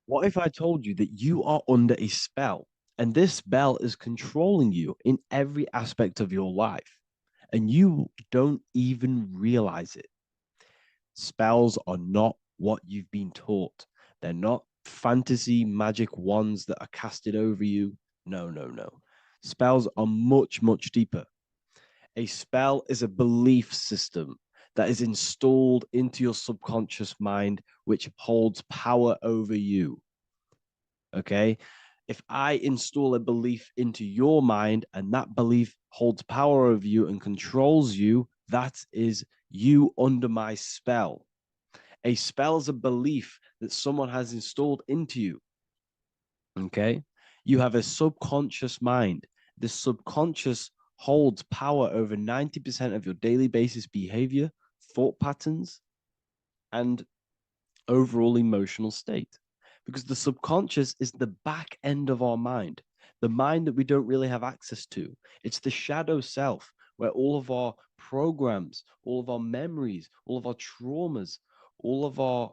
What if I told you that you are under a spell and this spell is controlling you in every aspect of your life and you don't even realize it? Spells are not what you've been taught. They're not fantasy magic wands that are casted over you. No, no, no. Spells are much, much deeper. A spell is a belief system that is installed into your subconscious mind, which holds power over you. Okay. If I install a belief into your mind and that belief holds power over you and controls you, that is you under my spell. A spell is a belief that someone has installed into you. Okay. You have a subconscious mind. The subconscious holds power over 90% of your daily basis behavior, thought patterns, and overall emotional state. Because the subconscious is the back end of our mind, the mind that we don't really have access to. It's the shadow self where all of our programs, all of our memories, all of our traumas, all of our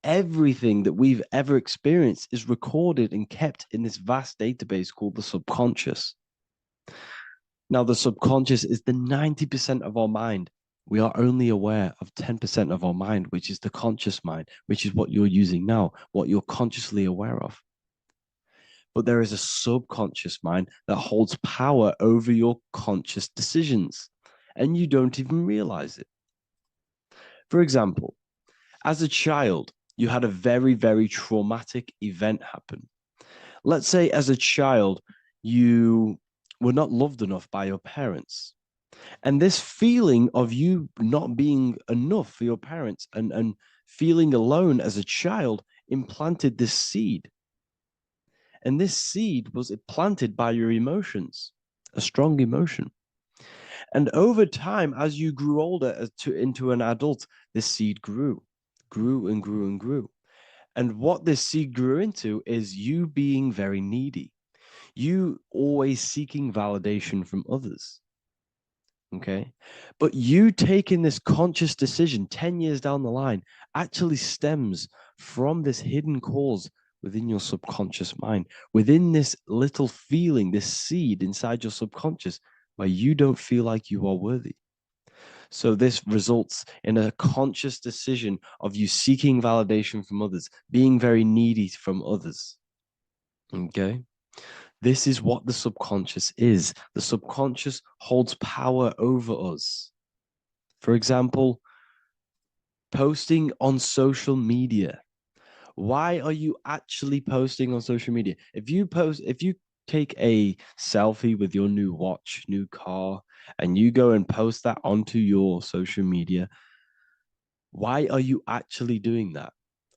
everything that we've ever experienced is recorded and kept in this vast database called the subconscious. Now, the subconscious is the 90% of our mind. We are only aware of 10% of our mind, which is the conscious mind, which is what you're using now, what you're consciously aware of. But there is a subconscious mind that holds power over your conscious decisions, and you don't even realize it. For example, as a child, you had a very, very traumatic event happen. Let's say, as a child, you were not loved enough by your parents. And this feeling of you not being enough for your parents and feeling alone as a child implanted this seed. And this seed was planted by your emotions, a strong emotion. And over time, as you grew older into an adult, this seed grew and grew and grew. And what this seed grew into is you being very needy, you always seeking validation from others. Okay. But you taking this conscious decision 10 years down the line actually stems from this hidden cause within your subconscious mind, within this little feeling, this seed inside your subconscious where you don't feel like you are worthy. So this results in a conscious decision of you seeking validation from others, being very needy from others. Okay. This is what the subconscious is. The subconscious holds power over us. For example, posting on social media. Why are you actually posting on social media? If you take a selfie with your new watch, new car, and you go and post that onto your social media, why are you actually doing that?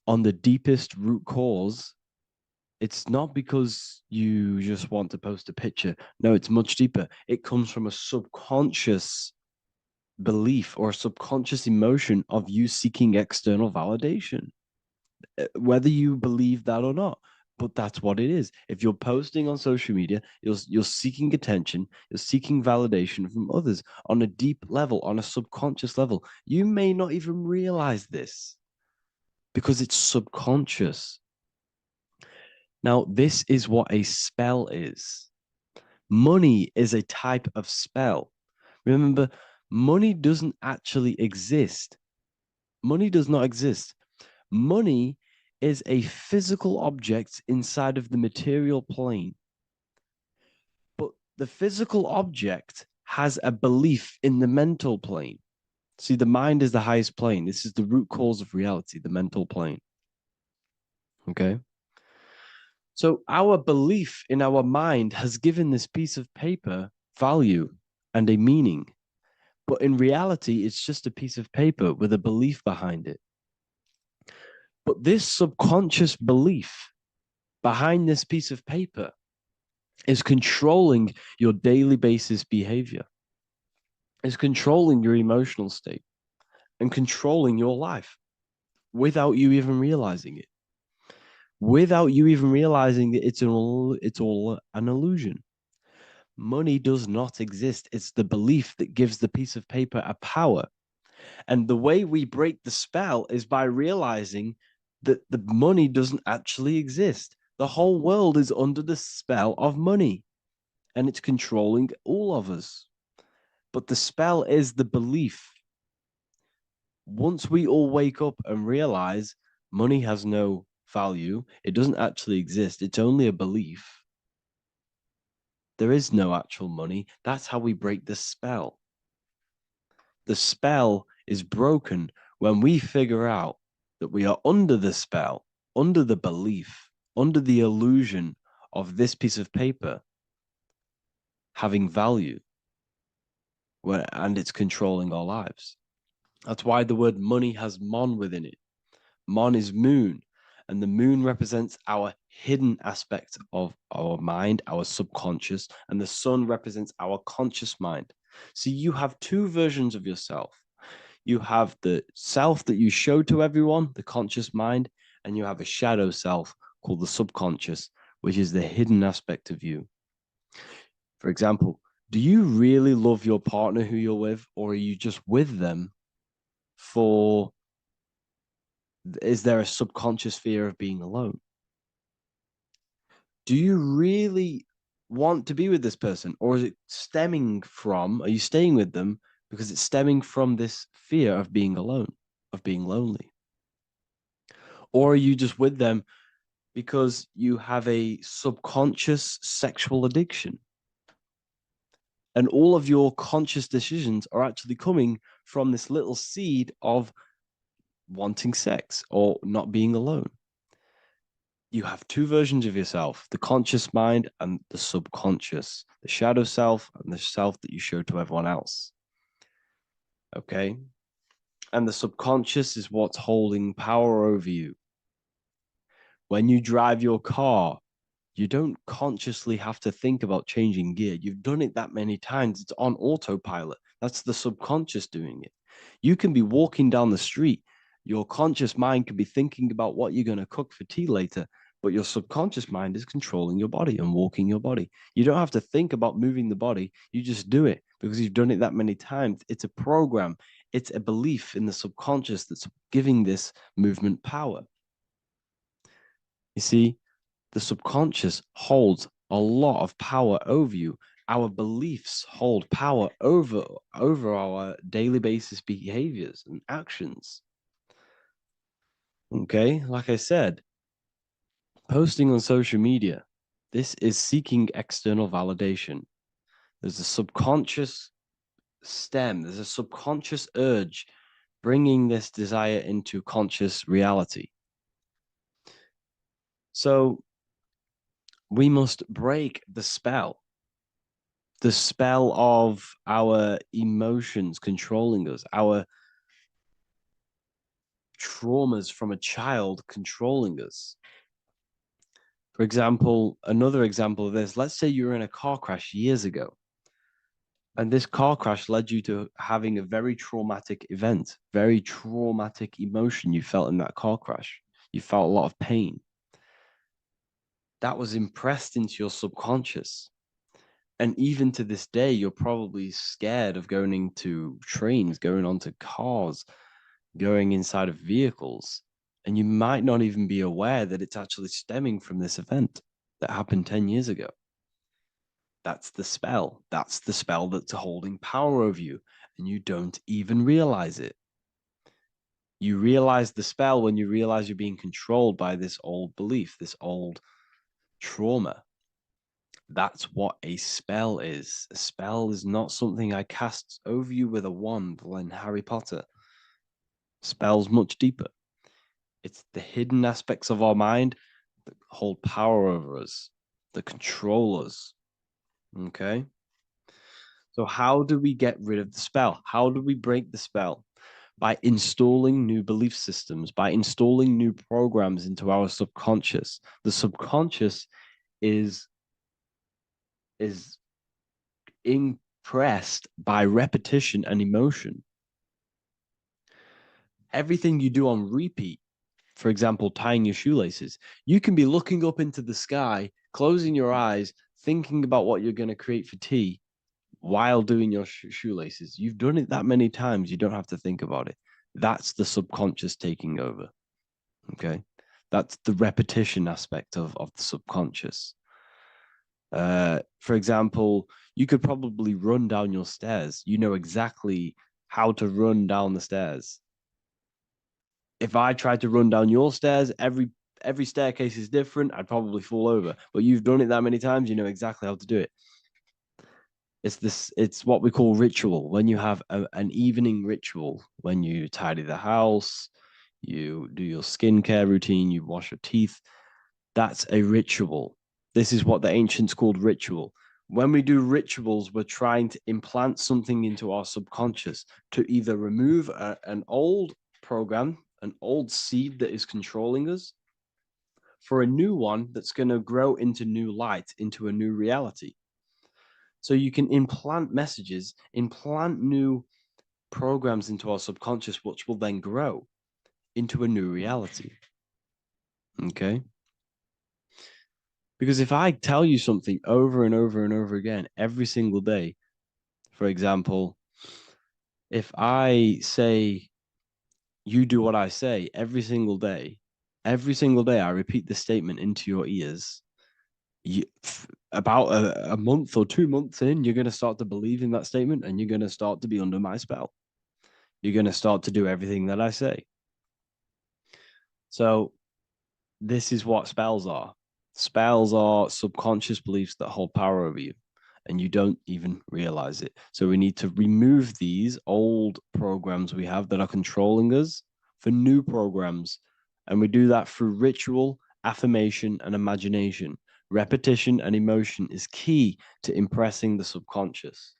On the deepest root cause, it's not because you just want to post a picture. No, it's much deeper. It comes from a subconscious belief or a subconscious emotion of you seeking external validation, whether you believe that or not. But that's what it is. If you're posting on social media, you're seeking attention, you're seeking validation from others on a deep level, on a subconscious level. You may not even realize this because it's subconscious. Now, this is what a spell is. Money is a type of spell. Remember, money doesn't actually exist. Money does not exist. Money is a physical object inside of the material plane. But the physical object has a belief in the mental plane. See, the mind is the highest plane. This is the root cause of reality, the mental plane. Okay. So our belief in our mind has given this piece of paper value and a meaning. But in reality, it's just a piece of paper with a belief behind it. But this subconscious belief behind this piece of paper is controlling your daily basis behavior, is controlling your emotional state and controlling your life without you even realizing it, without you even realizing that it's all an illusion. Money does not exist. It's the belief that gives the piece of paper a power. And the way we break the spell is by realizing that the money doesn't actually exist. The whole world is under the spell of money and it's controlling all of us. But the spell is the belief. Once we all wake up and realize money has no value, it doesn't actually exist, it's only a belief. There is no actual money. That's how we break the spell. The spell is broken when we figure out that we are under the spell, under the belief, under the illusion of this piece of paper having value, and it's controlling our lives. That's why the word money has mon within it. Mon is moon, and the moon represents our hidden aspect of our mind, our subconscious, and the sun represents our conscious mind. So you have two versions of yourself. You have the self that you show to everyone, the conscious mind, and you have a shadow self called the subconscious, which is the hidden aspect of you. For example, do you really love your partner who you're with, or are you just with them for, is there a subconscious fear of being alone? Do you really want to be with this person, or is it stemming from, are you staying with them because it's stemming from this fear of being alone, of being lonely? Or are you just with them because you have a subconscious sexual addiction? And all of your conscious decisions are actually coming from this little seed of wanting sex or not being alone. You have two versions of yourself, the conscious mind and the subconscious, the shadow self and the self that you show to everyone else. Okay. And the subconscious is what's holding power over you. When you drive your car, you don't consciously have to think about changing gear. You've done it that many times. It's on autopilot. That's the subconscious doing it. You can be walking down the street. Your conscious mind can be thinking about what you're going to cook for tea later, but your subconscious mind is controlling your body and walking your body. You don't have to think about moving the body. You just do it because you've done it that many times. It's a program. It's a belief in the subconscious that's giving this movement power. You see, the subconscious holds a lot of power over you. Our beliefs hold power over our daily basis behaviors and actions. Okay, like I said, posting on social media, this is seeking external validation. There's a subconscious stem, there's a subconscious urge bringing this desire into conscious reality. So we must break the spell of our emotions controlling us, our traumas from a child controlling us. For example, another example of this, let's say you were in a car crash years ago, and this car crash led you to having a very traumatic event, very traumatic emotion you felt in that car crash. You felt a lot of pain. That was impressed into your subconscious. And even to this day, you're probably scared of going into trains, going onto cars, going inside of vehicles. And you might not even be aware that it's actually stemming from this event that happened 10 years ago. That's the spell. That's the spell that's holding power over you. And you don't even realize it. You realize the spell when you realize you're being controlled by this old belief, this old trauma. That's what a spell is. A spell is not something I cast over you with a wand like Harry Potter. Spell's much deeper. It's the hidden aspects of our mind that hold power over us, that control us. Okay? So, how do we get rid of the spell? How do we break the spell? By installing new belief systems, by installing new programs into our subconscious. The subconscious is impressed by repetition and emotion. Everything you do on repeat, for example, tying your shoelaces, you can be looking up into the sky, closing your eyes, thinking about what you're going to create for tea while doing your shoelaces. You've done it that many times, you don't have to think about it. That's the subconscious taking over. Okay. That's the repetition aspect of the subconscious. For example, you could probably run down your stairs. You know exactly how to run down the stairs. If I tried to run down your stairs, every staircase is different. I'd probably fall over. But you've done it that many times, you know exactly how to do it. It's what we call ritual. When you have an evening ritual, when you tidy the house, you do your skincare routine, you wash your teeth, that's a ritual. This is what the ancients called ritual. When we do rituals, we're trying to implant something into our subconscious to either remove an old program, an old seed that is controlling us, for a new one that's going to grow into new light, into a new reality. So you can implant messages, implant new programs into our subconscious, which will then grow into a new reality. Okay. Because if I tell you something over and over and over again every single day, for example, if I say, you do what I say every single day I repeat this statement into your ears, you, about a month or 2 months in, you're going to start to believe in that statement and you're going to start to be under my spell. You're going to start to do everything that I say. So this is what spells are. Spells are subconscious beliefs that hold power over you, and you don't even realize it. So we need to remove these old programs we have that are controlling us for new programs. And we do that through ritual, affirmation, and imagination. Repetition and emotion is key to impressing the subconscious.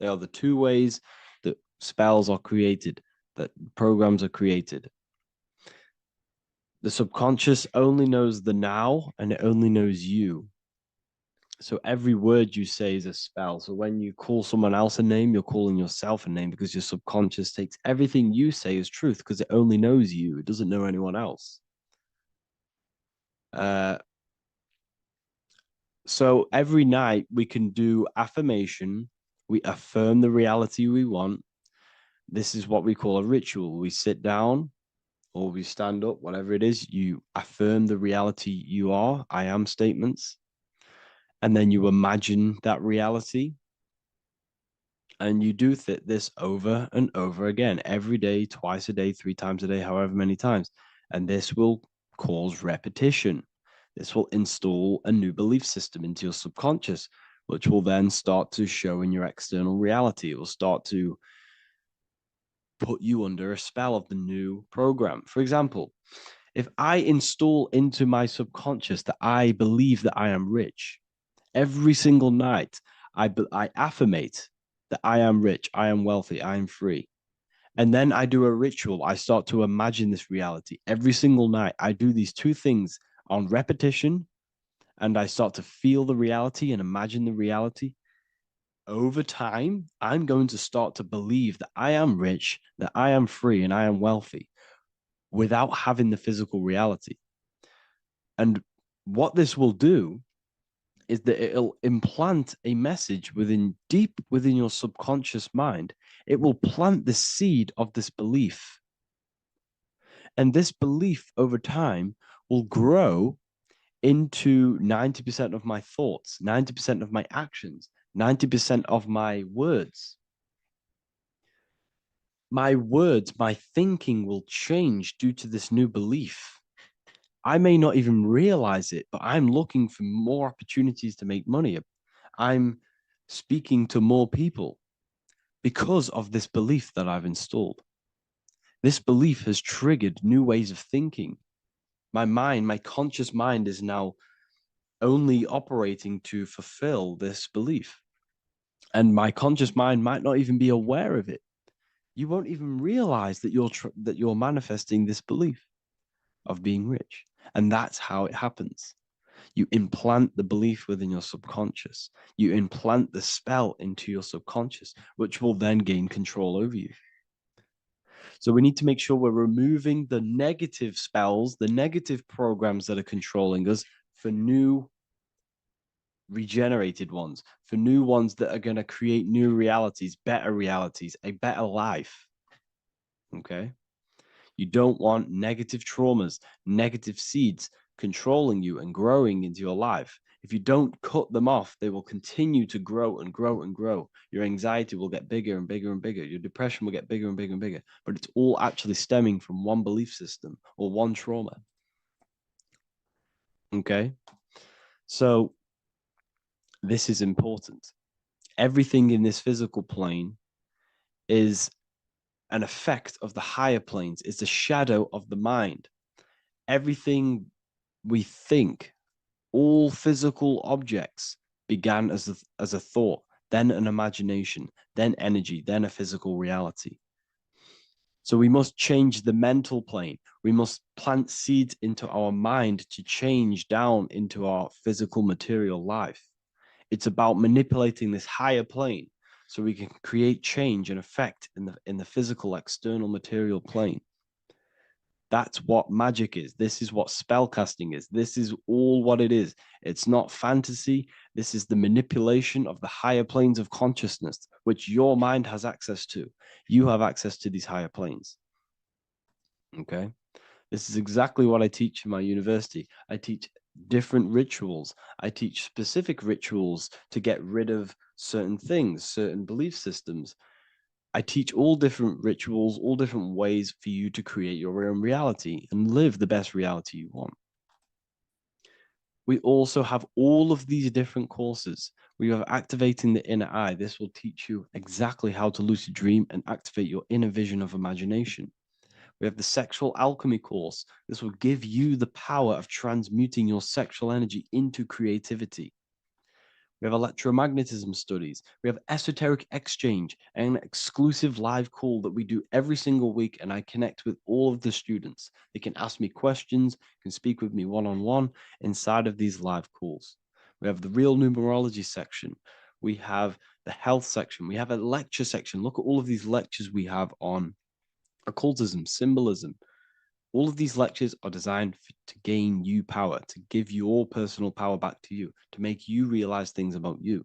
They are the two ways that spells are created, that programs are created. The subconscious only knows the now and it only knows you. So every word you say is a spell. So when you call someone else a name, you're calling yourself a name because your subconscious takes everything you say as truth because it only knows you. It doesn't know anyone else. Uh, so every night we can do affirmation. We affirm the reality we want. This is what we call a ritual. We sit down or we stand up, whatever it is. You affirm the reality you are. I am statements. And then you imagine that reality and you do this over and over again every day, twice a day, 3 times a day, however many times. And this will cause repetition. This will install a new belief system into your subconscious, which will then start to show in your external reality. It will start to put you under a spell of the new program. For example, if I install into my subconscious that I believe that I am rich, every single night, I affirmate that I am rich, I am wealthy, I am free. And then I do a ritual. I start to imagine this reality every single night. I do these two things on repetition and I start to feel the reality and imagine the reality. Over time, I'm going to start to believe that I am rich, that I am free, and I am wealthy without having the physical reality. And what this will do is that it'll implant a message deep within your subconscious mind. It will plant the seed of this belief. And this belief over time will grow into 90% of my thoughts, 90% of my actions, 90% of my words. My words, my thinking will change due to this new belief. I may not even realize it, but I'm looking for more opportunities to make money. I'm speaking to more people because of this belief that I've installed. This belief has triggered new ways of thinking. My mind, my conscious mind is now only operating to fulfill this belief. And my conscious mind might not even be aware of it. You won't even realize that you're manifesting this belief of being rich. And that's how it happens. You implant the belief within your subconscious. You implant the spell into your subconscious, which will then gain control over you. So we need to make sure we're removing the negative spells, the negative programs that are controlling us for new regenerated ones, for new ones that are going to create new realities, a better life. Okay. You don't want negative traumas, negative seeds controlling you and growing into your life. If you don't cut them off, they will continue to grow and grow and grow. Your anxiety will get bigger and bigger and bigger. Your depression will get bigger and bigger and bigger. But it's all actually stemming from one belief system or one trauma. Okay? So this is important. Everything in this physical plane is an effect of the higher planes. It's a shadow of the mind. Everything we think, all physical objects began as a thought, then an imagination, then energy, then a physical reality. So we must change the mental plane. We must plant seeds into our mind to change down into our physical material life. It's about manipulating this higher plane so we can create change and effect in the physical external material plane. That's what magic is. This is what spellcasting is. This is all what it is. It's not fantasy. This is the manipulation of the higher planes of consciousness, which your mind has access to. You have access to these higher planes. Okay? This is exactly what I teach in my university. I teach different rituals. I teach specific rituals to get rid of certain things, certain belief systems. I teach all different rituals, all different ways for you to create your own reality and live the best reality you want. We also have all of these different courses. We have activating the inner eye. This will teach you exactly how to lucid dream and activate your inner vision of imagination. We have the sexual alchemy course. This will give you the power of transmuting your sexual energy into creativity. We have electromagnetism studies. We have esoteric exchange, an exclusive live call that we do every single week. And I connect with all of the students. They can ask me questions, can speak with me one-on-one inside of these live calls. We have the real numerology section. We have the health section. We have a lecture section. Look at all of these lectures we have on occultism, symbolism. All of these lectures are designed to gain you power, to give your personal power back to you, to make you realize things about you.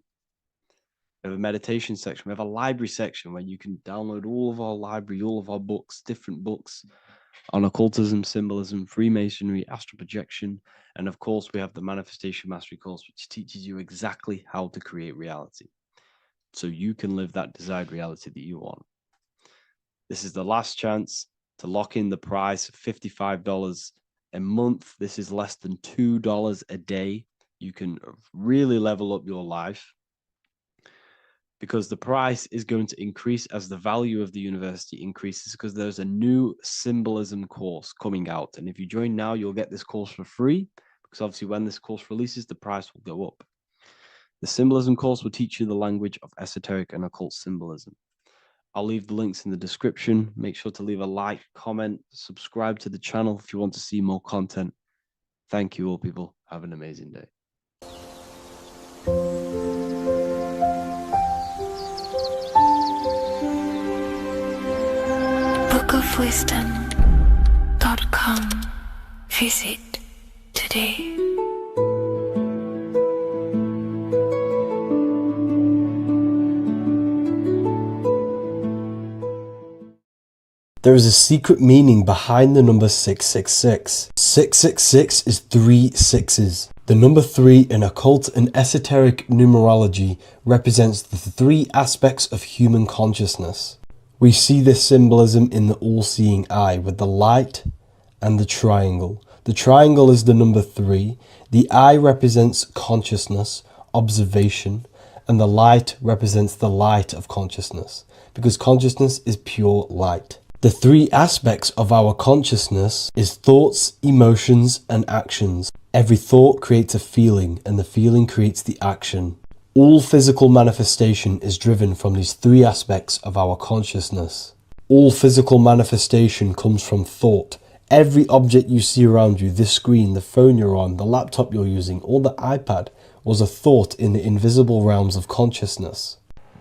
We have a meditation section. We have a library section where you can download all of our library, all of our books, different books on occultism, symbolism, Freemasonry, astral projection. And of course, we have the Manifestation Mastery course, which teaches you exactly how to create reality so you can live that desired reality that you want. This is the last chance to lock in the price of $55 a month. This is less than $2 a day. You can really level up your life because the price is going to increase as the value of the university increases because there's a new symbolism course coming out. And if you join now, you'll get this course for free because obviously when this course releases, the price will go up. The symbolism course will teach you the language of esoteric and occult symbolism. I'll leave the links in the description. Make sure to leave a like, comment, subscribe to the channel if you want to see more content. Thank you all, people. Have an amazing day. bookofwisdom.com. Visit today. There is a secret meaning behind the number 666. 666 is 3 sixes. The number 3 in occult and esoteric numerology represents the 3 aspects of human consciousness. We see this symbolism in the all-seeing eye with the light and the triangle. The triangle is the number 3. The eye represents consciousness, observation, and the light represents the light of consciousness, because consciousness is pure light. The 3 aspects of our consciousness is thoughts, emotions, and actions. Every thought creates a feeling, and the feeling creates the action. All physical manifestation is driven from these 3 aspects of our consciousness. All physical manifestation comes from thought. Every object you see around you, this screen, the phone you're on, the laptop you're using, or the iPad, was a thought in the invisible realms of consciousness.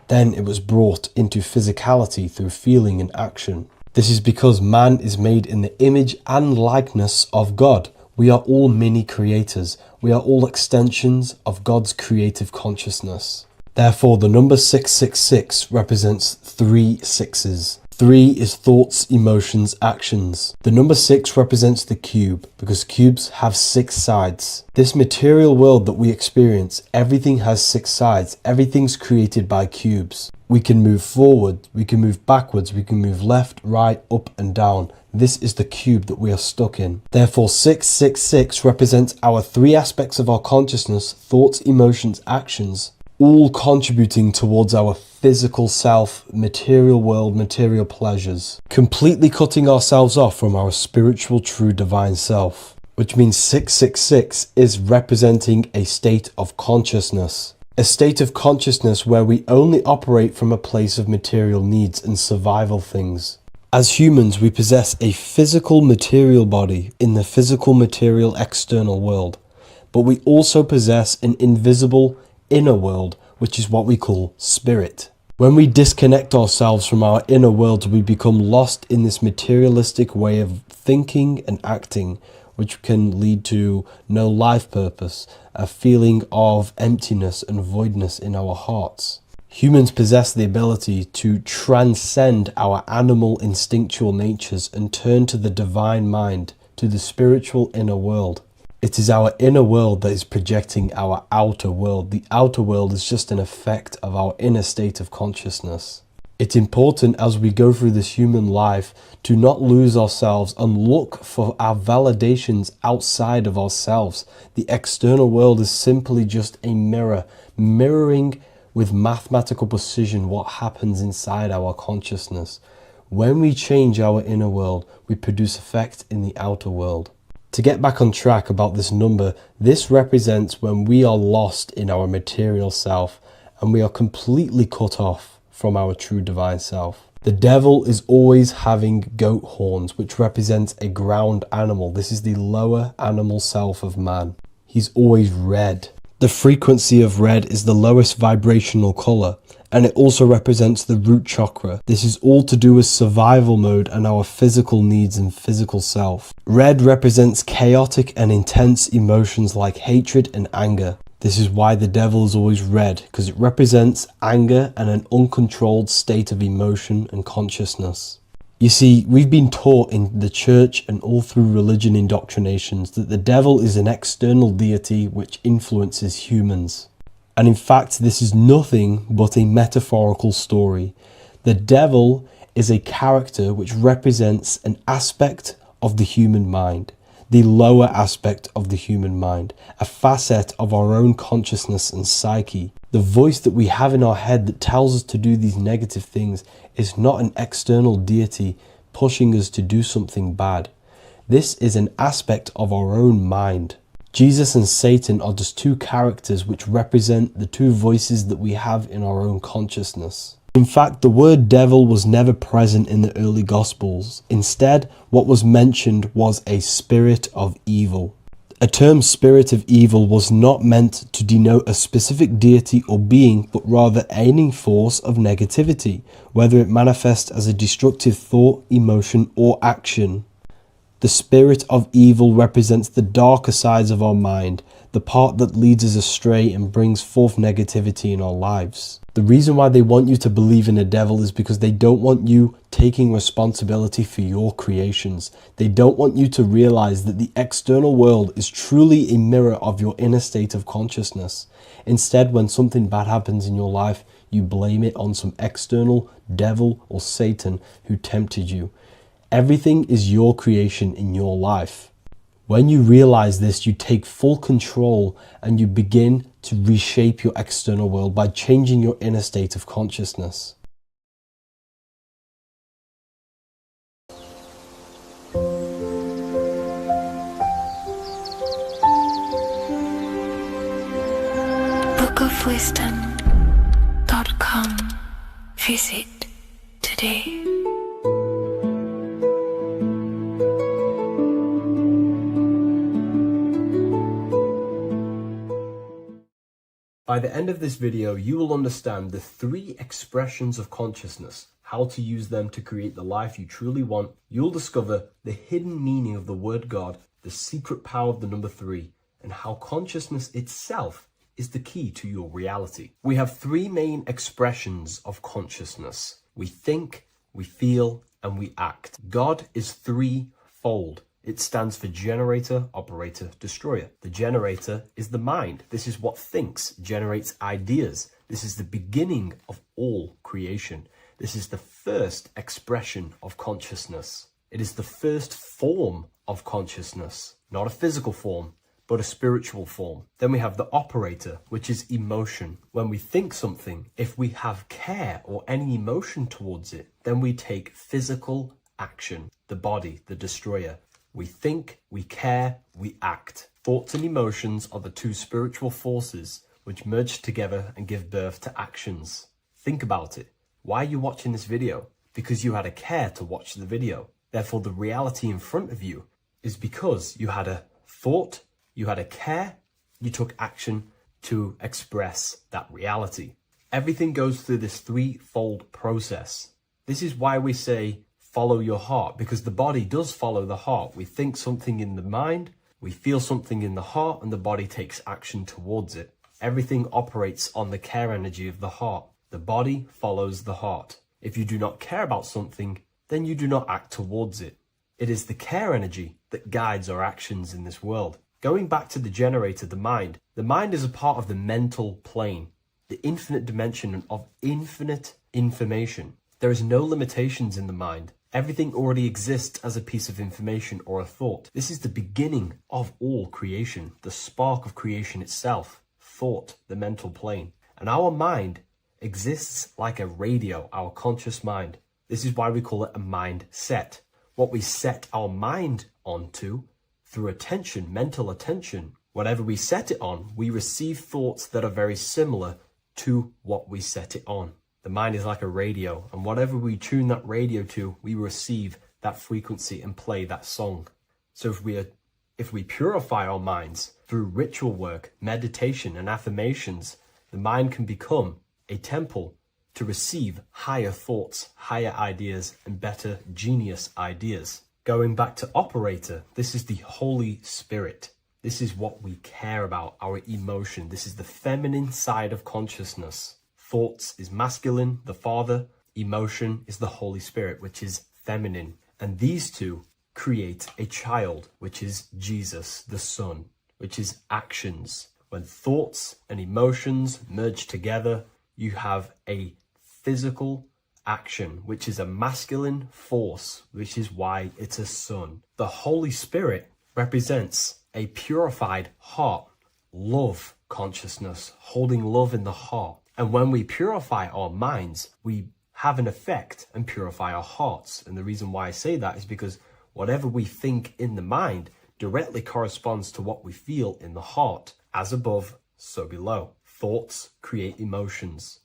Then it was brought into physicality through feeling and action. This is because man is made in the image and likeness of God. We are all mini creators. We are all extensions of God's creative consciousness. Therefore, the number 666 represents 3 sixes. 3 is thoughts, emotions, actions. The number 6 represents the cube because cubes have 6 sides. This material world that we experience, everything has 6 sides. Everything's created by cubes. We can move forward, we can move backwards, we can move left, right, up and down. This is the cube that we are stuck in. Therefore, 666 represents our 3 aspects of our consciousness, thoughts, emotions, actions, all contributing towards our physical self, material world, material pleasures, completely cutting ourselves off from our spiritual, true, divine self, which means 666 is representing a state of consciousness. A state of consciousness where we only operate from a place of material needs and survival things. As humans, we possess a physical material body in the physical material external world, but we also possess an invisible inner world, which is what we call spirit. When we disconnect ourselves from our inner worlds, we become lost in this materialistic way of thinking and acting, which can lead to no life purpose, a feeling of emptiness and voidness in our hearts. Humans possess the ability to transcend our animal instinctual natures and turn to the divine mind, to the spiritual inner world. It is our inner world that is projecting our outer world. The outer world is just an effect of our inner state of consciousness. It's important as we go through this human life to not lose ourselves and look for our validations outside of ourselves. The external world is simply just a mirror, mirroring with mathematical precision what happens inside our consciousness. When we change our inner world, we produce effect in the outer world. To get back on track about this number, this represents when we are lost in our material self and we are completely cut off from our true divine self. The devil is always having goat horns, which represents a ground animal. This is the lower animal self of man. He's always red. The frequency of red is the lowest vibrational color, and it also represents the root chakra. This is all to do with survival mode and our physical needs and physical self. Red represents chaotic and intense emotions like hatred and anger. This is why the devil is always red, because it represents anger and an uncontrolled state of emotion and consciousness. You see, we've been taught in the church and all through religion indoctrinations that the devil is an external deity which influences humans. And in fact, this is nothing but a metaphorical story. The devil is a character which represents an aspect of the human mind, the lower aspect of the human mind, a facet of our own consciousness and psyche. The voice that we have in our head that tells us to do these negative things is not an external deity pushing us to do something bad. This is an aspect of our own mind. Jesus and Satan are just two characters which represent the two voices that we have in our own consciousness. In fact, the word devil was never present in the early Gospels. Instead, what was mentioned was a spirit of evil. A term spirit of evil was not meant to denote a specific deity or being, but rather any force of negativity, whether it manifests as a destructive thought, emotion, or action. The spirit of evil represents the darker sides of our mind, the part that leads us astray and brings forth negativity in our lives. The reason why they want you to believe in a devil is because they don't want you taking responsibility for your creations. They don't want you to realize that the external world is truly a mirror of your inner state of consciousness. Instead, when something bad happens in your life, you blame it on some external devil or Satan who tempted you. Everything is your creation in your life. When you realize this, you take full control and you begin to reshape your external world by changing your inner state of consciousness. bookofwisdom.com. Visit today. By the end of this video, you will understand the 3 expressions of consciousness, how to use them to create the life you truly want. You'll discover the hidden meaning of the word God, the secret power of the number 3, and how consciousness itself is the key to your reality. We have 3 main expressions of consciousness. We think, we feel, and we act. God is threefold. It stands for generator, operator, destroyer. The generator is the mind. This is what thinks, generates ideas. This is the beginning of all creation. This is the first expression of consciousness. It is the first form of consciousness, not a physical form, but a spiritual form. Then we have the operator, which is emotion. When we think something, if we have care or any emotion towards it, then we take physical action. The body, the destroyer. We think, we care, we act. Thoughts and emotions are the two spiritual forces which merge together and give birth to actions. Think about it. Why are you watching this video? Because you had a care to watch the video. Therefore, the reality in front of you is because you had a thought, you had a care, you took action to express that reality. Everything goes through this threefold process. This is why we say, follow your heart, because the body does follow the heart. We think something in the mind, we feel something in the heart, and the body takes action towards it. Everything operates on the care energy of the heart. The body follows the heart. If you do not care about something, then you do not act towards it. It is the care energy that guides our actions in this world. Going back to the generator, the mind is a part of the mental plane, the infinite dimension of infinite information. There is no limitations in the mind. Everything already exists as a piece of information or a thought. This is the beginning of all creation, the spark of creation itself, thought, the mental plane. And our mind exists like a radio, our conscious mind. This is why we call it a mindset. What we set our mind onto through attention, mental attention, whatever we set it on, we receive thoughts that are very similar to what we set it on. The mind is like a radio, and whatever we tune that radio to, we receive that frequency and play that song. So if we purify our minds through ritual work, meditation, and affirmations, the mind can become a temple to receive higher thoughts, higher ideas, and better genius ideas. Going back to operator, this is the Holy Spirit. This is what we care about, our emotion. This is the feminine side of consciousness. Thoughts is masculine, the Father. Emotion is the Holy Spirit, which is feminine. And these two create a child, which is Jesus, the Son, which is actions. When thoughts and emotions merge together, you have a physical action, which is a masculine force, which is why it's a son. The Holy Spirit represents a purified heart, love consciousness, holding love in the heart. And when we purify our minds, we have an effect and purify our hearts. And the reason why I say that is because whatever we think in the mind directly corresponds to what we feel in the heart. As above, so below. Thoughts create emotions.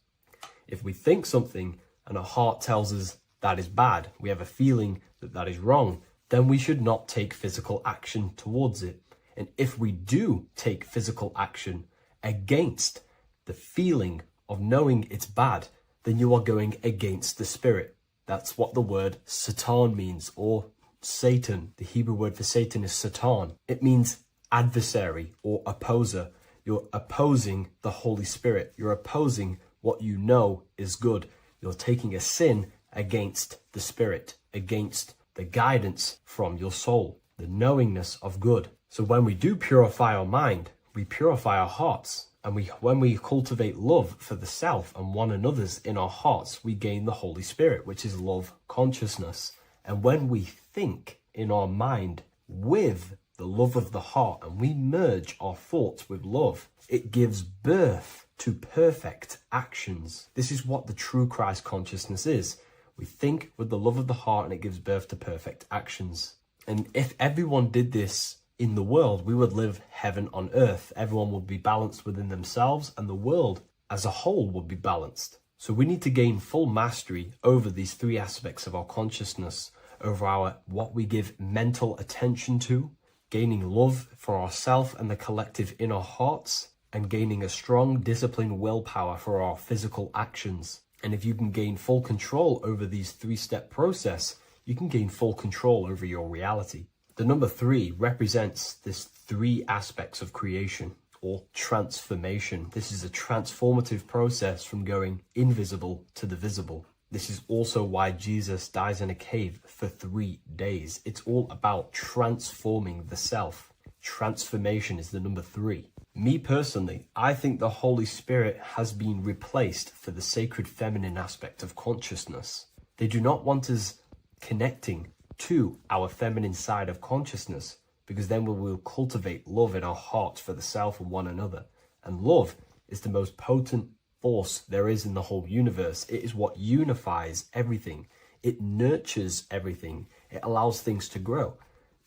If we think something and our heart tells us that is bad, we have a feeling that that is wrong, then we should not take physical action towards it. And if we do take physical action against the feeling of knowing it's bad, then you are going against the spirit. That's what the word Satan means, or Satan. The Hebrew word for Satan is Satan. It means adversary or opposer. You're opposing the Holy Spirit. You're opposing what you know is good. You're taking a sin against the Spirit, against the guidance from your soul, the knowingness of good. So when we do purify our mind, we purify our hearts. And when we cultivate love for the self and one another's in our hearts, we gain the Holy Spirit, which is love consciousness. And when we think in our mind with the love of the heart and we merge our thoughts with love, it gives birth to perfect actions. This is what the true Christ consciousness is. We think with the love of the heart and it gives birth to perfect actions. And if everyone did this in the world, we would live heaven on earth. Everyone would be balanced within themselves and the world as a whole would be balanced. So we need to gain full mastery over these three aspects of our consciousness, over our what we give mental attention to, gaining love for ourselves and the collective in our hearts, and gaining a strong disciplined willpower for our physical actions. And if you can gain full control over these three-step process, you can gain full control over your reality. The number 3 represents this 3 aspects of creation or transformation. This is a transformative process from going invisible to the visible. This is also why Jesus dies in a cave for 3 days. It's all about transforming the self. Transformation is the number 3. Me personally, I think the Holy Spirit has been replaced for the sacred feminine aspect of consciousness. They do not want us connecting to our feminine side of consciousness, because then we will cultivate love in our hearts for the self and one another. And love is the most potent force there is in the whole universe. It is what unifies everything. It nurtures everything. It allows things to grow.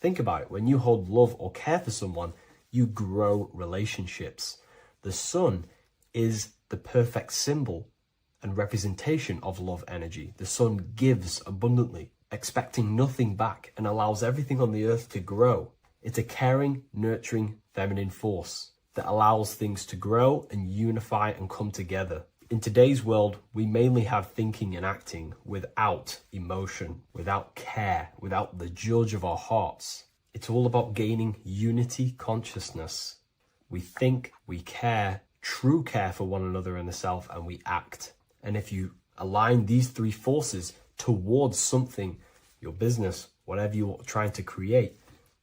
Think about it. When you hold love or care for someone, you grow relationships. The sun is the perfect symbol and representation of love energy. The sun gives abundantly, expecting nothing back, and allows everything on the earth to grow. It's a caring, nurturing, feminine force that allows things to grow and unify and come together. In today's world, we mainly have thinking and acting without emotion, without care, without the judge of our hearts. It's all about gaining unity consciousness. We think, we care, true care for one another and the self, and we act. And if you align these 3 forces towards something, your business, whatever you're trying to create,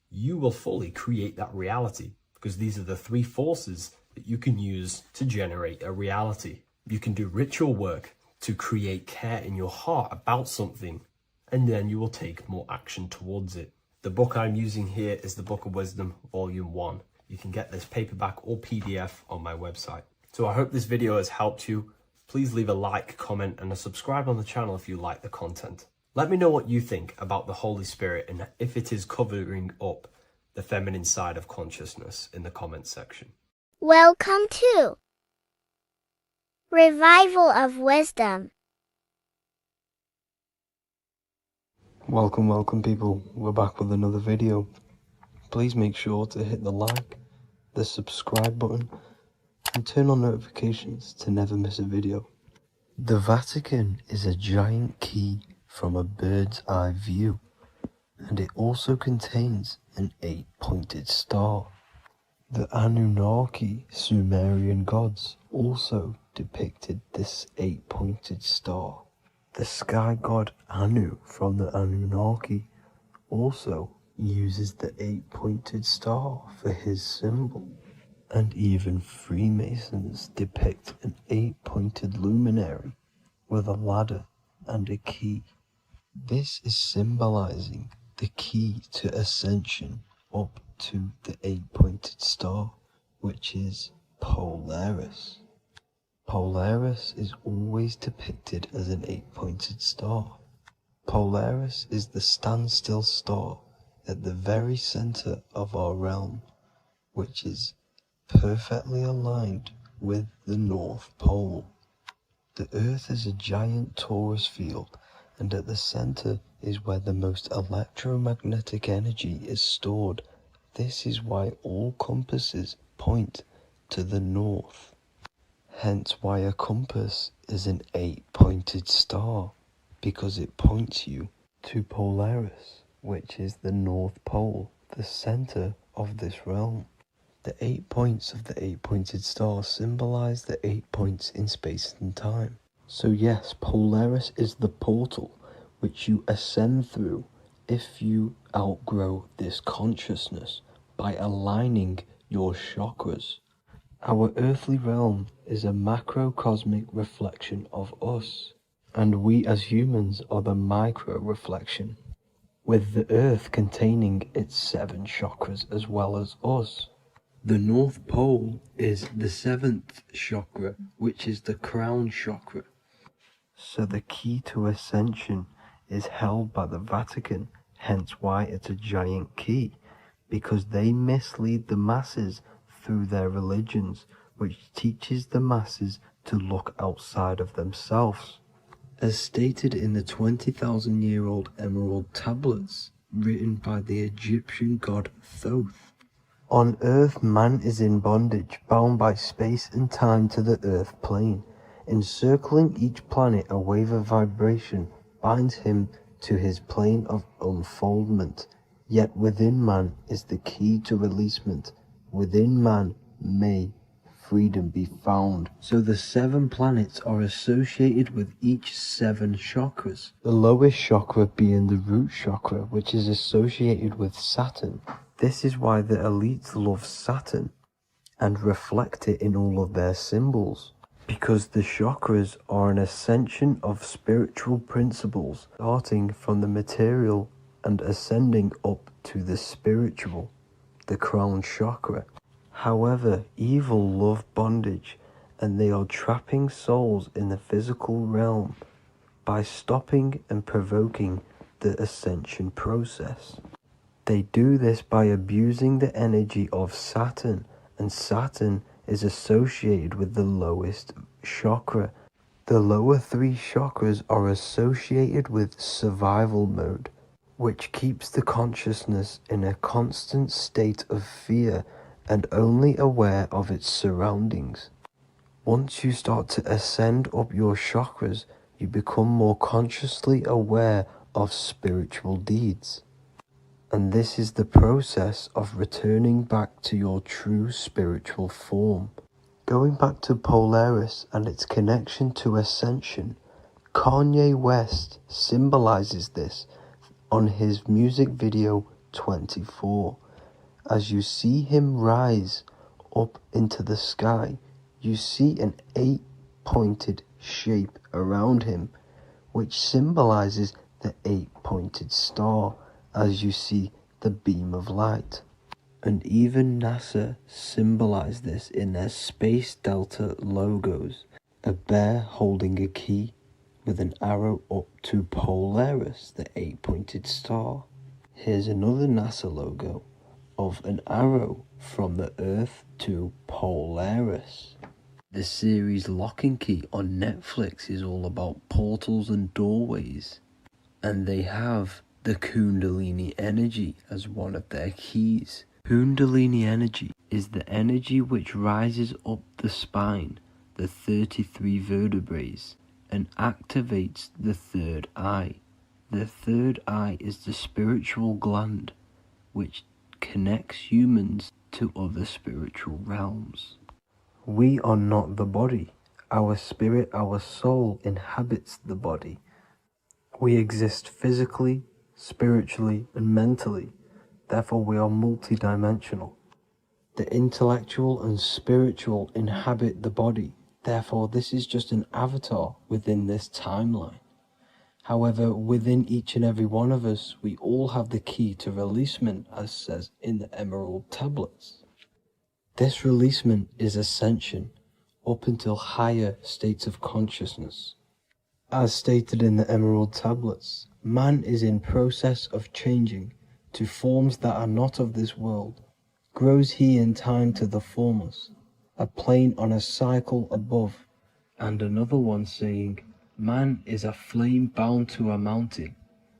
you will fully create that reality, because these are the 3 forces that you can use to generate a reality. You can do ritual work to create care in your heart about something, and then you will take more action towards it. The book I'm using here is the Book of Wisdom, Volume 1. You can get this paperback or PDF on my website. So I hope this video has helped you. Please leave a like, comment, and a subscribe on the channel if you like the content. Let me know what you think about the Holy Spirit and if it is covering up the feminine side of consciousness in the comments section. Welcome to Revival of Wisdom. Welcome people, we're back with another video. Please make sure to hit the like, the subscribe button, and turn on notifications to never miss a video. The Vatican is a giant key from a bird's eye view, and it also contains an 8-pointed star. The Anunnaki Sumerian gods also depicted this 8-pointed star. The sky god Anu from the Anunnaki also uses the 8-pointed star for his symbol. And even Freemasons depict an 8-pointed luminary with a ladder and a key. This is symbolizing the key to ascension up to the 8-pointed star, which is Polaris. Polaris is always depicted as an 8-pointed star. Polaris is the standstill star at the very center of our realm, which is perfectly aligned with the North Pole. The Earth is a giant torus field, and at the center is where the most electromagnetic energy is stored. This is why all compasses point to the north. Hence why a compass is an 8-pointed star, because it points you to Polaris, which is the North Pole, the center of this realm. The 8 points of the 8-pointed star symbolize the 8 points in space and time. So yes, Polaris is the portal which you ascend through if you outgrow this consciousness by aligning your chakras. Our earthly realm is a macrocosmic reflection of us, and we as humans are the micro reflection, with the earth containing its 7 chakras as well as us. The North Pole is the 7th chakra, which is the crown chakra. So the key to ascension is held by the Vatican, hence why it's a giant key, because they mislead the masses through their religions, which teaches the masses to look outside of themselves. As stated in the 20,000-year-old emerald tablets, written by the Egyptian god Thoth. On Earth, man is in bondage, bound by space and time to the Earth plane. Encircling each planet, a wave of vibration binds him to his plane of unfoldment. Yet within man is the key to releasement. Within man may freedom be found. So the 7 planets are associated with each 7 chakras. The lowest chakra being the root chakra, which is associated with Saturn. This is why the elites love Saturn and reflect it in all of their symbols. Because the chakras are an ascension of spiritual principles, starting from the material and ascending up to the spiritual, the crown chakra. However, evil love bondage, and they are trapping souls in the physical realm by stopping and provoking the ascension process. They do this by abusing the energy of Saturn, and Saturn is associated with the lowest chakra. The lower 3 chakras are associated with survival mode, which keeps the consciousness in a constant state of fear and only aware of its surroundings. Once you start to ascend up your chakras, you become more consciously aware of spiritual deeds. And this is the process of returning back to your true spiritual form. Going back to Polaris and its connection to ascension, Kanye West symbolizes this on his music video 24. As you see him rise up into the sky, you see an 8-pointed shape around him, which symbolizes the 8-pointed star, as you see the beam of light. And even NASA symbolize this in their Space Delta logos, a bear holding a key with an arrow up to Polaris, the 8-pointed star. Here's another NASA logo of an arrow from the Earth to Polaris. The series Lock and Key on Netflix is all about portals and doorways, and they have the Kundalini energy as one of their keys. Kundalini energy is the energy which rises up the spine, the 33 vertebrae, and activates the third eye. The third eye is the spiritual gland which connects humans to other spiritual realms. We are not the body. Our spirit, our soul inhabits the body. We exist physically, spiritually, and mentally. Therefore, we are multidimensional. The intellectual and spiritual inhabit the body. Therefore, this is just an avatar within this timeline. However, within each and every one of us, we all have the key to releasement, as says in the Emerald tablets. This releasement is ascension, up until higher states of consciousness. As stated in the Emerald tablets, man is in process of changing to forms that are not of this world. Grows he in time to the formless, a plane on a cycle above, and another one saying, man is a flame bound to a mountain,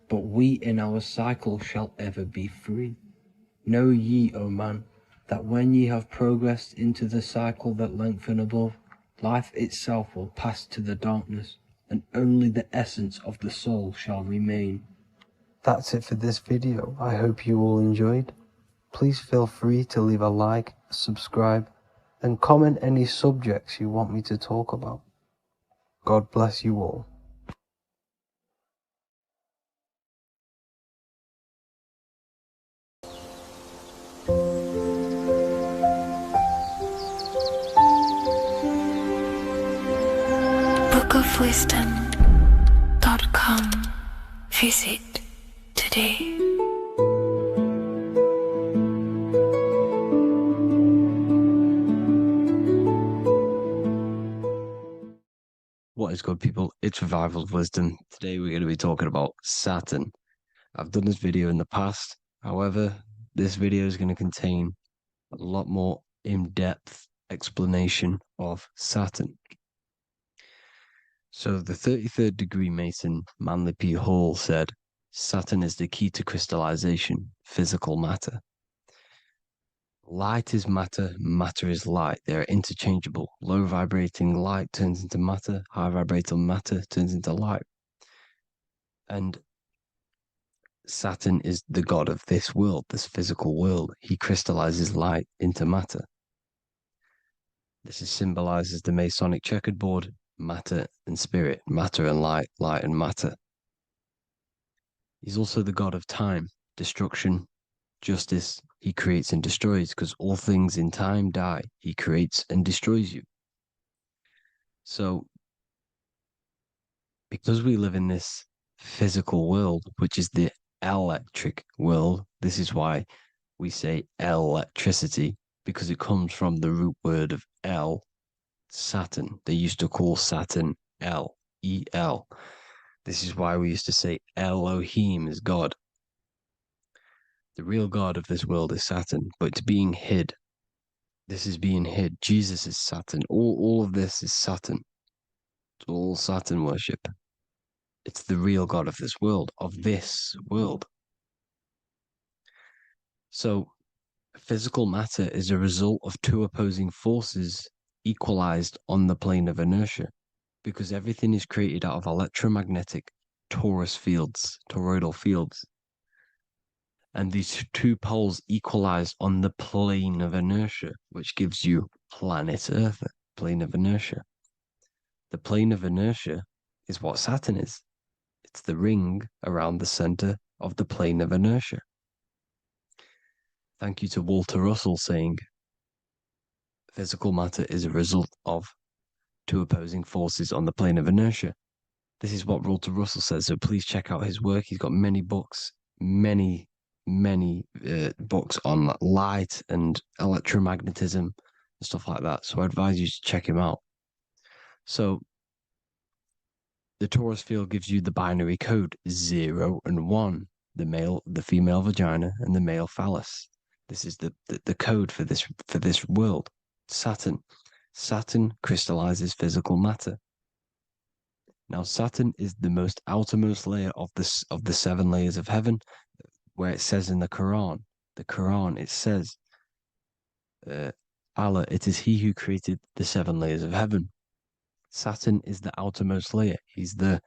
but we in our cycle shall ever be free. Know ye, O man, that when ye have progressed into the cycle that lengthen above, life itself will pass to the darkness, and only the essence of the soul shall remain. That's it for this video. I hope you all enjoyed. Please feel free to leave a like, subscribe, and comment any subjects you want me to talk about. God bless you all. bookofwisdom.com. Visit today. What is good, people? It's Revival of Wisdom. Today we're going to be talking about Saturn. I've done this video in the past. However, this video is going to contain a lot more in-depth explanation of Saturn. So the 33rd degree Mason, Manly P. Hall, said, Saturn is the key to crystallization, physical matter. Light is matter, matter is light. They are interchangeable. Low vibrating light turns into matter, high vibrating matter turns into light. And Saturn is the god of this world, this physical world. He crystallizes light into matter. This is symbolized as the Masonic checkerboard, matter and spirit, matter and light, light and matter. He's also the god of time, destruction, justice. He creates and destroys because all things in time die. He creates and destroys you. So, because we live in this physical world, which is the electric world, this is why we say electricity, because it comes from the root word of El, Saturn. They used to call Saturn El, E-L. This is why we used to say Elohim is God. The real God of this world is Saturn, but it's being hid. This is being hid. Jesus is Saturn. All of this is Saturn. It's all Saturn worship. It's the real God of this world, So, physical matter is a result of two opposing forces equalized on the plane of inertia, because everything is created out of electromagnetic toroidal fields. And these two poles equalize on the plane of inertia, which gives you planet Earth, plane of inertia. The plane of inertia is what Saturn is. It's the ring around the center of the plane of inertia. Thank you to Walter Russell saying, physical matter is a result of two opposing forces on the plane of inertia. This is what Walter Russell says, so please check out his work. He's got many books, many books on light and electromagnetism and stuff like that. So I advise you to check him out. So the torus field gives you the binary code 0 and 1, the female vagina, and the male phallus. This is the code for this world. Saturn crystallizes physical matter. Now, Saturn is the most outermost layer of the 7 layers of heaven, where it says in the Quran, it says, Allah, it is He who created the 7 layers of heaven. Saturn is the outermost layer. He's the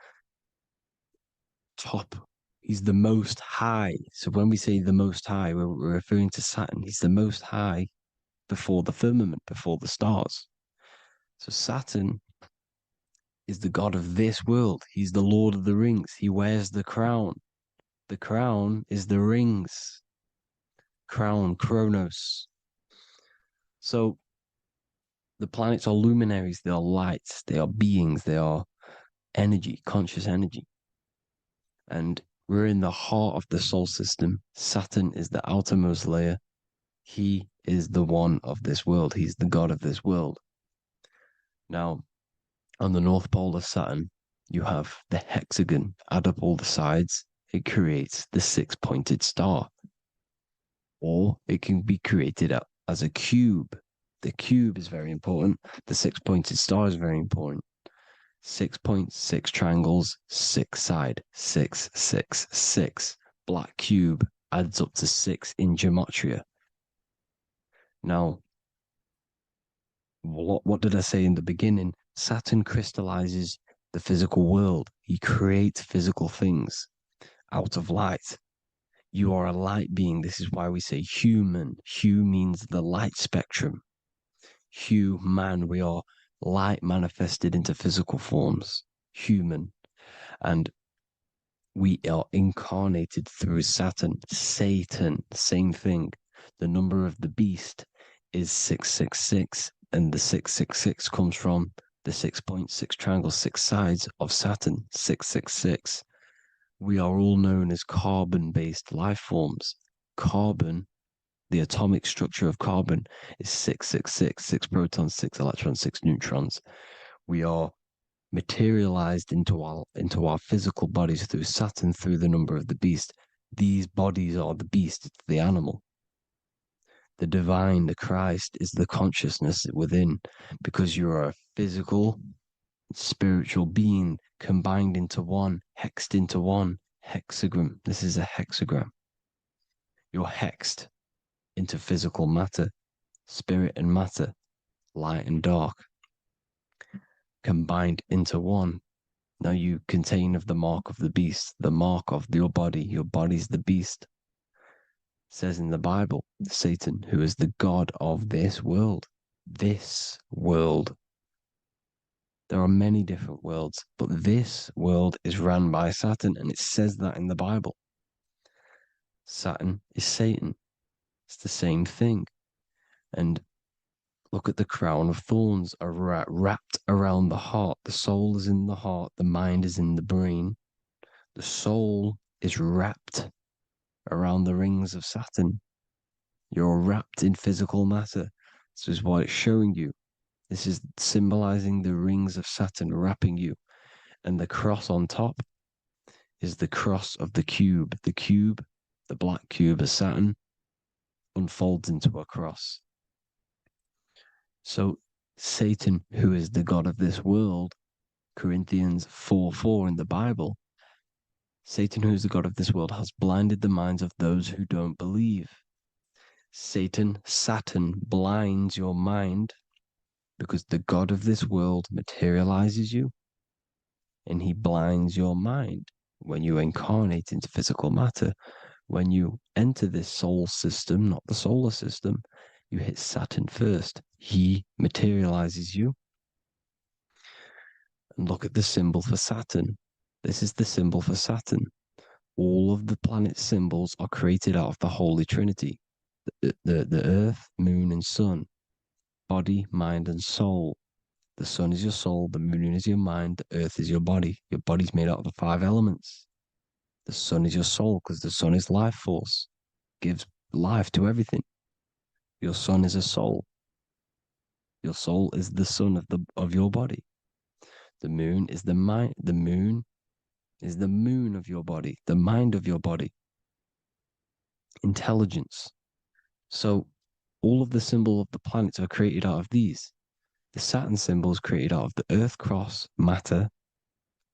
top. He's the most high. So when we say the most high, we're referring to Saturn. He's the most high before the firmament, before the stars. So Saturn is the god of this world. He's the Lord of the Rings. He wears the crown. The crown is the rings. Crown, Kronos. So the planets are luminaries. They are lights. They are beings. They are energy, conscious energy. And we're in the heart of the solar system. Saturn is the outermost layer. He is the one of this world. He's the god of this world. Now, on the North Pole of Saturn, you have the hexagon. Add up all the sides. It creates the 6-pointed star. Or it can be created as a cube. The cube is very important. The 6-pointed star is very important. 6 points, 6 triangles, 6 side, 6, 6, 6. Black cube adds up to 6 in gematria. Now, what did I say in the beginning? Saturn crystallizes the physical world. He creates physical things out of light. You are a light being. This is why we say human. Hue means the light spectrum. Hue, man, we are light manifested into physical forms. Human. And we are incarnated through Saturn. Satan, same thing. The number of the beast is 666, and the 666 comes from the 6.6 triangle, 6 sides of Saturn, 666. We are all known as carbon-based life forms. Carbon, the atomic structure of carbon, is 666, 6 protons, 6 electrons, 6 neutrons. We are materialized into our physical bodies through Saturn, through the number of the beast. These bodies are the beast, it's the animal. The divine, the Christ, is the consciousness within, because you are a physical, spiritual being combined into one, hexed into one. Hexagram. This is a hexagram. You're hexed into physical matter, spirit and matter, light and dark, combined into one. Now you contain of the mark of the beast, the mark of your body. Your body's the beast. It says in the Bible, Satan, who is the god of this world. this world. There are many different worlds, but this world is run by Saturn, and it says that in the Bible. Saturn is Satan. It's the same thing. And look at the crown of thorns are wrapped around the heart. The soul is in the heart. The mind is in the brain. The soul is wrapped around the rings of Saturn. You're wrapped in physical matter. This is what it's showing you. This is symbolizing the rings of Saturn wrapping you. And the cross on top is the cross of the cube. The cube, the black cube of Saturn, unfolds into a cross. So Satan, who is the god of this world, Corinthians 4:4 in the Bible, Satan, who is the god of this world, has blinded the minds of those who don't believe. Saturn blinds your mind because the god of this world materializes you and he blinds your mind when you incarnate into physical matter. When you enter this soul system, not the solar system, you hit Saturn first. He materializes you. And look at the symbol for Saturn. This is the symbol for Saturn. All of the planet symbols are created out of the Holy Trinity. The Earth, Moon, and Sun. Body, mind, and soul. The sun is your soul, the moon is your mind, the earth is your body. Your body's made out of the 5 elements. The sun is your soul because the sun is life force, gives life to everything. Your sun is a soul. Your soul is the sun of your body. The moon is the mind. The moon is the moon of your body, the mind of your body. Intelligence. So all of the symbol of the planets are created out of these. The Saturn symbol is created out of the Earth cross, matter,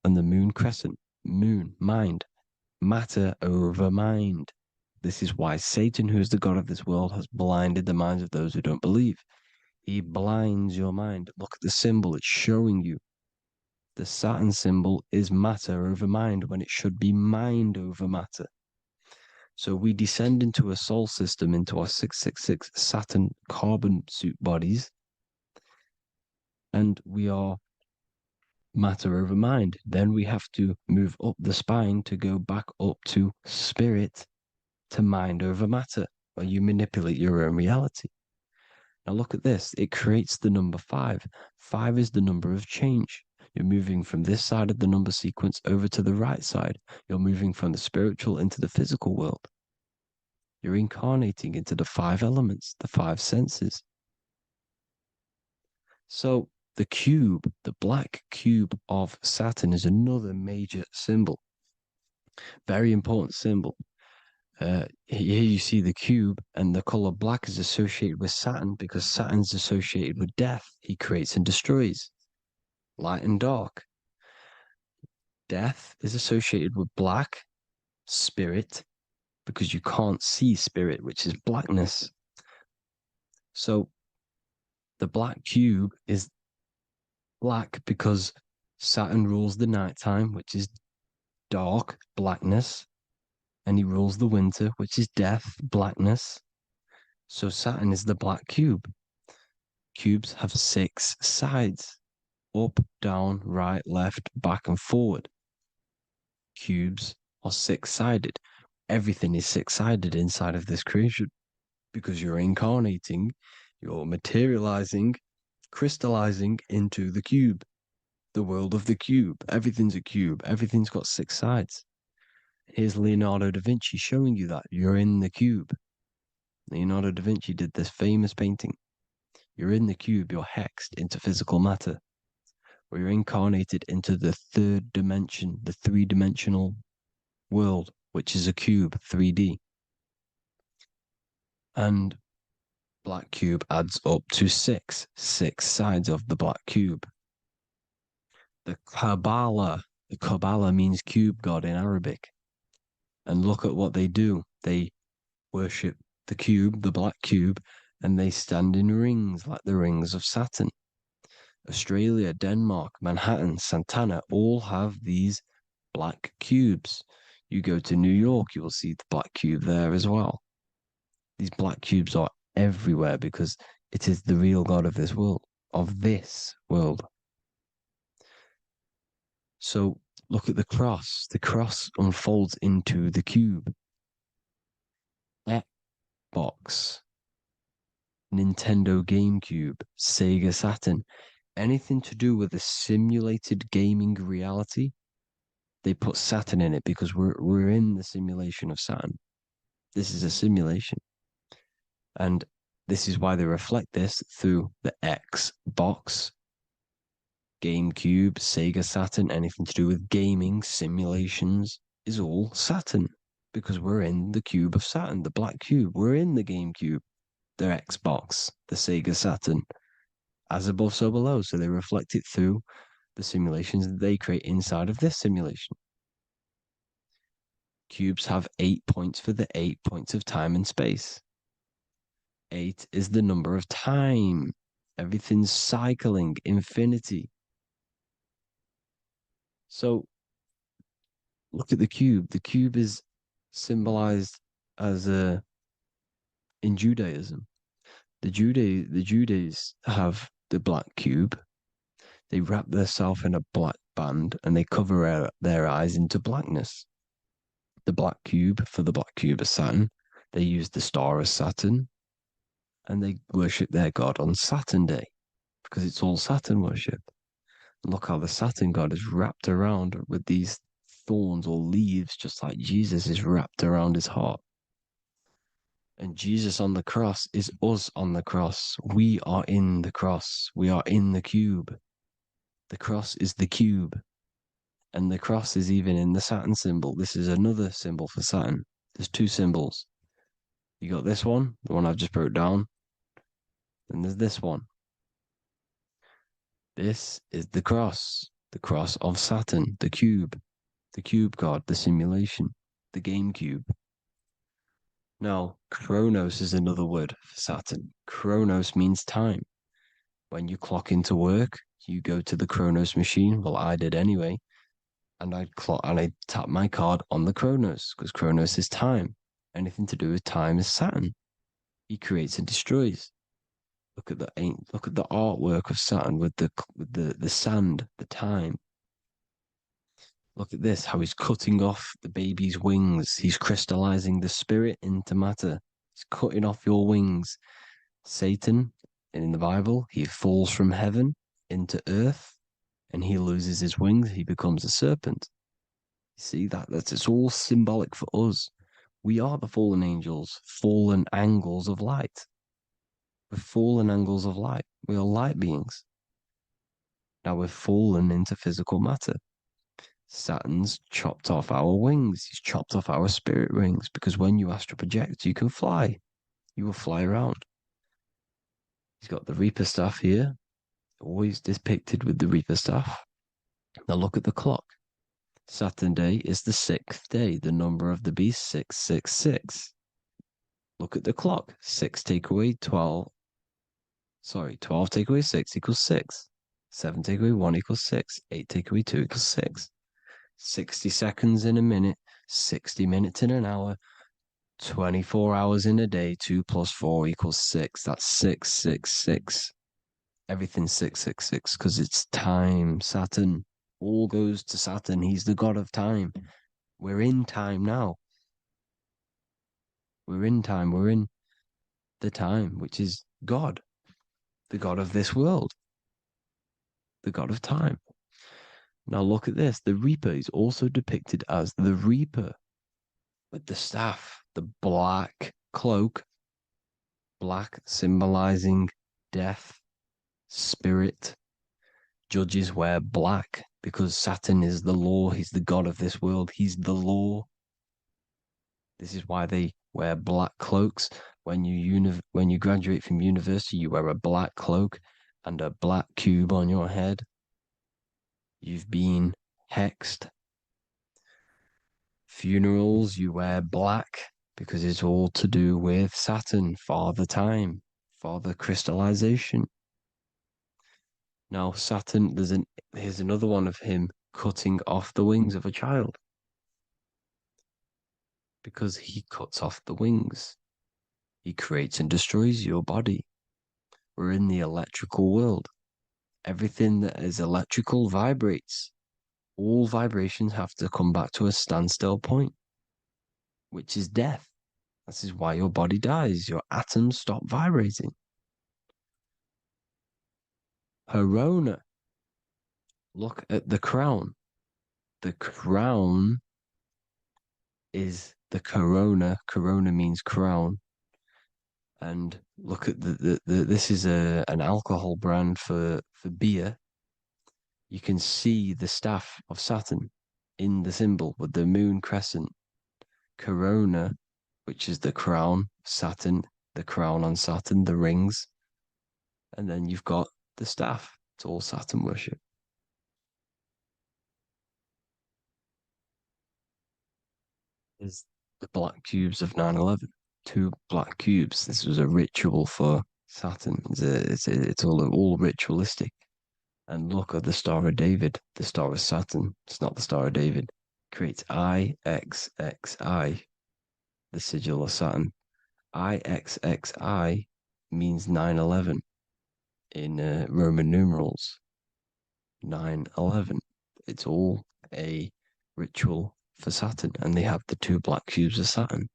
and the moon crescent, moon, mind, matter over mind. This is why Satan, who is the god of this world, has blinded the minds of those who don't believe. He blinds your mind. Look at the symbol, it's showing you. The Saturn symbol is matter over mind when it should be mind over matter. So we descend into a soul system, into our 666 Saturn carbon suit bodies, and we are matter over mind. Then we have to move up the spine to go back up to spirit, to mind over matter, where you manipulate your own reality. Now look at this. It creates the number 5. 5 is the number of change. You're moving from this side of the number sequence over to the right side. You're moving from the spiritual into the physical world. You're incarnating into the 5 elements, the 5 senses. So the cube, the black cube of Saturn, is another major symbol. Very important symbol. Here you see the cube, and the color black is associated with Saturn because Saturn's associated with death. He creates and destroys, light and dark. Death is associated with black, spirit, because you can't see spirit, which is blackness. So the black cube is black because Saturn rules the nighttime, which is dark, blackness, and he rules the winter, which is death, blackness. So Saturn is the black cube. Cubes have 6 sides: up, down, right, left, back, and forward. Cubes are 6-sided. Everything is 6-sided inside of this creation because you're incarnating, you're materializing, crystallizing into the cube, the world of the cube. Everything's a cube. Everything's got 6 sides. Here's Leonardo da Vinci showing you that you're in the cube. Leonardo da Vinci did this famous painting. You're in the cube, you're hexed into physical matter, or you're incarnated into the 3rd dimension, the 3-dimensional world, which is a cube, 3D. And black cube adds up to 6 sides of the black cube. The Kabbalah means cube god in Arabic. And look at what they do. They worship the cube, the black cube, and they stand in rings like the rings of Saturn. Australia, Denmark, Manhattan, Santana all have these black cubes. You go to New York, you will see the black cube there as well. These black cubes are everywhere because It is the real God of this world, So look at the cross. The cross unfolds into the cube. Xbox, Nintendo GameCube, Sega Saturn, anything to do with a simulated gaming reality, they put Saturn in it because we're in the simulation of Saturn. This is a simulation. And this is why they reflect this through the Xbox, GameCube, Sega Saturn, anything to do with gaming, simulations, is all Saturn. Because we're in the cube of Saturn, the black cube. We're in the GameCube, the Xbox, the Sega Saturn. As above, so below. So they reflect it through the simulations that they create inside of this simulation. Cubes have 8 points for the 8 points of time and space. 8 is the number of time. Everything's cycling, infinity. So look at the cube. The cube is symbolized as in Judaism. The Judays have the black cube. They wrap themselves in a black band and they cover their eyes into blackness. The black cube for the black cube of Saturn. They use the star of Saturn and they worship their god on Saturn Day because it's all Saturn worship. And look how the Saturn god is wrapped around with these thorns or leaves, just like Jesus is wrapped around his heart. And Jesus on the cross is us on the cross. We are in the cross. We are in the cube. The cross is the cube. And the cross is even in the Saturn symbol. This is another symbol for Saturn. There's two symbols. You got this one, the one I've just broke down. And there's this one. This is the cross of Saturn, the cube god, the simulation, the game cube. Now, Chronos is another word for Saturn. Chronos means time. When you clock into work, you go to the Chronos machine. Well, I did anyway. And I tap my card on the Chronos because Chronos is time. Anything to do with time is Saturn. He creates and destroys. Look at the artwork of Saturn with the sand, the time. Look at this, how he's cutting off the baby's wings. He's crystallizing the spirit into matter. He's cutting off your wings. Satan, in the Bible, he falls from heaven into earth and he loses his wings. He becomes a serpent. You see that's it's all symbolic for us. We are the fallen angels, fallen angles of light. We're fallen angles of light. We are light beings. Now we're fallen into physical matter. Saturn's chopped off our wings. He's chopped off our spirit wings because when you astral project, you can fly. You will fly around. He's got the Reaper staff here, always depicted with the Reaper staff. Now look at the clock. Saturn Day is the 6th day, the number of the beast, 666. Look at the clock. 6 take away 12. Sorry, 12 take away 6 equals 6. 7 take away 1 equals 6. 8 take away 2 equals 6. 60 seconds in a minute, 60 minutes in an hour, 24 hours in a day, 2 plus 4 equals 6. That's 666. Everything's 666 because it's time. Saturn. All goes to Saturn. He's the god of time. We're in time now. We're in time. We're in the time, which is God, the god of this world, the god of time. Now look at this. The Reaper is also depicted as the Reaper with the staff, the black cloak, black symbolizing death, spirit. Judges wear black because Saturn is the law. He's the god of this world. He's the law. This is why they wear black cloaks. When you graduate from university, you wear a black cloak and a black cube on your head. You've been hexed. Funerals, you wear black because it's all to do with Saturn, Father Time, Father Crystallization. Now, Saturn, here's another one of him cutting off the wings of a child because he cuts off the wings. He creates and destroys your body. We're in the electrical world. Everything that is electrical vibrates. All vibrations have to come back to a standstill point, which is death. This is why your body dies. Your atoms stop vibrating. Corona. Look at the crown. The crown is the corona. Corona means crown. And look at this is an alcohol brand for beer. You can see the staff of Saturn in the symbol with the moon crescent. Corona, which is the crown, Saturn, the crown on Saturn, the rings. And then you've got the staff. It's all Saturn worship. Is the black cubes of 9/11. 2 black cubes. This was a ritual for Saturn. It's all ritualistic. And look at the Star of David, the Star of Saturn. It's not the Star of David. Creates IXXI, the sigil of Saturn. IXXI means 9/11 in Roman numerals. 9/11. It's all a ritual for Saturn, and they have the 2 black cubes of Saturn.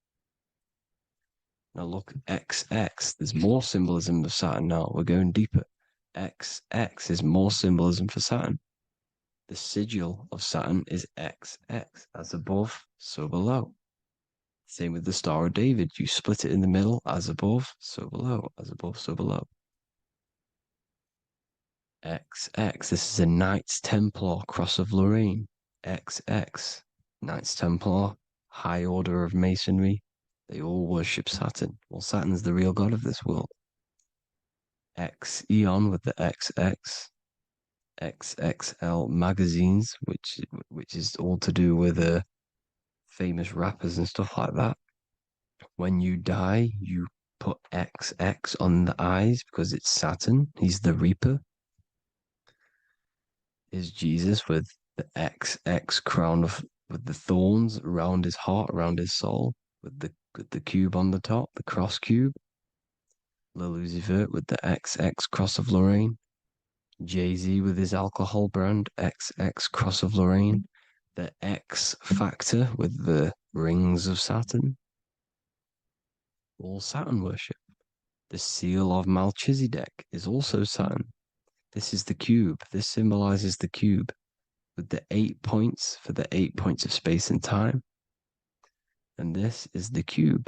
Now look, XX, there's more symbolism of Saturn now. We're going deeper. XX is more symbolism for Saturn. The sigil of Saturn is XX, as above, so below. Same with the Star of David. You split it in the middle, as above, so below, as above, so below. XX, this is a Knights Templar Cross of Lorraine. XX, Knights Templar, High Order of Masonry. They all worship Saturn. Well, Saturn's the real god of this world. X Eon with the XX. XXL magazines, which is all to do with famous rappers and stuff like that. When you die, you put XX on the eyes because it's Saturn. He's the Reaper. Is Jesus with the XX crown with the thorns around his heart, around his soul, with the cube on the top, the cross cube. Lucifer with the XX Cross of Lorraine. Jay-Z with his alcohol brand, XX Cross of Lorraine. The X Factor with the rings of Saturn. All Saturn worship. The seal of Melchizedek is also Saturn. This is the cube. This symbolizes the cube with the 8 points for the 8 points of space and time. And this is the cube.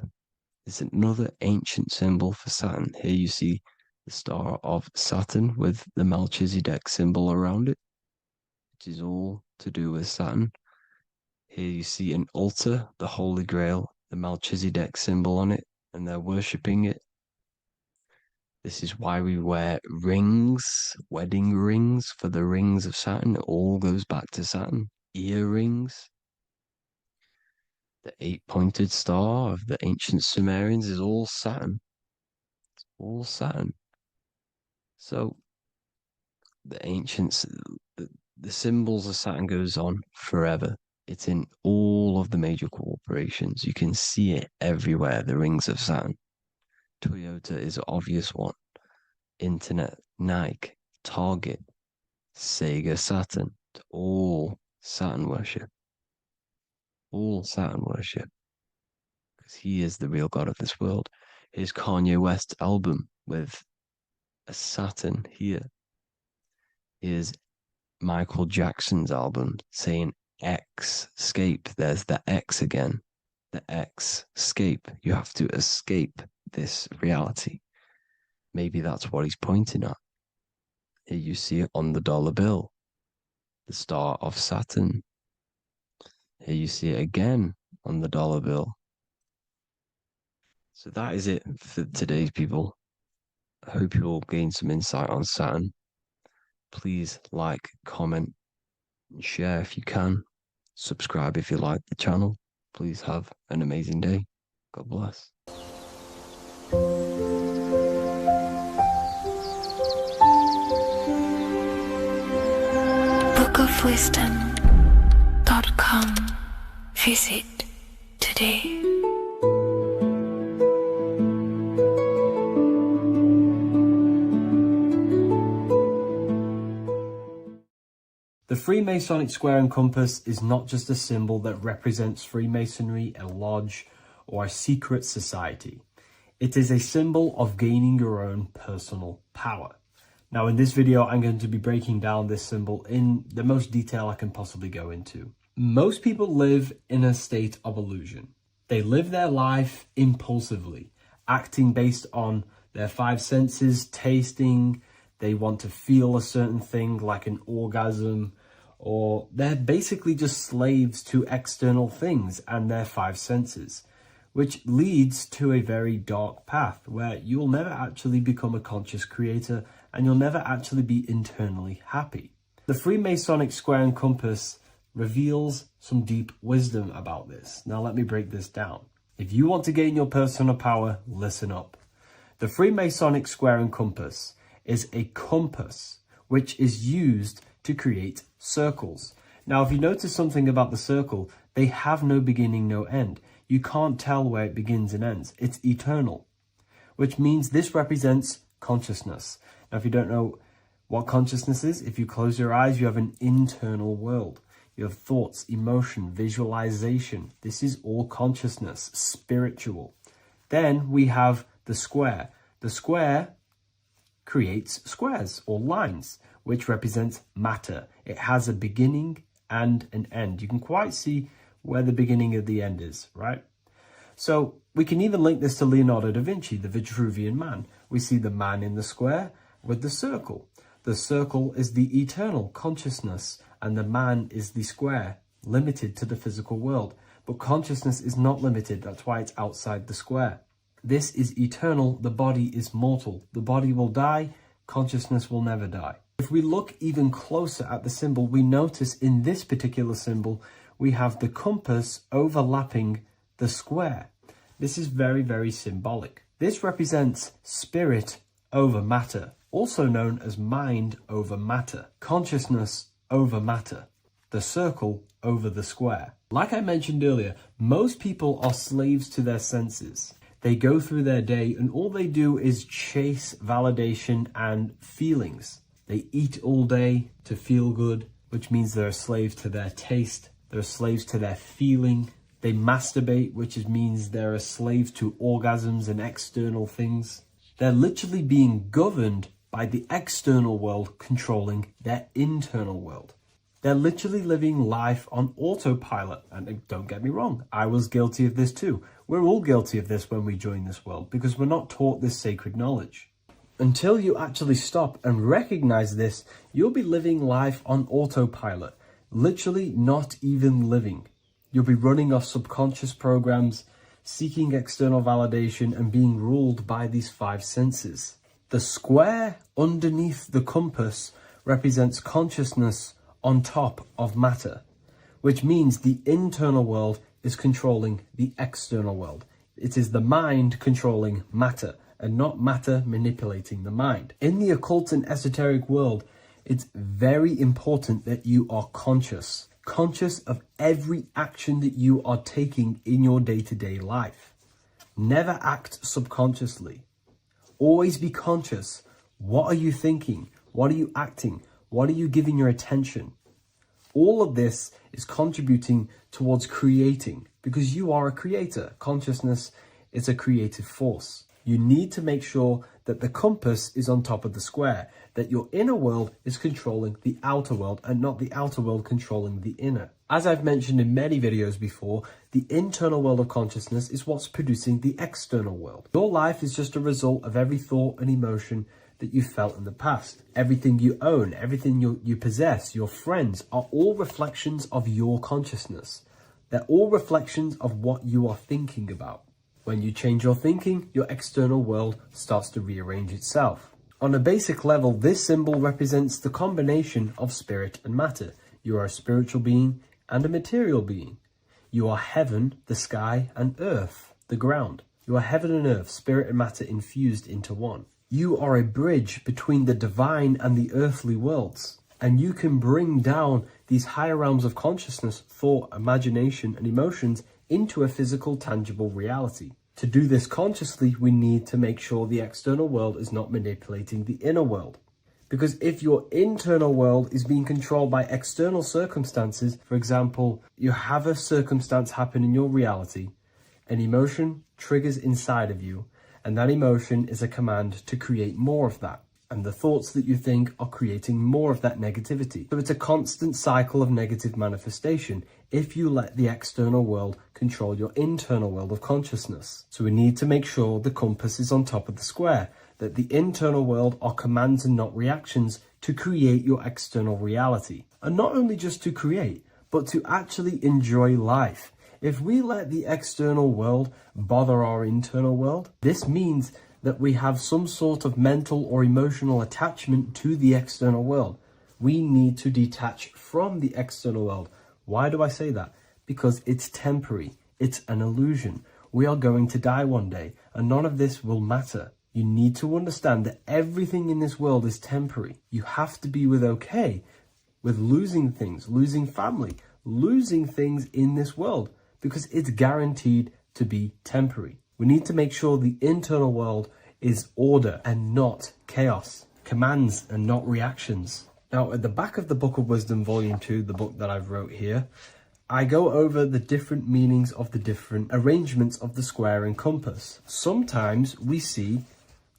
It's another ancient symbol for Saturn. Here you see the star of Saturn with the Melchizedek symbol around it, which is all to do with Saturn. Here you see an altar, the Holy Grail, the Melchizedek symbol on it, and they're worshipping it. This is why we wear rings, wedding rings for the rings of Saturn. It all goes back to Saturn. Earrings. The 8-pointed star of the ancient Sumerians is all Saturn. It's all Saturn. So the ancients, the symbols of Saturn goes on forever. It's in all of the major corporations. You can see it everywhere, the rings of Saturn. Toyota is an obvious one. Internet, Nike, Target, Sega, Saturn. It's all Saturn worship. All Saturn worship. Because he is the real god of this world. Here's Kanye West's album with a Saturn here. Here's Michael Jackson's album saying escape. There's the X again. The X, escape. You have to escape this reality. Maybe that's what he's pointing at. Here you see it on the dollar bill. The star of Saturn. Here you see it again on the dollar bill. So that is it for today's people. I hope you all gain some insight on Saturn. Please like, comment, and share if you can. Subscribe if you like the channel. Please have an amazing day. God bless. bookofwisdom.com. Visit today. The Freemasonic square and compass is not just a symbol that represents Freemasonry, a lodge, or a secret society. It is a symbol of gaining your own personal power. Now in this video, I'm going to be breaking down this symbol in the most detail I can possibly go into. Most people live in a state of illusion. They live their life impulsively, acting based on their five senses, tasting. They want to feel a certain thing like an orgasm, or they're basically just slaves to external things and their five senses, which leads to a very dark path where you'll never actually become a conscious creator and you'll never actually be internally happy. The Freemasonic square and compass reveals some deep wisdom about this. Now let me break this down. If you want to gain your personal power, listen up. The Freemasonic square and compass is a compass which is used to create circles. Now if you notice something about the circle, they have no beginning, no end. You can't tell where it begins and ends. It's eternal, which means this represents consciousness. Now, if you don't know what consciousness is, if you close your eyes, you have an internal world. You have thoughts, emotion, visualization. This is all consciousness, spiritual. Then we have the square. The square creates squares or lines, which represents matter. It has a beginning and an end. You can quite see where the beginning of the end is, right? So we can even link this to Leonardo da Vinci, the Vitruvian Man. We see the man in the square with the circle. The circle is the eternal consciousness and the man is the square, limited to the physical world. But consciousness is not limited, that's why it's outside the square. This is eternal, the body is mortal. The body will die, consciousness will never die. If we look even closer at the symbol, we notice in this particular symbol, we have the compass overlapping the square. This is very, very symbolic. This represents spirit over matter, also known as mind over matter, consciousness over matter, the circle over the square. Like I mentioned earlier, most people are slaves to their senses. They go through their day and all they do is chase validation and feelings. They eat all day to feel good, which means they're a slave to their taste. They're slaves to their feeling. They masturbate, which means they're a slave to orgasms and external things. They're literally being governed by the external world controlling their internal world. They're literally living life on autopilot. And don't get me wrong, I was guilty of this too. We're all guilty of this when we join this world because we're not taught this sacred knowledge. Until you actually stop and recognize this, you'll be living life on autopilot. Literally not even living. You'll be running off subconscious programs, seeking external validation and being ruled by these five senses. The square underneath the compass represents consciousness on top of matter, which means the internal world is controlling the external world. It is the mind controlling matter and not matter manipulating the mind. In the occult and esoteric world, it's very important that you are conscious of every action that you are taking in your day-to-day life. Never act subconsciously. Always be conscious. What are you thinking? What are you acting? What are you giving your attention? All of this is contributing towards creating because you are a creator. Consciousness is a creative force. You need to make sure that the compass is on top of the square, that your inner world is controlling the outer world and not the outer world controlling the inner. As I've mentioned in many videos before, the internal world of consciousness is what's producing the external world. Your life is just a result of every thought and emotion that you felt in the past. Everything you own, everything you possess, your friends are all reflections of your consciousness. They're all reflections of what you are thinking about. When you change your thinking, your external world starts to rearrange itself. On a basic level, this symbol represents the combination of spirit and matter. You are a spiritual being and a material being. You are heaven, the sky, and earth, the ground. You are heaven and earth, spirit and matter infused into one. You are a bridge between the divine and the earthly worlds. And you can bring down these higher realms of consciousness, thought, imagination, and emotions into a physical, tangible reality. To do this consciously, we need to make sure the external world is not manipulating the inner world. Because if your internal world is being controlled by external circumstances, for example, you have a circumstance happen in your reality, an emotion triggers inside of you, and that emotion is a command to create more of that. And the thoughts that you think are creating more of that negativity. So it's a constant cycle of negative manifestation if you let the external world control your internal world of consciousness. So we need to make sure the compass is on top of the square, that the internal world are commands and not reactions to create your external reality. And not only just to create, but to actually enjoy life. If we let the external world bother our internal world, this means that we have some sort of mental or emotional attachment to the external world. We need to detach from the external world. Why do I say that? Because it's temporary. It's an illusion. We are going to die one day, and none of this will matter. You need to understand that everything in this world is temporary. You have to be okay with losing things, losing family, losing things in this world, because it's guaranteed to be temporary. We need to make sure the internal world is order and not chaos, commands and not reactions. Now, at the back of the Book of Wisdom, Volume 2, the book that I've wrote here, I go over the different meanings of the different arrangements of the square and compass. Sometimes we see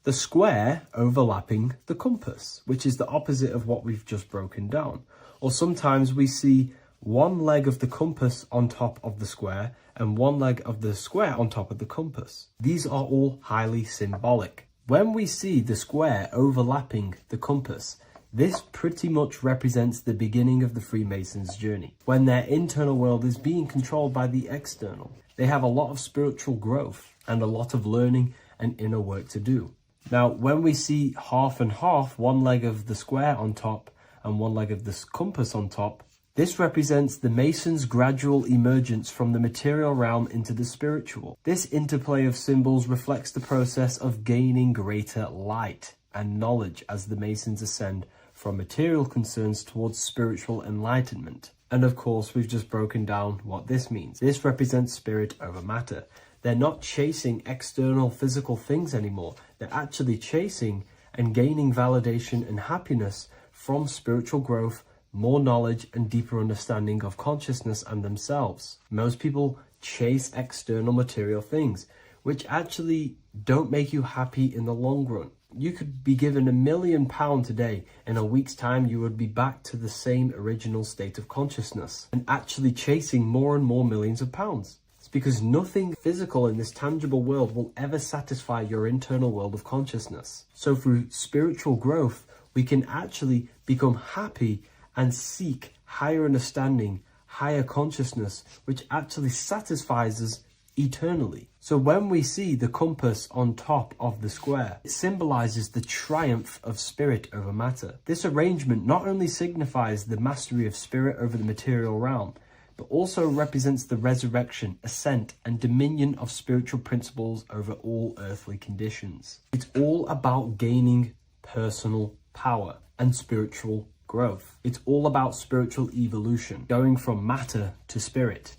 the square overlapping the compass, which is the opposite of what we've just broken down. Or sometimes we see one leg of the compass on top of the square and one leg of the square on top of the compass. These are all highly symbolic. When we see the square overlapping the compass, this pretty much represents the beginning of the Freemasons' journey. When their internal world is being controlled by the external, they have a lot of spiritual growth and a lot of learning and inner work to do. Now, when we see half and half, one leg of the square on top and one leg of the compass on top, this represents the Masons' gradual emergence from the material realm into the spiritual. This interplay of symbols reflects the process of gaining greater light and knowledge as the Masons ascend from material concerns towards spiritual enlightenment. And of course, we've just broken down what this means. This represents spirit over matter. They're not chasing external physical things anymore. They're actually chasing and gaining validation and happiness from spiritual growth, more knowledge and deeper understanding of consciousness and themselves. Most people chase external material things, which actually don't make you happy in the long run. You could be given £1 million today. In a week's time, you would be back to the same original state of consciousness and actually chasing more and more millions of pounds. It's because nothing physical in this tangible world will ever satisfy your internal world of consciousness. So through spiritual growth, we can actually become happy and seek higher understanding, higher consciousness, which actually satisfies us eternally. So when we see the compass on top of the square, it symbolizes the triumph of spirit over matter. This arrangement not only signifies the mastery of spirit over the material realm, but also represents the resurrection, ascent, and dominion of spiritual principles over all earthly conditions. It's all about gaining personal power and spiritual growth. It's all about spiritual evolution, going from matter to spirit.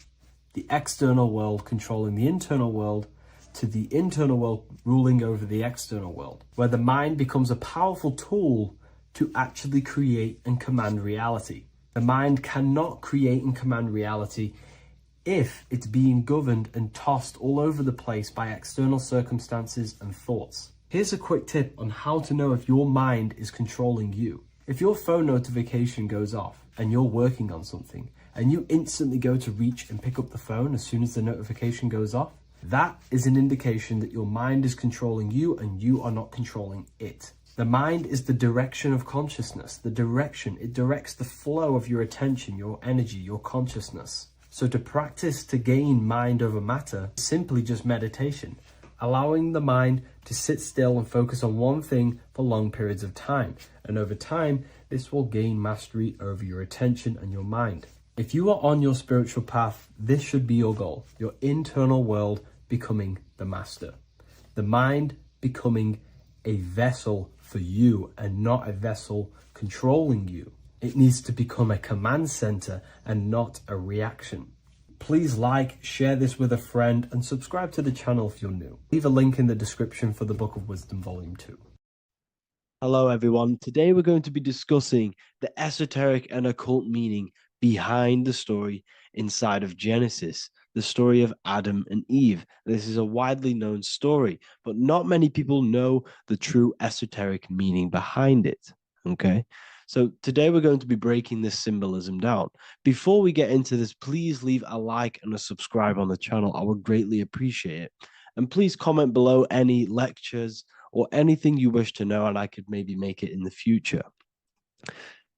The external world controlling the internal world, to the internal world ruling over the external world, where the mind becomes a powerful tool to actually create and command reality. The mind cannot create and command reality if it's being governed and tossed all over the place by external circumstances and thoughts. Here's a quick tip on how to know if your mind is controlling you. If your phone notification goes off and you're working on something and you instantly go to reach and pick up the phone as soon as the notification goes off, that is an indication that your mind is controlling you and you are not controlling it. The mind is the direction of consciousness. The direction, it directs the flow of your attention, your energy, your consciousness. So to practice to gain mind over matter is simply just meditation, allowing the mind to sit still and focus on one thing for long periods of time. And over time, this will gain mastery over your attention and your mind. If you are on your spiritual path, this should be your goal, your internal world becoming the master. The mind becoming a vessel for you and not a vessel controlling you. It needs to become a command center and not a reaction. Please like, share this with a friend, and subscribe to the channel if you're new. Leave a link in the description for the Book of Wisdom Volume 2. Hello, everyone. Today we're going to be discussing the esoteric and occult meaning behind the story inside of Genesis, the story of Adam and Eve. This is a widely known story, but not many people know the true esoteric meaning behind it. Okay. So today we're going to be breaking this symbolism down. Before we get into this, please leave a like and a subscribe on the channel. I would greatly appreciate it. And please comment below any lectures or anything you wish to know, and I could maybe make it in the future.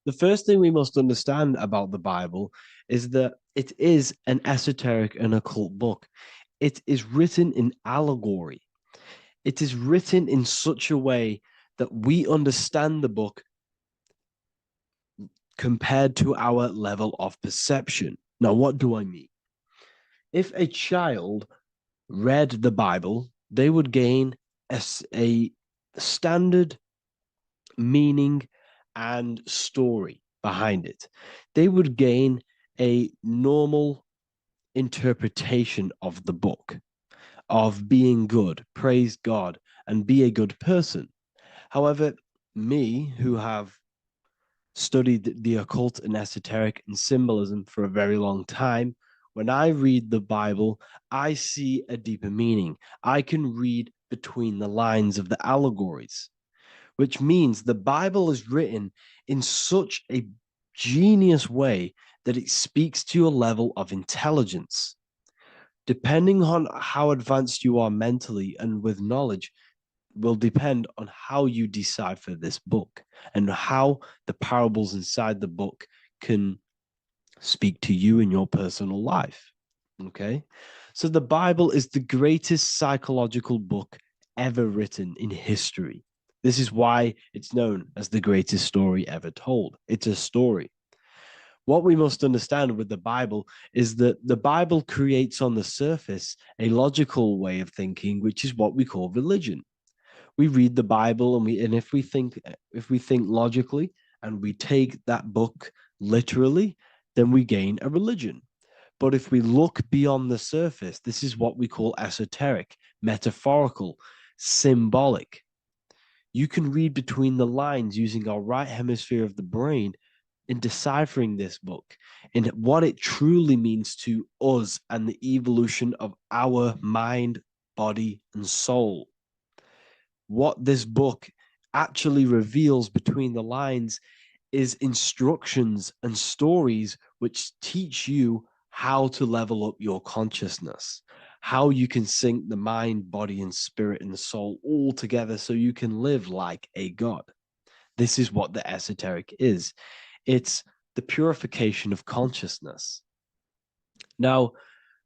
The first thing we must understand about the Bible is that it is an esoteric and occult book. It is written in allegory. It is written in such a way that we understand the book compared to our level of perception. Now, what do I mean? If a child read the Bible, they would gain a standard meaning and story behind it. They would gain a normal interpretation of the book, of being good, praise God, and be a good person. However, me, who have studied the occult and esoteric and symbolism for a very long time, when I read the Bible, I see a deeper meaning. I can read between the lines of the allegories, which means the Bible is written in such a genius way that it speaks to your level of intelligence. Depending on how advanced you are mentally and with knowledge, will depend on how you decipher this book and how the parables inside the book can speak to you in your personal life. Okay. So the Bible is the greatest psychological book ever written in history. This is why it's known as the greatest story ever told. It's a story. What we must understand with the Bible is that the Bible creates on the surface a logical way of thinking, which is what we call religion. We read the Bible and if we think logically and we take that book literally, then we gain a religion. But if we look beyond the surface, this is what we call esoteric, metaphorical, symbolic. You can read between the lines using our right hemisphere of the brain in deciphering this book and what it truly means to us and the evolution of our mind, body, and soul. What this book actually reveals between the lines is instructions and stories which teach you how to level up your consciousness, how you can sync the mind, body, and spirit and the soul all together so you can live like a god. This is what the esoteric is. It's the purification of consciousness. Now,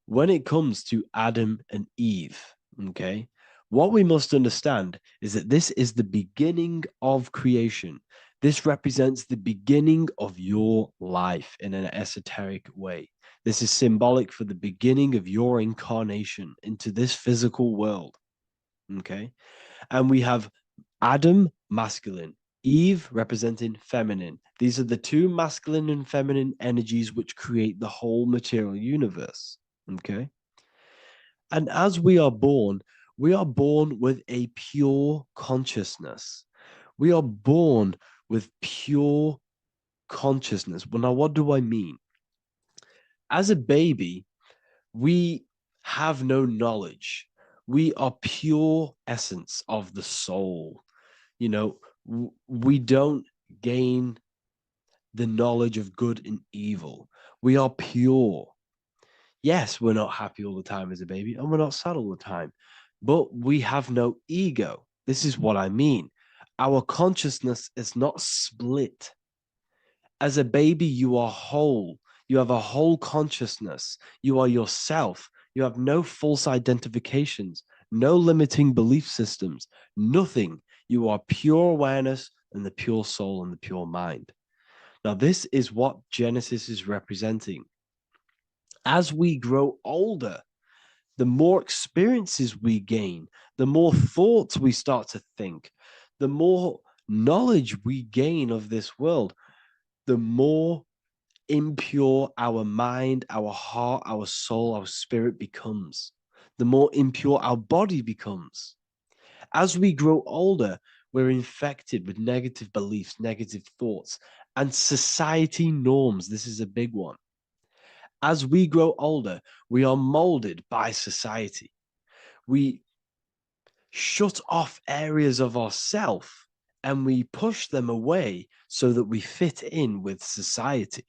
when it comes to Adam and Eve, okay, what we must understand is that this is the beginning of creation. This represents the beginning of your life in an esoteric way. This is symbolic for the beginning of your incarnation into this physical world. Okay. And we have Adam, masculine, Eve representing feminine. These are the two masculine and feminine energies which create the whole material universe. Okay. And as we are born with a pure consciousness. We are born with pure consciousness. Well, now, what do I mean? As a baby, we have no knowledge. We are pure essence of the soul. You know, we don't gain the knowledge of good and evil. We are pure. Yes, we're not happy all the time as a baby, and we're not sad all the time, but we have no ego. This is what I mean. Our consciousness is not split. As a baby, you are whole. You have a whole consciousness. You are yourself. You have no false identifications, no limiting belief systems, nothing. You are pure awareness and the pure soul and the pure mind. Now, this is what Genesis is representing. As we grow older, the more experiences we gain, the more thoughts we start to think, the more knowledge we gain of this world, the more impure our mind, our heart, our soul, our spirit becomes, the more impure our body becomes. As we grow older, We're infected with negative beliefs, negative thoughts, and society norms. This is a big one. As we grow older, we are molded by society. We shut off areas of ourself and we push them away so that we fit in with society.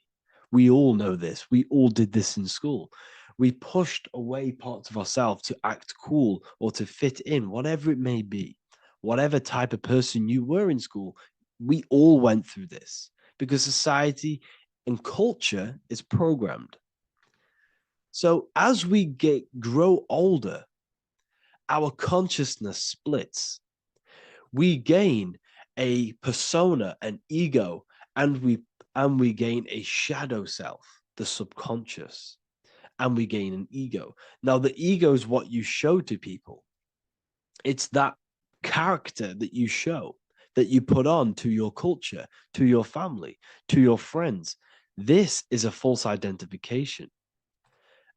We all know this. We all did this in school. We pushed away parts of ourselves to act cool or to fit in, whatever it may be. Whatever type of person you were in school, we all went through this because society and culture is programmed. So as we grow older, our consciousness splits. We gain a persona, an ego, and we gain a shadow self, the subconscious, and we gain an ego. Now, the ego is what you show to people. It's that character that you show, that you put on to your culture, to your family, to your friends. This is a false identification.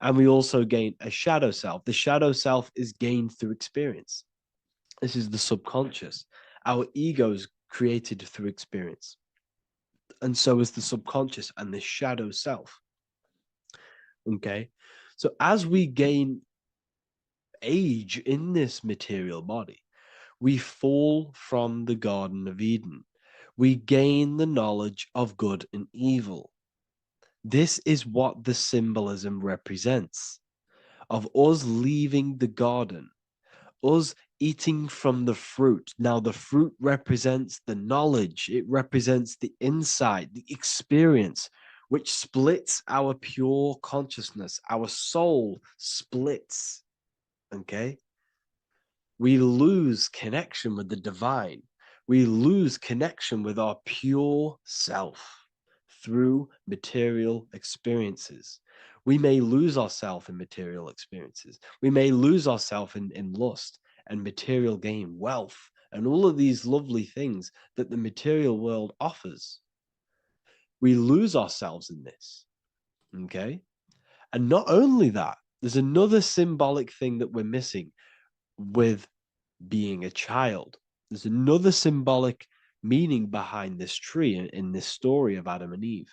And we also gain a shadow self. The shadow self is gained through experience. This is the subconscious. Our ego is created through experience. And so is the subconscious and the shadow self. Okay. So as we gain age in this material body, we fall from the Garden of Eden. We gain the knowledge of good and evil. This is what the symbolism represents of us leaving the garden, us eating from the fruit. Now, the fruit represents the knowledge, it represents the insight, the experience, which splits our pure consciousness. Our soul splits. Okay? We lose connection with the divine. We lose connection with our pure self through material experiences. We may lose ourselves in material experiences. We may lose ourselves in lust and material gain, wealth, and all of these lovely things that the material world offers. We lose ourselves in this. Okay? And not only that, there's another symbolic thing that we're missing with being a child. There's another symbolic meaning behind this tree in this story of Adam and Eve.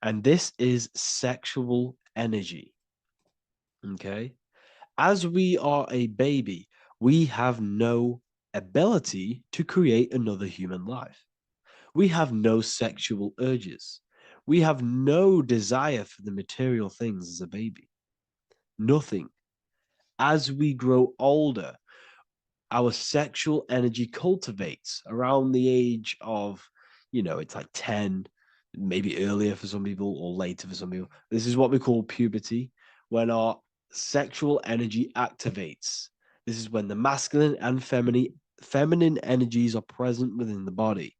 And this is sexual energy. Okay. As we are a baby, we have no ability to create another human life. We have no sexual urges. We have no desire for the material things as a baby. Nothing. As we grow older, our sexual energy cultivates around the age of, it's like 10, maybe earlier for some people or later for some people. This is what we call puberty, when our sexual energy activates. This is when the masculine and feminine energies are present within the body.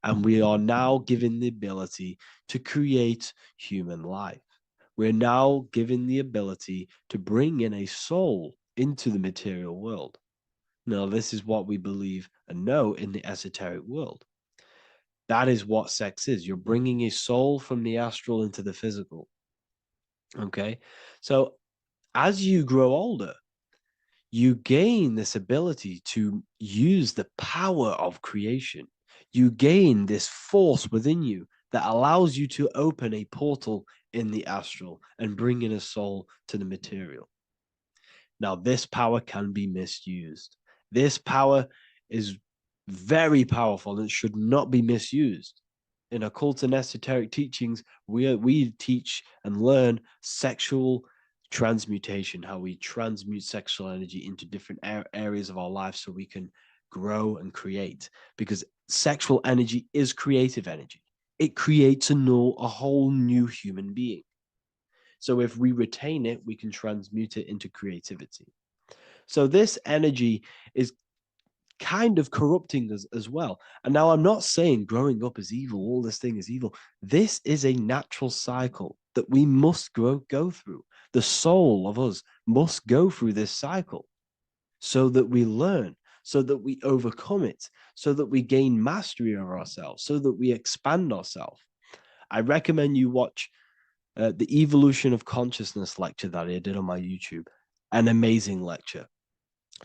And we are now given the ability to create human life. We're now given the ability to bring in a soul into the material world. Now, this is what we believe and know in the esoteric world. That is what sex is. You're bringing a soul from the astral into the physical. Okay. So as you grow older, you gain this ability to use the power of creation. You gain this force within you that allows you to open a portal in the astral and bring in a soul to the material. Now, this power can be misused. This power is very powerful and it should not be misused. In occult and esoteric teachings, we teach and learn sexual transmutation, how we transmute sexual energy into different areas of our life so we can grow and create. Because sexual energy is creative energy. It creates a whole new human being. So if we retain it, we can transmute it into creativity. So this energy is kind of corrupting us as well. And now I'm not saying growing up is evil, all this thing is evil. This is a natural cycle that we must go through. The soul of us must go through this cycle so that we learn, so that we overcome it, so that we gain mastery of ourselves, so that we expand ourselves. I recommend you watch the Evolution of Consciousness lecture that I did on my YouTube. An amazing lecture.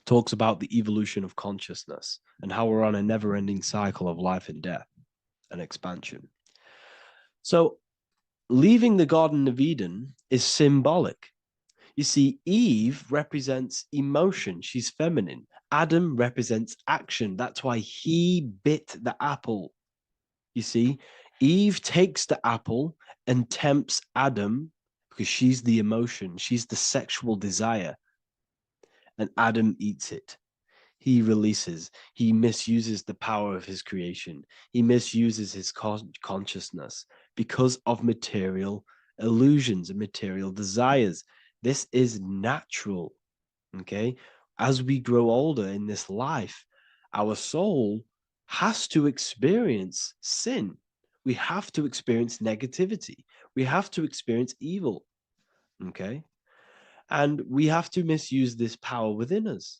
talks about the evolution of consciousness and how we're on a never-ending cycle of life and death and expansion. So leaving the Garden of Eden is symbolic. You see, Eve represents emotion. She's feminine. Adam represents action. That's why he bit the apple. You see, Eve takes the apple and tempts Adam because she's the emotion. She's the sexual desire. And Adam eats it. He releases. He misuses the power of his creation. He misuses his consciousness because of material illusions and material desires. This is natural. Okay. As we grow older in this life, our soul has to experience sin. We have to experience negativity. We have to experience evil. Okay. And we have to misuse this power within us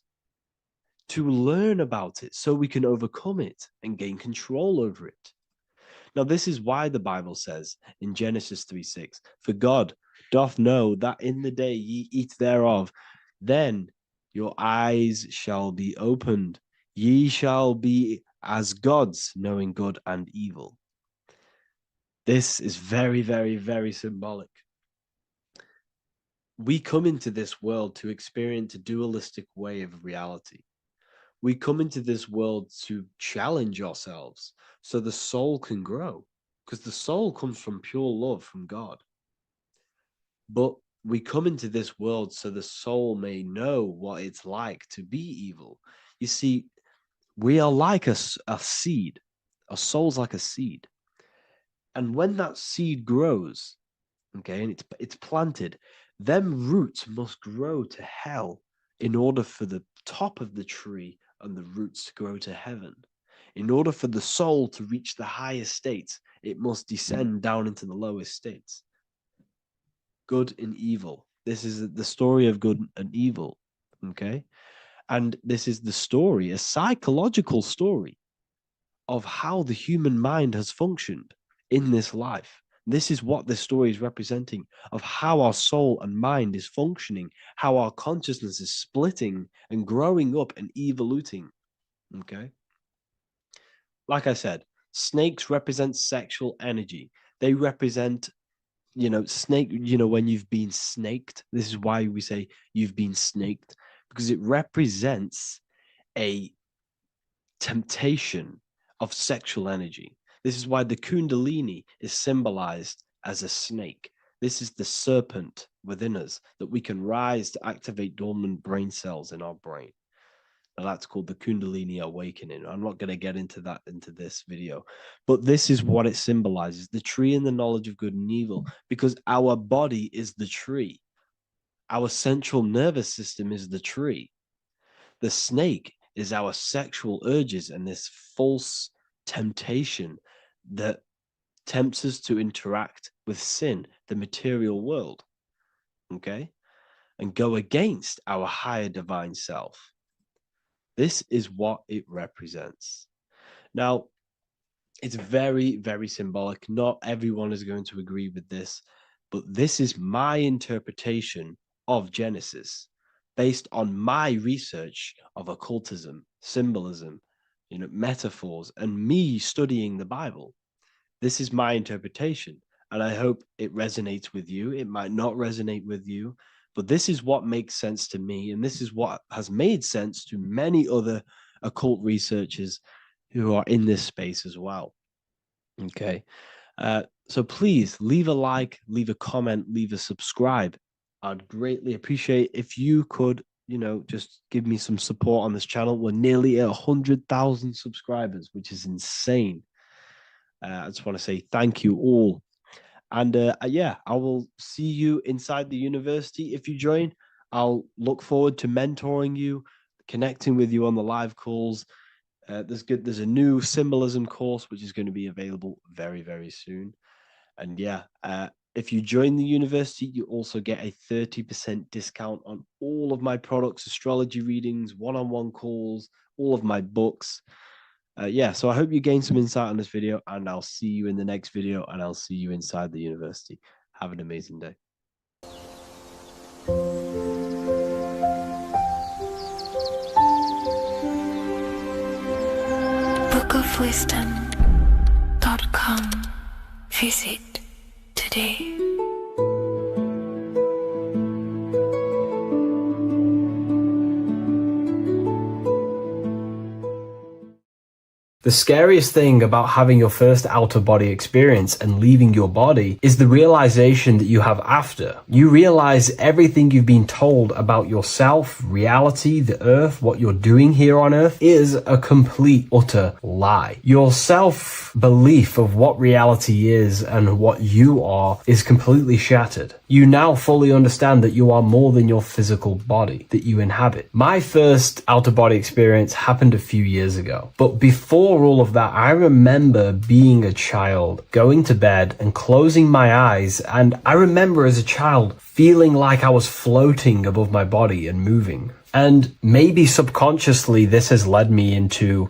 to learn about it so we can overcome it and gain control over it. Now, this is why the Bible says in Genesis 3:6, for God doth know that in the day ye eat thereof, then your eyes shall be opened. Ye shall be as gods, knowing good and evil. This is very, very, very symbolic. We come into this world to experience a dualistic way of reality. We come into this world to challenge ourselves so the soul can grow, because the soul comes from pure love from God. But we come into this world so the soul may know what it's like to be evil. You see, we are like a seed. Our soul's like a seed. And when that seed grows, okay, and it's planted, them roots must grow to hell in order for the top of the tree and the roots to grow to heaven. In order for the soul to reach the highest states, it must descend down into the lowest states. Good and evil. This is the story of good and evil, okay? And this is the story, a psychological story of how the human mind has functioned in this life. This is what this story is representing of how our soul and mind is functioning, how our consciousness is splitting and growing up and evoluting. Okay. Like I said, snakes represent sexual energy. They represent, snake, when you've been snaked. This is why we say you've been snaked, because it represents a temptation of sexual energy. This is why the Kundalini is symbolized as a snake. This is the serpent within us that we can rise to activate dormant brain cells in our brain. Now that's called the Kundalini awakening. I'm not going to get into that into this video, but this is what it symbolizes, the tree and the knowledge of good and evil, because our body is the tree. Our central nervous system is the tree. The snake is our sexual urges and this false temptation that tempts us to interact with sin, the material world, okay, and go against our higher divine self. This is what it represents. Now, it's very, very symbolic. Not everyone is going to agree with this, but this is my interpretation of Genesis based on my research of occultism, symbolism, metaphors, and me studying the Bible. This is my interpretation, and I hope it resonates with you. It might not resonate with you, but this is what makes sense to me, and this is what has made sense to many other occult researchers who are in this space as well. Okay. So please leave a like, leave a comment, leave a subscribe. I'd greatly appreciate if you could, just give me some support on this channel. We're nearly at 100,000 subscribers, which is insane. I just want to say thank you all. And yeah, I will see you inside the university. If you join, I'll look forward to mentoring you, connecting with you on the live calls. There's a new symbolism course, which is going to be available very, very soon. And yeah, if you join the university, you also get a 30% discount on all of my products, astrology readings, one-on-one calls, all of my books. Yeah, so I hope you gain some insight on this video, and I'll see you in the next video, and I'll see you inside the university. Have an amazing day. wellofwisdom.com. Visit today. The scariest thing about having your first out-of-body experience and leaving your body is the realization that you have after. You realize everything you've been told about yourself, reality, the earth, what you're doing here on earth is a complete, utter lie. Your self-belief of what reality is and what you are is completely shattered. You now fully understand that you are more than your physical body that you inhabit. My first out-of-body experience happened a few years ago, but before all of that, I remember being a child, going to bed and closing my eyes, and I remember as a child feeling like I was floating above my body and moving. And maybe subconsciously this has led me into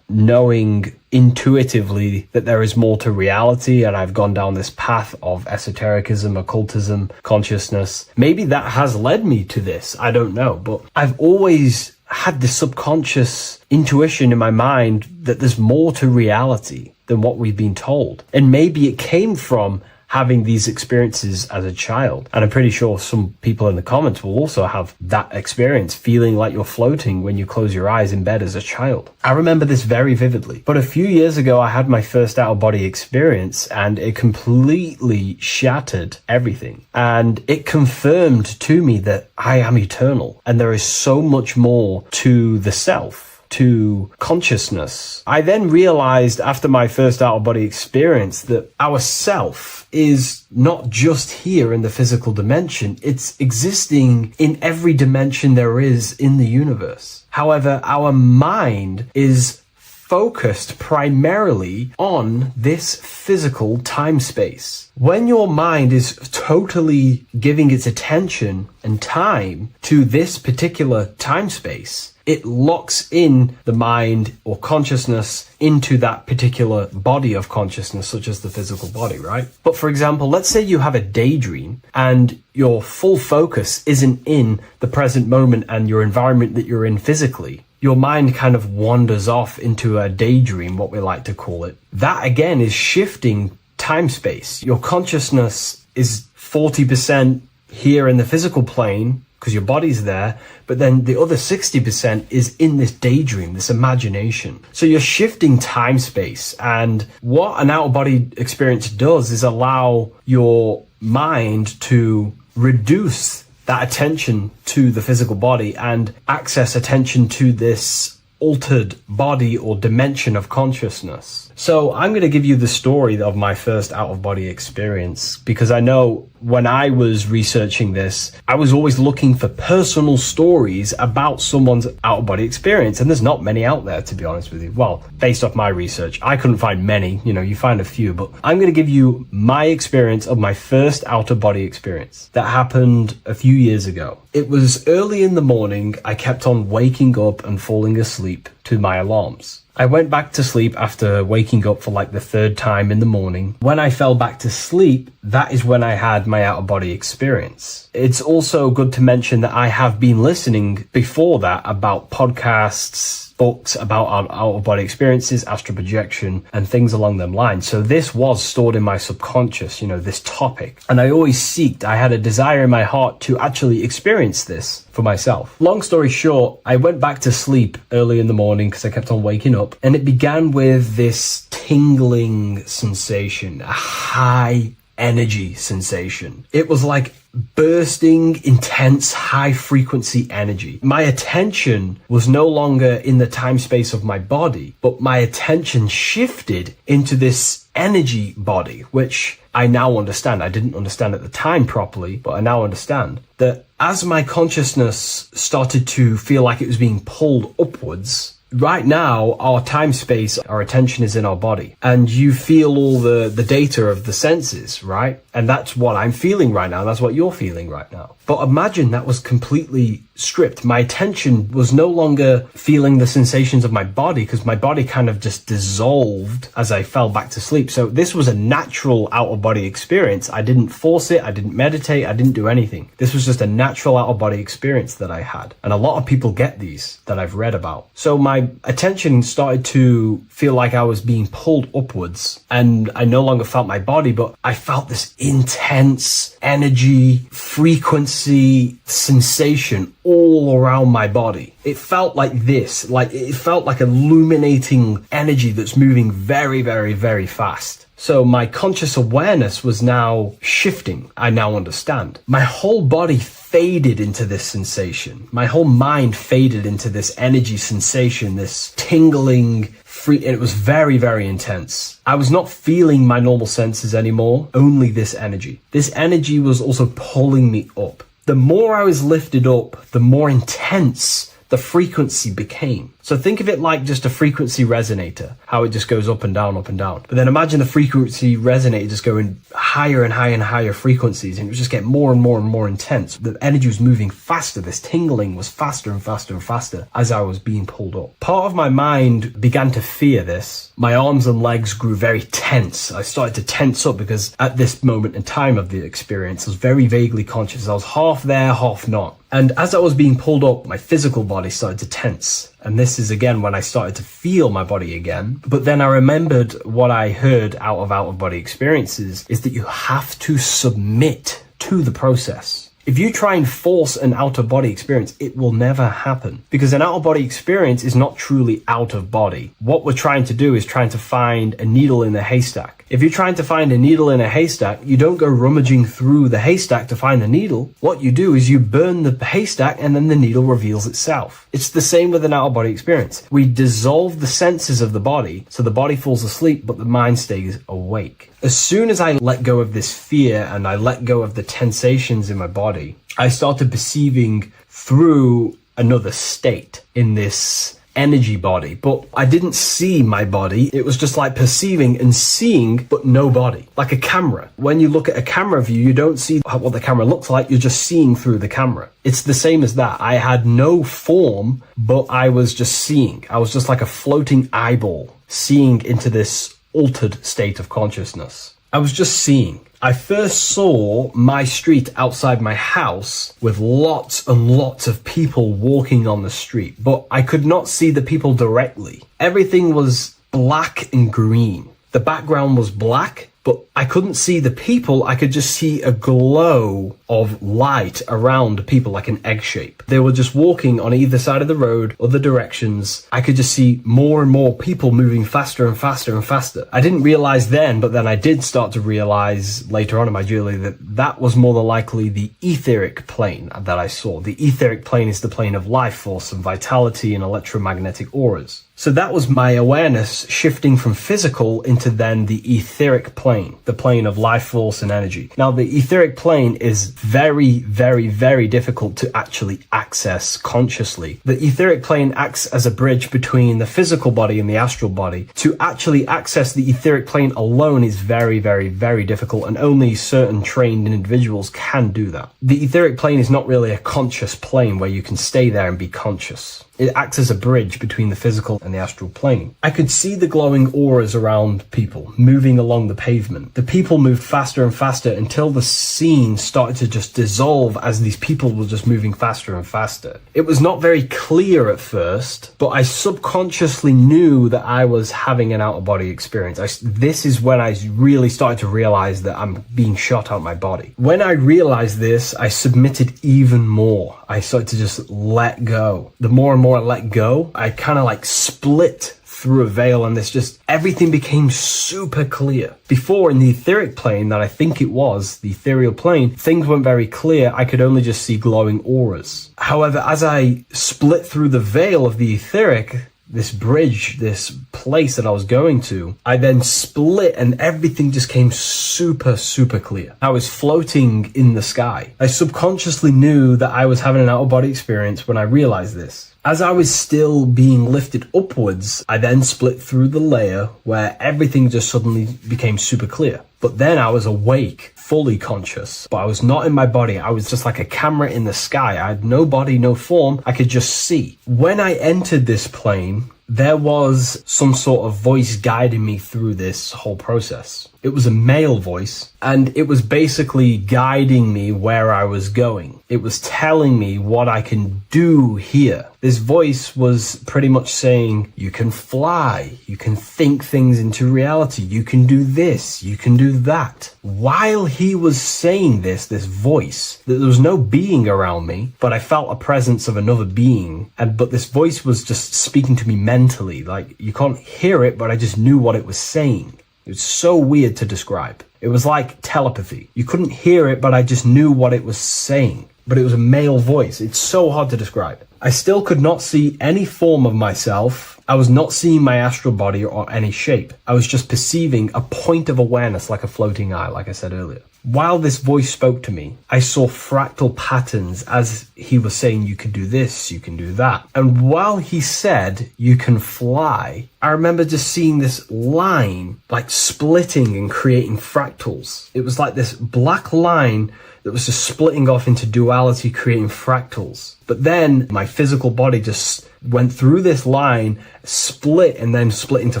knowing intuitively that there is more to reality, and I've gone down this path of esotericism, occultism, consciousness. Maybe that has led me to this, I don't know, but I've always had this subconscious intuition in my mind that there's more to reality than what we've been told. And maybe it came from having these experiences as a child. And I'm pretty sure some people in the comments will also have that experience, feeling like you're floating when you close your eyes in bed as a child. I remember this very vividly. But a few years ago, I had my first out-of-body experience, and it completely shattered everything. And it confirmed to me that I am eternal, and there is so much more to the self, to consciousness. I then realized after my first out-of-body experience that our self is not just here in the physical dimension, it's existing in every dimension there is in the universe. However, our mind is focused primarily on this physical time space. When your mind is totally giving its attention and time to this particular time space, it locks in the mind or consciousness into that particular body of consciousness, such as the physical body, right? But for example, let's say you have a daydream and your full focus isn't in the present moment and your environment that you're in physically. Your mind kind of wanders off into a daydream, what we like to call it. That again is shifting time space. Your consciousness is 40% here in the physical plane, because your body's there, but then the other 60% is in this daydream, this imagination. So you're shifting time space, and what an out-of-body experience does is allow your mind to reduce that attention to the physical body and access attention to this altered body or dimension of consciousness. So I'm going to give you the story of my first out-of-body experience, because I know when I was researching this, I was always looking for personal stories about someone's out-of-body experience, and there's not many out there, to be honest with you. Well, based off my research, I couldn't find many. You find a few, but I'm going to give you my experience of my first out-of-body experience that happened a few years ago. It was early in the morning. I kept on waking up and falling asleep to my alarms. I went back to sleep after waking up for like the third time in the morning. When I fell back to sleep, that is when I had my out-of-body experience. It's also good to mention that I have been listening before that about podcasts, books about out-of-body experiences, astral projection, and things along them lines. So this was stored in my subconscious, this topic. And I had a desire in my heart to actually experience this for myself. Long story short, I went back to sleep early in the morning because I kept on waking up, and it began with this tingling sensation, a high energy sensation. It was like bursting, intense, high frequency energy. My attention was no longer in the time space of my body, but my attention shifted into this energy body, which I now understand. I didn't understand at the time properly, but I now understand that as my consciousness started to feel like it was being pulled upwards, right now, our time space, our attention is in our body, and you feel all the data of the senses, right? And that's what I'm feeling right now. That's what you're feeling right now. But imagine that was completely stripped. My attention was no longer feeling the sensations of my body because my body kind of just dissolved as I fell back to sleep. So this was a natural out-of-body experience. I didn't force it. I didn't meditate. I didn't do anything. This was just a natural out-of-body experience that I had. And a lot of people get these that I've read about. So my attention started to feel like I was being pulled upwards, and I no longer felt my body, but I felt this intense energy, frequency, sensation all around my body. It felt like this, like it felt like illuminating energy that's moving very, very, very fast. So my conscious awareness was now shifting. I now understand. My whole body faded into this sensation. My whole mind faded into this energy sensation, this tingling free, and it was very, very intense. I was not feeling my normal senses anymore, only this energy. This energy was also pulling me up. The more I was lifted up, the more intense the frequency became. So think of it like just a frequency resonator, how it just goes up and down, up and down. But then imagine the frequency resonator just going higher and higher and higher frequencies, and it would just get more and more and more intense. The energy was moving faster. This tingling was faster and faster and faster as I was being pulled up. Part of my mind began to fear this. My arms and legs grew very tense. I started to tense up because at this moment in time of the experience, I was very vaguely conscious. I was half there, half not. And as I was being pulled up, my physical body started to tense. And this is again when I started to feel my body again. But then I remembered what I heard out of body experiences is that you have to submit to the process. If you try and force an out-of-body experience, it will never happen, because an out-of-body experience is not truly out of body. What we're trying to do is trying to find a needle in a haystack. If you're trying to find a needle in a haystack, you don't go rummaging through the haystack to find the needle. What you do is you burn the haystack and then the needle reveals itself. It's the same with an out-of-body experience. We dissolve the senses of the body, so the body falls asleep, but the mind stays awake. As soon as I let go of this fear and I let go of the tensations in my body, I started perceiving through another state in this energy body, but I didn't see my body. It was just like perceiving and seeing, but no body, like a camera. When you look at a camera view, you don't see what the camera looks like. You're just seeing through the camera. It's the same as that. I had no form, but I was just seeing. I was just like a floating eyeball, seeing into this altered state of consciousness. I was just seeing. I first saw my street outside my house with lots and lots of people walking on the street, but I could not see the people directly. Everything was black and green. The background was black, but I couldn't see the people. I could just see a glow of light around the people, like an egg shape. They were just walking on either side of the road, other directions. I could just see more and more people moving faster and faster and faster. I didn't realize then, but then I did start to realize later on in my journey that that was more than likely the etheric plane that I saw. The etheric plane is the plane of life force and vitality and electromagnetic auras. So that was my awareness shifting from physical into then the etheric plane, the plane of life force and energy. Now, the etheric plane is very, very, very difficult to actually access consciously. The etheric plane acts as a bridge between the physical body and the astral body. To actually access the etheric plane alone is very, very, very difficult, and only certain trained individuals can do that. The etheric plane is not really a conscious plane where you can stay there and be conscious. It acts as a bridge between the physical and the astral plane. I could see the glowing auras around people moving along the pavement. The people moved faster and faster until the scene started to just dissolve as these people were just moving faster and faster. It was not very clear at first, but I subconsciously knew that I was having an out-of-body experience. This is when I really started to realize that I'm being shot out my body. When I realized this, I submitted even more. I started to just let go. The more and more I let go, I kind of like split through a veil, and everything became super clear. Before, in the etheric plane that I think it was, the ethereal plane, things weren't very clear. I could only just see glowing auras. However, as I split through the veil of the etheric, this bridge, this place that I was going to, I then split and everything just came super, super clear. I was floating in the sky. I subconsciously knew that I was having an out-of-body experience when I realized this. As I was still being lifted upwards, I then split through the layer where everything just suddenly became super clear. But then I was awake, fully conscious, but I was not in my body. I was just like a camera in the sky. I had no body, no form. I could just see. When I entered this plane, there was some sort of voice guiding me through this whole process. It was a male voice, and it was basically guiding me where I was going. It was telling me what I can do here. This voice was pretty much saying, you can fly, you can think things into reality, you can do this, you can do that. While he was saying this voice, there was no being around me, but I felt a presence of another being. But this voice was just speaking to me mentally. Like, you can't hear it, but I just knew what it was saying. It was so weird to describe. It was like telepathy. You couldn't hear it, but I just knew what it was saying. But it was a male voice. It's so hard to describe. I still could not see any form of myself. I was not seeing my astral body or any shape. I was just perceiving a point of awareness like a floating eye, like I said earlier. While this voice spoke to me, I saw fractal patterns as he was saying, you can do this, you can do that. And while he said, you can fly, I remember just seeing this line like splitting and creating fractals. It was like this black line that was just splitting off into duality, creating fractals. But then my physical body just went through this line, split, and then split into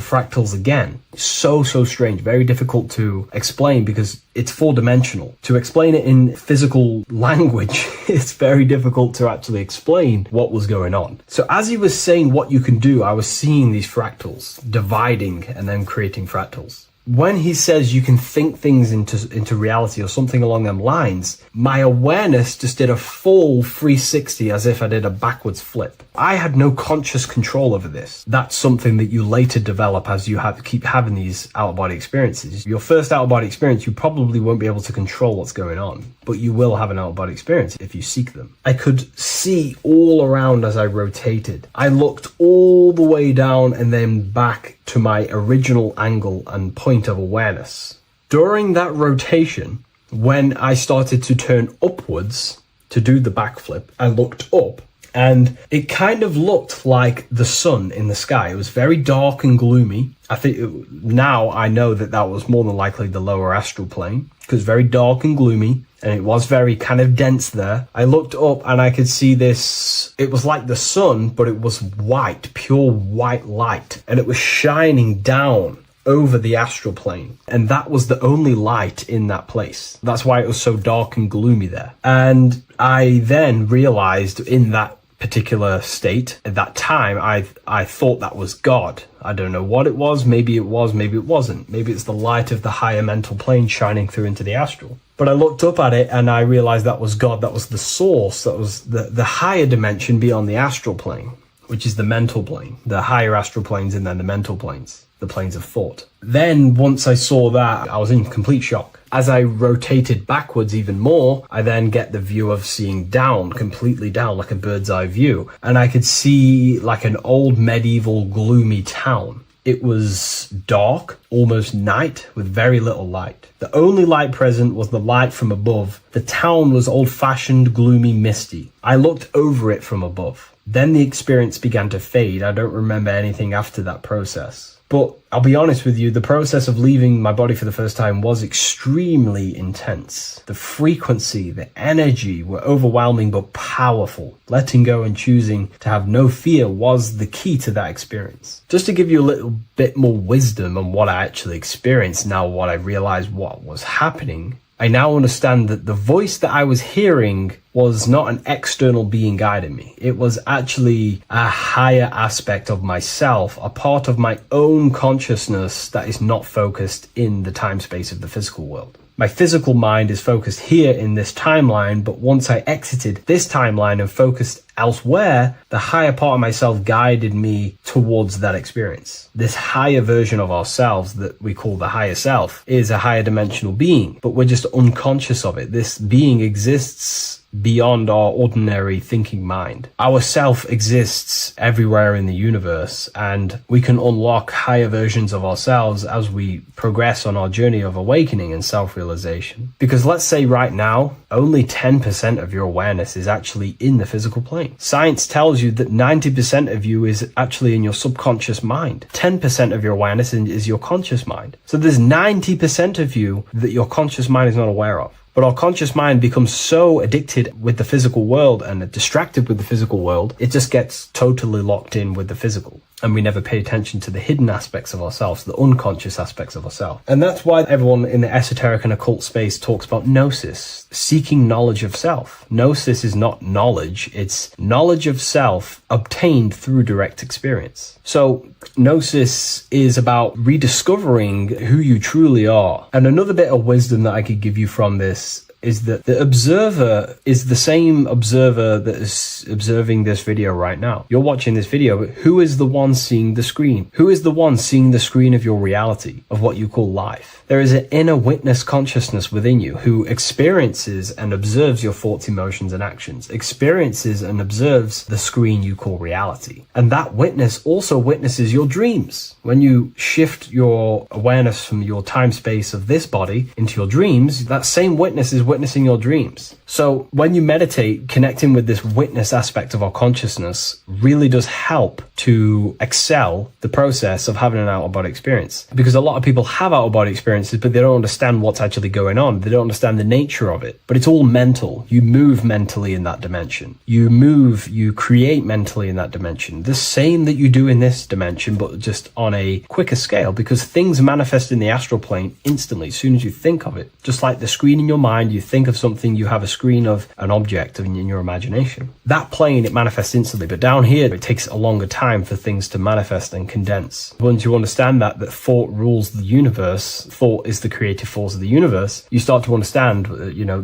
fractals again. So strange, very difficult to explain because it's four-dimensional. To explain it in physical language, it's very difficult to actually explain what was going on. So as he was saying what you can do, I was seeing these fractals dividing and then creating fractals. When he says you can think things into reality or something along them lines, my awareness just did a full 360 as if I did a backwards flip. I had no conscious control over this. That's something that you later develop as you keep having these out-of-body experiences. Your first out-of-body experience, you probably won't be able to control what's going on, but you will have an out-of-body experience if you seek them. I could see all around as I rotated. I looked all the way down and then back to my original angle and point of awareness. During that rotation, when I started to turn upwards to do the backflip, I looked up and it kind of looked like the sun in the sky. It was very dark and gloomy. Now I know that was more than likely the lower astral plane because very dark and gloomy. And it was very kind of dense there. I looked up and I could see this. It was like the sun, but it was white, pure white light. And it was shining down over the astral plane. And that was the only light in that place. That's why it was so dark and gloomy there. And I then realized in that particular state, at that time, I thought that was God. I don't know what it was. Maybe it was, maybe it wasn't. Maybe it's the light of the higher mental plane shining through into the astral. But I looked up at it and I realized that was God. That was the source. That was the higher dimension beyond the astral plane, which is the mental plane, the higher astral planes and then the mental planes, the planes of thought. Then once I saw that, I was in complete shock. As I rotated backwards even more, I then get the view of seeing down, completely down, like a bird's eye view. And I could see like an old medieval gloomy town. It was dark, almost night, with very little light. The only light present was the light from above. The town was old-fashioned, gloomy, misty. I looked over it from above. Then the experience began to fade. I don't remember anything after that process. But I'll be honest with you, the process of leaving my body for the first time was extremely intense. The frequency, the energy were overwhelming but powerful. Letting go and choosing to have no fear was the key to that experience. Just to give you a little bit more wisdom on what I actually experienced now, what I realized what was happening, I now understand that the voice that I was hearing was not an external being guiding me. It was actually a higher aspect of myself, a part of my own consciousness that is not focused in the time space of the physical world. My physical mind is focused here in this timeline, but once I exited this timeline and focused elsewhere, the higher part of myself guided me towards that experience. This higher version of ourselves that we call the higher self is a higher dimensional being, but we're just unconscious of it. This being exists beyond our ordinary thinking mind. Our self exists everywhere in the universe, and we can unlock higher versions of ourselves as we progress on our journey of awakening and self-realization. Because let's say right now, only 10% of your awareness is actually in the physical plane. Science tells you that 90% of you is actually in your subconscious mind. 10% of your awareness is your conscious mind. So there's 90% of you that your conscious mind is not aware of. But our conscious mind becomes so addicted with the physical world and distracted with the physical world, it just gets totally locked in with the physical. And we never pay attention to the hidden aspects of ourselves, the unconscious aspects of ourselves. And that's why everyone in the esoteric and occult space talks about gnosis, seeking knowledge of self. Gnosis is not knowledge, it's knowledge of self obtained through direct experience. So gnosis is about rediscovering who you truly are. And another bit of wisdom that I could give you from this is that the observer is the same observer that is observing this video right now. You're watching this video, but who is the one seeing the screen? Who is the one seeing the screen of your reality, of what you call life? There is an inner witness consciousness within you who experiences and observes your thoughts, emotions, and actions, experiences and observes the screen you call reality. And that witness also witnesses your dreams. When you shift your awareness from your time space of this body into your dreams, that same witness is witnessing your dreams. So when you meditate, connecting with this witness aspect of our consciousness really does help to excel the process of having an out-of-body experience. Because a lot of people have out-of-body experiences, but they don't understand what's actually going on. They don't understand the nature of it. But it's all mental. You move mentally in that dimension. You create mentally in that dimension. The same that you do in this dimension, but just on a quicker scale, because things manifest in the astral plane instantly as soon as you think of it. Just like the screen in your mind, you think of something, you have a screen of an object in your imagination. That plane, it manifests instantly, but down here, it takes a longer time for things to manifest and condense. Once you understand that thought rules the universe, thought is the creative force of the universe, you start to understand,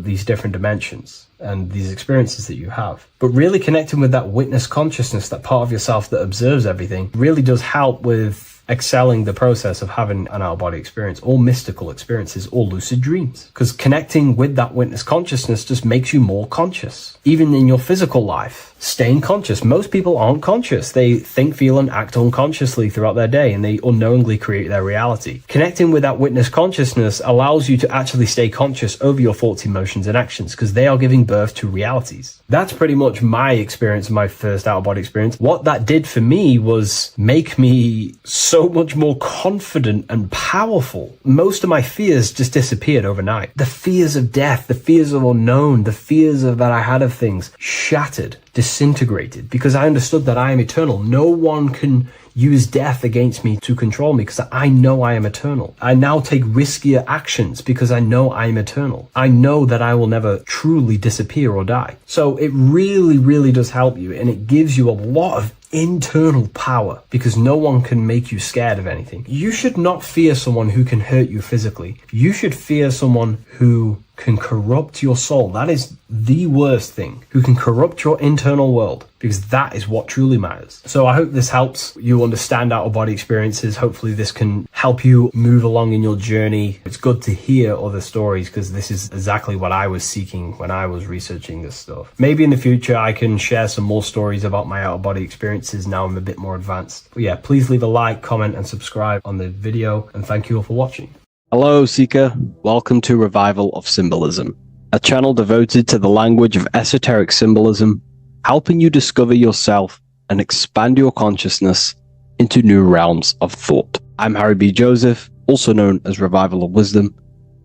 these different dimensions and these experiences that you have. But really connecting with that witness consciousness, that part of yourself that observes everything, really does help with excelling the process of having an out-of-body experience, or mystical experiences, or lucid dreams. Because connecting with that witness consciousness just makes you more conscious. Even in your physical life, staying conscious. Most people aren't conscious. They think, feel, and act unconsciously throughout their day, and they unknowingly create their reality. Connecting with that witness consciousness allows you to actually stay conscious over your thoughts, emotions, and actions, because they are giving birth to realities. That's pretty much my experience, my first out-of-body experience. What that did for me was make me so much more confident and powerful. Most of my fears just disappeared overnight. The fears of death, the fears of unknown, the fears of that I had of things shattered, disintegrated, because I understood that I am eternal. No one can use death against me to control me, because I know I am eternal. I now take riskier actions because I know I am eternal. I know that I will never truly disappear or die. So it really, really does help you, and it gives you a lot of internal power, because no one can make you scared of anything. You should not fear someone who can hurt you physically. You should fear someone who can corrupt your soul. That is the worst thing, who can corrupt your internal world, because that is what truly matters. So I hope this helps you understand out-of-body experiences. Hopefully this can help you move along in your journey. It's good to hear other stories, because this is exactly what I was seeking when I was researching this stuff. Maybe in the future I can share some more stories about my out-of-body experiences now I'm a bit more advanced. But yeah, please leave a like, comment, and subscribe on the video, and thank you all for watching. Hello, Seeker. Welcome to Revival of Symbolism, a channel devoted to the language of esoteric symbolism, helping you discover yourself and expand your consciousness into new realms of thought. I'm Harry B. Joseph, also known as Revival of Wisdom,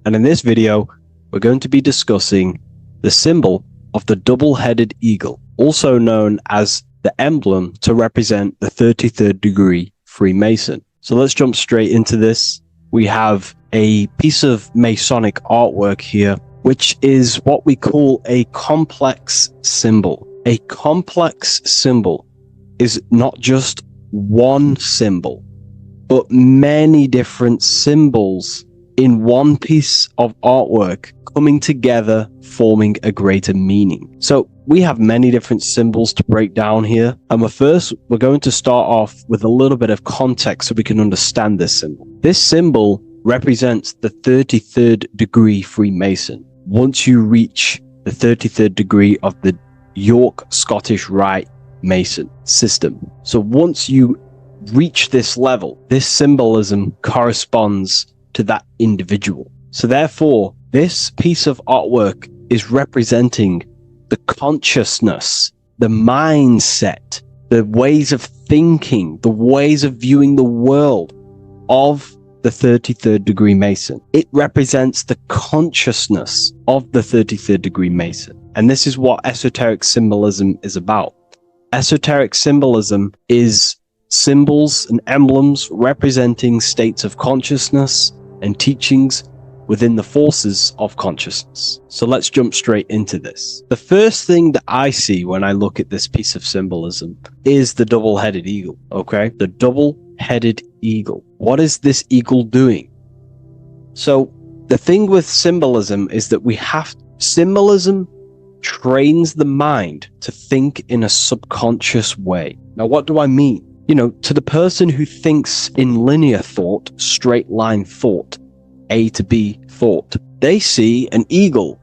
and in this video, we're going to be discussing the symbol of the double-headed eagle, also known as the emblem to represent the 33rd degree Freemason. So let's jump straight into this. We have a piece of Masonic artwork here, which is what we call a complex symbol. A complex symbol is not just one symbol, but many different symbols in one piece of artwork coming together, forming a greater meaning. So we have many different symbols to break down here. And we're going to start off with a little bit of context so we can understand this symbol. This symbol represents the 33rd degree Freemason. Once you reach the 33rd degree of the York Scottish Rite Mason system. So once you reach this level, this symbolism corresponds to that individual. So therefore, this piece of artwork is representing the consciousness, the mindset, the ways of thinking, the ways of viewing the world of the 33rd degree Mason. It represents the consciousness of the 33rd degree Mason. And this is what esoteric symbolism is about. Esoteric symbolism is symbols and emblems representing states of consciousness and teachings within the forces of consciousness. So let's jump straight into this. The first thing that I see when I look at this piece of symbolism is the double-headed eagle, okay? The double-headed eagle. What is this eagle doing? So the thing with symbolism is that symbolism trains the mind to think in a subconscious way. Now, what do I mean? You know, to the person who thinks in linear thought, straight line thought, A to B thought, they see an eagle.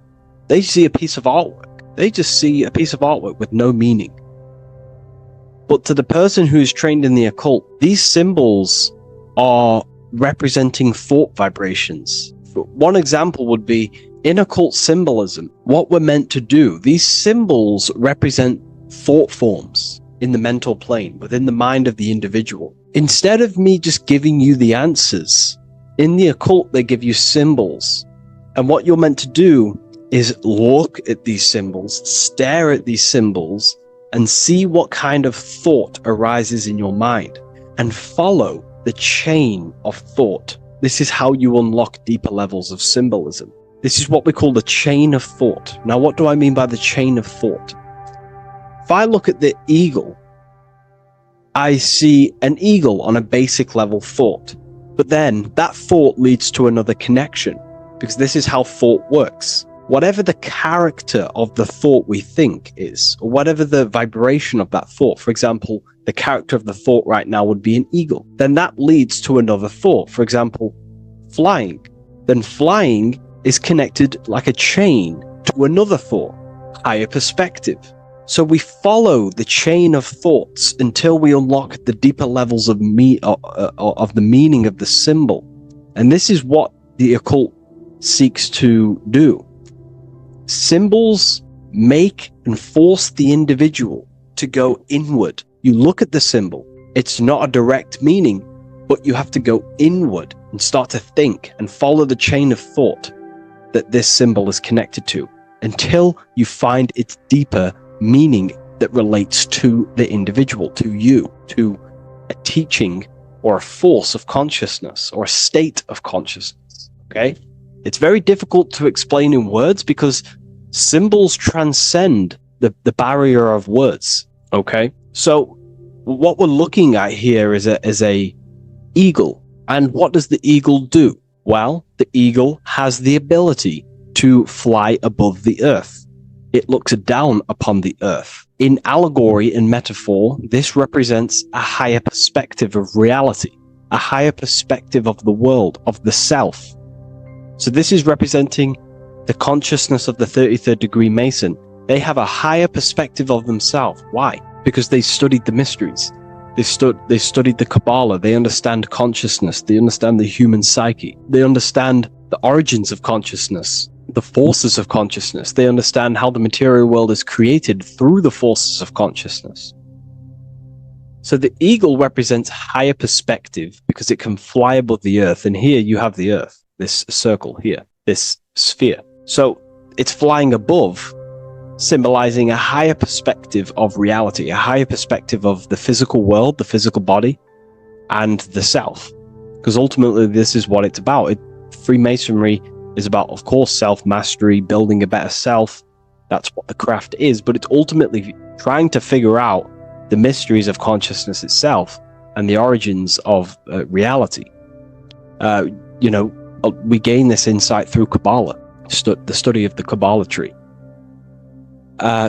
They see a piece of artwork. They just see a piece of artwork with no meaning. But to the person who is trained in the occult, these symbols are representing thought vibrations. One example would be in occult symbolism, what we're meant to do. These symbols represent thought forms in the mental plane, within the mind of the individual. Instead of me just giving you the answers, in the occult, they give you symbols. And what you're meant to do is look at these symbols, stare at these symbols, and see what kind of thought arises in your mind, and follow the chain of thought. This is how you unlock deeper levels of symbolism. This is what we call the chain of thought. Now, what do I mean by the chain of thought? If I look at the eagle, I see an eagle on a basic level thought. But then that thought leads to another connection, because this is how thought works. Whatever the character of the thought we think is, or whatever the vibration of that thought, for example, the character of the thought right now would be an eagle, then that leads to another thought. For example, flying. Then flying is connected like a chain to another thought, higher perspective. So we follow the chain of thoughts until we unlock the deeper levels of the meaning of the symbol. And this is what the occult seeks to do. Symbols make and force the individual to go inward. You look at the symbol, it's not a direct meaning, but you have to go inward and start to think and follow the chain of thought that this symbol is connected to until you find its deeper meaning that relates to the individual, to you, to a teaching or a force of consciousness or a state of consciousness. Okay? It's very difficult to explain in words because symbols transcend the barrier of words. Okay? So what we're looking at here is a eagle. And what does the eagle do? Well, the eagle has the ability to fly above the earth. It looks down upon the earth. In allegory and metaphor, this represents a higher perspective of reality, a higher perspective of the world, of the self. So this is representing the consciousness of the 33rd degree Mason. They have a higher perspective of themselves. Why? Because they studied the mysteries. They studied the Kabbalah. They understand consciousness. They understand the human psyche. They understand the origins of consciousness, the forces of consciousness. They understand how the material world is created through the forces of consciousness. So the eagle represents higher perspective because it can fly above the earth. And here you have the earth, this circle here, this sphere. So it's flying above, symbolizing a higher perspective of reality, a higher perspective of the physical world, the physical body, and the self. Because ultimately, this is what it's about. Freemasonry is about, of course, self-mastery, building a better self. That's what the craft is. But it's ultimately trying to figure out the mysteries of consciousness itself and the origins of reality. We gain this insight through Kabbalah, the study of the Kabbalah tree.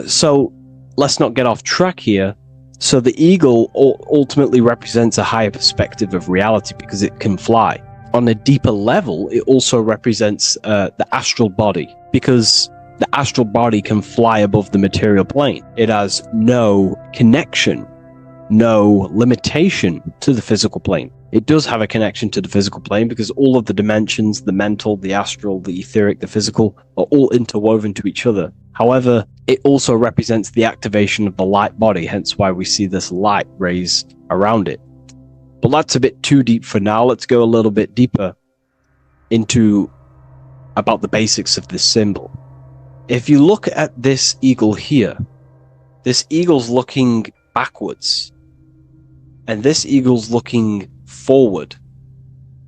So let's not get off track here. So the eagle ultimately represents a higher perspective of reality because it can fly. On a deeper level, it also represents the astral body because The astral body can fly above the material plane. It has no connection, no limitation to the physical plane. It does have a connection to the physical plane because all of the dimensions, the mental, the astral, the etheric, the physical, are all interwoven to each other. However, it also represents the activation of the light body, hence why we see this light rays around it. But that's a bit too deep for now. Let's go a little bit deeper into about the basics of this symbol. If you look at this eagle here, this eagle's looking backwards, and this eagle's looking forward.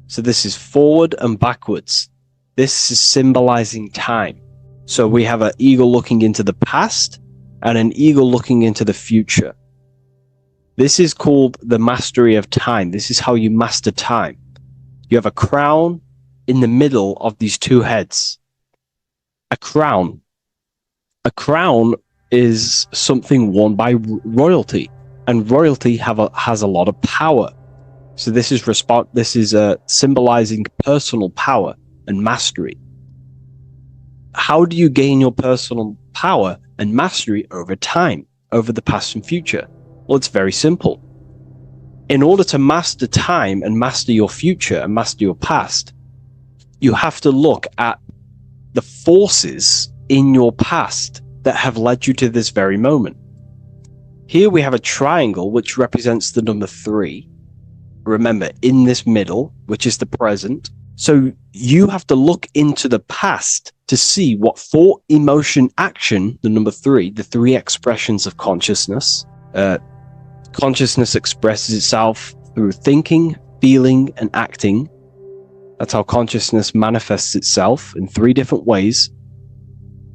So this is forward and backwards. This is symbolizing time. So we have an eagle looking into the past and an eagle looking into the future. This is called the mastery of time. This is how you master time. You have a crown in the middle of these two heads. A crown. A crown is something worn by royalty, and royalty has a lot of power. So this is symbolizing personal power and mastery. How do you gain your personal power and mastery over time, over the past and future? Well, it's very simple. In order to master time and master your future and master your past, you have to look at the forces in your past that have led you to this very moment. Here we have a triangle which represents the number 3. Remember, in this middle, which is the present. So you have to look into the past to see what thought, emotion, action, the number 3, the 3 expressions of consciousness. Consciousness expresses itself through thinking, feeling, and acting. That's how consciousness manifests itself in 3 different ways.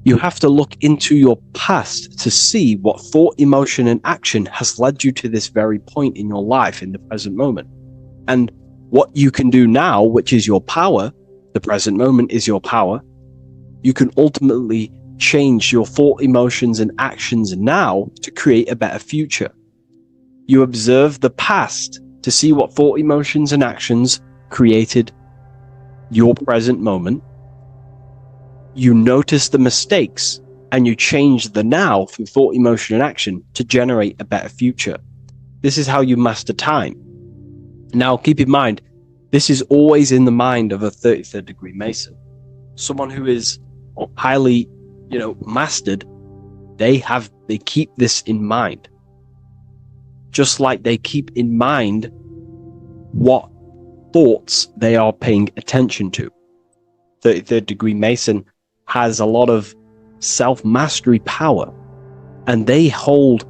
You have to look into your past to see what thought, emotion, and action has led you to this very point in your life in the present moment. And what you can do now, which is your power, the present moment is your power, you can ultimately change your thought, emotions, and actions now to create a better future. You observe the past to see what thought, emotions, and actions created your present moment. You notice the mistakes and you change the now through thought, emotion, and action to generate a better future. This is how you master time. Now, keep in mind, this is always in the mind of a 33rd degree Mason. Someone who is highly, mastered, they keep this in mind. Just like they keep in mind what thoughts they are paying attention to. 33rd degree Mason has a lot of self-mastery power, and they hold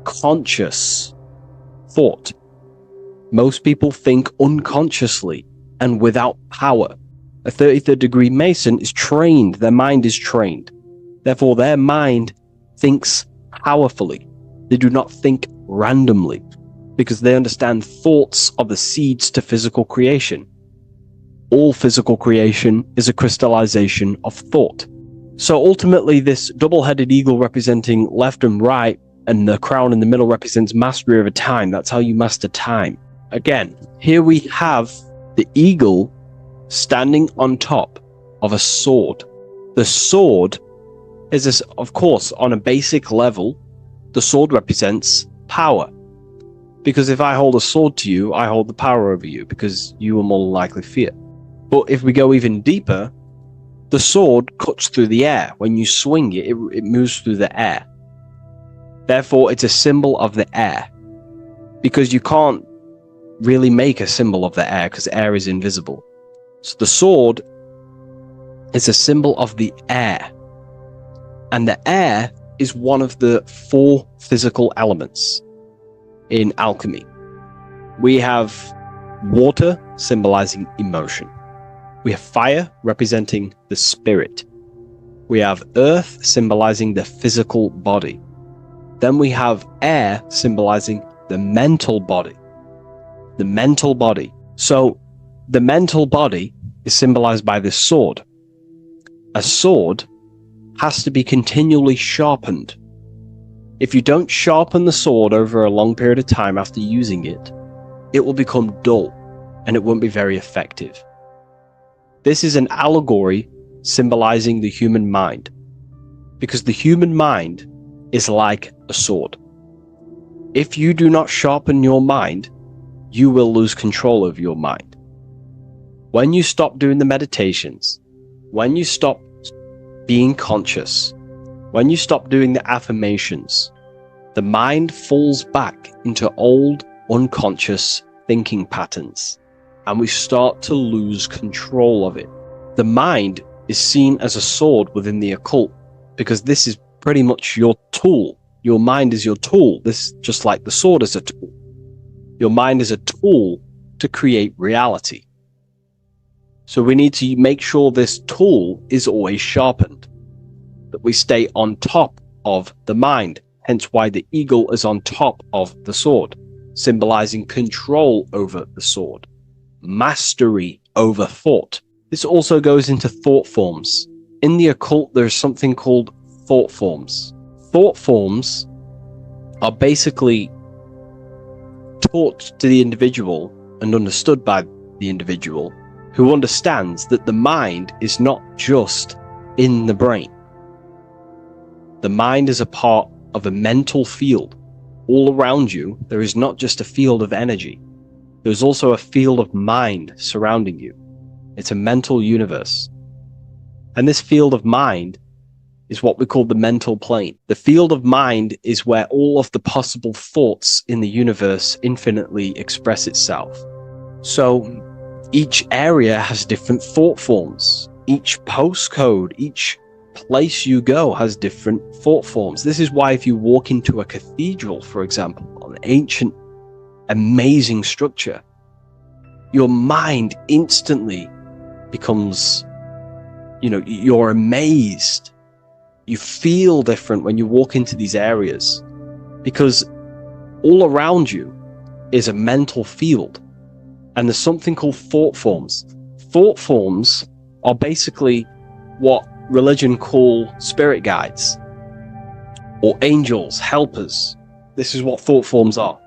conscious thought. Most people think unconsciously and without power. A 33rd degree Mason is trained, their mind is trained. Therefore, their mind thinks powerfully. They do not think randomly because they understand thoughts are the seeds to physical creation. All physical creation is a crystallization of thought. So ultimately, this double-headed eagle representing left and right, and the crown in the middle represents mastery over time. That's how you master time. Again, here we have the eagle standing on top of a sword. The sword is, of course, on a basic level, the sword represents power. Because if I hold a sword to you, I hold the power over you because you will more likely fear. But if we go even deeper, the sword cuts through the air. When you swing it, it moves through the air. Therefore, it's a symbol of the air. Because you can't really make a symbol of the air because air is invisible. So the sword is a symbol of the air. And the air is one of the 4 physical elements in alchemy. We have water symbolizing emotion. We have fire representing the spirit. We have earth symbolizing the physical body. Then we have air symbolizing the mental body. The mental body. So the mental body is symbolized by this sword. A sword has to be continually sharpened. If you don't sharpen the sword over a long period of time after using it, it will become dull and it won't be very effective. This is an allegory symbolizing the human mind. because the human mind is like a sword. If you do not sharpen your mind, you will lose control of your mind. When you stop doing the meditations, when you stop being conscious, when you stop doing the affirmations, the mind falls back into old, unconscious thinking patterns, and we start to lose control of it. The mind is seen as a sword within the occult, because this is pretty much your tool. Your mind is your tool. This, just like the sword is a tool. Your mind is a tool to create reality. So we need to make sure this tool is always sharpened, that we stay on top of the mind, hence why the eagle is on top of the sword, symbolizing control over the sword, mastery over thought. This also goes into thought forms. In the occult, there's something called thought forms. Thought forms are basically taught to the individual and understood by the individual, who understands that the mind is not just in the brain. The mind is a part of a mental field. All around you, there is not just a field of energy. There's also a field of mind surrounding you. It's a mental universe. And this field of mind is what we call the mental plane. The field of mind is where all of the possible thoughts in the universe infinitely express itself. So each area has different thought forms. Each postcode, each place you go has different thought forms. This is why if you walk into a cathedral, for example, an ancient, amazing structure, your mind instantly becomes, you're amazed. You feel different when you walk into these areas, because all around you is a mental field. And there's something called thought forms. Thought forms are basically what religion call spirit guides or angels, helpers. This is what thought forms are.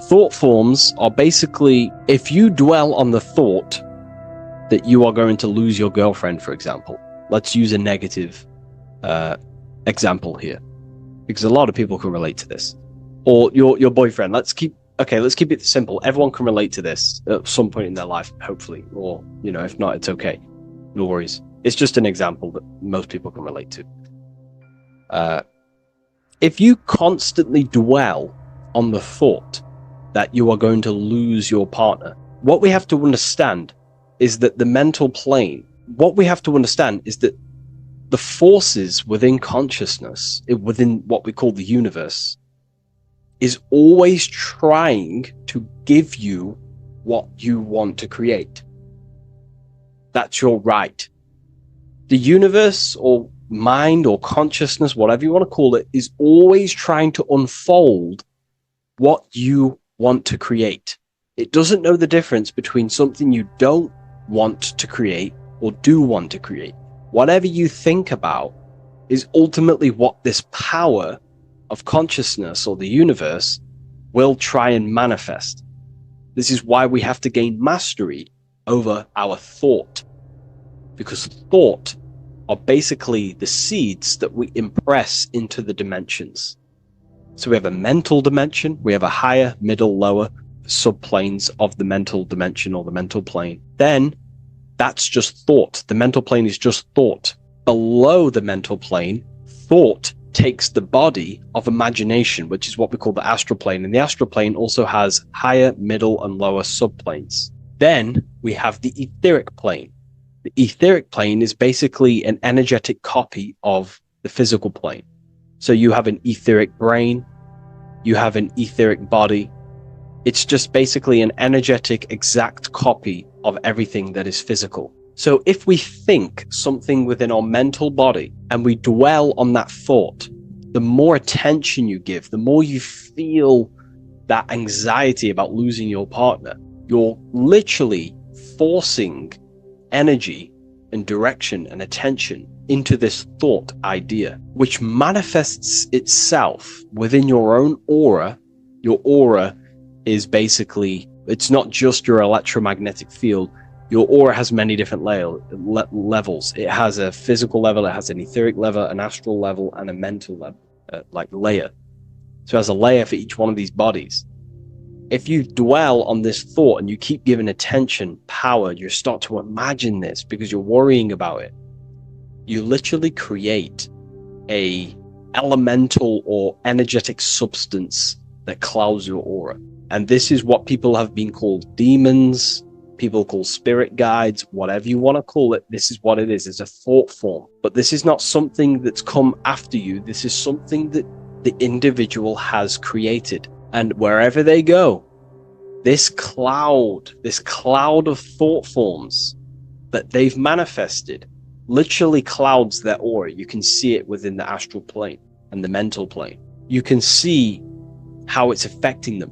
Thought forms are basically, if you dwell on the thought that you are going to lose your girlfriend, for example, let's use a negative example here, because a lot of people can relate to this, or your boyfriend. Let's keep it simple. Everyone can relate to this at some point in their life, hopefully, or if not, it's okay, no worries. It's just an example that most people can relate to. If you constantly dwell on the thought that you are going to lose your partner, what we have to understand is that the mental plane, what we have to understand is that the forces within consciousness, within what we call the universe, is always trying to give you what you want to create. That's your right. The universe or mind or consciousness, whatever you want to call it, is always trying to unfold what you want to create. It doesn't know the difference between something you don't want to create or do want to create. Whatever you think about is ultimately what this power of consciousness or the universe will try and manifest. This is why we have to gain mastery over our thought, because thought are basically the seeds that we impress into the dimensions. So we have a mental dimension, we have a higher, middle, lower subplanes of the mental dimension or the mental plane. Then that's just thought. The mental plane is just thought. Below the mental plane, thought takes the body of imagination, which is what we call the astral plane. And the astral plane also has higher, middle, and lower subplanes. Then we have the etheric plane. The etheric plane is basically an energetic copy of the physical plane. So you have an etheric brain, you have an etheric body. It's just basically an energetic, exact copy of everything that is physical. So if we think something within our mental body and we dwell on that thought, the more attention you give, the more you feel that anxiety about losing your partner, you're literally forcing energy and direction and attention into this thought idea, which manifests itself within your own aura. Your aura is basically, it's not just your electromagnetic field. Your aura has many different levels. It has a physical level, it has an etheric level, an astral level, and a mental level, like layer. So it has a layer for each one of these bodies. If you dwell on this thought and you keep giving attention, power, you start to imagine this because you're worrying about it. You literally create a elemental or energetic substance that clouds your aura. And this is what people have been called demons, people call spirit guides, whatever you want to call it. This is what it is. It's a thought form. But this is not something that's come after you. This is something that the individual has created. And wherever they go, this cloud of thought forms that they've manifested literally clouds their aura. You can see it within the astral plane and the mental plane. You can see how it's affecting them.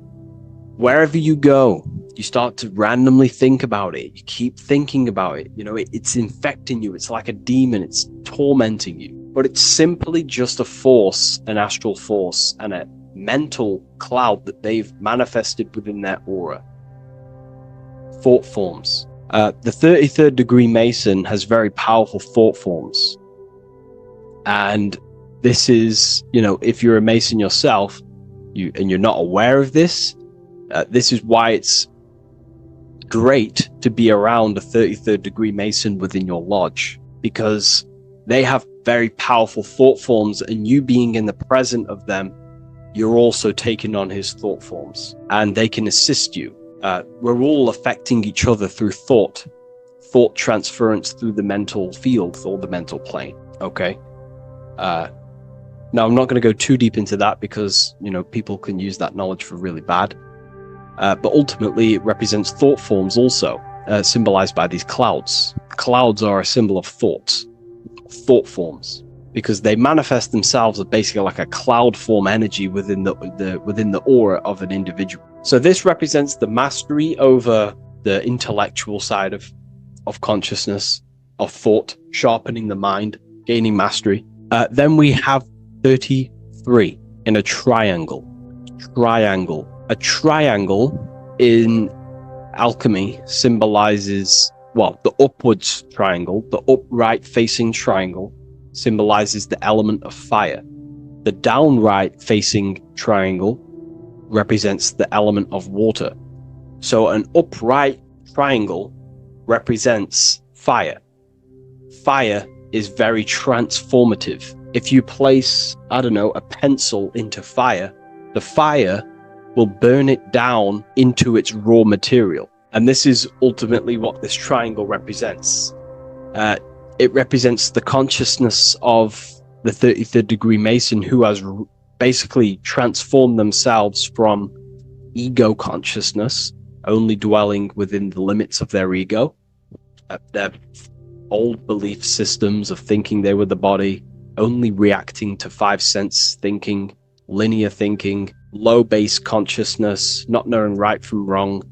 Wherever you go, you start to randomly think about it. You keep thinking about it. You know, it's infecting you. It's like a demon. It's tormenting you. But it's simply just a force, an astral force, and a mental cloud that they've manifested within their aura. Thought forms. The 33rd degree Mason has very powerful thought forms. And this is, you know, if you're a Mason yourself, and you're not aware of this, this is why it's great to be around a 33rd degree Mason within your lodge, because they have very powerful thought forms, and you being in the present of them, you're also taking on his thought forms, and they can assist you. We're all affecting each other through thought transference through the mental field or the mental plane. Okay. Now I'm not going to go too deep into that because, you know, people can use that knowledge for really bad. But ultimately it represents thought forms also, symbolized by these clouds. Clouds are a symbol of thought forms, because they manifest themselves as basically like a cloud form energy within the aura of an individual. So this represents the mastery over the intellectual side of consciousness, of thought, sharpening the mind, gaining mastery. Then we have 33 in a triangle. A triangle in alchemy symbolizes, well, the upwards triangle, the upright facing triangle symbolizes the element of fire. The downright facing triangle represents the element of water. So an upright triangle represents fire. Fire is very transformative. If you place, I don't know, a pencil into fire, the fire will burn it down into its raw material. And this is ultimately what this triangle represents. It represents the consciousness of the 33rd degree Mason, who has basically transformed themselves from ego consciousness, only dwelling within the limits of their ego, their old belief systems of thinking they were the body, only reacting to five sense thinking, linear thinking, low base consciousness, not knowing right from wrong.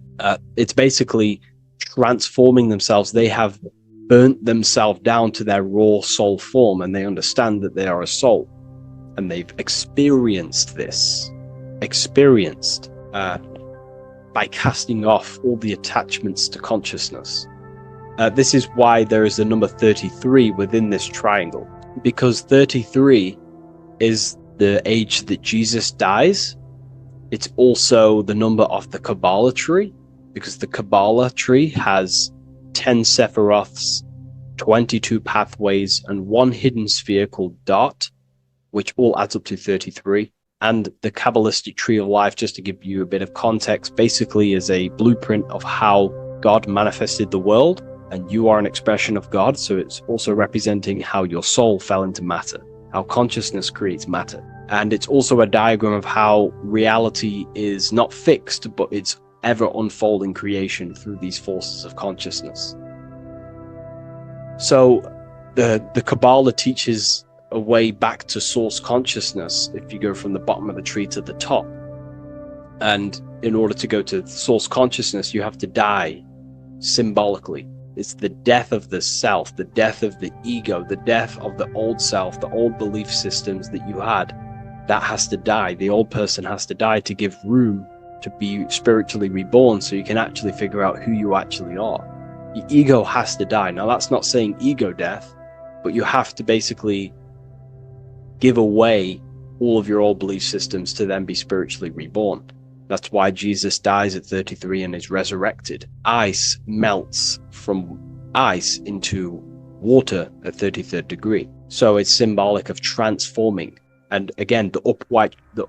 It's basically transforming themselves. They have burnt themselves down to their raw soul form, and they understand that they are a soul, and they've experienced this, by casting off all the attachments to consciousness. This is why there is the number 33 within this triangle, because 33 is the age that Jesus dies. It's also the number of the Kabbalah tree, because the Kabbalah tree has 10 Sephiroths, 22 pathways, and one hidden sphere called Dart, which all adds up to 33. And the Kabbalistic tree of life, just to give you a bit of context, basically is a blueprint of how God manifested the world, and you are an expression of God. So it's also representing how your soul fell into matter, how consciousness creates matter. And it's also a diagram of how reality is not fixed, but it's ever unfolding creation through these forces of consciousness. So the Kabbalah teaches a way back to source consciousness if you go from the bottom of the tree to the top. And in order to go to source consciousness, you have to die symbolically. It's the death of the self, the death of the ego, the death of the old self, the old belief systems that you had. That has to die. The old person has to die to give room to be spiritually reborn, so you can actually figure out who you actually are. Your ego has to die. Now, that's not saying ego death, but you have to basically give away all of your old belief systems to then be spiritually reborn. That's why Jesus dies at 33 and is resurrected. Ice melts from ice into water at 33rd degree. So it's symbolic of transforming. And again, the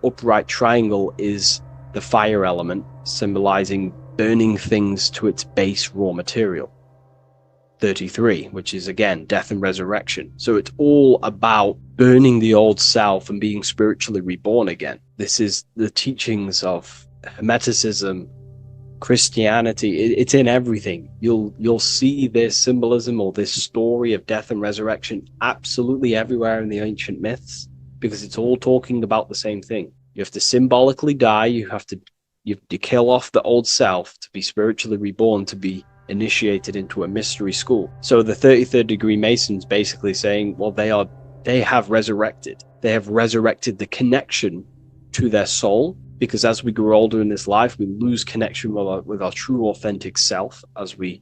upright triangle is the fire element, symbolizing burning things to its base raw material. 33, which is again death and resurrection. So it's all about burning the old self and being spiritually reborn again. This is the teachings of Hermeticism, Christianity. It's in everything. You'll see this symbolism or this story of death and resurrection absolutely everywhere in the ancient myths, because it's all talking about the same thing. You have to symbolically die. You have to kill off the old self to be spiritually reborn, to be initiated into a mystery school. So the 33rd degree Masons basically saying, well, they have resurrected. They have resurrected the connection to their soul, because as we grow older in this life, we lose connection with our true authentic self as the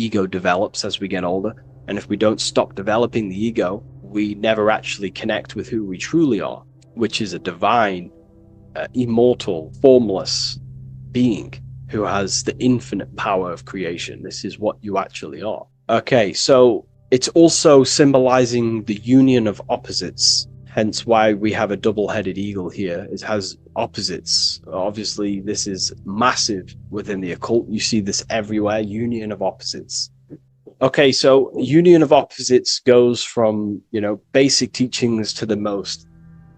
ego develops as we get older. And if we don't stop developing the ego, we never actually connect with who we truly are, which is a divine, immortal, formless being who has the infinite power of creation. This is what you actually are. Okay, so it's also symbolizing the union of opposites, hence why we have a double-headed eagle here. It has opposites. Obviously, this is massive within the occult. You see this everywhere, union of opposites. Okay, so union of opposites goes from, basic teachings to the most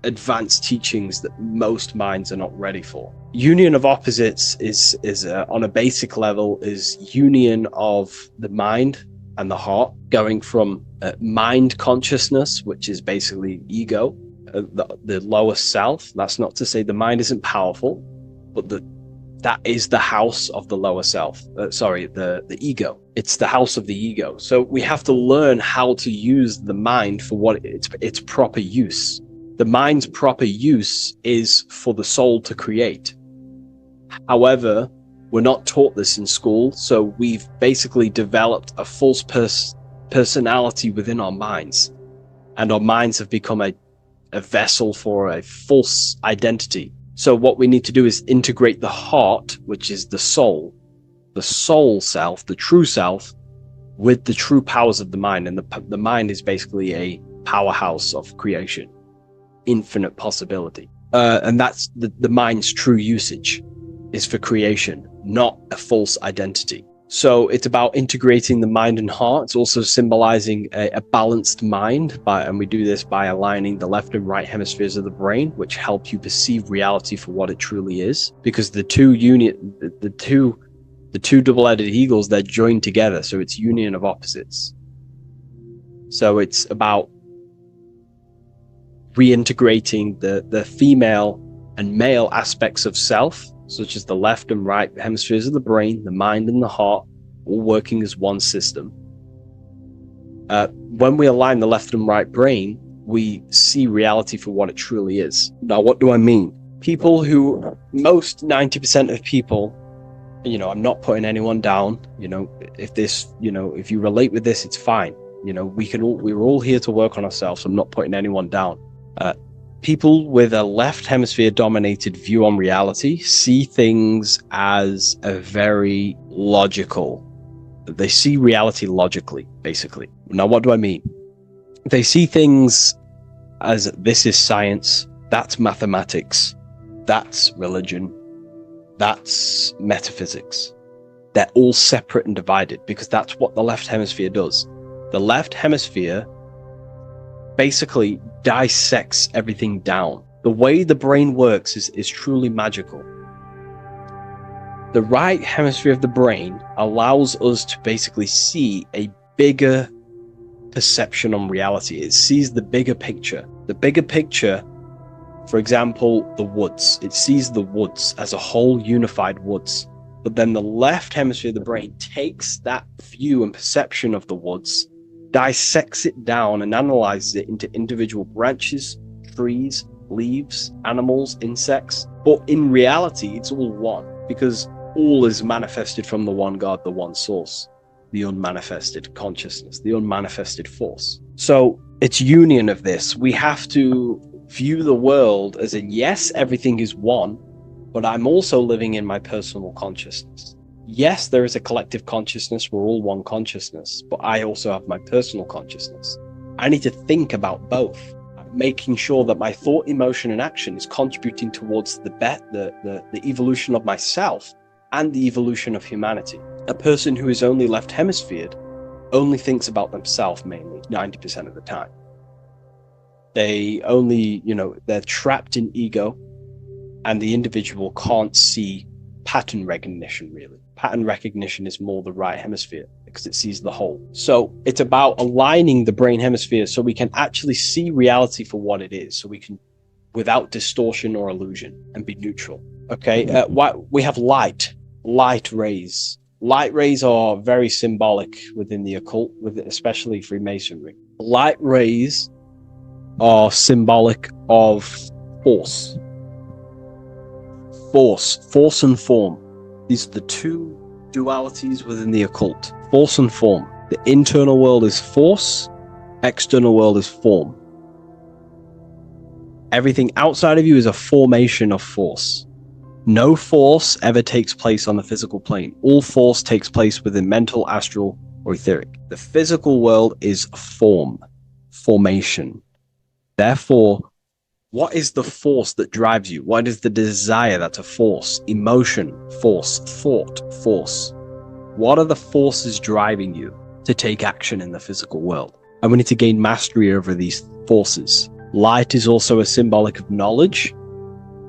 advanced teachings that most minds are not ready for. Union of opposites is on a basic level, is union of the mind and the heart, going from mind consciousness, which is basically ego, the lower self. That's not to say the mind isn't powerful, but that is the house of the lower self. The ego. It's the house of the ego. So we have to learn how to use the mind for what its proper use. The mind's proper use is for the soul to create. However, we're not taught this in school, so we've basically developed a false personality within our minds, and our minds have become a vessel for a false identity. So what we need to do is integrate the heart, which is the soul self, the true self, with the true powers of the mind. And the mind is basically a powerhouse of creation, infinite possibility. And that's the mind's true usage is for creation, not a false identity. So it's about integrating the mind and heart. It's also symbolizing a balanced mind, and we do this by aligning the left and right hemispheres of the brain, which help you perceive reality for what it truly is. Because the two double-headed eagles, they're joined together, so it's union of opposites. So it's about reintegrating the female and male aspects of self, such as the left and right hemispheres of the brain, the mind and the heart, all working as one system. When we align the left and right brain, we see reality for what it truly is. Now, what do I mean? Most 90% of people, I'm not putting anyone down. If you relate with this, it's fine. We're all here to work on ourselves. I'm not putting anyone down. People with a left hemisphere dominated view on reality see things as a very logical. They see reality logically, basically. Now, what do I mean? They see things as this is science, that's mathematics, that's religion, that's metaphysics. They're all separate and divided because that's what the left hemisphere does. The left hemisphere basically dissects everything down. The way the brain works is truly magical. The right hemisphere of the brain allows us to basically see a bigger perception on reality. It sees the bigger picture. The bigger picture, for example, the woods. It sees the woods as a whole unified woods. But then the left hemisphere of the brain takes that view and perception of the woods, dissects it down and analyzes it into individual branches, trees, leaves, animals, insects. But in reality, it's all one, because all is manifested from the one God, the one source. the unmanifested consciousness, the unmanifested force. So it's union of this. We have to view the world as in, yes, everything is one, but I'm also living in my personal consciousness. Yes, there is a collective consciousness. We're all one consciousness, but I also have my personal consciousness. I need to think about both, making sure that my thought, emotion, and action is contributing towards the evolution of myself and the evolution of humanity. A person who is only left hemisphered only thinks about themselves mainly 90% of the time. They only, they're trapped in ego, and the individual can't see pattern recognition really. Pattern recognition is more the right hemisphere because it sees the whole. So it's about aligning the brain hemisphere so we can actually see reality for what it is, so we can, without distortion or illusion, and be neutral. Okay, we have light rays. Light rays are very symbolic within the occult, especially Freemasonry. Light rays are symbolic of force and form. These are the two dualities within the occult: force and form. The internal world is force, external world is form. Everything outside of you is a formation of force. No force ever takes place on the physical plane. All force takes place within mental, astral, or etheric. The physical world is formation. Therefore, what is the force that drives you? What is the desire that's a force? Emotion, force, thought, force. What are the forces driving you to take action in the physical world? And we need to gain mastery over these forces. Light is also a symbolic of knowledge,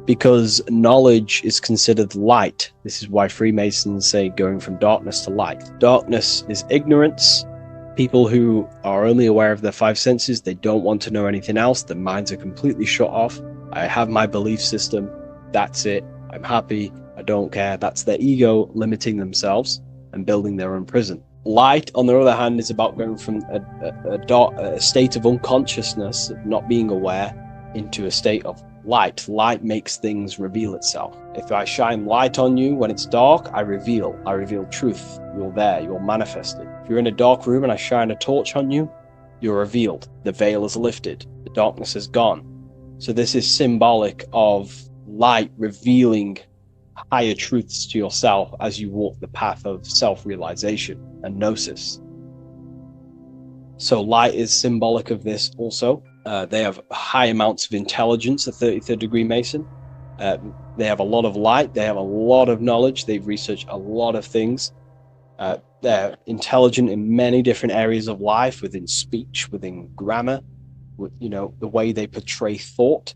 because knowledge is considered light. This is why Freemasons say going from darkness to light. Darkness is ignorance. People who are only aware of their five senses, they don't want to know anything else. Their minds are completely shut off. I have my belief system. That's it. I'm happy. I don't care. That's their ego limiting themselves and building their own prison. Light, on the other hand, is about going from a state of unconsciousness, of not being aware, into a state of light. Light makes things reveal itself. If I shine light on you when it's dark, I reveal truth. You're there, you're manifested. If you're in a dark room and I shine a torch on you, you're revealed. The veil is lifted. The darkness is gone. So this is symbolic of light revealing higher truths to yourself as you walk the path of self-realization and gnosis. So light is symbolic of this also. They have high amounts of intelligence, a 33rd degree Mason. They have a lot of light. They have a lot of knowledge. They've researched a lot of things. They're intelligent in many different areas of life, within speech, within grammar, the way they portray thought,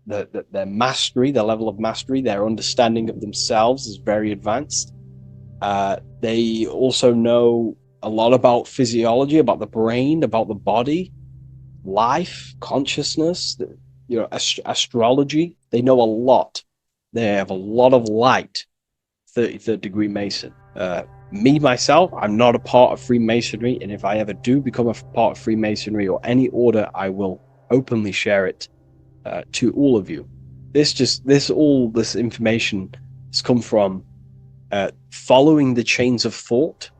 their mastery, their level of mastery, their understanding of themselves is very advanced. They also know a lot about physiology, about the brain, about the body, life, consciousness, astrology. They know a lot. They have a lot of light. 33rd degree Mason. Me, myself, I'm not a part of Freemasonry, and if I ever do become a part of Freemasonry or any order, I will openly share it to all of you. This information has come from following the chains of thought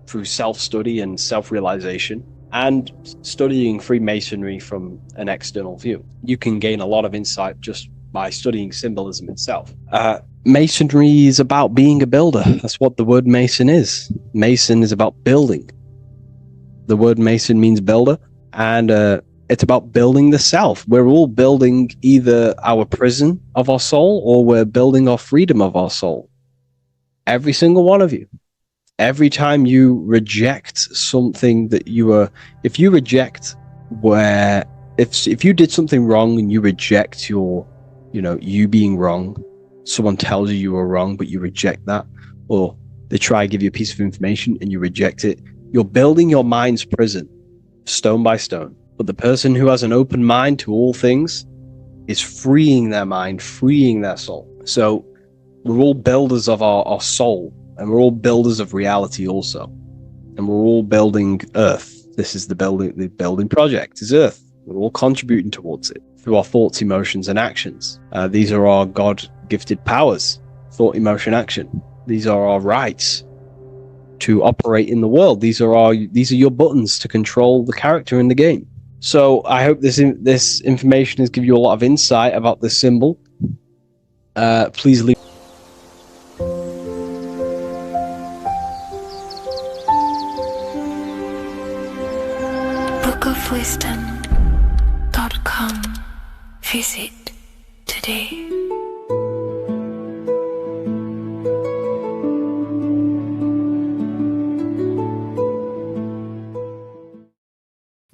through self-study and self-realization, and studying Freemasonry from an external view. You can gain a lot of insight just by studying symbolism itself. Masonry is about being a builder. That's what the word Mason is. Mason is about building. The word Mason means builder, and it's about building the self. We're all building either our prison of our soul, or we're building our freedom of our soul. Every single one of you. Every time you reject something that if you did something wrong and you reject you being wrong, someone tells you were wrong, but you reject that, or they try to give you a piece of information and you reject it, you're building your mind's prison, stone by stone. But the person who has an open mind to all things is freeing their mind, freeing their soul. So we're all builders of our soul, and we're all builders of reality also. And we're all building Earth. This is the building project is Earth. We're all contributing towards it through our thoughts, emotions, and actions. These are our God-gifted powers: thought, emotion, action. These are our rights. to operate in the world. These are your buttons to control the character in the game. So I hope this information has given you a lot of insight about this symbol. Please leave. bookofwisdom.com. Visit today.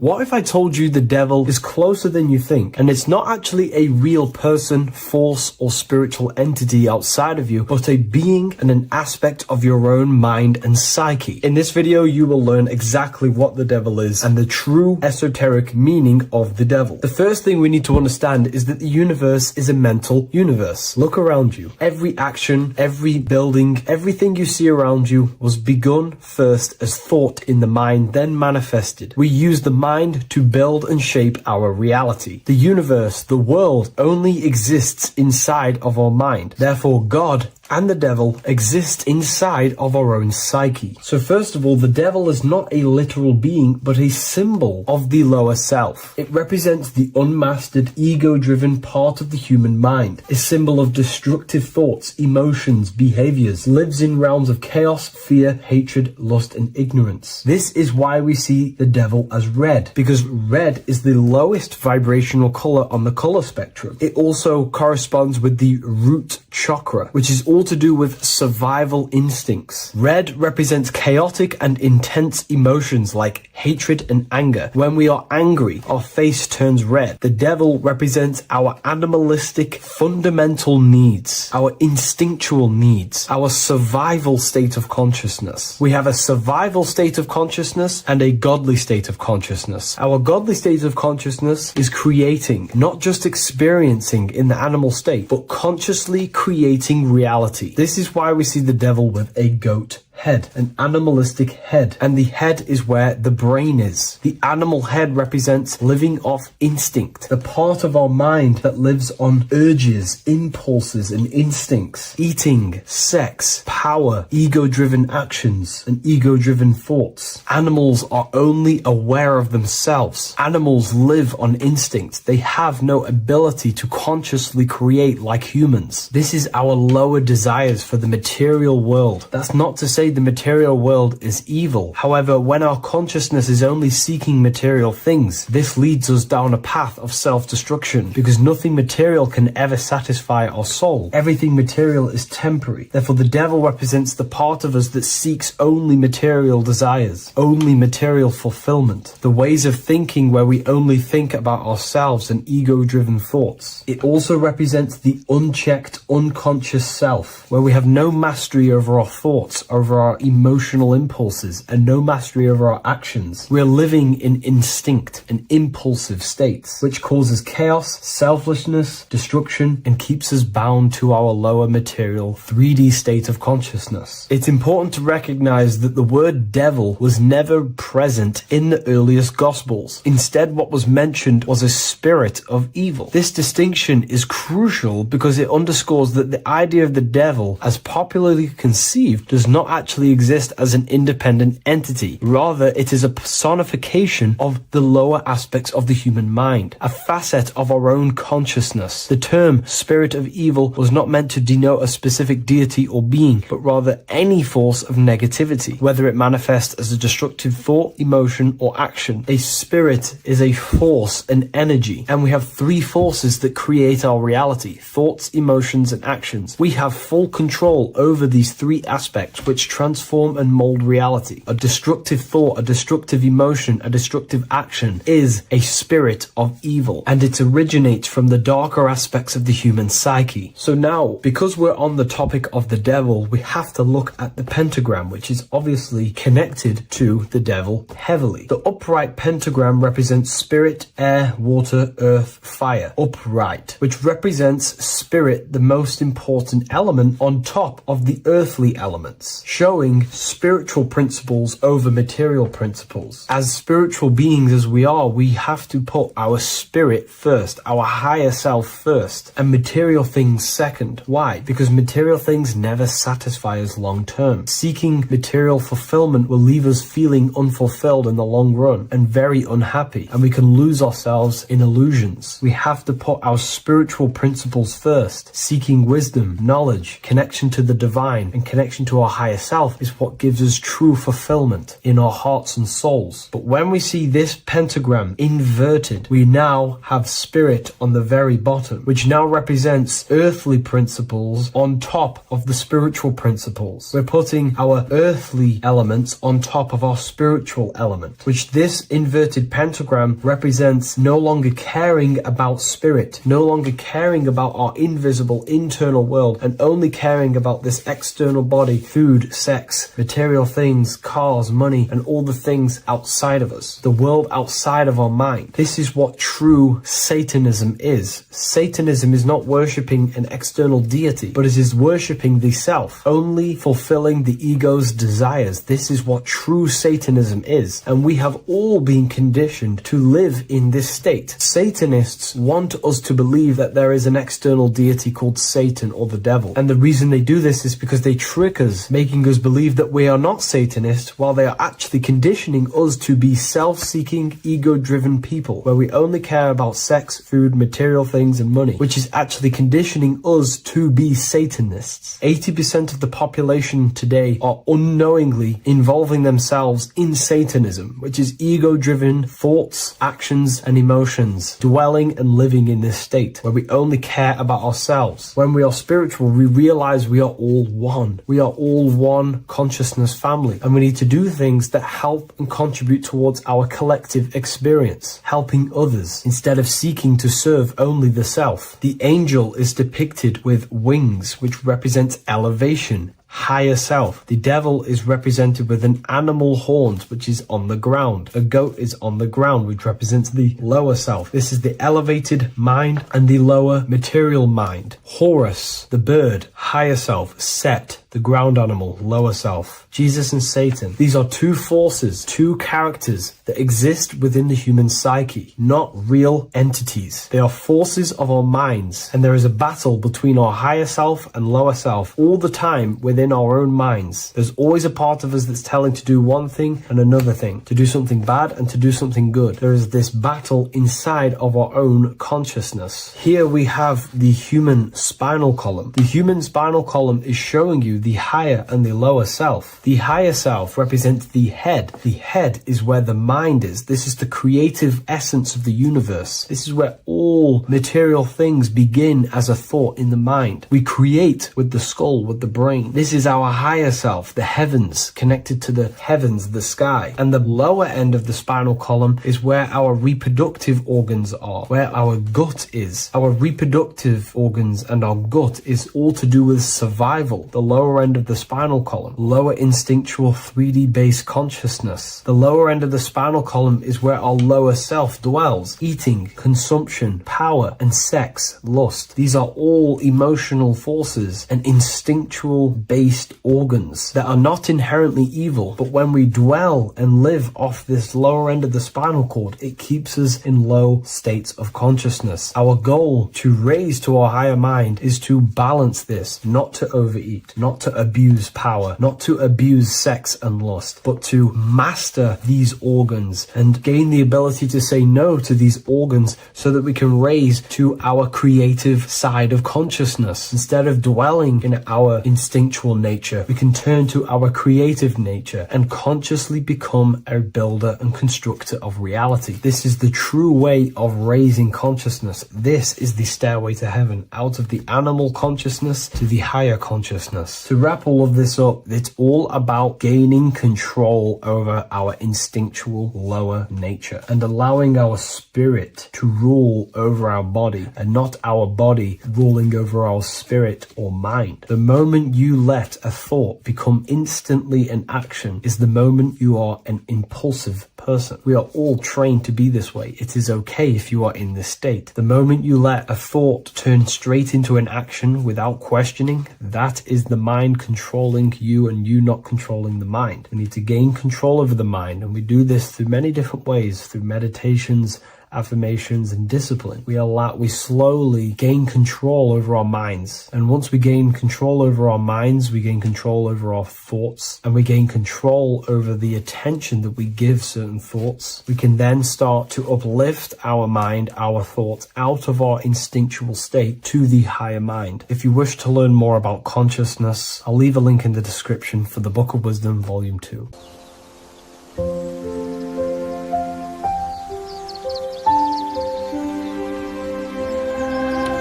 What if I told you the devil is closer than you think, and it's not actually a real person, force, or spiritual entity outside of you, but a being and an aspect of your own mind and psyche? In this video, you will learn exactly what the devil is and the true esoteric meaning of the devil. The first thing we need to understand is that the universe is a mental universe. Look around you. Every action, every building, everything you see around you was begun first as thought in the mind, then manifested. We use the mind to build and shape our reality. The universe, the world, only exists inside of our mind. Therefore, God and the devil exist inside of our own psyche. So first of all, the devil is not a literal being, but a symbol of the lower self. It represents the unmastered, ego-driven part of the human mind, a symbol of destructive thoughts, emotions, behaviors, lives in realms of chaos, fear, hatred, lust, and ignorance. This is why we see the devil as red, because red is the lowest vibrational color on the color spectrum. It also corresponds with the root chakra, which is all to do with survival instincts. Red represents chaotic and intense emotions like hatred and anger. When we are angry, our face turns red. The devil represents our animalistic fundamental needs, our instinctual needs, our survival state of consciousness. We have a survival state of consciousness and a godly state of consciousness. Our godly state of consciousness is creating, not just experiencing in the animal state, but consciously creating reality. This is why we see the devil with a goat head, an animalistic head, and the head is where the brain is. The animal head represents living off instinct, the part of our mind that lives on urges, impulses, and instincts. Eating, sex, power, ego-driven actions, and ego-driven thoughts. Animals are only aware of themselves. Animals live on instinct. They have no ability to consciously create like humans. This is our lower desires for the material world. That's not to say the material world is evil. However, when our consciousness is only seeking material things, this leads us down a path of self-destruction, because nothing material can ever satisfy our soul. Everything material is temporary. Therefore, the devil represents the part of us that seeks only material desires, only material fulfillment, the ways of thinking where we only think about ourselves and ego-driven thoughts. It also represents the unchecked, unconscious self, where we have no mastery over our thoughts, over our emotional impulses, and no mastery over our actions. We're living in instinct and impulsive states, which causes chaos, selflessness, destruction, and keeps us bound to our lower material 3D state of consciousness. It's important to recognize that the word devil was never present in the earliest Gospels. Instead, what was mentioned was a spirit of evil. This distinction is crucial because it underscores that the idea of the devil, as popularly conceived, does not actually exist as an independent entity. Rather, it is a personification of the lower aspects of the human mind, a facet of our own consciousness. The term spirit of evil was not meant to denote a specific deity or being, but rather any force of negativity, whether it manifests as a destructive thought, emotion, or action. A spirit is a force, an energy, and we have three forces that create our reality: thoughts, emotions, and actions. We have full control over these three aspects, which transform and mold reality. A destructive thought, a destructive emotion, a destructive action is a spirit of evil, and it originates from the darker aspects of the human psyche. So now, because we're on the topic of the devil, we have to look at the pentagram, which is obviously connected to the devil heavily. The upright pentagram represents spirit, air, water, earth, fire. Upright, which represents spirit, the most important element on top of the earthly elements. showing spiritual principles over material principles. As spiritual beings as we are, we have to put our spirit first, our higher self first, and material things second. Why? Because material things never satisfy us long term. Seeking material fulfillment will leave us feeling unfulfilled in the long run and very unhappy, and we can lose ourselves in illusions. We have to put our spiritual principles first. Seeking wisdom, knowledge, connection to the divine, and connection to our higher self is what gives us true fulfillment in our hearts and souls. But when we see this pentagram inverted, we now have spirit on the very bottom, which now represents earthly principles on top of the spiritual principles. We're putting our earthly elements on top of our spiritual element, which this inverted pentagram represents no longer caring about spirit, no longer caring about our invisible internal world, and only caring about this external body, food, sex, material things, cars, money, and all the things outside of us, the world outside of our mind. This is what true Satanism is. Satanism is not worshipping an external deity, but it is worshipping the self, only fulfilling the ego's desires. This is what true Satanism is, and we have all been conditioned to live in this state. Satanists want us to believe that there is an external deity called Satan or the devil, and the reason they do this is because they trick us, making us believe that we are not Satanists, while they are actually conditioning us to be self-seeking, ego-driven people, where we only care about sex, food, material things, and money, which is actually conditioning us to be Satanists. 80% of the population today are unknowingly involving themselves in Satanism, which is ego-driven thoughts, actions, and emotions, dwelling and living in this state, where we only care about ourselves. When we are spiritual, we realize we are all one. We are all one consciousness family, and we need to do things that help and contribute towards our collective experience, helping others, instead of seeking to serve only the self. The angel is depicted with wings, which represents elevation, higher self. The devil is represented with an animal horns, which is on the ground. A goat is on the ground, which represents the lower self. This is the elevated mind and the lower material mind. Horus, the bird, higher self. Set, the ground animal, lower self. Jesus and Satan. These are two forces, two characters that exist within the human psyche, not real entities. They are forces of our minds, and there is a battle between our higher self and lower self all the time within our own minds. There's always a part of us that's telling to do one thing and another thing, to do something bad and to do something good. There is this battle inside of our own consciousness. Here we have the human spinal column. The human spinal column is showing you the higher and the lower self. The higher self represents the head. The head is where the mind is. This is the creative essence of the universe. This is where all material things begin as a thought in the mind. We create with the skull, with the brain. This is our higher self, the heavens, connected to the heavens, the sky. And the lower end of the spinal column is where our reproductive organs are, where our gut is. Our reproductive organs and our gut is all to do with survival. The lower end of the spinal column, lower instinctual 3D based consciousness. The lower end of the spinal column is where our lower self dwells. Eating, consumption, power, and sex, lust. These are all emotional forces and instinctual based organs that are not inherently evil, but when we dwell and live off this lower end of the spinal cord, it keeps us in low states of consciousness. Our goal to raise to our higher mind is to balance this, not to overeat, not to abuse power, not to abuse sex and lust, but to master these organs and gain the ability to say no to these organs so that we can raise to our creative side of consciousness. Instead of dwelling in our instinctual nature, we can turn to our creative nature and consciously become a builder and constructor of reality. This is the true way of raising consciousness. This is the stairway to heaven, out of the animal consciousness to the higher consciousness. To wrap all of this up, it's all about gaining control over our instinctual lower nature and allowing our spirit to rule over our body and not our body ruling over our spirit or mind. The moment you let a thought become instantly an action is the moment you are an impulsive person. We are all trained to be this way. It is okay if you are in this state. The moment you let a thought turn straight into an action without questioning, that is the mind mind controlling you and you not controlling the mind. We need to gain control over the mind, and we do this through many different ways, through meditations, affirmations, and discipline. We slowly gain control over our minds. And once we gain control over our minds, we gain control over our thoughts, and we gain control over the attention that we give certain thoughts. We can then start to uplift our mind, our thoughts, out of our instinctual state to the higher mind. If you wish to learn more about consciousness, I'll leave a link in the description for the Book of Wisdom, Volume 2.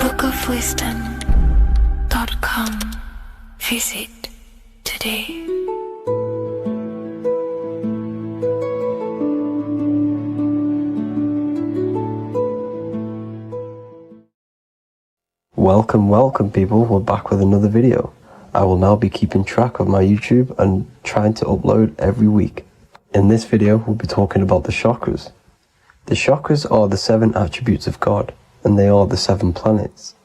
bookofwisdom.com. Visit today. Welcome people, we're back with another video. I will now be keeping track of my YouTube and trying to upload every week. In this video, we'll be talking about the chakras. The chakras are the 7 attributes of God, and they are the 7 planets.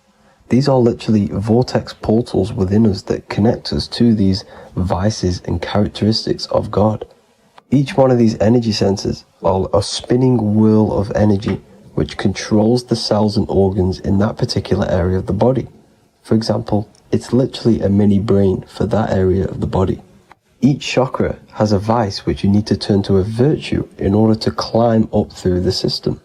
These are literally vortex portals within us that connect us to these vices and characteristics of God. Each one of these energy centers are a spinning wheel of energy which controls the cells and organs in that particular area of the body. For example, it's literally a mini brain for that area of the body. Each chakra has a vice which you need to turn to a virtue in order to climb up through the system.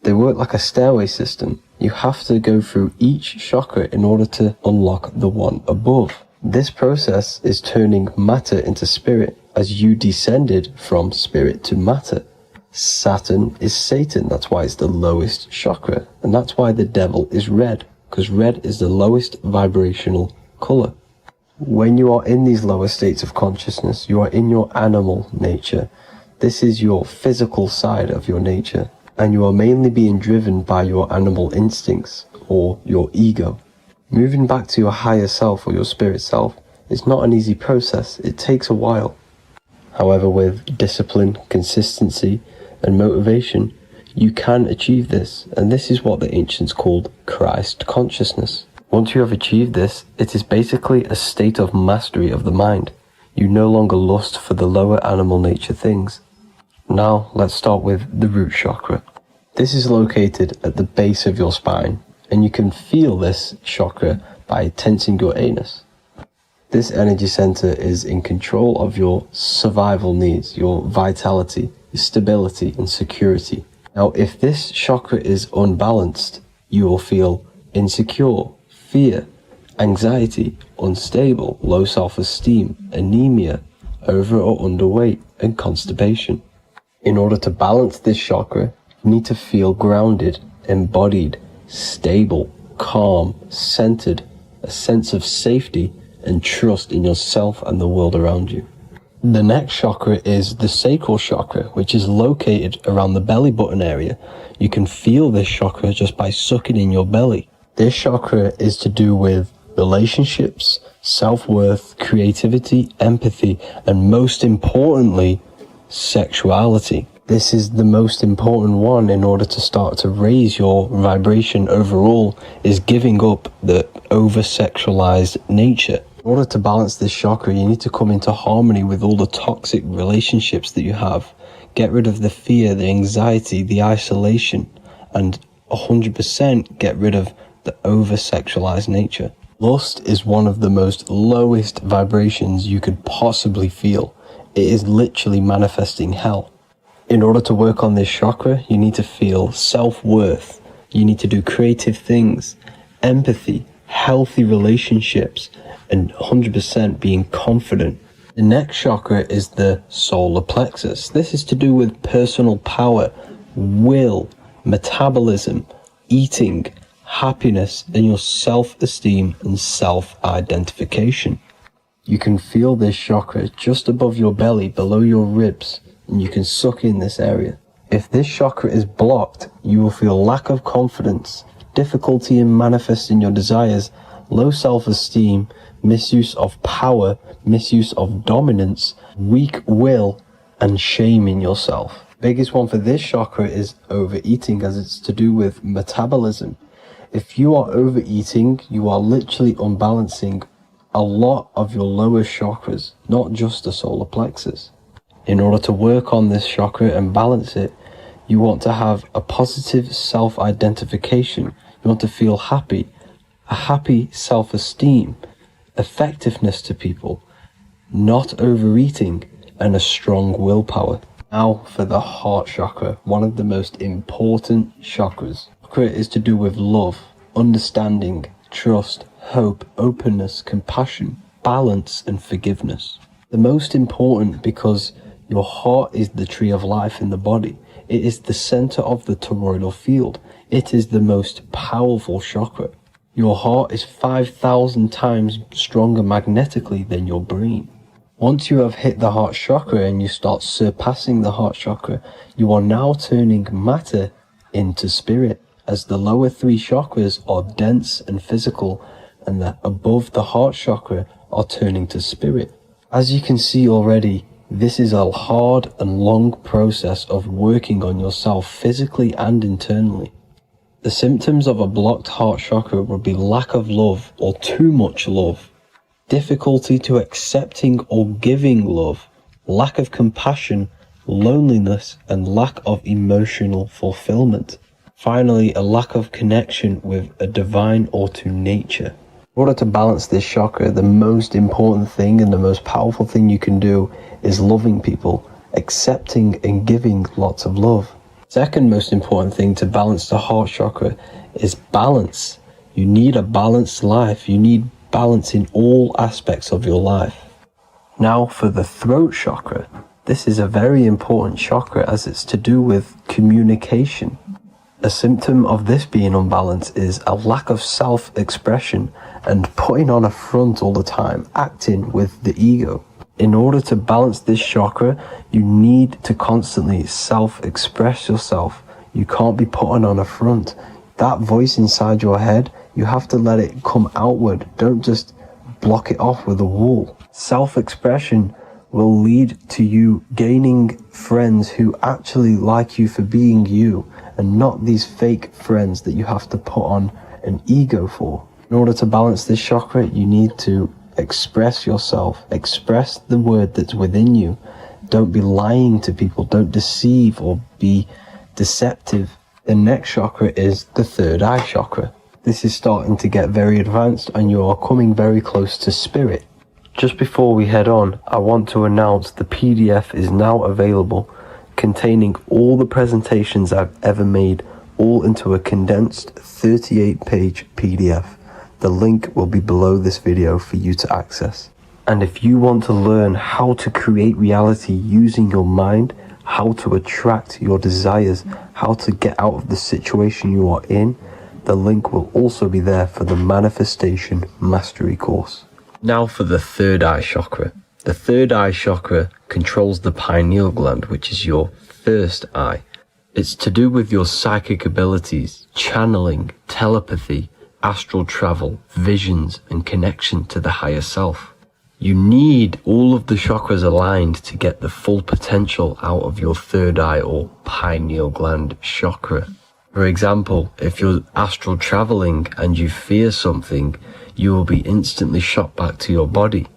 They work like a stairway system. You have to go through each chakra in order to unlock the one above. This process is turning matter into spirit as you descended from spirit to matter. Saturn is Satan, that's why it's the lowest chakra, and that's why the devil is red, because red is the lowest vibrational color. When you are in these lower states of consciousness, you are in your animal nature. This is your physical side of your nature, and you are mainly being driven by your animal instincts or your ego. Moving back to your higher self or your spirit self is not an easy process. It takes a while. However, with discipline, consistency, and motivation, you can achieve this, and this is what the ancients called Christ consciousness. Once you have achieved this, it is basically a state of mastery of the mind. You no longer lust for the lower animal nature things. Now, let's start with the root chakra. This is located at the base of your spine, and you can feel this chakra by tensing your anus. This energy center is in control of your survival needs, your vitality, stability, and security. Now, if this chakra is unbalanced, you will feel insecure, fear, anxiety, unstable, low self-esteem, anemia, over or underweight, and constipation. In order to balance this chakra, you need to feel grounded, embodied, stable, calm, centered, a sense of safety, and trust in yourself and the world around you. The next chakra is the sacral chakra, which is located around the belly button area. You can feel this chakra just by sucking in your belly. This chakra is to do with relationships, self-worth, creativity, empathy, and most importantly, sexuality. This is the most important one in order to start to raise your vibration overall, is giving up the over-sexualized nature. In order to balance this chakra, you need to come into harmony with all the toxic relationships that you have. Get rid of the fear, the anxiety, the isolation, and 100% get rid of the over-sexualized nature. Lust is one of the most lowest vibrations you could possibly feel. It is literally manifesting hell. In order to work on this chakra, you need to feel self-worth. You need to do creative things, empathy, healthy relationships, and 100% being confident. The next chakra is the solar plexus. This is to do with personal power, will, metabolism, eating, happiness, and your self-esteem and self-identification. You can feel this chakra just above your belly, below your ribs, and you can suck in this area. If this chakra is blocked, you will feel lack of confidence, difficulty in manifesting your desires, low self-esteem, misuse of power, misuse of dominance, weak will, and shame in yourself. Biggest one for this chakra is overeating, as it's to do with metabolism. If you are overeating, you are literally unbalancing a lot of your lower chakras, not just the solar plexus. In order to work on this chakra and balance it, you want to have a positive self-identification. You want to feel happy, a happy self-esteem, effectiveness to people, not overeating, and a strong willpower. Now for the heart chakra, one of the most important chakras. Chakra is to do with love, understanding, trust, hope, openness, compassion, balance, and forgiveness. The most important because your heart is the tree of life in the body. It is the center of the toroidal field. It is the most powerful chakra. Your heart is 5,000 times stronger magnetically than your brain. Once you have hit the heart chakra and you start surpassing the heart chakra, you are now turning matter into spirit, as the lower three chakras are dense and physical, and the above the heart chakra are turning to spirit. As you can see already, this is a hard and long process of working on yourself physically and internally. The symptoms of a blocked heart chakra would be lack of love or too much love, difficulty to accepting or giving love, lack of compassion, loneliness, and lack of emotional fulfillment. Finally, a lack of connection with a divine or to nature. In order to balance this chakra, the most important thing and the most powerful thing you can do is loving people, accepting and giving lots of love. Second most important thing to balance the heart chakra is balance. You need a balanced life. You need balance in all aspects of your life. Now for the throat chakra. This is a very important chakra as it's to do with communication. A symptom of this being unbalanced is a lack of self-expression and putting on a front all the time, acting with the ego. In order to balance this chakra, you need to constantly self-express yourself. You can't be putting on a front. That voice inside your head, you have to let it come outward. Don't just block it off with a wall. Self-expression will lead to you gaining friends who actually like you for being you, and not these fake friends that you have to put on an ego for. In order to balance this chakra, you need to express yourself, express the word that's within you. Don't be lying to people, don't deceive or be deceptive. The next chakra is the third eye chakra. This is starting to get very advanced and you are coming very close to spirit. Just before we head on, I want to announce the PDF is now available, containing all the presentations I've ever made, all into a condensed 38-page PDF. The link will be below this video for you to access. And if you want to learn how to create reality using your mind, how to attract your desires, how to get out of the situation you are in, the link will also be there for the Manifestation Mastery course. Now for the third eye chakra. The third eye chakra controls the pineal gland, which is your first eye. It's to do with your psychic abilities, channeling, telepathy, astral travel, visions, and connection to the higher self. You need all of the chakras aligned to get the full potential out of your third eye or pineal gland chakra. For example, if you're astral traveling and you fear something, you will be instantly shot back to your body.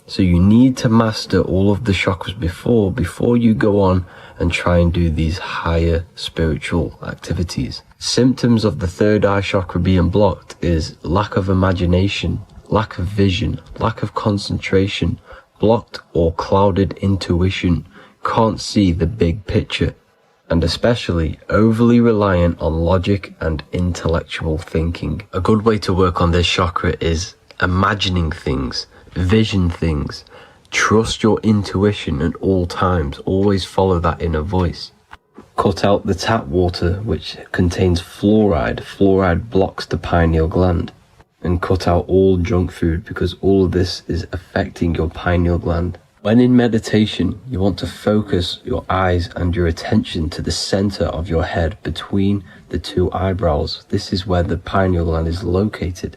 So you need to master all of the chakras before you go on and try and do these higher spiritual activities. Symptoms of the third eye chakra being blocked is lack of imagination, lack of vision, lack of concentration, blocked or clouded intuition, can't see the big picture, and especially overly reliant on logic and intellectual thinking. A good way to work on this chakra is imagining things, vision things, trust your intuition at all times, always follow that inner voice. Cut out the tap water which contains fluoride. Fluoride blocks the pineal gland. And cut out all junk food because all of this is affecting your pineal gland. When in meditation, you want to focus your eyes and your attention to the center of your head between the two eyebrows. This is where the pineal gland is located.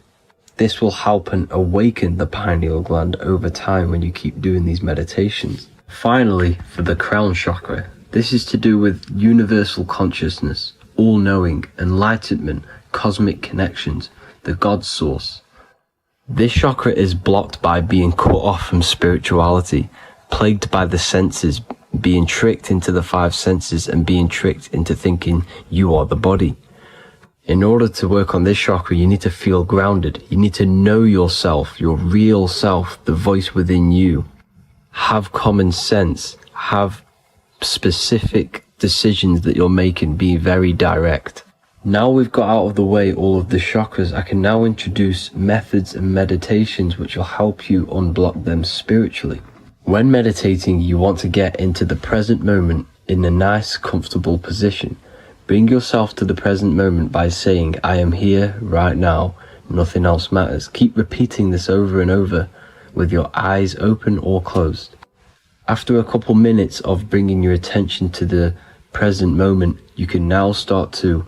This will help and awaken the pineal gland over time when you keep doing these meditations. Finally, for the crown chakra, this is to do with universal consciousness, all-knowing, enlightenment, cosmic connections, the God source. This chakra is blocked by being cut off from spirituality, plagued by the senses, being tricked into the five senses and being tricked into thinking you are the body. In order to work on this chakra, you need to feel grounded. You need to know yourself, your real self, the voice within you. Have common sense, have specific decisions that you're making, be very direct. Now we've got out of the way all of the chakras, I can now introduce methods and meditations which will help you unblock them spiritually. When meditating, you want to get into the present moment in a nice, comfortable position. Bring yourself to the present moment by saying, I am here right now, nothing else matters. Keep repeating this over and over with your eyes open or closed. After a couple minutes of bringing your attention to the present moment, you can now start to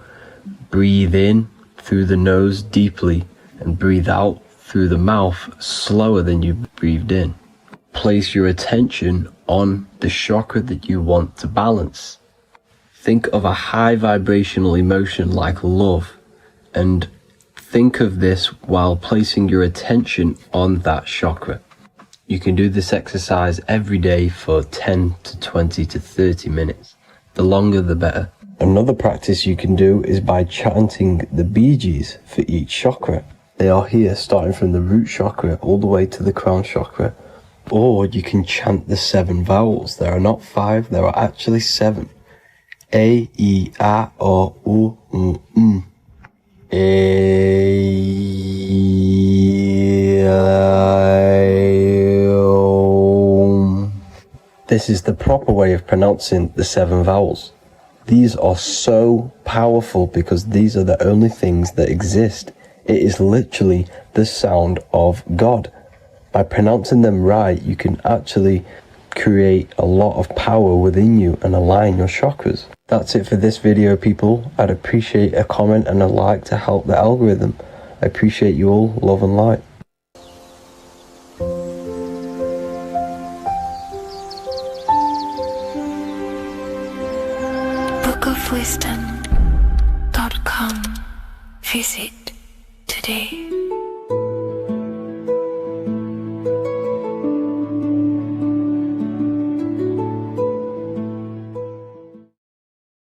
breathe in through the nose deeply and breathe out through the mouth slower than you breathed in. Place your attention on the chakra that you want to balance. Think of a high vibrational emotion like love, and think of this while placing your attention on that chakra. You can do this exercise every day for 10 to 20 to 30 minutes. The longer the better. Another practice you can do is by chanting the Bijis for each chakra. They are here starting from the root chakra all the way to the crown chakra. Or you can chant the 7 vowels. There are not 5, there are actually 7. A, I, A, O, U, M. A, I, O. This is the proper way of pronouncing the 7 vowels. These are so powerful because these are the only things that exist. It is literally the sound of God. By pronouncing them right, you can actually create a lot of power within you and align your chakras. That's it for this video, people. I'd appreciate a comment and a like to help the algorithm. I appreciate you all. Love and light. bookofwisdom.com. Visit today.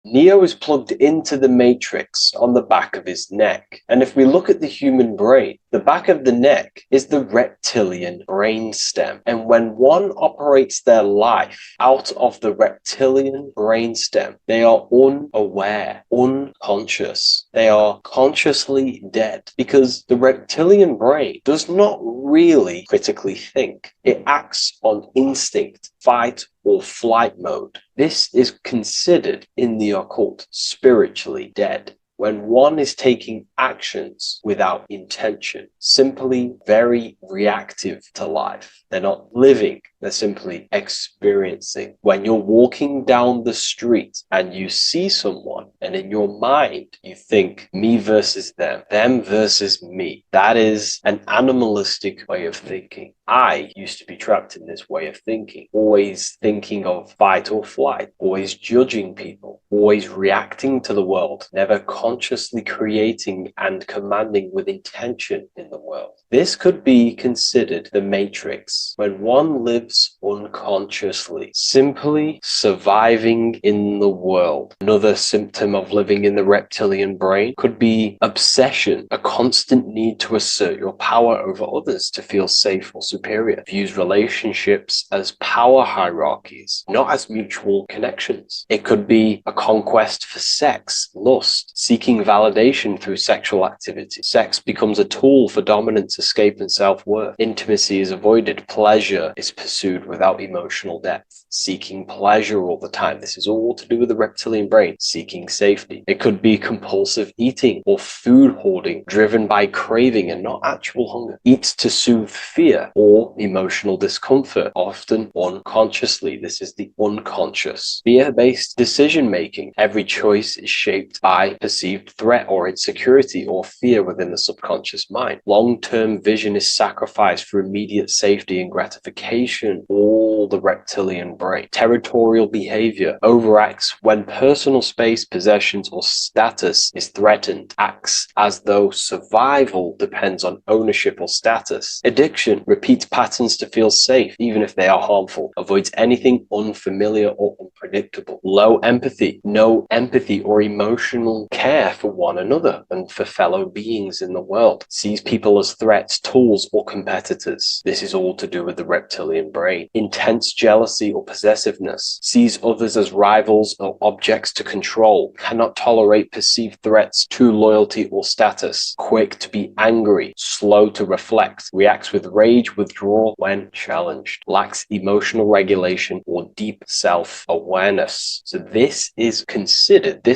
Neo is plugged into the matrix on the back of his neck. And if we look at the human brain, the back of the neck is the reptilian brain stem. And when one operates their life out of the reptilian brain stem, they are unaware, unconscious. They are consciously dead because the reptilian brain does not really critically think. It acts on instinct, fight or flight mode. This is considered in the occult spiritually dead. When one is taking actions without intention, simply very reactive to life. They're not living, they're simply experiencing. When you're walking down the street and you see someone, and in your mind you think me versus them versus me. That is an animalistic way of thinking. I used to be trapped in this way of thinking, always thinking of fight or flight, always judging people, always reacting to the world, never consciously creating and commanding with intention in the world. This could be considered the matrix, when one lives unconsciously, simply surviving in the world. Another symptom of living in the reptilian brain could be obsession, a constant need to assert your power over others to feel safe or superior. Views relationships as power hierarchies, not as mutual connections. It could be a conquest for sex, lust, seeking validation through sexual activity. Sex becomes a tool for dominance, escape, and self-worth. Intimacy is avoided. Pleasure is pursued without emotional depth. Seeking pleasure all the time. This is all to do with the reptilian brain. Seeking safety. It could be compulsive eating or food hoarding, driven by craving and not actual hunger. Eats to soothe fear or emotional discomfort, often unconsciously. This is the unconscious. Fear-based decision-making. Every choice is shaped by perceived threat or insecurity or fear within the subconscious mind. Long-term vision is sacrificed for immediate safety and gratification. All called the reptilian brain. Territorial behavior overacts when personal space, possessions, or status is threatened, acts as though survival depends on ownership or status. Addiction repeats patterns to feel safe, even if they are harmful, avoids anything unfamiliar or unpredictable. Low empathy, no empathy or emotional care for one another and for fellow beings in the world, sees people as threats, tools, or competitors. This is all to do with the reptilian brain. Intense jealousy or possessiveness, sees others as rivals or objects to control, cannot tolerate perceived threats to loyalty or status, quick to be angry, slow to reflect, reacts with rage, withdrawal when challenged, lacks emotional regulation or deep self-awareness. So this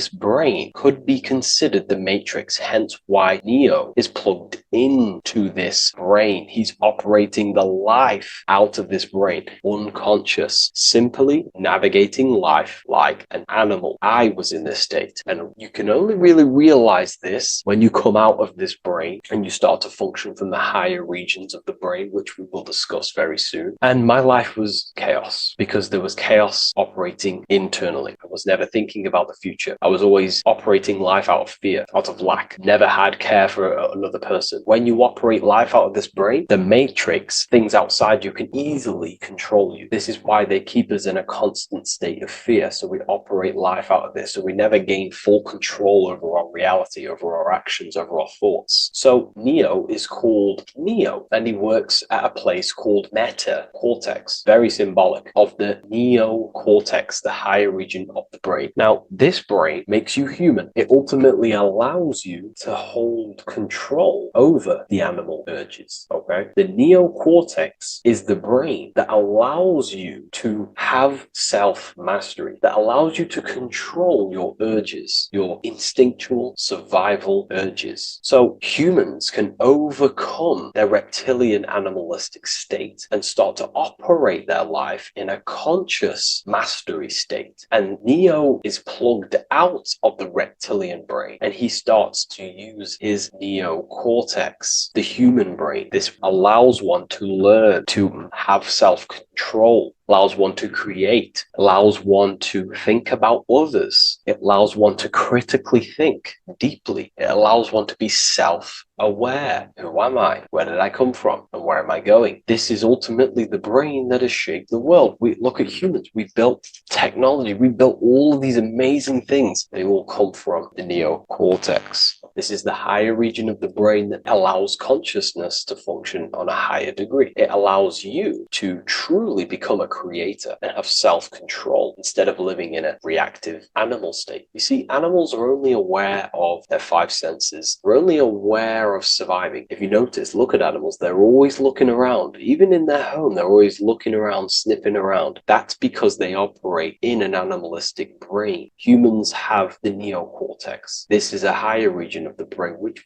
brain could be considered the matrix, hence why Neo is plugged into this brain. He's operating the life out of this brain, unconscious, simply navigating life like an animal. I was in this state, and you can only really realize this when you come out of this brain and you start to function from the higher regions of the brain, which we will discuss very soon. And my life was chaos because there was chaos operating internally. I was never thinking about the future. I was always operating life out of fear, out of lack, never had care for another person. When you operate life out of this brain, the matrix, things outside you, can easily control you. This is why they keep us in a constant state of fear. So we operate life out of this. So we never gain full control over our reality, over our actions, over our thoughts. So Neo is called Neo, and he works at a place called meta cortex, very symbolic of the neocortex, the higher region of the brain. Now, this brain makes you human. It ultimately allows you to hold control over the animal urges, okay? The neocortex is the brain that allows you to have self-mastery, that allows you to control your urges, your instinctual survival urges. So humans can overcome their reptilian animalistic state and start to operate their life in a conscious mastery state. And Neo is plugged out of the reptilian brain, and he starts to use his neocortex, the human brain. This allows one to learn to have self-control, allows one to create, allows one to think about others. It allows one to critically think deeply. It allows one to be self-aware. Who am I? Where did I come from? And where am I going? This is ultimately the brain that has shaped the world. We look at humans. We built technology. We built all of these amazing things. They all come from the neocortex. This is the higher region of the brain that allows consciousness to function on a higher degree. It allows you to truly become a creator and have self-control instead of living in a reactive animal state. You see, animals are only aware of their five senses. They're only aware of surviving. If you notice, look at animals, they're always looking around. Even in their home, they're always looking around, sniffing around. That's because they operate in an animalistic brain. Humans have the neocortex. This is a higher region of the brain, which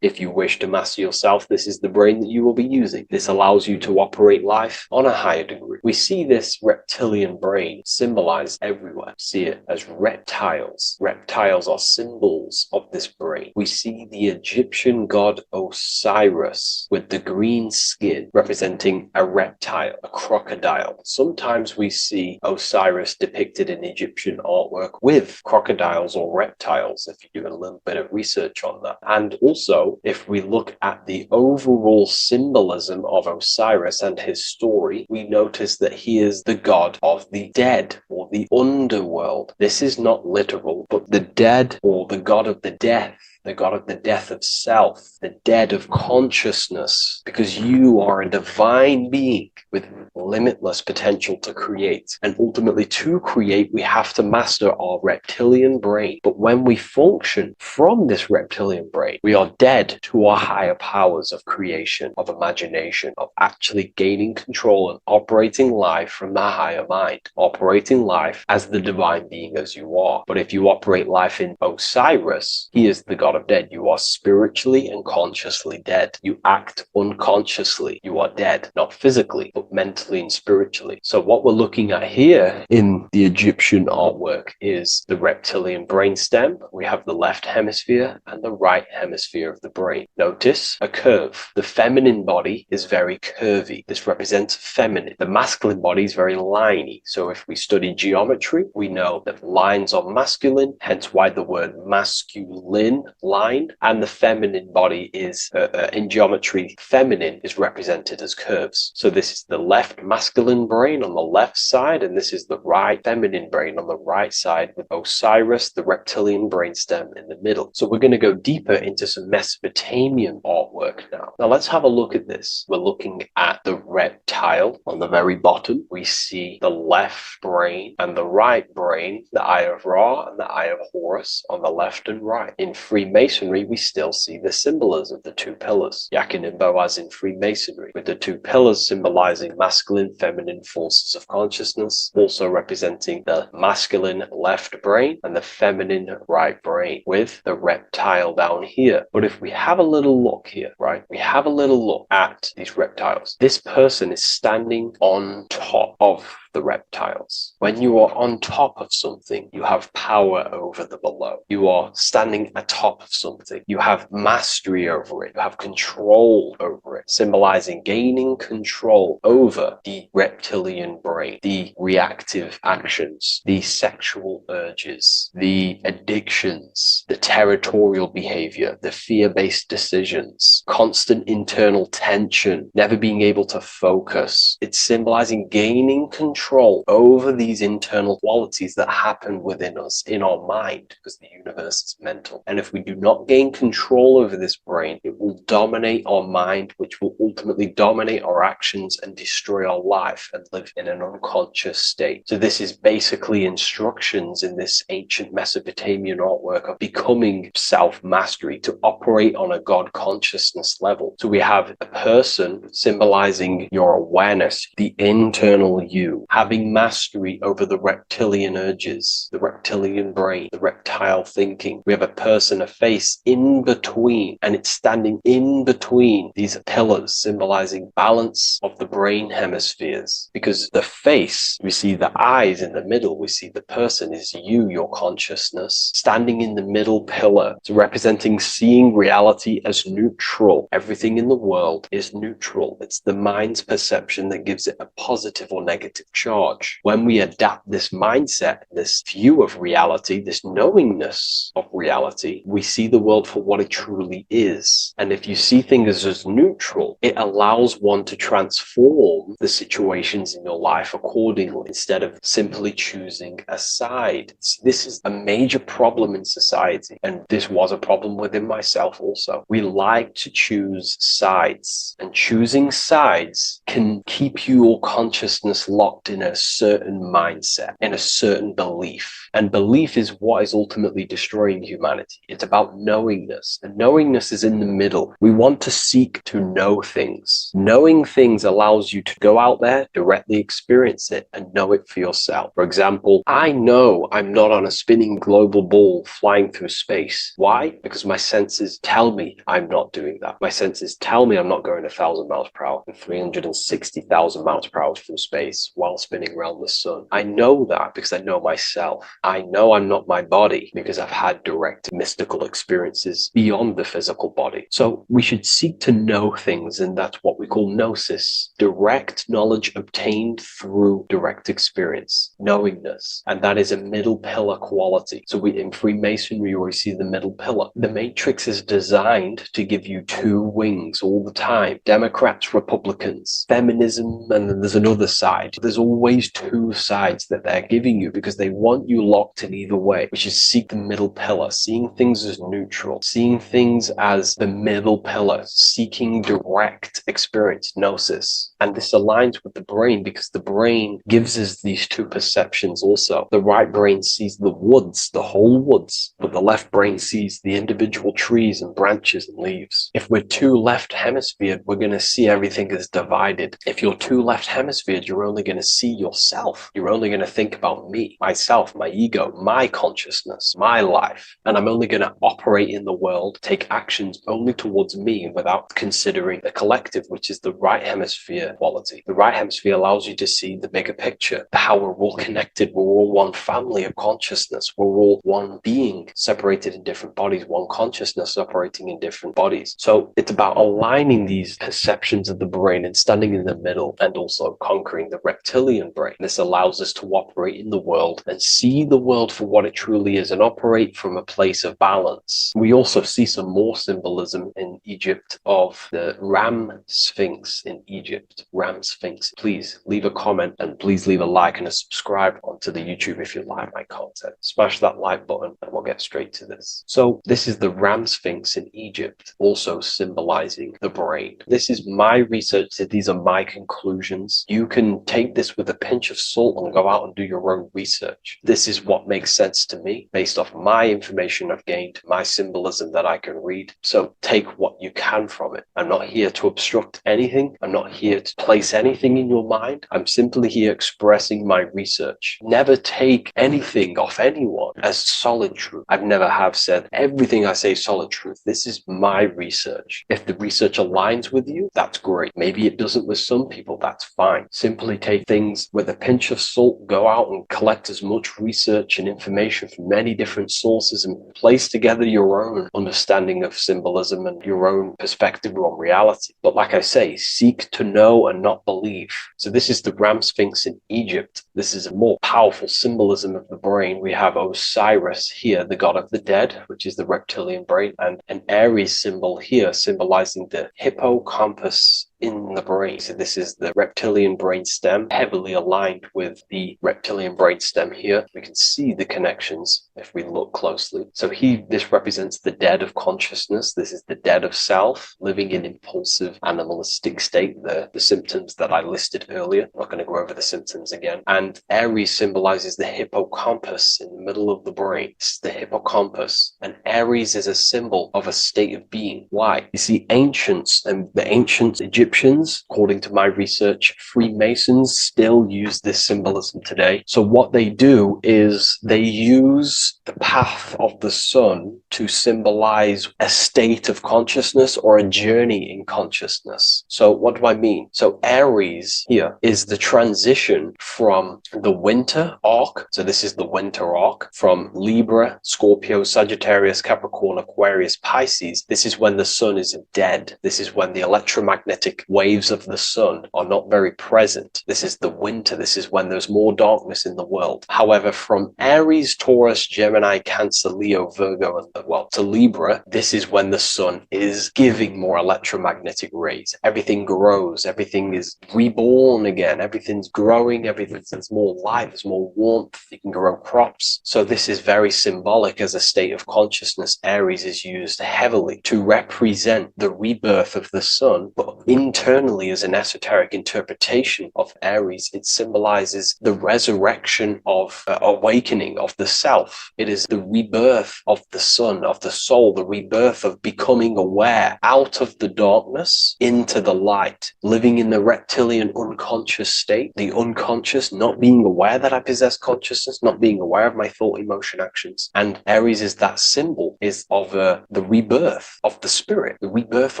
if you wish to master yourself, this is the brain that you will be using. This allows you to operate life on a higher degree. We see this reptilian brain symbolized everywhere. See it as reptiles. Reptiles are symbols of this brain. We see the Egyptian god Osiris with the green skin representing a reptile, a crocodile. Sometimes we see Osiris depicted in Egyptian artwork with crocodiles or reptiles, if you do a little bit of research on that. And also, if we look at the overall symbolism of Osiris and his story, we notice that he is the god of the dead or the underworld. This is not literal, but the dead or the god of the death, the god of the death of self, the dead of consciousness, because you are a divine being with limitless potential to create. And ultimately, to create, we have to master our reptilian brain. But when we function from this reptilian brain, we are dead to our higher powers of creation, of imagination, of actually gaining control and operating life from the higher mind, operating life as the divine being as you are. But if you operate life in Osiris, he is the god of dead. You are spiritually and consciously dead. You act unconsciously. You are dead, not physically, but mentally and spiritually. So what we're looking at here in the Egyptian artwork is the reptilian brainstem. We have the left hemisphere and the right hemisphere of the brain. Notice a curve. The feminine body is very curvy. This represents feminine. The masculine body is very liney. So if we study geometry, we know that lines are masculine, hence why the word masculine, line, and the feminine body is, in geometry, feminine is represented as curves. So this is the left masculine brain on the left side, and this is the right feminine brain on the right side, with Osiris, the reptilian brainstem, in the middle. So we're going to go deeper into some Mesopotamian artwork now. Now let's have a look at this. We're looking at the reptile on the very bottom. We see the left brain and the right brain, the Eye of Ra and the Eye of Horus on the left and right. In Freemasonry, we still see the symbolism of the two pillars, Yakin and Boaz in Freemasonry, with the two pillars symbolizing masculine, feminine forces of consciousness, also representing the masculine left brain and the feminine right brain, with the reptile down here. But if we have a little look here, right, we have a little look at these reptiles. This person is standing on top of the reptiles. When you are on top of something, you have power over the below. You are standing atop of something. You have mastery over it. You have control over it, symbolizing gaining control over the reptilian brain, the reactive actions, the sexual urges, the addictions, the territorial behavior, the fear-based decisions, constant internal tension, never being able to focus. It's symbolizing gaining control over these internal qualities that happen within us, in our mind, because the universe is mental. And if we do not gain control over this brain, it will dominate our mind, which will ultimately dominate our actions and destroy our life and live in an unconscious state. So this is basically instructions in this ancient Mesopotamian artwork of becoming self-mastery, to operate on a God consciousness level. So we have a person symbolizing your awareness, the internal you, having mastery over the reptilian urges, the reptilian brain, the reptile thinking. We have a person, a face in between, and it's standing in between these pillars, symbolizing balance of the brain hemispheres. Because the face, we see the eyes in the middle, we see the person is you, your consciousness, standing in the middle pillar. It's representing seeing reality as neutral. Everything in the world is neutral. It's the mind's perception that gives it a positive or negative charge. When we adapt this mindset, this view of reality, this knowingness of reality, we see the world for what it truly is. And if you see things as neutral, it allows one to transform the situations in your life accordingly, instead of simply choosing a side. This is a major problem in society, and this was a problem within myself also. We like to choose sides, and choosing sides can keep your consciousness locked in a certain mindset, in a certain belief. And belief is what is ultimately destroying humanity. It's about knowingness, and knowingness is in the middle. We want to seek to know things. Knowing things allows you to go out there, directly experience it, and know it for yourself. For example, I know I'm not on a spinning global ball flying through space. Why? Because my senses tell me I'm not doing that. My senses tell me I'm not going 1,000 miles per hour and 360,000 miles per hour through space while spinning around the sun. I know that because I know myself. I know I'm not my body because I've had direct mystical experiences beyond the physical body. So we should seek to know things, and that's what we call gnosis, direct knowledge obtained through direct experience, knowingness. And that is a middle pillar quality. So in Freemasonry, we see the middle pillar. The matrix is designed to give you two wings all the time: Democrats, Republicans, feminism, and then there's another side. There's always two sides that they're giving you because they want you locked in either way, which is seek the middle pillar, seeing things as neutral, seeing things as the middle pillar, seeking direct experience, gnosis. And this aligns with the brain because the brain gives us these two perceptions also. The right brain sees the woods, the whole woods, but the left brain sees the individual trees and branches and leaves. If we're too left hemisphered, we're going to see everything as divided. If you're too left hemisphered, you're only going to see yourself. You're only going to think about me, myself, my ego, my consciousness, my life. And I'm only going to operate in the world, take actions only towards me without considering the collective, which is the right hemisphere quality. The right hemisphere allows you to see the bigger picture, how we're all connected. We're all one family of consciousness. We're all one being separated in different bodies, one consciousness operating in different bodies. So it's about aligning these perceptions of the brain and standing in the middle, and also conquering the reptilian brain. This allows us to operate in the world and see the world for what it truly is and operate from a place of balance. We also see some more symbolism in Egypt of the Ram Sphinx in Egypt. Ram Sphinx. Please leave a comment and please leave a like and a subscribe onto the YouTube if you like my content. Smash that like button and we'll get straight to this. So this is the Ram Sphinx in Egypt, also symbolizing the brain. This is my research. These are my conclusions. You can take this with a pinch of salt and go out and do your own research. This is what makes sense to me based off my information I've gained, my symbolism that I can read. So take what you can from it. I'm not here to obstruct anything. I'm not here to place anything in your mind. I'm simply here expressing my research. Never take anything off anyone as solid truth. I've never have said everything I say is solid truth. This is my research. If the research aligns with you, that's great. Maybe it doesn't with some people, that's fine. Simply take things with a pinch of salt, go out and collect as much research and information from many different sources and place together your own understanding of symbolism and your own perspective on reality. But like I say, seek to know and not believe. So this is the Ram Sphinx in Egypt. This is a more powerful symbolism of the brain. We have Osiris here, the god of the dead, which is the reptilian brain, and an Aries symbol here symbolizing the hippocampus in the brain. So this is the reptilian brain stem, heavily aligned with the reptilian brain stem here. We can see the connections if we look closely. So this represents the dead of consciousness. This is the dead of self, living in impulsive animalistic state, the symptoms that I listed earlier. I'm not going to go over the symptoms again. And Aries symbolizes the hippocampus in the middle of the brain. It's the hippocampus. And Aries is a symbol of a state of being. Why? You see, ancients and the ancient Egyptians, according to my research, Freemasons still use this symbolism today. So what they do is they use the path of the sun to symbolize a state of consciousness or a journey in consciousness. So what do I mean? So Aries here is the transition from the winter arc. So this is the winter arc from Libra, Scorpio, Sagittarius, Capricorn, Aquarius, Pisces. This is when the sun is dead. This is when the electromagnetic waves of the sun are not very present. This is the winter. This is when there's more darkness in the world. However, from Aries, Taurus, Gemini, Cancer, Leo, Virgo, and to Libra, this is when the sun is giving more electromagnetic rays. Everything grows. Everything is reborn again. Everything's growing. There's more light. There's more warmth. You can grow crops. So this is very symbolic as a state of consciousness. Aries is used heavily to represent the rebirth of the sun, but internally as an esoteric interpretation of Aries, it symbolizes the resurrection of awakening of the self. It is the rebirth of the sun, of the soul, the rebirth of becoming aware out of the darkness into the light, living in the reptilian unconscious state, the unconscious, not being aware that I possess consciousness, not being aware of my thought, emotion, actions. And Aries is that symbol of the rebirth of the spirit, the rebirth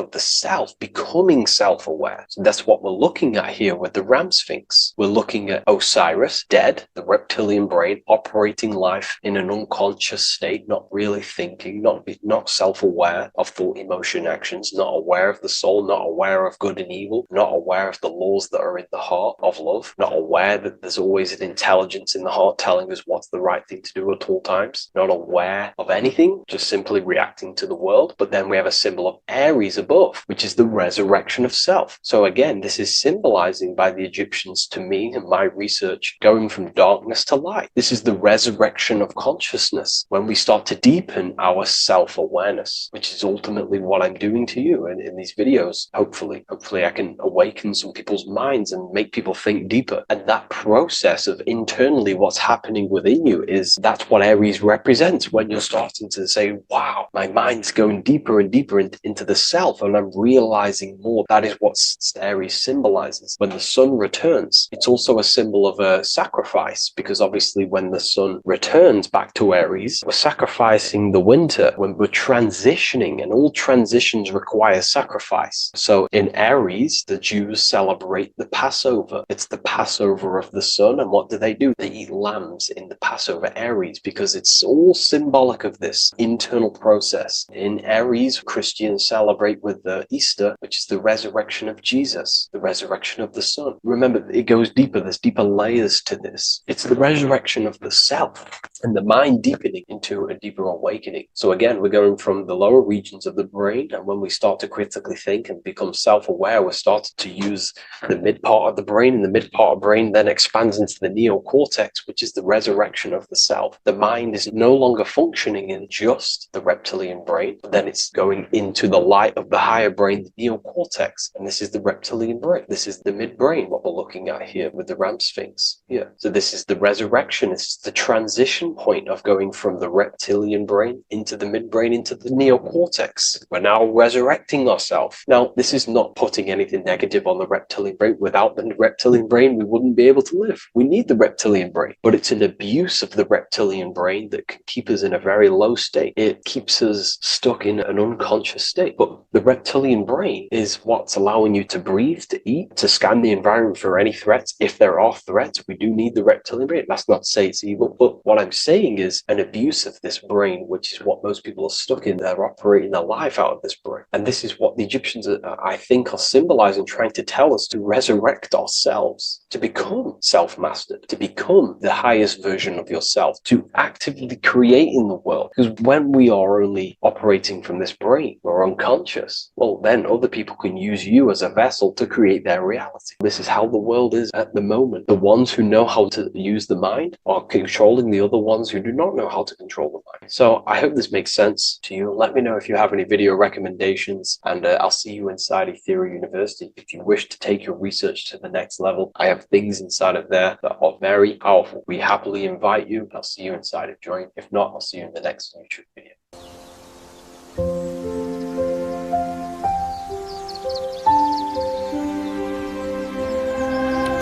of the self, becoming self-aware. So that's what we're looking at here with the Ram Sphinx. We're looking at Osiris, dead, the reptilian brain, operating life in an unconscious state, not really thinking, not self-aware of thought, emotion, actions, not aware of the soul, not aware of good and evil, not aware of the laws that are in the heart of love, not aware that there's always an intelligence in the heart telling us what's the right thing to do at all times, not aware of anything, just simply reacting to the world. But then we have a symbol of Aries above, which is the resurrection of self. So again, this is symbolizing by the Egyptians to me and my research going from darkness to light. This is the resurrection of consciousness. consciousness, when we start to deepen our self-awareness, which is ultimately what I'm doing to you in these videos. Hopefully I can awaken some people's minds and make people think deeper. And that process of internally what's happening within you that's what Aries represents, when you're starting to say, wow, my mind's going deeper and deeper into the self, and I'm realizing more. That is what Aries symbolizes. When the sun returns, it's also a symbol of a sacrifice, because obviously when the sun returns back to Aries, we're sacrificing the winter, when we're transitioning, and all transitions require sacrifice. So in Aries, the Jews celebrate the Passover. It's the Passover of the sun, and what do? They eat lambs in the Passover Aries, because it's all symbolic of this internal process. In Aries, Christians celebrate with the Easter, which is the resurrection of Jesus, the resurrection of the sun. Remember, it goes deeper. There's deeper layers to this. It's the resurrection of the self and the mind deepening into a deeper awakening. So again, we're going from the lower regions of the brain, and when we start to critically think and become self-aware, we're starting to use the mid part of the brain, and the mid part of the brain then expands into the neocortex, which is the resurrection of the self. The mind is no longer functioning in just the reptilian brain, but then it's going into the light of the higher brain, the neocortex, and this is the reptilian brain. This is the midbrain, what we're looking at here with the Ram Sphinx here. So this is the resurrection. It's the transition point of going from the reptilian brain into the midbrain into the neocortex. We're now resurrecting ourselves. Now, this is not putting anything negative on the reptilian brain. Without the reptilian brain, we wouldn't be able to live. We need the reptilian brain, but it's an abuse of the reptilian brain that can keep us in a very low state. It keeps us stuck in an unconscious state. But the reptilian brain is what's allowing you to breathe, to eat, to scan the environment for any threats. If there are threats, we do need the reptilian brain. That's not to say it's evil, but what I'm saying is an abuse of this brain, which is what most people are stuck in. They're operating their life out of this brain. And this is what the Egyptians, I think, are symbolizing, trying to tell us to resurrect ourselves, to become self-mastered, to become the highest version of yourself, to actively create in the world. Because when we are only operating from this brain, we're unconscious, well, then other people can use you as a vessel to create their reality. This is how the world is at the moment. The ones who know how to use the mind are controlling the other ones who do not know how to control the mind. So I hope this makes sense to you. Let me know if you have any video recommendations, and I'll see you inside Ethereal University. If you wish to take your research to the next level, I have things inside of there that are very powerful. We happily invite you. I'll see you inside of Join. If not, I'll see you in the next YouTube video.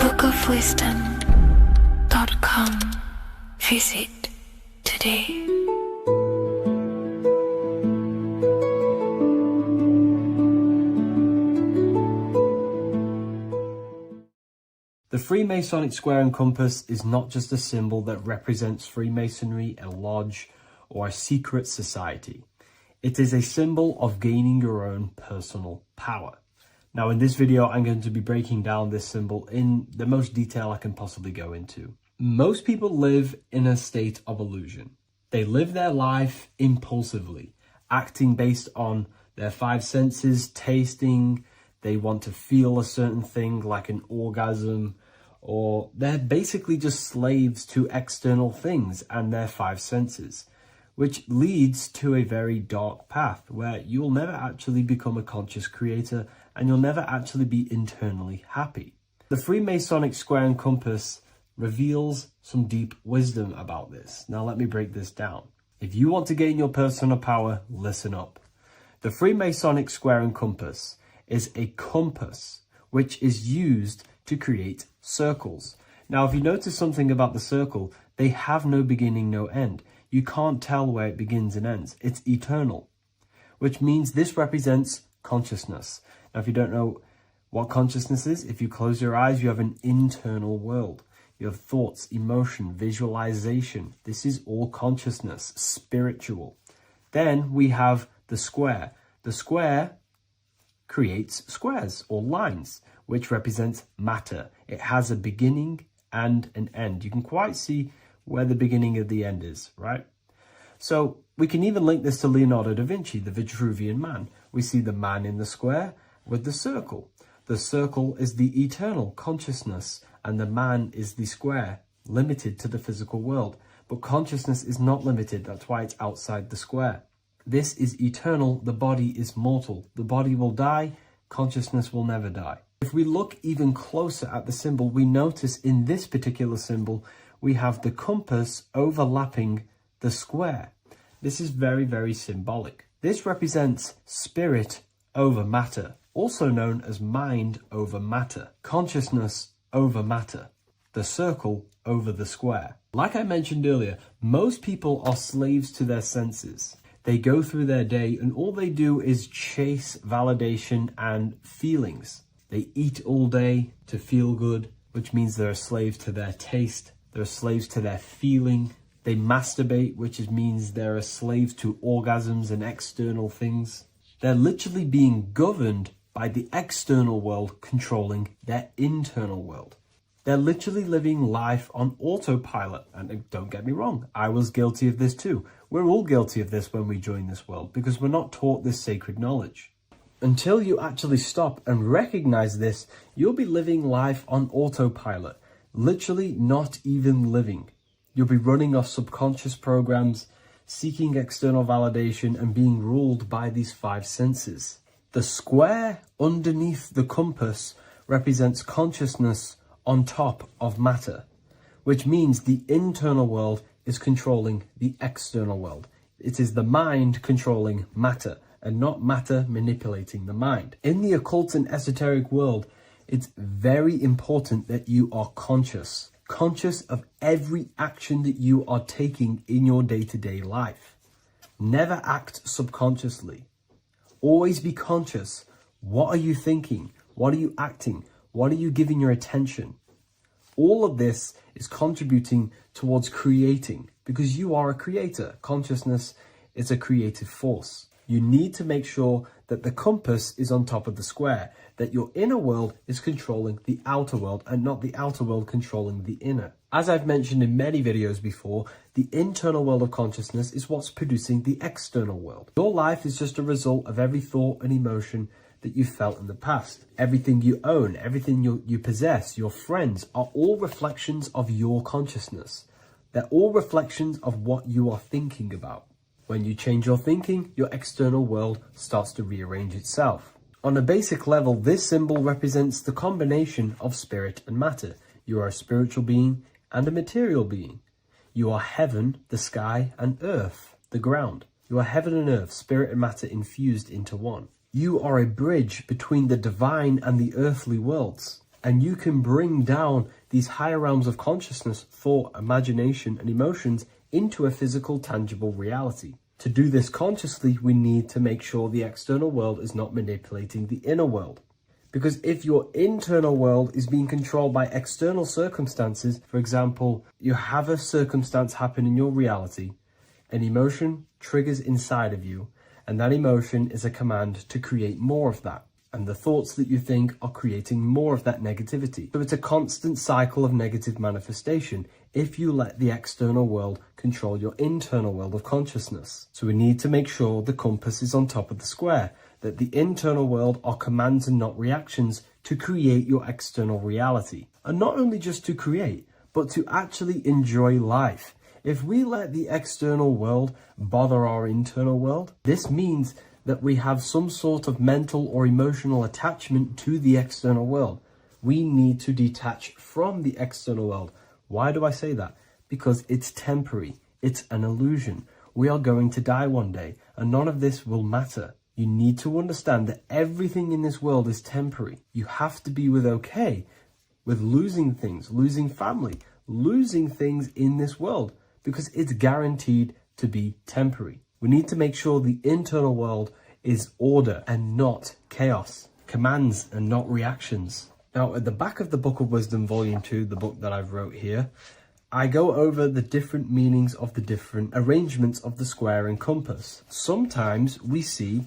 bookofwisdom.com. Visit today. The Freemasonic square and compass is not just a symbol that represents Freemasonry, a lodge, or a secret society. It is a symbol of gaining your own personal power. Now, in this video, I'm going to be breaking down this symbol in the most detail I can possibly go into. Most people live in a state of illusion. They live their life impulsively, acting based on their five senses, tasting. They want to feel a certain thing like an orgasm, or they're basically just slaves to external things and their five senses, which leads to a very dark path where you'll never actually become a conscious creator and you'll never actually be internally happy. The Freemasonic square and compass reveals some deep wisdom about this. Now let me break this down. If you want to gain your personal power, listen up. The Freemasonic square and compass is a compass which is used to create circles. Now, if you notice something about the circle, they have no beginning, no end. You can't tell where it begins and ends. It's eternal, which means this represents consciousness. Now, if you don't know what consciousness is, if you close your eyes, you have an internal world. You have thoughts, emotion, visualization. This is all consciousness, spiritual. Then we have the square. The square creates squares or lines, which represents matter. It has a beginning and an end. You can quite see where the beginning of the end is, right? So we can even link this to Leonardo da Vinci, the Vitruvian Man. We see the man in the square with the circle. The circle is the eternal consciousness, and the man is the square, limited to the physical world. but consciousness is not limited. That's why it's outside the square. This is eternal. The body is mortal. The body will die. Consciousness will never die. If we look even closer at the symbol, we notice in this particular symbol, we have the compass overlapping the square. This is very, very symbolic. This represents spirit over matter, also known as mind over matter, consciousness over matter, the circle over the square. Like I mentioned earlier, most people are slaves to their senses. They go through their day and all they do is chase validation and feelings. They eat all day to feel good, which means they're a slave to their taste. They're slaves to their feeling. They masturbate, which means they're a slave to orgasms and external things. They're literally being governed by the external world controlling their internal world. They're literally living life on autopilot. And don't get me wrong, I was guilty of this too. We're all guilty of this when we join this world because we're not taught this sacred knowledge. Until you actually stop and recognize this, you'll be living life on autopilot, literally not even living. You'll be running off subconscious programs, seeking external validation and being ruled by these five senses. The square underneath the compass represents consciousness on top of matter, which means the internal world is controlling the external world. It is the mind controlling matter and not matter manipulating the mind. In the occult and esoteric world, it's very important that you are conscious of every action that you are taking in your day-to-day life. Never act subconsciously. Always be conscious. What are you thinking? What are you acting? What are you giving your attention? All of this is contributing towards creating because you are a creator. Consciousness is a creative force. You need to make sure that the compass is on top of the square, that your inner world is controlling the outer world and not the outer world controlling the inner. As I've mentioned in many videos before, the internal world of consciousness is what's producing the external world. Your life is just a result of every thought and emotion that you felt in the past. Everything you own, everything you possess, your friends are all reflections of your consciousness. They're all reflections of what you are thinking about. When you change your thinking, your external world starts to rearrange itself. On a basic level, this symbol represents the combination of spirit and matter. You are a spiritual being and a material being. You are heaven, the sky, and earth, the ground. You are heaven and earth, spirit and matter infused into one. You are a bridge between the divine and the earthly worlds. And you can bring down these higher realms of consciousness, thought, imagination, and emotions into a physical, tangible reality. To do this consciously, we need to make sure the external world is not manipulating the inner world. Because if your internal world is being controlled by external circumstances, for example, you have a circumstance happen in your reality, an emotion triggers inside of you, and that emotion is a command to create more of that. And the thoughts that you think are creating more of that negativity. So it's a constant cycle of negative manifestation if you let the external world control your internal world of consciousness. So we need to make sure the compass is on top of the square, that the internal world are commands and not reactions to create your external reality. And not only just to create, but to actually enjoy life. If we let the external world bother our internal world, this means that we have some sort of mental or emotional attachment to the external world. We need to detach from the external world. Why do I say that? Because it's temporary. It's an illusion. We are going to die one day, and none of this will matter. You need to understand that everything in this world is temporary. You have to be okay with losing things, losing family, losing things in this world, because it's guaranteed to be temporary. We need to make sure the internal world is order and not chaos, commands and not reactions. Now, at the back of the Book of Wisdom, Volume 2, the book that I've wrote here, I go over the different meanings of the different arrangements of the square and compass. Sometimes we see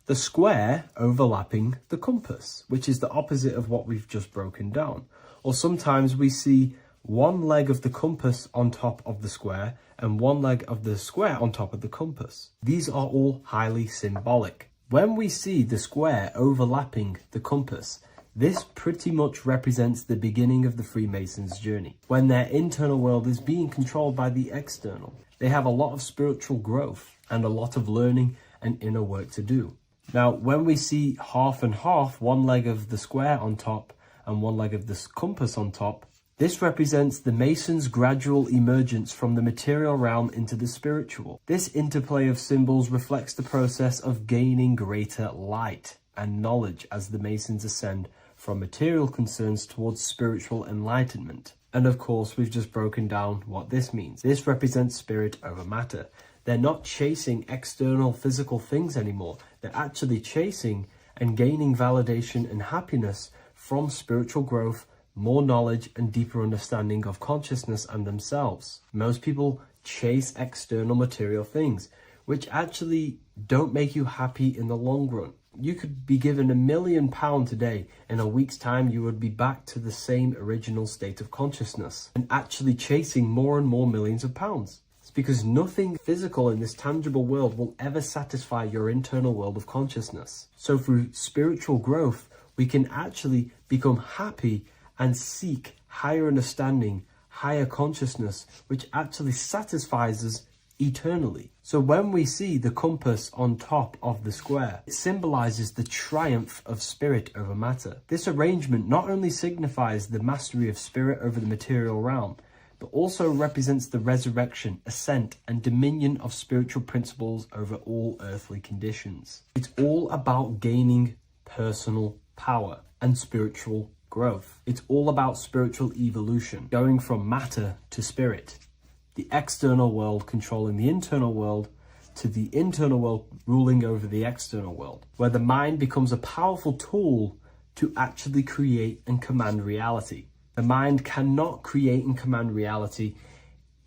the square overlapping the compass, which is the opposite of what we've just broken down. Or sometimes we see one leg of the compass on top of the square and one leg of the square on top of the compass. These are all highly symbolic. When we see the square overlapping the compass, This pretty much represents the beginning of the Freemasons' journey, when their internal world is being controlled by the external. They have a lot of spiritual growth and a lot of learning and inner work to do. Now, when we see half and half, one leg of the square on top and one leg of the compass on top, this represents the Masons' gradual emergence from the material realm into the spiritual. This interplay of symbols reflects the process of gaining greater light and knowledge as the Masons ascend from material concerns towards spiritual enlightenment. And of course, we've just broken down what this means. This represents spirit over matter. They're not chasing external physical things anymore. They're actually chasing and gaining validation and happiness from spiritual growth, more knowledge and deeper understanding of consciousness and themselves. Most people chase external material things, which actually don't make you happy in the long run. You could be given £1 million today. In a week's time, you would be back to the same original state of consciousness and actually chasing more and more millions of pounds. It's because nothing physical in this tangible world will ever satisfy your internal world of consciousness. So through spiritual growth, we can actually become happy and seek higher understanding, higher consciousness, which actually satisfies us eternally. So when we see the compass on top of the square, it symbolizes the triumph of spirit over matter. This arrangement not only signifies the mastery of spirit over the material realm, but also represents the resurrection, ascent, and dominion of spiritual principles over all earthly conditions. It's all about gaining personal power and spiritual growth. It's all about spiritual evolution, going from matter to spirit. The external world controlling the internal world to the internal world ruling over the external world, where the mind becomes a powerful tool to actually create and command reality. The mind cannot create and command reality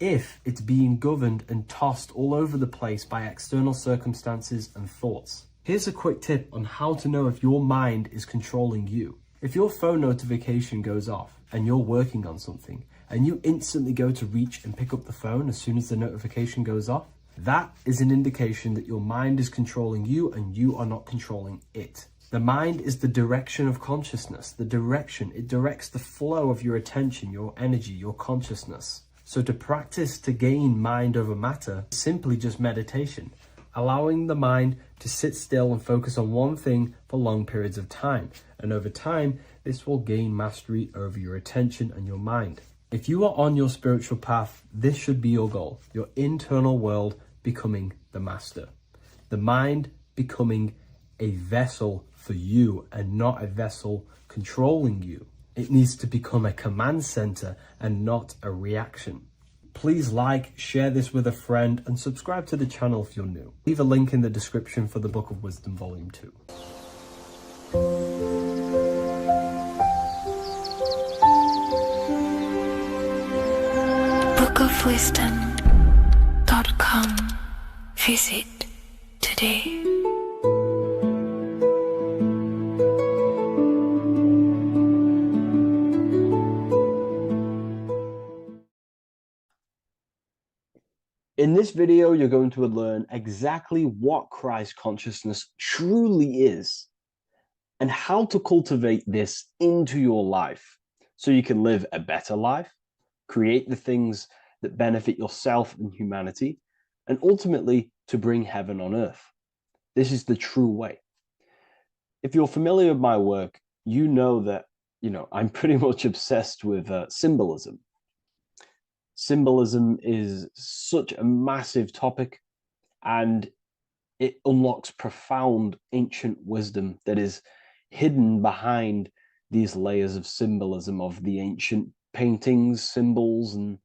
if it's being governed and tossed all over the place by external circumstances and thoughts. Here's a quick tip on how to know if your mind is controlling you. If your phone notification goes off and you're working on something and you instantly go to reach and pick up the phone as soon as the notification goes off, that is an indication that your mind is controlling you and you are not controlling it. The mind is the direction of consciousness. The direction, it directs the flow of your attention, your energy, your consciousness. So to practice to gain mind over matter, simply just meditation, allowing the mind to sit still and focus on one thing for long periods of time. And over time, this will gain mastery over your attention and your mind. If you are on your spiritual path, this should be your goal, your internal world becoming the master. The mind becoming a vessel for you and not a vessel controlling you. It needs to become a command center and not a reaction. Please like, share this with a friend, and subscribe to the channel if you're new. Leave a link in the description for the Book of Wisdom Volume 2. bookofwisdom.com. Visit today. In this video, you're going to learn exactly what Christ consciousness truly is and how to cultivate this into your life so you can live a better life, create the things that benefit yourself and humanity, and ultimately to bring heaven on earth. This is the true way. If you're familiar with my work, you know that, I'm pretty much obsessed with symbolism. Symbolism is such a massive topic, and it unlocks profound ancient wisdom that is hidden behind these layers of symbolism of the ancient paintings, symbols, and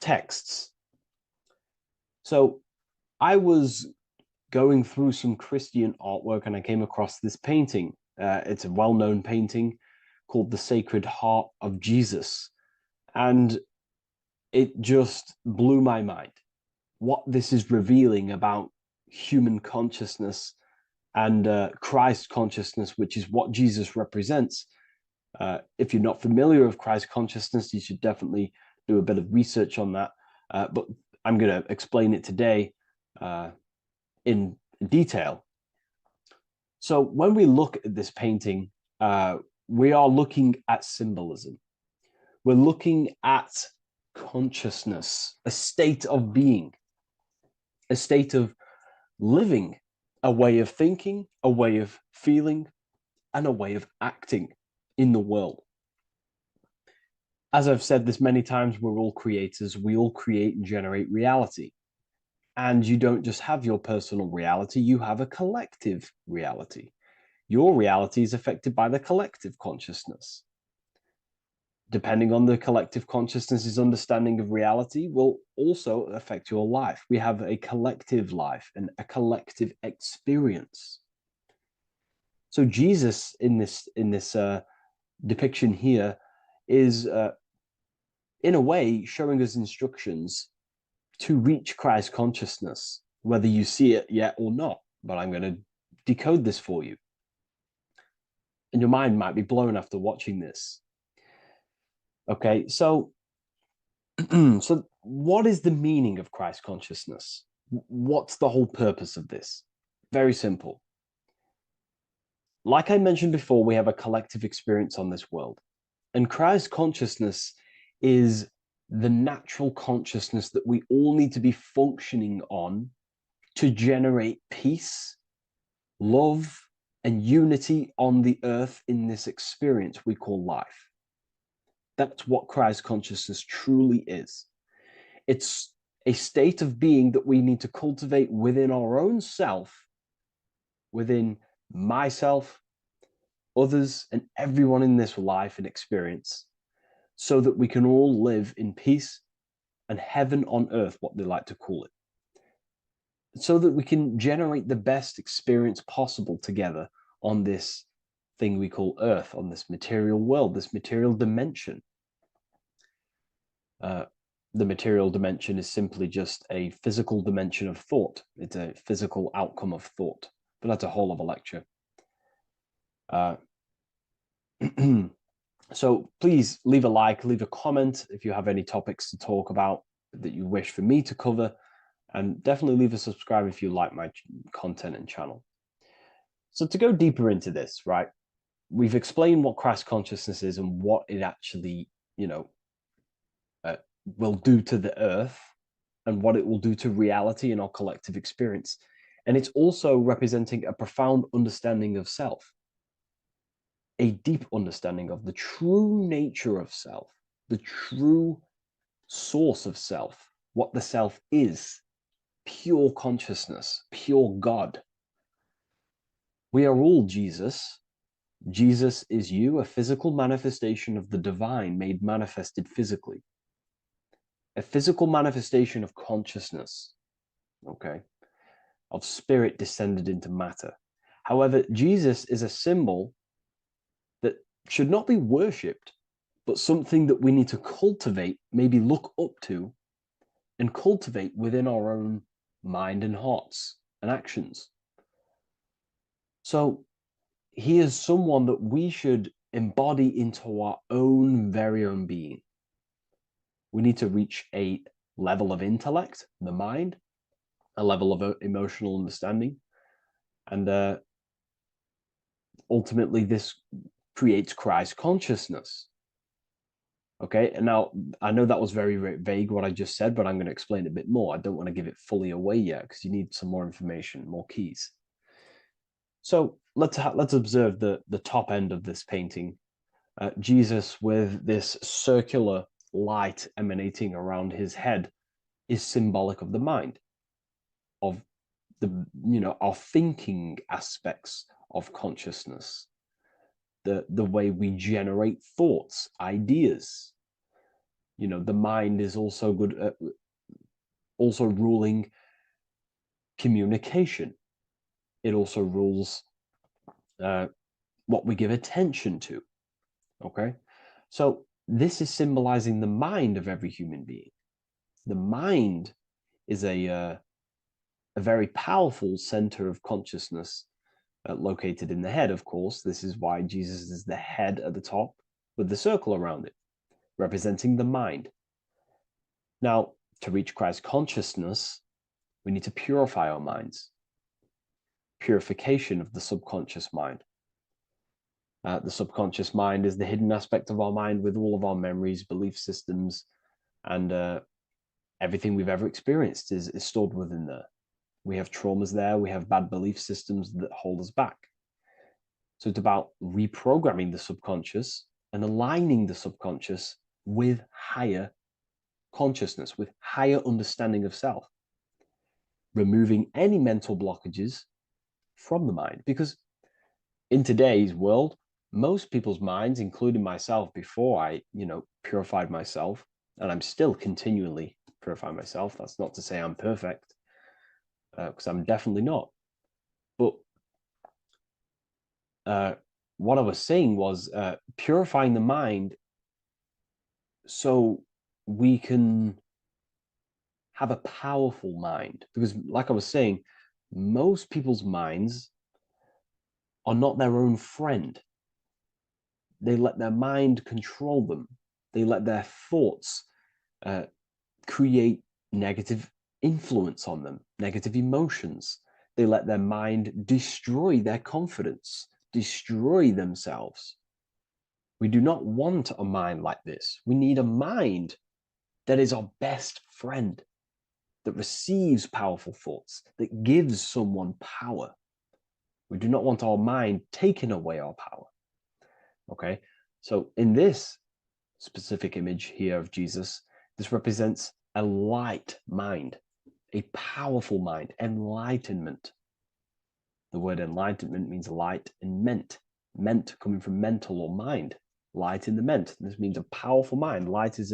texts. So I was going through some Christian artwork and I came across this painting. It's a well-known painting called The Sacred Heart of Jesus. And it just blew my mind what this is revealing about human consciousness and Christ consciousness, which is what Jesus represents. If you're not familiar with Christ consciousness, you should definitely do a bit of research on that. But I'm going to explain it today in detail. So when we look at this painting, we are looking at symbolism. We're looking at consciousness, a state of being, a state of living, a way of thinking, a way of feeling, and a way of acting in the world. As I've said this many times, we're all creators. We all create and generate reality. And you don't just have your personal reality, you have a collective reality. Your reality is affected by the collective consciousness. Depending on the collective consciousness's understanding of reality will also affect your life. We have a collective life and a collective experience. So Jesus in this depiction here is in a way showing us instructions to reach Christ consciousness, whether you see it yet or not. But I'm going to decode this for you. And your mind might be blown after watching this. Okay, so so what is the meaning of Christ consciousness? What's the whole purpose of this? Very simple. Like I mentioned before, we have a collective experience on this world. And Christ consciousness is the natural consciousness that we all need to be functioning on to generate peace, love, and unity on the earth in this experience we call life. That's what Christ consciousness truly is. It's a state of being that we need to cultivate within our own self, within myself, others, and everyone in this life and experience, so that we can all live in peace and heaven on earth, what they like to call it, so that we can generate the best experience possible together on this thing we call earth, on this material world, this material dimension. The material dimension is simply just a physical dimension of thought. It's a physical outcome of thought, but that's a whole other lecture. So please leave a like, leave a comment if you have any topics to talk about that you wish for me to cover, and definitely leave a subscribe if you like my content and channel. So to go deeper into this, right, we've explained what Christ consciousness is and what it actually, will do to the earth and what it will do to reality in our collective experience. And it's also representing a profound understanding of self, a deep understanding of the true nature of self, the true source of self, what the self is, pure consciousness, pure God. We are all Jesus. Jesus is you, a physical manifestation of the divine made manifested physically. A physical manifestation of consciousness, okay, of spirit descended into matter. However, Jesus is a symbol that should not be worshipped, but something that we need to cultivate, maybe look up to, and cultivate within our own mind and hearts and actions. So he is someone that we should embody into our own very own being. We need to reach a level of intellect, the mind, a level of emotional understanding, and ultimately this creates Christ consciousness. Okay, and now I know that was very, very vague what I just said, but I'm going to explain it a bit more. I don't want to give it fully away yet because you need some more information, more keys. So let's observe the top end of this painting. Jesus with this circular light emanating around his head is symbolic of the mind, of the our thinking aspects of consciousness, the way we generate thoughts, ideas. The mind is also good at also ruling communication. It also rules what we give attention to. Okay, so this is symbolizing the mind of every human being. The mind is a very powerful center of consciousness located in the head, of course. This is why Jesus is the head at the top with the circle around it, representing the mind. Now, to reach Christ consciousness, we need to purify our minds. Purification of the subconscious mind. The subconscious mind is the hidden aspect of our mind with all of our memories, belief systems, and everything we've ever experienced is stored within there. We have traumas there. We have bad belief systems that hold us back. So it's about reprogramming the subconscious and aligning the subconscious with higher consciousness, with higher understanding of self, removing any mental blockages from the mind. Because in today's world, most people's minds, including myself before I, purified myself, and I'm still continually purifying myself. That's not to say I'm perfect, because I'm definitely not. But what I was saying was purifying the mind so we can have a powerful mind. Because like I was saying, most people's minds are not their own friend. They let their mind control them. They let their thoughts create negative influence on them, negative emotions. They let their mind destroy their confidence, destroy themselves. We do not want a mind like this. We need a mind that is our best friend, that receives powerful thoughts, that gives someone power. We do not want our mind taking away our power. Okay, so in this specific image here of Jesus, this represents a light mind, a powerful mind, enlightenment. The word enlightenment means light and ment coming from mental or mind, light in the ment. This means a powerful mind. Light is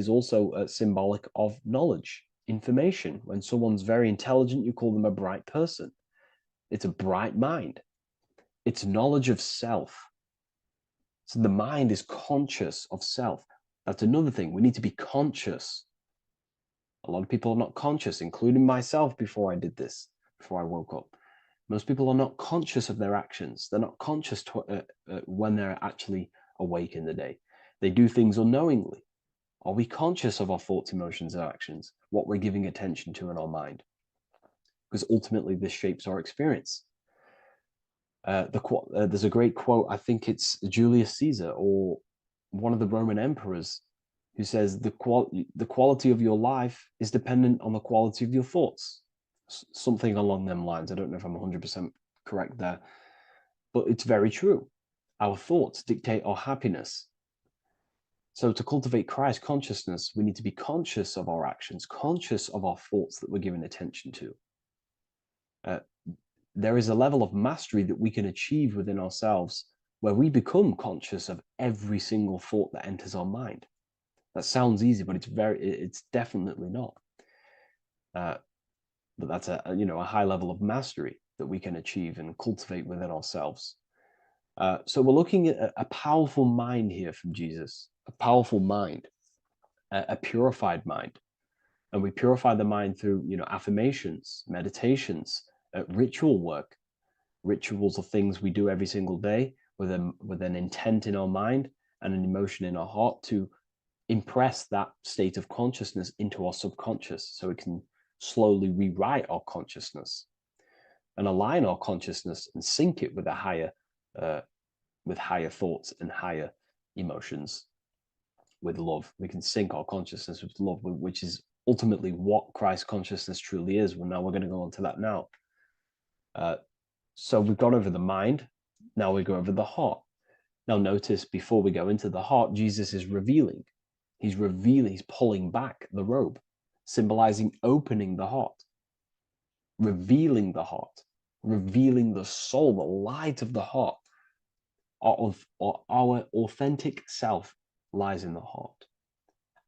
also symbolic of knowledge, information. When someone's very intelligent, you call them a bright person. It's a bright mind. It's knowledge of self. So the mind is conscious of self. That's another thing. We need to be conscious. A lot of people are not conscious, including myself before I did this, before I woke up. Most people are not conscious of their actions. They're not conscious when they're actually awake in the day. They do things unknowingly. Are we conscious of our thoughts, emotions, and actions, what we're giving attention to in our mind? Because ultimately this shapes our experience. There's a great quote, I think it's Julius Caesar or one of the Roman emperors, who says the quality of your life is dependent on the quality of your thoughts. Something along them lines. I don't know if I'm 100% correct there, but it's very true. Our thoughts dictate our happiness. So to cultivate Christ consciousness, we need to be conscious of our actions, conscious of our thoughts that we're giving attention to. There is a level of mastery that we can achieve within ourselves where we become conscious of every single thought that enters our mind. That sounds easy, but it's definitely not. But that's a high level of mastery that we can achieve and cultivate within ourselves. So we're looking at a powerful mind here from Jesus, a powerful mind, a purified mind. And we purify the mind through, affirmations, meditations, ritual work. Rituals are things we do every single day with an intent in our mind and an emotion in our heart to impress that state of consciousness into our subconscious so it can slowly rewrite our consciousness and align our consciousness and sync it with higher thoughts and higher emotions with love. We can sync our consciousness with love, which is ultimately what Christ consciousness truly is. Well, now we're going to go on to that now. So we've gone over the mind. Now we go over the heart. Now notice before we go into the heart, Jesus is revealing. He's pulling back the robe, symbolizing opening the heart, revealing the heart, revealing the soul, the light of the heart. Our authentic self lies in the heart.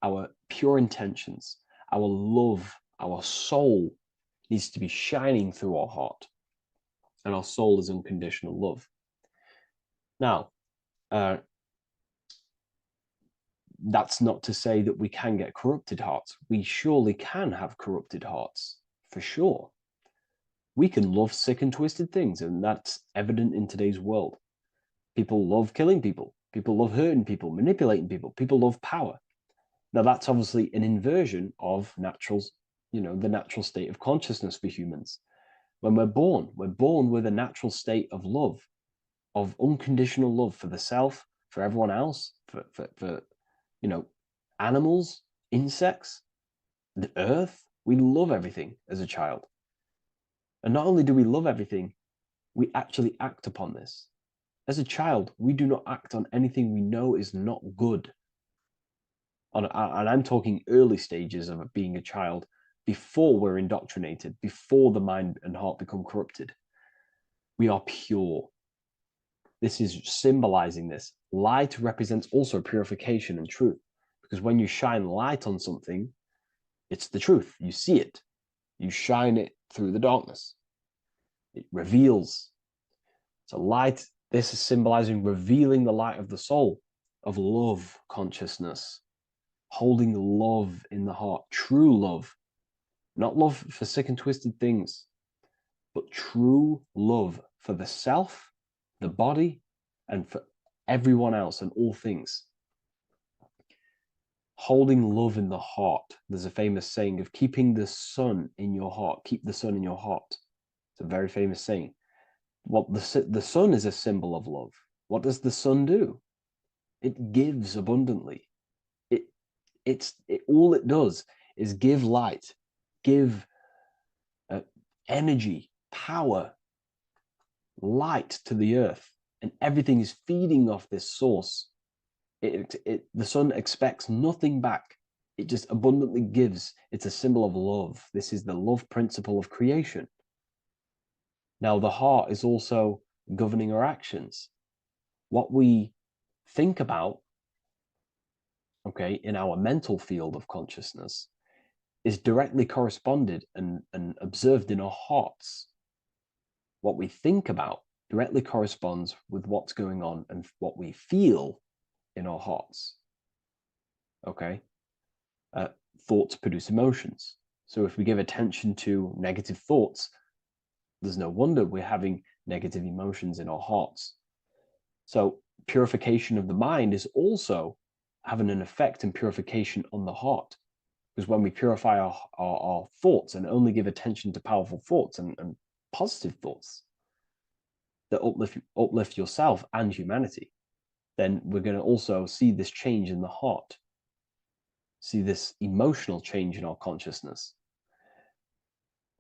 Our pure intentions, our love, our soul needs to be shining through our heart. And our soul is unconditional love. Now, that's not to say that we can get corrupted hearts. We surely can have corrupted hearts, for sure. We can love sick and twisted things, and that's evident in today's world. People love killing people. People love hurting people, manipulating people. People love power. Now, that's obviously an inversion of the natural state of consciousness for humans. When we're born with a natural state of love, of unconditional love for the self, for everyone else, for animals, insects, the earth. We love everything as a child. And not only do we love everything, we actually act upon this. As a child, we do not act on anything we know is not good. And I'm talking early stages of being a child, before we're indoctrinated, before the mind and heart become corrupted. We are pure. This is symbolizing this. Light represents also purification and truth, because when you shine light on something, it's the truth. You see it. You shine it through the darkness. It reveals. So light, this is symbolizing revealing the light of the soul, of love consciousness, holding love in the heart, true love, not love for sick and twisted things, but true love for the self, the body, and for everyone else and all things. Holding love in the heart. There's a famous saying of keeping the sun in your heart. Keep the sun in your heart. It's a very famous saying. Well, the sun is a symbol of love. What does the sun do? It gives abundantly. All it does is give light, give energy, power, light to the earth, and everything is feeding off this source. The sun expects nothing back. It just abundantly gives. It's a symbol of love. This is the love principle of creation. Now, the heart is also governing our actions. What we think about, okay, in our mental field of consciousness is directly corresponded and observed in our hearts. What we think about directly corresponds with what's going on and what we feel in our hearts. Okay? Thoughts produce emotions. So if we give attention to negative thoughts, there's no wonder we're having negative emotions in our hearts. So purification of the mind is also having an effect and purification on the heart. Because when we purify our thoughts and only give attention to powerful thoughts and positive thoughts that uplift yourself and humanity, then we're going to also see this change in the heart, see this emotional change in our consciousness.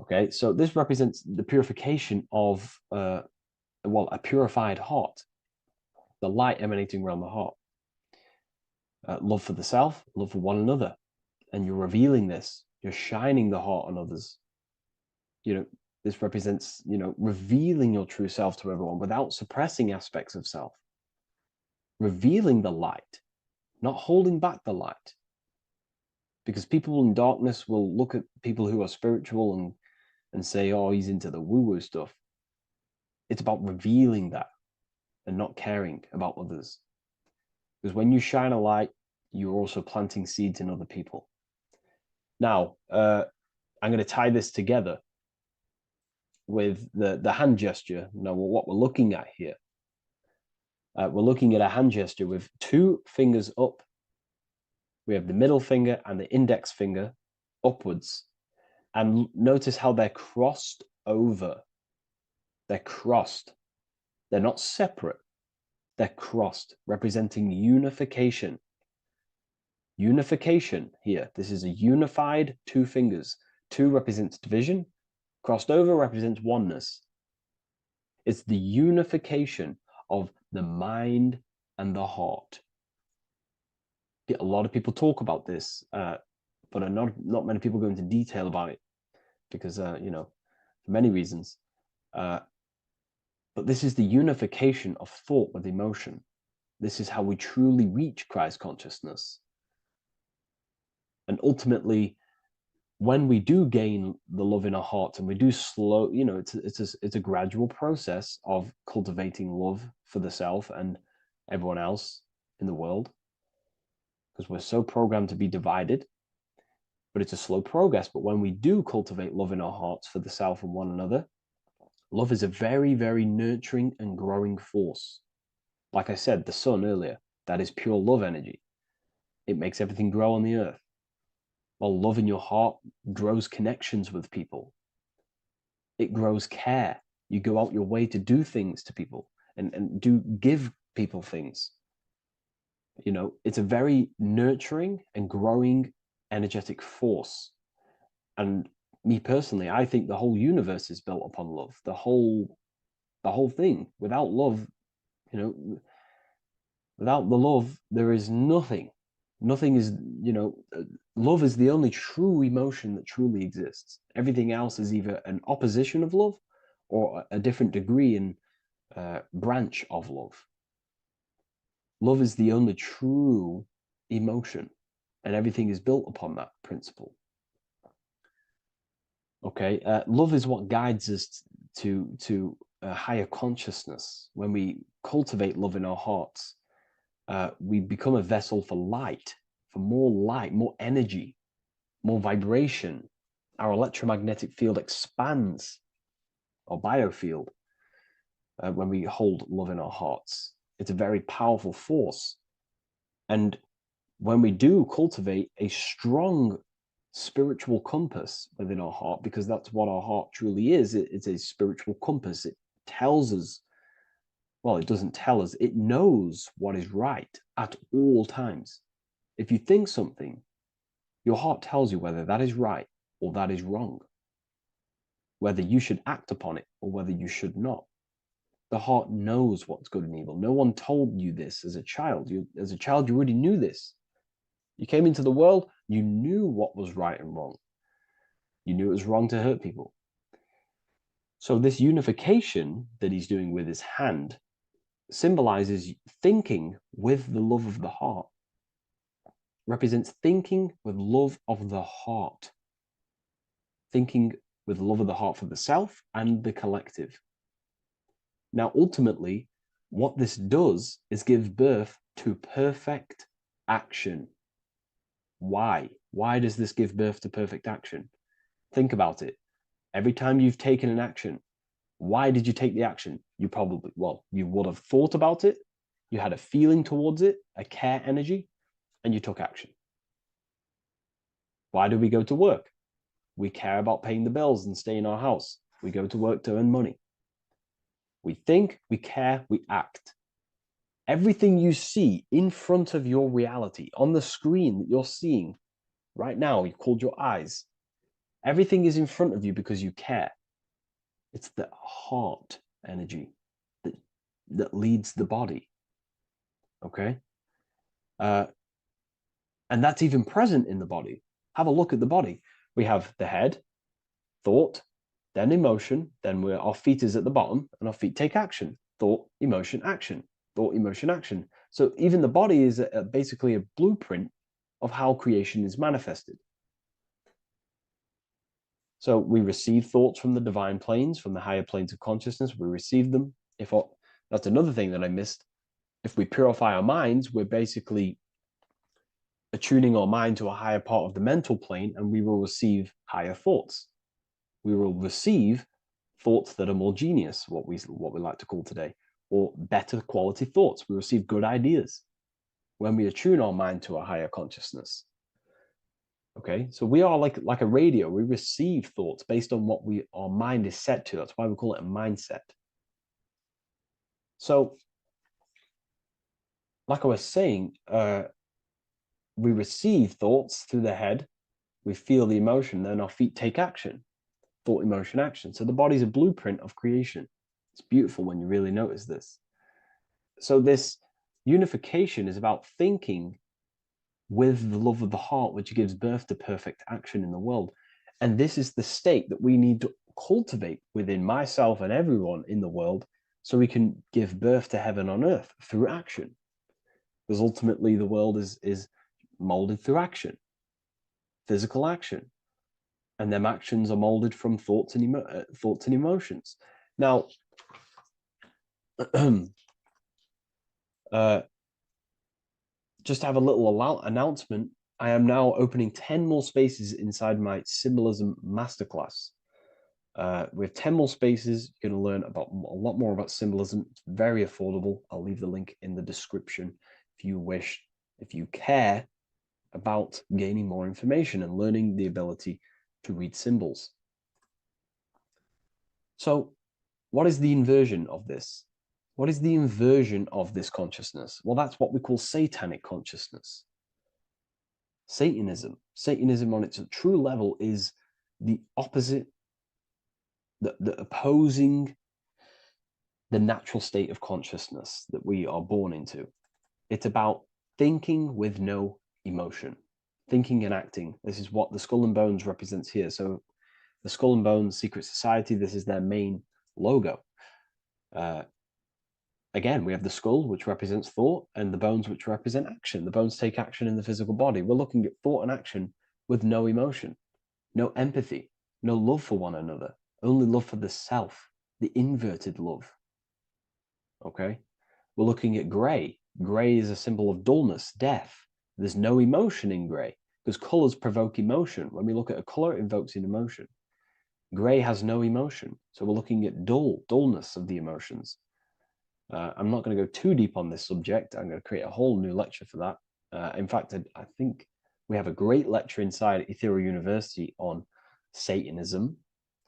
Okay, so this represents the purification of, a purified heart, the light emanating around the heart. Love for the self, love for one another. And you're revealing this, you're shining the heart on others. This represents, revealing your true self to everyone without suppressing aspects of self. Revealing the light, not holding back the light. Because people in darkness will look at people who are spiritual and say, oh, he's into the woo-woo stuff. It's about revealing that and not caring about others. Because when you shine a light, you're also planting seeds in other people. Now, I'm going to tie this together with the hand gesture. Now, what we're looking at here, we're looking at a hand gesture with two fingers up. We have the middle finger and the index finger upwards. And notice how they're crossed over. They're crossed. They're not separate. They're crossed, representing unification. Unification here. This is a unified two fingers. Two represents division. Crossed over represents oneness. It's the unification of the mind and the heart. A lot of people talk about this, but not many people go into detail about it because, for many reasons. But this is the unification of thought with emotion. This is how we truly reach Christ consciousness. And ultimately, when we do gain the love in our hearts and we do slow, it's a gradual process of cultivating love for the self and everyone else in the world, because we're so programmed to be divided. But it's a slow progress. But when we do cultivate love in our hearts for the self and one another, love is a very, very nurturing and growing force. Like I said, the sun earlier, that is pure love energy. It makes everything grow on the earth. While love in your heart grows connections with people. It grows care. You go out your way to do things to people. and do give people things. You know, it's a very nurturing and growing energetic force. And me personally, I think the whole universe is built upon love. The whole thing. Without love, you know, without the love, there is nothing. Nothing is, love is the only true emotion that truly exists. Everything else is either an opposition of love or a different degree and branch of love. Love is the only true emotion, and everything is built upon that principle. Okay, love is what guides us to a higher consciousness. When we cultivate love in our hearts, we become a vessel for light, more energy, more vibration. Our electromagnetic field expands, our biofield, when we hold love in our hearts. It's a very powerful force. And when we do cultivate a strong spiritual compass within our heart, because that's what our heart truly is, it's a spiritual compass. It tells us, well, it doesn't tell us, it knows what is right at all times. If you think something, your heart tells you whether that is right or that is wrong, whether you should act upon it or whether you should not. The heart knows what's good and evil. No one told you this as a child. As a child, you already knew this. You came into the world, you knew what was right and wrong. You knew it was wrong to hurt people. So this unification that he's doing with his hand symbolizes thinking with the love of the heart, represents thinking with love of the heart, thinking with love of the heart for the self and the collective. Now, ultimately, what this does is give birth to perfect action. Why? Why does this give birth to perfect action? Think about it. Every time you've taken an action, why did you take the action? You would have thought about it, you had a feeling towards it, a care energy, and you took action. Why do we go to work? We care about paying the bills and staying in our house. We go to work to earn money. We think, we care, we act. Everything you see in front of your reality, on the screen that you're seeing right now, you've called your eyes. Everything is in front of you because you care. It's the heart energy that leads the body. Okay? And that's even present in the body. Have a look at the body. We have the head, thought, then emotion, then our feet is at the bottom, and our feet take action. Thought, emotion, action. Thought, emotion, action. So even the body is basically a blueprint of how creation is manifested. So we receive thoughts from the divine planes, from the higher planes of consciousness. We receive them. That's another thing that I missed. If we purify our minds, we're basically attuning our mind to a higher part of the mental plane, and we will receive higher thoughts. We will receive thoughts that are more genius, what we like to call today, or better quality thoughts. We receive good ideas when we attune our mind to a higher consciousness. Okay, so we are like a radio. We receive thoughts based on what our mind is set to. That's why we call it a mindset. So, like I was saying, we receive thoughts through the head. We feel the emotion, then our feet take action. Thought, emotion, action. So the body's a blueprint of creation. It's beautiful when you really notice this. So this unification is about thinking with the love of the heart, which gives birth to perfect action in the world. And this is the state that we need to cultivate within myself and everyone in the world so we can give birth to heaven on earth through action. Because ultimately the world is molded through action, physical action. And them actions are molded from thoughts and emotions. Now, just to have a little announcement, I am now opening 10 more spaces inside my symbolism masterclass. We have 10 more spaces. You're going to learn about a lot more about symbolism. It's very affordable. I'll leave the link in the description if you wish, if you care about gaining more information and learning the ability to read symbols. So what is the inversion of this? What is the inversion of this consciousness? Well, that's what we call satanic consciousness. Satanism. Satanism on its true level is the opposite, the opposing the natural state of consciousness that we are born into. It's about thinking with no emotion, thinking and acting. This is what the Skull and Bones represents here. So the Skull and Bones Secret Society, this is their main logo. Again, we have the skull, which represents thought, and the bones, which represent action. The bones take action in the physical body. We're looking at thought and action with no emotion, no empathy, no love for one another, only love for the self, the inverted love. Okay? We're looking at gray. Gray is a symbol of dullness, death. There's no emotion in gray because colors provoke emotion. When we look at a color, it invokes an emotion. Gray has no emotion. So we're looking at dullness of the emotions. I'm not going to go too deep on this subject. I'm going to create a whole new lecture for that. In fact, I think we have a great lecture inside Ethereal University on Satanism.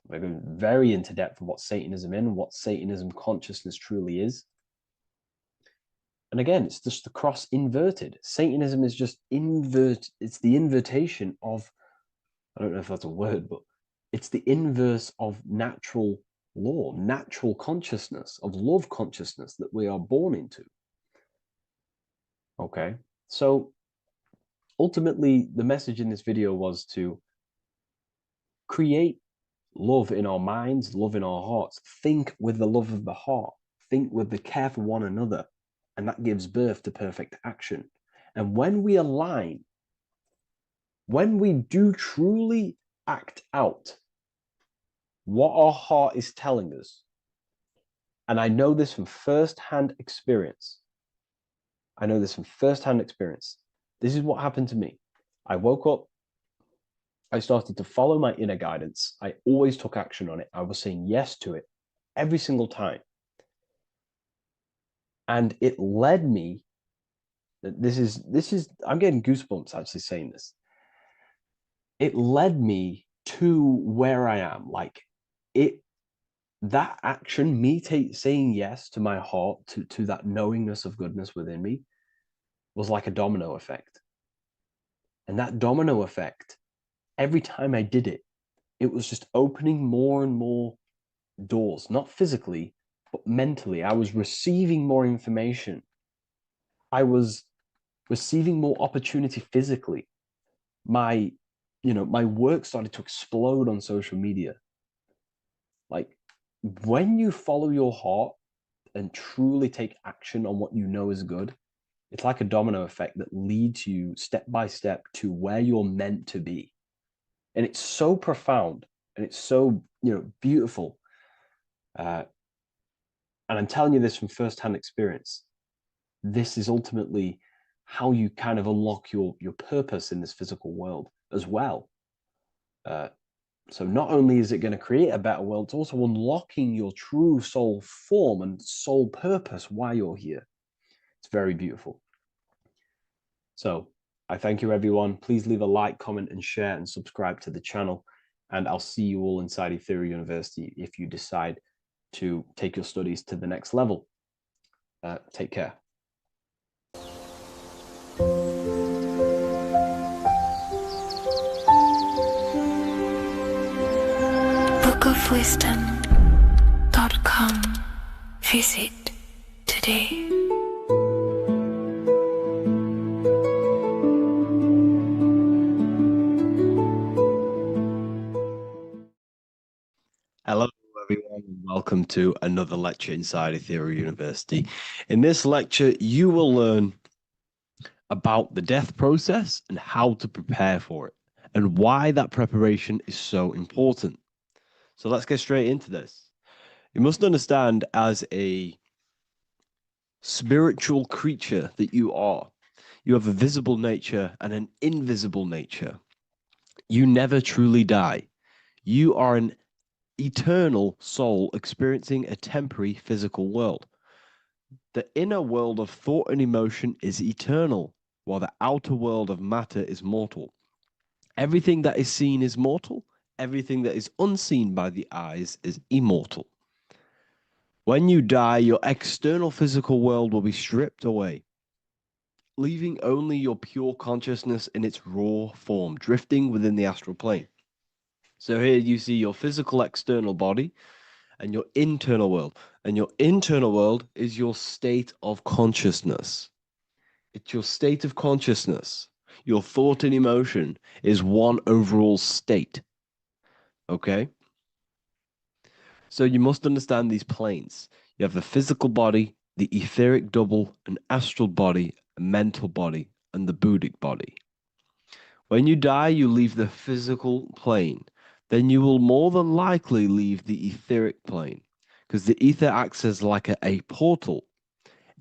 We're going very into depth of what Satanism is and what Satanism consciousness truly is. And again, it's just the cross inverted. Satanism is just it's the invertation of, I don't know if that's a word, but it's the inverse of natural law, natural consciousness, of love consciousness that we are born into. Okay, so ultimately the message in this video was to create love in our minds, love in our hearts, think with the love of the heart, think with the care for one another, and that gives birth to perfect action. And when we align, when we do truly act out what our heart is telling us, and I know this from first-hand experience. This is what happened to me. I woke up, I started to follow my inner guidance. I always took action on it. I was saying yes to it every single time. And it led me, I'm getting goosebumps actually saying this. It led me to where I am. That action, me saying yes to my heart, to that knowingness of goodness within me, was like a domino effect. And that domino effect, every time I did it, it was just opening more and more doors, not physically, but mentally. I was receiving more information. I was receiving more opportunity physically. My work started to explode on social media. Like, when you follow your heart and truly take action on what you know is good, it's like a domino effect that leads you step by step to where you're meant to be. And it's so profound and it's so, beautiful. And I'm telling you this from firsthand experience. This is ultimately how you kind of unlock your purpose in this physical world as well. So not only is it going to create a better world, it's also unlocking your true soul form and soul purpose while you're here. It's very beautiful. So I thank you, everyone. Please leave a like, comment, and share, and subscribe to the channel. And I'll see you all inside Ethereal University if you decide to take your studies to the next level. Take care. bookofwisdom.com. Visit today. Hello, everyone, and welcome to another lecture inside Ethereal University. In this lecture, you will learn about the death process and how to prepare for it, and why that preparation is so important. So let's get straight into this. You must understand, as a spiritual creature that you are, you have a visible nature and an invisible nature. You never truly die. You are an eternal soul experiencing a temporary physical world. The inner world of thought and emotion is eternal, while the outer world of matter is mortal. Everything that is seen is mortal. Everything that is unseen by the eyes is immortal. When you die, your external physical world will be stripped away, leaving only your pure consciousness in its raw form, drifting within the astral plane. So here you see your physical external body and your internal world. And your internal world is your state of consciousness. It's your state of consciousness. Your thought and emotion is one overall state. Okay? So you must understand these planes. You have the physical body, the etheric double, an astral body, a mental body, and the Buddhic body. When you die, you leave the physical plane. Then you will more than likely leave the etheric plane because the ether acts as like a portal.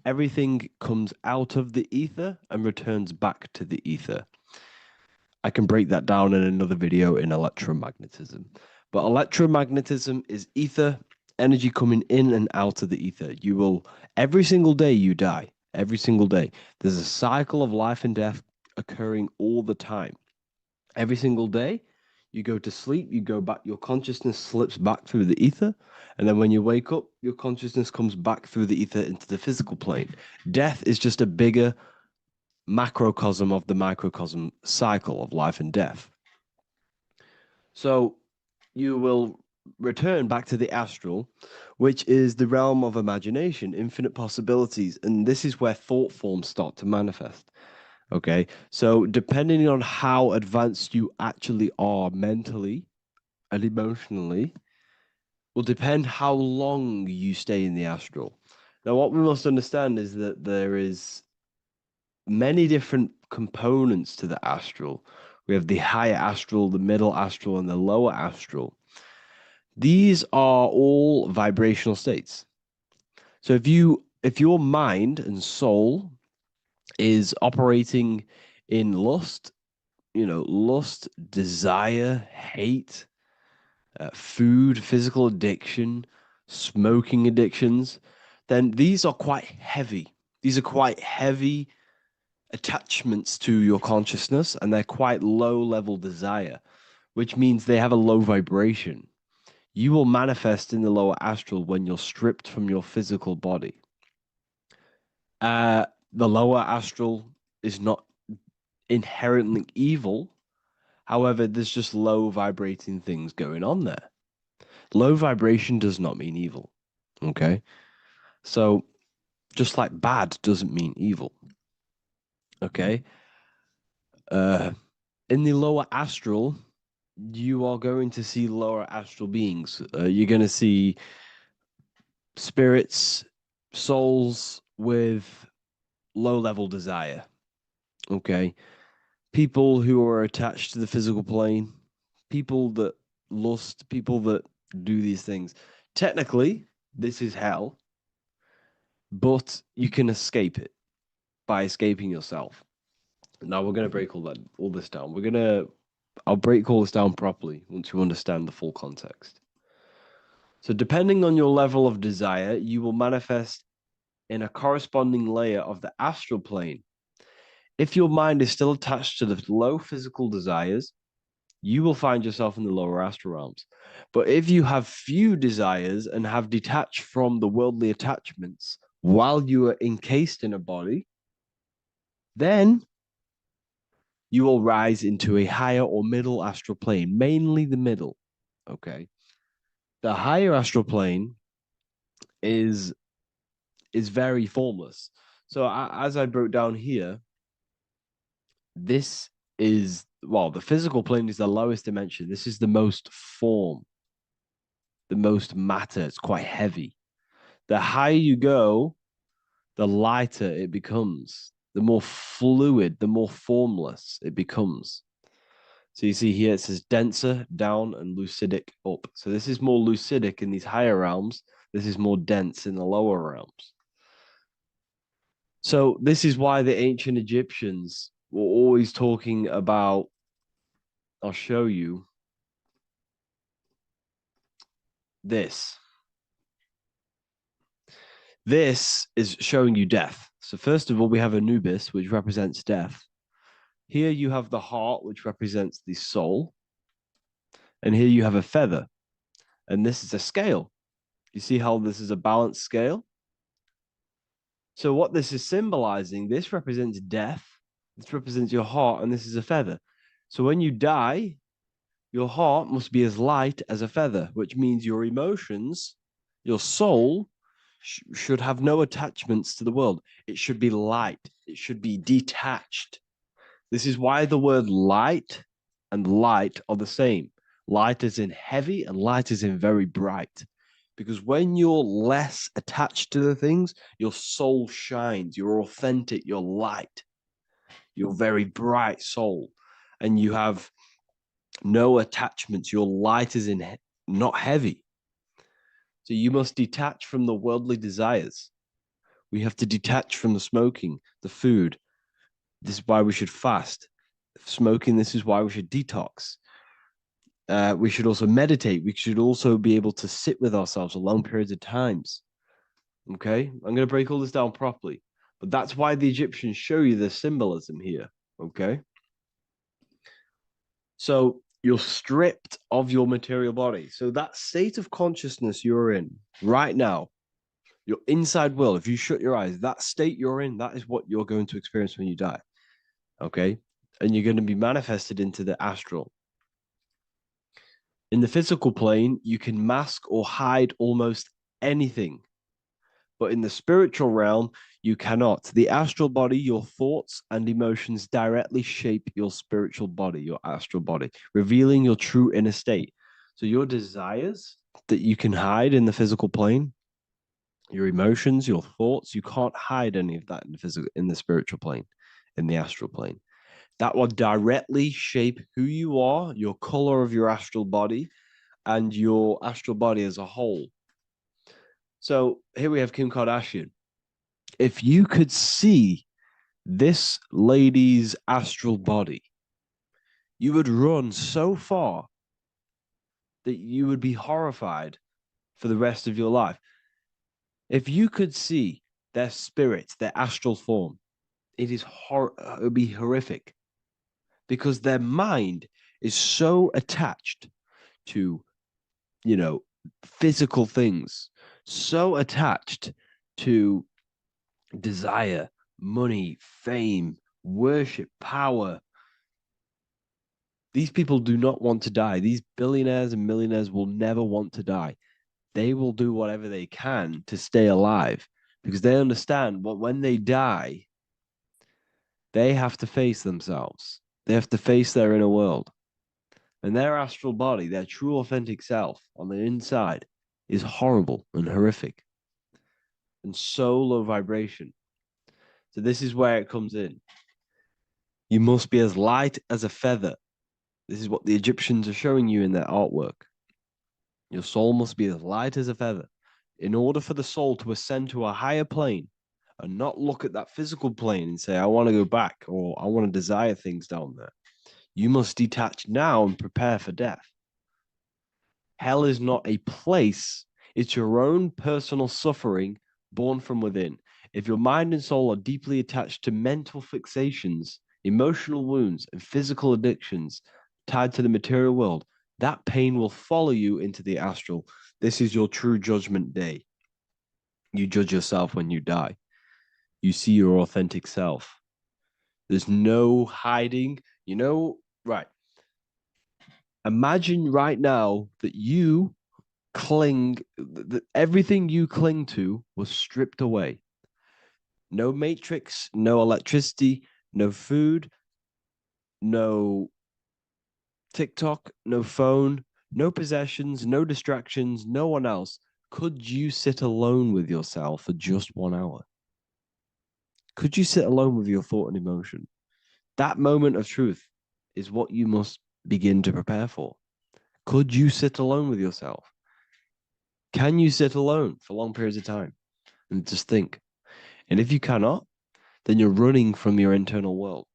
Everything comes out of the ether and returns back to the ether. I can break that down in another video in electromagnetism. But electromagnetism is ether, energy coming in and out of the ether. You will, every single day you die, every single day. There's a cycle of life and death occurring all the time. Every single day, you go to sleep, you go back, your consciousness slips back through the ether. And then when you wake up, your consciousness comes back through the ether into the physical plane. Death is just a bigger macrocosm of the microcosm cycle of life and death. So you will return back to the astral, which is the realm of imagination, infinite possibilities. And this is where thought forms start to manifest. Okay. So depending on how advanced you actually are mentally and emotionally, will depend how long you stay in the astral. Now, what we must understand is that there is many different components to the astral. We have the higher astral, the middle astral, and the lower astral. These are all vibrational states. So if your mind and soul is operating in lust, lust, desire, hate, food, physical addiction, smoking addictions, then these are quite heavy. These are quite heavy attachments to your consciousness, and they're quite low level desire, which means they have a low vibration. You will manifest in the lower astral when you're stripped from your physical body. The lower astral is not inherently evil. However, there's just low vibrating things going on there. Low vibration does not mean evil. Okay. So just like bad doesn't mean evil. Okay. In the lower astral, you are going to see lower astral beings. You're going to see spirits, souls with low level desire. Okay. People who are attached to the physical plane, people that lust, people that do these things. Technically, this is hell, but you can escape it by escaping yourself. Now we're going to break all this down. I'll break all this down properly once you understand the full context. So depending on your level of desire, you will manifest in a corresponding layer of the astral plane. If your mind is still attached to the low physical desires, you will find yourself in the lower astral realms. But if you have few desires and have detached from the worldly attachments while you are encased in a body, then you will rise into a higher or middle astral plane, mainly the middle. Okay. The higher astral plane is very formless. So as I broke down here, this is, well, the physical plane is the lowest dimension. This is the most form, the most matter. It's quite heavy. The higher you go, the lighter it becomes, the more fluid, the more formless it becomes. So you see here it says denser down and lucidic up. So this is more lucidic in these higher realms. This is more dense in the lower realms. So this is why the ancient Egyptians were always talking about, I'll show you this. This is showing you death. So first of all, we have Anubis, which represents death. Here you have the heart, which represents the soul. And here you have a feather. And this is a scale. You see how this is a balanced scale? So what this is symbolizing, this represents death, this represents your heart, and this is a feather. So when you die, your heart must be as light as a feather, which means your emotions, your soul, should have no attachments to the world. It should be light. It should be detached. This is why the word light and light are the same. Light is in heavy and light is in very bright. Because when you're less attached to the things, your soul shines. You're authentic. You're light. You're very bright soul. And you have no attachments. Your light is in not heavy. So you must detach from the worldly desires. We have to detach from the smoking, the food. This is why we should fast. Smoking, this is why we should detox. We should also meditate. We should also be able to sit with ourselves for long periods of times. Okay, I'm going to break all this down properly. But that's why the Egyptians show you the symbolism here. Okay. So you're stripped of your material body. So that state of consciousness you're in right now, your inside will, if you shut your eyes, that state you're in, that is what you're going to experience when you die. Okay. And you're going to be manifested into the astral. In the physical plane, you can mask or hide almost anything. But in the spiritual realm, you cannot. The astral body, your thoughts and emotions directly shape your spiritual body, your astral body, revealing your true inner state. So your desires that you can hide in the physical plane, your emotions, your thoughts, you can't hide any of that in the spiritual plane, in the astral plane. That will directly shape who you are, your color of your astral body, and your astral body as a whole. So here we have Kim Kardashian. If you could see this lady's astral body, you would run so far that you would be horrified for the rest of your life. If you could see their spirit, their astral form, it would be horrific because their mind is so attached to, physical things, so attached to desire, money, fame, worship, power. These people do not want to die. These billionaires and millionaires will never want to die. They will do whatever they can to stay alive because they understand what when they die, they have to face themselves. They have to face their inner world. And their astral body, their true authentic self on the inside is horrible and horrific and so low vibration. So this is where it comes in. You must be as light as a feather. This is what the Egyptians are showing you in their artwork. Your soul must be as light as a feather. In order for the soul to ascend to a higher plane and not look at that physical plane and say, I want to go back or I want to desire things down there, you must detach now and prepare for death. Hell is not a place, it's your own personal suffering born from within. If your mind and soul are deeply attached to mental fixations, emotional wounds, and physical addictions tied to the material world, that pain will follow you into the astral. This is your true judgment day. You judge yourself when you die. You see your authentic self. There's no hiding. Right. Imagine right now that you that everything you cling to was stripped away. No matrix, no electricity, no food, no TikTok, no phone, no possessions, no distractions, no one else. Could you sit alone with yourself for just 1 hour? Could you sit alone with your thought and emotion? That moment of truth is what you must begin to prepare for. Could you sit alone with yourself? Can you sit alone for long periods of time and just think? And if you cannot, then you're running from your internal world.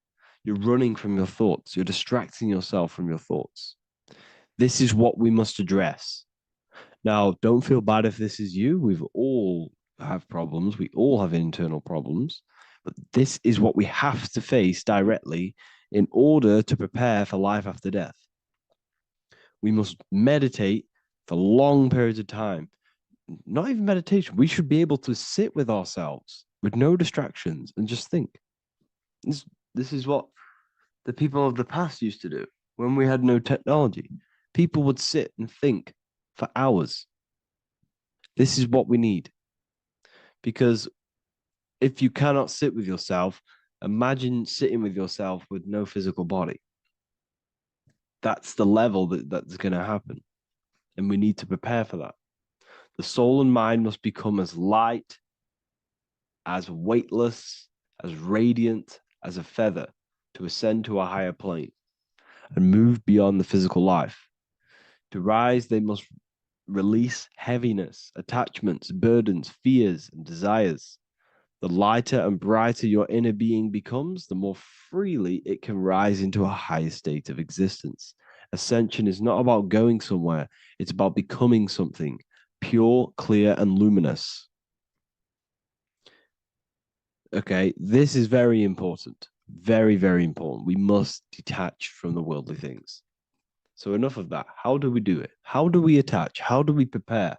You're running from your thoughts. You're distracting yourself from your thoughts. This is what we must address. Now, don't feel bad if this is you. We've all have problems. We all have internal problems. But this is what we have to face directly in order to prepare for life after death. We must meditate for long periods of time. not even meditation. We should be able to sit with ourselves with no distractions and just think. This is what the people of the past used to do when we had no technology. People would sit and think for hours. This is what we need. Because if you cannot sit with yourself, imagine sitting with yourself with no physical body. That's the level that's going to happen. And we need to prepare for that. The soul and mind must become as light, as weightless, as radiant as a feather to ascend to a higher plane and move beyond the physical life. To rise, they must release heaviness, attachments, burdens, fears, and desires. The lighter and brighter your inner being becomes, the more freely it can rise into a higher state of existence. Ascension is not about going somewhere, it's about becoming something pure, clear, and luminous. Okay, this is very important. Very, very important. We must detach from the worldly things. So, enough of that. How do we do it? How do we attach? How do we prepare?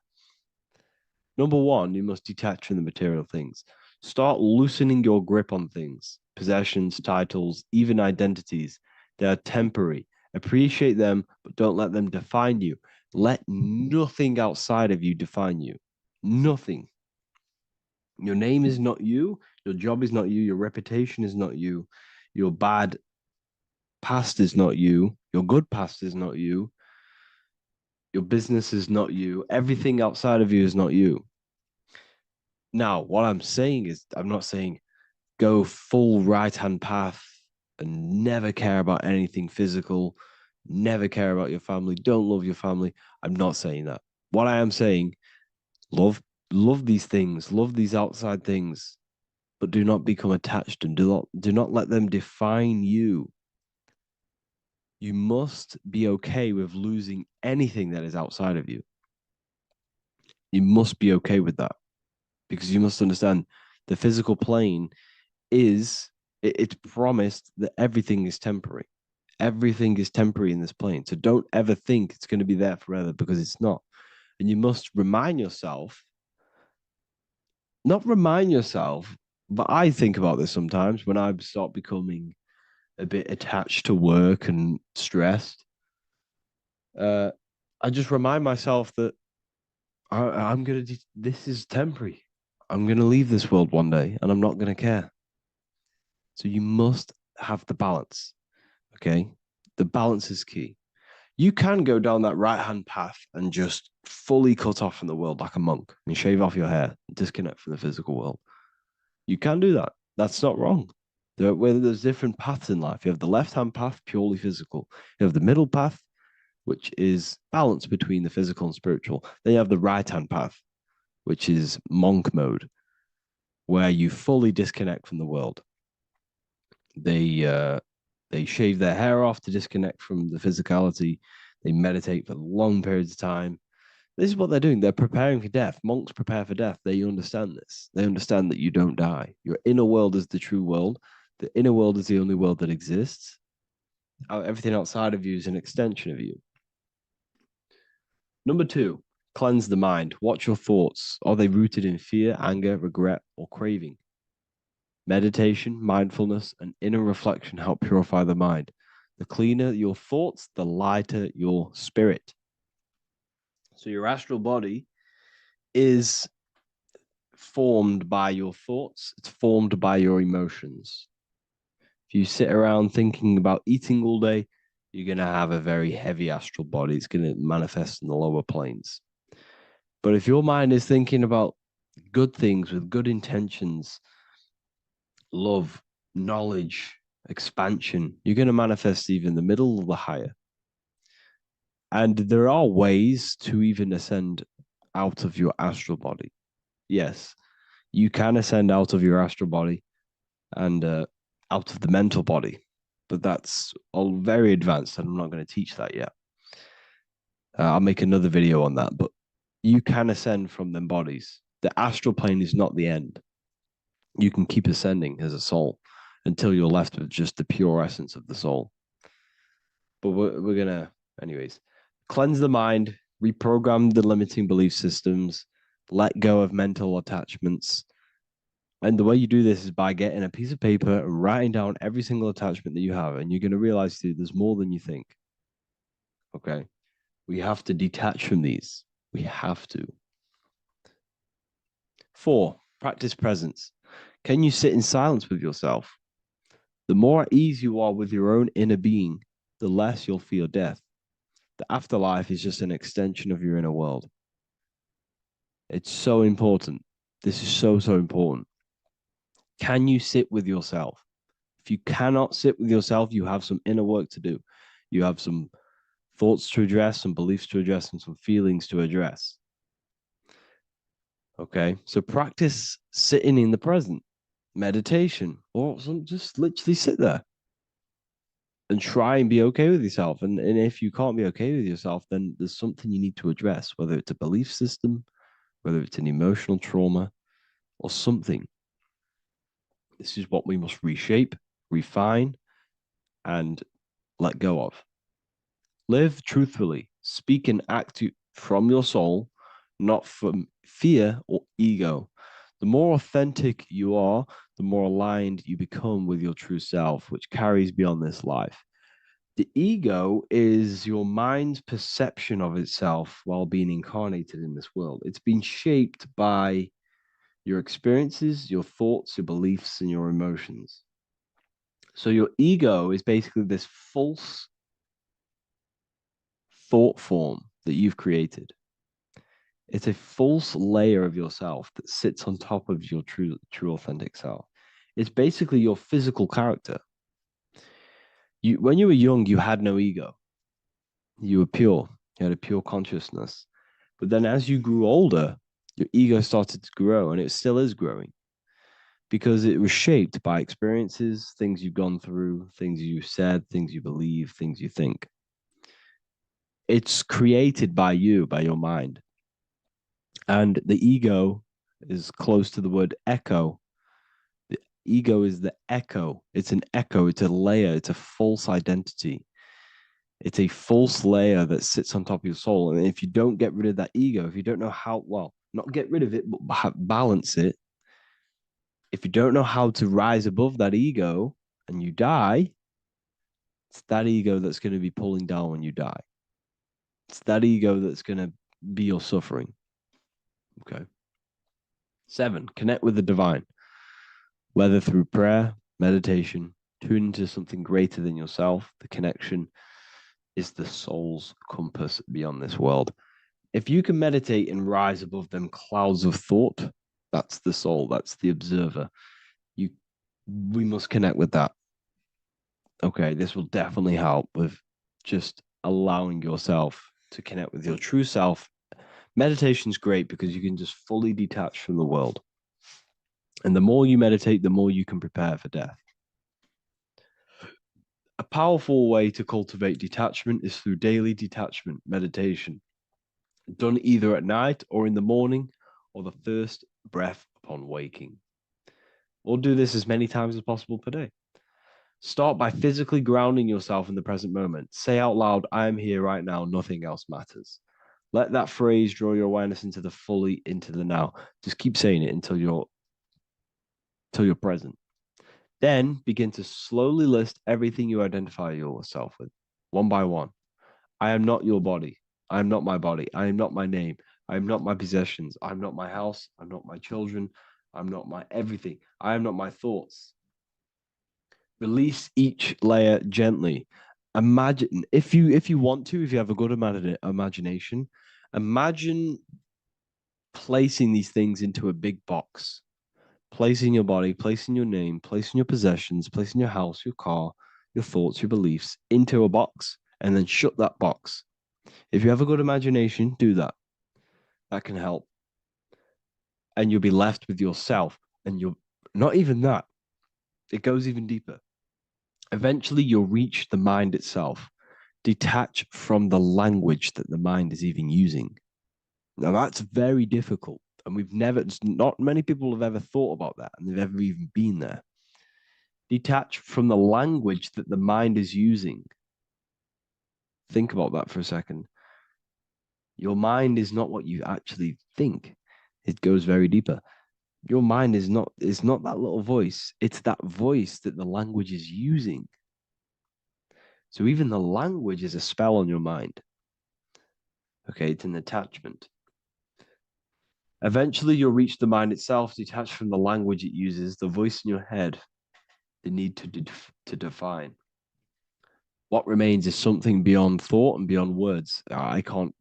Number one, you must detach from the material things. Start loosening your grip on things, possessions, titles, even identities. They are temporary. Appreciate them, but don't let them define you. Let nothing outside of you define you. Nothing. Your name is not you. Your job is not you. Your reputation is not you. Your bad past is not you. Your good past is not you. Your business is not you. Everything outside of you is not you. Now, what I'm saying is, I'm not saying go full right hand path and never care about anything physical, never care about your family, don't love your family. I'm not saying that. What I am saying, love these things, love these outside things, but do not become attached and do not let them define you. You must be okay with losing anything that is outside of you. You must be okay with that because you must understand the physical plane is it's promised that everything is temporary. Everything is temporary in this plane. So don't ever think it's going to be there forever because it's not. And you must remind yourself, not remind yourself, but I think about this sometimes when I start becoming a bit attached to work and stressed. I just remind myself that I'm going to, this is temporary. I'm going to leave this world one day and I'm not going to care. So you must have the balance. Okay. The balance is key. You can go down that right hand path and just fully cut off from the world like a monk and shave off your hair, disconnect from the physical world. You can do that. That's not wrong. There's different paths in life. You have the left hand path, purely physical. You have the middle path, which is balance between the physical and spiritual. Then you have the right hand path, which is monk mode, where you fully disconnect from the world. They shave their hair off to disconnect from the physicality. They meditate for long periods of time. This is what they're doing. They're preparing for death. Monks prepare for death. They understand this. They understand that you don't die. Your inner world is the true world. The inner world is the only world that exists. Everything outside of you is an extension of you. Number two, cleanse the mind. Watch your thoughts. Are they rooted in fear, anger, regret, or craving? Meditation, mindfulness, and inner reflection help purify the mind. The cleaner your thoughts, the lighter your spirit. So your astral body is formed by your thoughts. It's formed by your emotions. If you sit around thinking about eating all day, you're going to have a very heavy astral body. It's going to manifest in the lower planes. But if your mind is thinking about good things with good intentions, love, knowledge, expansion, you're going to manifest even the middle or the higher. And there are ways to even ascend out of your astral body. Yes, you can ascend out of your astral body and out of the mental body, but that's all very advanced, and I'm not going to teach that yet. I'll make another video on that, but you can ascend from them bodies. The astral plane is not the end. You can keep ascending as a soul until you're left with just the pure essence of the soul. But we're gonna, anyways, cleanse the mind, reprogram the limiting belief systems, let go of mental attachments. And the way you do this is by getting a piece of paper and writing down every single attachment that you have. And you're going to realize, dude, there's more than you think. Okay. We have to detach from these. We have to. 4, practice presence. Can you sit in silence with yourself? The more at ease you are with your own inner being, the less you'll feel death. The afterlife is just an extension of your inner world. It's so important. This is so, so important. Can you sit with yourself? If you cannot sit with yourself, you have some inner work to do. You have some thoughts to address, some beliefs to address, and some feelings to address. Okay, so practice sitting in the present, meditation, or just literally sit there and try and be okay with yourself. And if you can't be okay with yourself, then there's something you need to address, whether it's a belief system, whether it's an emotional trauma, or something. This is what we must reshape, refine, and let go of. Live truthfully, speak and act from your soul, not from fear or ego. The more authentic you are, the more aligned you become with your true self, which carries beyond this life. The ego is your mind's perception of itself while being incarnated in this world. It's been shaped by your experiences, your thoughts, your beliefs, and your emotions. So your ego is basically this false thought form that you've created. It's a false layer of yourself that sits on top of your true authentic self. It's basically your physical character. When you were young, you had no ego. You were pure. You had a pure consciousness. But then as you grew older, your ego started to grow, and it still is growing because it was shaped by experiences, things you've gone through, things you said, things you believe, things you think. It's created by you, by your mind. And the ego is close to the word echo. The ego is the echo. It's an echo. It's a layer. It's a false identity. It's a false layer that sits on top of your soul. And if you don't get rid of that ego, if you don't know how, well, not get rid of it, but balance it. If you don't know how to rise above that ego and you die, it's that ego that's going to be pulling down when you die. It's that ego that's going to be your suffering. Okay. 7, connect with the divine, whether through prayer, meditation, tune into something greater than yourself. The connection is the soul's compass beyond this world. If you can meditate and rise above them clouds of thought, that's the soul, that's the observer. We must connect with that. Okay, this will definitely help with just allowing yourself to connect with your true self. Meditation's great because you can just fully detach from the world. And the more you meditate, the more you can prepare for death. A powerful way to cultivate detachment is through daily detachment meditation, done either at night or in the morning or the first breath upon waking. Or do this as many times as possible per day. Start by physically grounding yourself in the present moment. Say out loud, I am here right now, nothing else matters. Let that phrase draw your awareness into the now. Just keep saying it until you're present. Then begin to slowly list everything you identify yourself with, one by one. I am not your body. I am not my body. I am not my name. I am not my possessions. I'm not my house. I'm not my children. I'm not my everything. I am not my thoughts. Release each layer gently. Imagine, if you want to, if you have a good imagination, imagine placing these things into a big box. Placing your body, placing your name, placing your possessions, placing your house, your car, your thoughts, your beliefs into a box, and then shut that box. If you have a good imagination, do that. That can help. And you'll be left with yourself. And you're not even that. It goes even deeper. Eventually, you'll reach the mind itself. Detach from the language that the mind is even using. Now, that's very difficult. And not many people have ever thought about that, and they've ever even been there. Detach from the language that the mind is using. Think about that for a second. Your mind is not what you actually think. It goes very deeper. Your mind is not that little voice. It's that voice that the language is using. So even the language is a spell on your mind. Okay, it's an attachment. Eventually, you'll reach the mind itself, detached from the language it uses, the voice in your head, the need to define. What remains is something beyond thought and beyond words. I can't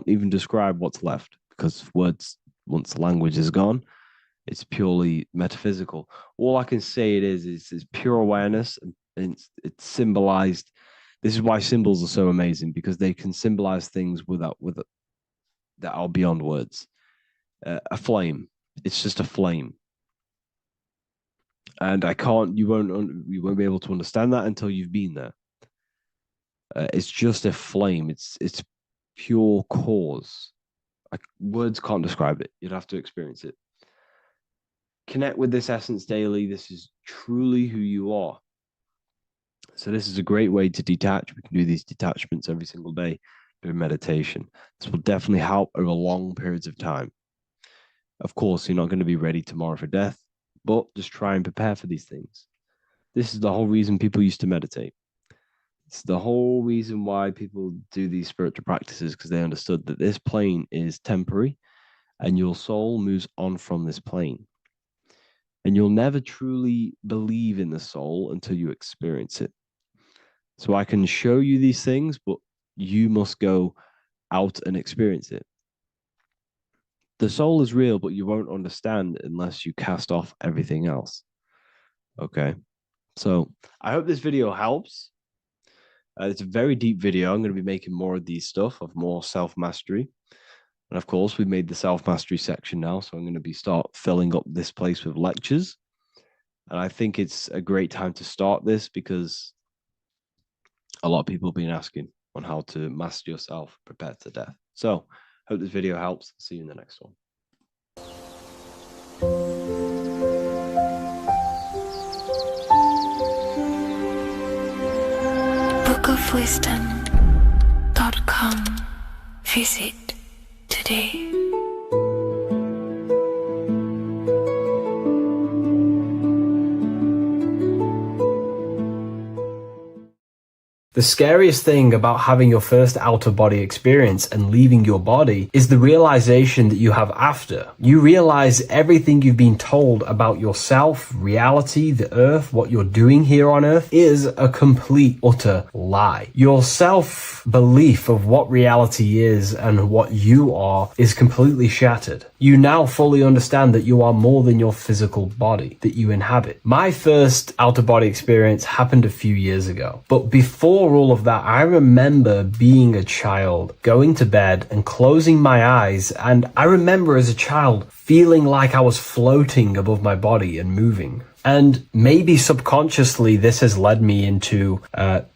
even describe what's left, because words, once the language is gone, it's purely metaphysical. All I can say is pure awareness, and it's symbolized. This is why symbols are so amazing, because they can symbolize things that are beyond words. A flame, it's just a flame, and you won't be able to understand that until you've been there. It's just a flame. It's pure cause. Words can't describe it. You'd have to experience it. Connect with this essence daily. This is truly who you are. So this is a great way to detach. We can do these detachments every single day during meditation. This will definitely help over long periods of time. Of course, you're not going to be ready tomorrow for death, but just try and prepare for these things. This is the whole reason people used to meditate. It's the whole reason why people do these spiritual practices, because they understood that this plane is temporary and your soul moves on from this plane. And you'll never truly believe in the soul until you experience it. So I can show you these things, but you must go out and experience it. The soul is real, but you won't understand unless you cast off everything else. Okay. So I hope this video helps. It's a very deep video. I'm going to be making more of these stuff, of more self-mastery. And of course, we've made the self-mastery section now. So I'm going to start filling up this place with lectures. And I think it's a great time to start this, because a lot of people have been asking on how to master yourself, prepare to death. So hope this video helps. See you in the next one. bookofwisdom.com. Visit today. The scariest thing about having your first out-of-body experience and leaving your body is the realization that you have after. You realize everything you've been told about yourself, reality, the earth, what you're doing here on earth is a complete, utter lie. Your self-belief of what reality is and what you are is completely shattered. You now fully understand that you are more than your physical body that you inhabit. My first out-of-body experience happened a few years ago, but before all of that, I remember being a child, going to bed and closing my eyes, and I remember as a child feeling like I was floating above my body and moving. And maybe subconsciously this has led me into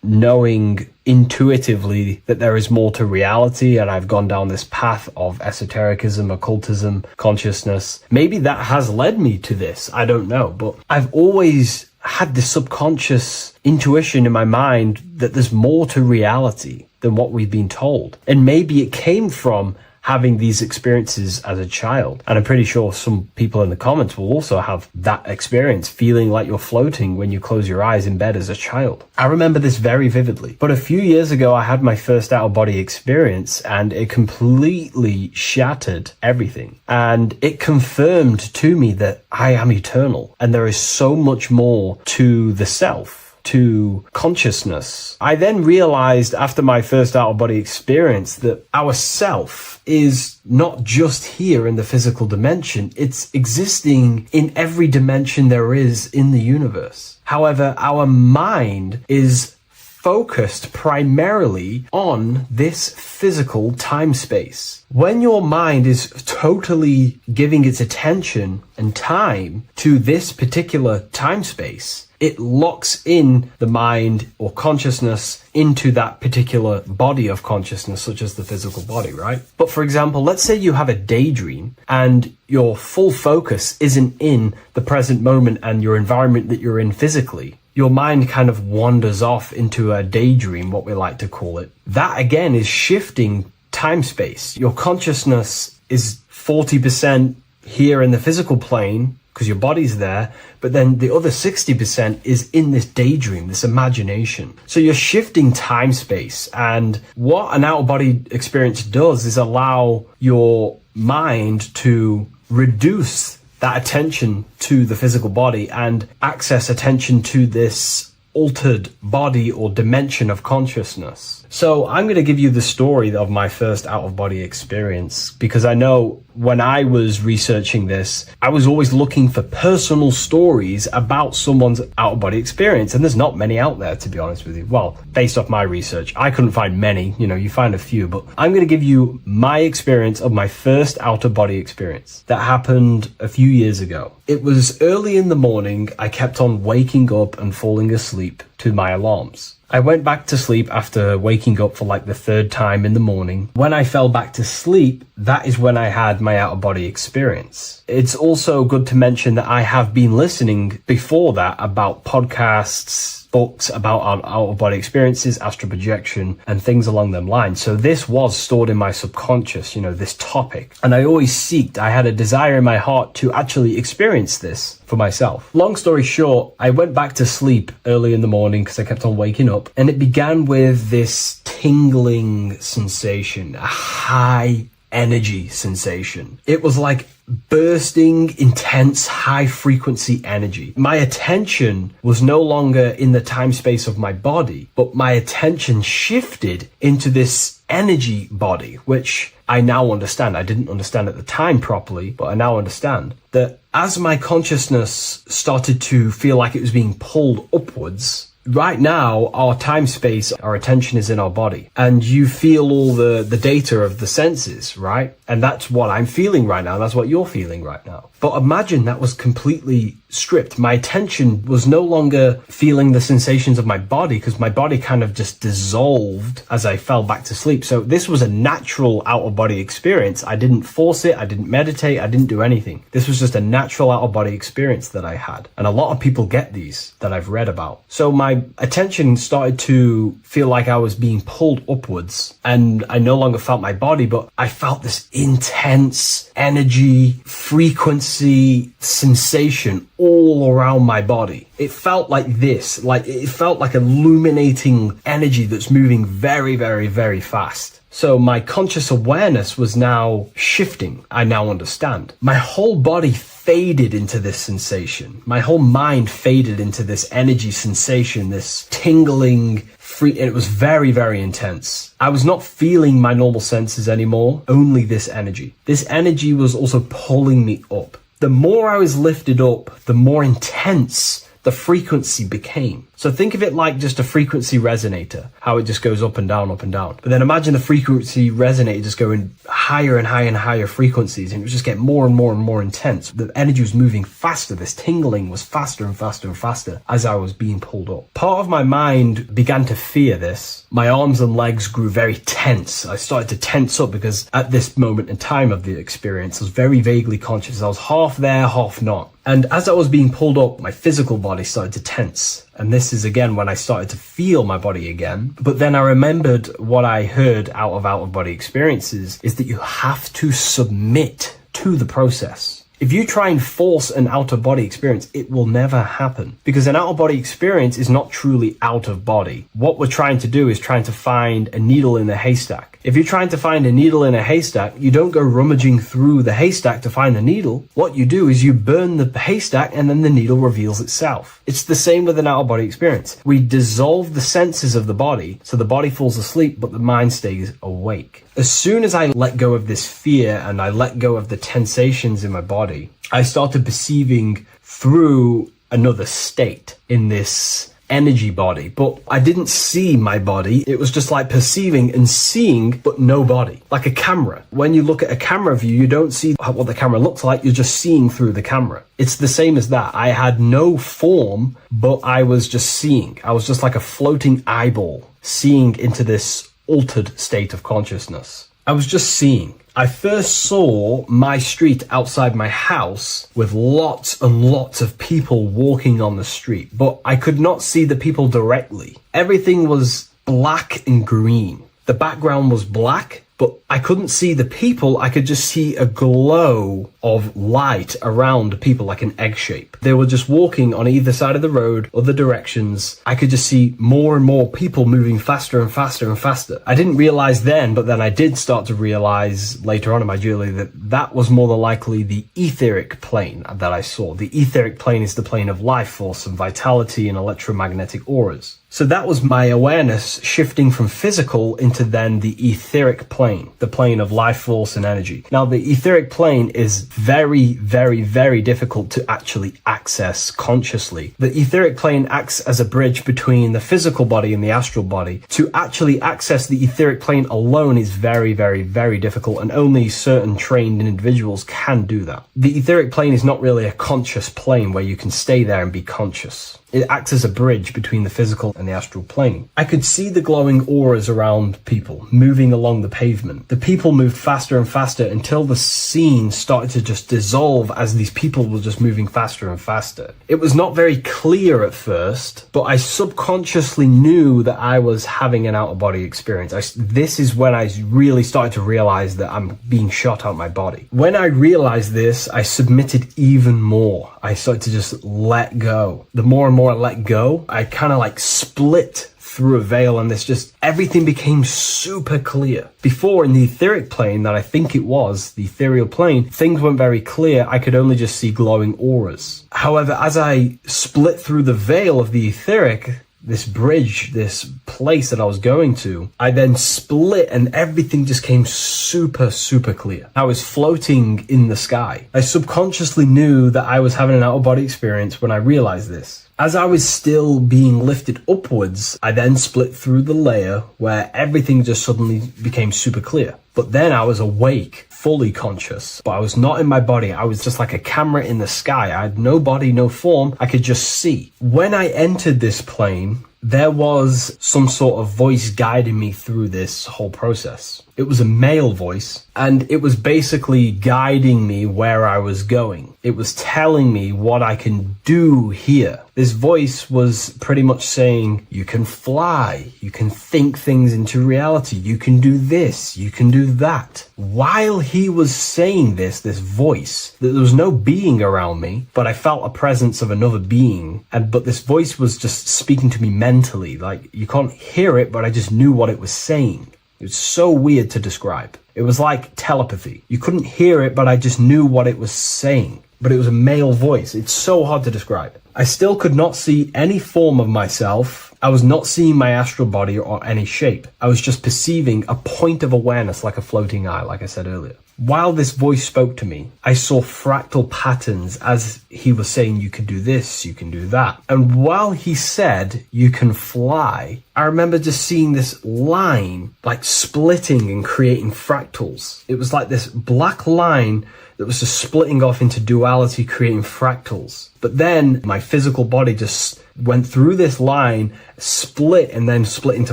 knowing intuitively that there is more to reality, and I've gone down this path of esotericism, occultism, consciousness. Maybe that has led me to this, I don't know, but I've always had this subconscious intuition in my mind that there's more to reality than what we've been told. And maybe it came from having these experiences as a child. And I'm pretty sure some people in the comments will also have that experience, feeling like you're floating when you close your eyes in bed as a child. I remember this very vividly. But a few years ago, I had my first out-of-body experience, and it completely shattered everything. And it confirmed to me that I am eternal, and there is so much more to the self, to consciousness. I then realized after my first out-of-body experience that our self is not just here in the physical dimension, it's existing in every dimension there is in the universe. However, our mind is focused primarily on this physical time space. When your mind is totally giving its attention and time to this particular time space, it locks in the mind or consciousness into that particular body of consciousness, such as the physical body, right? But for example, let's say you have a daydream and your full focus isn't in the present moment and your environment that you're in physically. Your mind kind of wanders off into a daydream, what we like to call it. That again is shifting time space. Your consciousness is 40% here in the physical plane, because your body's there, but then the other 60% is in this daydream, this imagination. So you're shifting time space, and what an out-of-body experience does is allow your mind to reduce that attention to the physical body and access attention to this altered body or dimension of consciousness. So I'm going to give you the story of my first out-of-body experience, because I know when I was researching this, I was always looking for personal stories about someone's out-of-body experience, and there's not many out there, to be honest with you. Well, based off my research, I couldn't find many. You find a few, but I'm going to give you my experience of my first out-of-body experience that happened a few years ago. It was early in the morning. I kept on waking up and falling asleep to my alarms. I went back to sleep after waking up for like the third time in the morning. When I fell back to sleep, that is when I had my out-of-body experience. It's also good to mention that I have been listening before that about podcasts, books about our out-of-body experiences, astral projection, and things along them lines. So this was stored in my subconscious, this topic. And I had a desire in my heart to actually experience this for myself. Long story short, I went back to sleep early in the morning because I kept on waking up, and it began with this tingling sensation, a high energy sensation. It was like bursting, intense, high frequency energy. My attention was no longer in the time space of my body, but my attention shifted into this energy body, which I now understand. I didn't understand at the time properly, but I now understand that as my consciousness started to feel like it was being pulled upwards, right now, our time space, our attention is in our body, and you feel all the data of the senses, right? And that's what I'm feeling right now. That's what you're feeling right now. But imagine that was completely stripped. My attention was no longer feeling the sensations of my body, because my body kind of just dissolved as I fell back to sleep. So this was a natural out-of-body experience. I didn't force it. I didn't meditate. I didn't do anything. This was just a natural out-of-body experience that I had. And a lot of people get these that I've read about. So my attention started to feel like I was being pulled upwards, and I no longer felt my body, but I felt this intense energy, frequency, sensation all around my body. It felt like this, it felt like illuminating energy that's moving very, very, very fast. So my conscious awareness was now shifting. I now understand. My whole body faded into this sensation. My whole mind faded into this energy sensation, this tingling free, and it was very, very intense. I was not feeling my normal senses anymore, only this energy. This energy was also pulling me up. The more I was lifted up, the more intense the frequency became. So think of it like just a frequency resonator, how it just goes up and down, up and down. But then imagine the frequency resonator just going higher and higher and higher frequencies, and it was just getting more and more and more intense. The energy was moving faster. This tingling was faster and faster and faster as I was being pulled up. Part of my mind began to fear this. My arms and legs grew very tense. I started to tense up because at this moment in time of the experience, I was very vaguely conscious. I was half there, half not. And as I was being pulled up, my physical body started to tense. And this is again when I started to feel my body again. But then I remembered what I heard out of body experiences is that you have to submit to the process. If you try and force an out-of-body experience, it will never happen, because an out-of-body experience is not truly out of body. What we're trying to do is trying to find a needle in a haystack. If you're trying to find a needle in a haystack, you don't go rummaging through the haystack to find the needle. What you do is you burn the haystack, and then the needle reveals itself. It's the same with an out-of-body experience. We dissolve the senses of the body, so the body falls asleep, but the mind stays awake. As soon as I let go of this fear and I let go of the tensations in my body, I started perceiving through another state in this energy body, but I didn't see my body. It was just like perceiving and seeing, but no body, like a camera. When you look at a camera view, you don't see what the camera looks like. You're just seeing through the camera. It's the same as that. I had no form, but I was just seeing. I was just like a floating eyeball, seeing into this altered state of consciousness. I was just seeing. I first saw my street outside my house with lots and lots of people walking on the street, but I could not see the people directly. Everything was black and green. The background was black but I couldn't see the people. I could just see a glow of light around people, like an egg shape. They were just walking on either side of the road, other directions. I could just see more and more people moving faster and faster and faster. I didn't realize then, but then I did start to realize later on in my journey that that was more than likely the etheric plane that I saw. The etheric plane is the plane of life force and vitality and electromagnetic auras. So that was my awareness shifting from physical into then the etheric plane, the plane of life force and energy. Now, the etheric plane is very, very, very difficult to actually access consciously. The etheric plane acts as a bridge between the physical body and the astral body. To actually access the etheric plane alone is very, very, very difficult, and only certain trained individuals can do that. The etheric plane is not really a conscious plane where you can stay there and be conscious. It acts as a bridge between the physical and the astral plane. I could see the glowing auras around people moving along the pavement. The people moved faster and faster until the scene started to just dissolve as these people were just moving faster and faster. It was not very clear at first, but I subconsciously knew that I was having an out-of-body experience. This is when I really started to realize that I'm being shot out my body. When I realized this, I submitted even more. I started to just let go. The more and more I let go, I kind of like split through a veil, and everything became super clear. Before, in the etheric plane that I think it was, the ethereal plane, things weren't very clear. I could only just see glowing auras. However, as I split through the veil of the etheric, this bridge, this place that I was going to, I then split and everything just came super, super clear. I was floating in the sky. I subconsciously knew that I was having an out-of-body experience when I realized this. As I was still being lifted upwards, I then split through the layer where everything just suddenly became super clear. But then I was awake, fully conscious, but I was not in my body. I was just like a camera in the sky. I had no body, no form. I could just see. When I entered this plane, there was some sort of voice guiding me through this whole process. It was a male voice, and it was basically guiding me where I was going. It was telling me what I can do here. This voice was pretty much saying, you can fly, you can think things into reality, you can do this, you can do that. While he was saying this voice, there was no being around me, but I felt a presence of another being. But this voice was just speaking to me mentally. Like, you can't hear it, but I just knew what it was saying. It was so weird to describe. It was like telepathy. You couldn't hear it, but I just knew what it was saying. But it was a male voice. It's so hard to describe. I still could not see any form of myself. I was not seeing my astral body or any shape. I was just perceiving a point of awareness like a floating eye, like I said earlier. While this voice spoke to me, I saw fractal patterns as he was saying, you can do this, you can do that. And while he said, you can fly, I remember just seeing this line like splitting and creating fractals. It was like this black line that was just splitting off into duality, creating fractals. But then my physical body just went through this line, split, and then split into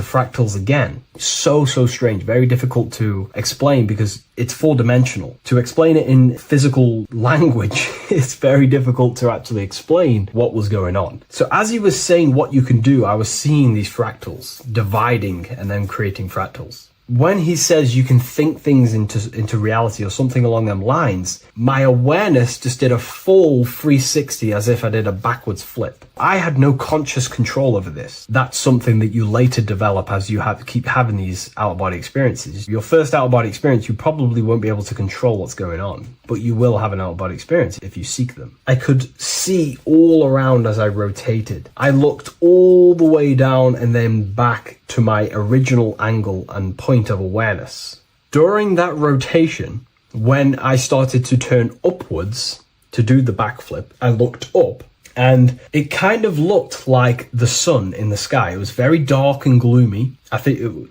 fractals again. So strange. Very difficult to explain because it's four-dimensional. To explain it in physical language, it's very difficult to actually explain what was going on. So as he was saying what you can do, I was seeing these fractals dividing and then creating fractals. When he says you can think things into reality or something along them lines, my awareness just did a full 360 as if I did a backwards flip. I had no conscious control over this. That's something that you later develop as you keep having these out-of-body experiences. Your first out-of-body experience, you probably won't be able to control what's going on, but you will have an out-of-body experience if you seek them. I could see all around as I rotated. I looked all the way down and then back to my original angle and point of awareness. During that rotation, when I started to turn upwards to do the backflip, I looked up and it kind of looked like the sun in the sky. It was very dark and gloomy.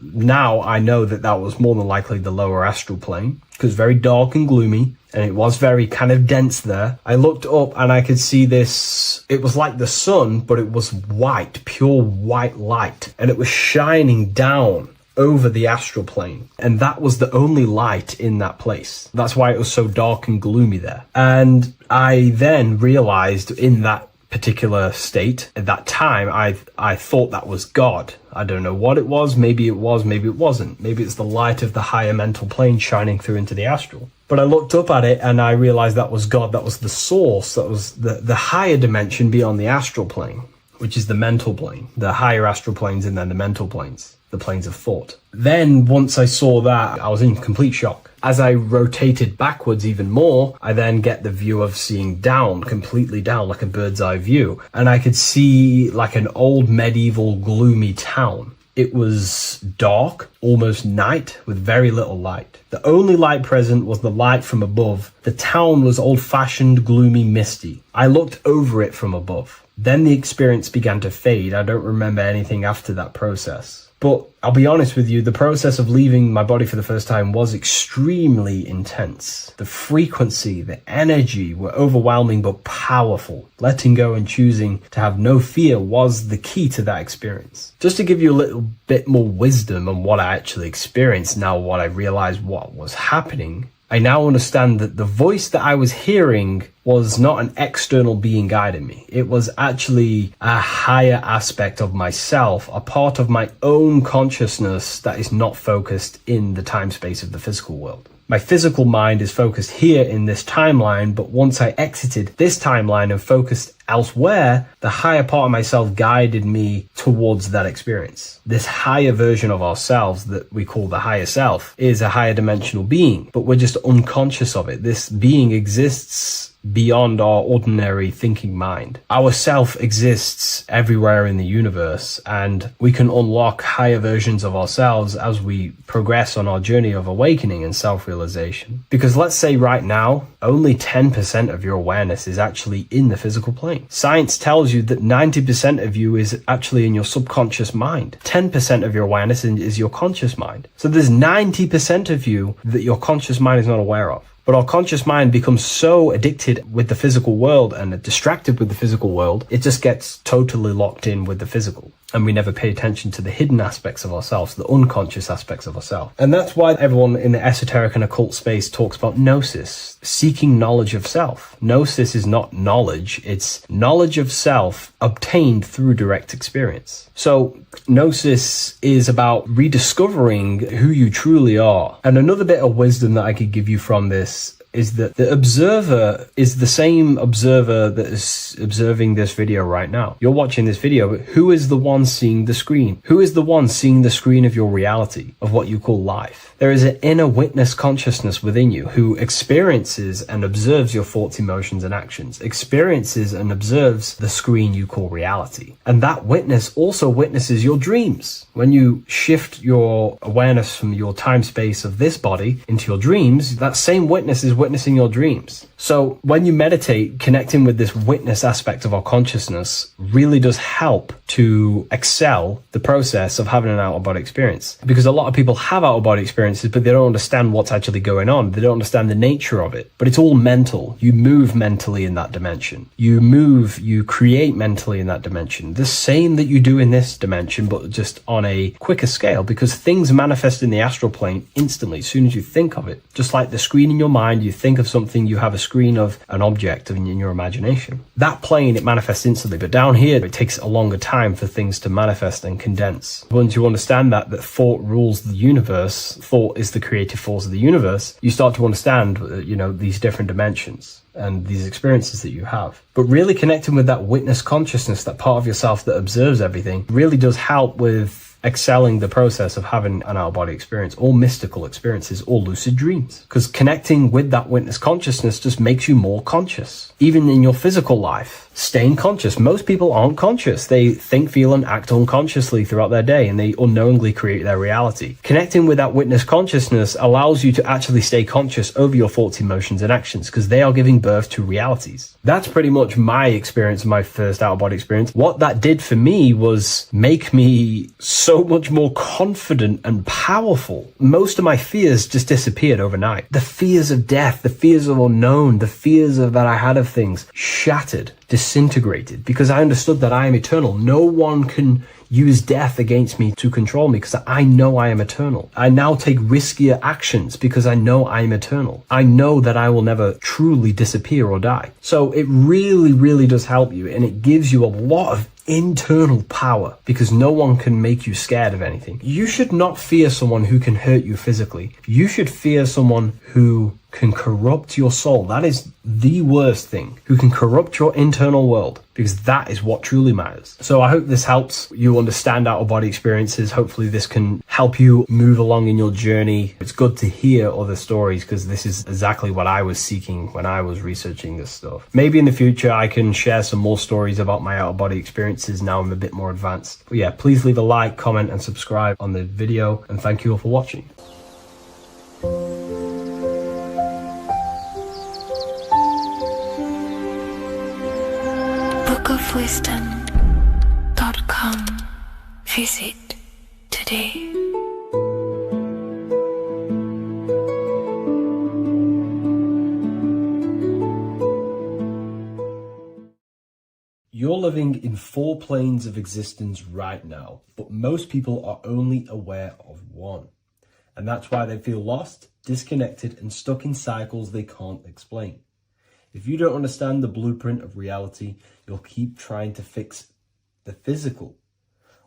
Now I know that was more than likely the lower astral plane because very dark and gloomy, and it was very kind of dense there. I looked up and I could see this. It was like the sun, but it was white, pure white light, and it was shining down over the astral plane, and that was the only light in that place. That's why it was so dark and gloomy there. And I then realized in that particular state. At that time, I thought that was God. I don't know what it was. Maybe it was, maybe it wasn't. Maybe it's the light of the higher mental plane shining through into the astral. But I looked up at it and I realized that was God. That was the source. That was the higher dimension beyond the astral plane, which is the mental plane, the higher astral planes, and then the mental planes, the planes of thought. Then once I saw that, I was in complete shock. As I rotated backwards even more, I then get the view of seeing down, completely down, like a bird's eye view. And I could see like an old medieval gloomy town. It was dark, almost night, with very little light. The only light present was the light from above. The town was old-fashioned, gloomy, misty. I looked over it from above. Then the experience began to fade. I don't remember anything after that process. But I'll be honest with you, the process of leaving my body for the first time was extremely intense. The frequency, the energy were overwhelming but powerful. Letting go and choosing to have no fear was the key to that experience. Just to give you a little bit more wisdom on what I actually experienced, now what I realized what was happening, I now understand that the voice that I was hearing was not an external being guiding me. It was actually a higher aspect of myself, a part of my own consciousness that is not focused in the time space of the physical world. My physical mind is focused here in this timeline, but once I exited this timeline and focused elsewhere, the higher part of myself guided me towards that experience. This higher version of ourselves that we call the higher self is a higher dimensional being, but we're just unconscious of it. This being exists beyond our ordinary thinking mind. Our self exists everywhere in the universe, and we can unlock higher versions of ourselves as we progress on our journey of awakening and self-realization. Because let's say right now, only 10% of your awareness is actually in the physical plane. Science tells you that 90% of you is actually in your subconscious mind. 10% of your awareness is your conscious mind. So there's 90% of you that your conscious mind is not aware of. But our conscious mind becomes so addicted with the physical world and distracted with the physical world, it just gets totally locked in with the physical. And we never pay attention to the hidden aspects of ourselves, the unconscious aspects of ourselves. And that's why everyone in the esoteric and occult space talks about gnosis, seeking knowledge of self. Gnosis is not knowledge, it's knowledge of self obtained through direct experience. So gnosis is about rediscovering who you truly are. And another bit of wisdom that I could give you from this is that the observer is the same observer that is observing this video right now. You're watching this video, but who is the one seeing the screen? Who is the one seeing the screen of your reality, of what you call life? There is an inner witness consciousness within you who experiences and observes your thoughts, emotions, and actions, experiences and observes the screen you call reality. And that witness also witnesses your dreams. When you shift your awareness from your time space of this body into your dreams, that same witness is witnessing your dreams. So when you meditate, connecting with this witness aspect of our consciousness really does help to excel the process of having an out-of-body experience. Because a lot of people have out-of-body experiences, but they don't understand what's actually going on. They don't understand the nature of it. But it's all mental. You move mentally in that dimension. You create mentally in that dimension. The same that you do in this dimension, but just on a quicker scale, because things manifest in the astral plane instantly as soon as you think of it. Just like the screen in your mind, you think of something, you have a screen of an object in your imagination. That plane, it manifests instantly, but down here, it takes a longer time for things to manifest and condense. Once you understand that thought rules the universe, thought is the creative force of the universe, you start to understand, these different dimensions and these experiences that you have. But really connecting with that witness consciousness, that part of yourself that observes everything, really does help with excelling the process of having an out-of-body experience, or mystical experiences, or lucid dreams. Because connecting with that witness consciousness just makes you more conscious. Even in your physical life, staying conscious. Most people aren't conscious. They think, feel, and act unconsciously throughout their day, and they unknowingly create their reality. Connecting with that witness consciousness allows you to actually stay conscious over your thoughts, emotions, and actions, because they are giving birth to realities. That's pretty much my experience, my first out-of-body experience. What that did for me was make me so much more confident and powerful. Most of my fears just disappeared overnight. The fears of death, the fears of unknown, the fears of that I had of things shattered. disintegrated because I understood that I am eternal. No one can use death against me to control me because I know I am eternal. I now take riskier actions because I know I am eternal. I know that I will never truly disappear or die. So it really, really does help you, and it gives you a lot of internal power because no one can make you scared of anything. You should not fear someone who can hurt you physically. You should fear someone who can corrupt your soul. That is the worst thing, who can corrupt your internal world, because that is what truly matters. So I hope this helps you understand out-of-body experiences. Hopefully this can help you move along in your journey. It's good to hear other stories because this is exactly what I was seeking when I was researching this stuff. Maybe in the future I can share some more stories about my out-of-body experiences now I'm a bit more advanced. But yeah, please leave a like, comment and subscribe on the video, and thank you all for watching. bookofwisdom.com. Visit today. You're living in 4 planes of existence right now, but most people are only aware of one. And that's why they feel lost, disconnected, and stuck in cycles they can't explain. If you don't understand the blueprint of reality, you'll keep trying to fix the physical,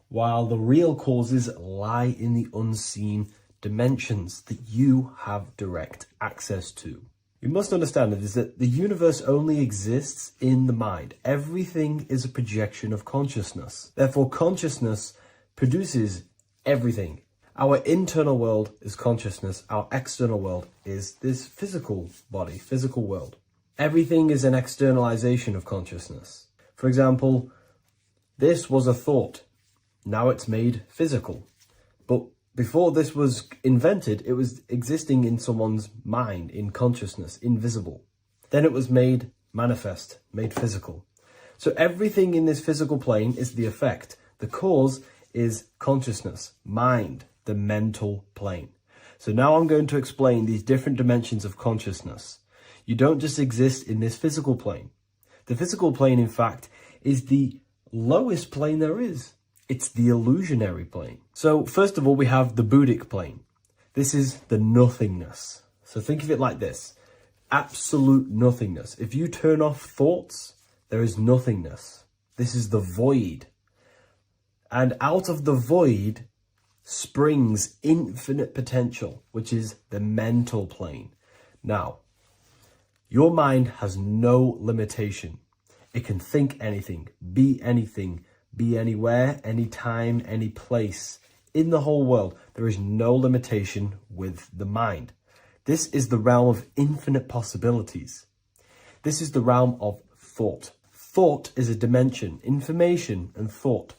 while the real causes lie in the unseen dimensions that you have direct access to. You must understand that the universe only exists in the mind. Everything is a projection of consciousness. Therefore, consciousness produces everything. Our internal world is consciousness. Our external world is this physical body, physical world. Everything is an externalization of consciousness. For example, this was a thought. Now it's made physical. But before this was invented, it was existing in someone's mind, in consciousness, invisible. Then it was made manifest, made physical. So everything in this physical plane is the effect. The cause is consciousness, mind, the mental plane. So now I'm going to explain these different dimensions of consciousness. You don't just exist in this physical plane. The physical plane, in fact, is the lowest plane there is. It's the illusionary plane. So first of all, we have the Buddhic plane. This is the nothingness. So think of it like this. Absolute nothingness. If you turn off thoughts, there is nothingness. This is the void. And out of the void springs infinite potential, which is the mental plane. Now, your mind has no limitation. It can think anything, be anywhere, anytime, any place. In the whole world, there is no limitation with the mind. This is the realm of infinite possibilities. This is the realm of thought. Thought is a dimension, information and thought.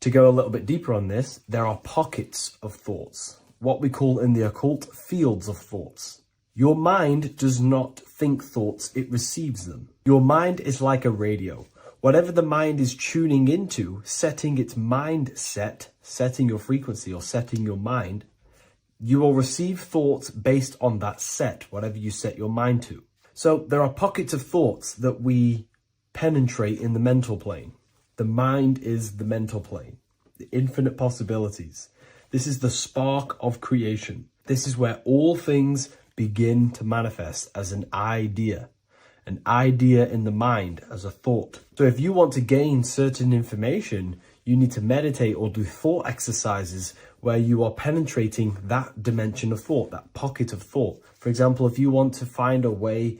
To go a little bit deeper on this, there are pockets of thoughts, what we call in the occult fields of thoughts. Your mind does not think thoughts, it receives them. Your mind is like a radio. Whatever the mind is tuning into, setting its mindset, setting your frequency or setting your mind, you will receive thoughts based on that set, whatever you set your mind to. So there are pockets of thoughts that we penetrate in the mental plane. The mind is the mental plane, the infinite possibilities. This is the spark of creation. This is where all things begin to manifest as an idea in the mind as a thought. So if you want to gain certain information, you need to meditate or do thought exercises where you are penetrating that dimension of thought, that pocket of thought. For example, if you want to find a way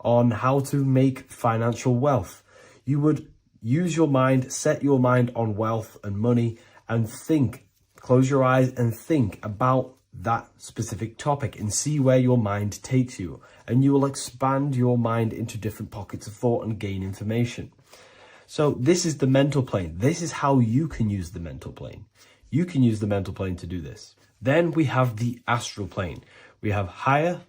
on how to make financial wealth, you would use your mind, set your mind on wealth and money, and think, close your eyes and think about that specific topic and see where your mind takes you. And you will expand your mind into different pockets of thought and gain information. So this is the mental plane. This is how you can use the mental plane. You can use the mental plane to do this. Then we have the astral plane. We have higher,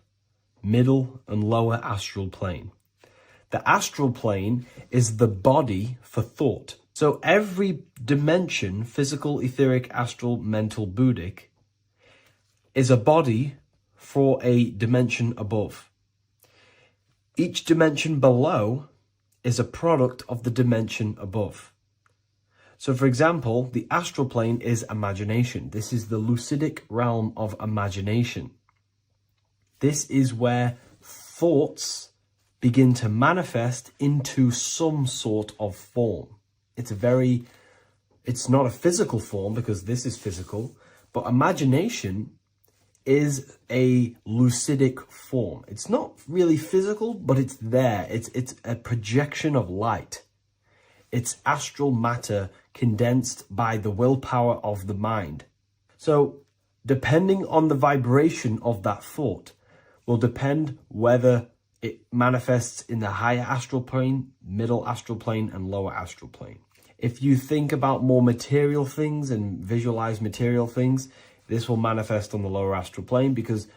middle, and lower astral plane. The astral plane is the body for thought. So every dimension, physical, etheric, astral, mental, Buddhic, is a body for a dimension above. Each dimension below is a product of the dimension above. So for example, the astral plane is imagination. This is the lucidic realm of imagination. This is where thoughts begin to manifest into some sort of form. It's not a physical form because this is physical, but imagination is a lucidic form. It's not really physical, but it's there. It's a projection of light. It's astral matter condensed by the willpower of the mind. So depending on the vibration of that thought will depend whether it manifests in the higher astral plane, middle astral plane, and lower astral plane. If you think about more material things and visualize material things, this will manifest on the lower astral plane because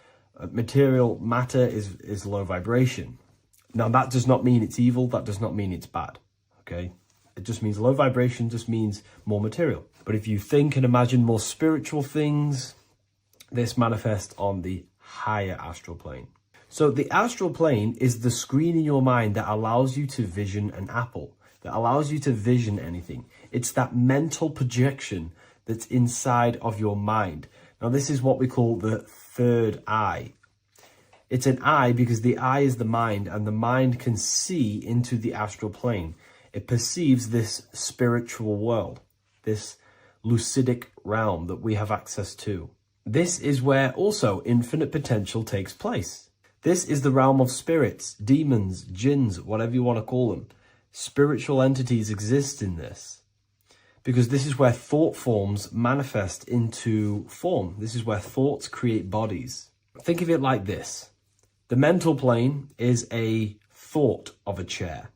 material matter is low vibration. Now, that does not mean it's evil. That does not mean it's bad. Okay? It just means low vibration just means more material. But if you think and imagine more spiritual things, this manifests on the higher astral plane. So the astral plane is the screen in your mind that allows you to vision an apple, that allows you to vision anything. It's that mental projection that's inside of your mind. Now, this is what we call the third eye. It's an eye because the eye is the mind, and the mind can see into the astral plane. It perceives this spiritual world, this lucidic realm that we have access to. This is where also infinite potential takes place. This is the realm of spirits, demons, jinns, whatever you want to call them. Spiritual entities exist in this because this is where thought forms manifest into form. This is where thoughts create bodies. Think of it like this. The mental plane is a thought of a chair.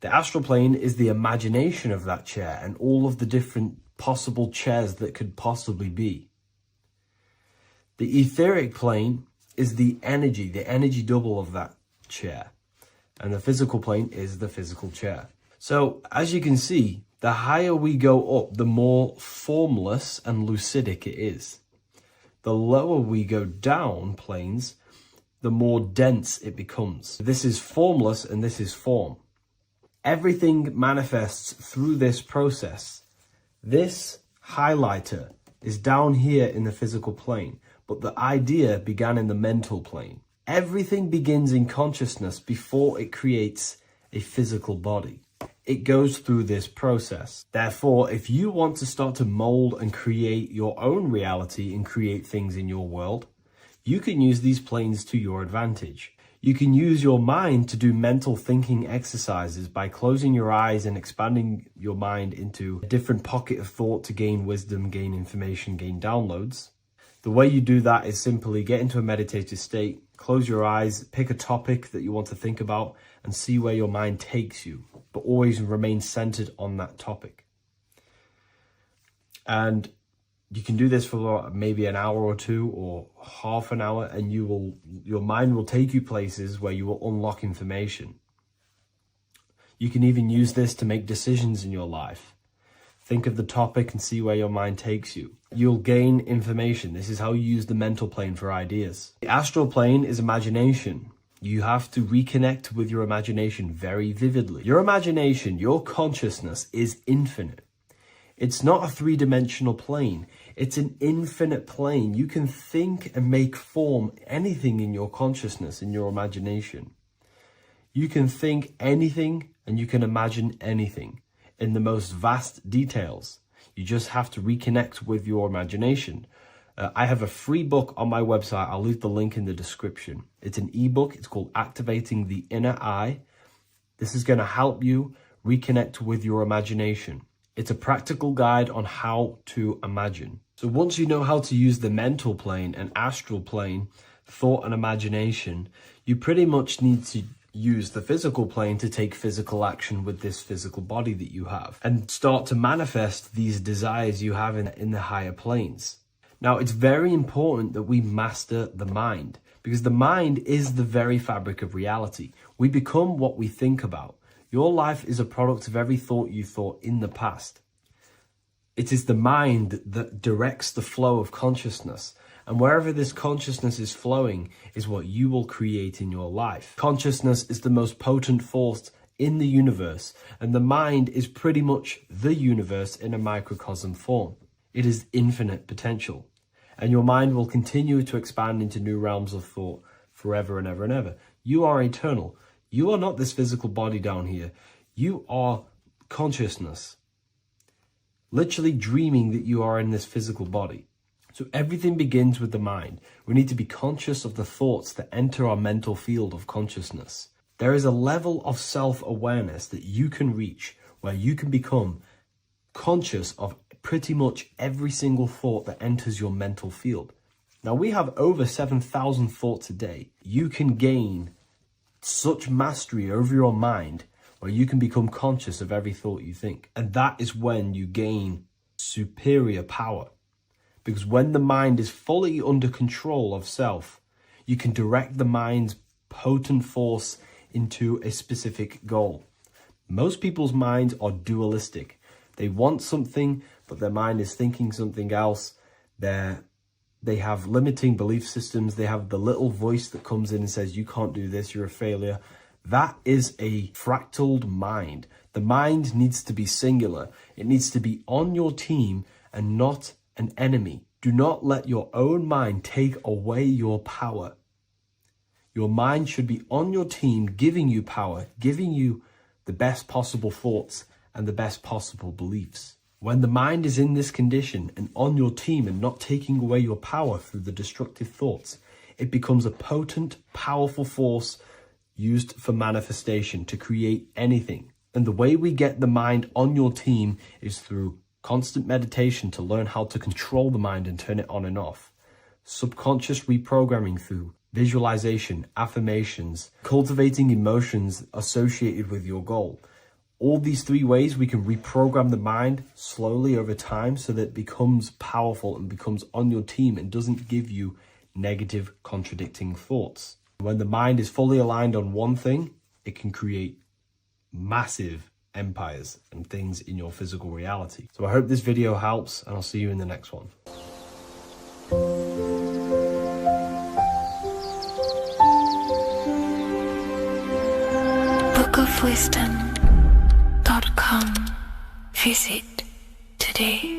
The astral plane is the imagination of that chair and all of the different possible chairs that could possibly be. The etheric plane is the energy double of that chair. And the physical plane is the physical chair. So as you can see, the higher we go up, the more formless and lucidic it is. The lower we go down planes, the more dense it becomes. This is formless and this is form. Everything manifests through this process. This highlighter is down here in the physical plane, but the idea began in the mental plane. Everything begins in consciousness before it creates a physical body. It goes through this process. Therefore, if you want to start to mold and create your own reality and create things in your world, you can use these planes to your advantage. You can use your mind to do mental thinking exercises by closing your eyes and expanding your mind into a different pocket of thought to gain wisdom, gain information, gain downloads. The way you do that is simply get into a meditative state, close your eyes, pick a topic that you want to think about, and see where your mind takes you, but always remain centered on that topic. And you can do this for maybe an hour or two or half an hour, and your mind will take you places where you will unlock information. You can even use this to make decisions in your life. Think of the topic and see where your mind takes you. You'll gain information. This is how you use the mental plane for ideas. The astral plane is imagination. You have to reconnect with your imagination very vividly. Your imagination, your consciousness is infinite. It's not a three-dimensional plane. It's an infinite plane. You can think and make form anything in your consciousness, in your imagination. You can think anything and you can imagine anything in the most vast details. You just have to reconnect with your imagination. I have a free book on my website. I'll leave the link in the description. It's an ebook. It's called Activating the Inner Eye. This is going to help you reconnect with your imagination. It's a practical guide on how to imagine. So once you know how to use the mental plane and astral plane, thought and imagination, you pretty much need to use the physical plane to take physical action with this physical body that you have and start to manifest these desires you have in the higher planes. Now, it's very important that we master the mind because the mind is the very fabric of reality. We become what we think about. Your life is a product of every thought you thought in the past. It is the mind that directs the flow of consciousness. And wherever this consciousness is flowing is what you will create in your life. Consciousness is the most potent force in the universe, and the mind is pretty much the universe in a microcosm form. It is infinite potential, and your mind will continue to expand into new realms of thought forever and ever and ever. You are eternal. You are not this physical body down here. You are consciousness, literally dreaming that you are in this physical body. So everything begins with the mind. We need to be conscious of the thoughts that enter our mental field of consciousness. There is a level of self-awareness that you can reach where you can become conscious of pretty much every single thought that enters your mental field. Now, we have over 7,000 thoughts a day. You can gain such mastery over your mind where you can become conscious of every thought you think. And that is when you gain superior power. Because when the mind is fully under control of self, you can direct the mind's potent force into a specific goal. Most people's minds are dualistic. They want something, but their mind is thinking something else. They have limiting belief systems. They have the little voice that comes in and says, you can't do this, you're a failure. That is a fractaled mind. The mind needs to be singular. It needs to be on your team and not an enemy. Do not let your own mind take away your power. Your mind should be on your team, giving you power, giving you the best possible thoughts and the best possible beliefs. When the mind is in this condition and on your team and not taking away your power through the destructive thoughts, it becomes a potent, powerful force used for manifestation to create anything. And the way we get the mind on your team is through constant meditation to learn how to control the mind and turn it on and off. Subconscious reprogramming through visualization, affirmations, cultivating emotions associated with your goal. All these three ways we can reprogram the mind slowly over time so that it becomes powerful and becomes on your team and doesn't give you negative contradicting thoughts. When the mind is fully aligned on one thing, it can create massive empires and things in your physical reality. So I hope this video helps, and I'll see you in the next one. bookofwisdom.com. Visit today.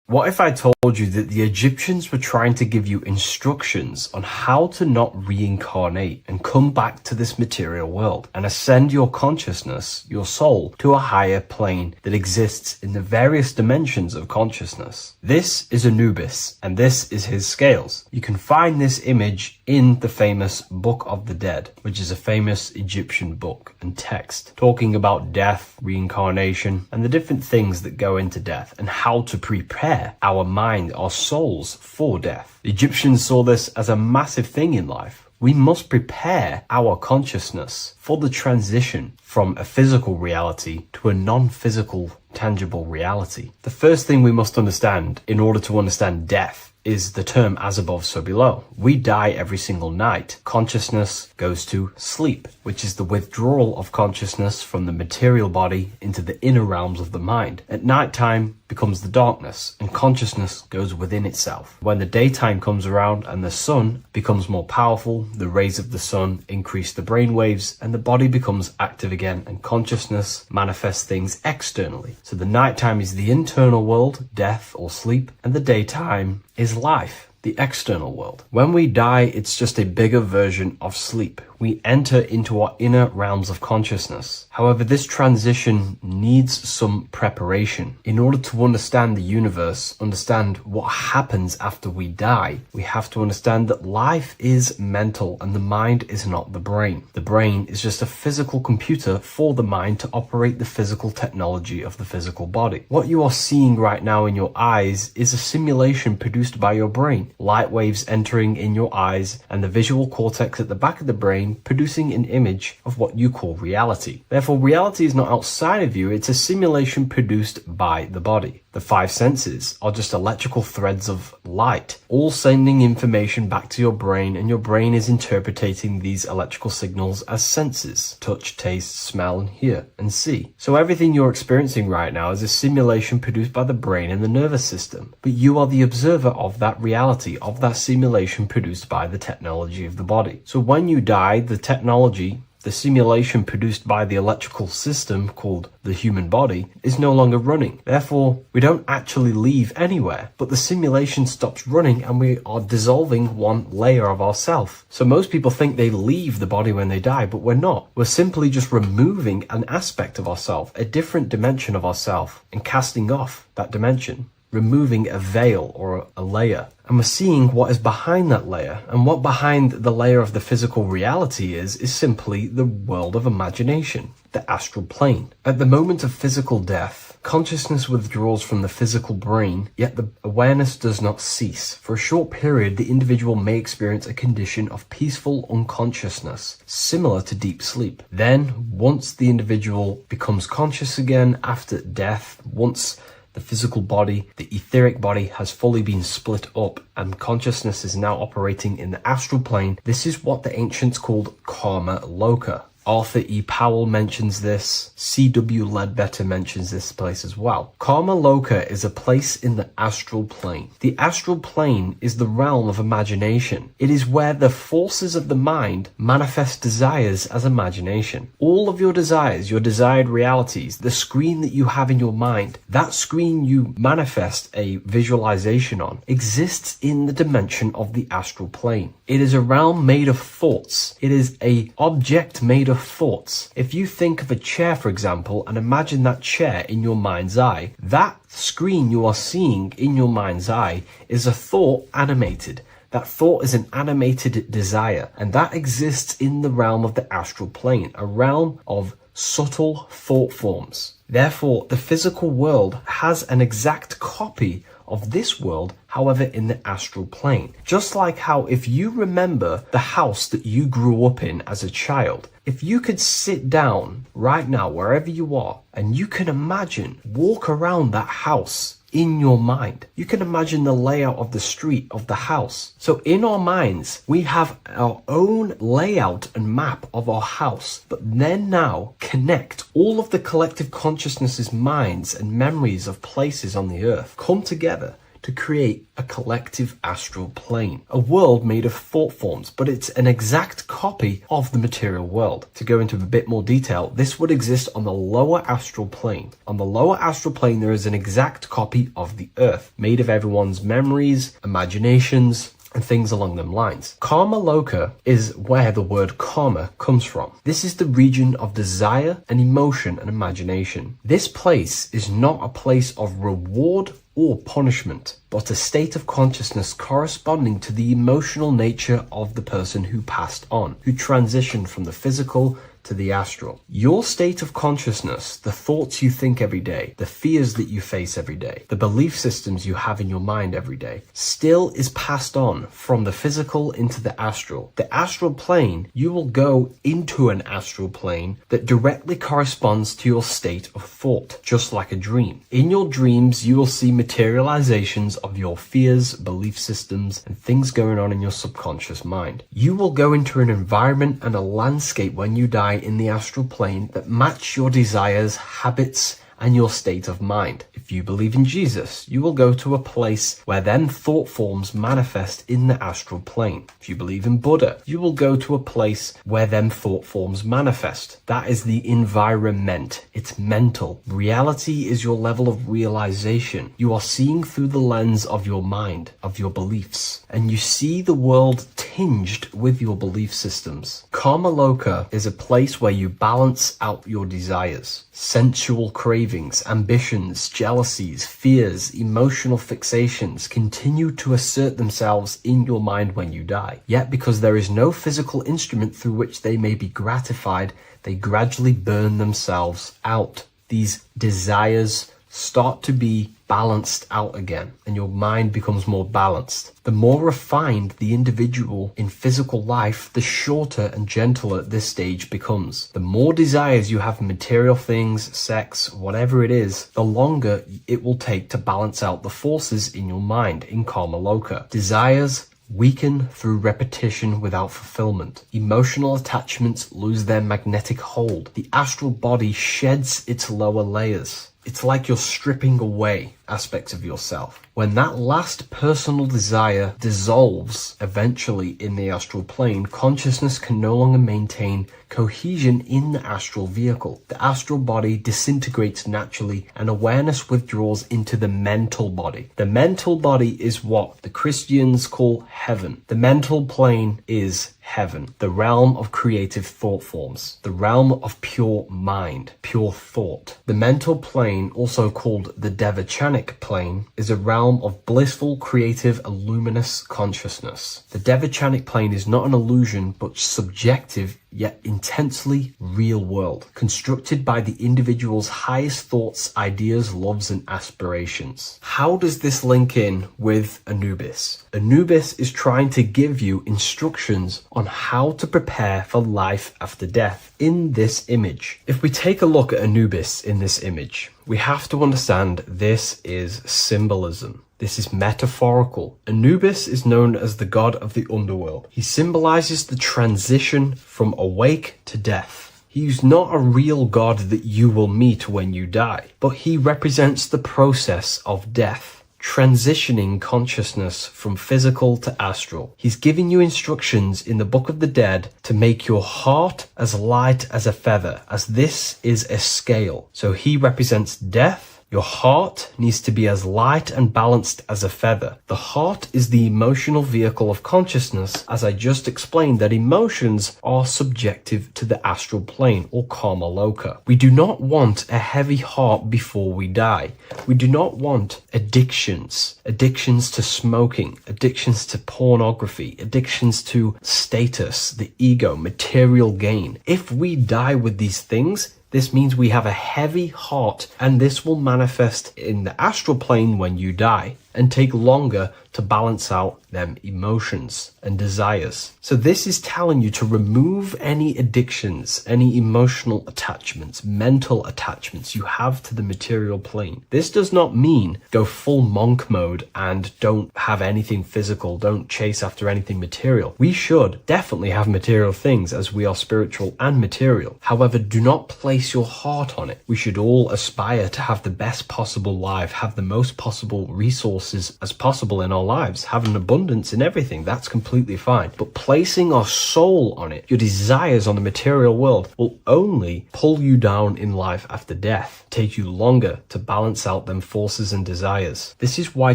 What if I told you that the Egyptians were trying to give you instructions on how to not reincarnate and come back to this material world and ascend your consciousness, your soul, to a higher plane that exists in the various dimensions of consciousness? This is Anubis, and this is his scales. You can find this image in the famous Book of the Dead, which is a famous Egyptian book and text talking about death, reincarnation, and the different things that go into death and how to prepare our mind, our souls for death. The Egyptians saw this as a massive thing in life. We must prepare our consciousness for the transition from a physical reality to a non-physical, tangible reality. The first thing we must understand in order to understand death is the term as above, so below. We die every single night. Consciousness goes to sleep, which is the withdrawal of consciousness from the material body into the inner realms of the mind. At nighttime becomes the darkness, and consciousness goes within itself. When the daytime comes around and the sun becomes more powerful, the rays of the sun increase the brain waves, and the body becomes active again, and consciousness manifests things externally. So the nighttime is the internal world, death or sleep, and the daytime is life, the external world. When we die, it's just a bigger version of sleep. We enter into our inner realms of consciousness. However, this transition needs some preparation. In order to understand the universe, understand what happens after we die, we have to understand that life is mental and the mind is not the brain. The brain is just a physical computer for the mind to operate the physical technology of the physical body. What you are seeing right now in your eyes is a simulation produced by your brain. Light waves entering in your eyes and the visual cortex at the back of the brain producing an image of what you call reality. Therefore, reality is not outside of you, it's a simulation produced by the body. The five senses are just electrical threads of light, all sending information back to your brain, and your brain is interpreting these electrical signals as senses: touch, taste, smell, and hear, and see. So everything you're experiencing right now is a simulation produced by the brain and the nervous system, but you are the observer of that reality, of that simulation produced by the technology of the body. So when you die, the technology, the simulation produced by the electrical system called the human body, is no longer running. Therefore, we don't actually leave anywhere, but the simulation stops running and we are dissolving one layer of ourself. So most people think they leave the body when they die, but we're not. We're simply just removing an aspect of ourself, a different dimension of ourself, and casting off that dimension, removing a veil or a layer. And we're seeing what is behind that layer. And what behind the layer of the physical reality is simply the world of imagination, the astral plane. At the moment of physical death, consciousness withdraws from the physical brain, yet the awareness does not cease. For a short period, the individual may experience a condition of peaceful unconsciousness, similar to deep sleep. Then, once the individual becomes conscious again after death, once the physical body, the etheric body, has fully been split up and consciousness is now operating in the astral plane. This is what the ancients called karma loka. Arthur E. Powell mentions this. C.W. Ledbetter mentions this place as well. Karma loka is a place in the astral plane. The astral plane is the realm of imagination. It is where the forces of the mind manifest desires as imagination. All of your desires, your desired realities, the screen that you have in your mind, that screen you manifest a visualization on, exists in the dimension of the astral plane. It is a realm made of thoughts. It is an object made of thoughts. If you think of a chair, for example, and imagine that chair in your mind's eye, that screen you are seeing in your mind's eye is a thought animated. That thought is an animated desire, and that exists in the realm of the astral plane, a realm of subtle thought forms. Therefore, the physical world has an exact copy of this world, however, in the astral plane. Just like how, if you remember the house that you grew up in as a child, if you could sit down right now, wherever you are, and you can imagine, walk around that house in your mind. You can imagine the layout of the street of the house. So in our minds, we have our own layout and map of our house, but then now connect all of the collective consciousness's minds and memories of places on the earth come together to create a collective astral plane, a world made of thought forms, but it's an exact copy of the material world. To go into a bit more detail, this would exist on the lower astral plane. On the lower astral plane, there is an exact copy of the earth, made of everyone's memories, imaginations, and things along them lines. Karma loka is where the word karma comes from. This is the region of desire and emotion and imagination. This place is not a place of reward or punishment, but a state of consciousness corresponding to the emotional nature of the person who passed on, who transitioned from the physical to the astral. Your state of consciousness, the thoughts you think every day, the fears that you face every day, the belief systems you have in your mind every day, still is passed on from the physical into the astral. The astral plane, you will go into an astral plane that directly corresponds to your state of thought, just like a dream. In your dreams, you will see materializations of your fears, belief systems, and things going on in your subconscious mind. You will go into an environment and a landscape when you die in the astral plane that match your desires, habits, and your state of mind. If you believe in Jesus, you will go to a place where then thought forms manifest in the astral plane. If you believe in Buddha, you will go to a place where then thought forms manifest. That is the environment. It's mental. Reality is your level of realization. You are seeing through the lens of your mind, of your beliefs, and you see the world tinged with your belief systems. Karma loka is a place where you balance out your desires, sensual cravings, ambitions, jealousies, fears, emotional fixations continue to assert themselves in your mind when you die. Yet because there is no physical instrument through which they may be gratified, they gradually burn themselves out. These desires, start to be balanced out again, and your mind becomes more balanced. The more refined the individual in physical life, the shorter and gentler this stage becomes. The more desires you have for material things, sex, whatever it is, the longer it will take to balance out the forces in your mind in karma loka. Desires weaken through repetition without fulfillment. Emotional attachments lose their magnetic hold. The astral body sheds its lower layers. It's like you're stripping away aspects of yourself. When that last personal desire dissolves eventually in the astral plane, consciousness can no longer maintain cohesion in the astral vehicle. The astral body disintegrates naturally and awareness withdraws into the mental body. The mental body is what the Christians call heaven. The mental plane is heaven, the realm of creative thought forms, the realm of pure mind, pure thought. The mental plane, also called the Devachanic plane, is a realm of blissful, creative, and luminous consciousness. The Devachanic plane is not an illusion, but subjective yet intensely real world, constructed by the individual's highest thoughts, ideas, loves, and aspirations. How does this link in with Anubis? Anubis is trying to give you instructions on how to prepare for life after death in this image. If we take a look at Anubis in this image, we have to understand this is symbolism. This is metaphorical. Anubis is known as the god of the underworld. He symbolizes the transition from awake to death. He is not a real god that you will meet when you die, but he represents the process of death, transitioning consciousness from physical to astral. He's giving you instructions in the Book of the Dead to make your heart as light as a feather, as this is a scale. So he represents death. Your heart needs to be as light and balanced as a feather. The heart is the emotional vehicle of consciousness, as I just explained that emotions are subjective to the astral plane or karma loka. We do not want a heavy heart before we die. We do not want addictions to smoking, addictions to pornography, addictions to status, the ego, material gain. If we die with these things, this means we have a heavy heart, and this will manifest in the astral plane when you die and take longer to balance out them emotions and desires. So this is telling you to remove any addictions, any emotional attachments, mental attachments you have to the material plane. This does not mean go full monk mode and don't have anything physical, don't chase after anything material. We should definitely have material things as we are spiritual and material. However, do not place your heart on it. We should all aspire to have the best possible life, have the most possible resources as possible in our lives, have an abundance in everything. That's completely fine. But placing our soul on it, your desires on the material world, will only pull you down in life after death, take you longer to balance out them forces and desires. This is why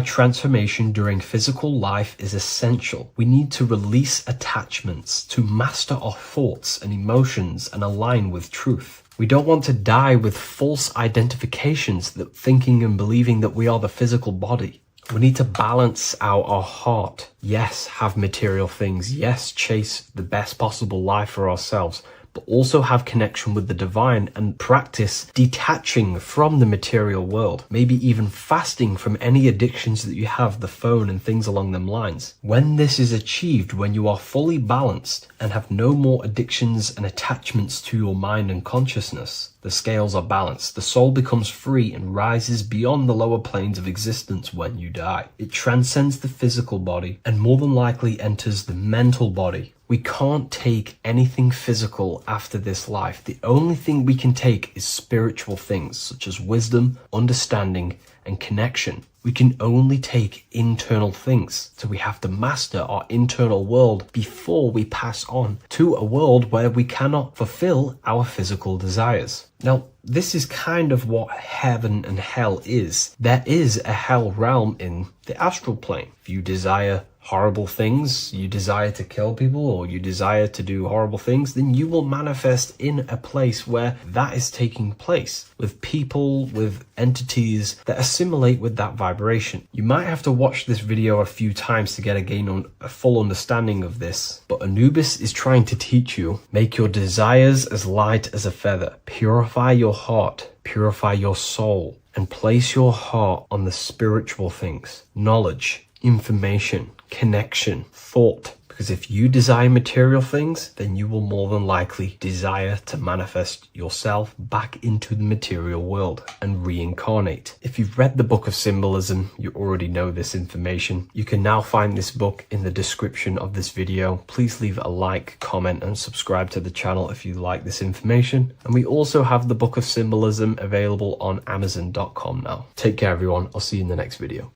transformation during physical life is essential. We need to release attachments to master our thoughts and emotions and align with truth. We don't want to die with false identifications, that thinking and believing that we are the physical body. We need to balance out our heart. Yes, have material things. Yes, chase the best possible life for ourselves, but also have connection with the divine and practice detaching from the material world. Maybe even fasting from any addictions that you have, the phone and things along them lines. When this is achieved, when you are fully balanced and have no more addictions and attachments to your mind and consciousness, the scales are balanced. The soul becomes free and rises beyond the lower planes of existence when you die. It transcends the physical body and more than likely enters the mental body. We can't take anything physical after this life. The only thing we can take is spiritual things such as wisdom, understanding, and connection. We can only take internal things. So we have to master our internal world before we pass on to a world where we cannot fulfill our physical desires. Now, this is kind of what heaven and hell is. There is a hell realm in the astral plane. If you desire horrible things, you desire to kill people, or you desire to do horrible things, then you will manifest in a place where that is taking place, with people, with entities that assimilate with that vibration. You might have to watch this video a few times to get a full understanding of this, but Anubis is trying to teach you, make your desires as light as a feather, purify your heart, purify your soul, and place your heart on the spiritual things, knowledge, information, connection, thought. Because if you desire material things, then you will more than likely desire to manifest yourself back into the material world and reincarnate. If you've read the Book of Symbolism, you already know this information. You can now find this book in the description of this video. Please leave a like, comment, and subscribe to the channel if you like this information. And we also have the Book of Symbolism available on Amazon.com now. Take care, everyone. I'll see you in the next video.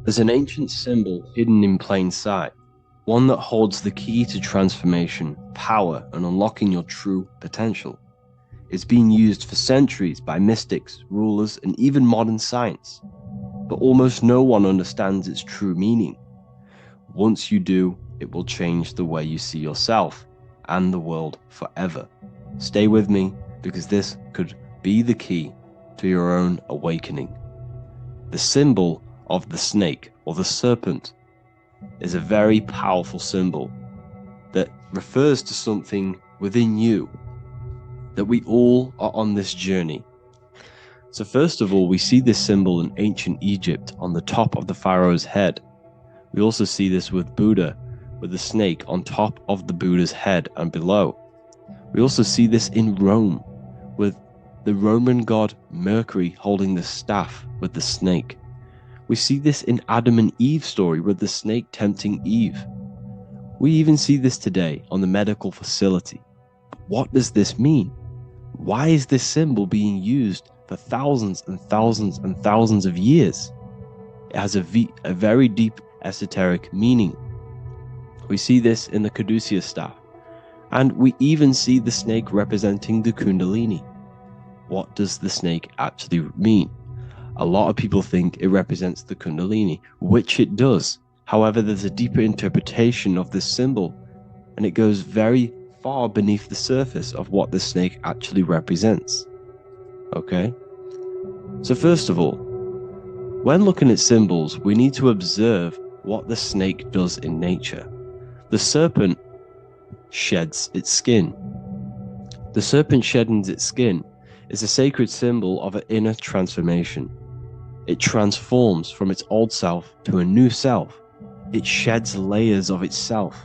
There's an ancient symbol hidden in plain sight, one that holds the key to transformation, power, and unlocking your true potential. It's been used for centuries by mystics, rulers, and even modern science, but almost no one understands its true meaning. Once you do, it will change the way you see yourself and the world forever. Stay with me, because this could be the key to your own awakening. The symbol of the snake, or the serpent, is a very powerful symbol that refers to something within you, that we all are on this journey. So first of all, we see this symbol in ancient Egypt on the top of the pharaoh's head. We also see this with Buddha, with the snake on top of the Buddha's head and below. We also see this in Rome, with the Roman god Mercury holding the staff with the snake. We see this in Adam and Eve's story with the snake tempting Eve. We even see this today on the medical facility. But what does this mean? Why is this symbol being used for thousands and thousands and thousands of years? It has a very deep esoteric meaning. We see this in the caduceus staff, and we even see the snake representing the Kundalini. What does the snake actually mean? A lot of people think it represents the Kundalini, which it does. However, there's a deeper interpretation of this symbol, and it goes very far beneath the surface of what the snake actually represents. Okay? So first of all, when looking at symbols, we need to observe what the snake does in nature. The serpent sheds its skin. The serpent shedding its skin is a sacred symbol of an inner transformation. It transforms from its old self to a new self. It sheds layers of itself.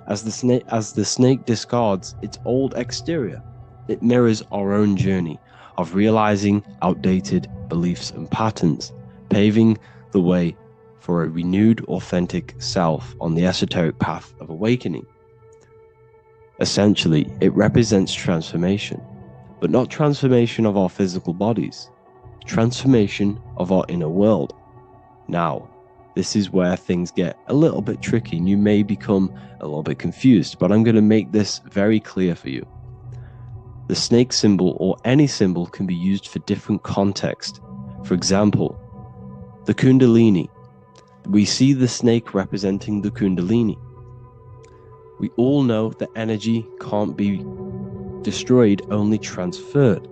As the snake discards its old exterior, it mirrors our own journey of realizing outdated beliefs and patterns, paving the way for a renewed, authentic self on the esoteric path of awakening. Essentially, it represents transformation, but not transformation of our physical bodies, transformation of our inner world. Now, this is where things get a little bit tricky and you may become a little bit confused, but I'm going to make this very clear for you. The snake symbol, or any symbol, can be used for different contexts. For example, the Kundalini. We see the snake representing the Kundalini. We all know that energy can't be destroyed, only transferred.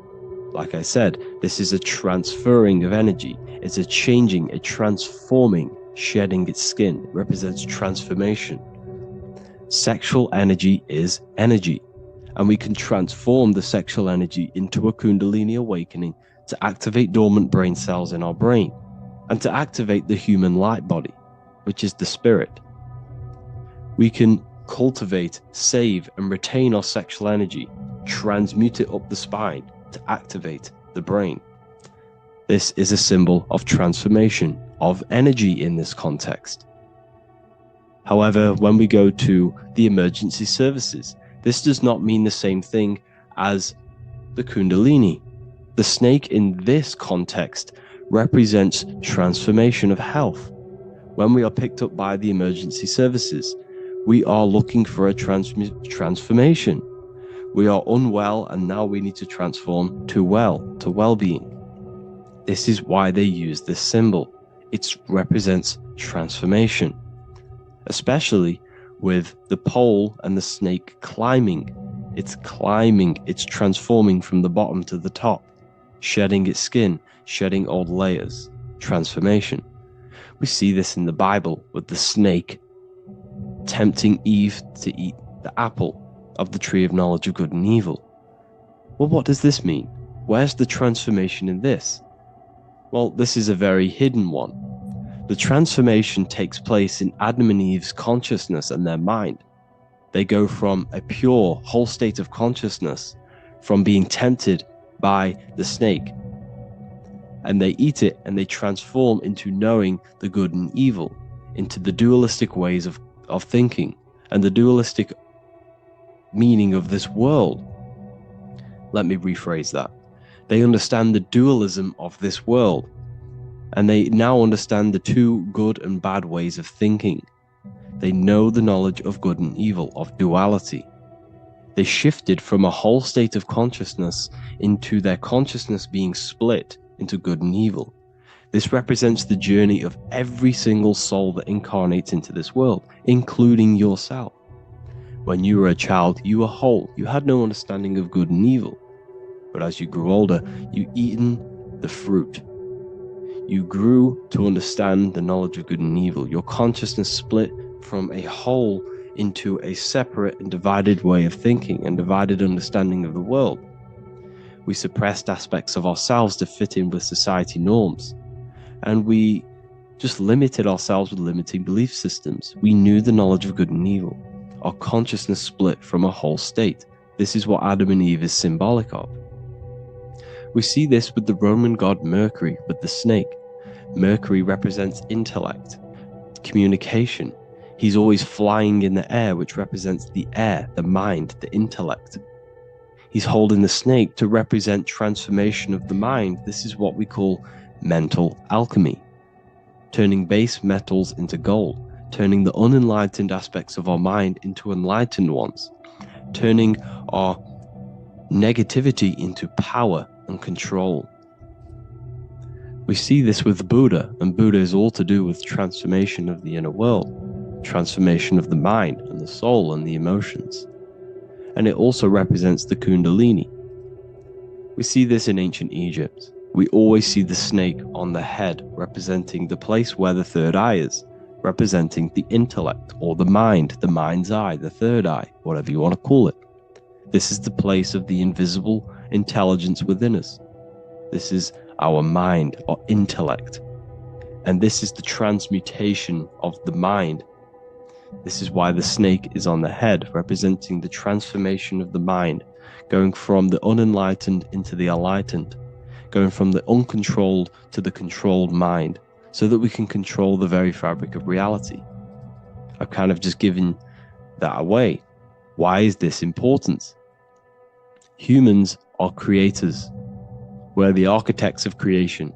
Like I said, this is a transferring of energy. It's a changing, a transforming, shedding its skin. It represents transformation. Sexual energy is energy, and we can transform the sexual energy into a Kundalini awakening to activate dormant brain cells in our brain, and to activate the human light body, which is the spirit. We can cultivate, save, and retain our sexual energy, transmute it up the spine to activate the brain. This is a symbol of transformation, of energy in this context. However, when we go to the emergency services, this does not mean the same thing as the Kundalini. The snake in this context represents transformation of health. When we are picked up by the emergency services, we are looking for a transformation. We are unwell, and now we need to transform to well-being. This is why they use this symbol. It represents transformation, especially with the pole and the snake climbing. It's climbing, it's transforming from the bottom to the top, shedding its skin, shedding old layers, transformation. We see this in the Bible with the snake tempting Eve to eat the apple of the tree of knowledge of good and evil. Well, what does this mean? Where's the transformation in this? Well, this is a very hidden one. The transformation takes place in Adam and Eve's consciousness and their mind. They go from a pure, whole state of consciousness, from being tempted by the snake, and they eat it and they transform into knowing the good and evil, into the dualistic ways of thinking and the dualistic meaning of this world. Let me rephrase that. They understand the dualism of this world, and they now understand the two good and bad ways of thinking. They know the knowledge of good and evil, of duality. They shifted from a whole state of consciousness into their consciousness being split into good and evil. This represents the journey of every single soul that incarnates into this world, including yourself. When you were a child, you were whole. You had no understanding of good and evil. But as you grew older, you eaten the fruit. You grew to understand the knowledge of good and evil. Your consciousness split from a whole into a separate and divided way of thinking and divided understanding of the world. We suppressed aspects of ourselves to fit in with society norms. And we just limited ourselves with limiting belief systems. We knew the knowledge of good and evil. Our consciousness split from a whole state. This is what Adam and Eve is symbolic of. We see this with the Roman god Mercury, with the snake. Mercury represents intellect, communication. He's always flying in the air, which represents the air, the mind, the intellect. He's holding the snake to represent transformation of the mind. This is what we call mental alchemy, turning base metals into gold, turning the unenlightened aspects of our mind into enlightened ones, turning our negativity into power and control. We see this with Buddha, and Buddha is all to do with transformation of the inner world, transformation of the mind and the soul and the emotions. And it also represents the Kundalini. We see this in ancient Egypt. We always see the snake on the head, representing the place where the third eye is, representing the intellect or the mind's eye, the third eye, whatever you want to call it. This is the place of the invisible intelligence within us. This is our mind or intellect. And this is the transmutation of the mind. This is why the snake is on the head, representing the transformation of the mind, going from the unenlightened into the enlightened, going from the uncontrolled to the controlled mind, so that we can control the very fabric of reality. I've kind of just given that away. Why is this important? Humans are creators. We're the architects of creation,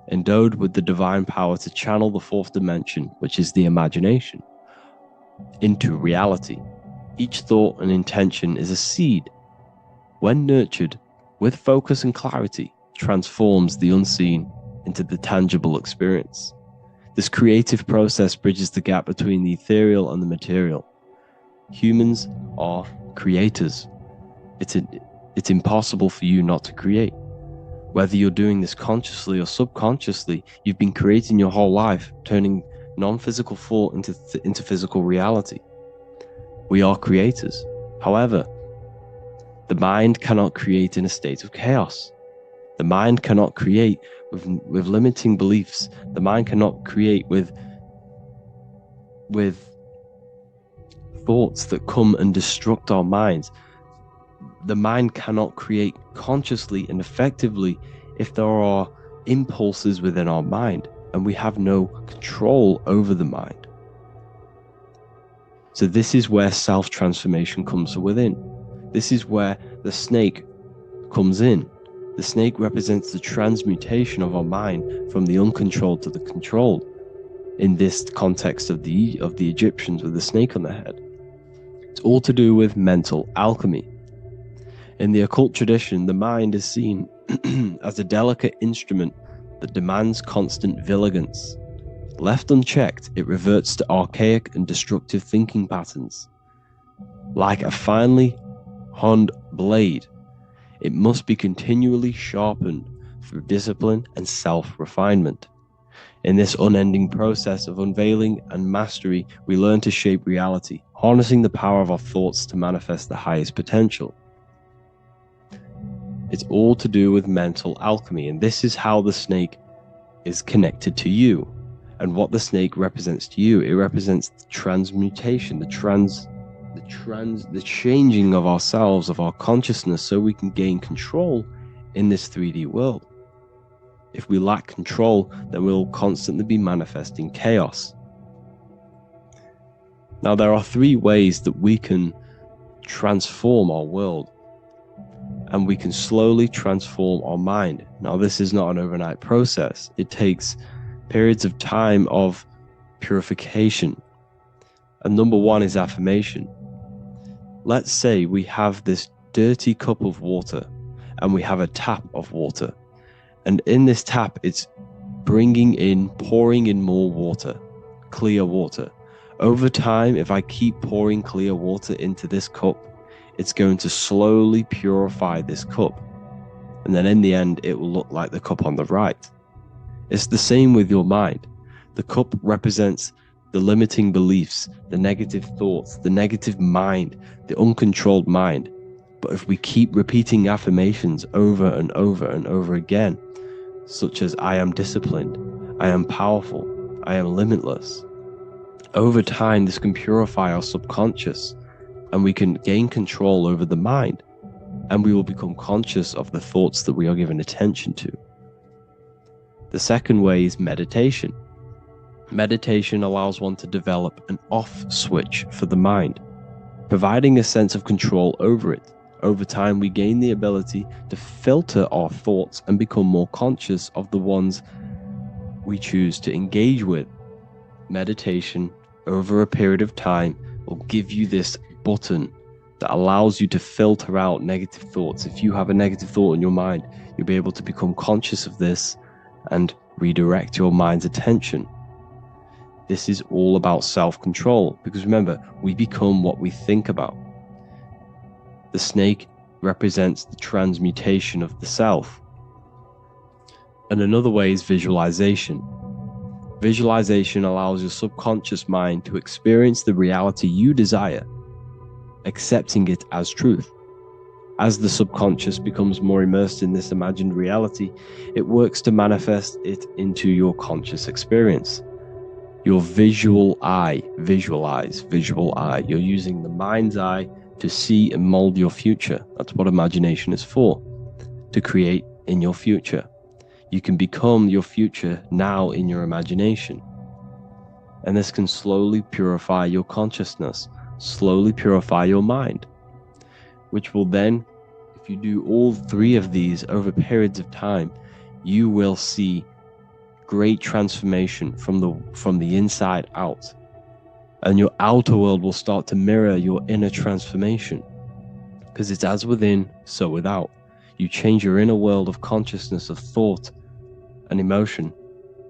endowed with the divine power to channel the fourth dimension, which is the imagination, into reality. Each thought and intention is a seed. When nurtured with focus and clarity, transforms the unseen into the tangible experience. This creative process bridges the gap between the ethereal and the material. Humans are creators. It's impossible for you not to create. Whether you're doing this consciously or subconsciously, you've been creating your whole life, turning non-physical thought into physical reality. We are creators. However, the mind cannot create in a state of chaos. The mind cannot create with limiting beliefs. The mind cannot create with thoughts that come and destruct our minds. The mind cannot create consciously and effectively if there are impulses within our mind and we have no control over the mind. So this is where self-transformation comes from within. This is where the snake comes in. The snake represents the transmutation of our mind from the uncontrolled to the controlled. In this context of the Egyptians with the snake on their head, it's all to do with mental alchemy. In the occult tradition, the mind is seen as a delicate instrument that demands constant vigilance. Left unchecked, it reverts to archaic and destructive thinking patterns. Like a finely honed blade, it must be continually sharpened through discipline and self-refinement. In this unending process of unveiling and mastery, we learn to shape reality, harnessing the power of our thoughts to manifest the highest potential. It's all to do with mental alchemy, and this is how the snake is connected to you. And what the snake represents to you, it represents the transmutation, the changing of ourselves, of our consciousness, so we can gain control in this 3D world. If we lack control, then we'll constantly be manifesting chaos. Now, there are 3 ways that we can transform our world, and we can slowly transform our mind. Now, this is not an overnight process. It takes periods of time of purification. And number 1 is affirmation. Let's say we have this dirty cup of water and we have a tap of water. And in this tap, it's pouring in more water, clear water. Over time, if I keep pouring clear water into this cup, it's going to slowly purify this cup. And then in the end, it will look like the cup on the right. It's the same with your mind. The cup represents the limiting beliefs, the negative thoughts, the negative mind, the uncontrolled mind. But if we keep repeating affirmations over and over and over again, such as I am disciplined, I am powerful, I am limitless, over time this can purify our subconscious and we can gain control over the mind, and we will become conscious of the thoughts that we are giving attention to. The second way is meditation. Meditation allows one to develop an off switch for the mind, providing a sense of control over it. Over time, we gain the ability to filter our thoughts and become more conscious of the ones we choose to engage with. Meditation, over a period of time, will give you this button that allows you to filter out negative thoughts. If you have a negative thought in your mind, you'll be able to become conscious of this and redirect your mind's attention. This is all about self-control, because remember, we become what we think about. The snake represents the transmutation of the self. And another way is visualization. Visualization allows your subconscious mind to experience the reality you desire, accepting it as truth. As the subconscious becomes more immersed in this imagined reality, it works to manifest it into your conscious experience. Your visual eye, visual eye. You're using the mind's eye to see and mold your future. That's what imagination is for, to create in your future. You can become your future now in your imagination. And this can slowly purify your consciousness, slowly purify your mind, which will then, if you do all 3 of these over periods of time, you will see great transformation from the inside out. And your outer world will start to mirror your inner transformation, because it's as within, so without. You change your inner world of consciousness, of thought and emotion,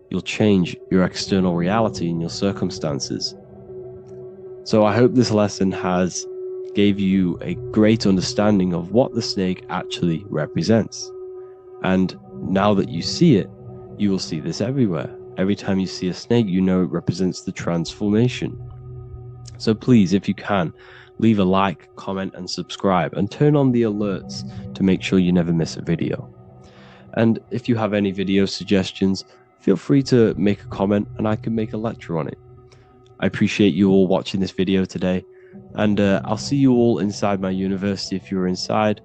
you'll change your external reality and your circumstances. So I hope this lesson has gave you a great understanding of what the snake actually represents. And now that you see it, you will see this everywhere. Every time you see a snake, you know it represents the transformation. So please, if you can, leave a like, comment, and subscribe, and turn on the alerts to make sure you never miss a video. And if you have any video suggestions, feel free to make a comment and I can make a lecture on it. I appreciate you all watching this video today, and I'll see you all inside my university if you're inside,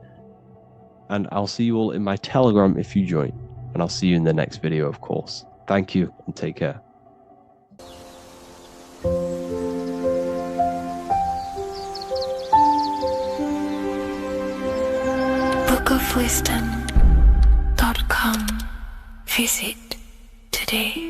and I'll see you all in my Telegram if you join, and I'll see you in the next video, of course. Thank you and take care. bookofwisdom.com. Visit today.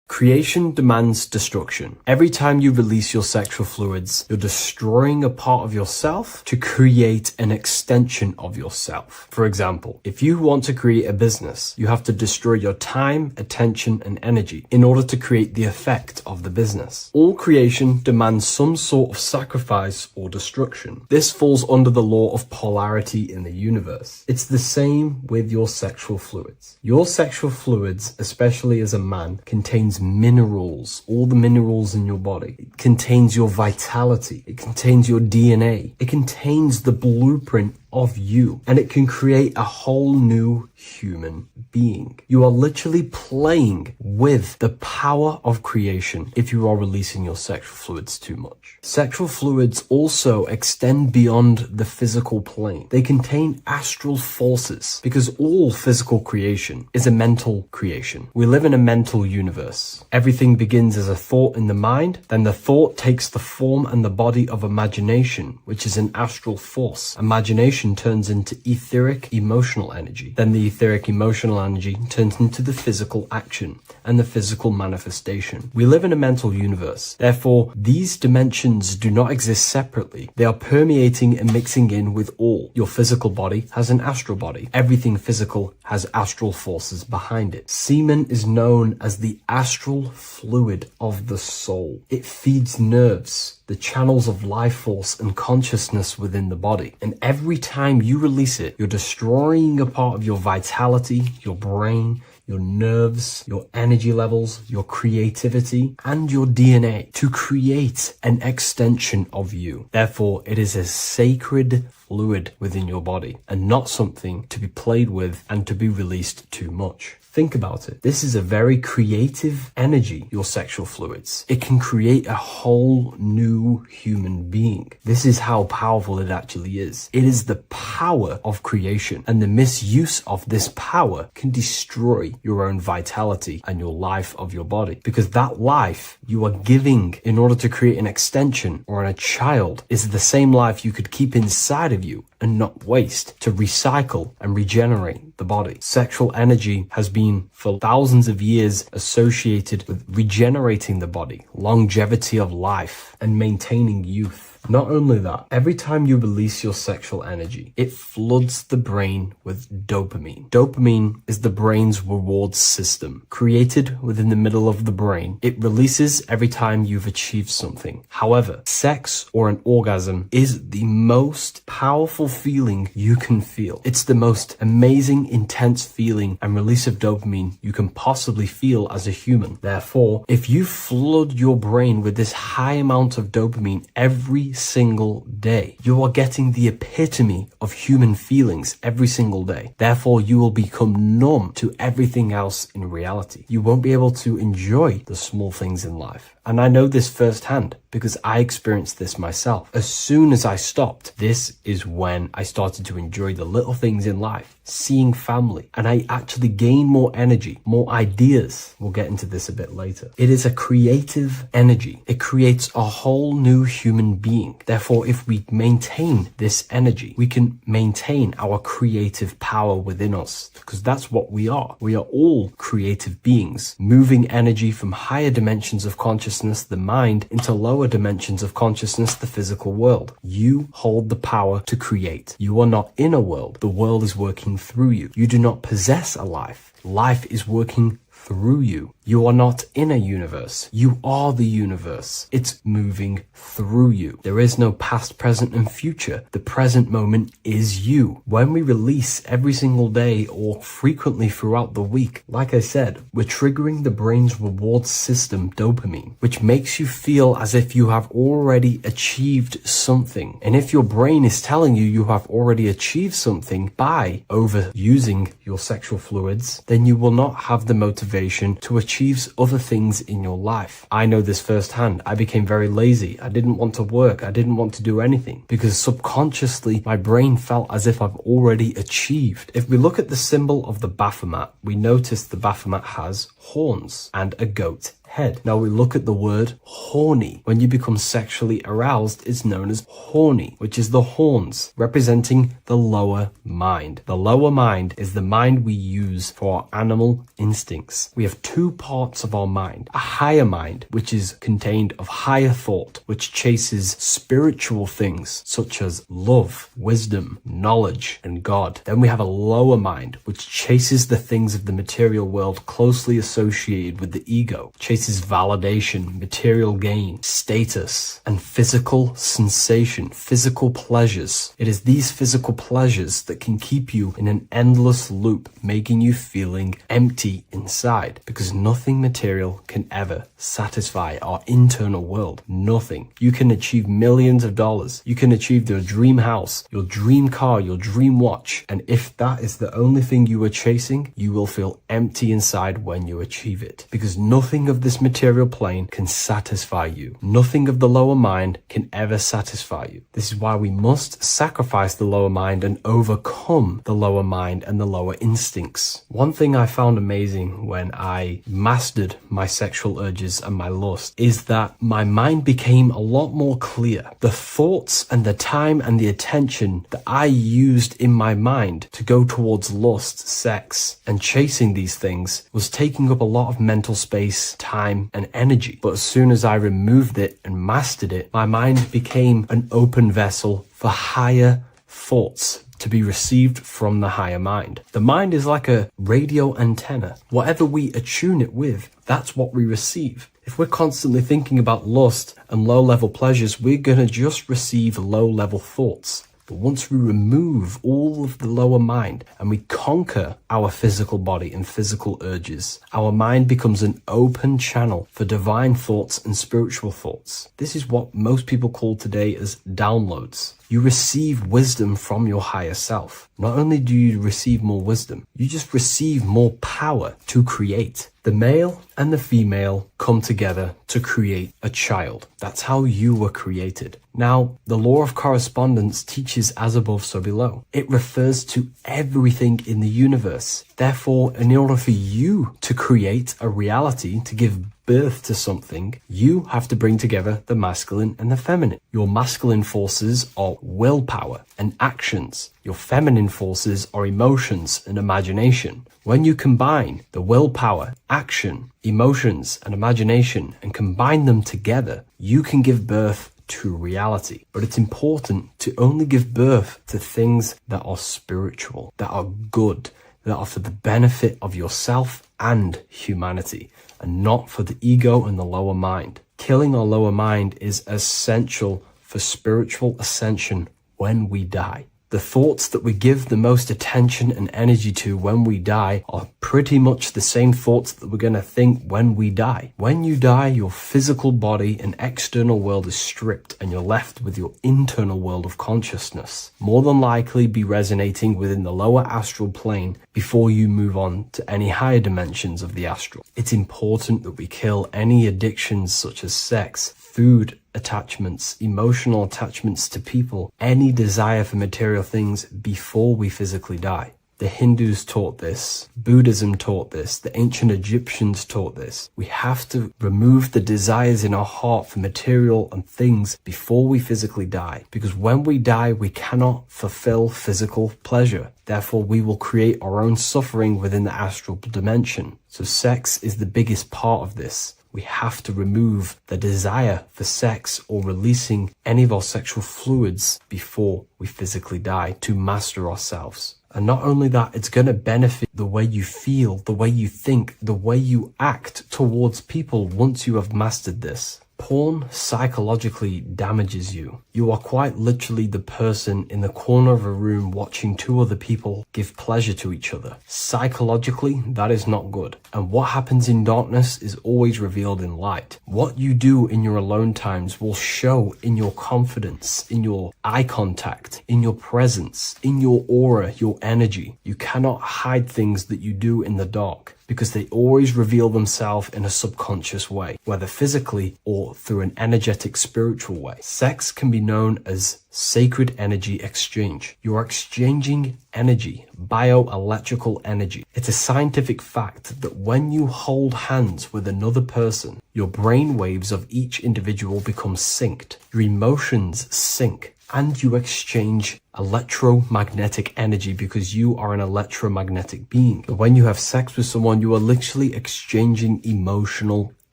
Creation demands destruction. Every time you release your sexual fluids, you're destroying a part of yourself to create an extension of yourself. For example, if you want to create a business, you have to destroy your time, attention, and energy in order to create the effect of the business. All creation demands some sort of sacrifice or destruction. This falls under the law of polarity in the universe. It's the same with your sexual fluids. Your sexual fluids, especially as a man, contains minerals, all the minerals in your body. It contains your vitality. It contains your DNA. It contains the blueprint of you, and it can create a whole new human being. You are literally playing with the power of creation if you are releasing your sexual fluids too much. Sexual fluids also extend beyond the physical plane. They contain astral forces because all physical creation is a mental creation. We live in a mental universe. Everything begins as a thought in the mind, then the thought takes the form and the body of imagination, which is an astral force. Imagination turns into etheric emotional energy. Then the etheric emotional energy turns into the physical action and the physical manifestation. We live in a mental universe. Therefore, these dimensions do not exist separately. They are permeating and mixing in with all. Your physical body has an astral body. Everything physical has astral forces behind it. Semen is known as the astral fluid of the soul. It feeds nerves, the channels of life force and consciousness within the body. And every time you release it, you're destroying a part of your vitality, your brain, your nerves, your energy levels, your creativity, and your DNA to create an extension of you. Therefore, it is a sacred fluid within your body and not something to be played with and to be released too much. Think about it. This is a very creative energy, your sexual fluids. It can create a whole new human being. This is how powerful it actually is. It is the power of creation, and the misuse of this power can destroy your own vitality and your life of your body, because that life you are giving in order to create an extension or a child is the same life you could keep inside of you and not waste to recycle and regenerate the body. Sexual energy has been for thousands of years associated with regenerating the body, longevity of life, and maintaining youth. Not only that, every time you release your sexual energy, it floods the brain with dopamine. Dopamine is the brain's reward system, created within the middle of the brain. It releases every time you've achieved something. However, sex or an orgasm is the most powerful feeling you can feel. It's the most amazing, intense feeling and release of dopamine you can possibly feel as a human. Therefore, if you flood your brain with this high amount of dopamine every single day, you are getting the epitome of human feelings every single day. Therefore, you will become numb to everything else in reality. You won't be able to enjoy the small things in life. And I know this firsthand because I experienced this myself. As soon as I stopped, this is when I started to enjoy the little things in life, seeing family, and I actually gained more energy, more ideas. We'll get into this a bit later. It is a creative energy. It creates a whole new human being. Therefore, if we maintain this energy, we can maintain our creative power within us, because that's what we are. We are all creative beings, moving energy from higher dimensions of consciousness, the mind, into lower dimensions of consciousness, the physical world. You hold the power to create. You are not in a world. The world is working through you. You do not possess a life. Life is working through you. You are not in a universe. You are the universe. It's moving through you. There is no past, present, and future. The present moment is you. When we release every single day or frequently throughout the week, like I said, we're triggering the brain's reward system, dopamine, which makes you feel as if you have already achieved something. And if your brain is telling you you have already achieved something by overusing your sexual fluids, then you will not have the motivation to achieve other things in your life. I know this firsthand. I became very lazy. I didn't want to work. I didn't want to do anything because subconsciously my brain felt as if I've already achieved. If we look at the symbol of the Baphomet, we notice the Baphomet has horns and a goat head. Now we look at the word horny. When you become sexually aroused, it's known as horny, which is the horns, representing the lower mind. The lower mind is the mind we use for our animal instincts. We have two parts of our mind. A higher mind, which is contained of higher thought, which chases spiritual things such as love, wisdom, knowledge, and God. Then we have a lower mind, which chases the things of the material world closely associated with the ego, chases chases validation, material gain, status, and physical sensation, physical pleasures. It is these physical pleasures that can keep you in an endless loop, making you feeling empty inside, because nothing material can ever satisfy our internal world. Nothing. You can achieve millions of dollars. You can achieve your dream house, your dream car, your dream watch. And if that is the only thing you are chasing, you will feel empty inside when you achieve it, because nothing of this material plane can satisfy you. Nothing of the lower mind can ever satisfy you. This is why we must sacrifice the lower mind and overcome the lower mind and the lower instincts. One thing I found amazing when I mastered my sexual urges and my lust is that my mind became a lot more clear. The thoughts and the time and the attention that I used in my mind to go towards lust, sex, and chasing these things was taking up a lot of mental space, time, and energy. But as soon as I removed it and mastered it, my mind became an open vessel for higher thoughts to be received from the higher mind. The mind is like a radio antenna. Whatever we attune it with, that's what we receive. If we're constantly thinking about lust and low-level pleasures, we're going to just receive low-level thoughts. But once we remove all of the lower mind and we conquer our physical body and physical urges, our mind becomes an open channel for divine thoughts and spiritual thoughts. This is what most people call today as downloads. You receive wisdom from your higher self. Not only do you receive more wisdom, you just receive more power to create. The male and the female come together to create a child. That's how you were created. Now, the law of correspondence teaches as above, so below. It refers to everything in the universe. Therefore, in order for you to create a reality, to give birth to something, you have to bring together the masculine and the feminine. Your masculine forces are willpower and actions. Your feminine forces are emotions and imagination. When you combine the willpower, action, emotions, and imagination and combine them together, you can give birth to reality. But it's important to only give birth to things that are spiritual, that are good, that are for the benefit of yourself and humanity, and not for the ego and the lower mind. Killing our lower mind is essential for spiritual ascension when we die. The thoughts that we give the most attention and energy to when we die are pretty much the same thoughts that we're going to think when we die. When you die, your physical body and external world is stripped and you're left with your internal world of consciousness. More than likely be resonating within the lower astral plane before you move on to any higher dimensions of the astral. It's important that we kill any addictions such as sex, food attachments, emotional attachments to people, any desire for material things before we physically die. The Hindus taught this, Buddhism taught this, the ancient Egyptians taught this. We have to remove the desires in our heart for material and things before we physically die, because when we die, we cannot fulfill physical pleasure. Therefore, we will create our own suffering within the astral dimension. So sex is the biggest part of this. We have to remove the desire for sex or releasing any of our sexual fluids before we physically die to master ourselves. And not only that, it's going to benefit the way you feel, the way you think, the way you act towards people once you have mastered this. Porn psychologically damages you. You are quite literally the person in the corner of a room watching two other people give pleasure to each other. Psychologically, that is not good. And what happens in darkness is always revealed in light. What you do in your alone times will show in your confidence, in your eye contact, in your presence, in your aura, your energy. You cannot hide things that you do in the dark, because they always reveal themselves in a subconscious way, whether physically or through an energetic spiritual way. Sex can be known as sacred energy exchange. You are exchanging energy, bioelectrical energy. It's a scientific fact that when you hold hands with another person, your brain waves of each individual become synced. Your emotions sync, and you exchange electromagnetic energy because you are an electromagnetic being. When you have sex with someone, you are literally exchanging emotional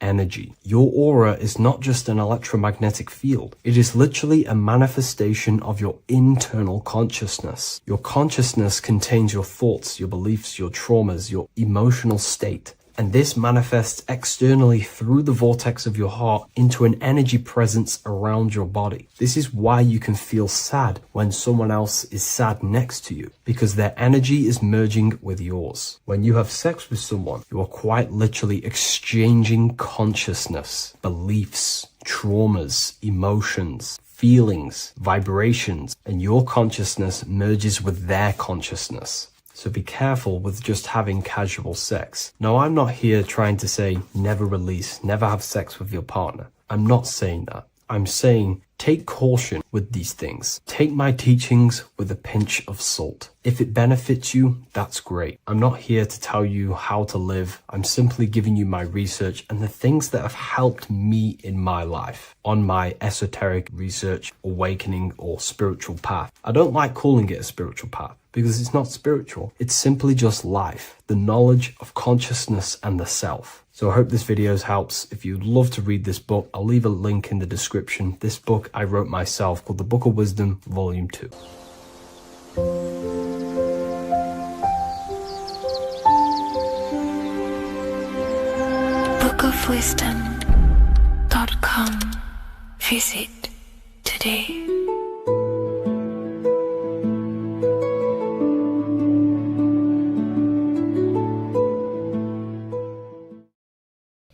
energy. Your aura is not just an electromagnetic field. It is literally a manifestation of your internal consciousness. Your consciousness contains your thoughts, your beliefs, your traumas, your emotional state. And this manifests externally through the vortex of your heart into an energy presence around your body. This is why you can feel sad when someone else is sad next to you, because their energy is merging with yours. When you have sex with someone, you are quite literally exchanging consciousness, beliefs, traumas, emotions, feelings, vibrations, and your consciousness merges with their consciousness. So be careful with just having casual sex. Now, I'm not here trying to say never release, never have sex with your partner. I'm not saying that. I'm saying take caution with these things. Take my teachings with a pinch of salt. If it benefits you, that's great. I'm not here to tell you how to live. I'm simply giving you my research and the things that have helped me in my life on my esoteric research, awakening, or spiritual path. I don't like calling it a spiritual path because it's not spiritual. It's simply just life, the knowledge of consciousness and the self. So I hope this video helps. If you'd love to read this book, I'll leave a link in the description. This book I wrote myself called The Book of Wisdom, Volume 2. bookofwisdom.com. Visit today.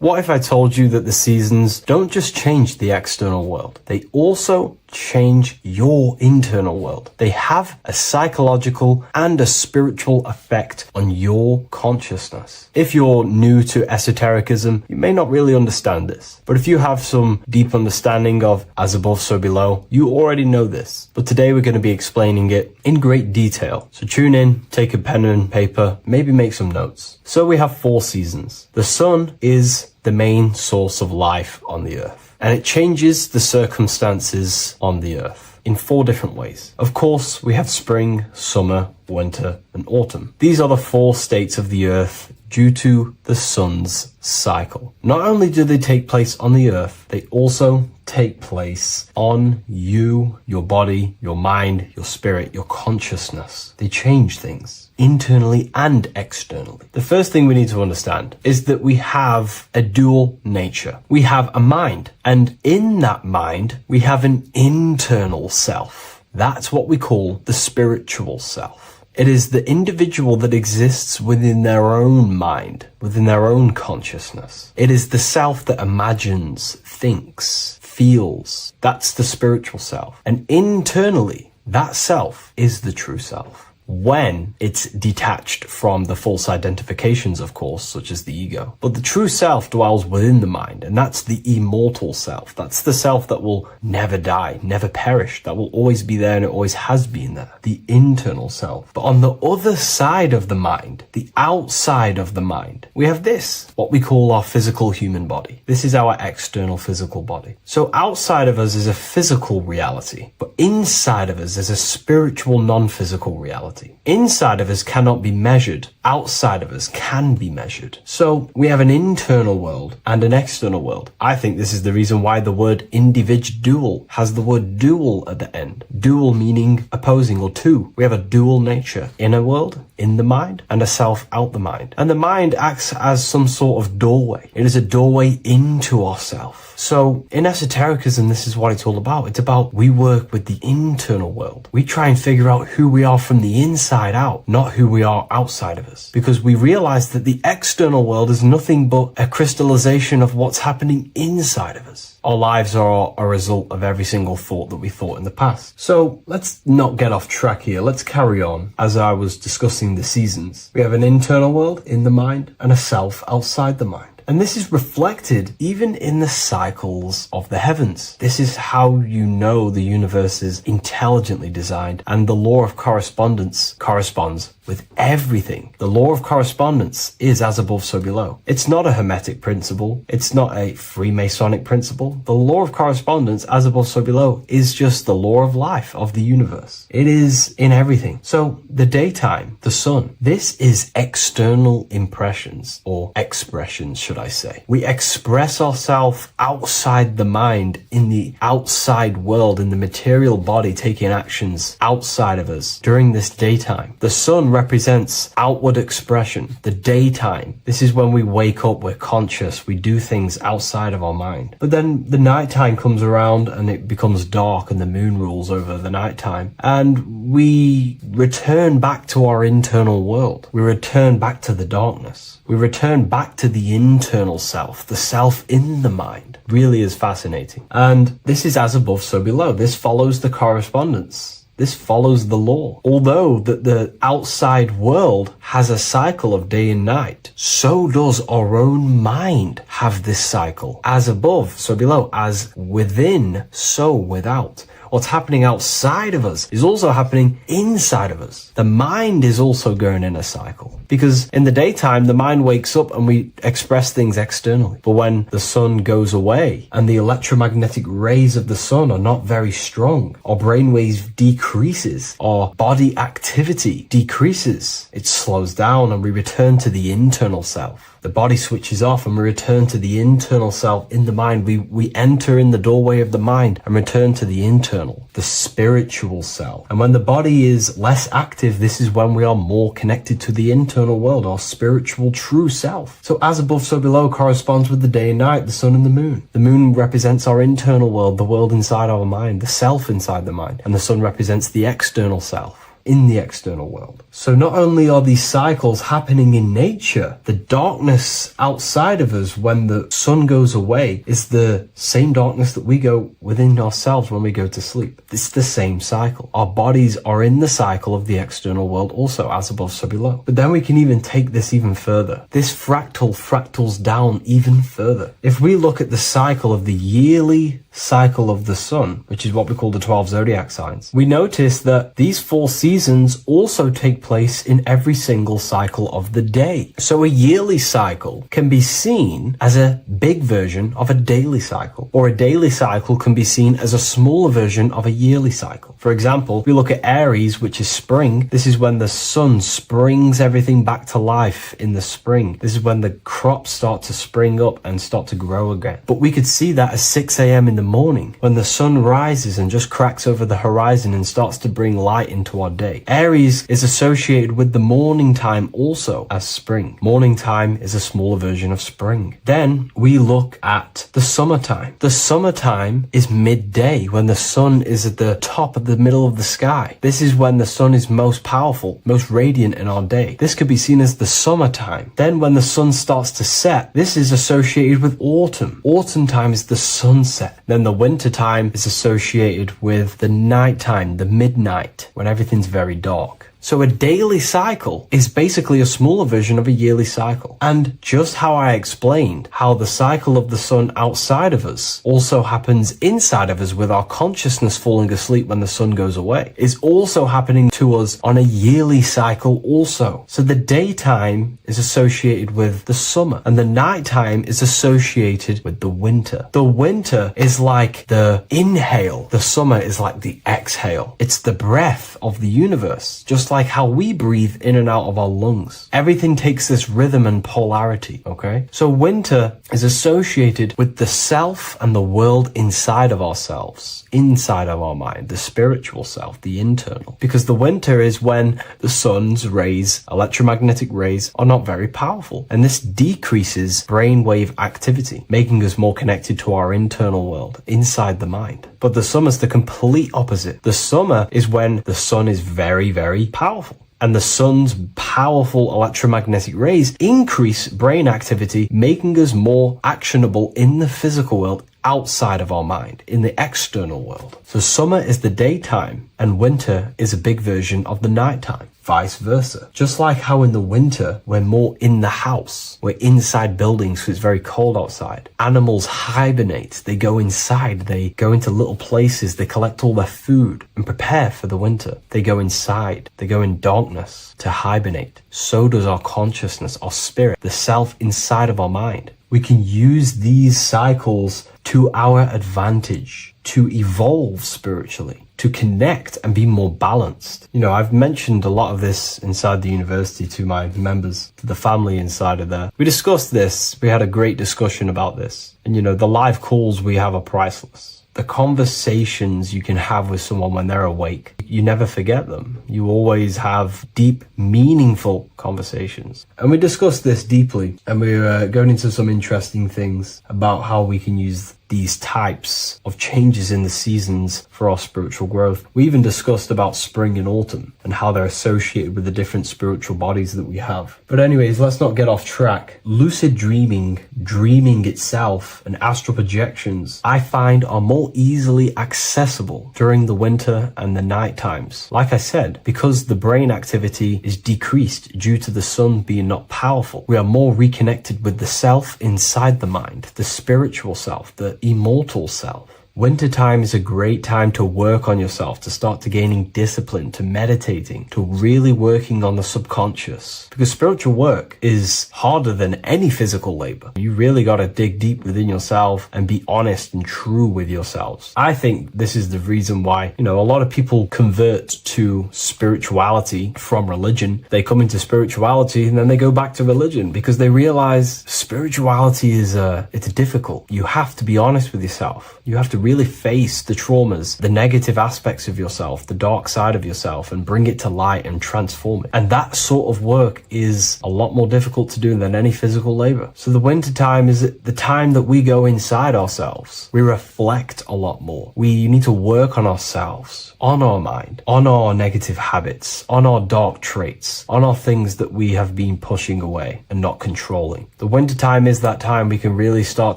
What if I told you that the seasons don't just change the external world, they also change your internal world? They have a psychological and a spiritual effect on your consciousness. If you're new to esotericism, you may not really understand this. But if you have some deep understanding of as above, so below, you already know this. But today we're going to be explaining it in great detail. So tune in, take a pen and paper, maybe make some notes. So we have 4 seasons. The sun is the main source of life on the earth, and it changes the circumstances on the earth in 4 different ways. Of course, we have spring, summer, winter, and autumn. These are the 4 states of the earth due to the sun's cycle. Not only do they take place on the earth, they also take place on you, your body, your mind, your spirit, your consciousness. They change things internally and externally. The first thing we need to understand is that we have a dual nature. We have a mind, and in that mind, we have an internal self. That's what we call the spiritual self. It is the individual that exists within their own mind, within their own consciousness. It is the self that imagines, thinks, feels. That's the spiritual self. And internally, that self is the true self. When it's detached from the false identifications, of course, such as the ego. But the true self dwells within the mind, and that's the immortal self. That's the self that will never die, never perish, that will always be there and it always has been there. The internal self. But on the other side of the mind, the outside of the mind, we have this, what we call our physical human body. This is our external physical body. So outside of us is a physical reality, but inside of us is a spiritual non-physical reality. Inside of us cannot be measured. Outside of us can be measured. So we have an internal world and an external world. I think this is the reason why the word individual has the word dual at the end. Dual meaning opposing or two. We have a dual nature. Inner world, in the mind, and a self out the mind. And the mind acts as some sort of doorway. It is a doorway into ourself. So in esotericism, this is what it's all about. It's about we work with the internal world. We try and figure out who we are from the inside out, not who we are outside of us. Because we realize that the external world is nothing but a crystallization of what's happening inside of us. Our lives are a result of every single thought that we thought in the past. So let's not get off track here. Let's carry on. As I was discussing the seasons, we have an internal world in the mind and a self outside the mind. And this is reflected even in the cycles of the heavens. This is how you know the universe is intelligently designed, and the law of correspondence corresponds with everything. The law of correspondence is as above, so below. It's not a Hermetic principle. It's not a Freemasonic principle. The law of correspondence, as above, so below, is just the law of life of the universe. It is in everything. So the daytime, the sun, this is external impressions or expressions, should I say. We express ourselves outside the mind, in the outside world, in the material body, taking actions outside of us during this daytime. The sun represents outward expression, the daytime. This is when we wake up, we're conscious, we do things outside of our mind. But then the nighttime comes around and it becomes dark and the moon rules over the nighttime. And we return back to our internal world. We return back to the darkness. We return back to the internal self, the self in the mind. Really is fascinating. And this is as above, so below. This follows the correspondence. This follows the law. Although that the outside world has a cycle of day and night, so does our own mind have this cycle. As above, so below. As within, so without. What's happening outside of us is also happening inside of us. The mind is also going in a cycle. Because in the daytime, the mind wakes up and we express things externally. But when the sun goes away and the electromagnetic rays of the sun are not very strong, our brainwave decreases, our body activity decreases. It slows down and we return to the internal self. The body switches off and we return to the internal self in the mind. We enter in the doorway of the mind and return to the internal, the spiritual self. And when the body is less active, this is when we are more connected to the internal world, our spiritual true self. So as above, so below corresponds with the day and night, the sun and the moon. The moon represents our internal world, the world inside our mind, the self inside the mind. And the sun represents the external self in the external world. So not only are these cycles happening in nature, the darkness outside of us when the sun goes away is the same darkness that we go within ourselves when we go to sleep. It's the same cycle. Our bodies are in the cycle of the external world also, as above, so below. But then we can even take this even further. This fractals down even further. If we look at the cycle of the yearly cycle of the sun, which is what we call the 12 zodiac signs, we notice that these 4 seasons also take place in every single cycle of the day. So a yearly cycle can be seen as a big version of a daily cycle, or a daily cycle can be seen as a smaller version of a yearly cycle. For example, if we look at Aries, which is spring, this is when the sun springs everything back to life in the spring. This is when the crops start to spring up and start to grow again. But we could see that at 6 a.m. in the morning, when the sun rises and just cracks over the horizon and starts to bring light into our day. Aries is associated with the morning time also as spring. Morning time is a smaller version of spring. Then we look at the summertime. The summertime is midday, when the sun is at the top of the middle of the sky. This is when the sun is most powerful, most radiant in our day. This could be seen as the summertime. Then when the sun starts to set, this is associated with autumn. Autumn time is the sunset. Then the winter time is associated with the nighttime, the midnight, when everything's very dark. So a daily cycle is basically a smaller version of a yearly cycle. And just how I explained how the cycle of the sun outside of us also happens inside of us with our consciousness falling asleep when the sun goes away, is also happening to us on a yearly cycle also. So the daytime is associated with the summer and the nighttime is associated with the winter. The winter is like the inhale. The summer is like the exhale. It's the breath of the universe, just like how we breathe in and out of our lungs. Everything takes this rhythm and polarity, okay? So winter is associated with the self and the world inside of ourselves, inside of our mind, the spiritual self, the internal. Because the winter is when the sun's rays, electromagnetic rays, are not very powerful. And this decreases brainwave activity, making us more connected to our internal world, inside the mind. But the summer's the complete opposite. The summer is when the sun is very, very powerful. And the sun's powerful electromagnetic rays increase brain activity, making us more actionable in the physical world outside of our mind, in the external world. So summer is the daytime and winter is a big version of the nighttime. Vice versa. Just like how in the winter, we're more in the house. We're inside buildings because it's very cold outside. Animals hibernate. They go inside. They go into little places. They collect all their food and prepare for the winter. They go inside. They go in darkness to hibernate. So does our consciousness, our spirit, the self inside of our mind. We can use these cycles to our advantage, to evolve spiritually, to connect and be more balanced. You know, I've mentioned a lot of this inside the university to my members, to the family inside of there. We discussed this. We had a great discussion about this. And, you know, the live calls we have are priceless. the conversations you can have with someone when they're awake, you never forget them. You always have deep, meaningful conversations. And we discussed this deeply, and we're going into some interesting things about how we can use these types of changes in the seasons for our spiritual growth. We even discussed about spring and autumn and how they're associated with the different spiritual bodies that we have. But anyways, let's not get off track. Lucid dreaming, dreaming itself, and astral projections, I find are more easily accessible during the winter and the night times. Like I said, because the brain activity is decreased due to the sun being not powerful, we are more reconnected with the self inside the mind, the spiritual self, the immortal self. Wintertime is a great time to work on yourself, to start to gaining discipline, to meditating, to really working on the subconscious. Because spiritual work is harder than any physical labor. You really got to dig deep within yourself and be honest and true with yourselves. I think this is the reason why, a lot of people convert to spirituality from religion. They come into spirituality and then they go back to religion because they realize spirituality is it's difficult. You have to be honest with yourself. You have to really face the traumas, the negative aspects of yourself, the dark side of yourself, and bring it to light and transform it. And that sort of work is a lot more difficult to do than any physical labor. So the winter time is the time that we go inside ourselves. We reflect a lot more. We need to work on ourselves, on our mind, on our negative habits, on our dark traits, on our things that we have been pushing away and not controlling. The winter time is that time we can really start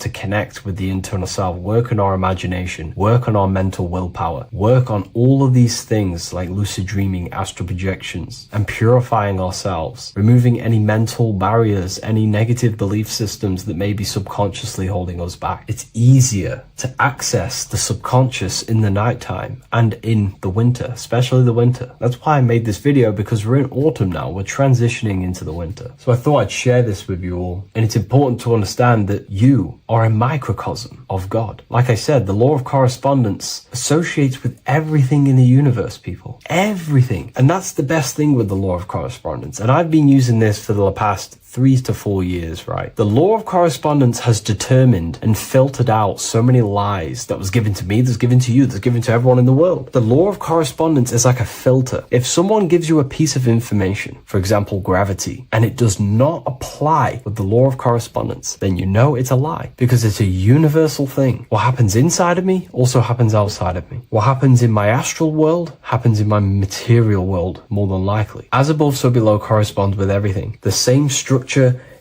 to connect with the internal self, work on our imagination, work on our mental willpower, work on all of these things like lucid dreaming, astral projections, and purifying ourselves, removing any mental barriers, any negative belief systems that may be subconsciously holding us back. It's easier to access the subconscious in the nighttime and in the winter, especially the winter. That's why I made this video, because we're in autumn now. We're transitioning into the winter. So I thought I'd share this with you all. And it's important to understand that you are a microcosm of God. Like I said, the law of correspondence associates with everything in the universe, people. Everything. And that's the best thing with the law of correspondence. And I've been using this for the past 3 to 4 years, right? The law of correspondence has determined and filtered out so many lies that was given to me, that's given to you, that's given to everyone in the world. The law of correspondence is like a filter. If someone gives you a piece of information, for example, gravity, and it does not apply with the law of correspondence, then you know it's a lie, because it's a universal thing. What happens inside of me also happens outside of me. What happens in my astral world happens in my material world, more than likely. As above, so below corresponds with everything. The same structure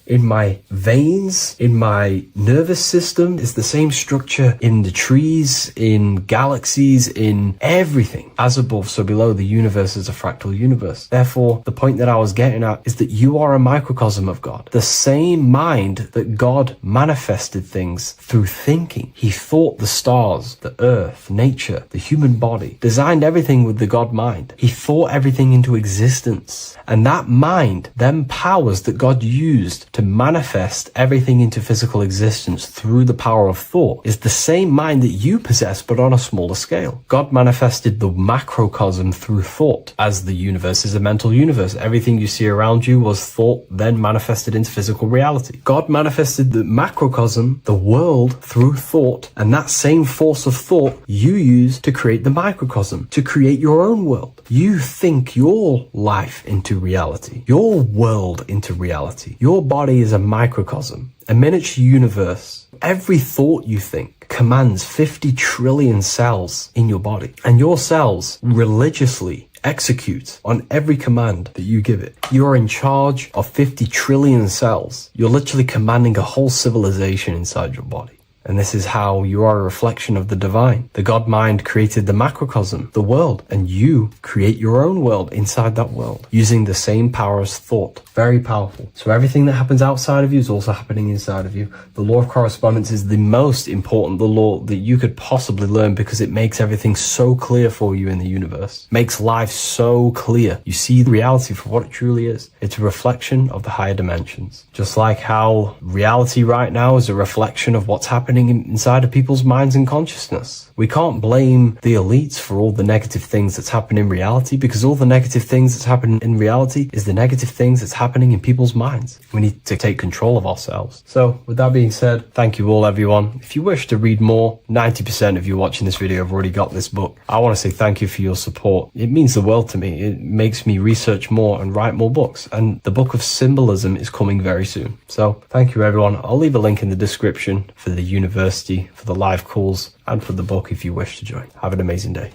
in my veins, in my nervous system, is the same structure in the trees, in galaxies, in everything. As above, so below, the universe is a fractal universe. Therefore, the point that I was getting at is that you are a microcosm of God. The same mind that God manifested things through thinking. He thought the stars, the earth, nature, the human body, designed everything with the God mind. He thought everything into existence. And that mind then powers that God used to manifest everything into physical existence through the power of thought is the same mind that you possess, but on a smaller scale. God manifested the macrocosm through thought, as the universe is a mental universe. Everything you see around you was thought, then manifested into physical reality. God manifested the macrocosm, the world, through thought, and that same force of thought you use to create the microcosm, to create your own world. You think your life into reality, your world into reality. Your body is a microcosm, a miniature universe. Every thought you think commands 50 trillion cells in your body, and your cells religiously execute on every command that you give it. You're in charge of 50 trillion cells. You're literally commanding a whole civilization inside your body. And this is how you are a reflection of the divine. The God mind created the macrocosm, the world, and you create your own world inside that world using the same power as thought. Very powerful. So everything that happens outside of you is also happening inside of you. The law of correspondence is the most important, the law that you could possibly learn, because it makes everything so clear for you in the universe. Makes life so clear. You see the reality for what it truly is. It's a reflection of the higher dimensions. Just like how reality right now is a reflection of what's happening happening inside of people's minds and consciousness. We can't blame the elites for all the negative things that's happening in reality, because all the negative things that's happening in reality is the negative things that's happening in people's minds. We need to take control of ourselves. So with that being said, thank you all, everyone. If you wish to read more, 90% of you watching this video have already got this book. I want to say thank you for your support. It means the world to me. It makes me research more and write more books. And the book of symbolism is coming very soon. So thank you, everyone. I'll leave a link in the description for the university, for the live calls, and for the book if you wish to join. Have an amazing day.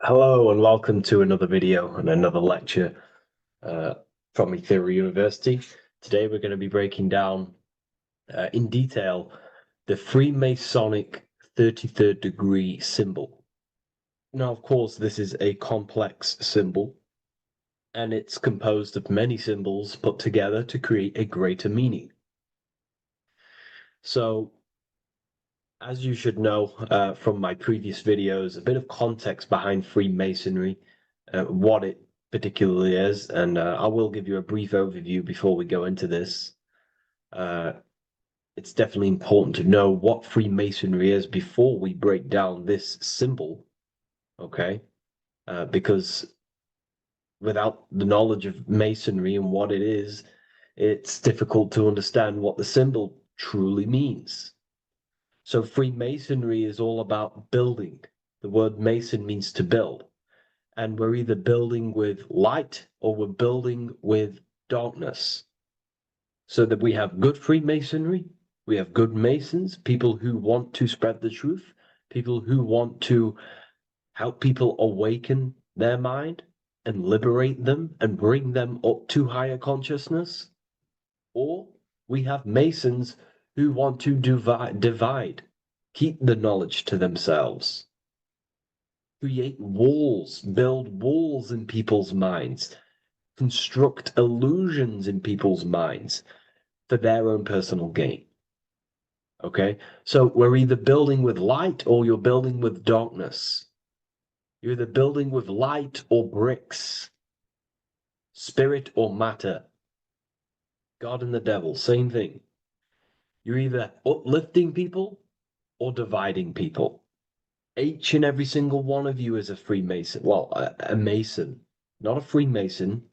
Hello and welcome to another video and another lecture from Ethereal University. Today we're going to be breaking down in detail the Freemasonic 33rd degree symbol. Now, of course, this is a complex symbol, and it's composed of many symbols put together to create a greater meaning. So, as you should know from my previous videos, a bit of context behind Freemasonry, what it particularly is, and I will give you a brief overview before we go into this. It's definitely important to know what Freemasonry is before we break down this symbol, okay? Because without the knowledge of Masonry and what it is, it's difficult to understand what the symbol truly means. So Freemasonry is all about building. The word Mason means to build. And we're either building with light or we're building with darkness. So that we have good Freemasonry, we have good Masons, people who want to spread the truth, people who want to help people awaken their mind and liberate them and bring them up to higher consciousness. Or we have Masons who want to divide, keep the knowledge to themselves, create walls, build walls in people's minds, construct illusions in people's minds for their own personal gain. Okay, so we're either building with light or you're building with darkness. You're either building with light or bricks, spirit or matter. God and the devil, same thing. You're either uplifting people or dividing people. Each and every single one of you is a Freemason. Well, a Mason. Not a Freemason,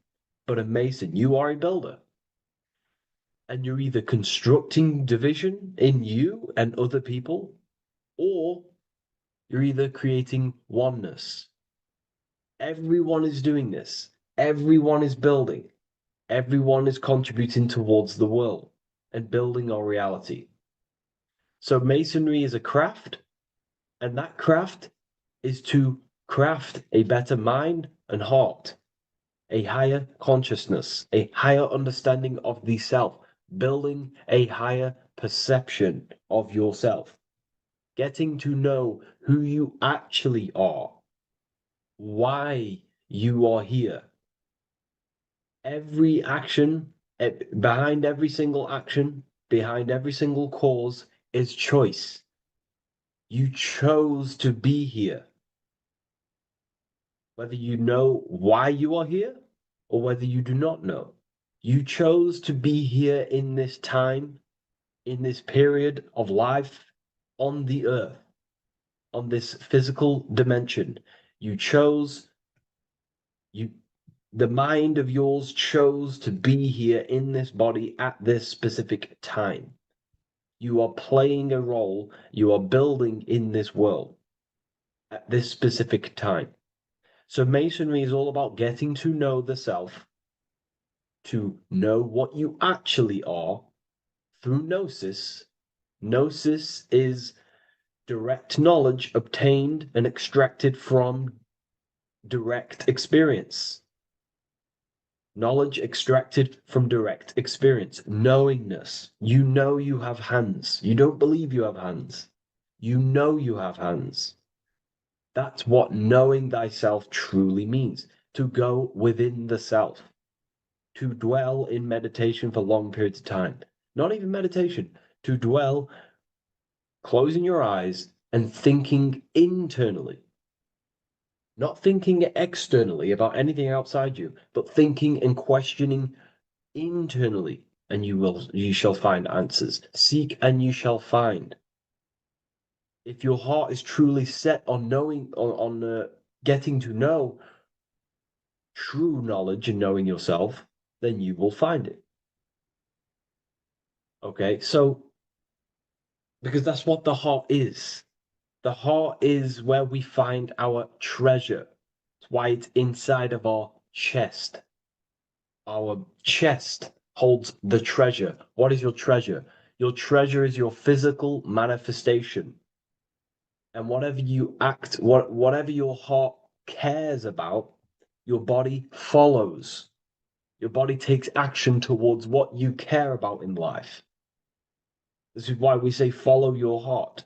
but a Mason. You are a builder. And you're either constructing division in you and other people, or you're either creating oneness. Everyone is doing this. Everyone is building. Everyone is contributing towards the world and building our reality. So Masonry is a craft, and that craft is to craft a better mind and heart, a higher consciousness, a higher understanding of the self, building a higher perception of yourself, getting to know who you actually are, why you are here. Every action, behind every single action, behind every single cause is choice. You chose to be here. Whether you know why you are here or whether you do not know. You chose to be here in this time, in this period of life on the earth, on this physical dimension. You chose, the mind of yours chose to be here in this body at this specific time. You are playing a role, you are building in this world at this specific time. So Masonry is all about getting to know the self, to know what you actually are through gnosis. Gnosis is direct knowledge obtained and extracted from direct experience. Knowledge extracted from direct experience. Knowingness. You know you have hands. You don't believe you have hands. You know you have hands. That's what knowing thyself truly means. To go within the self. To dwell in meditation for long periods of time. Not even meditation. To dwell, closing your eyes and thinking internally. Not thinking externally about anything outside you, but thinking and questioning internally and you shall find answers. Seek and you shall find. If your heart is truly set on knowing, on getting to know true knowledge and knowing yourself, then you will find it. Okay, so because that's what the heart is. The heart is where we find our treasure. It's why it's inside of our chest. Our chest holds the treasure. What is your treasure? Your treasure is your physical manifestation. And whatever you act, whatever your heart cares about, your body follows. Your body takes action towards what you care about in life. This is why we say follow your heart,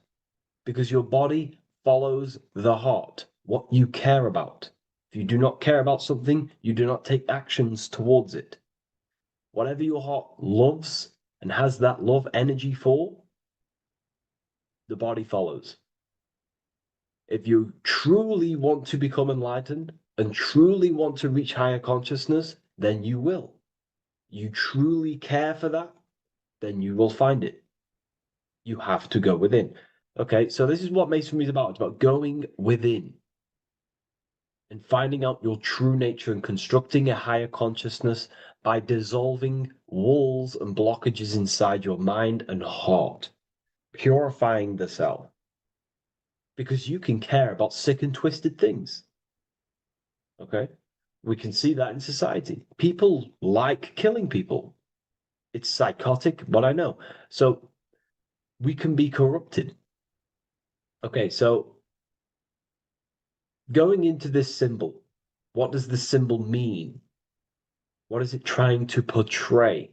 because your body follows the heart, what you care about. If you do not care about something, you do not take actions towards it. Whatever your heart loves and has that love energy for, the body follows. If you truly want to become enlightened and truly want to reach higher consciousness, then you will. You truly care for that, then you will find it. You have to go within. Okay, so this is what Masonry is about. It's about going within and finding out your true nature and constructing a higher consciousness by dissolving walls and blockages inside your mind and heart, purifying the self. Because you can care about sick and twisted things. Okay? We can see that in society. People like killing people. It's psychotic, but I know. So we can be corrupted. Okay, so going into this symbol, what does the symbol mean? What is it trying to portray?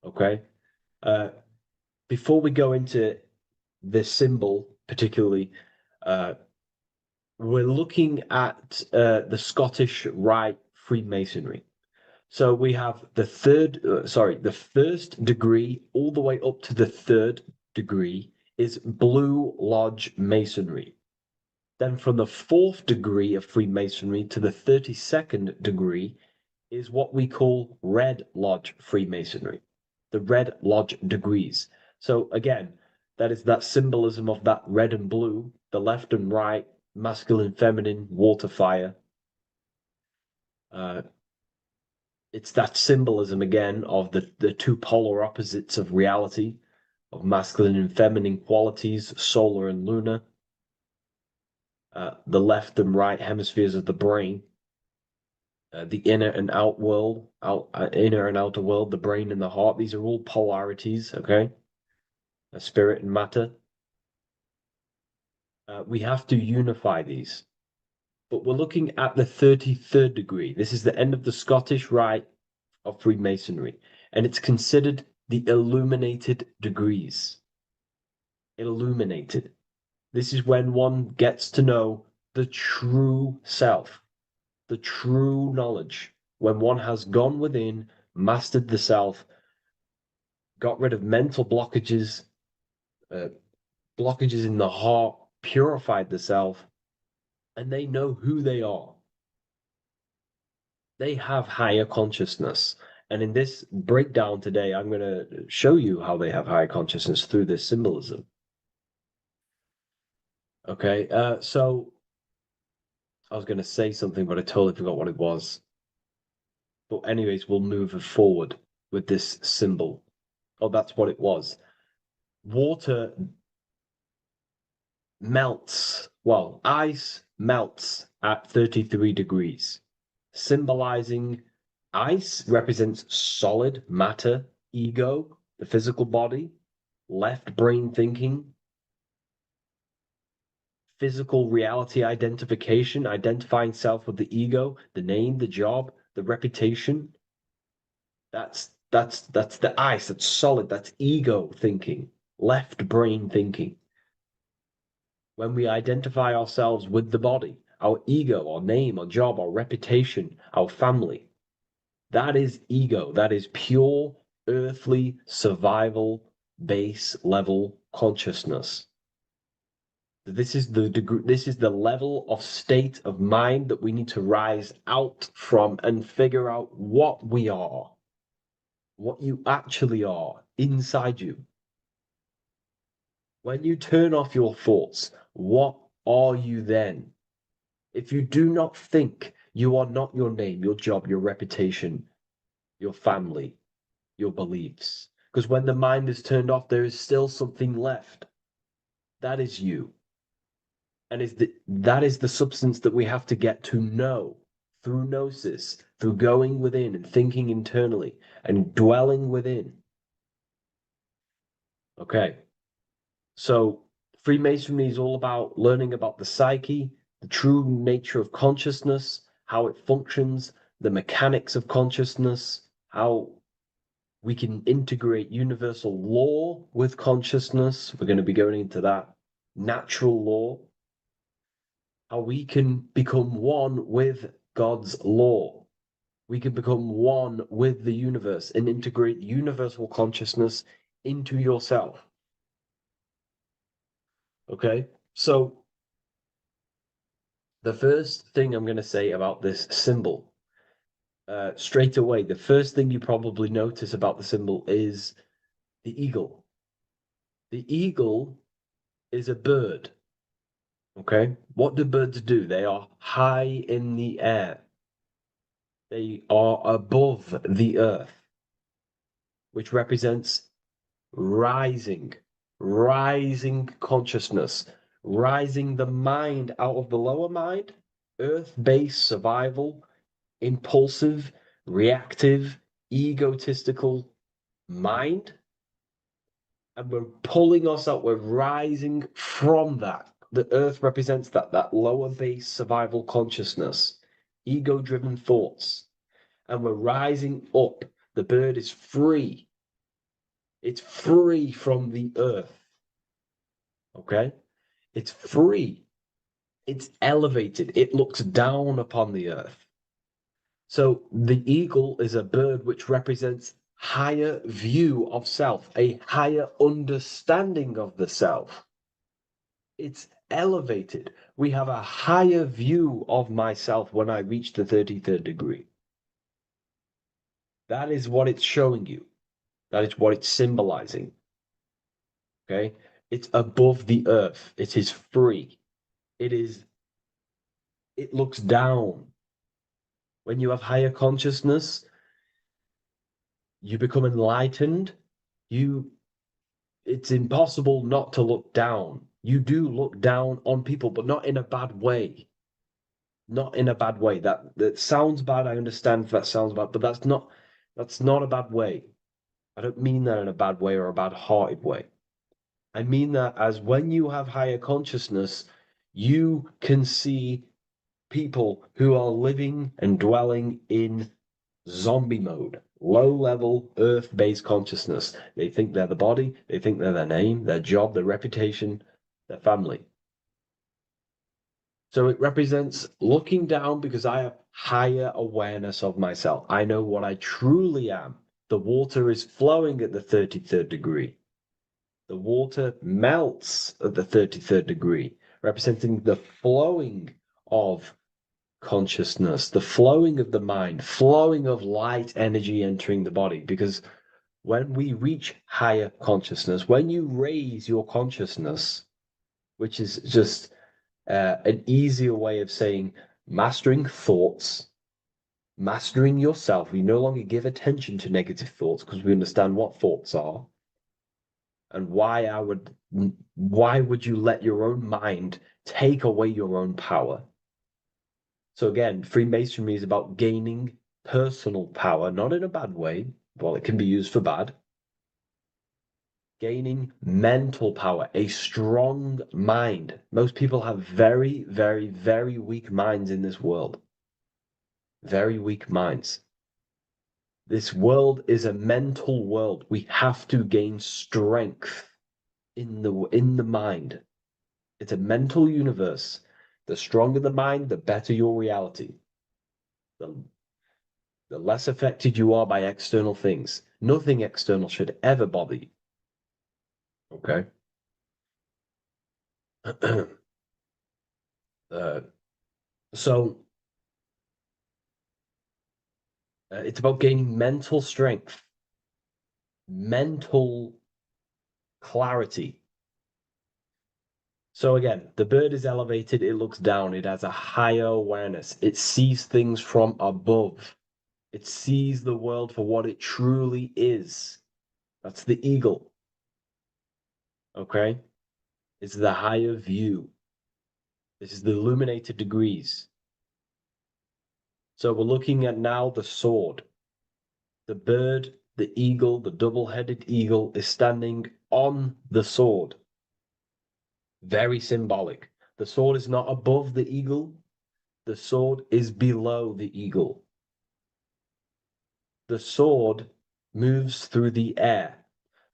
Okay. Before we go into this symbol, particularly, we're looking at the Scottish Rite Freemasonry. So we have the first degree all the way up to the third degree is Blue Lodge Masonry. Then from the fourth degree of Freemasonry to the 32nd degree is what we call Red Lodge Freemasonry, the Red Lodge degrees. So again, that is that symbolism of that red and blue, the left and right, masculine, feminine, water, fire. It's that symbolism again of the two polar opposites of reality, of masculine and feminine qualities, solar and lunar. The left and right hemispheres of the brain, the inner and out world, inner and outer world, the brain and the heart. These are all polarities, okay? Spirit and matter. We have to unify these. But we're looking at the 33rd degree. This is the end of the Scottish Rite of Freemasonry, and it's considered the illuminated degrees. Illuminated. This is when one gets to know the true self, the true knowledge, when one has gone within, mastered the self, got rid of mental blockages, blockages in the heart, purified the self, and they know who they are. They have higher consciousness. And in this breakdown today, I'm going to show you how they have higher consciousness through this symbolism. Okay, so I was going to say something, but I totally forgot what it was. But anyways, we'll move forward with this symbol. Oh, that's what it was. Water melts. Well, ice melts at 33 degrees, symbolizing ice represents solid matter, ego, the physical body, left brain thinking, physical reality identification, identifying self with the ego, the name, the job, the reputation. That's the ice, that's solid, that's ego thinking, left brain thinking. When we identify ourselves with the body, our ego, our name, our job, our reputation, our family, that is ego. That is pure earthly survival base level consciousness. This is the degree, this is the level of state of mind that we need to rise out from and figure out what we are. what you actually are inside you. When you turn off your thoughts, what are you then? If you do not think, you are not your name, your job, your reputation, your family, your beliefs. Because when the mind is turned off, there is still something left. That is you. And that is the substance that we have to get to know through gnosis, through going within and thinking internally and dwelling within. Okay. So Freemasonry is all about learning about the psyche, the true nature of consciousness, how it functions, the mechanics of consciousness, how we can integrate universal law with consciousness. We're going to be going into that. Natural law, how we can become one with God's law. We can become one with the universe and integrate universal consciousness into yourself. Okay, so the first thing I'm going to say about this symbol, straight away, the first thing you probably notice about the symbol is the eagle. The eagle is a bird. Okay, what do birds do? They are high in the air. They are above the earth, which represents rising, rising consciousness, rising the mind out of the lower mind, earth-based survival, impulsive, reactive, egotistical mind. And we're pulling us up, we're rising from that. The earth represents that lower base survival consciousness, ego-driven thoughts. And we're rising up. The bird is free. It's free from the earth. Okay? It's free. It's elevated. It looks down upon the earth. So the eagle is a bird which represents higher view of self, a higher understanding of the self. It's elevated. We have a higher view of myself when I reach the 33rd degree. That is what it's showing you. That is what it's symbolizing. Okay? It's above the earth. It is free. It looks down. When you have higher consciousness, you become enlightened. It's impossible not to look down. You do look down on people, but not in a bad way. Not in a bad way. That sounds bad. I understand if that sounds bad, but that's not a bad way. I don't mean that in a bad way or a bad-hearted way. I mean that as when you have higher consciousness, you can see people who are living and dwelling in zombie mode, low level earth based consciousness. They think they're the body, they think they're their name, their job, their reputation, their family. So it represents looking down because I have higher awareness of myself. I know what I truly am. The water is flowing at the 33rd degree. The water melts at the 33rd degree, representing the flowing of consciousness, the flowing of the mind, flowing of light energy entering the body. Because when we reach higher consciousness, when you raise your consciousness, which is just an easier way of saying mastering thoughts, mastering yourself, we no longer give attention to negative thoughts because we understand what thoughts are and why would you let your own mind take away your own power? So again, Freemasonry is about gaining personal power, not in a bad way. Well, it can be used for bad. Gaining mental power, a strong mind. Most people have very, very, very weak minds in this world. Very weak minds. This world is a mental world. We have to gain strength in the mind. It's a mental universe. The stronger the mind, the better your reality. The less affected you are by external things. Nothing external should ever bother you. Okay? uh, so it's about gaining mental strength. mental clarity. So again, the bird is elevated, it looks down, it has a higher awareness, it sees things from above, it sees the world for what it truly is. That's the eagle. Okay? It's the higher view. This is the illuminated degrees. So we're looking at now the sword. The bird, the eagle, the double-headed eagle is standing on the sword. Very symbolic. The sword is not above the eagle. The sword is below the eagle. The sword moves through the air.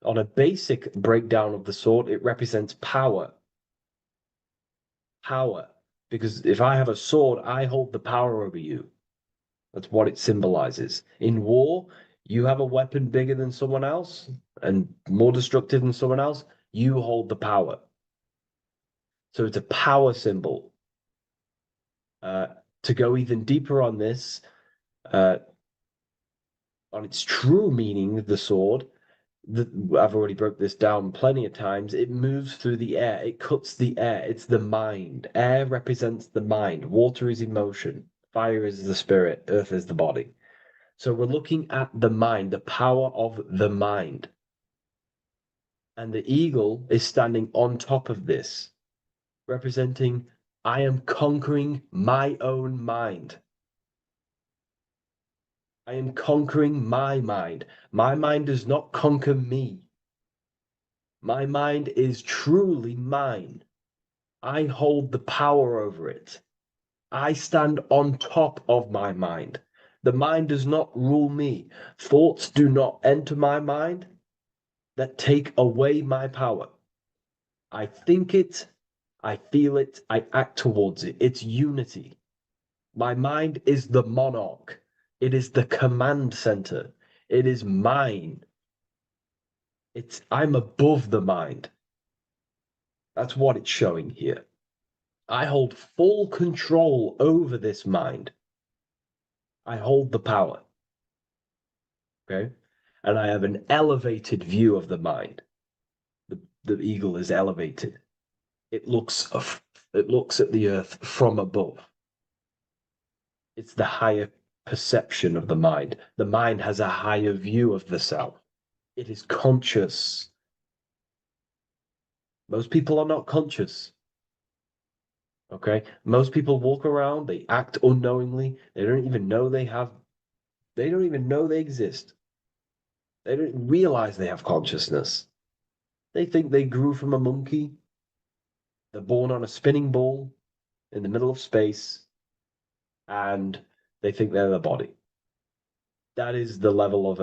On a basic breakdown of the sword, it represents power. Power. Because if I have a sword, I hold the power over you. That's what it symbolizes. In war, you have a weapon bigger than someone else and more destructive than someone else, you hold the power. So it's a power symbol. To go even deeper on this, on its true meaning, the sword, I've already broke this down plenty of times. It moves through the air. It cuts the air. It's the mind. Air represents the mind. Water is emotion. Fire is the spirit. Earth is the body. So we're looking at the mind, the power of the mind. And the eagle is standing on top of this, representing, I am conquering my own mind. I am conquering my mind. My mind does not conquer me. My mind is truly mine. I hold the power over it. I stand on top of my mind. The mind does not rule me. Thoughts do not enter my mind that take away my power. I think it, I feel it, I act towards it. It's unity. My mind is the monarch. It is the command center. It is mine. I'm above the mind. That's what it's showing here. I hold full control over this mind. I hold the power. Okay? And I have an elevated view of the mind. The eagle is elevated. It looks at the earth from above. It's the higher perception of the mind. The mind has a higher view of the self. It is conscious. Most people are not conscious. Okay? Most people walk around, they act unknowingly, they don't even know they exist. They don't realize they have consciousness. They think they grew from a monkey. They're born on a spinning ball in the middle of space, and they think they're the body. That is the level of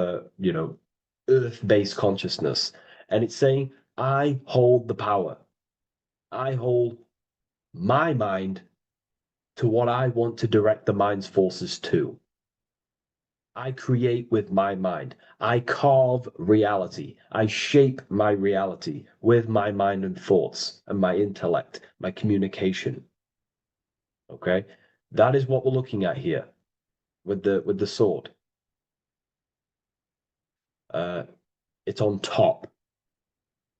earth-based consciousness. And it's saying, I hold the power. I hold my mind to what I want to direct the mind's forces to. I create with my mind. I carve reality. I shape my reality with my mind and thoughts and my intellect, my communication. Okay? That is what we're looking at here with the sword. It's on top,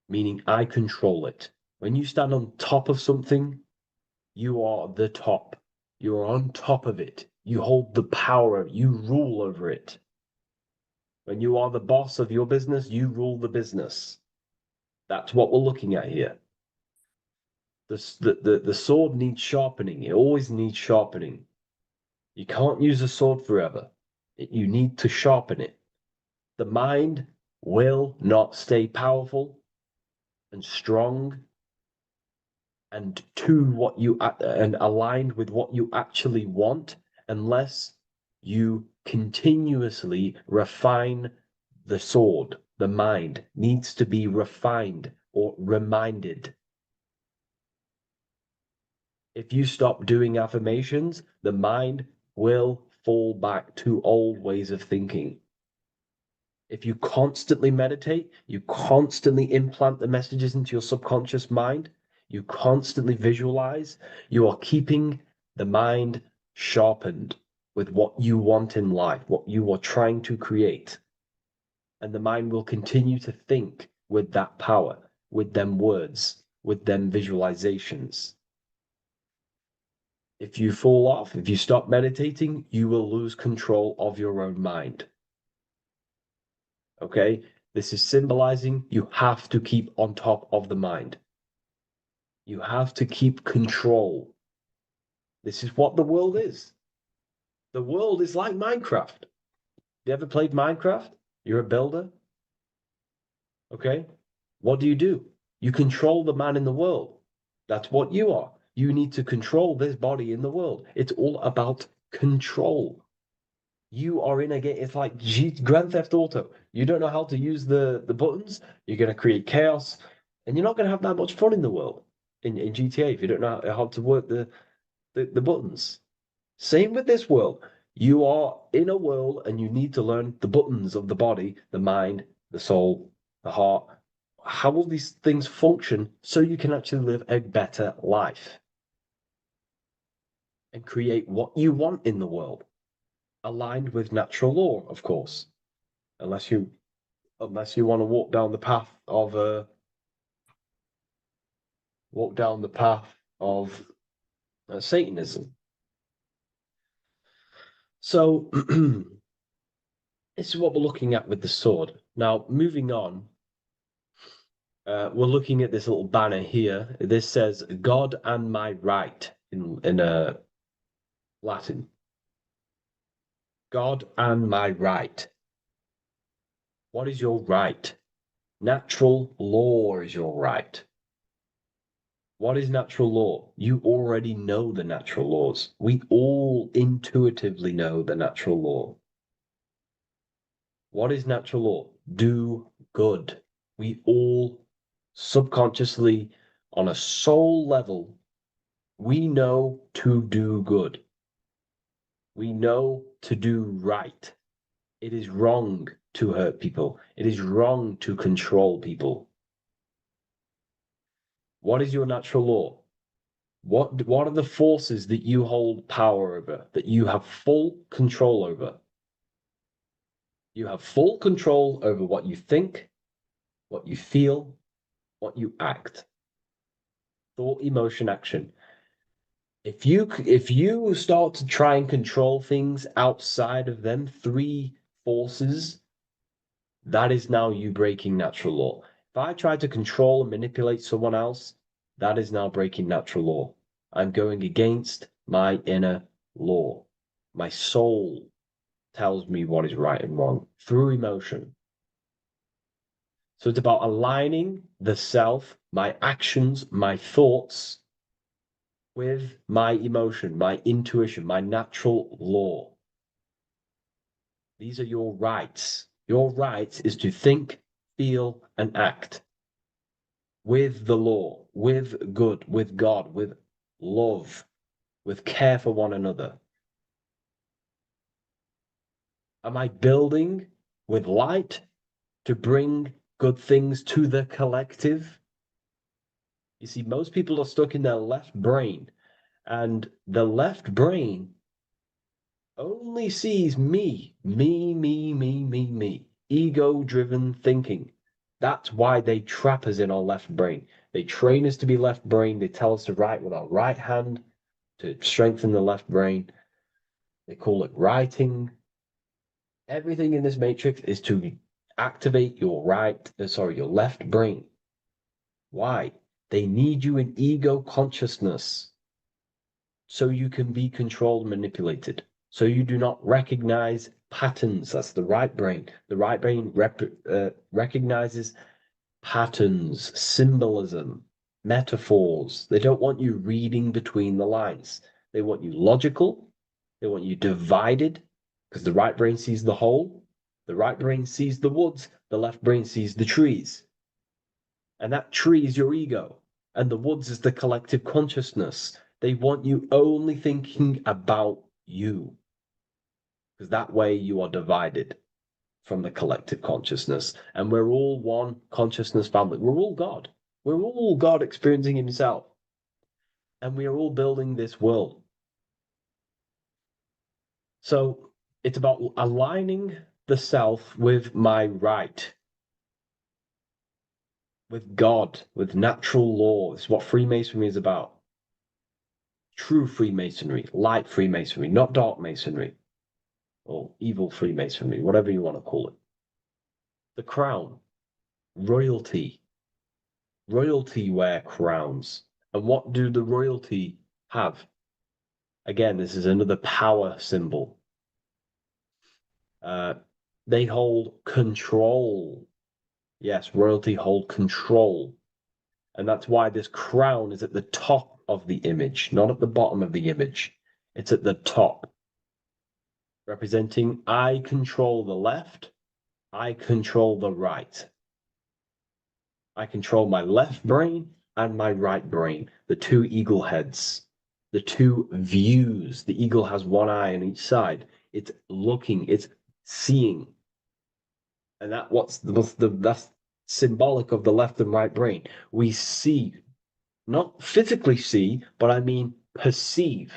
meaning I control it. When you stand on top of something, you are the top. You are on top of it. You hold the power. You rule over it. When you are the boss of your business, you rule the business. That's what we're looking at here. The sword needs sharpening. It always needs sharpening. You can't use a sword forever. You need to sharpen it. The mind will not stay powerful and strong and and aligned with what you actually want unless you continuously refine the sword. The mind needs to be refined or reminded. If you stop doing affirmations, the mind will fall back to old ways of thinking. If you constantly meditate, you constantly implant the messages into your subconscious mind, you constantly visualize, you are keeping the mind sharpened with what you want in life, what you are trying to create. And the mind will continue to think with that power, with them words, with them visualizations. If you fall off, if you stop meditating, you will lose control of your own mind. Okay? This is symbolizing you have to keep on top of the mind. You have to keep control. This is what the world is. The world is like Minecraft. You ever played Minecraft? You're a builder. Okay? What do? You control the man in the world. That's what you are. You need to control this body in the world. It's all about control. You are in a game. It's like Grand Theft Auto. You don't know how to use the buttons. You're going to create chaos, and you're not going to have that much fun in the world in GTA if you don't know how to work the buttons. Same with this world. You are in a world, and you need to learn the buttons of the body, the mind, the soul, the heart. How will these things function so you can actually live a better life and create what you want in the world, aligned with natural law, of course, unless you want to walk down the path of Satanism. So this is what we're looking at with the sword. Now, moving on, we're looking at this little banner here. This says "God and my right" in Latin. God and my right. What is your right? Natural law is your right. What is natural law? You already know the natural laws. We all intuitively know the natural law. What is natural law? Do good. We all subconsciously, on a soul level, we know to do good. We know to do right. It is wrong to hurt people. It is wrong to control people. What is your natural law? What are the forces that you hold power over, that you have full control over? You have full control over what you think, what you feel, what you act. Thought, emotion, action. If you start to try and control things outside of them three forces, that is now you breaking natural law. If I try to control and manipulate someone else, that is now breaking natural law. I'm going against my inner law. My soul tells me what is right and wrong through emotion. So it's about aligning the self, my actions, my thoughts with my emotion, my intuition, my natural law. These are your rights. Your rights is to think, feel, and act with the law, with good, with God, with love, with care for one another. Am I building with light to bring good things to the collective? You see, most people are stuck in their left brain, and the left brain only sees me, me, ego-driven thinking. That's why they trap us in our left brain. They train us to be left brain. They tell us to write with our right hand to strengthen the left brain. They call it writing. Everything in this matrix is to activate your your left brain. Why? They need you in ego consciousness so you can be controlled and manipulated. So you do not recognize patterns. That's the right brain. The right brain recognizes patterns, symbolism, metaphors. They don't want you reading between the lines. They want you logical. They want you divided because the right brain sees the whole. The right brain sees the woods. The left brain sees the trees. And that tree is your ego. And the woods is the collective consciousness. They want you only thinking about you. Because that way you are divided from the collective consciousness. And we're all one consciousness family. We're all God. We're all God experiencing himself. And we are all building this world. So it's about aligning the self with my right, with God, with natural law. This is what Freemasonry is about. True Freemasonry, light Freemasonry, not dark Masonry or evil Freemasonry, whatever you want to call it. The crown, royalty. Royalty wear crowns. And what do the royalty have? Again, this is another power symbol. They hold control. Yes, royalty hold control. And that's why this crown is at the top of the image, not at the bottom of the image. It's at the top, representing I control the left, I control the right. I control my left brain and my right brain, the two eagle heads, the two views. The eagle has one eye on each side. It's looking, it's seeing. And that's symbolic of the left and right brain. We see, not physically see, but I mean perceive.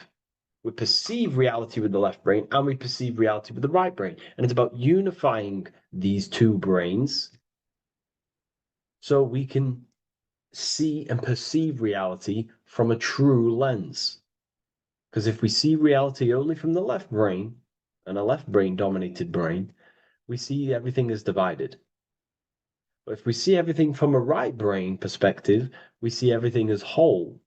We perceive reality with the left brain and we perceive reality with the right brain. And it's about unifying these two brains so we can see and perceive reality from a true lens. Because if we see reality only from the left brain, and a left brain dominated brain, we see everything as divided. But if we see everything from a right brain perspective, we see everything as whole.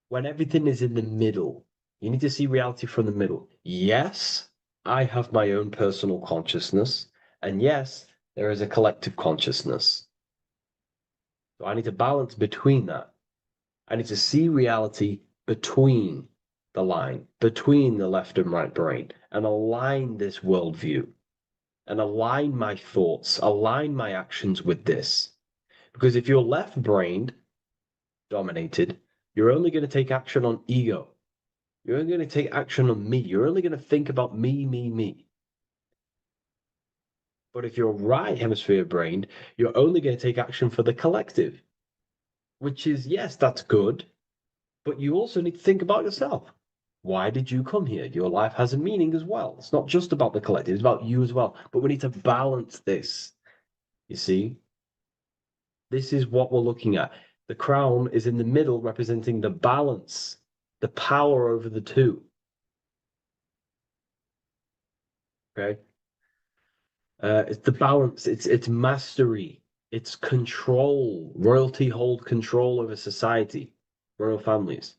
When everything is in the middle, you need to see reality from the middle. Yes, I have my own personal consciousness, and yes, there is a collective consciousness. So I need to balance between that. I need to see reality between the line, between the left and right brain, and align this worldview, and align my thoughts, align my actions with this. Because if you're left-brained dominated, you're only going to take action on ego. You're only going to take action on me. You're only going to think about me, me, me. But if you're right hemisphere brained, you're only going to take action for the collective, which is, yes, that's good, but you also need to think about yourself. Why did you come here? Your life has a meaning as well. It's not just about the collective, it's about you as well. But we need to balance this. You see? This is what we're looking at. The crown is in the middle, representing the balance, the power over the two. Okay? It's the balance, it's mastery, it's control. Royalty hold control over society, royal families.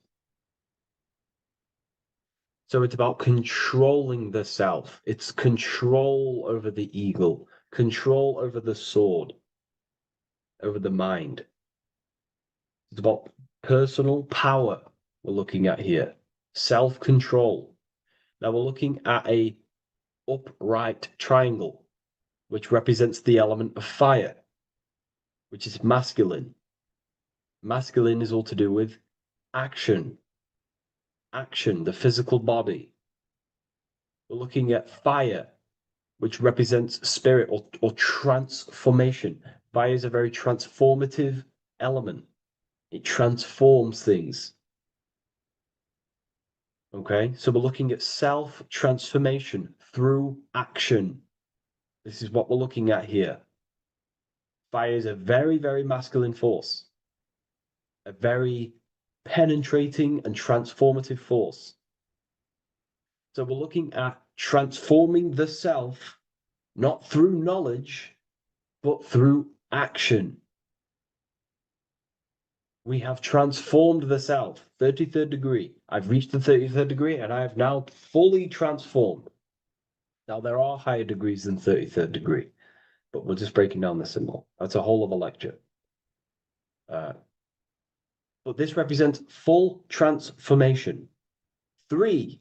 So it's about controlling the self. It's control over the eagle, control over the sword, over the mind. It's about personal power we're looking at here. Self-control. Now we're looking at a upright triangle, which represents the element of fire, which is masculine. Masculine is all to do with action. Action, the physical body. We're looking at fire, which represents spirit or transformation. Fire is a very transformative element. It transforms things. Okay, so we're looking at self-transformation through action. This is what we're looking at here. Fire is a very, very masculine force. A very penetrating and transformative force. So we're looking at transforming the self, not through knowledge, but through action. We have transformed the self, 33rd degree. I've reached the 33rd degree and I have now fully transformed. Now, there are higher degrees than 33rd degree, but we're just breaking down the symbol. That's a whole of a lecture. But this represents full transformation. 3,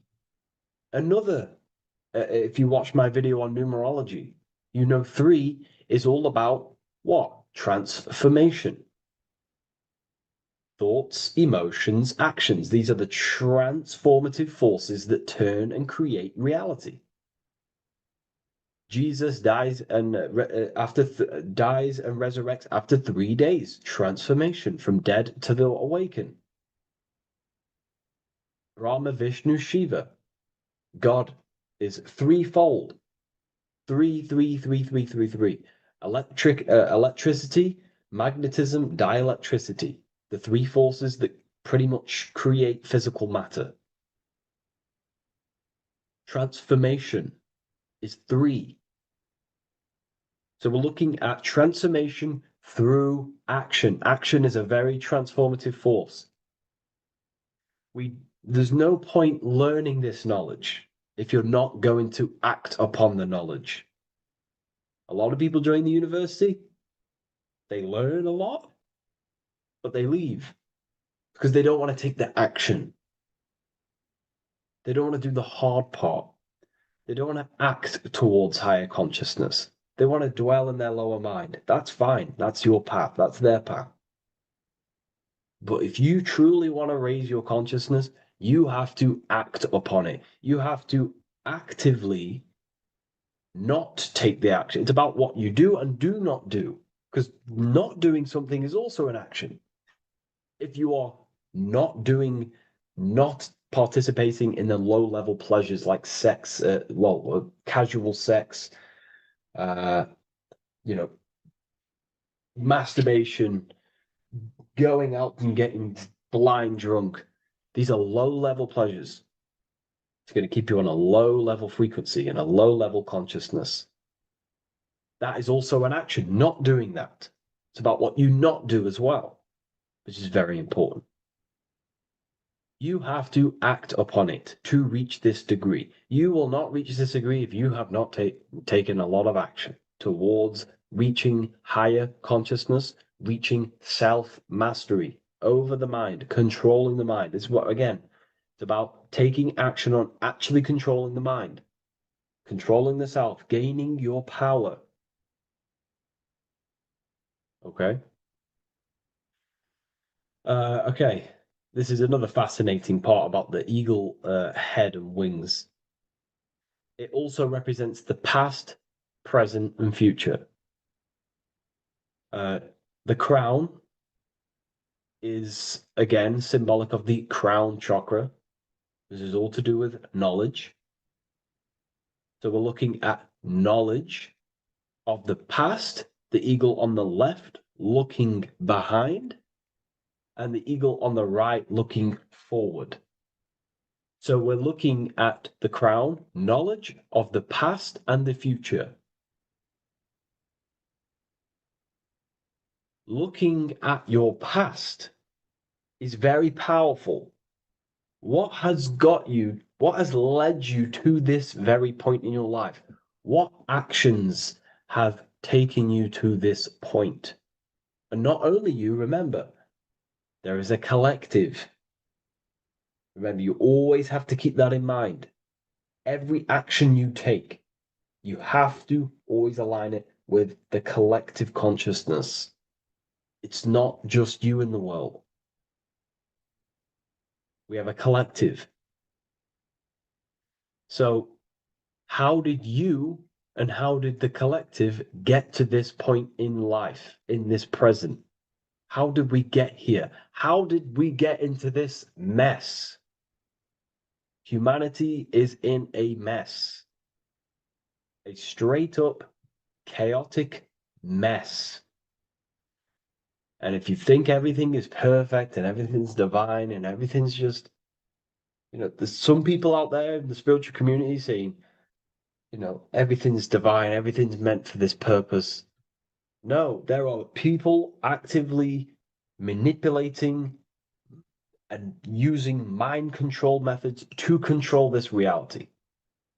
another, if you watch my video on numerology, you know 3 is all about what? Transformation. Thoughts, emotions, actions. These are the transformative forces that turn and create reality. Jesus dies and dies and resurrects after 3 days. Transformation from dead to the awakened. Brahma, Vishnu, Shiva. God is threefold. Three, three, three, three, three, three. Electricity, magnetism, dielectricity. The three forces that pretty much create physical matter. Transformation is three. So we're looking at transformation through action. Action is a very transformative force. There's no point learning this knowledge if you're not going to act upon the knowledge. A lot of people join the university, they learn a lot, but they leave because they don't want to take the action. They don't want to do the hard part. They don't want to act towards higher consciousness. They want to dwell in their lower mind. That's fine. That's your path. That's their path. But if you truly want to raise your consciousness, you have to act upon it. You have to actively not take the action. It's about what you do and do not do, because not doing something is also an action. If you are not participating in the low level pleasures like sex, casual sex, masturbation, going out and getting blind drunk. These are low level pleasures. It's going to keep you on a low level frequency and a low level consciousness. That is also an action, not doing that. It's about what you not do as well, which is very important. You have to act upon it to reach this degree. You will not reach this degree if you have not taken a lot of action towards reaching higher consciousness, reaching self-mastery over the mind, controlling the mind. This is what, again, it's about taking action on actually controlling the mind, controlling the self, gaining your power. Okay? Okay. This is another fascinating part about the eagle head and wings. It also represents the past, present, and future. The crown is, again, symbolic of the crown chakra. This is all to do with knowledge. So we're looking at knowledge of the past, the eagle on the left looking behind, and the eagle on the right looking forward. So we're looking at the crown, knowledge of the past and the future. Looking at your past is very powerful. What has led you to this very point in your life? What actions have taken you to this point? And not only you, remember, there is a collective. Remember, you always have to keep that in mind. Every action you take, you have to always align it with the collective consciousness. It's not just you in the world. We have a collective. So how did you and how did the collective get to this point in life, in this present? How did we get here? How did we get into this mess? Humanity is in a mess. A straight up chaotic mess. And if you think everything is perfect and everything's divine and everything's just, there's some people out there in the spiritual community saying, everything's divine, everything's meant for this purpose. No, there are people actively manipulating and using mind control methods to control this reality.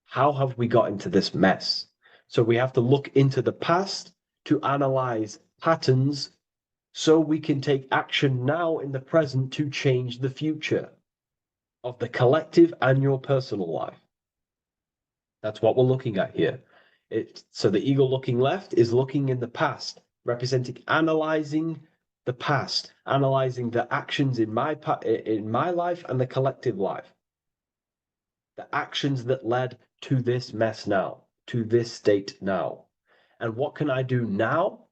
How have we got into this mess? So we have to look into the past to analyze patterns so we can take action now in the present to change the future of the collective and your personal life. That's what we're looking at here. So the eagle looking left is looking in the past, representing analyzing the past, analyzing the actions in my life and the collective life. The actions that led to this mess now, to this state now. And what can I do now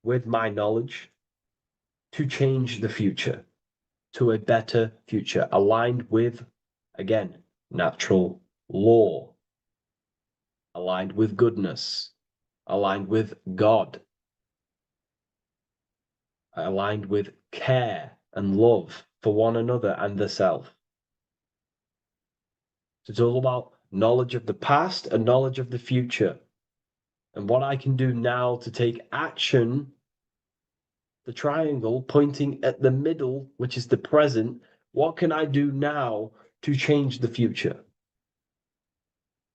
with my knowledge to change the future to a better future, aligned with, again, natural law. aligned with goodness, aligned with God, aligned with care and love for one another and the self. So it's all about knowledge of the past and knowledge of the future. And what I can do now to take action, the triangle pointing at the middle, which is the present, what can I do now to change the future?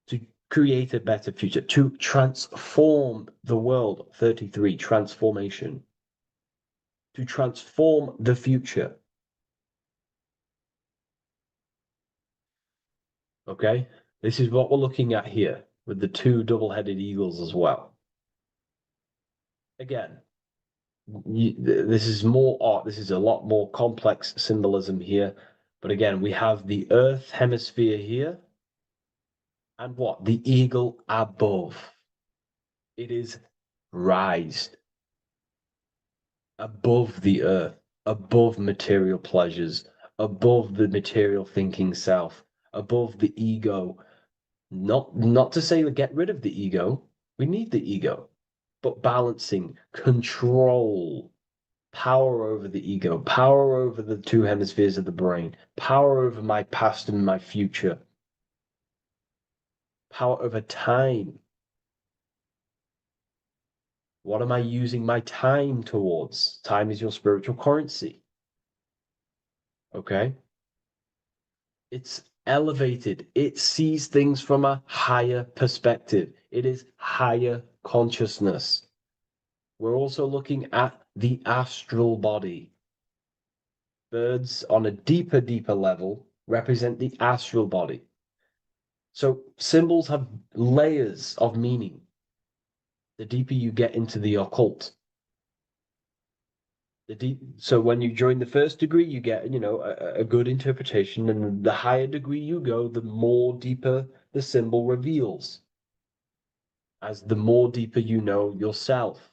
To create a better future, to transform the world. 33, transformation. To transform the future. Okay, this is what we're looking at here with the two double-headed eagles as well. Again, this is more art. This is a lot more complex symbolism here. But again, we have the Earth hemisphere here. And what? The eagle above. It is raised above the earth, above material pleasures, above the material thinking self, above the ego. Not to say get rid of the ego. We need the ego, but balancing, control, power over the ego, power over the two hemispheres of the brain, power over my past and my future, power over time. What am I using my time towards? Time is your spiritual currency. Okay? It's elevated. It sees things from a higher perspective. It is higher consciousness. We're also looking at the astral body. Birds on a deeper level represent the astral body. So symbols have layers of meaning. The deeper you get into the occult. So when you join the first degree, you get, a good interpretation, and the higher degree you go, the more deeper the symbol reveals, as the more deeper you know yourself.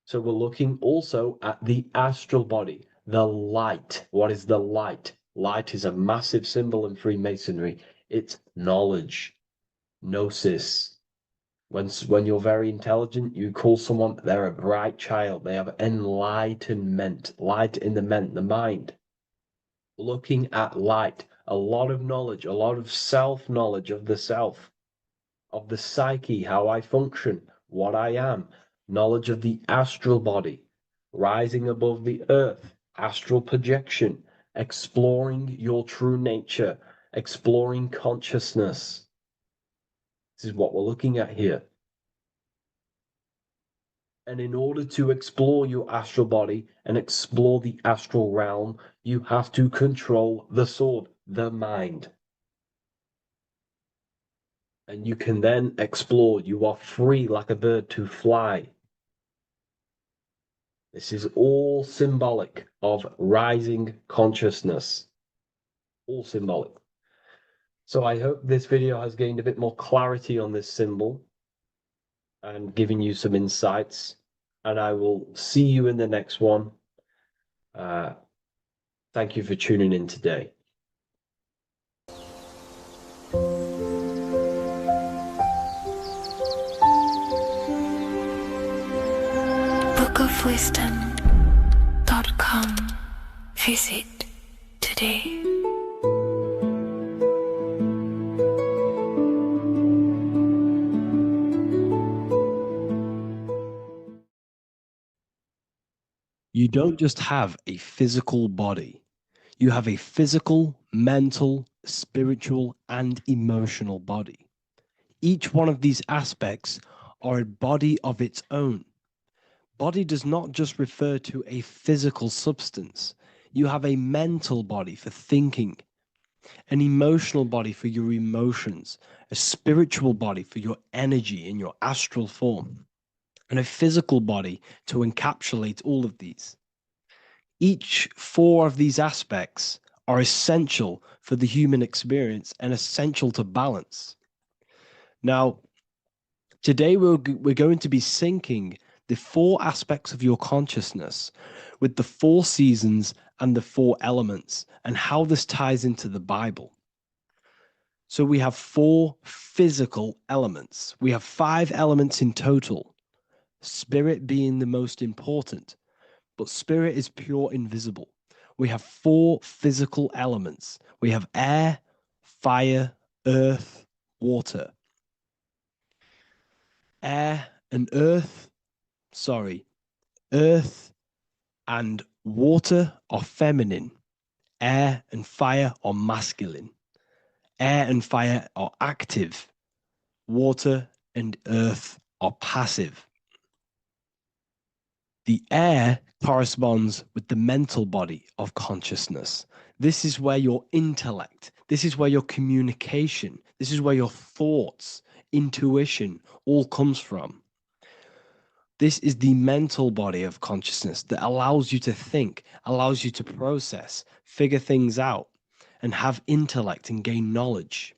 So we're looking also at the astral body, the light. What is the light? Light is a massive symbol in Freemasonry. It's knowledge, gnosis. When you're very intelligent, you call someone, they're a bright child. They have enlightenment, light in the mind. Looking at light, a lot of knowledge, a lot of self-knowledge of the self, of the psyche, how I function, what I am, knowledge of the astral body, rising above the earth, astral projection, exploring your true nature, exploring consciousness. This is what we're looking at here. And in order to explore your astral body and explore the astral realm, you have to control the sword, the mind. And you can then explore. You are free like a bird to fly. This is all symbolic of rising consciousness. All symbolic. So I hope this video has gained a bit more clarity on this symbol and given you some insights. And I will see you in the next one. Thank you for tuning in today. bookofwisdom.com. Visit today. You don't just have a physical body. You have a physical, mental, spiritual, and emotional body. Each one of these aspects are a body of its own. Body does not just refer to a physical substance. You have a mental body for thinking, an emotional body for your emotions, a spiritual body for your energy in your astral form, and a physical body to encapsulate all of these. Each four of these aspects are essential for the human experience and essential to balance. Now, today we're going to be syncing the four aspects of your consciousness with the four seasons and the four elements and how this ties into the Bible. So we have 4 physical elements. We have 5 elements in total, spirit being the most important, but spirit is pure invisible. We have 4 physical elements. We have air, fire, earth, water. Air and earth, earth and water are feminine. Air and fire are masculine. Air and fire are active. Water and earth are passive. The air corresponds with the mental body of consciousness. This is where your intellect, this is where your communication, this is where your thoughts, intuition all comes from. This is the mental body of consciousness that allows you to think, allows you to process, figure things out, and have intellect and gain knowledge.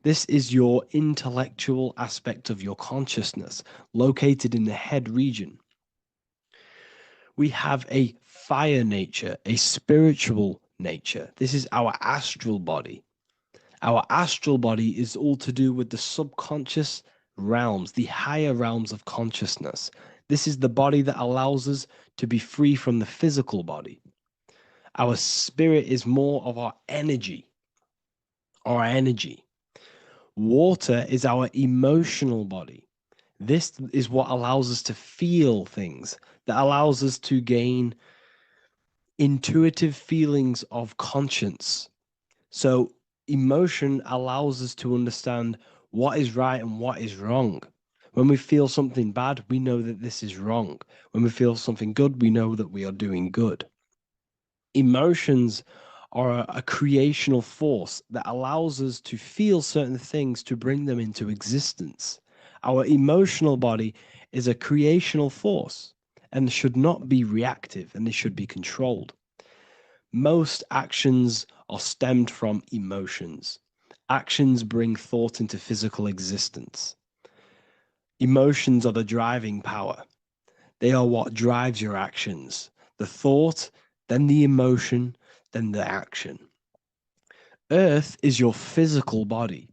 This is your intellectual aspect of your consciousness, located in the head region. We have a fire nature, a spiritual nature. This is our astral body. Our astral body is all to do with the subconscious realms, the higher realms of consciousness. This is the body that allows us to be free from the physical body. Our spirit is more of our energy. Water is our emotional body. This is what allows us to feel things, that allows us to gain intuitive feelings of conscience. So emotion allows us to understand what is right and what is wrong. When we feel something bad, we know that this is wrong. When we feel something good, we know that we are doing good. Emotions are a creational force that allows us to feel certain things to bring them into existence. Our emotional body is a creational force and should not be reactive, and they should be controlled. Most actions are stemmed from emotions. Actions bring thought into physical existence. Emotions are the driving power. They are what drives your actions. The thought, then the emotion, then the action. Earth is your physical body.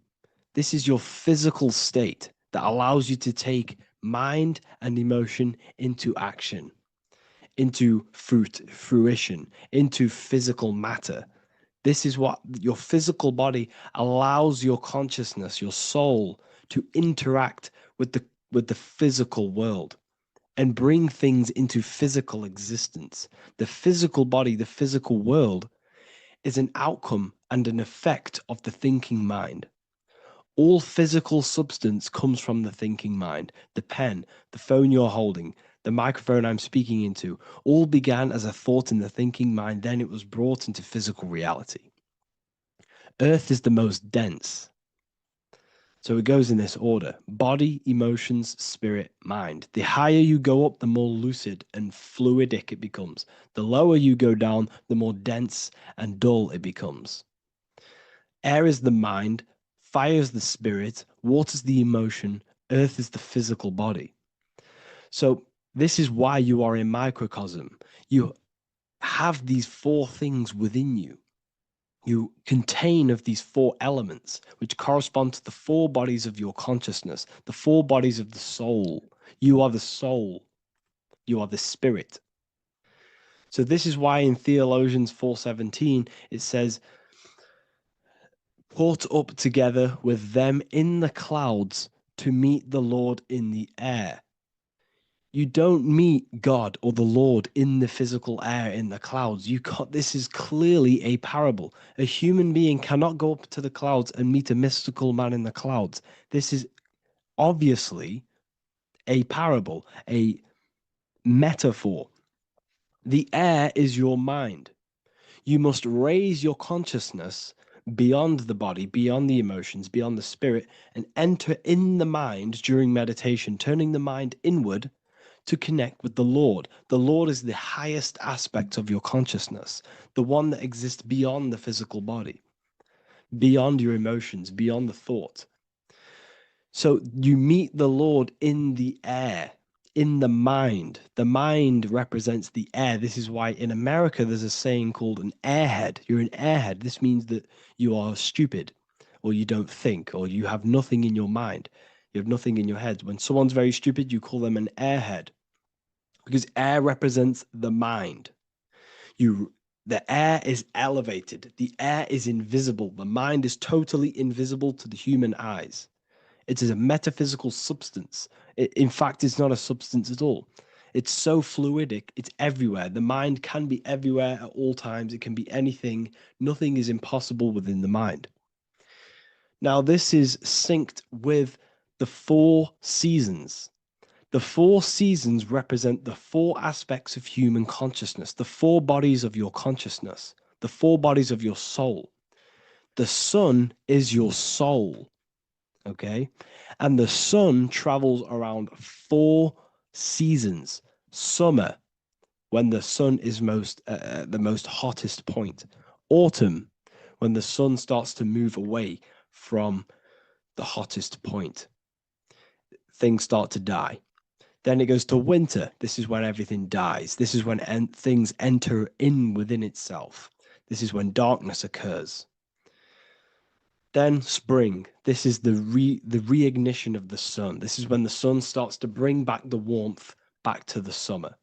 This is your physical state that allows you to take mind and emotion into action, into fruition, into physical matter. This is what your physical body allows your consciousness, your soul, to interact with the physical world and bring things into physical existence. The physical body, the physical world, is an outcome and an effect of the thinking mind. All physical substance comes from the thinking mind. The pen, the phone you're holding, the microphone I'm speaking into, all began as a thought in the thinking mind, then it was brought into physical reality. Earth is the most dense. So it goes in this order: body, emotions, spirit, mind. The higher you go up, the more lucid and fluidic it becomes. The lower you go down, the more dense and dull it becomes. Air is the mind, fire is the spirit, water is the emotion, earth is the physical body. So this is why you are a microcosm. You have these 4 things within you. You contain of these 4 elements, which correspond to the 4 bodies of your consciousness, the 4 bodies of the soul. You are the soul. You are the spirit. So this is why in Theologians 4:17 it says, "Caught up together with them in the clouds to meet the Lord in the air." You don't meet God or the Lord in the physical air, in the clouds. This is clearly a parable. A human being cannot go up to the clouds and meet a mystical man in the clouds. This is obviously a parable, a metaphor. The air is your mind. You must raise your consciousness beyond the body, beyond the emotions, beyond the spirit, and enter in the mind during meditation, turning the mind inward to connect with the Lord. The Lord is the highest aspect of your consciousness, the one that exists beyond the physical body, beyond your emotions, beyond the thought. So you meet the Lord in the air, in the mind. The mind represents the air. This is why in America there's a saying called an airhead. You're an airhead. This means that you are stupid or you don't think, or you have nothing in your mind. You have nothing in your head. When someone's very stupid, you call them an airhead, because air represents the mind. The air is elevated. The air is invisible. The mind is totally invisible to the human eyes. It is a metaphysical substance. In fact, it's not a substance at all. It's so fluidic, it's everywhere. The mind can be everywhere at all times. It can be anything. Nothing is impossible within the mind. Now, this is synced with the 4 seasons. The 4 seasons represent the 4 aspects of human consciousness, the 4 bodies of your consciousness, the 4 bodies of your soul. The sun is your soul, okay? And the sun travels around 4 seasons. Summer, when the sun is the most hottest point. Autumn, when the sun starts to move away from the hottest point. Things start to die. Then it goes to winter. This is when everything dies. This is when things enter in within itself. This is when darkness occurs. Then spring. This is the reignition of the sun. This is when the sun starts to bring back the warmth back to the summer.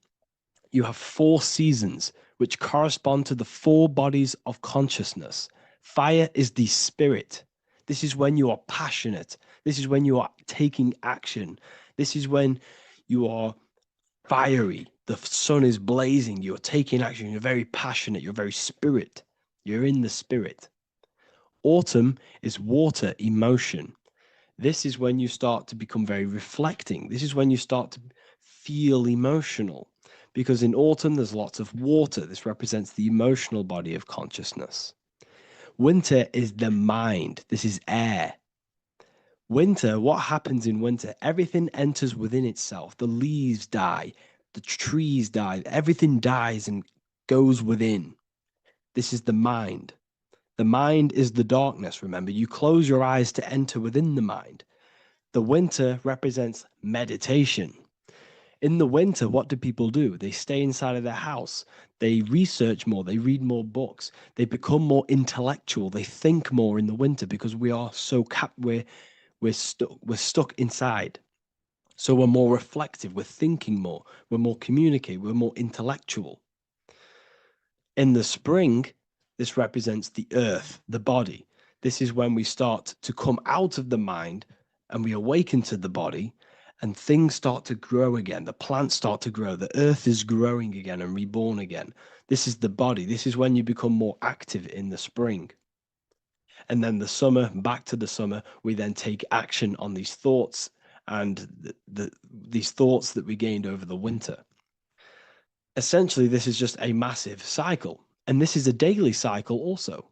You have 4 seasons, which correspond to the 4 bodies of consciousness. Fire is the spirit. This is when you are passionate. This is when you are taking action. This is when you are fiery. The sun is blazing. You're taking action. You're very passionate. You're very spirit. You're in the spirit. Autumn is water, emotion. This is when you start to become very reflecting. This is when you start to feel emotional, because in autumn there's lots of water. This represents the emotional body of consciousness. Winter is the mind. This is air. Winter, what happens in winter? Everything enters within itself. The leaves die, the trees die, everything dies and goes within. This is the mind. The mind is the darkness, remember. You close your eyes to enter within the mind. The winter represents meditation. In the winter, what do people do? They stay inside of their house. They research more. They read more books. They become more intellectual. They think more in the winter because we are so we're stuck inside. So we're more reflective. We're thinking more. We're more communicative. We're more intellectual. In the spring, this represents the earth, the body. This is when we start to come out of the mind and we awaken to the body, and things start to grow again. The plants start to grow. The earth is growing again and reborn again. This is the body. This is when you become more active in the spring. And then the summer, back to the summer, we then take action on these thoughts and these thoughts that we gained over the winter. Essentially, this is just a massive cycle. And this is a daily cycle also.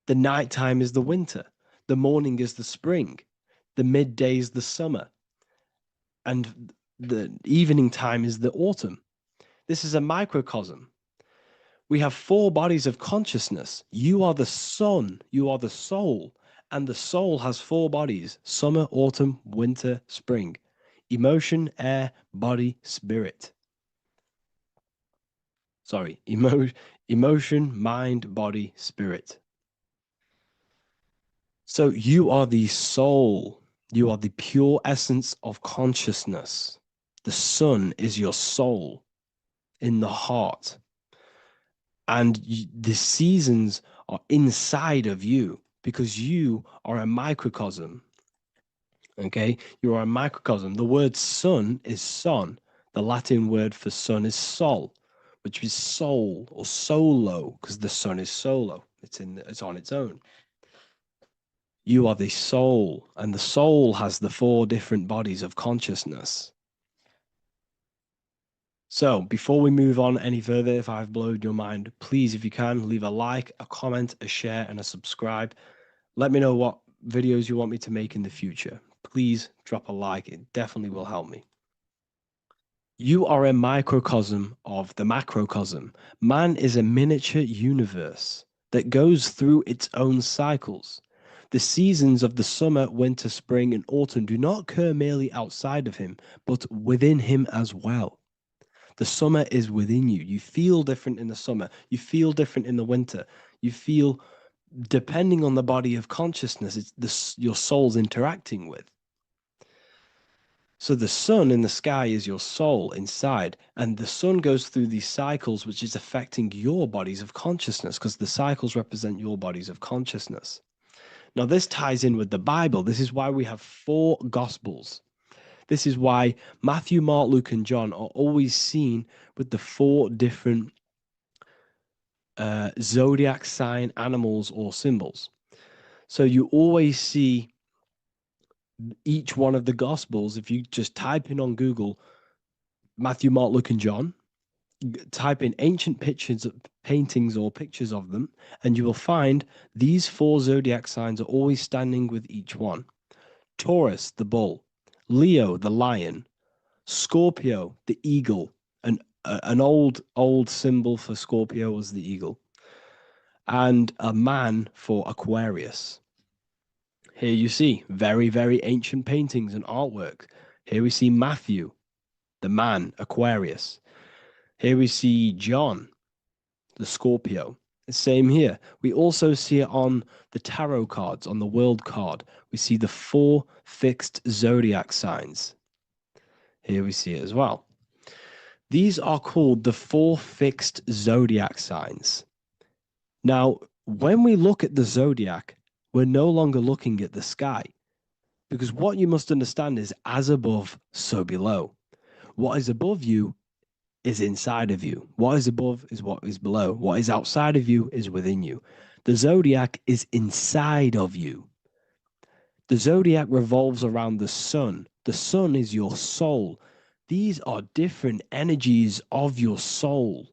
The nighttime is the winter. The morning is the spring. The midday is the summer. And the evening time is the autumn. This is a microcosm. We have 4 bodies of consciousness. You are the sun. You are the soul. And the soul has 4 bodies: summer, autumn, winter, spring. Emotion, air, body, spirit. Sorry, emotion, mind, body, spirit. So you are the soul. You are the pure essence of consciousness. The sun is your soul in the heart. And the seasons are inside of you because you are a microcosm. Okay? You are a microcosm. The word sun is son. The Latin word for sun is sol, which is soul or solo, because the sun is solo. It's on its own. You are the soul, and the soul has the 4 different bodies of consciousness. So before we move on any further, if I've blown your mind, please, if you can, leave a like, a comment, a share, and a subscribe. Let me know what videos you want me to make in the future. Please drop a like. It definitely will help me. You are a microcosm of the macrocosm. Man is a miniature universe that goes through its own cycles. The seasons of the summer, winter, spring, and autumn do not occur merely outside of him, but within him as well. The summer is within you. You feel different in the summer. You feel different in the winter. You feel depending on the body of consciousness, your soul's interacting with. So the sun in the sky is your soul inside, and the sun goes through these cycles, which is affecting your bodies of consciousness, because the cycles represent your bodies of consciousness. Now, this ties in with the Bible. This is why we have 4 Gospels. This is why Matthew, Mark, Luke, and John are always seen with the 4 different zodiac sign animals or symbols. So you always see each one of the Gospels. If you just type in on Google Matthew, Mark, Luke, and John, type in ancient pictures, paintings, or pictures of them, and you will find these 4 zodiac signs are always standing with each one. Taurus, the bull; Leo, the lion; Scorpio, the eagle. An old symbol for Scorpio was the eagle, and a man for Aquarius. Here you see very, very ancient paintings and artwork. Here we see Matthew, the man, Aquarius. Here we see John, the Scorpio. Same here. We also see it on the tarot cards, on the world card. We see the 4 fixed zodiac signs. Here we see it as well. These are called the 4 fixed zodiac signs. Now, when we look at the zodiac, we're no longer looking at the sky, because what you must understand is as above, so below. What is above you is inside of you. What is above is what is below. What is outside of you is within you. The zodiac is inside of you. The zodiac revolves around the sun. The sun is your soul. These are different energies of your soul.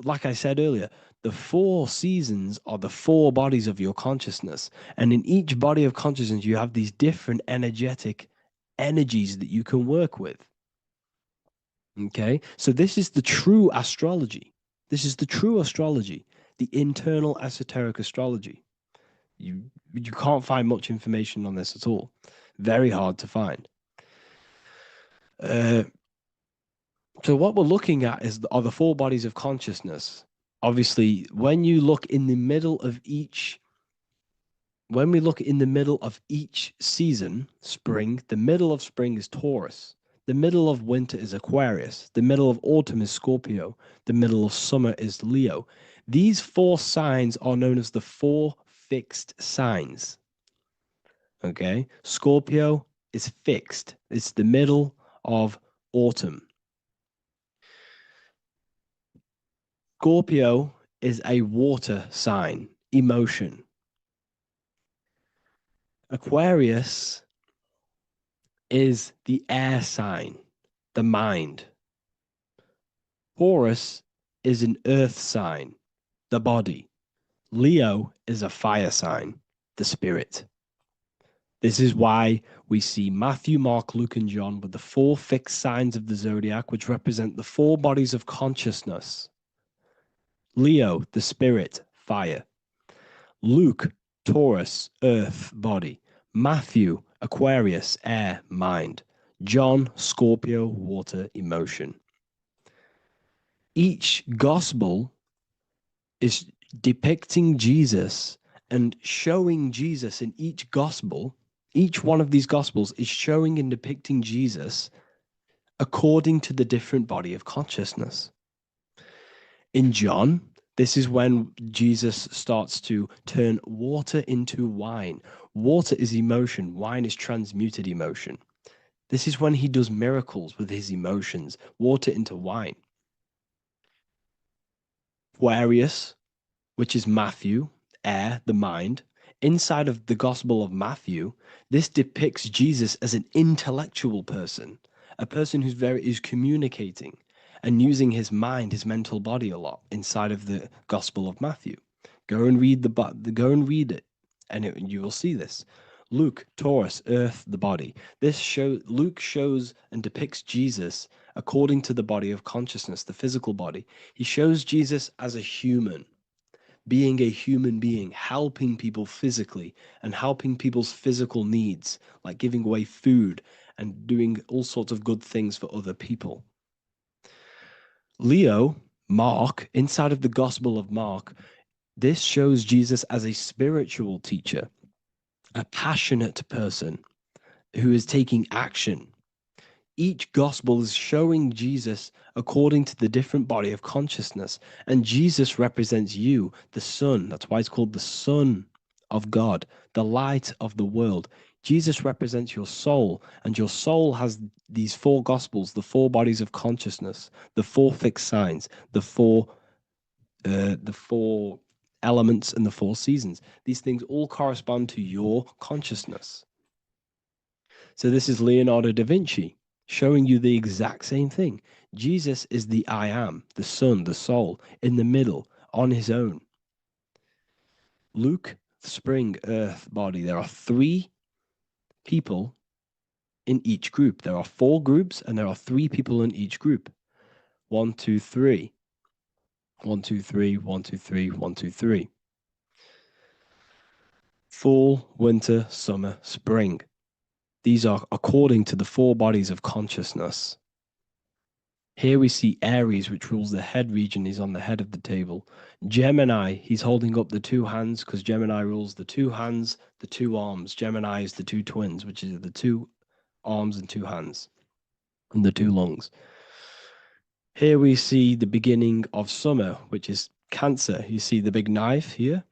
Like I said earlier, the 4 seasons are the 4 bodies of your consciousness. And in each body of consciousness, you have these different energetic energies that you can work with. Okay, so this is the true astrology. This is the true astrology, the internal esoteric astrology. You can't find much information on this at all. Very hard to find. So what we're looking at are the 4 bodies of consciousness. Obviously, when we look in the middle of each season, spring, the middle of spring is Taurus. The middle of winter is Aquarius. The middle of autumn is Scorpio. The middle of summer is Leo. These 4 signs are known as the 4 fixed signs. Okay, Scorpio is fixed. It's the middle of autumn. Scorpio is a water sign, emotion. Aquarius is the air sign, the mind. Taurus is an earth sign, the body. Leo is a fire sign, the spirit. This is why we see Matthew, Mark, Luke, and John with the 4 fixed signs of the zodiac, which represent the 4 bodies of consciousness. Leo, the spirit, fire. Luke, Taurus, earth, body. Matthew, Aquarius, air, mind. John, Scorpio, water, emotion. Each gospel is depicting Jesus and showing Jesus in each gospel. Each one of these gospels is showing and depicting Jesus according to the different body of consciousness. In John, this is when Jesus starts to turn water into wine. Water is emotion. Wine is transmuted emotion. This is when he does miracles with his emotions, water into wine. Aquarius, which is Matthew, air, the mind. Inside of the Gospel of Matthew, this depicts Jesus as an intellectual person, a person is communicating and using his mind, his mental body a lot inside of the Gospel of Matthew. Go and read it, and you will see this. Luke, Taurus, earth, the body. Luke shows and depicts Jesus according to the body of consciousness, the physical body. He shows Jesus as a human, being a human being, helping people physically and helping people's physical needs, like giving away food and doing all sorts of good things for other people. Leo, Mark, inside of the Gospel of Mark, This shows Jesus as a spiritual teacher, a passionate person who is taking action. Each gospel is showing Jesus according to the different body of consciousness. And Jesus represents you, the Son. That's why it's called the Son of God, the light of the world. Jesus represents your soul, and your soul has these four gospels, the four bodies of consciousness, the four fixed signs, the four elements, and the four seasons. These things all correspond to your consciousness. So this is Leonardo da Vinci showing you the exact same thing. Jesus is the I am, the Son, the soul, in the middle, on his own. Luke, spring, earth, body. There are three people in each group. There are four groups, and there are three people in each group. 1, 2, 3. 1, 2, 3, 1, 2, 3, 1, 2, 3. Fall, winter, summer, spring. These are according to the four bodies of consciousness. Here we see Aries, which rules the head region. He's on the head of the table. Gemini, he's holding up the two hands because Gemini rules the two hands, the two arms. Gemini is the two twins, which is the two arms and two hands, and the two lungs. Here we see the beginning of summer, which is Cancer. You see the big knife here.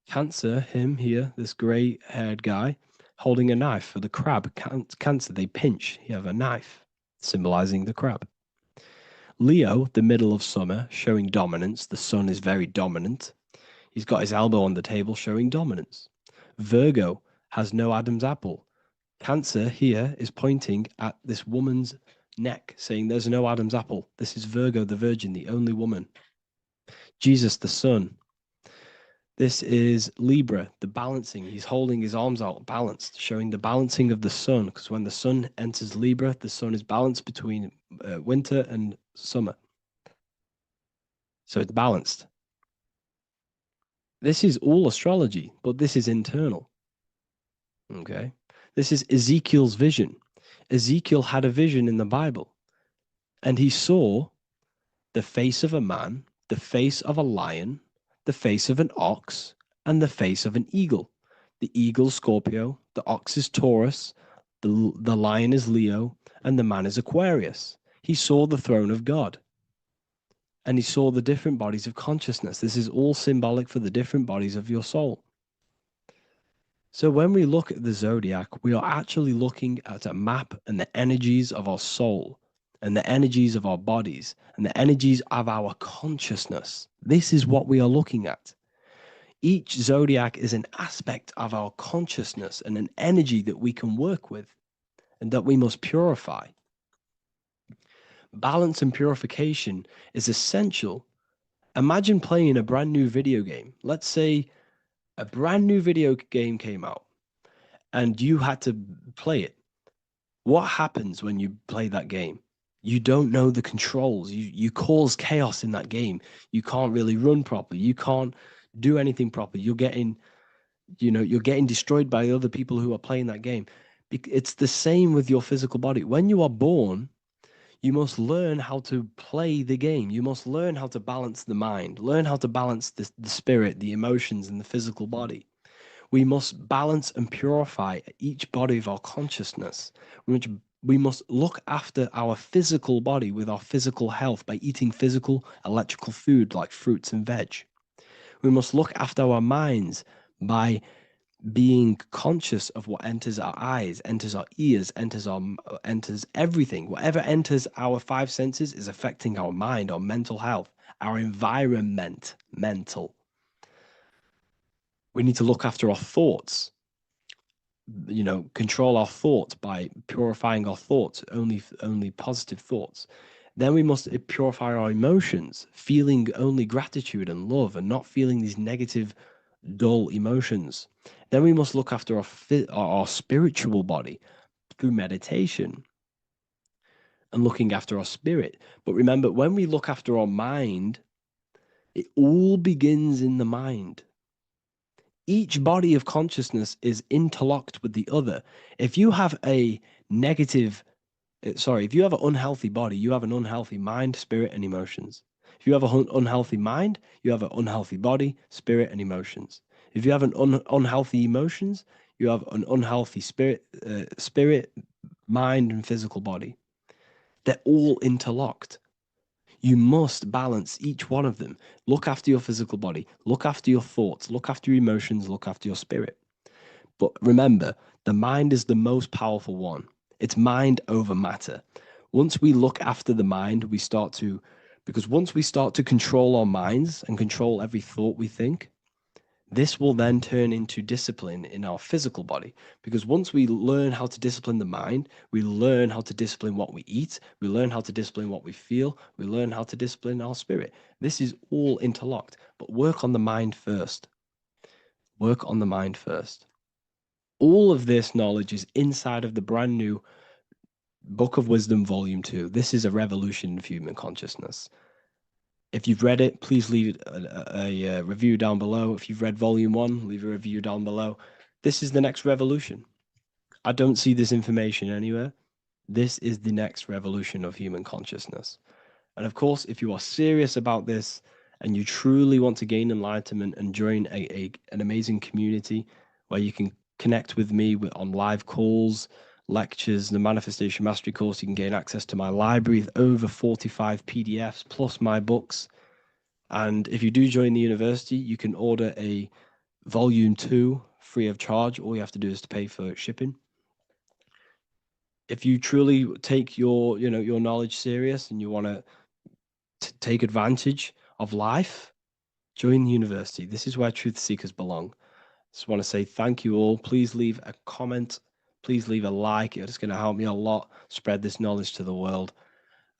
Cancer, him here, this gray-haired guy, holding a knife for the crab. Cancer, they pinch. You have a knife, symbolizing the crab. Leo, the middle of summer, showing dominance. The sun is very dominant. He's got his elbow on the table, showing dominance. Virgo has no Adam's apple. Cancer here is pointing at this woman's neck, saying there's no Adam's apple. This is Virgo, the virgin, the only woman. Jesus, the sun. This is Libra, the balancing. He's holding his arms out balanced, showing the balancing of the sun, because when the sun enters Libra, the sun is balanced between winter and summer. So it's balanced. This is all astrology, but this is internal. Okay. This is Ezekiel's vision. Ezekiel had a vision in the Bible, and he saw the face of a man, the face of a lion, the face of an ox, and the face of an eagle. The eagle, Scorpio, the ox is Taurus, the lion is Leo, and the man is Aquarius. He saw the throne of God, and he saw the different bodies of consciousness. This is all symbolic for the different bodies of your soul. So when we look at the zodiac, we are actually looking at a map and the energies of our soul, and the energies of our bodies, and the energies of our consciousness. This is what we are looking at. Each zodiac is an aspect of our consciousness and an energy that we can work with and that we must purify. Balance and purification is essential. Imagine playing a brand new video game. Let's say a brand new video game came out and you had to play it. What happens when you play that game? You don't know the controls. You cause chaos in that game. You can't really run properly. You can't do anything properly. You're getting destroyed by other people who are playing that game. It's the same with your physical body. When you are born, you must learn how to play the game. You must learn how to balance the mind, learn how to balance the spirit, the emotions, and the physical body. We must balance and purify each body of our consciousness. We must look after our physical body with our physical health by eating physical, electrical food like fruits and veg. We must look after our minds by being conscious of what enters our eyes, enters our ears, enters everything. Whatever enters our five senses is affecting our mind, our mental health, our environment, mental. We need to look after our thoughts. Control our thoughts by purifying our thoughts, only positive thoughts. Then we must purify our emotions, feeling only gratitude and love and not feeling these negative, dull emotions. Then we must look after our spiritual body through meditation and looking after our spirit. But remember, when we look after our mind, it all begins in the mind. Each body of consciousness is interlocked with the other. If you have an unhealthy body, you have an unhealthy mind, spirit, and emotions. If you have an unhealthy mind, you have an unhealthy body, spirit, and emotions. If you have an unhealthy emotions, you have an unhealthy spirit, mind, and physical body. They're all interlocked. You must balance each one of them. Look after your physical body, look after your thoughts, look after your emotions, look after your spirit. But remember, the mind is the most powerful one. It's mind over matter. Once we look after the mind, because once we start to control our minds and control every thought we think, this will then turn into discipline in our physical body. Because once we learn how to discipline the mind, we learn how to discipline what we eat, we learn how to discipline what we feel, we learn how to discipline our spirit. This is all interlocked, but work on the mind first. Work on the mind first. All of this knowledge is inside of the brand new Book of Wisdom, Volume 2. This is a revolution of human consciousness. If you've read it, please leave a review down below. If you've read Volume 1, leave a review down below. This is the next revolution. I don't see this information anywhere. This is the next revolution of human consciousness. And of course, if you are serious about this and you truly want to gain enlightenment and join an amazing community where you can connect with me on live calls, lectures, the Manifestation Mastery course, you can gain access to my library with over 45 PDFs plus my books. And if you do join the university, you can order a Volume 2 free of charge. All you have to do is to pay for shipping. If you truly take your knowledge serious and you want to take advantage of life, join the university. This is where truth seekers belong. Just want to say thank you all. Please leave a comment. Please leave a like. It's going to help me a lot spread this knowledge to the world.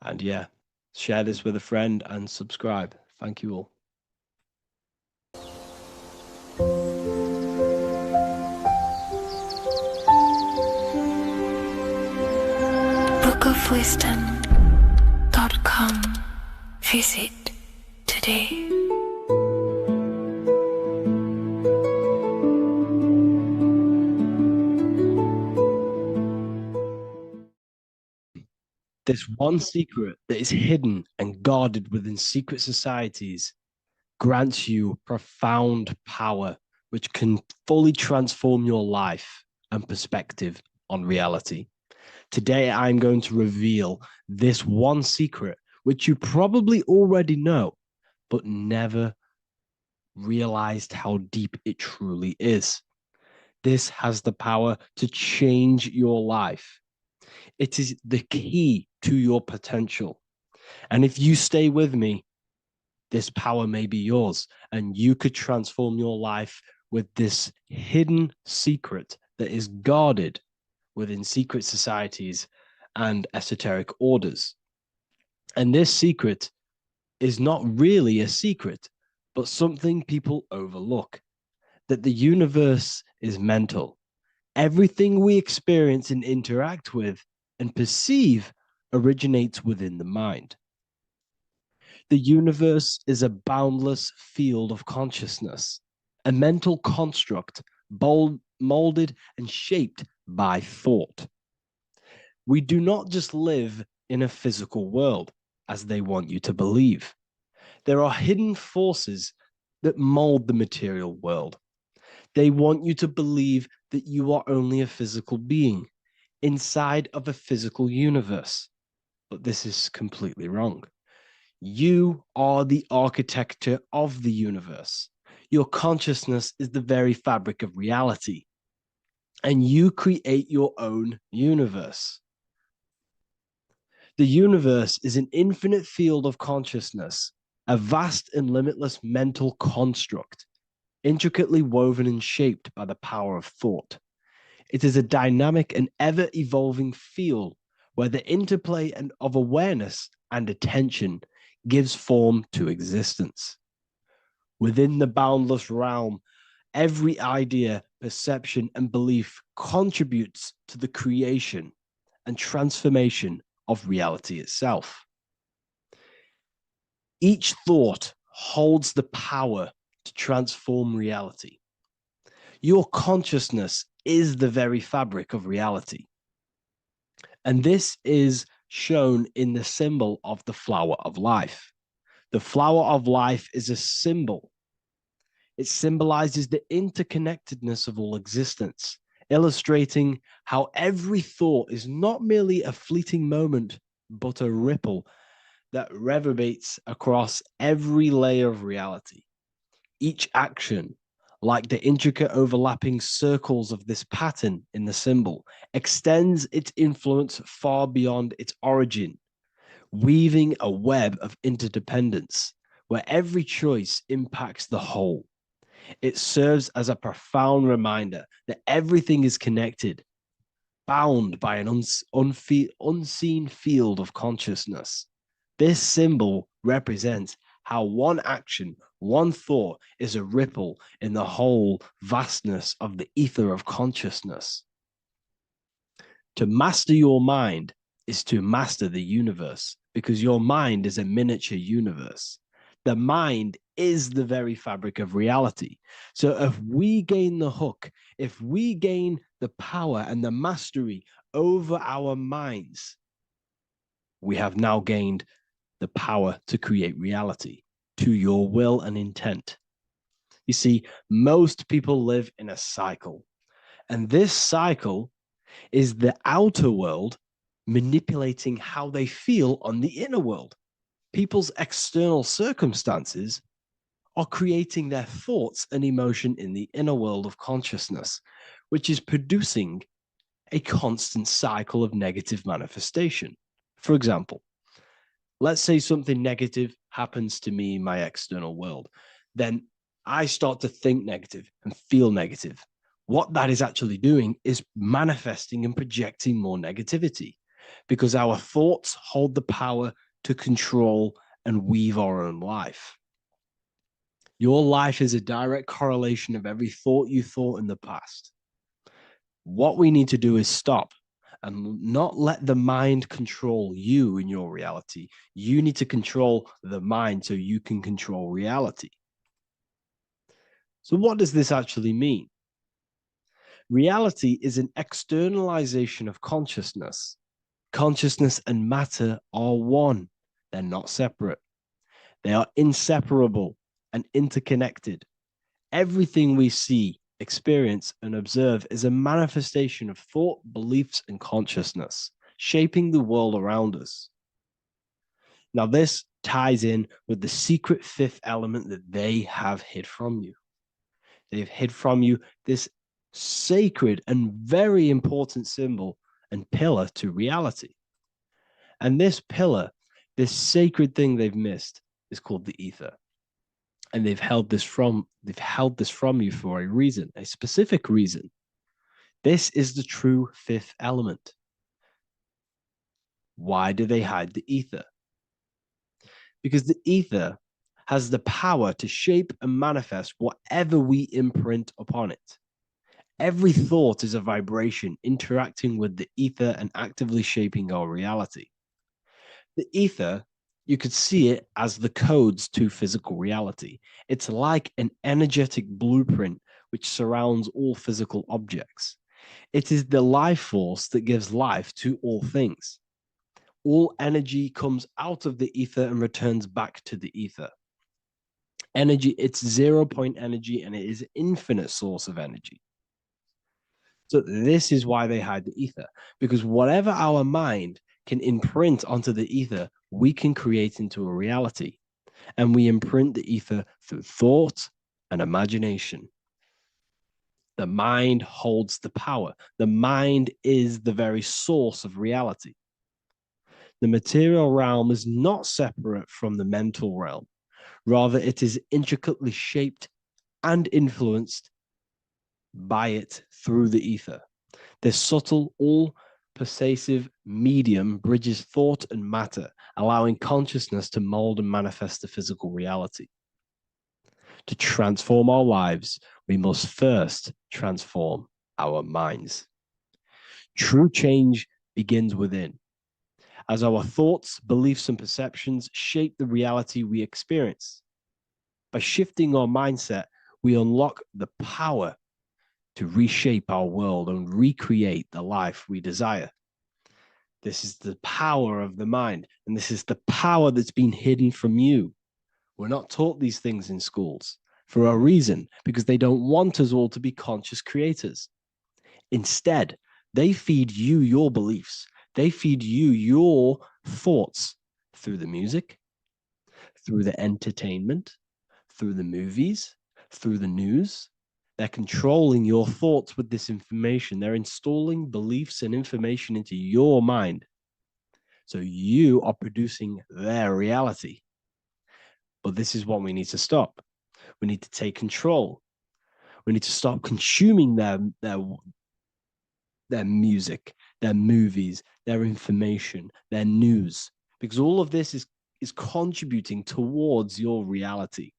And yeah, share this with a friend and subscribe. Thank you all. bookofwisdom.com. Visit today. This one secret that is hidden and guarded within secret societies grants you profound power, which can fully transform your life and perspective on reality. Today, I'm going to reveal this one secret, which you probably already know, but never realized how deep it truly is. This has the power to change your life. It is the key to your potential. And if you stay with me, this power may be yours, and you could transform your life with this hidden secret that is guarded within secret societies and esoteric orders. And this secret is not really a secret, but something people overlook, that the universe is mental. Everything we experience and interact with and perceive originates within the mind. The universe is a boundless field of consciousness, a mental construct molded and shaped by thought. We do not just live in a physical world, as they want you to believe. There are hidden forces that mold the material world. They want you to believe that you are only a physical being inside of a physical universe. But this is completely wrong. You are the architecture of the universe. Your consciousness is the very fabric of reality, and you create your own universe. The universe is an infinite field of consciousness, a vast and limitless mental construct, intricately woven and shaped by the power of thought. It is a dynamic and ever-evolving field where the interplay of awareness and attention gives form to existence. Within the boundless realm, every idea, perception, and belief contributes to the creation and transformation of reality itself. Each thought holds the power to transform reality. Your consciousness is the very fabric of reality. And this is shown in the symbol of the flower of life. The flower of life is a symbol. It symbolizes the interconnectedness of all existence, illustrating how every thought is not merely a fleeting moment, but a ripple that reverberates across every layer of reality. Each action, like the intricate overlapping circles of this pattern in the symbol, extends its influence far beyond its origin, weaving a web of interdependence where every choice impacts the whole. It serves as a profound reminder that everything is connected, bound by an unseen field of consciousness. This symbol represents how one action, one thought is a ripple in the whole vastness of the ether of consciousness. To master your mind is to master the universe, because your mind is a miniature universe. The mind is the very fabric of reality. So if we gain the hook, if we gain the power and the mastery over our minds, we have now gained the power to create reality to your will and intent. You see, most people live in a cycle, and this cycle is the outer world manipulating how they feel on the inner world. People's external circumstances are creating their thoughts and emotion in the inner world of consciousness, which is producing a constant cycle of negative manifestation. For example, let's say something negative happens to me in my external world. Then I start to think negative and feel negative. What that is actually doing is manifesting and projecting more negativity, because our thoughts hold the power to control and weave our own life. Your life is a direct correlation of every thought you thought in the past. What we need to do is stop and not let the mind control you in your reality. You need to control the mind so you can control reality. So what does this actually mean? Reality is an externalization of consciousness. Consciousness and matter are one. They're not separate. They are inseparable and interconnected. Everything we see, experience, and observe is a manifestation of thought, beliefs, and consciousness, shaping the world around us. Now, this ties in with the secret fifth element that they have hid from you. They've hid from you this sacred and very important symbol and pillar to reality. And this pillar, this sacred thing they've missed, is called the ether. And they've held this from you for a reason, a specific reason. This is the true fifth element. Why do they hide the ether? Because the ether has the power to shape and manifest whatever we imprint upon it. Every thought is a vibration interacting with the ether and actively shaping our reality. The ether, you could see it as the codes to physical reality. It's like an energetic blueprint which surrounds all physical objects. It is the life force that gives life to all things. All energy comes out of the ether and returns back to the ether. Energy, it's 0 point energy, and it is an infinite source of energy. So this is why they hide the ether, because whatever our mind can imprint onto the ether, we can create into a reality. And we imprint the ether through thought and imagination. The mind holds the power. The mind is the very source of reality. The material realm is not separate from the mental realm. Rather, it is intricately shaped and influenced by it through the ether. This subtle, all-pervasive medium bridges thought and matter, allowing consciousness to mold and manifest the physical reality. To transform our lives, we must first transform our minds. True change begins within, as our thoughts, beliefs, and perceptions shape the reality we experience. By shifting our mindset, we unlock the power to reshape our world and recreate the life we desire. This is the power of the mind, and this is the power that's been hidden from you. We're not taught these things in schools for a reason, because they don't want us all to be conscious creators. Instead, they feed you your beliefs. They feed you your thoughts through the music, through the entertainment, through the movies, through the news. They're controlling your thoughts with this information. They're installing beliefs and information into your mind. So you are producing their reality. But this is what we need to stop. We need to take control. We need to stop consuming their music, their movies, their information, their news, because all of this is contributing towards your reality.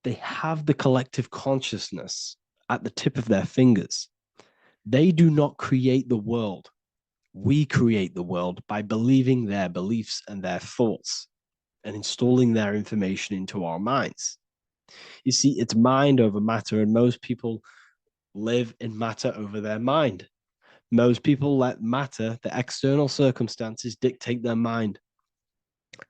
They have the collective consciousness at the tip of their fingers. They do not create the world. We create the world by believing their beliefs and their thoughts and installing their information into our minds. You see, it's mind over matter, and most people live in matter over their mind. Most people let matter, the external circumstances, dictate their mind,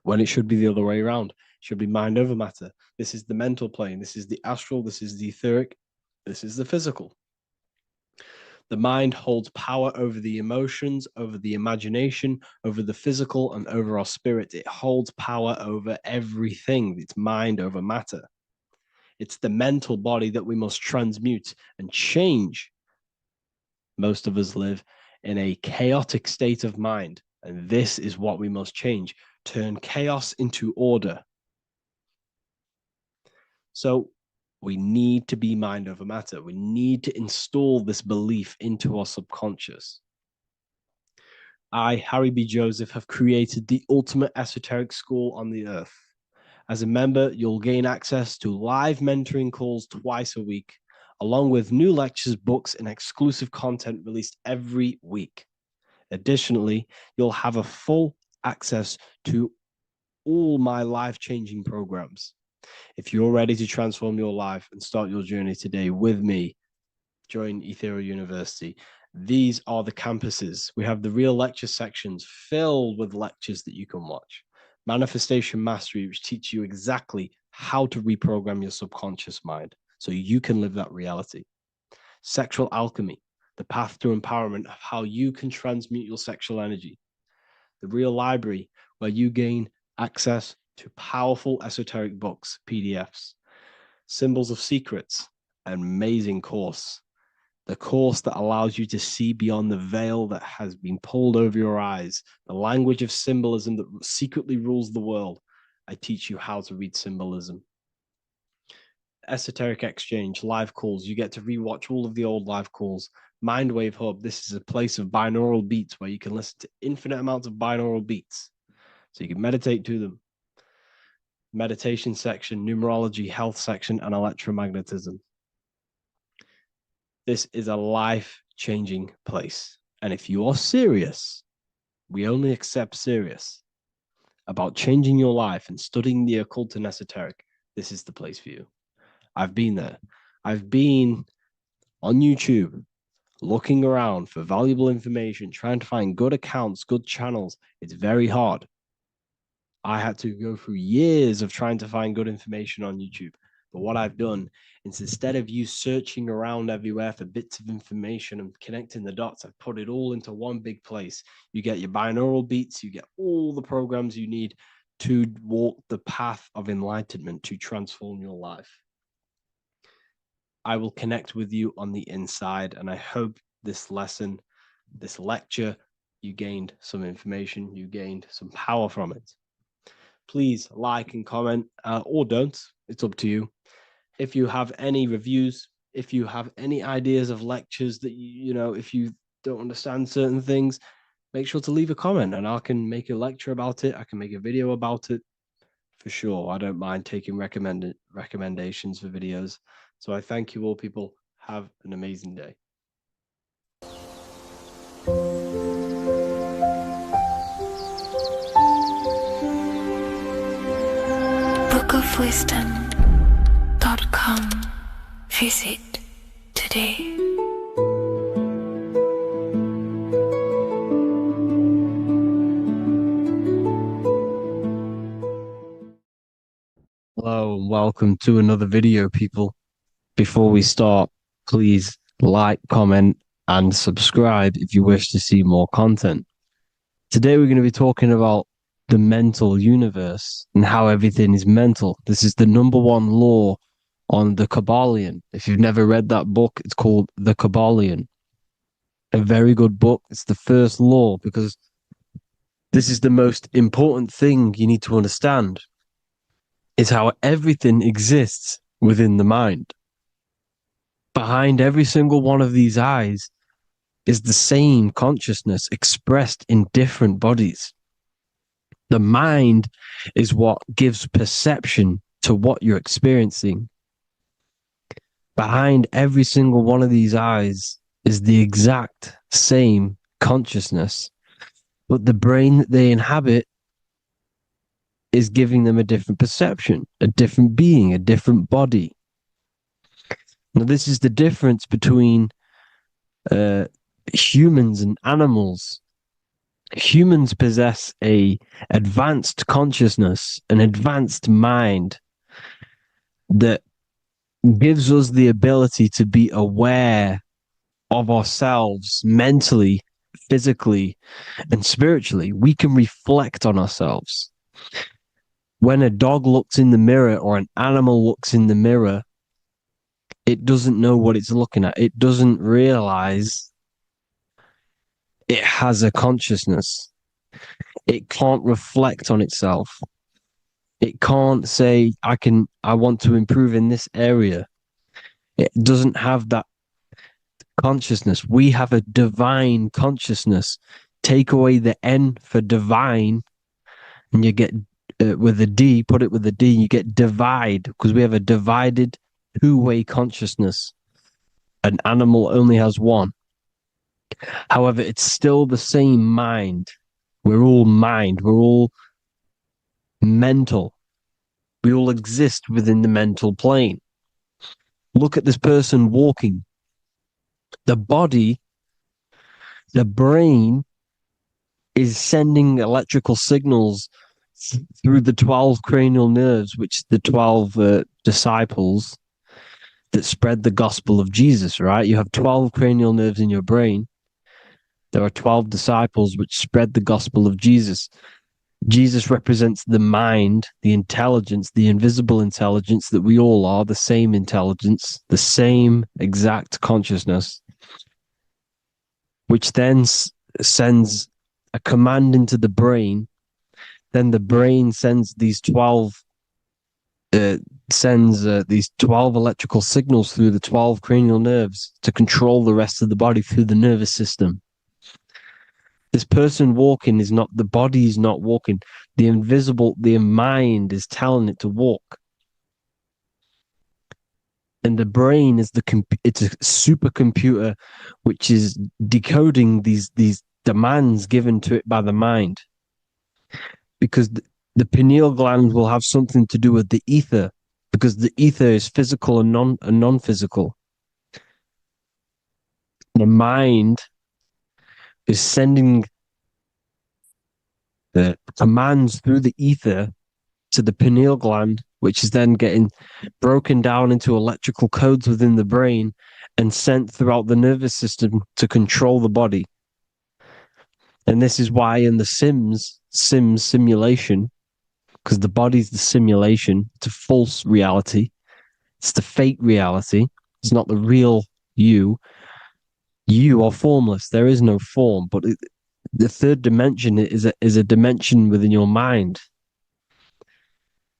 when it should be the other way around. It should be mind over matter. This is the mental plane. This is the astral. This is the etheric. This is the physical. The mind holds power over the emotions, over the imagination, over the physical, and over our spirit. It holds power over everything. It's mind over matter. It's the mental body that we must transmute and change. Most of us live in a chaotic state of mind, and this is what we must change. Turn chaos into order. So we need to be mind over matter. We need to install this belief into our subconscious. I, Harry B. Joseph, have created the ultimate esoteric school on the earth. As a member, you'll gain access to live mentoring calls twice a week, along with new lectures, books, and exclusive content released every week. Additionally, you'll have a full access to all my life-changing programs. If you're ready to transform your life and start your journey today with me, join Ethereal University. These are the campuses. We have the real lecture sections filled with lectures that you can watch. Manifestation Mastery, which teach you exactly how to reprogram your subconscious mind so you can live that reality. Sexual Alchemy, the path to empowerment of how you can transmute your sexual energy. The Real Library, where you gain access to powerful esoteric books, PDFs. Symbols of Secrets, an amazing course. The course that allows you to see beyond the veil that has been pulled over your eyes, the language of symbolism that secretly rules the world. I teach you how to read symbolism. Esoteric Exchange, live calls. You get to rewatch all of the old live calls. Mindwave Hub, this is a place of binaural beats where you can listen to infinite amounts of binaural beats. So you can meditate to them. Meditation section, numerology, health section, and electromagnetism. This is a life-changing place. And if you are serious, we only accept serious about changing your life and studying the occult and esoteric, this is the place for you. I've been there. I've been on YouTube looking around for valuable information, trying to find good accounts, good channels. It's very hard. I had to go through years of trying to find good information on YouTube. But what I've done is, instead of you searching around everywhere for bits of information and connecting the dots, I've put it all into one big place. You get your binaural beats, you get all the programs you need to walk the path of enlightenment to transform your life. I will connect with you on the inside, and I hope this lesson, this lecture, you gained some information, you gained some power from it. Please like and comment, or don't. It's up to you. If you have any reviews, if you have any ideas of lectures that you know, if you don't understand certain things, make sure to leave a comment and I can make a lecture about it. I can make a video about it for sure. I don't mind taking recommendations for videos. So I thank you all, people. Have an amazing day. bookofwisdom.com. Visit today. welcome to another video, people. Before we start, please like, comment, and subscribe if you wish to see more content. Today, we're going to be talking about the mental universe and how everything is mental. This is the number one law on the Kabbalion. If you've never read that book, it's called The Kabbalion. A very good book. It's the first law because this is the most important thing you need to understand, is how everything exists within the mind. Behind every single one of these eyes is the same consciousness expressed in different bodies. The mind is what gives perception to what you're experiencing. Behind every single one of these eyes is the exact same consciousness, but the brain that they inhabit is giving them a different perception, a different being, a different body. Now, this is the difference between humans and animals. Humans possess a advanced consciousness, an advanced mind that gives us the ability to be aware of ourselves mentally, physically, and spiritually. We can reflect on ourselves. When a dog looks in the mirror or an animal looks in the mirror, it doesn't know what it's looking at. It doesn't realize it has a consciousness. It can't reflect on itself. It can't say, I want to improve in this area. It doesn't have that consciousness. We have a divine consciousness. Take away the N for divine, and you get with a D, put it with a D, you get divide, because we have a divided two-way consciousness. An animal only has one. However, it's still the same mind. We're all mind. We're all mental. We all exist within the mental plane. Look at this person walking. The body, the brain is sending electrical signals through the 12 cranial nerves, which the 12 disciples that spread the gospel of Jesus, right? You have 12 cranial nerves in your brain. There are 12 disciples which spread the gospel of Jesus. Jesus represents the mind, the intelligence, the invisible intelligence that we all are, the same intelligence, the same exact consciousness, which then sends a command into the brain. Then the brain sends these 12 electrical signals through the 12 cranial nerves to control the rest of the body through the nervous system. This person walking is not, the body is not walking. The mind is telling it to walk. And the brain is it's a supercomputer which is decoding these demands given to it by the mind. Because the pineal gland will have something to do with the ether, because the ether is physical and non-physical. The mind is sending the commands through the ether to the pineal gland, which is then getting broken down into electrical codes within the brain and sent throughout the nervous system to control the body. And this is why in the Sims simulation, because the body's the simulation, it's a false reality. It's the fake reality. It's not the real you. You are formless. There is no form. But the third dimension is a dimension within your mind.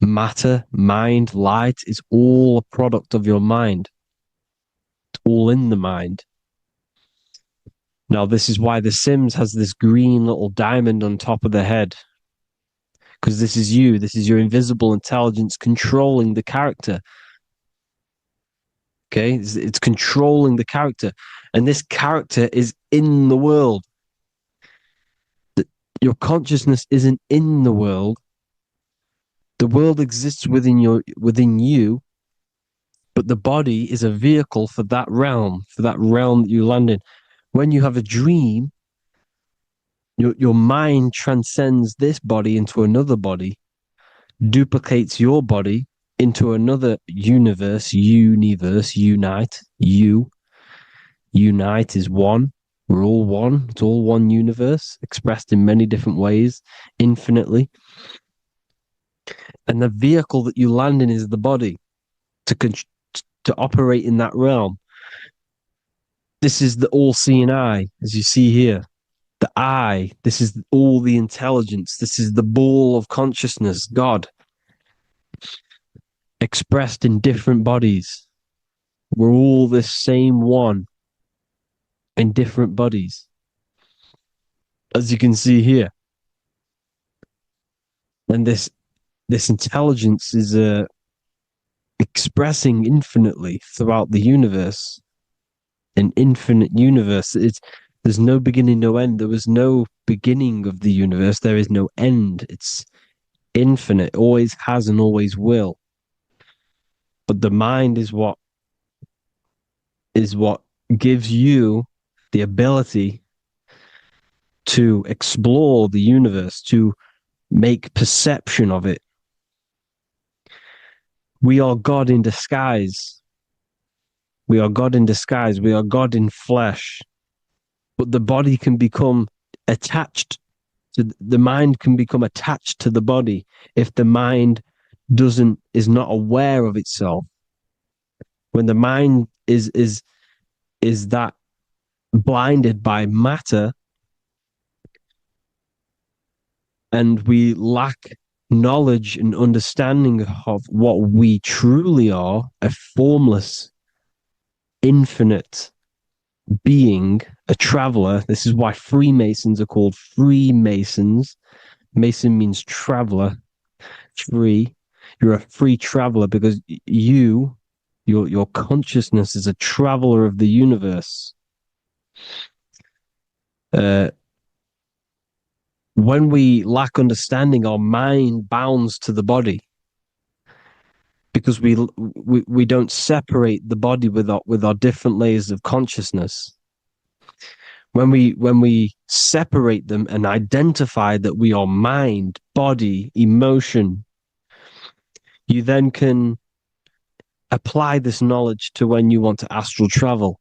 Matter, mind, light is all a product of your mind. It's all in the mind. Now, this is why The Sims has this green little diamond on top of the head. Because this is you. This is your invisible intelligence controlling the character. Okay? It's controlling the character. And this character is in the world. Your consciousness isn't in the world. The world exists within you, but the body is a vehicle for that realm that you land in. When you have a dream, your mind transcends this body into another body, duplicates your body into another universe, unite. Unite is one. We're all one. It's all one universe, expressed in many different ways, infinitely. And the vehicle that you land in is the body to operate in that realm. This is the all-seeing eye, as you see here. The eye, this is all the intelligence. This is the ball of consciousness, God, expressed in different bodies. We're all this same one in different bodies, as you can see here. And this intelligence is expressing infinitely throughout the universe, an infinite universe. There's no beginning, no end. There was no beginning of the universe. There is no end. It's infinite, always has and always will. But the mind is what gives you the ability to explore the universe, to make perception of it. We are God in disguise. We are God in disguise. We are God in flesh. But the body can become attached to the mind, can become attached to the body if the mind is not aware of itself. When the mind is that blinded by matter, and we lack knowledge and understanding of what we truly are, a formless, infinite being, a traveler. This is why Freemasons are called Freemasons. Mason means traveler. Free. You're a free traveler because your consciousness is a traveler of the universe. When we lack understanding, our mind bounds to the body because we don't separate the body with our different layers of consciousness. When we separate them and identify that we are mind, body, emotion, you then can apply this knowledge to when you want to astral travel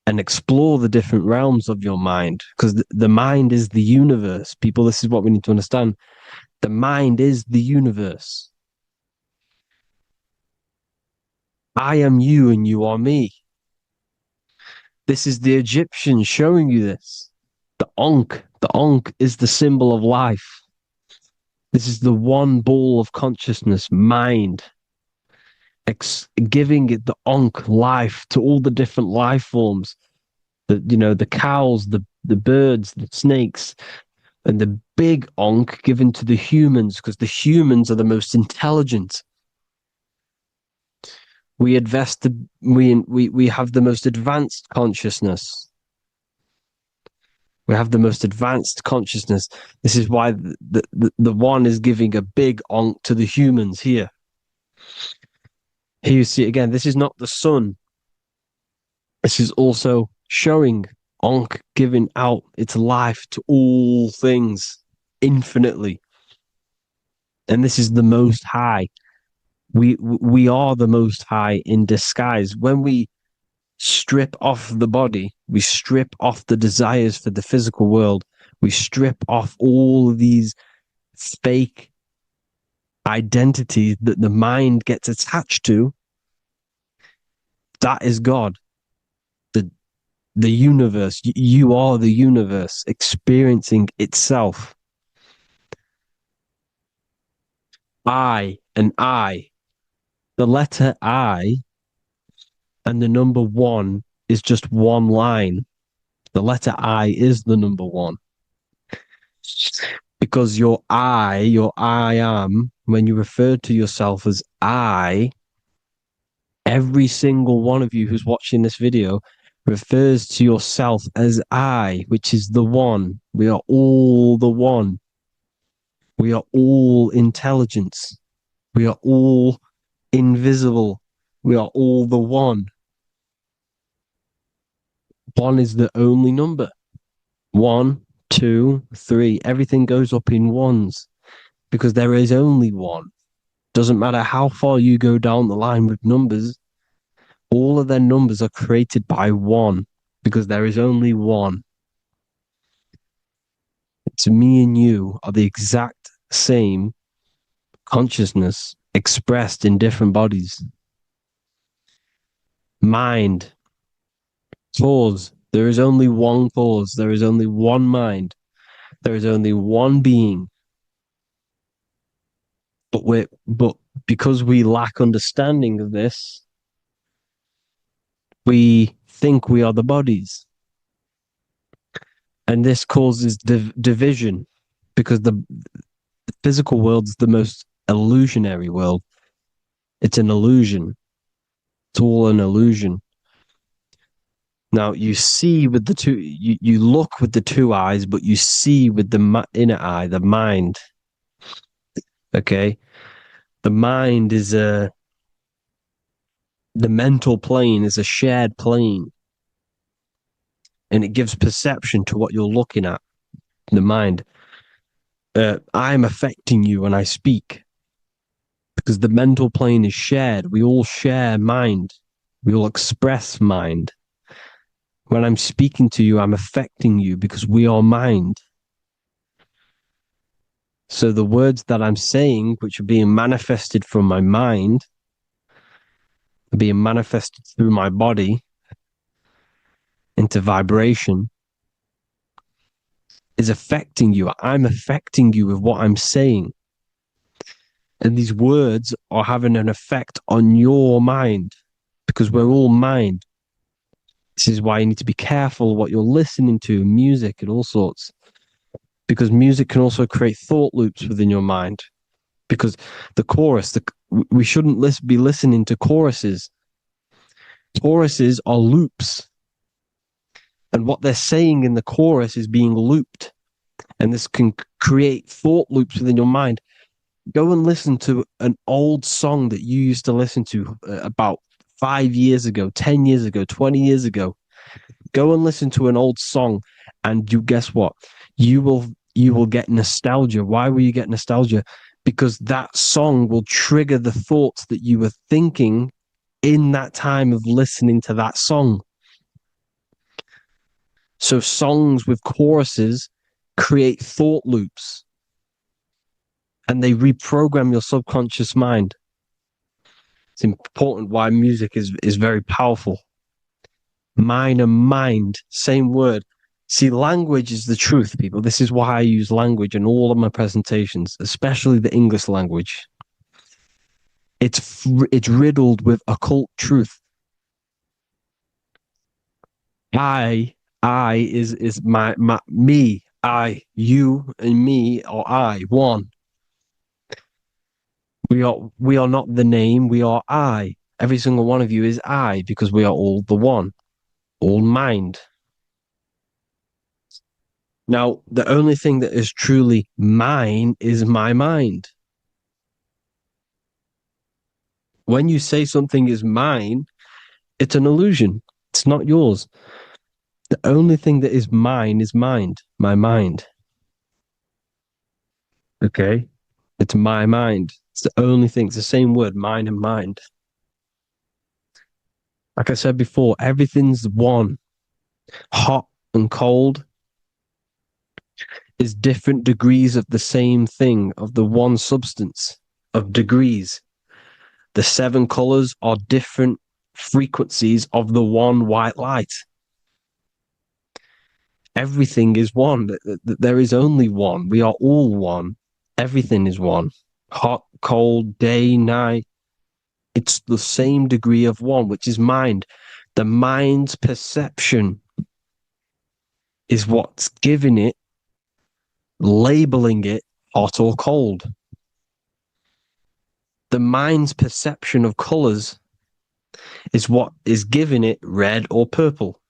and explore the different realms of your mind, because the mind is the universe. People, this is what we need to understand. The mind is the universe. I am you and you are me. This is the Egyptians showing you this. The Ankh is the symbol of life. This is the one ball of consciousness, mind, giving it the Ankh life to all the different life forms. The cows, the birds, the snakes, and the big Ankh given to the humans, because the humans are the most intelligent. We have the most advanced consciousness. We have the most advanced consciousness. This is why the one is giving a big Ankh to the humans here. Here you see again, this is not the sun. This is also showing Ankh giving out its life to all things infinitely. And this is the Most High. We are the Most High in disguise. When we strip off the body, we strip off the desires for the physical world, we strip off all of these fake identities that the mind gets attached to. That is God. The universe. You are the universe experiencing itself. I and I. The letter I and the number one is just one line. The letter I is the number one. Because your I am, when you refer to yourself as I, every single one of you who's watching this video refers to yourself as I, which is the one. We are all the one. We are all intelligence. We are all invisible. We are all the one. One is the only number. 1, 2, 3. Everything goes up in ones because there is only one. Doesn't matter how far you go down the line with numbers, all of their numbers are created by one, because there is only one. It's me and you are the exact same consciousness expressed in different bodies. Mind, cause. There is only one cause. There is only one mind. There is only one being. But because we lack understanding of this, we think we are the bodies. And this causes division, because the physical world is the most illusionary world. It's an illusion. It's all an illusion. Now you see with the two, you look with the two eyes, but you see with the inner eye, the mind. Okay, the mind is the mental plane is a shared plane, and it gives perception to what you're looking at. The mind. I'm affecting you when I speak, because the mental plane is shared. We all share mind. We all express mind. When I'm speaking to you, I'm affecting you because we are mind. So the words that I'm saying, which are being manifested from my mind, are being manifested through my body into vibration, is affecting you. I'm affecting you with what I'm saying. And these words are having an effect on your mind, because we're all mind. This is why you need to be careful what you're listening to, music and all sorts, because music can also create thought loops within your mind. Because the chorus, we shouldn't be listening to choruses. Choruses are loops. And what they're saying in the chorus is being looped. And this can create thought loops within your mind. Go and listen to an old song that you used to listen to about 5 years ago, 10 years ago, 20 years ago. Go and listen to an old song, and you guess what? You will get nostalgia. Why will you get nostalgia? Because that song will trigger the thoughts that you were thinking in that time of listening to that song. So songs with choruses create thought loops, and they reprogram your subconscious mind. It's important why music is very powerful. Mind and mind, same word. See, language is the truth, people. This is why I use language in all of my presentations, especially the English language. It's riddled with occult truth. I is my me, I, you, and me, or I, one. We are not the name, we are I. Every single one of you is I, because we are all the one, all mind. Now, the only thing that is truly mine is my mind. When you say something is mine, it's an illusion. It's not yours. The only thing that is mine is mind, my mind. Okay? It's my mind. It's the only thing. It's the same word, mind and mind. Like I said before, everything's one. Hot and cold is different degrees of the same thing, of the one substance, of degrees. The 7 colors are different frequencies of the one white light. Everything is one. There is only one. We are all one. Everything is one. Hot, cold, day, night. It's the same degree of one, which is mind. The mind's perception is what's giving it, labeling it hot or cold. The mind's perception of colors is what is giving it red or purple,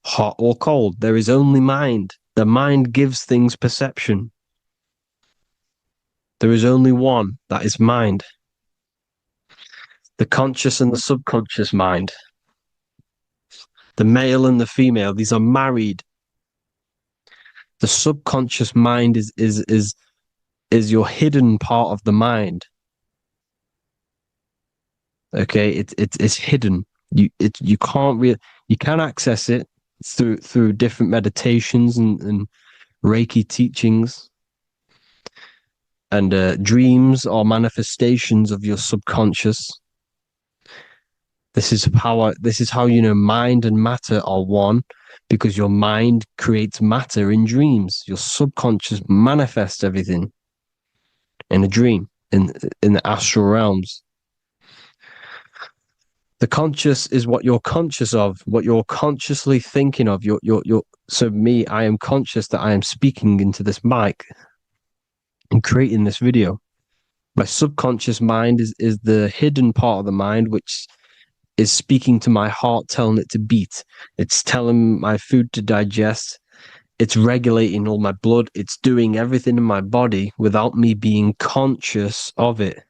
hot or cold. There is only mind. The mind gives things perception. There is only one, that is mind. The conscious and the subconscious mind. The male and the female, these are married. The subconscious mind is your hidden part of the mind. Okay, it's hidden. You can't really, you can access it through different meditations and Reiki teachings, and dreams or manifestations of your subconscious. This is how you know mind and matter are one, because your mind creates matter in dreams. Your subconscious manifests everything in a dream, in the astral realms. The conscious is what you're conscious of, what you're consciously thinking of. So me, I am conscious that I am speaking into this mic and creating this video. My subconscious mind is the hidden part of the mind, which is speaking to my heart, telling it to beat. It's telling my food to digest. It's regulating all my blood. It's doing everything in my body without me being conscious of it.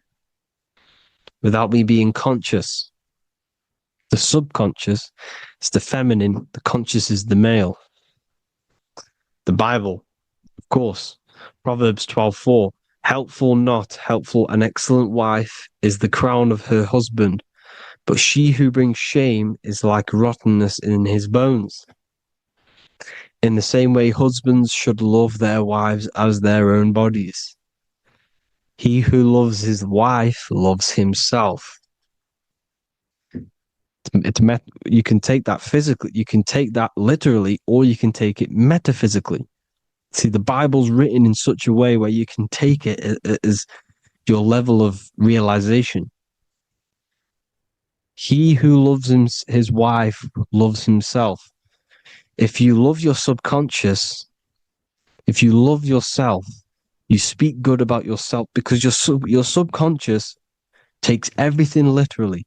Without me being conscious. The subconscious is the feminine. The conscious is the male. The Bible, of course. Proverbs 12:4. Helpful, not helpful, an excellent wife is the crown of her husband, but she who brings shame is like rottenness in his bones. In the same way, husbands should love their wives as their own bodies. He who loves his wife loves himself. You can take that physically, you can take that literally, or you can take it metaphysically. See, the Bible's written in such a way where you can take it as your level of realization. He who loves his wife loves himself. If you love your subconscious, if you love yourself, you speak good about yourself, because your subconscious takes everything literally.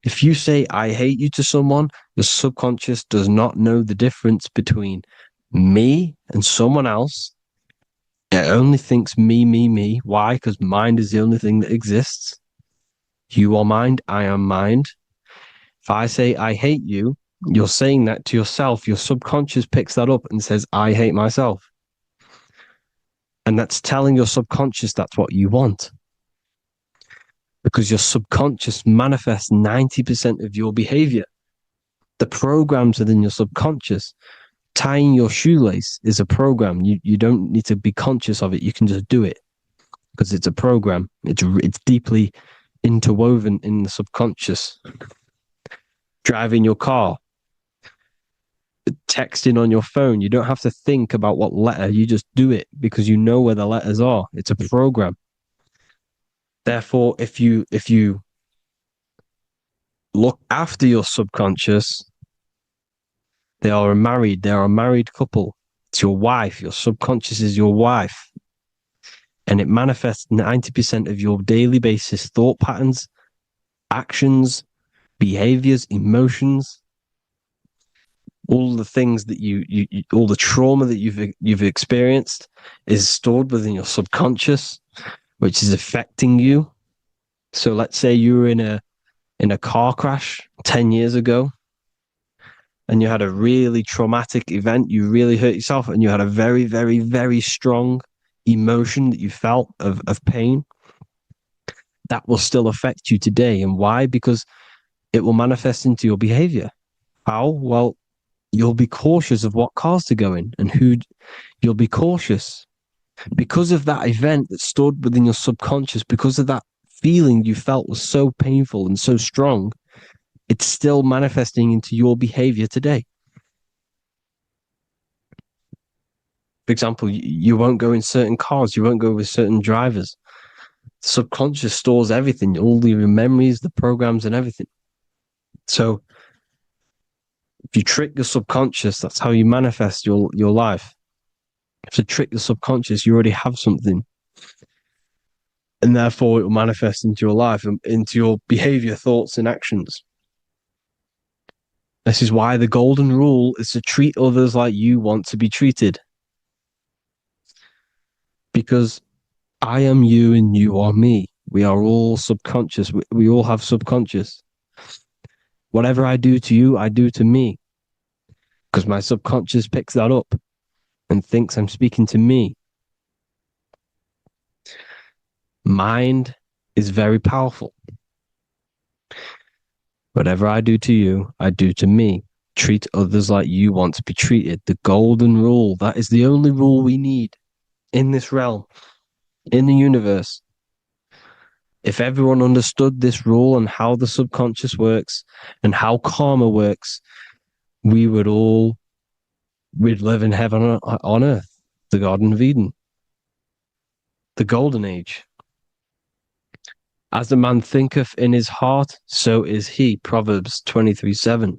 If you say, I hate you to someone, your subconscious does not know the difference between me and someone else. It only thinks me, me, me. Why? Because mind is the only thing that exists. You are mind, I am mind. If I say, I hate you, you're saying that to yourself. Your subconscious picks that up and says, I hate myself. And that's telling your subconscious that's what you want. Because your subconscious manifests 90% of your behavior. The programs within your subconscious. Tying your shoelace is a program. You don't need to be conscious of it. You can just do it because it's a program. It's deeply interwoven in the subconscious. Driving your car, texting on your phone. You don't have to think about what letter. You just do it because you know where the letters are. It's a program. Therefore, if you look after your subconscious, they are a married couple. It's your wife. Your subconscious is your wife. And it manifests 90% of your daily basis thought patterns, actions, behaviors, emotions, all the things that you all the trauma that you've experienced is stored within your subconscious, which is affecting you. So let's say you were in a car crash 10 years ago and you had a really traumatic event, you really hurt yourself, and you had a very, very, very strong emotion that you felt of pain. That will still affect you today. And why? Because it will manifest into your behavior. How? Well, you'll be cautious of what cars to go in and who. You'll be cautious because of that event that stored within your subconscious, because of that feeling you felt was so painful and so strong. It's still manifesting into your behavior today. For example, you won't go in certain cars, you won't go with certain drivers. The subconscious stores everything, all your memories, the programs, and everything. So if you trick your subconscious, that's how you manifest your life. If you trick the subconscious, you already have something. And therefore, it will manifest into your life, into your behavior, thoughts, and actions. This is why the golden rule is to treat others like you want to be treated. Because I am you and you are me. We are all subconscious. We all have subconscious. Whatever I do to you, I do to me. Because my subconscious picks that up and thinks I'm speaking to me. Mind is very powerful. Whatever I do to you, I do to me. Treat others like you want to be treated. The golden rule. That is the only rule we need in this realm, in the universe. If everyone understood this rule and how the subconscious works and how karma works, we'd live in heaven on earth, the Garden of Eden, the golden age. As the man thinketh in his heart, so is he. Proverbs 23:7.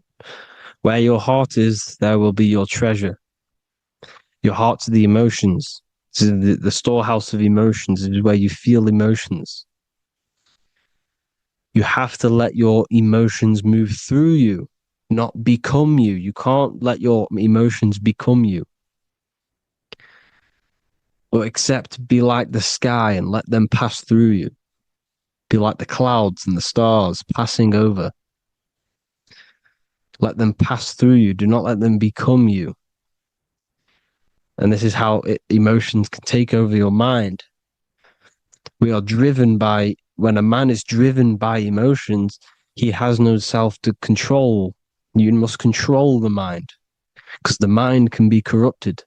Where your heart is, there will be your treasure. Your heart's the emotions. The storehouse of emotions is where you feel emotions. You have to let your emotions move through you, not become you. You can't let your emotions become you. Or accept, be like the sky and let them pass through you. Be like the clouds and the stars passing over. Let them pass through you. Do not let them become you. And this is how emotions can take over your mind. We are driven by, when a man is driven by emotions, he has no self to control. You must control the mind, because the mind can be corrupted.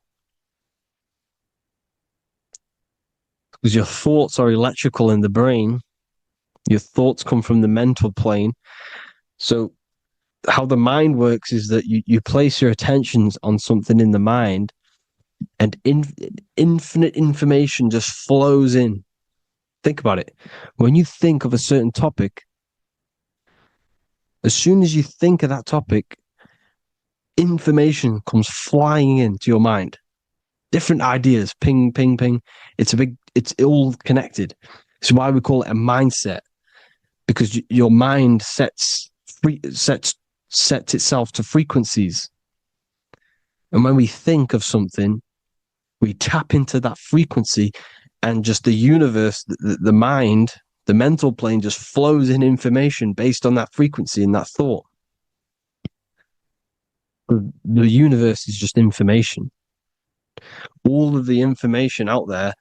Because your thoughts are electrical in the brain. Your thoughts come from the mental plane. So how the mind works is that you place your attentions on something in the mind, and infinite information just flows in. Think about it. When you think of a certain topic, as soon as you think of that topic, information comes flying into your mind. Different ideas, ping, ping, ping. It's all connected. It's why we call it a mindset, because your mind sets itself to frequencies. And when we think of something, we tap into that frequency, and just the universe, the mind, the mental plane just flows in information based on that frequency and that thought. The universe is just information. All of the information out there,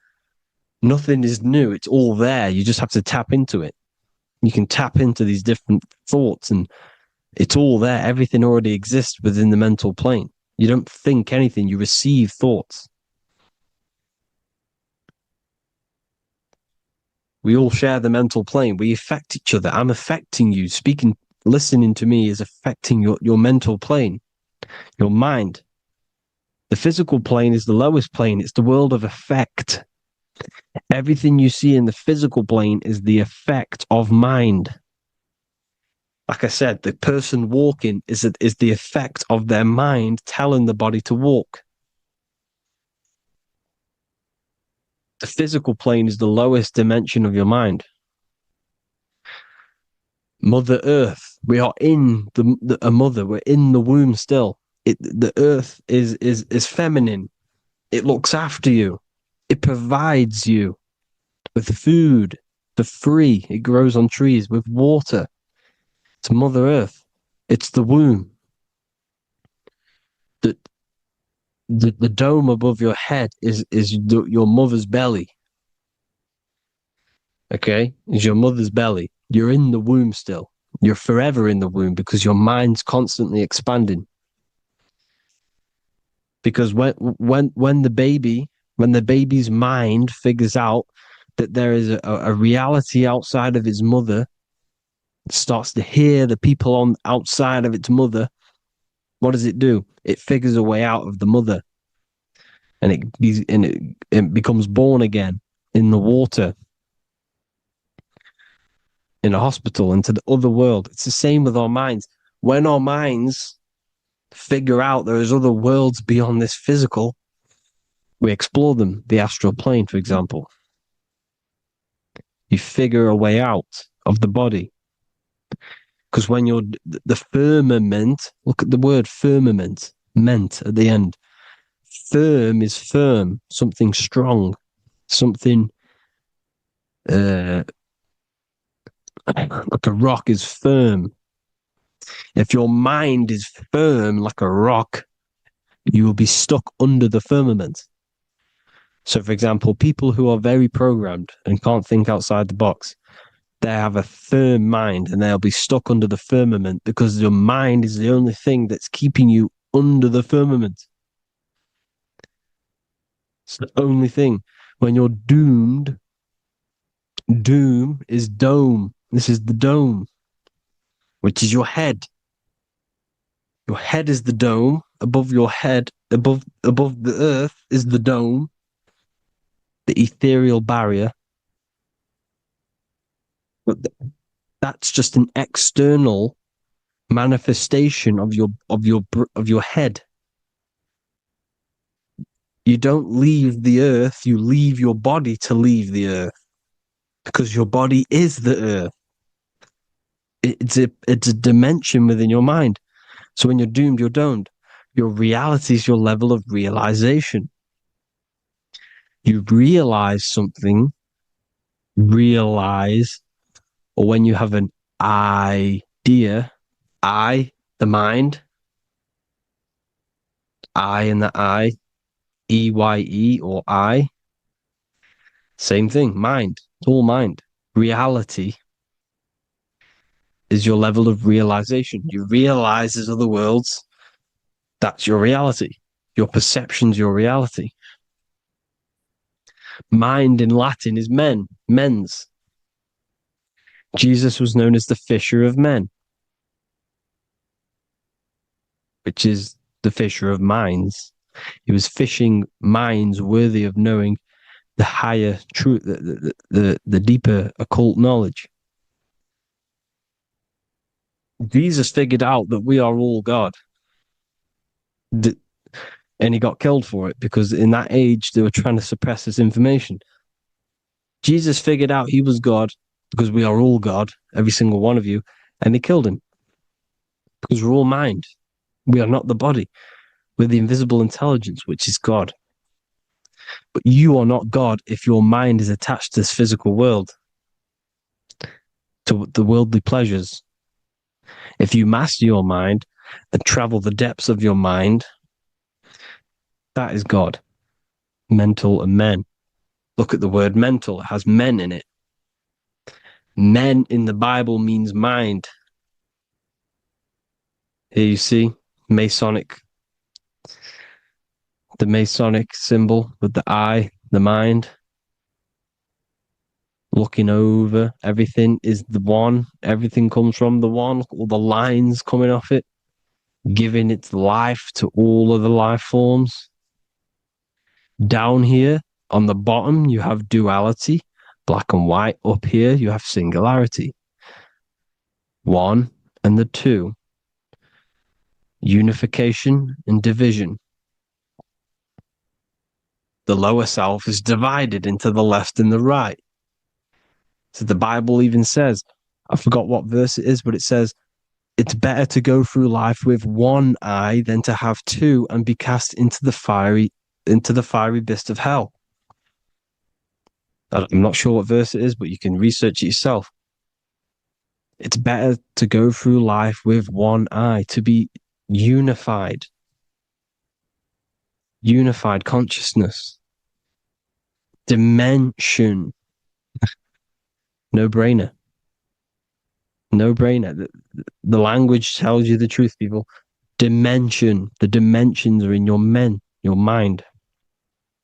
nothing is new. It's all there. You just have to tap into it. You can tap into these different thoughts, and it's all there. Everything already exists within the mental plane. You don't think anything. You receive thoughts. We all share the mental plane. We affect each other. I'm affecting you. Listening to me is affecting your mental plane, your mind. The physical plane is the lowest plane. It's the world of effect. Everything you see in the physical plane is the effect of mind. Like I said, the person walking is the effect of their mind telling the body to walk. The physical plane is the lowest dimension of your mind. Mother Earth, we are in a mother. We're in the womb still. The Earth is feminine. It looks after you. It provides you with food for free. It grows on trees, with water. It's Mother Earth. It's the womb. The dome above your head is your mother's belly. Okay? Is your mother's belly. You're in the womb still. You're forever in the womb, because your mind's constantly expanding. Because when the baby's mind figures out that there is a reality outside of its mother, it starts to hear the people on outside of its mother, what does it do? It figures a way out of the mother, and it becomes born again in the water, in a hospital, into the other world. It's the same with our minds. When our minds figure out there is other worlds beyond this physical, we explore them. The astral plane, for example. You figure a way out of the body. Because when you're the firmament, look at the word firmament, meant at the end. Firm is firm, something strong, something like a rock is firm. If your mind is firm like a rock, you will be stuck under the firmament. So, for example, people who are very programmed and can't think outside the box, They have a firm mind and they'll be stuck under the firmament because your mind is the only thing that's keeping you under the firmament. It's the only thing. When you're doomed, doom is dome. This is the dome, which is your head. Your head is the dome. Above your head, above the earth is the dome, the ethereal barrier. But that's just an external manifestation of your head. You don't leave the earth, you leave your body to leave the earth, because your body is the earth. It's a dimension within your mind. So when you're doomed, you're domed. Your reality is your level of realization. You realize something, or when you have an idea, the mind, and the EYE or I. Same thing, mind. It's all mind. Reality is your level of realization. You realize there's other worlds. That's your reality. Your perception's your reality. Mind in Latin is mens. Jesus was known as the fisher of men, which is the fisher of minds. He was fishing minds worthy of knowing the higher truth, the deeper occult knowledge. Jesus figured out that we are all God. And he got killed for it because in that age they were trying to suppress this information. Jesus figured out he was God because we are all God, every single one of you, and they killed him because we're all mind. We are not the body. We're the invisible intelligence, which is God. But you are not God if your mind is attached to this physical world, to the worldly pleasures. If you master your mind and travel the depths of your mind, that is God. Mental and men. Look at the word mental. It has men in it. Men in the Bible means mind. Here you see the Masonic symbol with the eye, the mind. Looking over, everything is the one. Everything comes from the one. All the lines coming off it, giving its life to all of the life forms. Down here on the bottom, you have duality, black and white. Up here, you have singularity. One and the two. Unification and division. The lower self is divided into the left and the right. So the Bible even says, I forgot what verse it is, but it says, it's better to go through life with one eye than to have two and be cast into the fiery abyss of hell. I'm not sure what verse it is, but you can research it yourself. It's better to go through life with one eye, to be unified consciousness, dimension. No brainer. The language tells you the truth, people. Dimension. The dimensions are in your mind.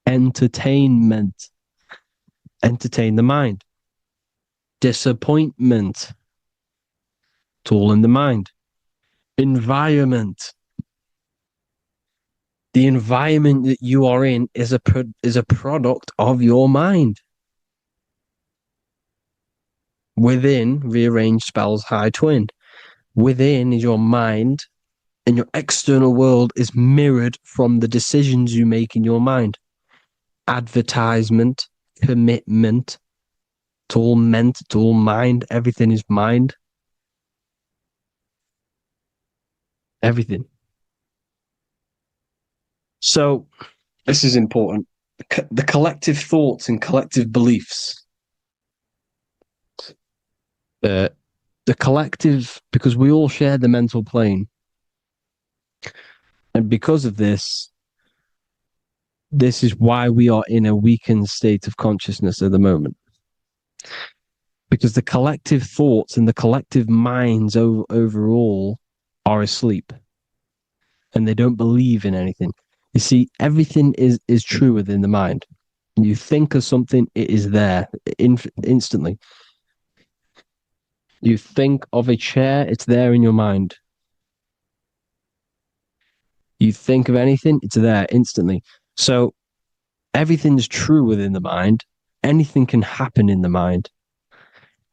Entertainment. Entertain the mind. Disappointment. It's all in the mind. Environment. The environment that you are in is a product of your mind. Within, rearranged spells high twin. Within is your mind, and your external world is mirrored from the decisions you make in your mind. Advertisement, commitment, it's all meant, it's all mind. Everything is mind. Everything. So, this is important. The collective thoughts and collective beliefs. The collective, because we all share the mental plane. And because of this is why we are in a weakened state of consciousness at the moment. because the collective thoughts and the collective minds overall are asleep and they don't believe in anything. You see, everything is true within the mind. You think of something, it is there instantly. You think of a chair, it's there in your mind. You think of anything, it's there instantly. So everything's true within the mind. Anything can happen in the mind.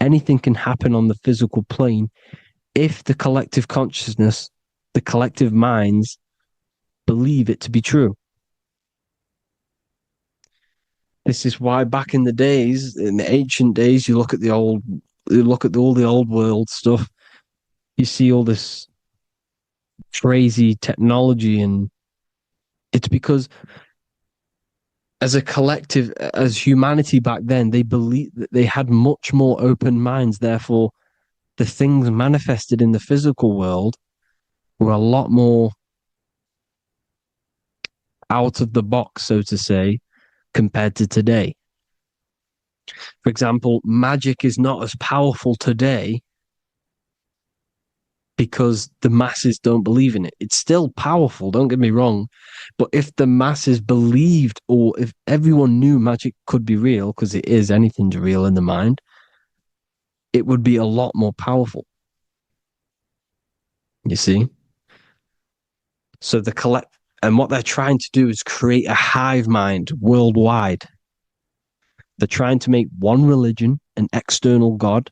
Anything can happen on the physical plane if the collective consciousness, the collective minds believe it to be true. This is why back in the days, in the ancient days, you look at all the old world stuff, you see all this crazy technology, and it's because as a collective, as humanity back then, they believed that they had much more open minds. Therefore, the things manifested in the physical world were a lot more out of the box, so to say, compared to today. For example, magic is not as powerful today because the masses don't believe in it. It's still powerful, don't get me wrong. But if the masses believed, or if everyone knew magic could be real, because it is, anything's real in the mind, it would be a lot more powerful. You see? So and what they're trying to do is create a hive mind worldwide. They're trying to make one religion, an external God.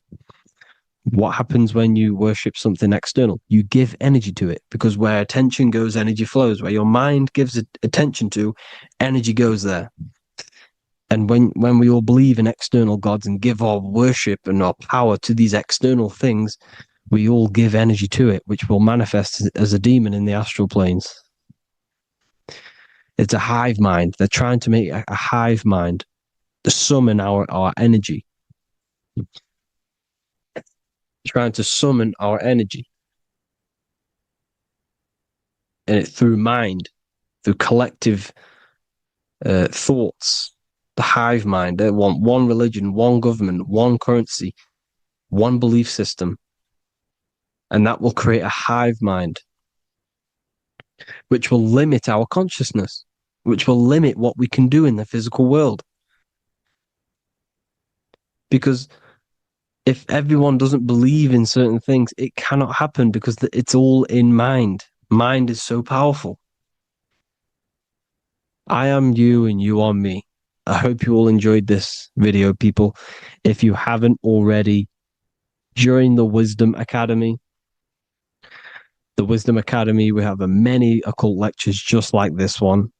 What happens when you worship something external? You give energy to it, because where attention goes, energy flows. Where your mind gives attention to, energy goes there. And when we all believe in external gods and give our worship and our power to these external things, we all give energy to it, which will manifest as a demon in the astral planes. It's a hive mind. They're trying to make a hive mind to summon our energy. Trying to summon our energy. And it through mind, through collective thoughts. The hive mind. They want one religion, one government, one currency, one belief system. And that will create a hive mind, which will limit our consciousness, which will limit what we can do in the physical world. Because if everyone doesn't believe in certain things, it cannot happen, because it's all in mind. Mind is so powerful. I am you and you are me. I hope you all enjoyed this video, people. If you haven't already, join the Wisdom Academy. The Wisdom Academy, we have many occult lectures just like this one.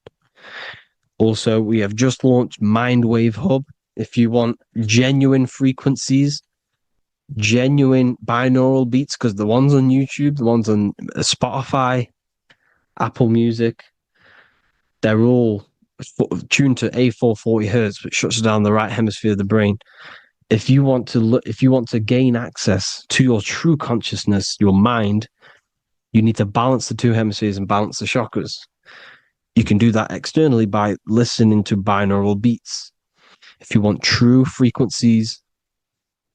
Also, we have just launched Mindwave Hub. If you want genuine frequencies, genuine binaural beats, because the ones on YouTube, the ones on Spotify, Apple Music, they're all tuned to A440 hertz, which shuts down the right hemisphere of the brain. If you want to gain access to your true consciousness, your mind, you need to balance the two hemispheres and balance the chakras. You can do that externally by listening to binaural beats. If you want true frequencies,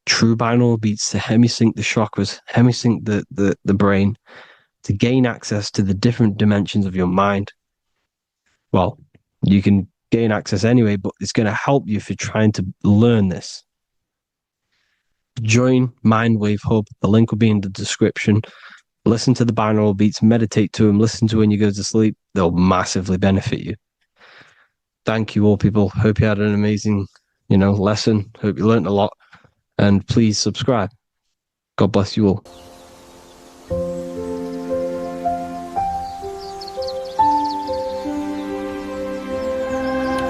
true binaural beats to hemisync the chakras, hemisync the brain, to gain access to the different dimensions of your mind, well, you can gain access anyway, but it's going to help you if you're trying to learn this. Join Mindwave Hub. The link will be in the description. Listen to the binaural beats, meditate to them, listen to when you go to sleep. They'll massively benefit you. Thank you all, people. Hope you had an amazing, lesson. Hope you learned a lot. And please subscribe. God bless you all.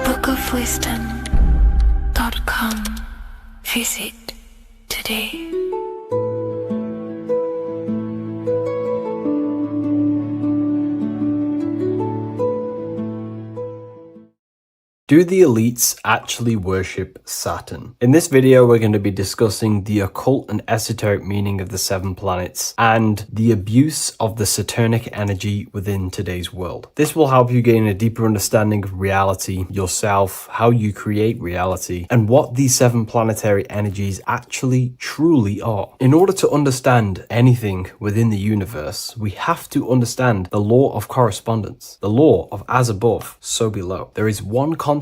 bookofwisdom.com. Visit today. Do the elites actually worship Saturn? In this video, we're going to be discussing the occult and esoteric meaning of the 7 planets and the abuse of the Saturnic energy within today's world. This will help you gain a deeper understanding of reality, yourself, how you create reality, and what these 7 planetary energies actually truly are. In order to understand anything within the universe, we have to understand the law of correspondence, the law of as above, so below. There is one consciousness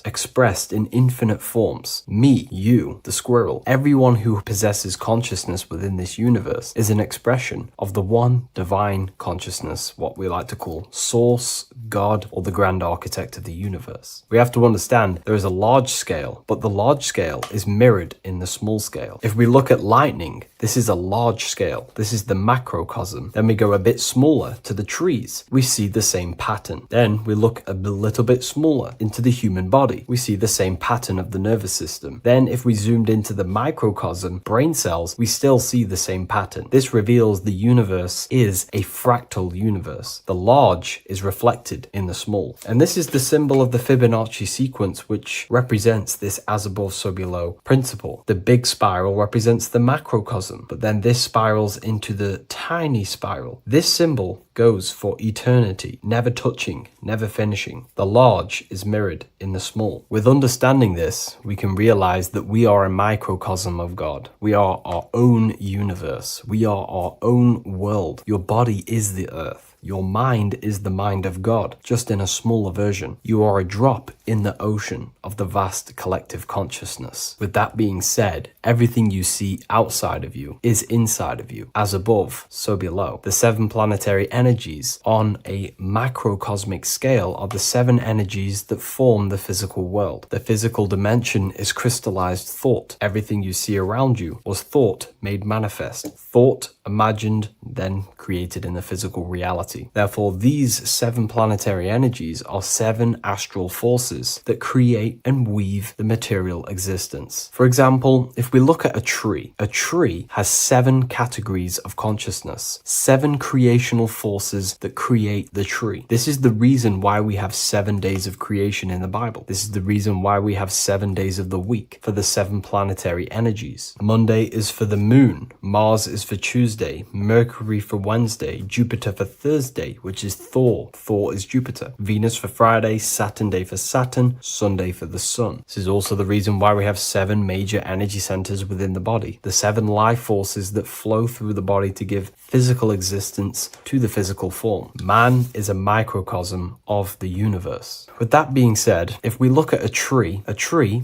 expressed in infinite forms. Me, you, the squirrel, everyone who possesses consciousness within this universe is an expression of the one divine consciousness, what we like to call Source, God, or the grand architect of the universe. We have to understand there is a large scale, but the large scale is mirrored in the small scale. If we look at lightning, this is a large scale. This is the macrocosm. Then we go a bit smaller to the trees. We see the same pattern. Then we look a little bit smaller into the human body. We see the same pattern of the nervous system. Then if we zoomed into the microcosm, brain cells, we still see the same pattern. This reveals the universe is a fractal universe. The large is reflected in the small. And this is the symbol of the Fibonacci sequence, which represents this as above, so below principle. The big spiral represents the macrocosm, but then this spirals into the tiny spiral. This symbol goes for eternity, never touching, never finishing. The large is mirrored in the small. With understanding this, we can realize that we are a microcosm of God. We are our own universe. We are our own world. Your body is the earth. Your mind is the mind of God, just in a smaller version. You are a drop in the ocean of the vast collective consciousness. With that being said, everything you see outside of you is inside of you. As above, so below. The 7 planetary energies on a macrocosmic scale are the 7 energies that form the physical world. The physical dimension is crystallized thought. Everything you see around you was thought made manifest. Thought imagined, then created in the physical reality. Therefore, these 7 planetary energies are 7 astral forces that create and weave the material existence. For example, if we look at a tree has 7 categories of consciousness, 7 creational forces that create the tree. This is the reason why we have 7 days of creation in the Bible. This is the reason why we have 7 days of the week for the 7 planetary energies. Monday is for the moon, Mars is for Tuesday, Mercury for Wednesday, Jupiter for Thursday, which is Thor. Thor is Jupiter. Venus for Friday, Saturn day for Saturn, Sunday for the sun. This is also the reason why we have 7 major energy centers within the body. The 7 life forces that flow through the body to give physical existence to the physical form. Man is a microcosm of the universe. With that being said, if we look at a tree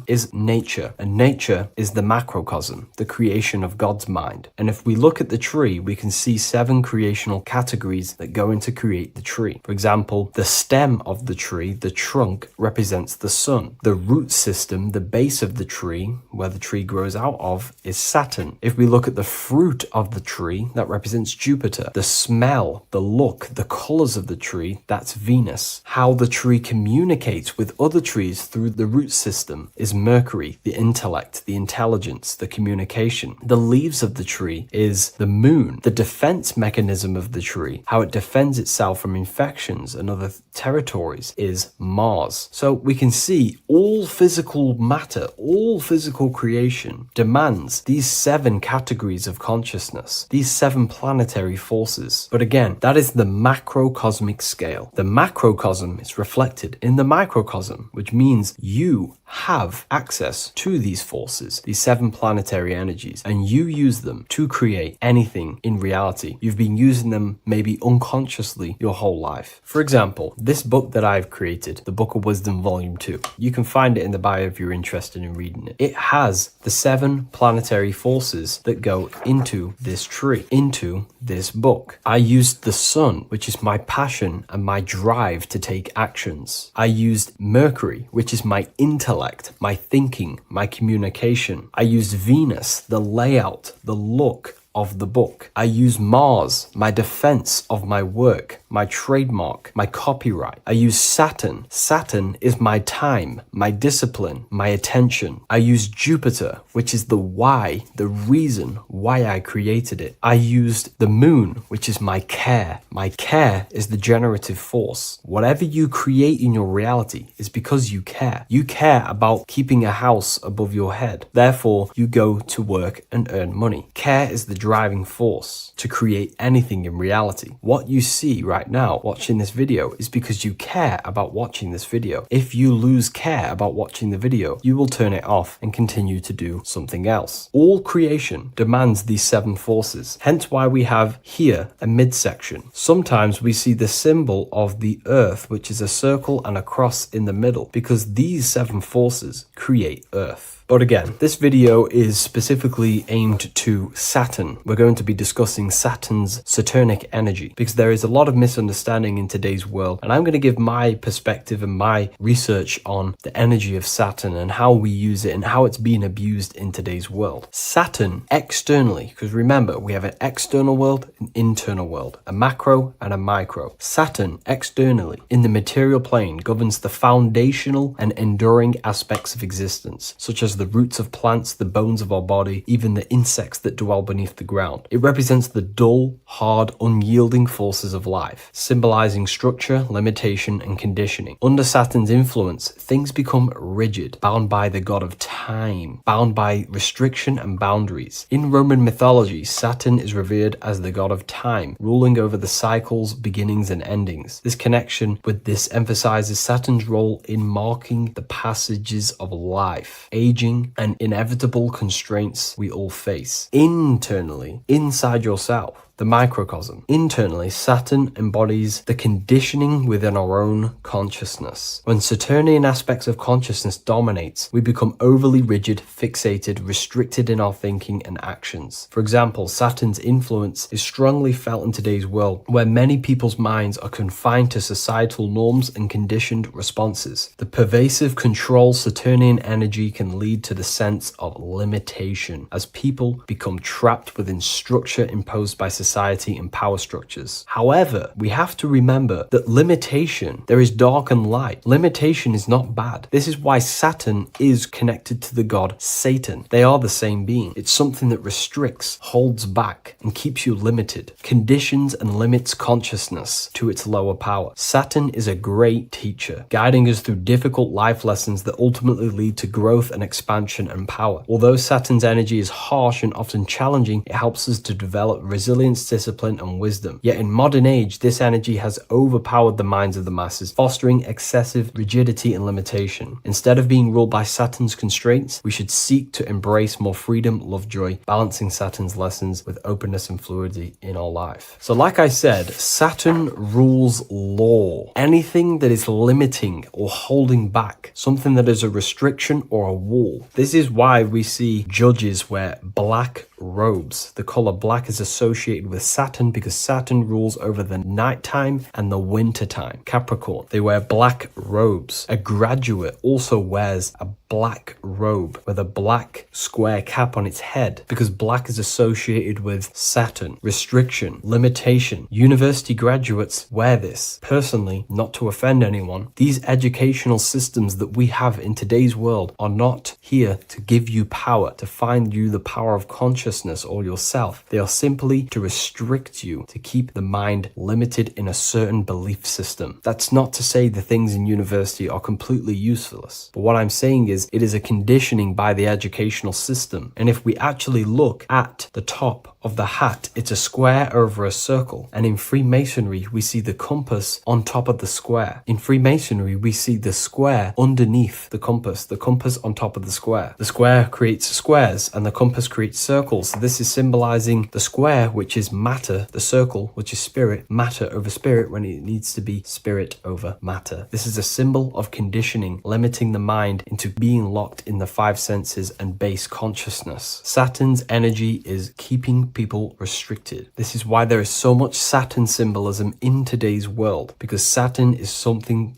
is nature, and nature is the macrocosm, the creation of God's mind. And if we look at the tree, we can see 7 creational categories that go into create the tree. For example, the stem of the tree, the trunk, represents the sun. The root system, the base of the tree, where the tree grows out of, is Saturn. If we look at the fruit of the tree, that represents Jupiter. The smell, the look, the colors of the tree, that's Venus. How the tree communicates with other trees through the root system is Mercury, the intellect, the intelligence, the communication. The leaves of the tree is the moon. The defense mechanism of the tree, how it defends itself from infections and other territories, is Mars. So we can see all physical matter, all physical creation demands these 7 categories of consciousness, these 7 planetary forces. But again, that is the macrocosmic scale. The macrocosm is reflected in the microcosm, which means you have access to these forces, these 7 planetary energies, and you use them to create anything in reality. You've been using them maybe unconsciously your whole life. For example, this book that I've created, the Book of Wisdom Volume 2, you can find it in the bio if you're interested in reading it. It has the 7 planetary forces that go into this tree, into this book. I used the sun, which is my passion and my drive to take actions. I used Mercury, which is my intellect, my thinking, my communication. I used Venus, the layout, the look of the book. I use Mars, my defense of my work, my trademark, my copyright. I use Saturn. Saturn is my time, my discipline, my attention. I use Jupiter, which is the why, the reason why I created it. I used the moon, which is my care. My care is the generative force. Whatever you create in your reality is because you care. You care about keeping a house above your head. Therefore, you go to work and earn money. Care is the driving force to create anything in reality. What you see right now watching this video is because you care about watching this video. If you lose care about watching the video, you will turn it off and continue to do something else. All creation demands these 7 forces, hence why we have here a midsection. Sometimes we see the symbol of the earth, which is a circle and a cross in the middle, because these 7 forces create earth. But again, this video is specifically aimed to Saturn. We're going to be discussing Saturn's Saturnic energy because there is a lot of misunderstanding in today's world. And I'm going to give my perspective and my research on the energy of Saturn and how we use it and how it's being abused in today's world. Saturn externally, because remember, we have an external world, an internal world, a macro and a micro. Saturn externally in the material plane governs the foundational and enduring aspects of existence, such as the roots of plants, the bones of our body, even the insects that dwell beneath the ground. It represents the dull, hard, unyielding forces of life, symbolizing structure, limitation, and conditioning. Under Saturn's influence, things become rigid, bound by the god of time, bound by restriction and boundaries. In Roman mythology, Saturn is revered as the god of time, ruling over the cycles, beginnings, and endings. This connection with this emphasizes Saturn's role in marking the passages of life, aging, and inevitable constraints we all face. Internally, inside yourself, the microcosm. Internally, Saturn embodies the conditioning within our own consciousness. When Saturnian aspects of consciousness dominates, we become overly rigid, fixated, restricted in our thinking and actions. For example, Saturn's influence is strongly felt in today's world, where many people's minds are confined to societal norms and conditioned responses. The pervasive control Saturnian energy can lead to the sense of limitation, as people become trapped within structure imposed by society and power structures. However, we have to remember that limitation, there is dark and light. Limitation is not bad. This is why Saturn is connected to the god Satan. They are the same being. It's something that restricts, holds back, and keeps you limited, conditions and limits consciousness to its lower power. Saturn is a great teacher, guiding us through difficult life lessons that ultimately lead to growth and expansion and power. Although Saturn's energy is harsh and often challenging, it helps us to develop resilience, discipline, and wisdom. Yet in modern age, this energy has overpowered the minds of the masses, fostering excessive rigidity and limitation. Instead of being ruled by Saturn's constraints, we should seek to embrace more freedom, love, joy, balancing Saturn's lessons with openness and fluidity in our life. So like I said, Saturn rules law. Anything that is limiting or holding back, something that is a restriction or a wall. This is why we see judges wear black robes. The color black is associated with Saturn because Saturn rules over the nighttime and the winter time. Capricorn, they wear black robes. A graduate also wears a black robe with a black square cap on its head because black is associated with Saturn, restriction, limitation. University graduates wear this. Personally, not to offend anyone, these educational systems that we have in today's world are not here to give you power, to find you the power of consciousness or yourself. They are simply to restrict you, to keep the mind limited in a certain belief system. That's not to say the things in university are completely useless, but what I'm saying is it is a conditioning by the educational system. And if we actually look at the top of the hat, it's a square over a circle. And in Freemasonry, we see the compass on top of the square. In Freemasonry, we see the square underneath the compass on top of the square. The square creates squares and the compass creates circles. So this is symbolizing the square, which is matter, the circle, which is spirit, matter over spirit when it needs to be spirit over matter. This is a symbol of conditioning, limiting the mind into being locked in the 5 senses and base consciousness. Saturn's energy is keeping people restricted. This is why there is so much Saturn symbolism in today's world, because Saturn is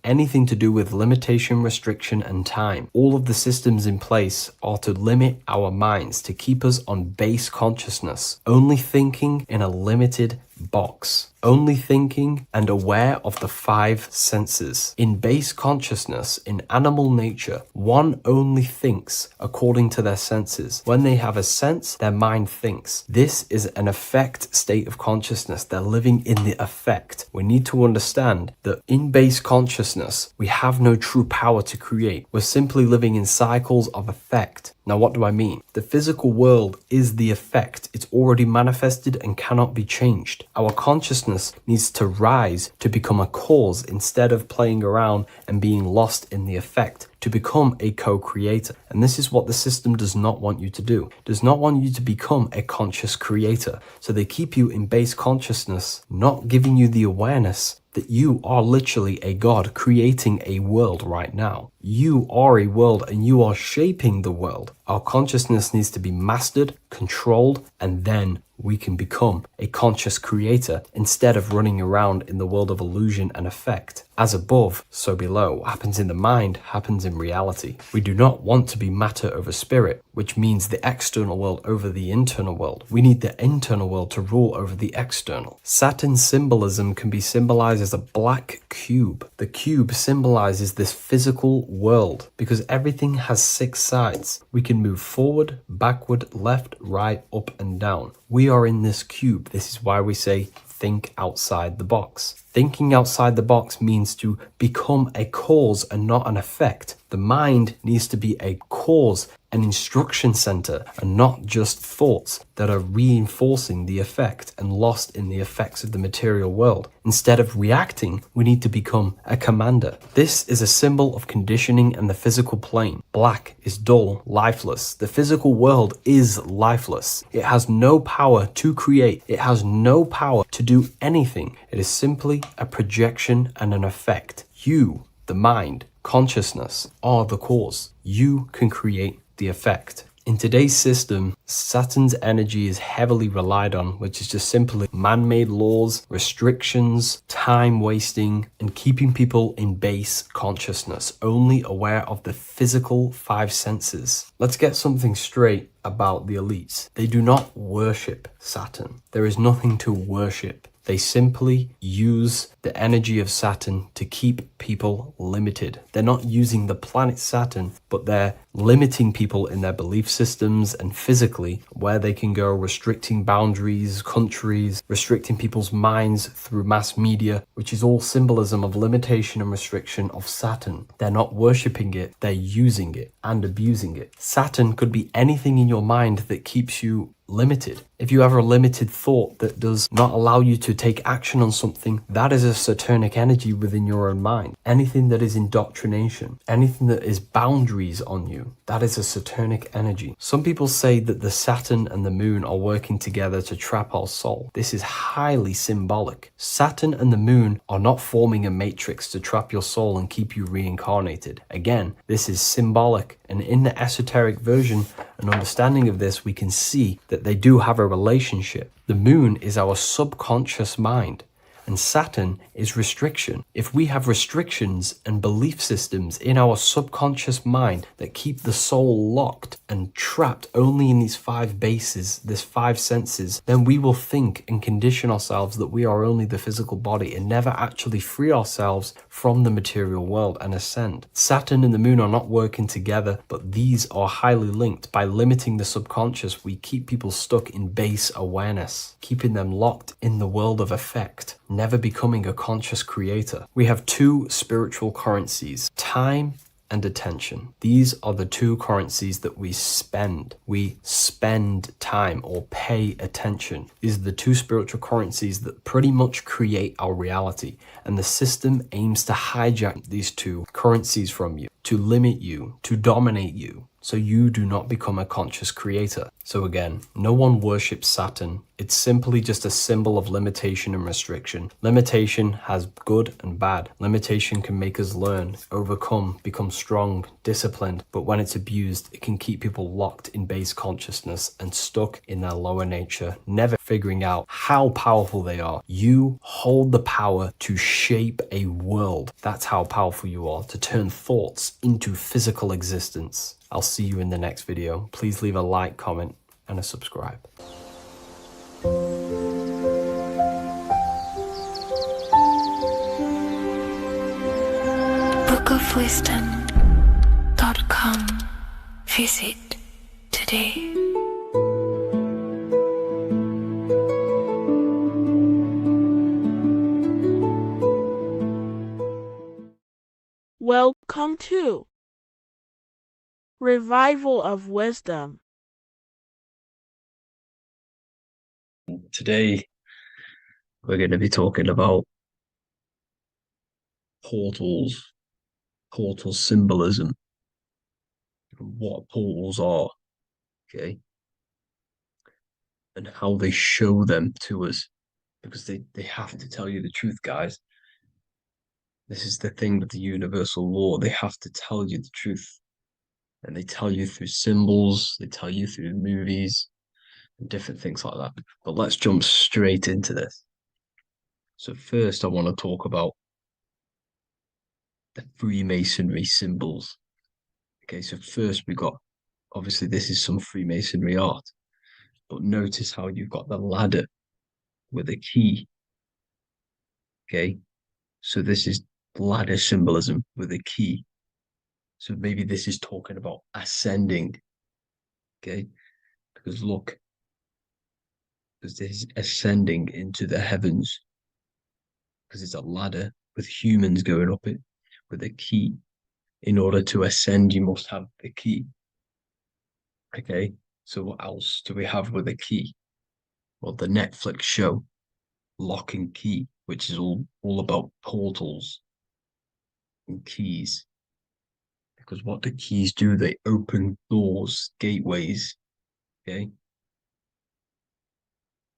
anything to do with limitation, restriction, and time. All of the systems in place are to limit our minds, to keep us on base consciousness, only thinking in a limited box. only thinking and aware of the five senses. In base consciousness, in animal nature, one only thinks according to their senses. When they have a sense, their mind thinks. This is an affect state of consciousness. They're living in the affect. We need to understand that in base consciousness, we have no true power to create. We're simply living in cycles of affect. Now, what do I mean? The physical world is the effect. It's already manifested and cannot be changed. Our consciousness needs to rise to become a cause instead of playing around and being lost in the effect, to become a co-creator. And this is what the system does not want you to do. It does not want you to become a conscious creator. So they keep you in base consciousness, not giving you the awareness that you are literally a god creating a world right now. You are a world and you are shaping the world. Our consciousness needs to be mastered, controlled, and then we can become a conscious creator instead of running around in the world of illusion and effect. As above, so below. What happens in the mind happens in reality. We do not want to be matter over spirit, which means the external world over the internal world. We need the internal world to rule over the external. Saturn symbolism can be symbolized as a black cube. The cube symbolizes this physical world because everything has 6 sides. We can move forward, backward, left, right, up, and down. We are in this cube. This is why we say think outside the box. Thinking outside the box means to become a cause and not an effect. The mind needs to be a cause, an instruction center, and not just thoughts that are reinforcing the effect and lost in the effects of the material world. Instead of reacting, we need to become a commander. This is a symbol of conditioning and the physical plane. Black is dull, lifeless. The physical world is lifeless. It has no power to create. It has no power to do anything. It is simply a projection and an effect. You, the mind, consciousness, are the cause. You can create the effect. In today's system, Saturn's energy is heavily relied on, which is just simply man-made laws, restrictions, time wasting, and keeping people in base consciousness, only aware of the physical 5 senses. Let's get something straight about the elites. They do not worship Saturn. There is nothing to worship. They simply use the energy of Saturn to keep people limited. They're not using the planet Saturn, but they're limiting people in their belief systems and physically where they can go, restricting boundaries, countries, restricting people's minds through mass media, which is all symbolism of limitation and restriction of Saturn. They're not worshipping it, they're using it and abusing it. Saturn could be anything in your mind that keeps you limited. If you have a limited thought that does not allow you to take action on something, that is a Saturnic energy within your own mind. Anything that is indoctrination, anything that is boundaries on you, that is a Saturnic energy. Some people say that the Saturn and the moon are working together to trap our soul. This is highly symbolic. Saturn and the moon are not forming a matrix to trap your soul and keep you reincarnated. Again, this is symbolic, and in the esoteric version and understanding of this, we can see that they do have a relationship. The moon is our subconscious mind, and Saturn is restriction. If we have restrictions and belief systems in our subconscious mind that keep the soul locked and trapped only in these 5 bases, these 5 senses, then we will think and condition ourselves that we are only the physical body and never actually free ourselves from the material world and ascend. Saturn and the moon are not working together, but these are highly linked. By limiting the subconscious, we keep people stuck in base awareness, keeping them locked in the world of effect, never becoming a conscious creator. We have 2 spiritual currencies, time and attention. These are the 2 currencies that we spend. We spend time or pay attention. These are the 2 spiritual currencies that pretty much create our reality. And the system aims to hijack these 2 currencies from you, to limit you, to dominate you, so you do not become a conscious creator. So again, no one worships Saturn. It's simply just a symbol of limitation and restriction. Limitation has good and bad. Limitation can make us learn, overcome, become strong, disciplined. But when it's abused, it can keep people locked in base consciousness and stuck in their lower nature, never figuring out how powerful they are. You hold the power to shape a world. That's how powerful you are, to turn thoughts into physical existence. I'll see you in the next video. Please leave a like, comment, and a subscribe. wellofwisdom.com. Visit today. Welcome to Revival of Wisdom. Today, we're going to be talking about portals, portal symbolism, and what portals are, okay, and how they show them to us, because they have to tell you the truth, guys. This is the thing with the universal law. They have to tell you the truth. And they tell you through symbols, they tell you through movies, and different things like that. But let's jump straight into this. So first, I want to talk about the Freemasonry symbols. Okay, so first we got, obviously this is some Freemasonry art, but notice how you've got the ladder with a key. Okay, so this is ladder symbolism with a key. So maybe this is talking about ascending. Okay, because look, because this is ascending into the heavens, because it's a ladder with humans going up it with a key. In order to ascend, you must have the key. Okay, so what else do we have with a key? Well, the Netflix show Lock and Key, which is all about portals and keys. Because what the keys do, they open doors, gateways. Okay.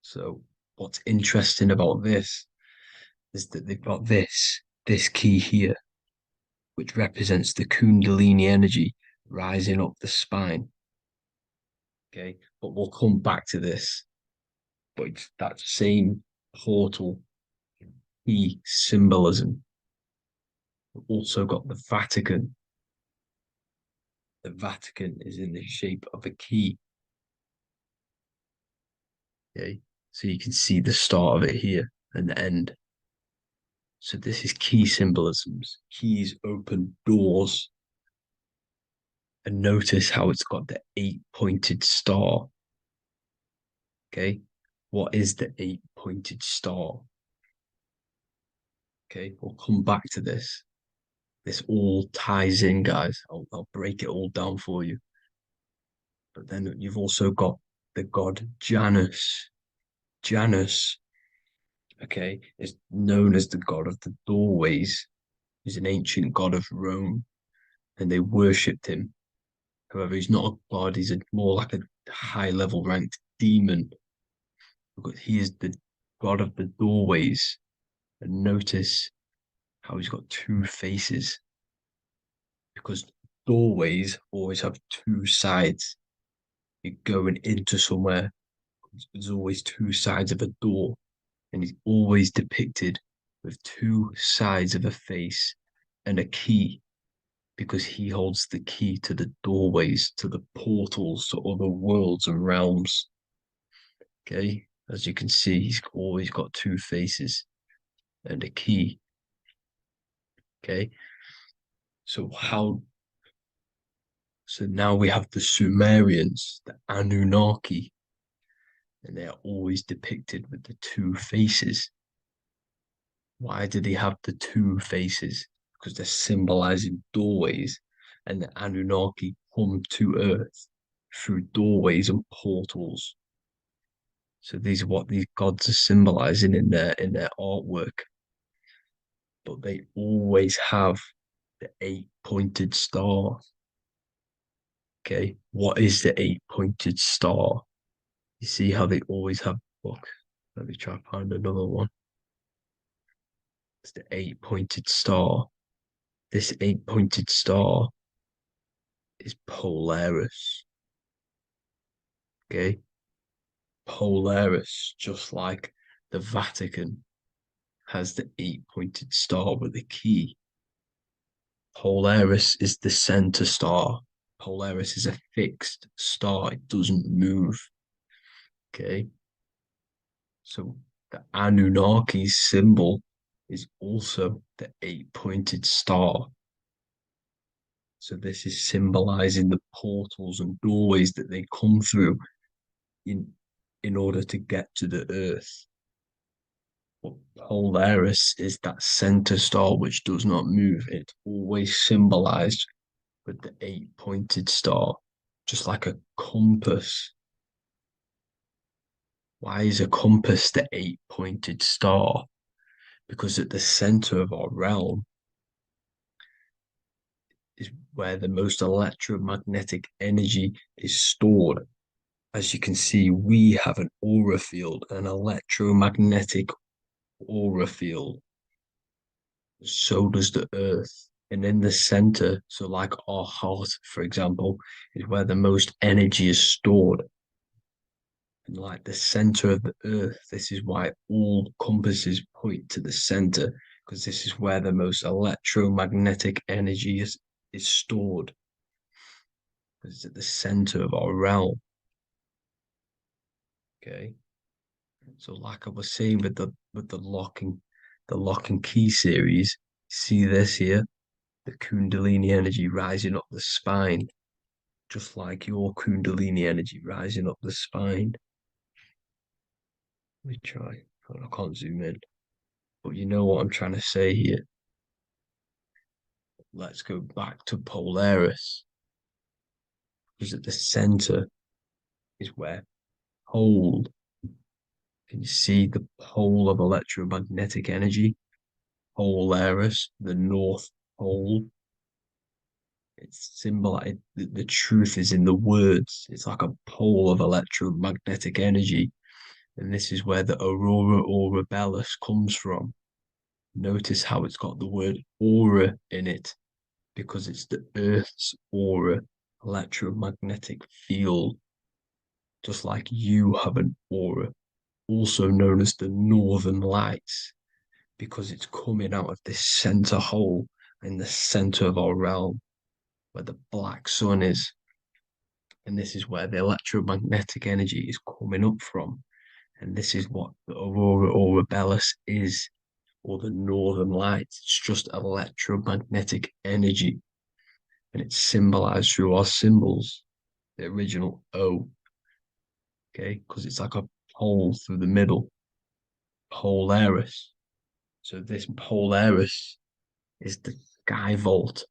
So what's interesting about this is that they've got this key here, which represents the Kundalini energy rising up the spine. Okay, but we'll come back to this. But it's that same portal key symbolism. We've also got the Vatican. The Vatican is in the shape of a key. Okay, so you can see the start of it here and the end. So this is key symbolisms. Keys open doors. And notice how it's got the 8-pointed star. Okay, what is the 8-pointed star? Okay, we'll come back to this. This all ties in, guys. I'll break it all down for you. But then you've also got the god Janus. Janus, okay, is known as the god of the doorways. He's an ancient god of Rome, and they worshipped him. However, he's not a god, he's more like a high-level ranked demon. Because he is the god of the doorways. And notice how he's got two faces. Because doorways always have two sides. You're going into somewhere, there's always two sides of a door. And he's always depicted with two sides of a face and a key, because he holds the key to the doorways, to the portals, to other worlds and realms. Okay, as you can see, he's always got two faces and a key. Okay, so now we have the Sumerians, the Anunnaki, and they are always depicted with the two faces. Why do they have the two faces? Because they're symbolizing doorways, and the Anunnaki come to Earth through doorways and portals. So these are what these gods are symbolizing in their artwork. But they always have the 8-pointed star. Okay, what is the 8-pointed star? You see how they always have, look, let me try to find another one. It's the 8-pointed star. This 8-pointed star is Polaris. Okay, Polaris, just like the Vatican has the 8-pointed star with a key. Polaris is the center star. Polaris is a fixed star, it doesn't move. Okay, so the Anunnaki symbol is also the 8-pointed star. So this is symbolizing the portals and doorways that they come through in order to get to the Earth. But Polaris is that center star which does not move. It's always symbolized with the 8-pointed star, just like a compass. Why is a compass the 8-pointed star? Because at the center of our realm is where the most electromagnetic energy is stored. As you can see, we have an aura field, an electromagnetic aura field. So does the Earth. And in the center, so like our heart, for example, is where the most energy is stored. And like the center of the Earth, this is why all compasses point to the center, because this is where the most electromagnetic energy is stored. It's at the center of our realm. Okay. So like I was saying with the lock and key series, see this here? The Kundalini energy rising up the spine, just like your Kundalini energy rising up the spine. Let me try. I can't zoom in, but you know what I'm trying to say here. Let's go back to Polaris, because at the center is where pole. Can you see the pole of electromagnetic energy? Polaris, the North Pole. It's symbolized. The truth is in the words. It's like a pole of electromagnetic energy. And this is where the aurora borealis comes from. Notice how it's got the word aura in it, because it's the Earth's aura, electromagnetic field, just like you have an aura, also known as the northern lights, because it's coming out of this center hole in the center of our realm, where the black sun is. And this is where the electromagnetic energy is coming up from. And this is what the aurora borealis is, or the northern lights. It's just electromagnetic energy. And it's symbolized through our symbols, the original O, okay? Because it's like a pole through the middle, Polaris. So this Polaris is the sky vault.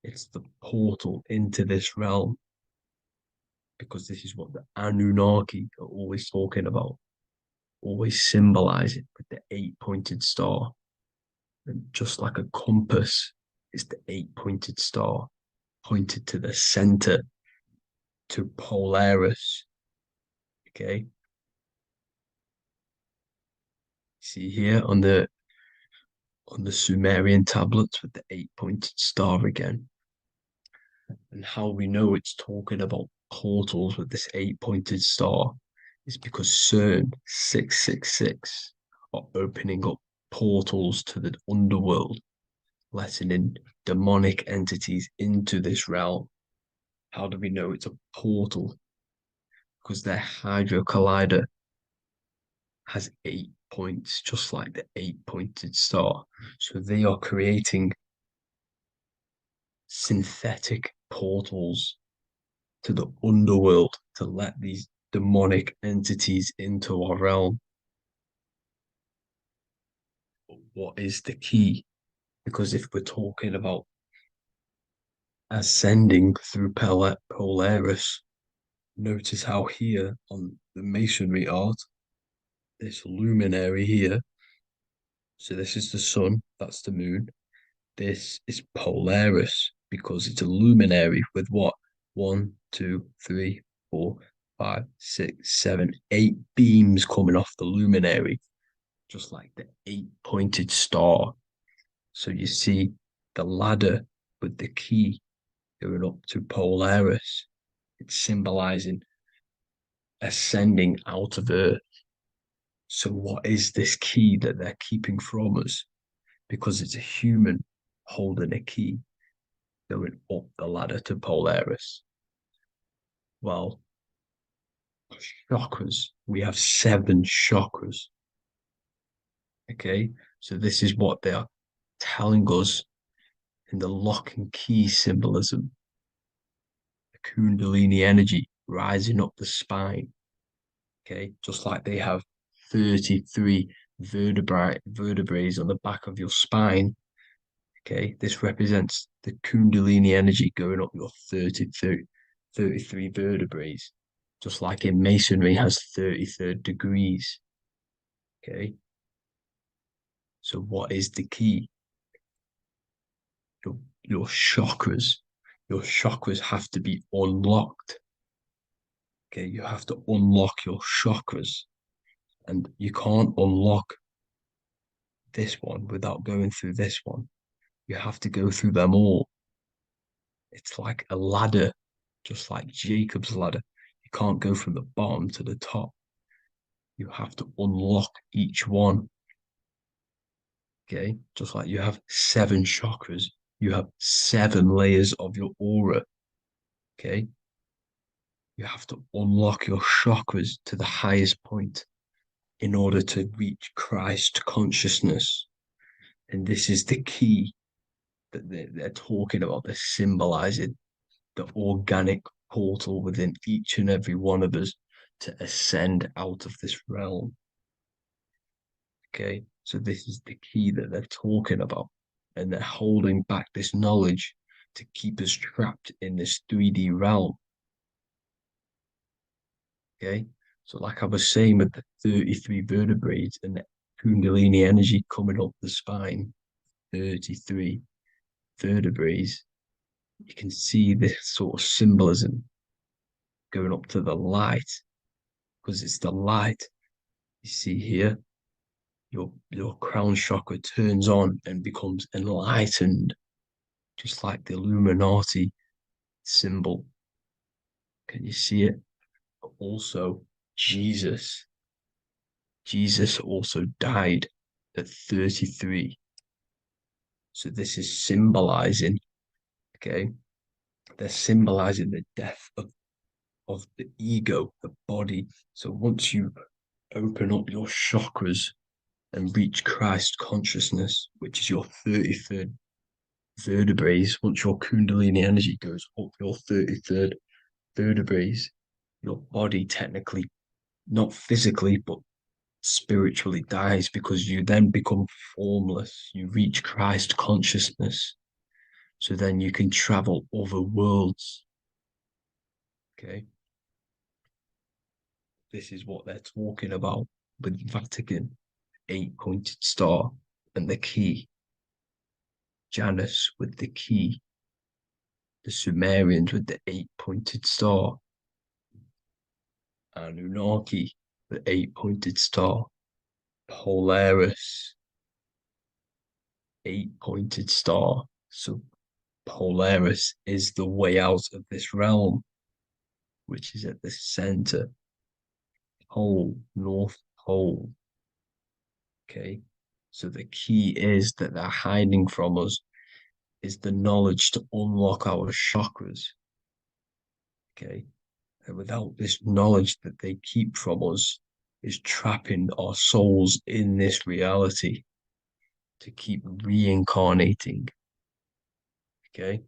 It's the portal into this realm, because this is what the Anunnaki are always talking about, always symbolize it with the 8-pointed star. And just like a compass, it's the 8-pointed star pointed to the center, to Polaris. Okay. See here on the Sumerian tablets with the 8-pointed star again. And how we know it's talking about portals with this 8-pointed star is because CERN 666 are opening up portals to the underworld, letting in demonic entities into this realm. How do we know it's a portal? Because their Hydro Collider has 8 points, just like the 8-pointed star. So they are creating synthetic portals to the underworld to let these demonic entities into our realm. But what is the key? Because if we're talking about ascending through Polaris, notice how here on the masonry art, this luminary here, so this is the sun, that's the moon. This is Polaris because it's a luminary with what? 1, 2, 3, 4, 5, 6, 7, 8 beams coming off the luminary, just like the 8-pointed star. So you see the ladder with the key going up to Polaris. It's symbolizing ascending out of Earth. So what is this key that they're keeping from us? Because it's a human holding a key going up the ladder to Polaris. Well, chakras. We have 7 chakras. Okay, so this is what they are telling us in the lock and key symbolism, the Kundalini energy rising up the spine. Okay, just like they have 33 vertebrae on the back of your spine. Okay, this represents the Kundalini energy going up your 33 vertebrae, just like in Masonry has 33rd degrees. Okay, so what is the key? Your chakras. Your chakras have to be unlocked. Okay, you have to unlock your chakras, and you can't unlock this one without going through this one. You have to go through them all. It's like a ladder, just like Jacob's ladder. You can't go from the bottom to the top. You have to unlock each one. Okay, just like you have 7 chakras, you have 7 layers of your aura. Okay, you have to unlock your chakras to the highest point in order to reach Christ consciousness. And this is the key that they're talking about. They're symbolizing the organic portal within each and every one of us to ascend out of this realm. Okay, so this is the key that they're talking about, and they're holding back this knowledge to keep us trapped in this 3D realm. Okay, so like I was saying with the 33 vertebrae and the Kundalini energy coming up the spine, 33 vertebrae, you can see this sort of symbolism going up to the light, because it's the light. You see here, your crown chakra turns on and becomes enlightened, just like the Illuminati symbol. Can you see it? But also, Jesus also died at 33. So this is symbolizing, okay? They're symbolizing the death of the ego, the body. So once you open up your chakras and reach Christ consciousness, which is your 33rd vertebrae, once your Kundalini energy goes up your 33rd vertebrae, your body technically, not physically, but spiritually dies, because you then become formless. You reach Christ consciousness. So then you can travel other worlds. Okay. This is what they're talking about with Vatican, 8-pointed star, and the key. Janus with the key. The Sumerians with the 8-pointed star. Anunnaki, the 8-pointed star. Polaris, 8-pointed star. So Polaris is the way out of this realm, which is at the center. Pole, North Pole. Okay, so the key is that they're hiding from us is the knowledge to unlock our chakras. Okay, and without this knowledge that they keep from us is trapping our souls in this reality to keep reincarnating. Okay,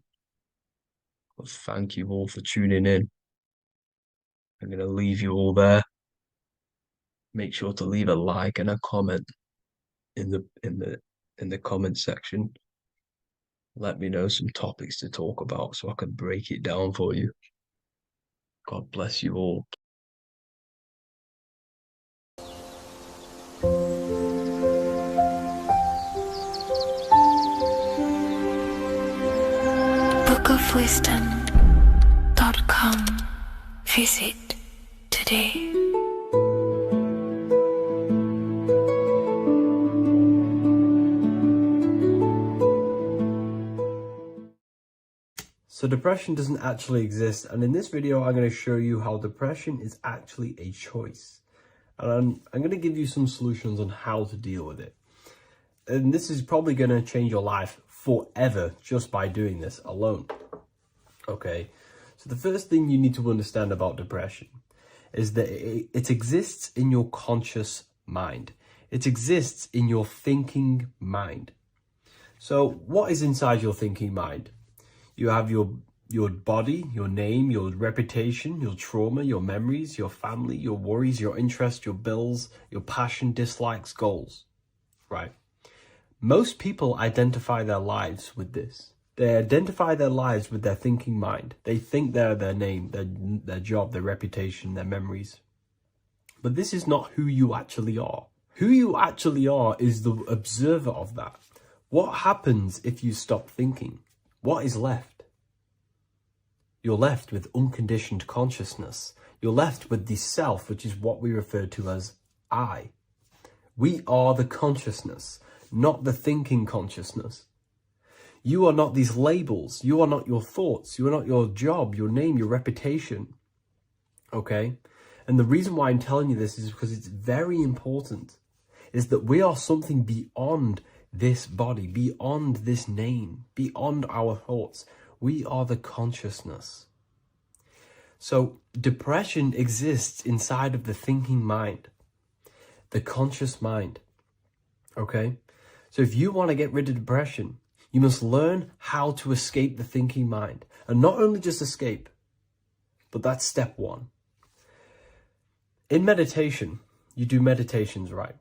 well, thank you all for tuning in. I'm going to leave you all there. Make sure to leave a like and a comment in the comment section. Let me know some topics to talk about so I can break it down for you. God bless you all. bookofwisdom.com. Visit today. So depression doesn't actually exist, and in this video I'm going to show you how depression is actually a choice. And I'm going to give you some solutions on how to deal with it. And this is probably going to change your life forever just by doing this alone. Okay, so the first thing you need to understand about depression is that it exists in your conscious mind. It exists in your thinking mind. So what is inside your thinking mind? You have your body, your name, your reputation, your trauma, your memories, your family, your worries, your interests, your bills, your passion, dislikes, goals, right? Most people identify their lives with this. They identify their lives with their thinking mind. They think they're their name, their job, their reputation, their memories. But this is not who you actually are. Who you actually are is the observer of that. What happens if you stop thinking? What is left? You're left with unconditioned consciousness. You're left with the self, which is what we refer to as I. We are the consciousness, not the thinking consciousness. You are not these labels. You are not your thoughts. You are not your job, your name, your reputation. Okay? And the reason why I'm telling you this is because it's very important, is that we are something beyond this body, beyond this name, beyond our thoughts. We are the consciousness. So depression exists inside of the thinking mind, the conscious mind. Okay? So if you want to get rid of depression, you must learn how to escape the thinking mind. And not only just escape, but that's step one. In meditation, you do meditations, right?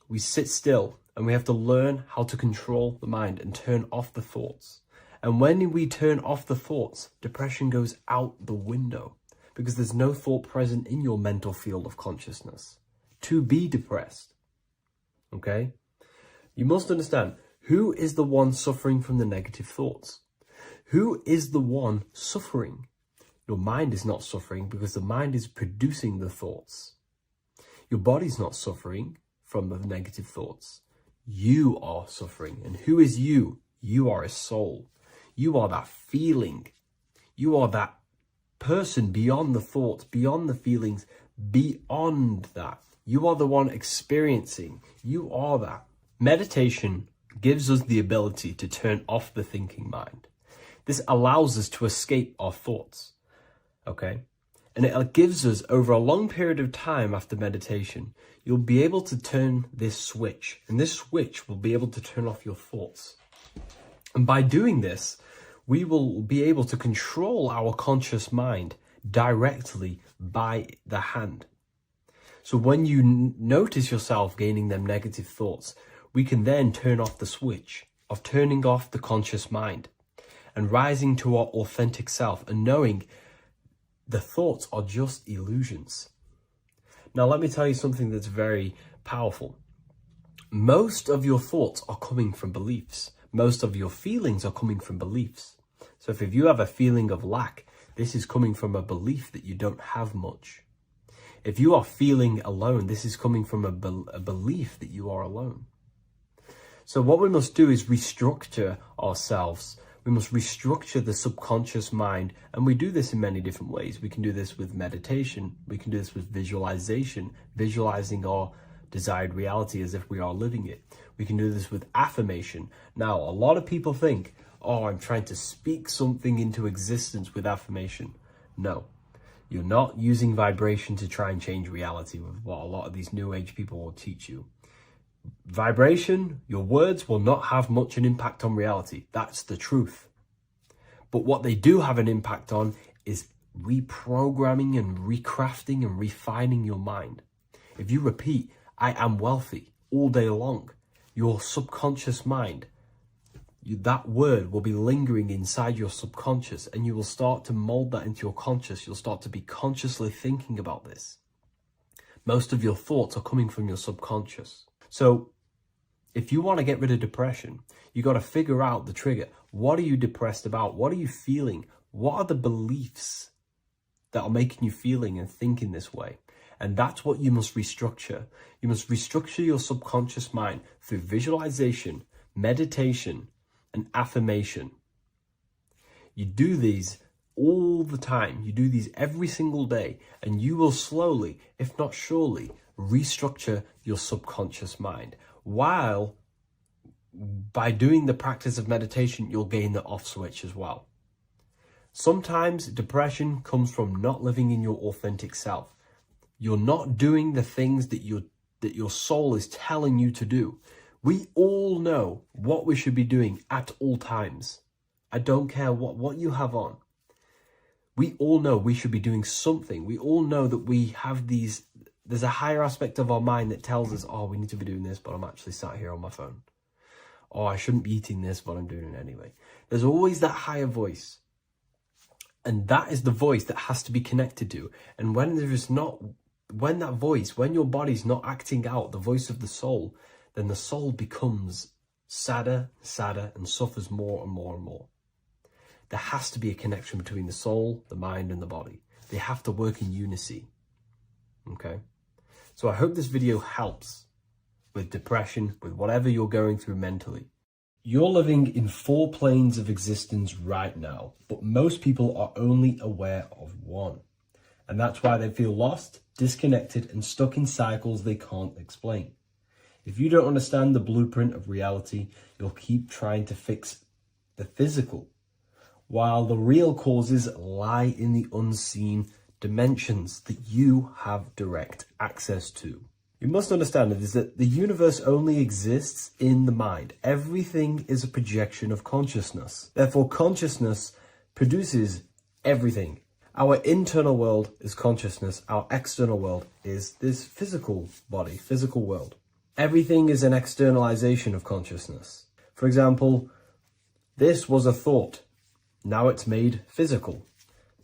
We sit still and we have to learn how to control the mind and turn off the thoughts. And when we turn off the thoughts, depression goes out the window because there's no thought present in your mental field of consciousness to be depressed. Okay? You must understand, who is the one suffering from the negative thoughts? Who is the one suffering? Your mind is not suffering because the mind is producing the thoughts. Your body's not suffering from the negative thoughts. You are suffering. And who is you? You are a soul. You are that feeling. You are that person beyond the thoughts, beyond the feelings, beyond that. You are the one experiencing. You are that. Meditation gives us the ability to turn off the thinking mind. This allows us to escape our thoughts. Okay? And it gives us, over a long period of time after meditation, you'll be able to turn this switch. And this switch will be able to turn off your thoughts. And by doing this, we will be able to control our conscious mind directly by the hand. So when you notice yourself gaining them negative thoughts, we can then turn off the switch of turning off the conscious mind and rising to our authentic self and knowing the thoughts are just illusions. Now, let me tell you something that's very powerful. Most of your thoughts are coming from beliefs. Most of your feelings are coming from beliefs. So if you have a feeling of lack, this is coming from a belief that you don't have much. If you are feeling alone, this is coming from a belief that you are alone. So what we must do is restructure ourselves. We must restructure the subconscious mind, and we do this in many different ways. We can do this with meditation. We can do this with visualization, visualizing our desired reality as if we are living it. We can do this with affirmation. Now, a lot of people think, oh, I'm trying to speak something into existence with affirmation. No, you're not using vibration to try and change reality with what a lot of these new age people will teach you. Vibration, your words will not have much an impact on reality. That's the truth. But what they do have an impact on is reprogramming and recrafting and refining your mind. If you repeat, I am wealthy all day long, your subconscious mind, that word will be lingering inside your subconscious, and you will start to mold that into your conscious. You'll start to be consciously thinking about this. Most of your thoughts are coming from your subconscious. So if you want to get rid of depression, you got to figure out the trigger. What are you depressed about? What are you feeling? What are the beliefs that are making you feeling and thinking this way? And that's what you must restructure. You must restructure your subconscious mind through visualization, meditation, and affirmation. You do these all the time. You do these every single day, and you will slowly, if not surely, restructure your subconscious mind. While by doing the practice of meditation, you'll gain the off switch as well. Sometimes depression comes from not living in your authentic self. You're not doing the things that your soul is telling you to do. We all know what we should be doing at all times. I don't care what you have on. We all know we should be doing something. We all know that we have there's a higher aspect of our mind that tells us, oh, we need to be doing this, but I'm actually sat here on my phone. Oh, I shouldn't be eating this, but I'm doing it anyway. There's always that higher voice. And that is the voice that has to be connected to. And when your body's not acting out the voice of the soul, then the soul becomes sadder, and suffers more and more and more. There has to be a connection between the soul, the mind, and the body. They have to work in unity. Okay? So I hope this video helps with depression, with whatever you're going through mentally. You're living in 4 planes of existence right now, but most people are only aware of one. And that's why they feel lost, disconnected, and stuck in cycles they can't explain. If you don't understand the blueprint of reality, you'll keep trying to fix the physical, while the real causes lie in the unseen dimensions that you have direct access to. You must understand it is that the universe only exists in the mind. Everything is a projection of consciousness. Therefore, consciousness produces everything. Our internal world is consciousness. Our external world is this physical body, physical world. Everything is an externalization of consciousness. For example, this was a thought. Now it's made physical.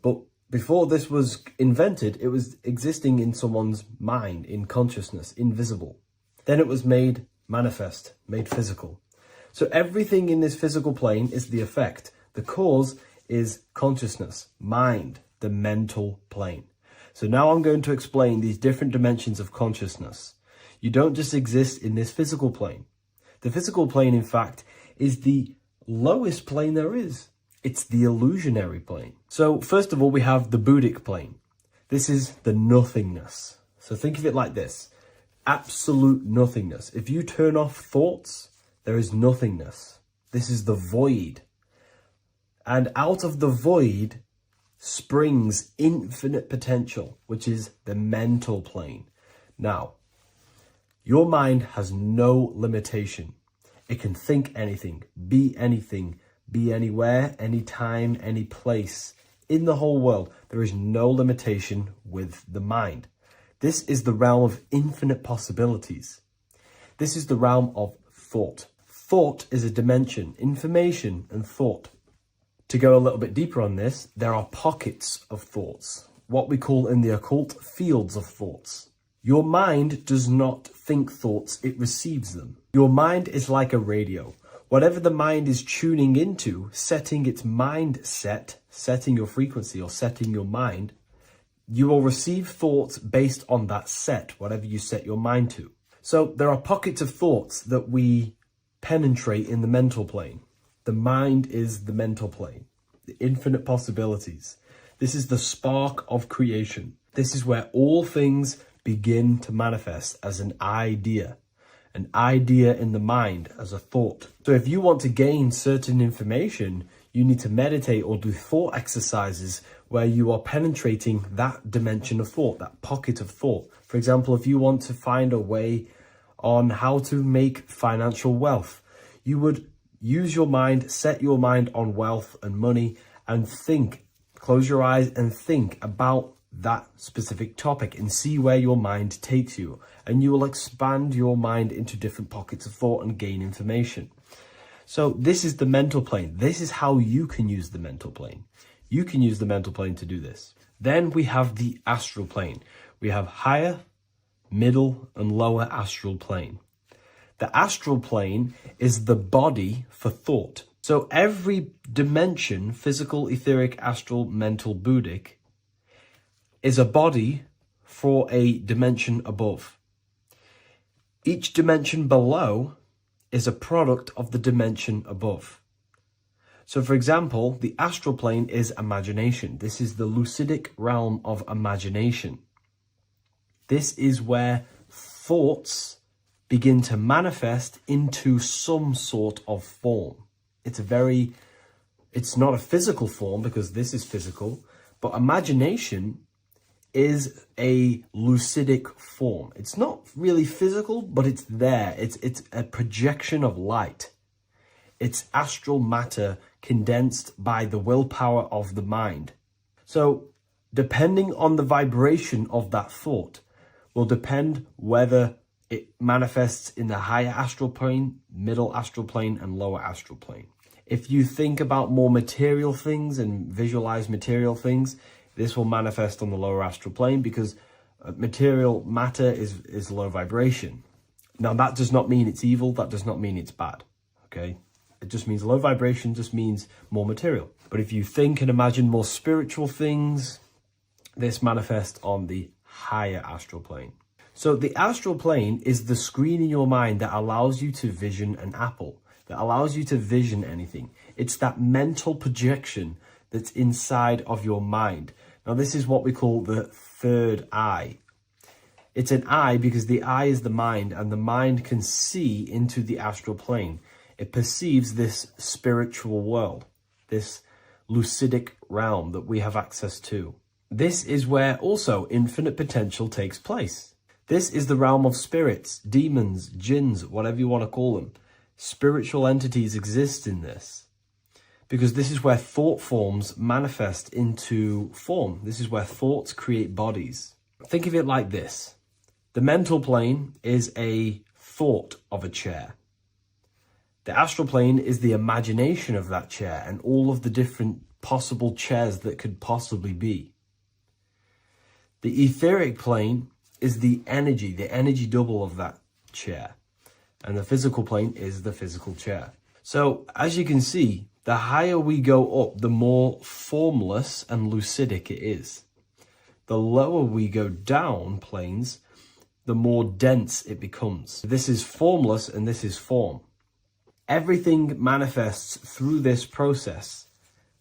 But before this was invented, it was existing in someone's mind, in consciousness, invisible. Then it was made manifest, made physical. So everything in this physical plane is the effect. The cause is consciousness, mind, the mental plane. So now I'm going to explain these different dimensions of consciousness. You don't just exist in this physical plane. The physical plane, in fact, is the lowest plane there is. It's the illusionary plane. So first of all, we have the Buddhic plane. This is the nothingness. So think of it like this. Absolute nothingness. If you turn off thoughts, there is nothingness. This is the void. And out of the void springs infinite potential, which is the mental plane. Now, your mind has no limitation. It can think anything, be anywhere, anytime, any place. In the whole world, there is no limitation with the mind. This is the realm of infinite possibilities. This is the realm of thought. Thought is a dimension, information and thought. To go a little bit deeper on this, there are pockets of thoughts, what we call in the occult fields of thoughts. Your mind does not think thoughts, it receives them. Your mind is like a radio. Whatever the mind is tuning into, setting its mindset, setting your frequency or setting your mind, you will receive thoughts based on that set, whatever you set your mind to. So there are pockets of thoughts that we penetrate in the mental plane. The mind is the mental plane, the infinite possibilities. This is the spark of creation. This is where all things begin to manifest as an idea in the mind as a thought. So if you want to gain certain information, you need to meditate or do thought exercises where you are penetrating that dimension of thought, that pocket of thought. For example, if you want to find a way on how to make financial wealth, you would use your mind, set your mind on wealth and money and think, close your eyes and think about that specific topic and see where your mind takes you. And you will expand your mind into different pockets of thought and gain information. So this is the mental plane. This is how you can use the mental plane. You can use the mental plane to do this. Then we have the astral plane. We have higher, middle, and lower astral plane. The astral plane is the body for thought. So every dimension, physical, etheric, astral, mental, Buddhic, is a body for a dimension above. Each dimension below is a product of the dimension above. So for example, the astral plane is imagination. This is the lucidic realm of imagination. This is where thoughts begin to manifest into some sort of form. It's not a physical form because this is physical, but imagination is a lucidic form. It's not really physical, but it's there. It's a projection of light. It's astral matter condensed by the willpower of the mind. So depending on the vibration of that thought will depend whether it manifests in the higher astral plane, middle astral plane, and lower astral plane. If you think about more material things and visualize material things, this will manifest on the lower astral plane because material matter is low vibration. Now, that does not mean it's evil. That does not mean it's bad. Okay? It just means low vibration just means more material. But if you think and imagine more spiritual things, this manifests on the higher astral plane. So the astral plane is the screen in your mind that allows you to vision an apple, that allows you to vision anything. It's that mental projection that's inside of your mind. Now, this is what we call the third eye. It's an eye because the eye is the mind, and the mind can see into the astral plane. It perceives this spiritual world, this lucidic realm that we have access to. This is where also infinite potential takes place. This is the realm of spirits, demons, jinns, whatever you want to call them. Spiritual entities exist in this because this is where thought forms manifest into form. This is where thoughts create bodies. Think of it like this. The mental plane is a thought of a chair. The astral plane is the imagination of that chair and all of the different possible chairs that could possibly be. The etheric plane is the energy double of that chair. And the physical plane is the physical chair. So as you can see, the higher we go up, the more formless and lucidic it is. The lower we go down planes, the more dense it becomes. This is formless and this is form. Everything manifests through this process.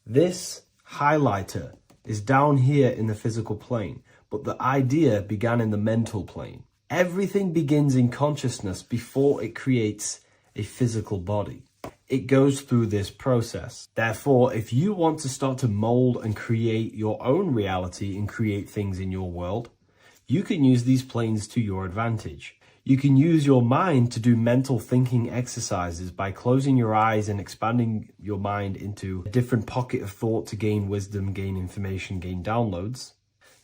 This highlighter is down here in the physical plane, but the idea began in the mental plane. Everything begins in consciousness before it creates a physical body. It goes through this process. Therefore, if you want to start to mold and create your own reality and create things in your world, you can use these planes to your advantage. You can use your mind to do mental thinking exercises by closing your eyes and expanding your mind into a different pocket of thought to gain wisdom, gain information, gain downloads.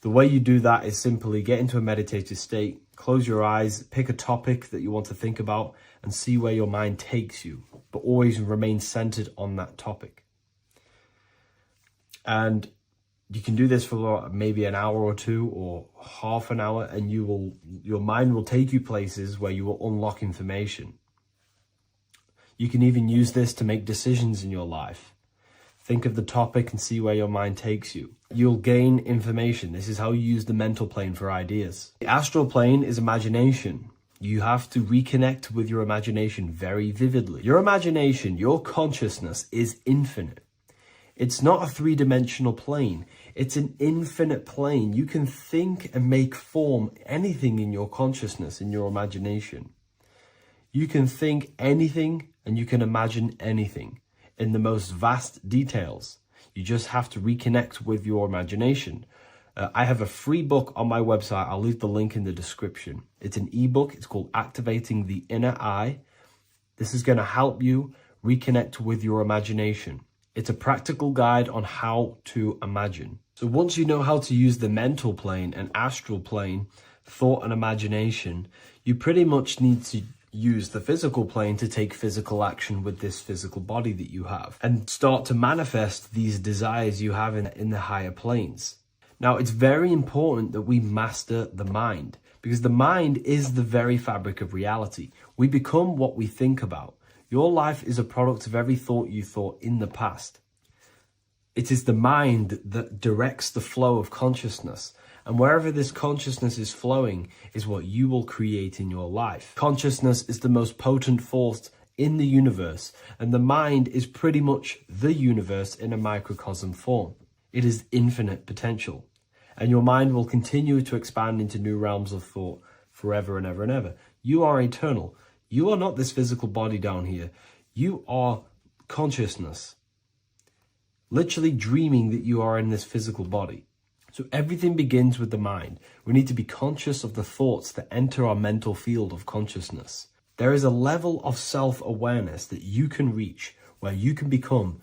The way you do that is simply get into a meditative state, close your eyes, pick a topic that you want to think about, and see where your mind takes you, but always remain centered on that topic. And you can do this for maybe an hour or two or half an hour, and your mind will take you places where you will unlock information. You can even use this to make decisions in your life. Think of the topic and see where your mind takes you. You'll gain information. This is how you use the mental plane for ideas. The astral plane is imagination. You have to reconnect with your imagination very vividly. Your imagination, your consciousness is infinite. It's not a three-dimensional plane. It's an infinite plane. You can think and make form anything in your consciousness, in your imagination. You can think anything and you can imagine anything in the most vast details. You just have to reconnect with your imagination. I have a free book on my website. I'll leave the link in the description. It's an ebook. It's called Activating the Inner Eye. This is going to help you reconnect with your imagination. It's a practical guide on how to imagine. So once you know how to use the mental plane and astral plane, thought and imagination, you pretty much need to use the physical plane to take physical action with this physical body that you have and start to manifest these desires you have in the higher planes. Now, it's very important that we master the mind because the mind is the very fabric of reality. We become what we think about. Your life is a product of every thought you thought in the past. It is the mind that directs the flow of consciousness. And wherever this consciousness is flowing is what you will create in your life. Consciousness is the most potent force in the universe, and the mind is pretty much the universe in a microcosm form. It is infinite potential, and your mind will continue to expand into new realms of thought forever and ever and ever. You are eternal. You are not this physical body down here. You are consciousness, literally dreaming that you are in this physical body. So everything begins with the mind. We need to be conscious of the thoughts that enter our mental field of consciousness. There is a level of self-awareness that you can reach where you can become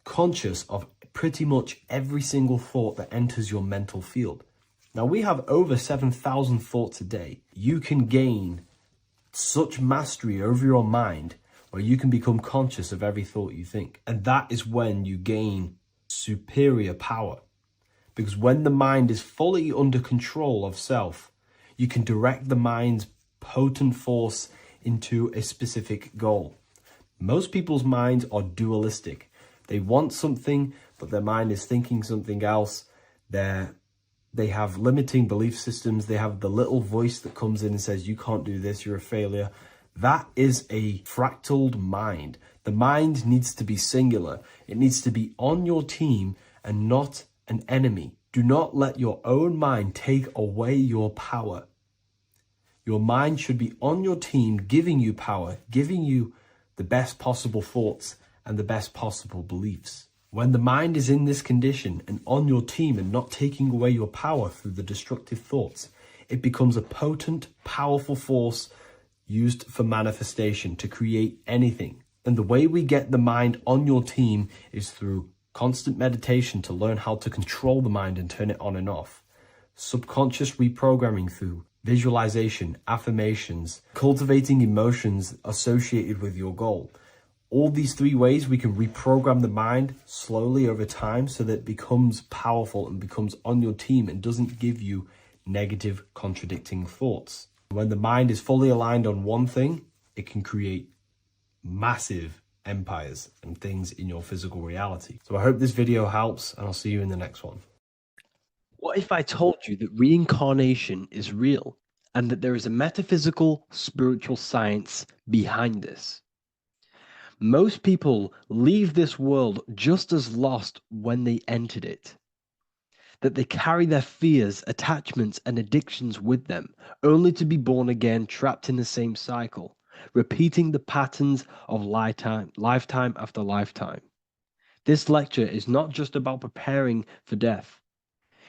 conscious of pretty much every single thought that enters your mental field. Now, we have over 7,000 thoughts a day. You can gain such mastery over your mind where you can become conscious of every thought you think. And that is when you gain superior power. Because when the mind is fully under control of self, you can direct the mind's potent force into a specific goal. Most people's minds are dualistic. They want something, but their mind is thinking something else. They have limiting belief systems. They have the little voice that comes in and says, you can't do this, you're a failure. That is a fractaled mind. The mind needs to be singular. It needs to be on your team and not an enemy. Do not let your own mind take away your power. Your mind should be on your team, giving you power, giving you the best possible thoughts and the best possible beliefs. When the mind is in this condition and on your team and not taking away your power through the destructive thoughts, it becomes a potent, powerful force used for manifestation to create anything. And the way we get the mind on your team is through constant meditation to learn how to control the mind and turn it on and off. Subconscious reprogramming through visualization, affirmations, cultivating emotions associated with your goal. All these three ways we can reprogram the mind slowly over time so that it becomes powerful and becomes on your team and doesn't give you negative contradicting thoughts. When the mind is fully aligned on one thing, it can create massive empires and things in your physical reality. So I hope this video helps, and I'll see you in the next one. What if I told you that reincarnation is real and that there is a metaphysical, spiritual science behind this? Most people leave this world just as lost when they entered it. That they carry their fears, attachments, and addictions with them, only to be born again, trapped in the same cycle, repeating the patterns of lifetime after lifetime. This lecture is not just about preparing for death.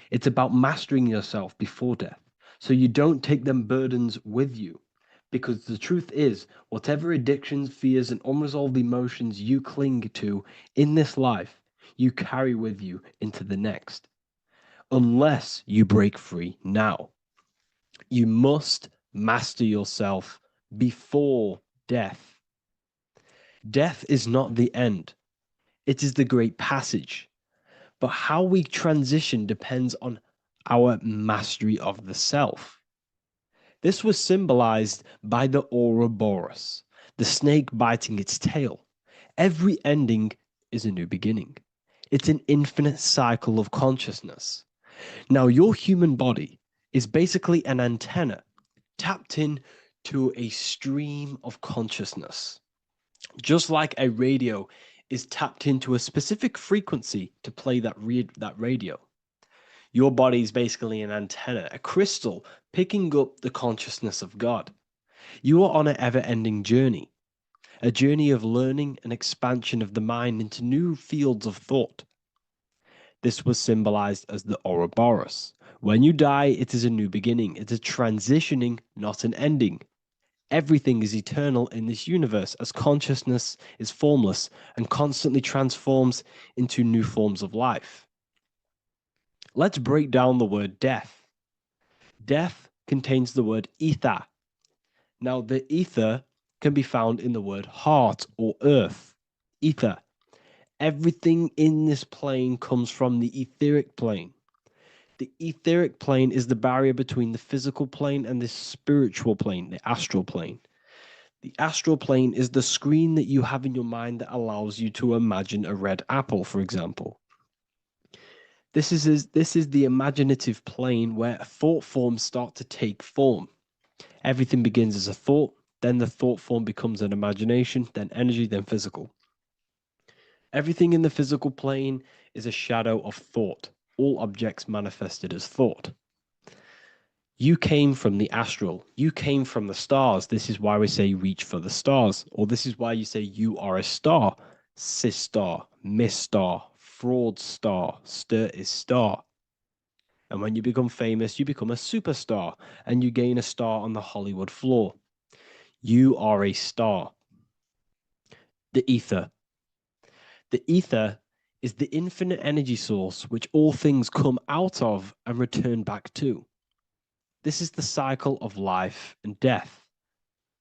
It's about mastering yourself before death, so you don't take them burdens with you. Because the truth is, whatever addictions, fears, and unresolved emotions you cling to in this life, you carry with you into the next. Unless you break free now. You must master yourself before death. Death is not the end. It is the great passage. But how we transition depends on our mastery of the self. This was symbolized by the Ouroboros, the snake biting its tail. Every ending is a new beginning. It's an infinite cycle of consciousness. Now, your human body is basically an antenna tapped in to a stream of consciousness. Just like a radio is tapped into a specific frequency to play that radio. Your body is basically an antenna, a crystal picking up the consciousness of God. You are on an ever-ending journey, a journey of learning and expansion of the mind into new fields of thought. This was symbolized as the Ouroboros. When you die, it is a new beginning. It is transitioning, not an ending. Everything is eternal in this universe as consciousness is formless and constantly transforms into new forms of life. Let's break down the word death. Death contains the word ether. Now, the ether can be found in the word heart or earth. Ether. Everything in this plane comes from the etheric plane. The etheric plane is the barrier between the physical plane and the spiritual plane, the astral plane. The astral plane is the screen that you have in your mind that allows you to imagine a red apple, for example. This is the imaginative plane where thought forms start to take form. Everything begins as a thought, then the thought form becomes an imagination, then energy, then physical. Everything in the physical plane is a shadow of thought. All objects manifested as thought. You came from the astral. You came from the stars. This is why we say reach for the stars. Or this is why you say you are a star. Cis star, Miss star, fraud star, stir is star. And when you become famous, you become a superstar and you gain a star on the Hollywood floor. You are a star. The ether. The ether is the infinite energy source which all things come out of and return back to. This is the cycle of life and death,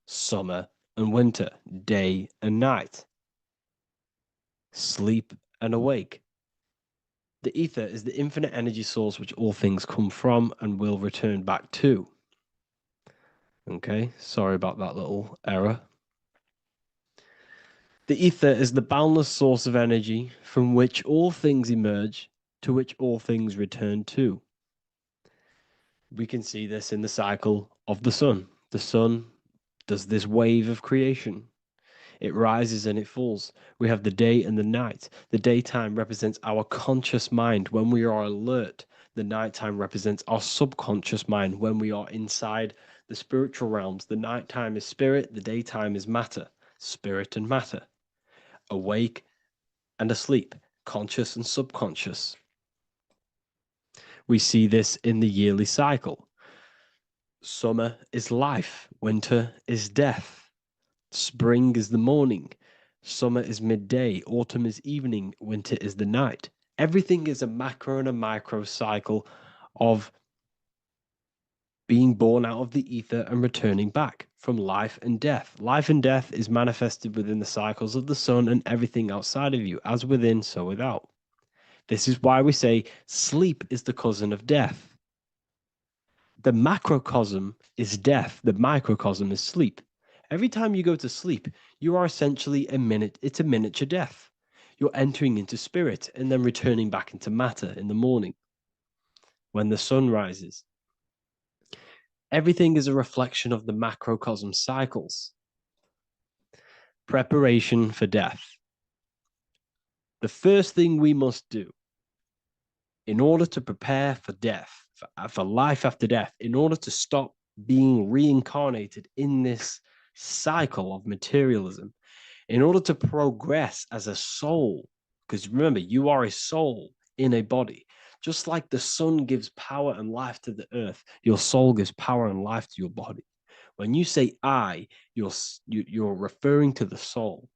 summer and winter, day and night, sleep and awake. The ether is the infinite energy source which all things come from and will return back to. Okay, sorry about that little error. The ether is the boundless source of energy from which all things emerge, to which all things return to. We can see this in the cycle of the sun. The sun does this wave of creation. It rises and it falls. We have the day and the night. The daytime represents our conscious mind when we are alert. The nighttime represents our subconscious mind when we are inside the spiritual realms. The nighttime is spirit, the daytime is matter, spirit and matter, awake and asleep, conscious and subconscious. We see this in the yearly cycle. Summer is life, winter is death. Spring is the morning, summer is midday, autumn is evening, winter is the night. Everything is a macro and a micro cycle of being born out of the ether and returning back from life and death. Life and death is manifested within the cycles of the sun and everything outside of you, as within, so without. This is why we say sleep is the cousin of death. The macrocosm is death, the microcosm is sleep. Every time you go to sleep, you are essentially it's a miniature death. You're entering into spirit and then returning back into matter in the morning when the sun rises. Everything is a reflection of the macrocosm cycles. Preparation for death. The first thing we must do in order to prepare for death, for life after death, in order to stop being reincarnated in this cycle of materialism, in order to progress as a soul, because remember, you are a soul in a body. Just like the sun gives power and life to the earth, your soul gives power and life to your body. When you say I, you're referring to the soul.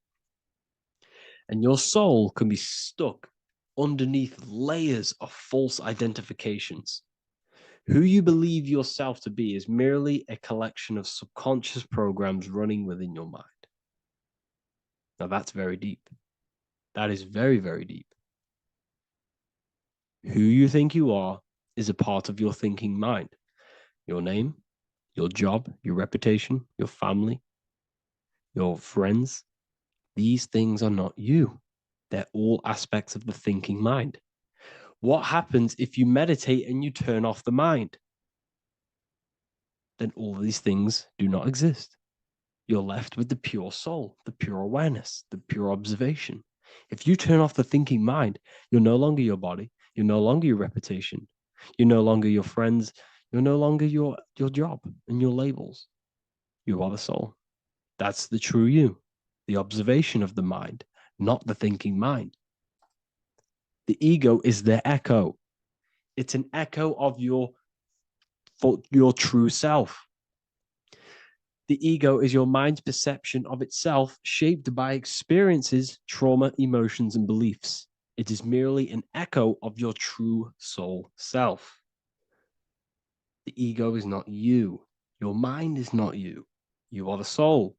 And your soul can be stuck underneath layers of false identifications. Who you believe yourself to be is merely a collection of subconscious programs running within your mind. Now that's very deep. That is very, very deep. Who you think you are is a part of your thinking mind. Your name, your job, your reputation, your family, your friends. These things are not you. They're all aspects of the thinking mind. What happens if you meditate and you turn off the mind? Then all these things do not exist. You're left with the pure soul, the pure awareness, the pure observation. If you turn off the thinking mind, you're no longer your body, you're no longer your reputation, you're no longer your friends, you're no longer your job and your labels. You are the soul. That's the true you, the observation of the mind, not the thinking mind. The ego is the echo. It's an echo of your true self. The ego is your mind's perception of itself shaped by experiences, trauma, emotions, and beliefs. It is merely an echo of your true soul self. The ego is not you. Your mind is not you. You are the soul.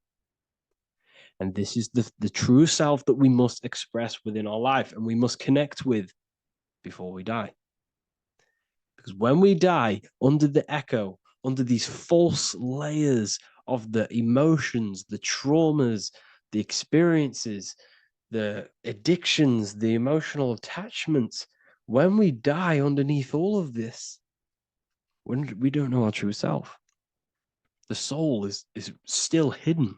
And this is the true self that we must express within our life and we must connect with before we die. Because when we die under the echo, under these false layers of the emotions, the traumas, the experiences, the addictions, the emotional attachments, when we die underneath all of this, when we don't know our true self, the soul is still hidden.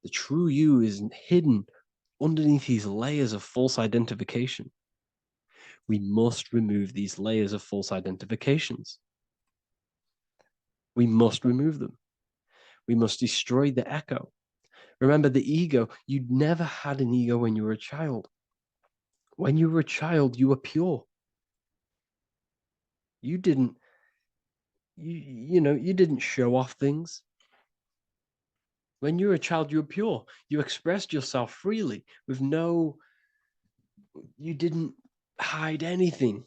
The true you is hidden underneath these layers of false identification. We must remove these layers of false identifications. We must remove them. We must destroy the echo. Remember, the ego, you never had an ego when you were a child. When you were a child, you were pure. You didn't, you didn't show off things. When you were a child, you were pure. You expressed yourself freely you didn't hide anything.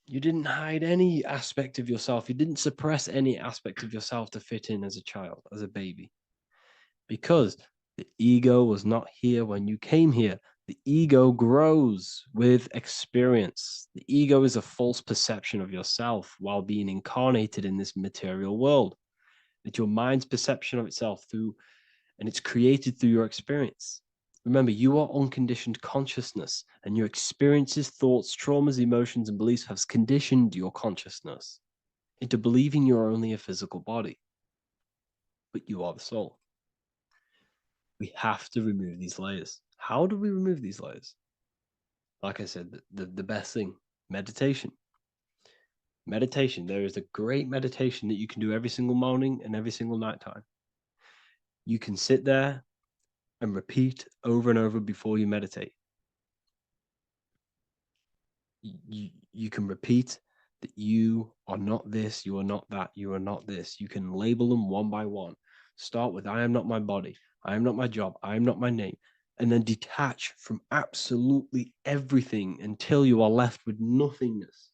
You didn't hide any aspect of yourself. You didn't suppress any aspect of yourself to fit in as a child, as a baby. Because the ego was not here when you came here. The ego grows with experience. The ego is a false perception of yourself while being incarnated in this material world. It's your mind's perception of itself and it's created through your experience. Remember, you are unconditioned consciousness, and your experiences, thoughts, traumas, emotions, and beliefs have conditioned your consciousness into believing you're only a physical body, but you are the soul. We have to remove these layers. How do we remove these layers? Like I said, the best thing, meditation. Meditation. There is a great meditation that you can do every single morning and every single nighttime. You can sit there and repeat over and over before you meditate. You can repeat that you are not this, you are not that, you are not this. You can label them one by one. Start with I am not my body, I am not my job, I am not my name, and then detach from absolutely everything until you are left with nothingness.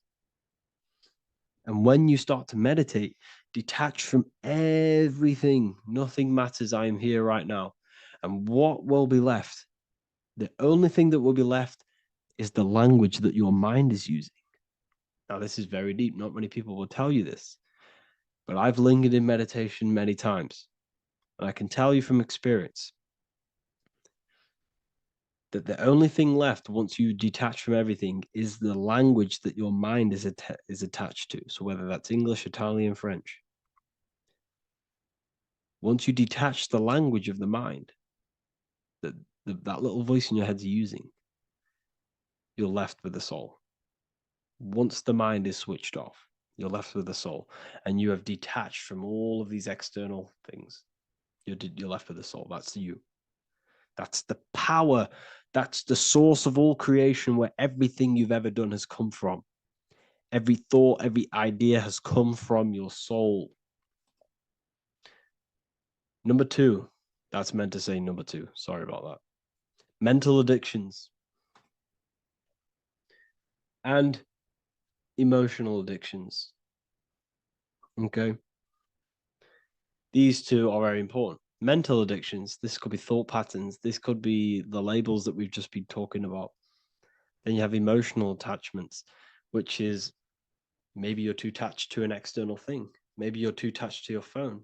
And when you start to meditate, detach from everything. Nothing matters. I am here right now. And what will be left? The only thing that will be left is the language that your mind is using. Now, this is very deep. Not many people will tell you this, but I've lingered in meditation many times. And I can tell you from experience that the only thing left once you detach from everything is the language that your mind is attached to. So whether that's English, Italian, French. Once you detach the language of the mind that little voice in your head's using, you're left with the soul. Once the mind is switched off, you're left with the soul, and you have detached from all of these external things. You're left with the soul. That's you. That's the power. That's the source of all creation, where everything you've ever done has come from. Every thought, every idea has come from your soul. Number two, that's meant to say number two. Sorry about that. Mental addictions and emotional addictions. Okay. These two are very important. Mental addictions, this could be thought patterns, this could be the labels that we've just been talking about. Then you have emotional attachments, which is maybe you're too attached to an external thing. Maybe you're too attached to your phone.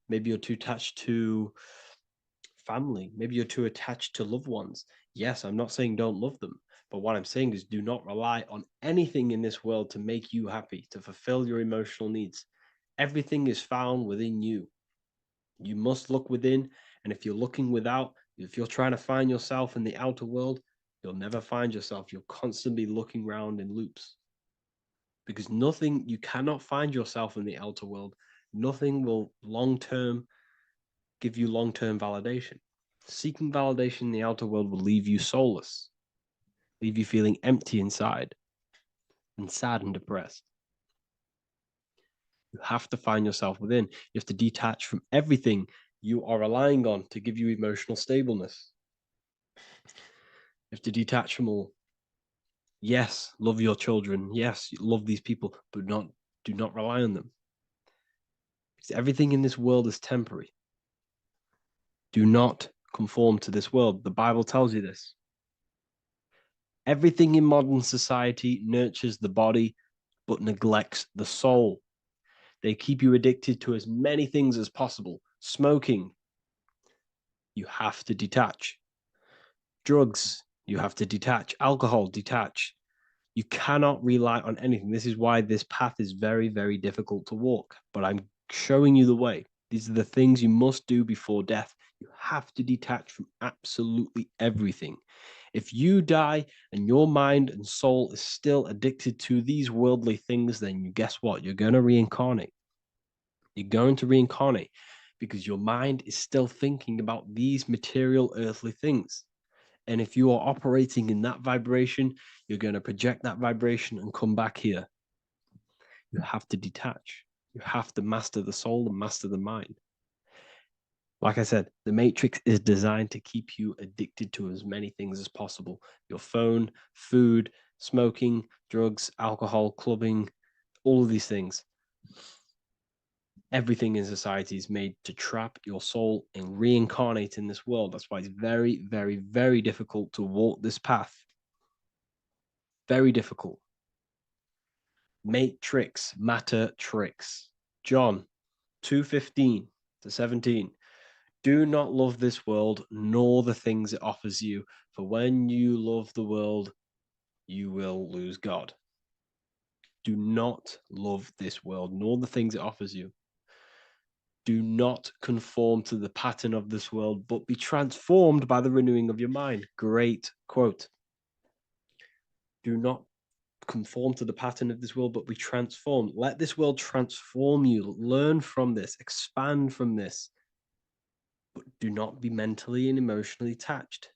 Maybe you're too attached to family. Maybe you're too attached to loved ones. Yes, I'm not saying don't love them, but what I'm saying is do not rely on anything in this world to make you happy, to fulfill your emotional needs. Everything is found within you. You must look within, and if you're looking without, if you're trying to find yourself in the outer world, you'll never find yourself. You'll constantly be looking around in loops. Because you cannot find yourself in the outer world. Nothing will give you long-term validation. Seeking validation in the outer world will leave you soulless, leave you feeling empty inside and sad and depressed. You have to find yourself within. You have to detach from everything you are relying on to give you emotional stableness. You have to detach from all. Yes, love your children. Yes, love these people, but do not rely on them. Because everything in this world is temporary. Do not conform to this world. The Bible tells you this. Everything in modern society nurtures the body, but neglects the soul. They keep you addicted to as many things as possible. Smoking, you have to detach. Drugs, you have to detach. Alcohol, detach. You cannot rely on anything. This is why this path is very, very difficult to walk. But I'm showing you the way. These are the things you must do before death. You have to detach from absolutely everything. If you die and your mind and soul is still addicted to these worldly things, then you guess what? You're going to reincarnate. You're going to reincarnate because your mind is still thinking about these material earthly things. And if you are operating in that vibration, you're going to project that vibration and come back here. You have to detach. You have to master the soul and master the mind. Like I said, the Matrix is designed to keep you addicted to as many things as possible. Your phone, food, smoking, drugs, alcohol, clubbing, all of these things. Everything in society is made to trap your soul and reincarnate in this world. That's why it's very, very, very difficult to walk this path. Very difficult. Matrix, matter tricks. John 2:15 to 17. Do not love this world, nor the things it offers you. For when you love the world, you will lose God. Do not love this world, nor the things it offers you. Do not conform to the pattern of this world, but be transformed by the renewing of your mind. Great quote. Do not conform to the pattern of this world, but be transformed. Let this world transform you. Learn from this, expand from this, but do not be mentally and emotionally attached.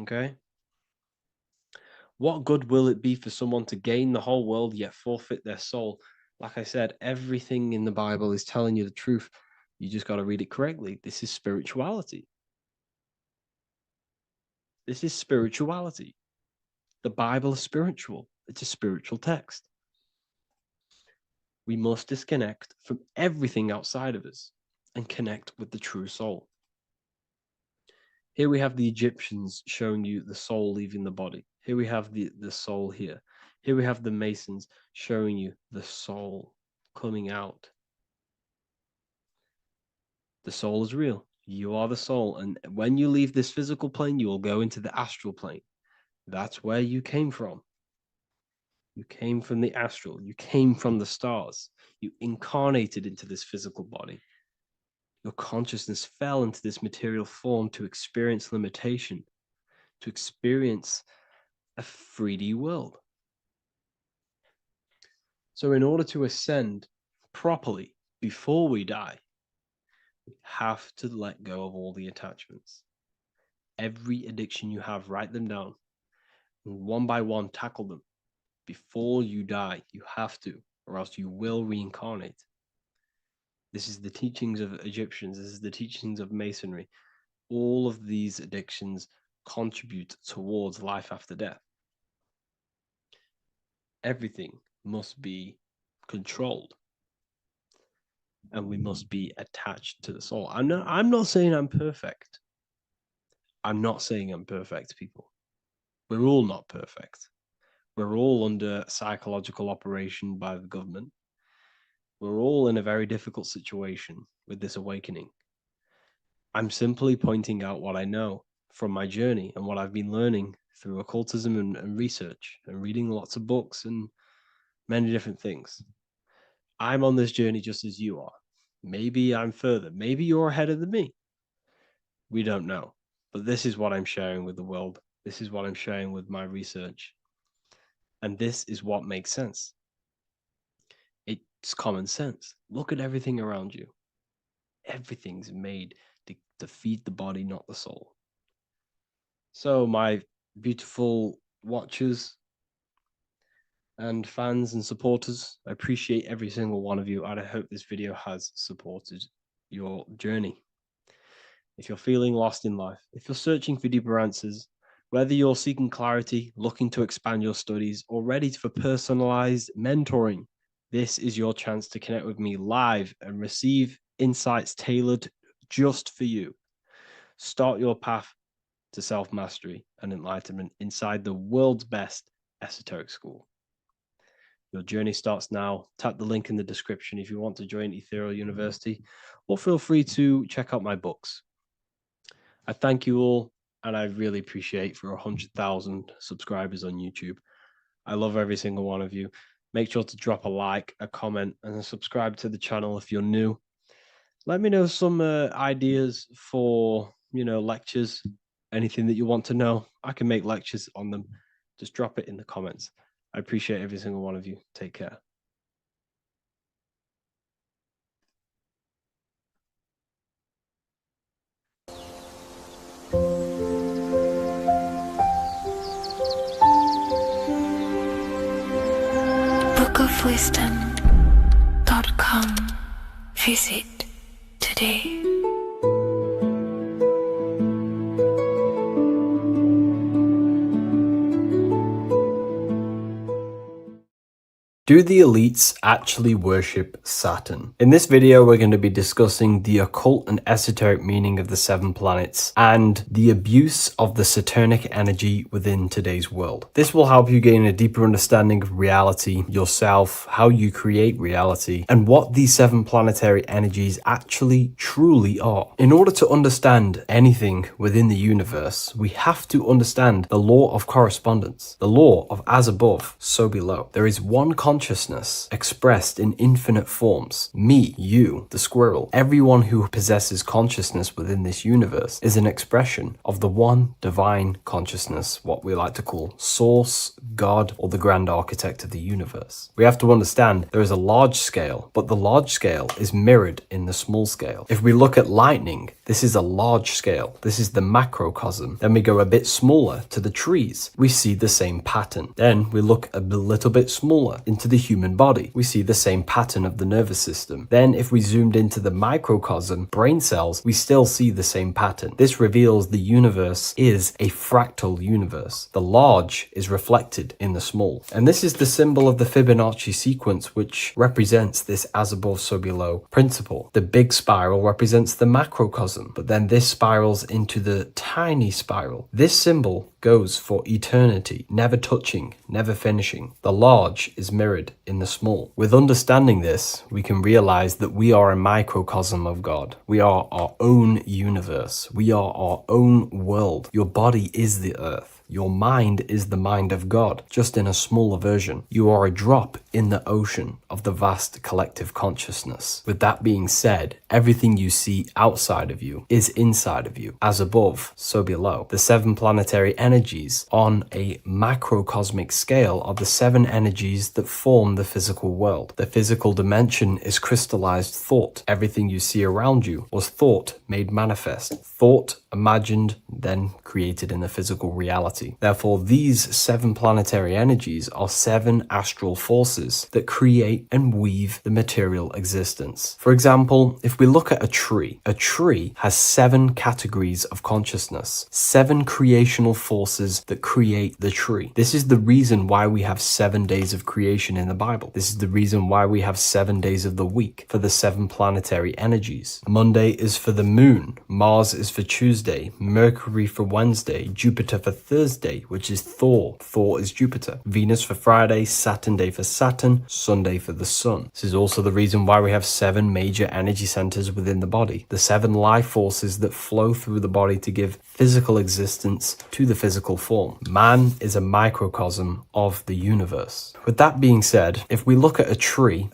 Okay? What good will it be for someone to gain the whole world yet forfeit their soul? Like I said, everything in the Bible is telling you the truth. You just got to read it correctly. This is spirituality. This is spirituality. The Bible is spiritual. It's a spiritual text. We must disconnect from everything outside of us and connect with the true soul. Here we have the Egyptians showing you the soul leaving the body. Here we have the soul here. Here we have the Masons showing you the soul coming out. The soul is real. You are the soul. And when you leave this physical plane, you will go into the astral plane. That's where you came from. You came from the astral. You came from the stars. You incarnated into this physical body. Your consciousness fell into this material form to experience limitation, to experience a 3D world. So in order to ascend properly before we die, we have to let go of all the attachments. Every addiction you have, write them down. And one by one, tackle them. Before you die, you have to, or else you will reincarnate. This is the teachings of Egyptians. This is the teachings of Masonry. All of these addictions contribute towards life after death. Everything must be controlled, and we must be attached to the soul. I'm not saying I'm perfect. I'm not saying I'm perfect, people. We're all not perfect. We're all under psychological operation by the government. We're all in a very difficult situation with this awakening. I'm simply pointing out what I know from my journey and what I've been learning through occultism and research and reading lots of books and many different things. I'm on this journey just as you are. Maybe I'm further. Maybe you're ahead of me. We don't know. But this is what I'm sharing with the world. This is what I'm sharing with my research. And this is what makes sense. It's common sense. Look at everything around you. Everything's made to feed the body, not the soul. So, my beautiful watchers and fans and supporters, I appreciate every single one of you, and I hope this video has supported your journey. If you're feeling lost in life, if you're searching for deeper answers, whether you're seeking clarity, looking to expand your studies, or ready for personalized mentoring, this is your chance to connect with me live and receive insights tailored just for you. Start your path to self-mastery and enlightenment inside the world's best esoteric school. Your journey starts now. Tap the link in the description if you want to join Ethereal University, or feel free to check out my books. I thank you all, and I really appreciate for 100,000 subscribers on YouTube. I love every single one of you. Make sure to drop a like, a comment, and subscribe to the channel if you're new. Let me know some ideas for, lectures, anything that you want to know. I can make lectures on them. Just drop it in the comments. I appreciate every single one of you. Take care. bookofwisdom.com. Visit today. Do the elites actually worship Saturn? In this video, we're going to be discussing the occult and esoteric meaning of the 7 planets and the abuse of the Saturnic energy within today's world. This will help you gain a deeper understanding of reality, yourself, how you create reality, and what these 7 planetary energies actually truly are. In order to understand anything within the universe, we have to understand the law of correspondence, the law of as above, so below. There is one consciousness expressed in infinite forms. Me, you, the squirrel, everyone who possesses consciousness within this universe is an expression of the one divine consciousness, what we like to call Source, God, or the grand architect of the universe. We have to understand there is a large scale, but the large scale is mirrored in the small scale. If we look at lightning, this is a large scale. This is the macrocosm. Then we go a bit smaller to the trees. We see the same pattern. Then we look a little bit smaller into the human body. We see the same pattern of the nervous system. Then if we zoomed into the microcosm, brain cells, we still see the same pattern. This reveals the universe is a fractal universe. The large is reflected in the small. And this is the symbol of the Fibonacci sequence, which represents this as above, so below principle. The big spiral represents the macrocosm, but then this spirals into the tiny spiral. This symbol goes for eternity, never touching, never finishing. The large is mirrored in the small. With understanding this, we can realize that we are a microcosm of God. We are our own universe. We are our own world. Your body is the earth. Your mind is the mind of God, just in a smaller version. You are a drop in the ocean of the vast collective consciousness. With that being said, everything you see outside of you is inside of you. As above, so below. The 7 planetary energies on a macrocosmic scale are the 7 energies that form the physical world. The physical dimension is crystallized thought. Everything you see around you was thought made manifest. Thought imagined, then created in the physical reality. Therefore, these 7 planetary energies are 7 astral forces that create and weave the material existence. For example, if we look at a tree has 7 categories of consciousness, 7 creational forces that create the tree. This is the reason why we have 7 days of creation in the Bible. This is the reason why we have 7 days of the week for the 7 planetary energies. Monday is for the moon, Mars is for Tuesday, Mercury for Wednesday, Jupiter for Thursday, which is Thor. Thor is Jupiter. Venus for Friday, Saturn day for Saturn, Sunday for the sun. This is also the reason why we have 7 major energy centers within the body. The 7 life forces that flow through the body to give physical existence to the physical form. Man is a microcosm of the universe. With that being said, if we look at a tree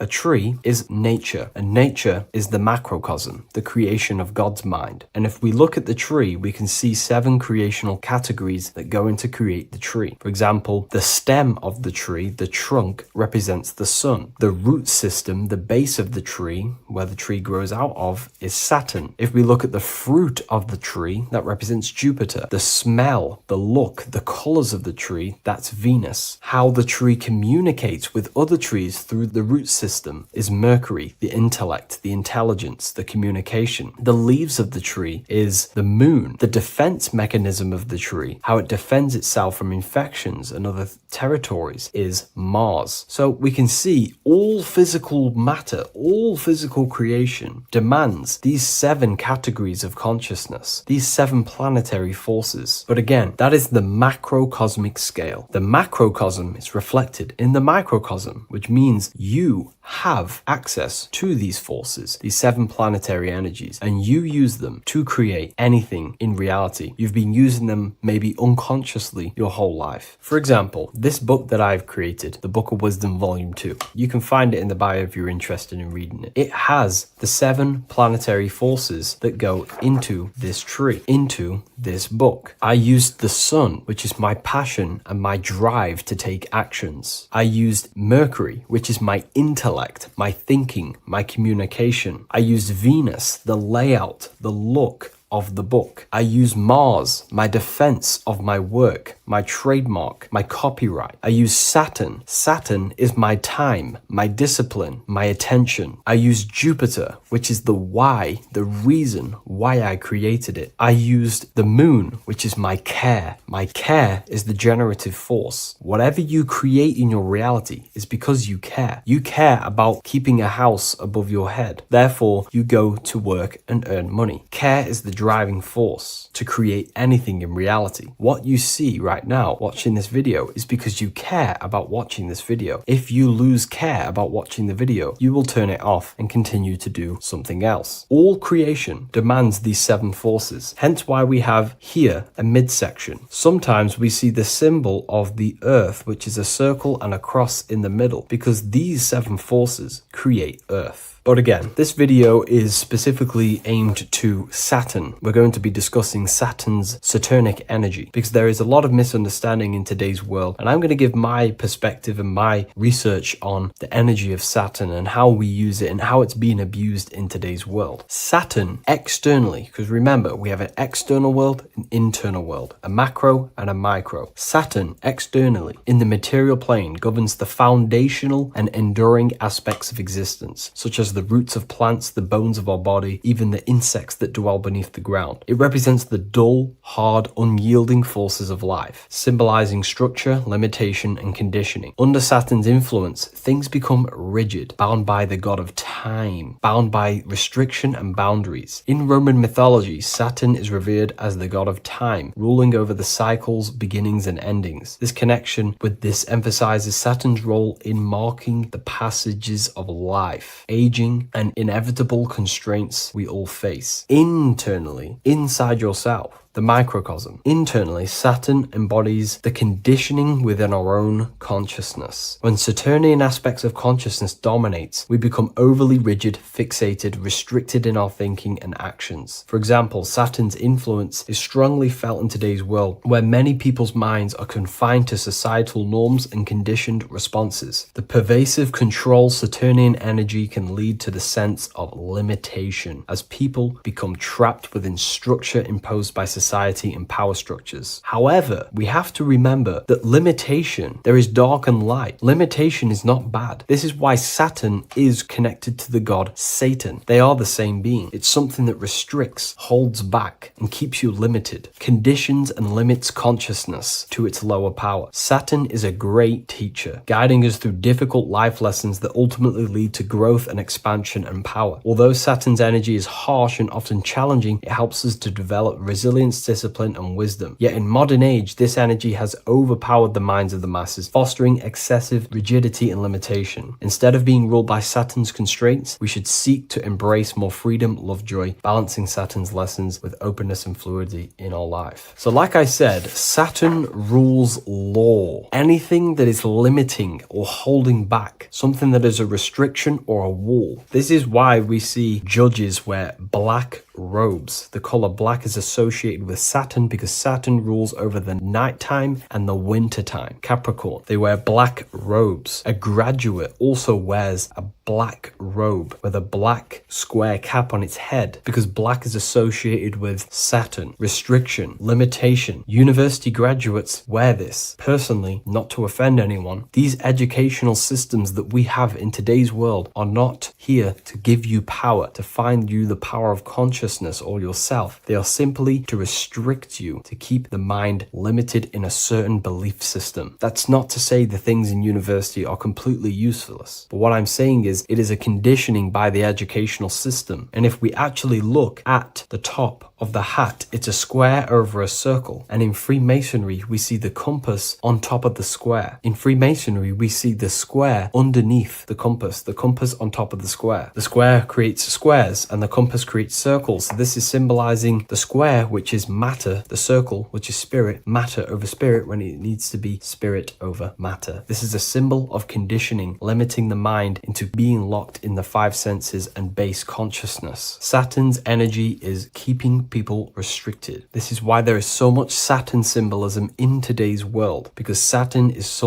is nature, and nature is the macrocosm, the creation of God's mind. And if we look at the tree, we can see 7 creational categories that go into create the tree. For example, the stem of the tree, the trunk, represents the sun. The root system, the base of the tree, where the tree grows out of, is Saturn. If we look at the fruit of the tree, that represents Jupiter. The smell, the look, the colors of the tree, that's Venus. How the tree communicates with other trees through the root system is Mercury, the intellect, the intelligence, the communication. The leaves of the tree is the moon. The defense mechanism of the tree, how it defends itself from infections and other territories, is Mars. So we can see all physical matter, all physical creation demands these 7 categories of consciousness, these 7 planetary forces. But again, that is the macrocosmic scale. The macrocosm is reflected in the microcosm, which means you have access to these forces, these 7 planetary energies, and you use them to create anything in reality. You've been using them maybe unconsciously your whole life. For example, this book that I've created, the Book of Wisdom Volume 2, you can find it in the bio if you're interested in reading it. It has the 7 planetary forces that go into this tree, into this book. I used the sun, which is my passion and my drive to take actions. I used Mercury, which is my intellect, my thinking, my communication. I used Venus, the layout, the look, of the book. I use Mars, my defense of my work, my trademark, my copyright. I use Saturn. Saturn is my time, my discipline, my attention. I use Jupiter, which is the why, the reason why I created it. I used the moon, which is my care. My care is the generative force. Whatever you create in your reality is because you care. You care about keeping a house above your head. Therefore, you go to work and earn money. Care is the driving force to create anything in reality. What you see right now watching this video is because you care about watching this video. If you lose care about watching the video, you will turn it off and continue to do something else. All creation demands these 7 forces, hence why we have here a midsection. Sometimes we see the symbol of the earth, which is a circle and a cross in the middle, because these 7 forces create earth. But again, this video is specifically aimed to Saturn. We're going to be discussing Saturn's Saturnic energy because there is a lot of misunderstanding in today's world, and I'm going to give my perspective and my research on the energy of Saturn and how we use it and how it's being abused in today's world. Saturn externally, because remember, we have an external world, an internal world, a macro and a micro. Saturn externally in the material plane governs the foundational and enduring aspects of existence, such as the roots of plants, the bones of our body, even the insects that dwell beneath the ground. It represents the dull, hard, unyielding forces of life, symbolizing structure, limitation, and conditioning. Under Saturn's influence, things become rigid, bound by the god of time, bound by restriction and boundaries. In Roman mythology, Saturn is revered as the god of time, ruling over the cycles, beginnings, and endings. This connection with this emphasizes Saturn's role in marking the passages of life, aging, and inevitable constraints we all face. Internally, inside yourself, the microcosm. Internally, Saturn embodies the conditioning within our own consciousness. When Saturnian aspects of consciousness dominates, we become overly rigid, fixated, restricted in our thinking and actions. For example, Saturn's influence is strongly felt in today's world, where many people's minds are confined to societal norms and conditioned responses. The pervasive control Saturnian energy can lead to the sense of limitation, as people become trapped within structure imposed by society and power structures. However, we have to remember that limitation, there is dark and light. Limitation is not bad. This is why Saturn is connected to the god Satan. They are the same being. It's something that restricts, holds back, and keeps you limited, conditions and limits consciousness to its lower power. Saturn is a great teacher, guiding us through difficult life lessons that ultimately lead to growth and expansion and power. Although Saturn's energy is harsh and often challenging, it helps us to develop resilience, discipline, and wisdom. Yet in modern age, this energy has overpowered the minds of the masses, fostering excessive rigidity and limitation. Instead of being ruled by Saturn's constraints, we should seek to embrace more freedom, love, joy, balancing Saturn's lessons with openness and fluidity in our life. So like I said, Saturn rules law. Anything that is limiting or holding back, something that is a restriction or a wall. This is why we see judges wear black robes. The color black is associated with Saturn because Saturn rules over the nighttime and the winter time. Capricorn, they wear black robes. A graduate also wears a black robe with a black square cap on its head because black is associated with Saturn, restriction, limitation. University graduates wear this. Personally, not to offend anyone, these educational systems that we have in today's world are not here to give you power, to find you the power of consciousness or yourself. They are simply to restrict you, to keep the mind limited in a certain belief system. That's not to say the things in university are completely useless, but what I'm saying is it is a conditioning by the educational system. And if we actually look at the top of the hat, it's a square over a circle. And in Freemasonry, we see the compass on top of the square. In Freemasonry, we see the square underneath the compass on top of the square. The square creates squares and the compass creates circles. So this is symbolizing the square, which is matter, the circle, which is spirit, matter over spirit when it needs to be spirit over matter. This is a symbol of conditioning, limiting the mind into being locked in the 5 senses and base consciousness. Saturn's energy is keeping people restricted. This is why there is so much Saturn symbolism in today's world, because Saturn is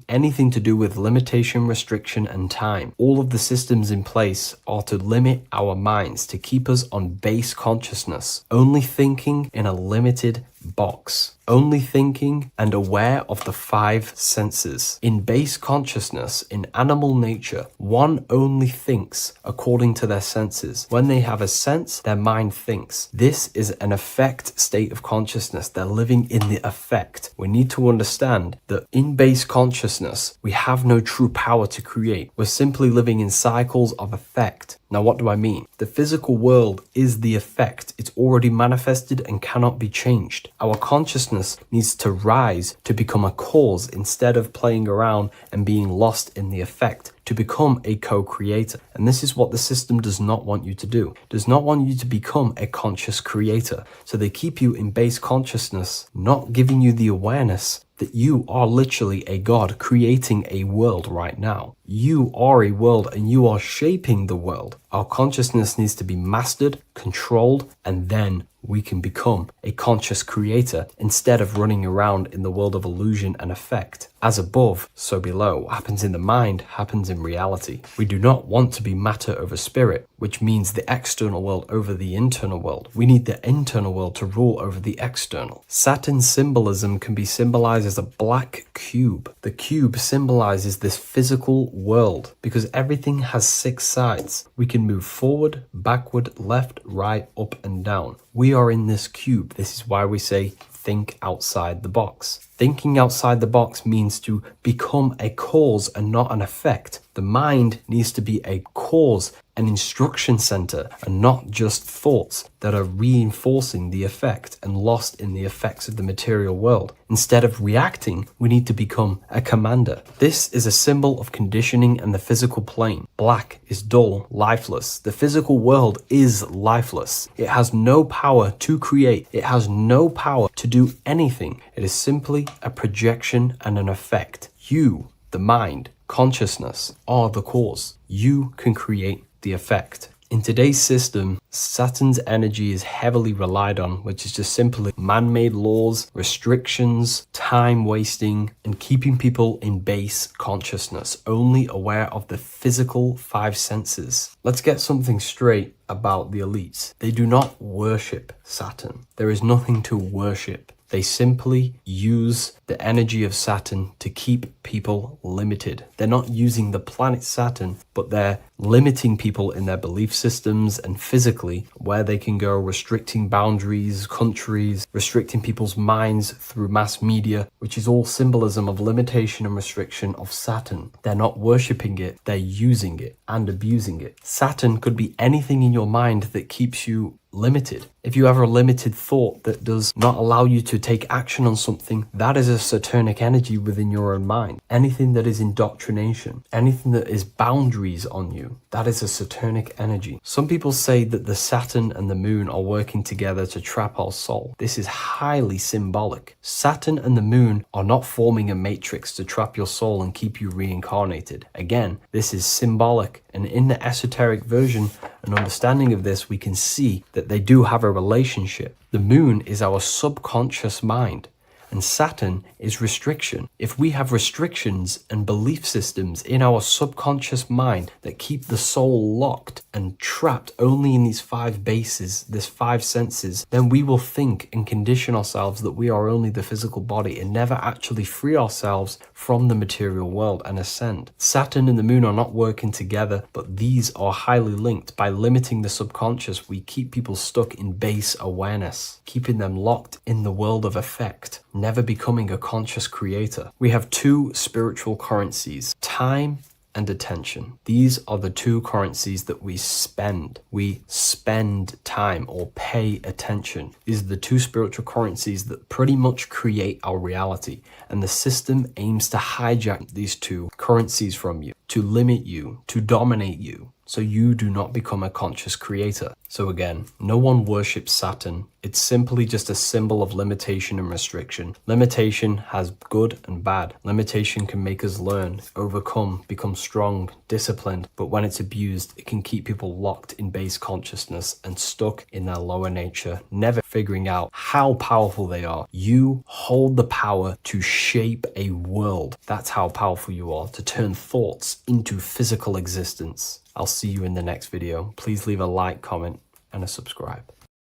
anything to do with limitation, restriction, and time. All of the systems in place are to limit our minds, to keep us on base base consciousness, only thinking in a limited box, only thinking and aware of the five senses. In base consciousness, in animal nature, one only thinks according to their senses. When they have a sense, their mind thinks. This is an affect state of consciousness. They're living in the affect. We need to understand that in base consciousness, we have no true power to create. We're simply living in cycles of affect. Now, what do I mean? The physical world is the effect. It's already manifested and cannot be changed. Our consciousness needs to rise to become a cause instead of playing around and being lost in the effect, to become a co-creator. And this is what the system does not want you to do. It does not want you to become a conscious creator. So they keep you in base consciousness, not giving you the awareness that you are literally a god creating a world right now. You are a world and you are shaping the world. Our consciousness needs to be mastered, controlled, and then we can become a conscious creator instead of running around in the world of illusion and effect. As above, so below. What happens in the mind happens in reality. We do not want to be matter over spirit, which means the external world over the internal world. We need the internal world to rule over the external. Saturn's symbolism can be symbolized as a black cube. The cube symbolizes this physical world because everything has 6 sides. We can move forward, backward, left, right, up, and down. We are in this cube. This is why we say think outside the box. Thinking outside the box means to become a cause and not an effect. The mind needs to be a cause, an instruction center, and not just thoughts that are reinforcing the effect and lost in the effects of the material world. Instead of reacting, we need to become a commander. This is a symbol of conditioning and the physical plane. Black is dull, lifeless. The physical world is lifeless. It has no power to create. It has no power to do anything. It is simply a projection and an effect. You, the mind, consciousness, are the cause. You can create the effect. In today's system, Saturn's energy is heavily relied on, which is just simply man-made laws, restrictions, time wasting, and keeping people in base consciousness, only aware of the physical 5 senses. Let's get something straight about the elites. They do not worship Saturn. There is nothing to worship. They simply use the energy of Saturn to keep people limited. They're not using the planet Saturn, but they're limiting people in their belief systems and physically where they can go, restricting boundaries, countries, restricting people's minds through mass media, which is all symbolism of limitation and restriction of Saturn. They're not worshipping it, they're using it and abusing it. Saturn could be anything in your mind that keeps you limited. If you have a limited thought that does not allow you to take action on something, that is a Saturnic energy within your own mind. Anything that is indoctrination, anything that is boundaries on you, that is a Saturnic energy. Some people say that the Saturn and the moon are working together to trap our soul. This is highly symbolic. Saturn and the moon are not forming a matrix to trap your soul and keep you reincarnated. Again, this is symbolic. And in the esoteric version and understanding of this, we can see that they do have a relationship. The moon is our subconscious mind, and Saturn is restriction. If we have restrictions and belief systems in our subconscious mind that keep the soul locked and trapped only in these 5 bases, these 5 senses, then we will think and condition ourselves that we are only the physical body and never actually free ourselves from the material world and ascend. Saturn and the moon are not working together, but these are highly linked. By limiting the subconscious, we keep people stuck in base awareness, keeping them locked in the world of effect, never becoming a conscious creator. We have 2 spiritual currencies, time and attention. These are the 2 currencies that we spend. We spend time or pay attention. These are the 2 spiritual currencies that pretty much create our reality. And the system aims to hijack these 2 currencies from you, to limit you, to dominate you, so you do not become a conscious creator. So again, no one worships Saturn. It's simply just a symbol of limitation and restriction. Limitation has good and bad. Limitation can make us learn, overcome, become strong, disciplined. But when it's abused, it can keep people locked in base consciousness and stuck in their lower nature, never figuring out how powerful they are. You hold the power to shape a world. That's how powerful you are, to turn thoughts into physical existence. I'll see you in the next video. Please leave a like, comment, and and a subscribe.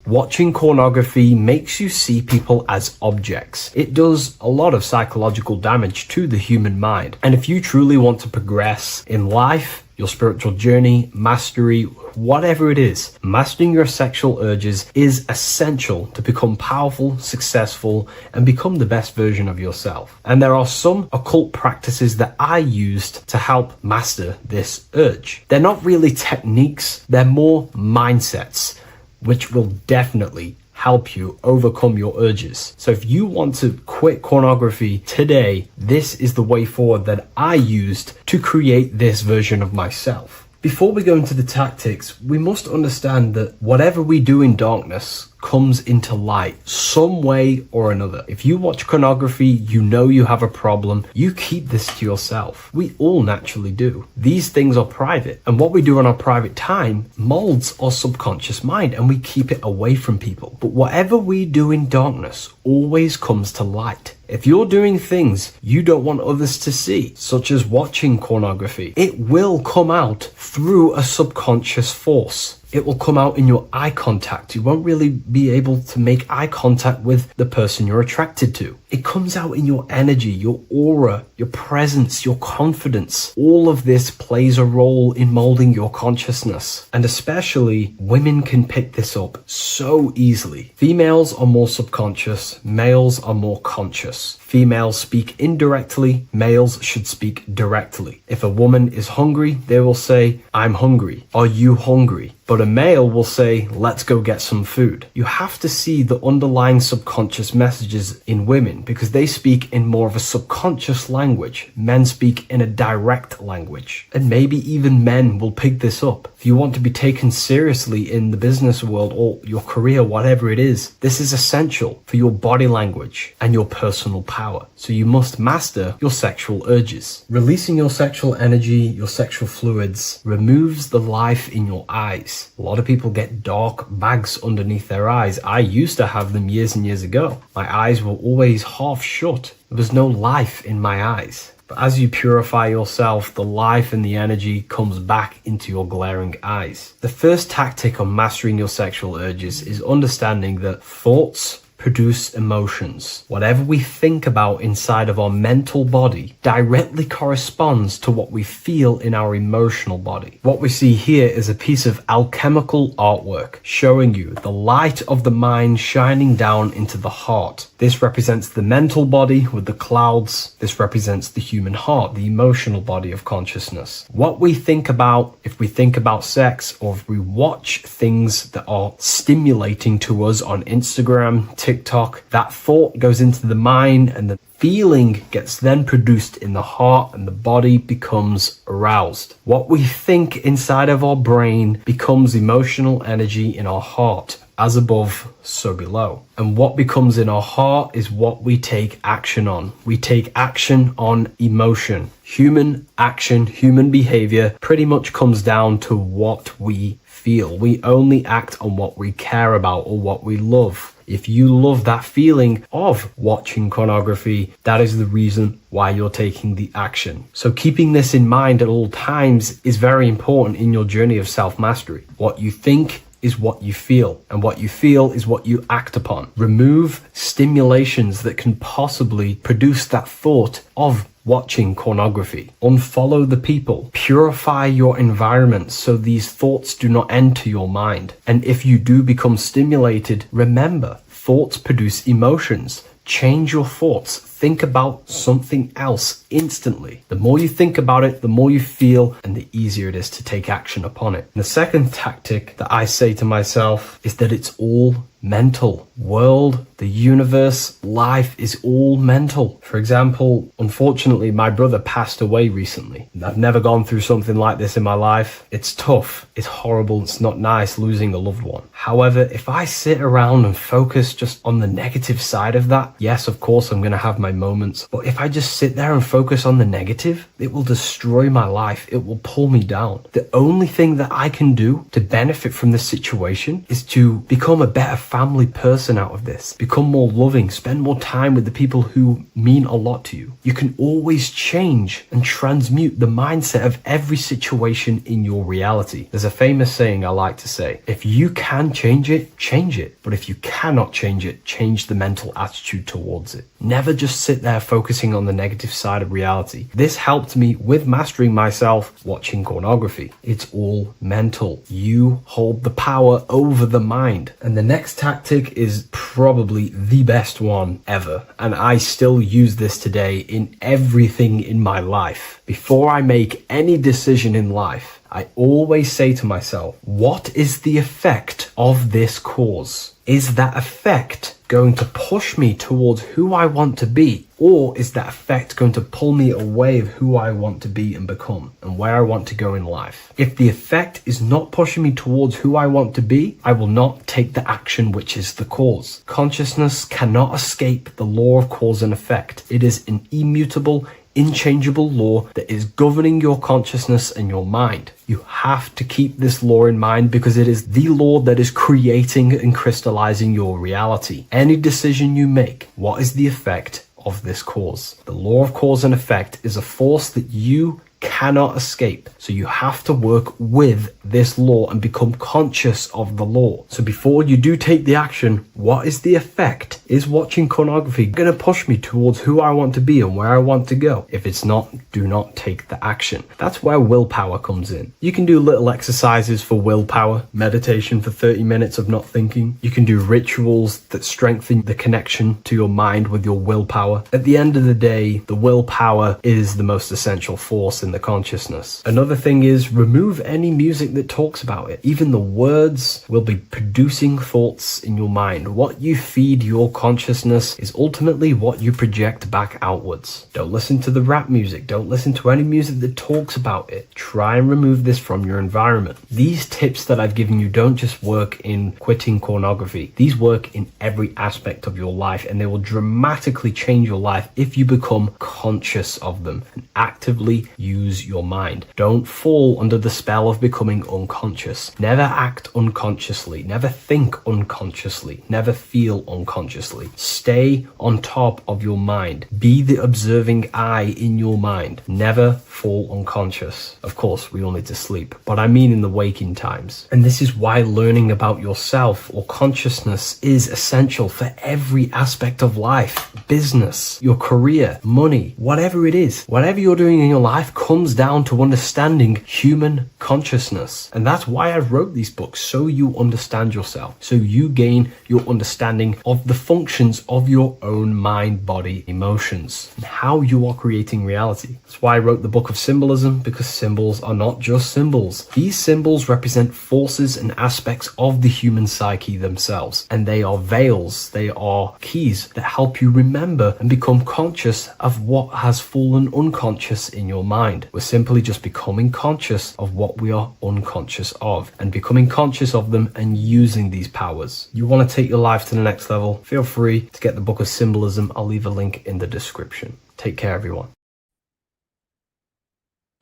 Watching pornography makes you see people as objects. It does a lot of psychological damage to the human mind. And if you truly want to progress in life, your spiritual journey, mastery, whatever it is, mastering your sexual urges is essential to become powerful, successful, and become the best version of yourself. And there are some occult practices that I used to help master this urge. They're not really techniques, they're more mindsets, which will definitely help you overcome your urges. So if you want to quit pornography today, this is the way forward that I used to create this version of myself. Before we go into the tactics, we must understand that whatever we do in darkness comes into light some way or another. If you watch pornography, you know you have a problem, you keep this to yourself. We all naturally do. These things are private, and what we do in our private time molds our subconscious mind, and we keep it away from people. But whatever we do in darkness always comes to light. If you're doing things you don't want others to see, such as watching pornography, it will come out through a subconscious force. It will come out in your eye contact. You won't really be able to make eye contact with the person you're attracted to. It comes out in your energy, your aura, your presence, your confidence. All of this plays a role in molding your consciousness. And especially women can pick this up so easily. Females are more subconscious, males are more conscious. Females speak indirectly, males should speak directly. If a woman is hungry, they will say, "I'm hungry." "Are you hungry?" But a male will say, "Let's go get some food." You have to see the underlying subconscious messages in women because they speak in more of a subconscious language. Men speak in a direct language. And maybe even men will pick this up. If you want to be taken seriously in the business world or your career, whatever it is, this is essential for your body language and your personal power. So you must master your sexual urges. Releasing your sexual energy, your sexual fluids, removes the life in your eyes. A lot of people get dark bags underneath their eyes. I used to have them years and years ago. My eyes were always half shut. There was no life in my eyes. But as you purify yourself, the life and the energy comes back into your glaring eyes. The first tactic on mastering your sexual urges is understanding that thoughts produce emotions. Whatever we think about inside of our mental body directly corresponds to what we feel in our emotional body. What we see here is a piece of alchemical artwork showing you the light of the mind shining down into the heart. This represents the mental body with the clouds. This represents the human heart, the emotional body of consciousness. What we think about, if we think about sex, or if we watch things that are stimulating to us on Instagram, TikTok, that thought goes into the mind and the feeling gets then produced in the heart and the body becomes aroused. What we think inside of our brain becomes emotional energy in our heart. As above, so below. And what becomes in our heart is what we take action on. We take action on emotion. Human action, human behavior pretty much comes down to what we feel. We only act on what we care about or what we love. If you love that feeling of watching pornography, that is the reason why you're taking the action. So keeping this in mind at all times is very important in your journey of self-mastery. What you think is what you feel, and what you feel is what you act upon. Remove stimulations that can possibly produce that thought of watching pornography. Unfollow the people. Purify your environment so these thoughts do not enter your mind. And if you do become stimulated, remember, thoughts produce emotions. Change your thoughts. Think about something else instantly. The more you think about it, the more you feel, and the easier it is to take action upon it. And the second tactic that I say to myself is that it's all mental. World, the universe, life is all mental. For example, unfortunately, my brother passed away recently. I've never gone through something like this in my life. It's tough. It's horrible. It's not nice losing a loved one. However, if I sit around and focus just on the negative side of that, yes, of course, I'm going to have my moments. But if I just sit there and focus on the negative, it will destroy my life. It will pull me down. The only thing that I can do to benefit from this situation is to become a better family person out of this. Become more loving. Spend more time with the people who mean a lot to you. You can always change and transmute the mindset of every situation in your reality. There's a famous saying I like to say, if you can change it, change it. But if you cannot change it, change the mental attitude towards it. Never just sit there focusing on the negative side of reality. This helped me with mastering myself watching pornography. It's all mental. You hold the power over the mind. And the next tactic is probably the best one ever. And I still use this today in everything in my life. Before I make any decision in life, I always say to myself, what is the effect of this cause? Is that effect going to push me towards who I want to be? Or is that effect going to pull me away of who I want to be and become and where I want to go in life? If the effect is not pushing me towards who I want to be, I will not take the action which is the cause. Consciousness cannot escape the law of cause and effect. It is an immutable, inchangeable law that is governing your consciousness and your mind. You have to keep this law in mind because it is the law that is creating and crystallizing your reality. Any decision you make, what is the effect of this cause? The law of cause and effect is a force that you cannot escape. So you have to work with this law and become conscious of the law. So before you do take the action, what is the effect? Is watching pornography going to push me towards who I want to be and where I want to go? If it's not, do not take the action. That's where willpower comes in. You can do little exercises for willpower, meditation for 30 minutes of not thinking. You can do rituals that strengthen the connection to your mind with your willpower. At the end of the day, the willpower is the most essential force in the consciousness. Another thing is remove any music that talks about it. Even the words will be producing thoughts in your mind. What you feed your consciousness is ultimately what you project back outwards. Don't listen to the rap music. Don't listen to any music that talks about it. Try and remove this from your environment. These tips that I've given you don't just work in quitting pornography. These work in every aspect of your life, and they will dramatically change your life if you become conscious of them and actively use your mind. Don't fall under the spell of becoming unconscious. Never act unconsciously. Never think unconsciously. Never feel unconsciously. Stay on top of your mind. Be the observing eye in your mind. Never fall unconscious. Of course, we all need to sleep, but I mean in the waking times. And this is why learning about yourself or consciousness is essential for every aspect of life. Business, your career, money, whatever it is. Whatever you're doing in your life comes down to understanding human consciousness. And that's why I wrote these books, so you understand yourself, so you gain your understanding of the functions of your own mind, body, emotions, and how you are creating reality. That's why I wrote the book of symbolism, because symbols are not just symbols. These symbols represent forces and aspects of the human psyche themselves, and they are veils, they are keys that help you remember and become conscious of what has fallen unconscious in your mind. We're simply just becoming conscious of what we are unconscious of and becoming conscious of them and using these powers. You want to take your life to the next level? Feel free to get the book of symbolism. I'll leave a link in the description. Take care, everyone.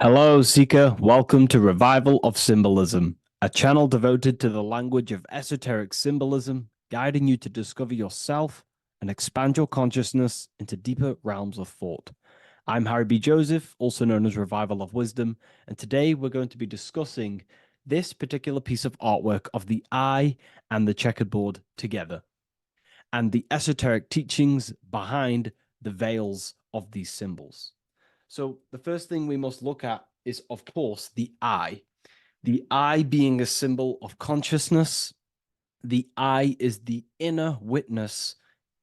Hello, Seeker. Welcome to Revival of Symbolism, a channel devoted to the language of esoteric symbolism, guiding you to discover yourself and expand your consciousness into deeper realms of thought. I'm Harry B. Joseph, also known as Revival of Wisdom, and today we're going to be discussing this particular piece of artwork of the eye and the checkerboard together, and the esoteric teachings behind the veils of these symbols. So the first thing we must look at is, of course, the eye. The eye being a symbol of consciousness. The eye is the inner witness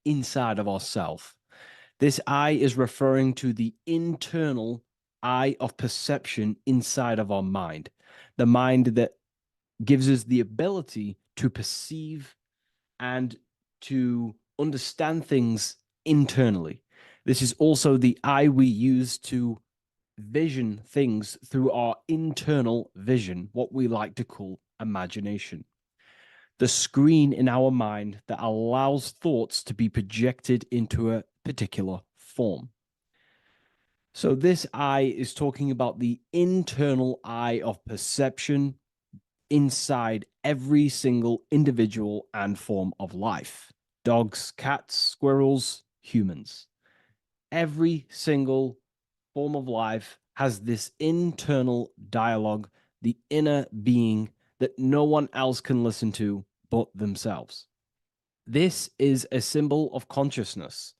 inside of ourself. This eye is referring to the internal eye of perception inside of our mind, the mind that gives us the ability to perceive and to understand things internally. This is also the eye we use to vision things through our internal vision, what we like to call imagination. The screen in our mind that allows thoughts to be projected into a particular form. So this eye is talking about the internal eye of perception inside every single individual and form of life. Dogs, cats, squirrels, humans. Every single form of life has this internal dialogue, the inner being that no one else can listen to but themselves. This is a symbol of consciousness.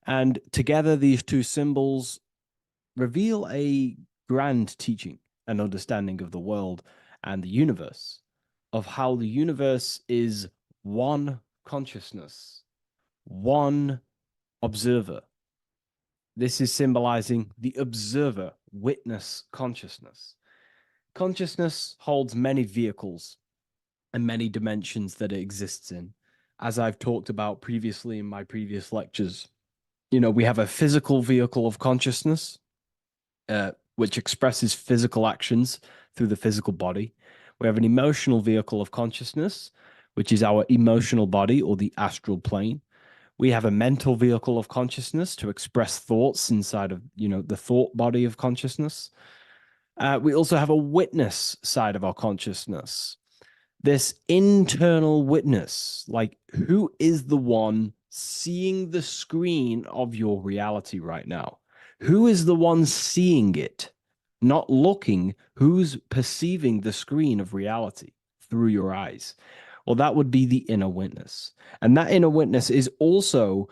And together, these two symbols reveal a grand teaching and understanding of the world and the universe, of how the universe is one consciousness, one observer. This is symbolizing the observer, witness consciousness. Consciousness holds many vehicles and many dimensions that it exists in. As I've talked about previously in my previous lectures, we have a physical vehicle of consciousness, which expresses physical actions through the physical body. We have an emotional vehicle of consciousness, which is our emotional body or the astral plane. We have a mental vehicle of consciousness to express thoughts inside of, the thought body of consciousness. We also have a witness side of our consciousness. This internal witness, like who is the one seeing the screen of your reality right now? Who is the one seeing it? Not looking, who's perceiving the screen of reality through your eyes? Well, that would be the inner witness. And that inner witness is also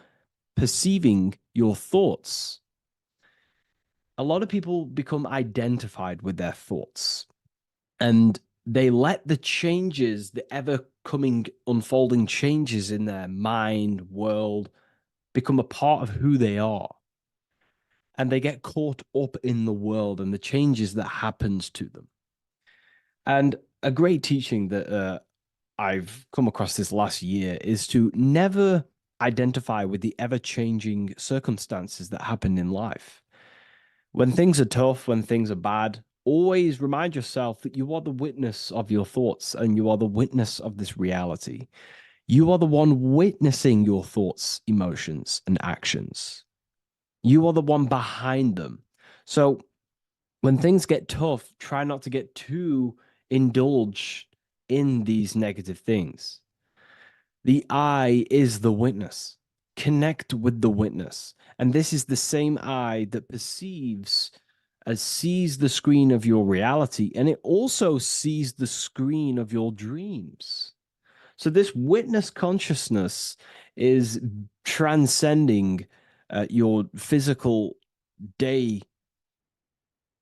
perceiving your thoughts. A lot of people become identified with their thoughts, and they let the changes, the ever coming, unfolding changes in their mind, world, become a part of who they are. And they get caught up in the world and the changes that happens to them. And a great teaching that I've come across this last year is to never identify with the ever changing circumstances that happen in life. When things are tough, when things are bad, always remind yourself that you are the witness of your thoughts and you are the witness of this reality. You are the one witnessing your thoughts, emotions, and actions. You are the one behind them. So when things get tough, try not to get too indulged in these negative things. The I is the witness. Connect with the witness. And this is the same I that sees the screen of your reality, and it also sees the screen of your dreams. So this witness consciousness is transcending your physical day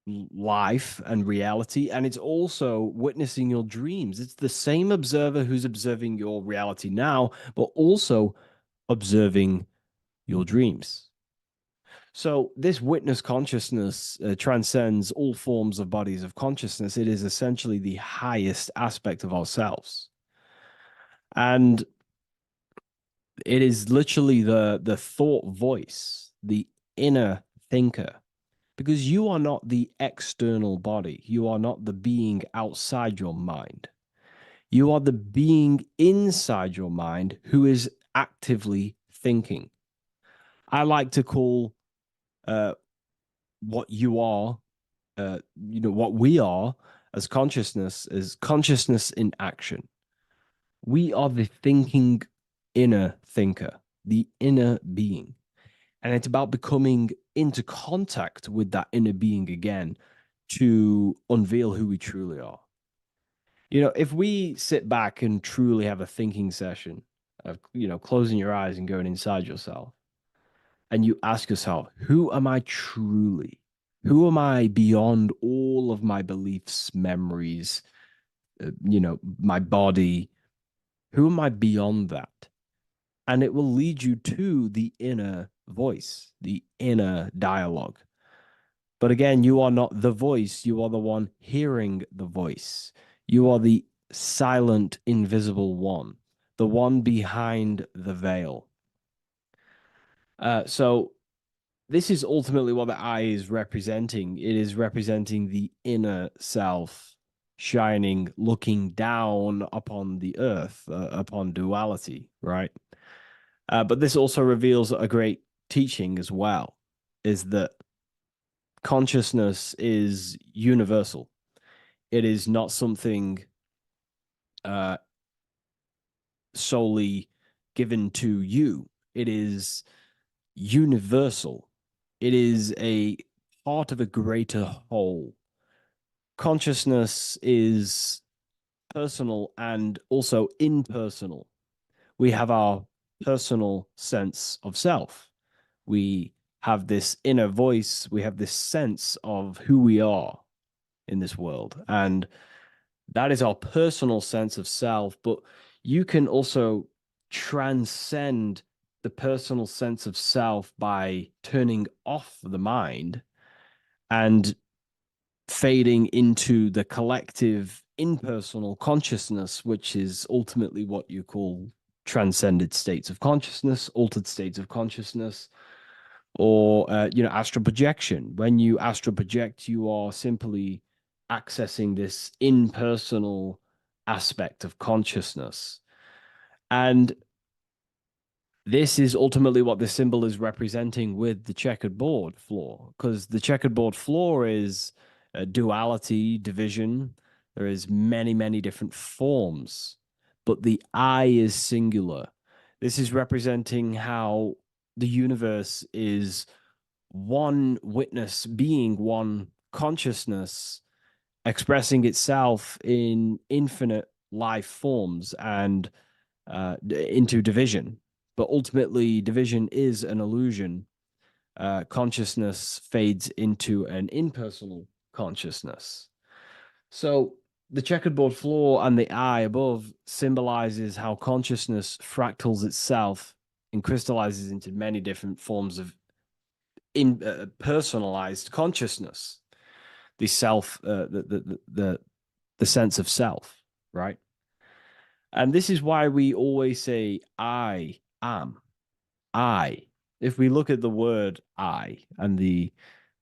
life and reality, and it's also witnessing your dreams. It's the same observer who's observing your reality now, but also observing your dreams. So this witness consciousness transcends all forms of bodies of consciousness. It is essentially the highest aspect of ourselves. And it is literally the thought voice, the inner thinker, because you are not the external body. You are not the being outside your mind. You are the being inside your mind who is actively thinking. I like to call what you are, what we are as consciousness is consciousness in action. We are the thinking inner thinker, the inner being. And it's about becoming into contact with that inner being again to unveil who we truly are. If we sit back and truly have a thinking session of, closing your eyes and going inside yourself, and you ask yourself, who am I truly? Who am I beyond all of my beliefs, memories, my body? Who am I beyond that? And it will lead you to the inner voice, the inner dialogue. But again, you are not the voice. You are the one hearing the voice. You are the silent, invisible one, the one behind the veil. So this is ultimately what the I is representing. It is representing the inner self shining, looking down upon the earth, upon duality, right? But this also reveals a great teaching as well, is that consciousness is universal. It is not something uh, solely given to you. It is universal. It is a part of a greater whole. Consciousness is personal and also impersonal. We have our personal sense of self. We have this inner voice. We have this sense of who we are in this world. And that is our personal sense of self. But you can also transcend the personal sense of self by turning off the mind and fading into the collective impersonal consciousness, which is ultimately what you call transcended states of consciousness, altered states of consciousness, or astral projection. When you astral project, you are simply accessing this impersonal aspect of consciousness. And this is ultimately what the symbol is representing with the checkered board floor, because the checkered board floor is duality, division. There is many, many different forms, but the I is singular. This is representing how the universe is one witness being, one consciousness expressing itself in infinite life forms and into division. But ultimately, division is an illusion. Consciousness fades into an impersonal consciousness. So the checkerboard floor and the eye above symbolizes how consciousness fractals itself and crystallizes into many different forms of personalized consciousness. The self, the sense of self, right? And this is why we always say, I am. I. If we look at the word I and the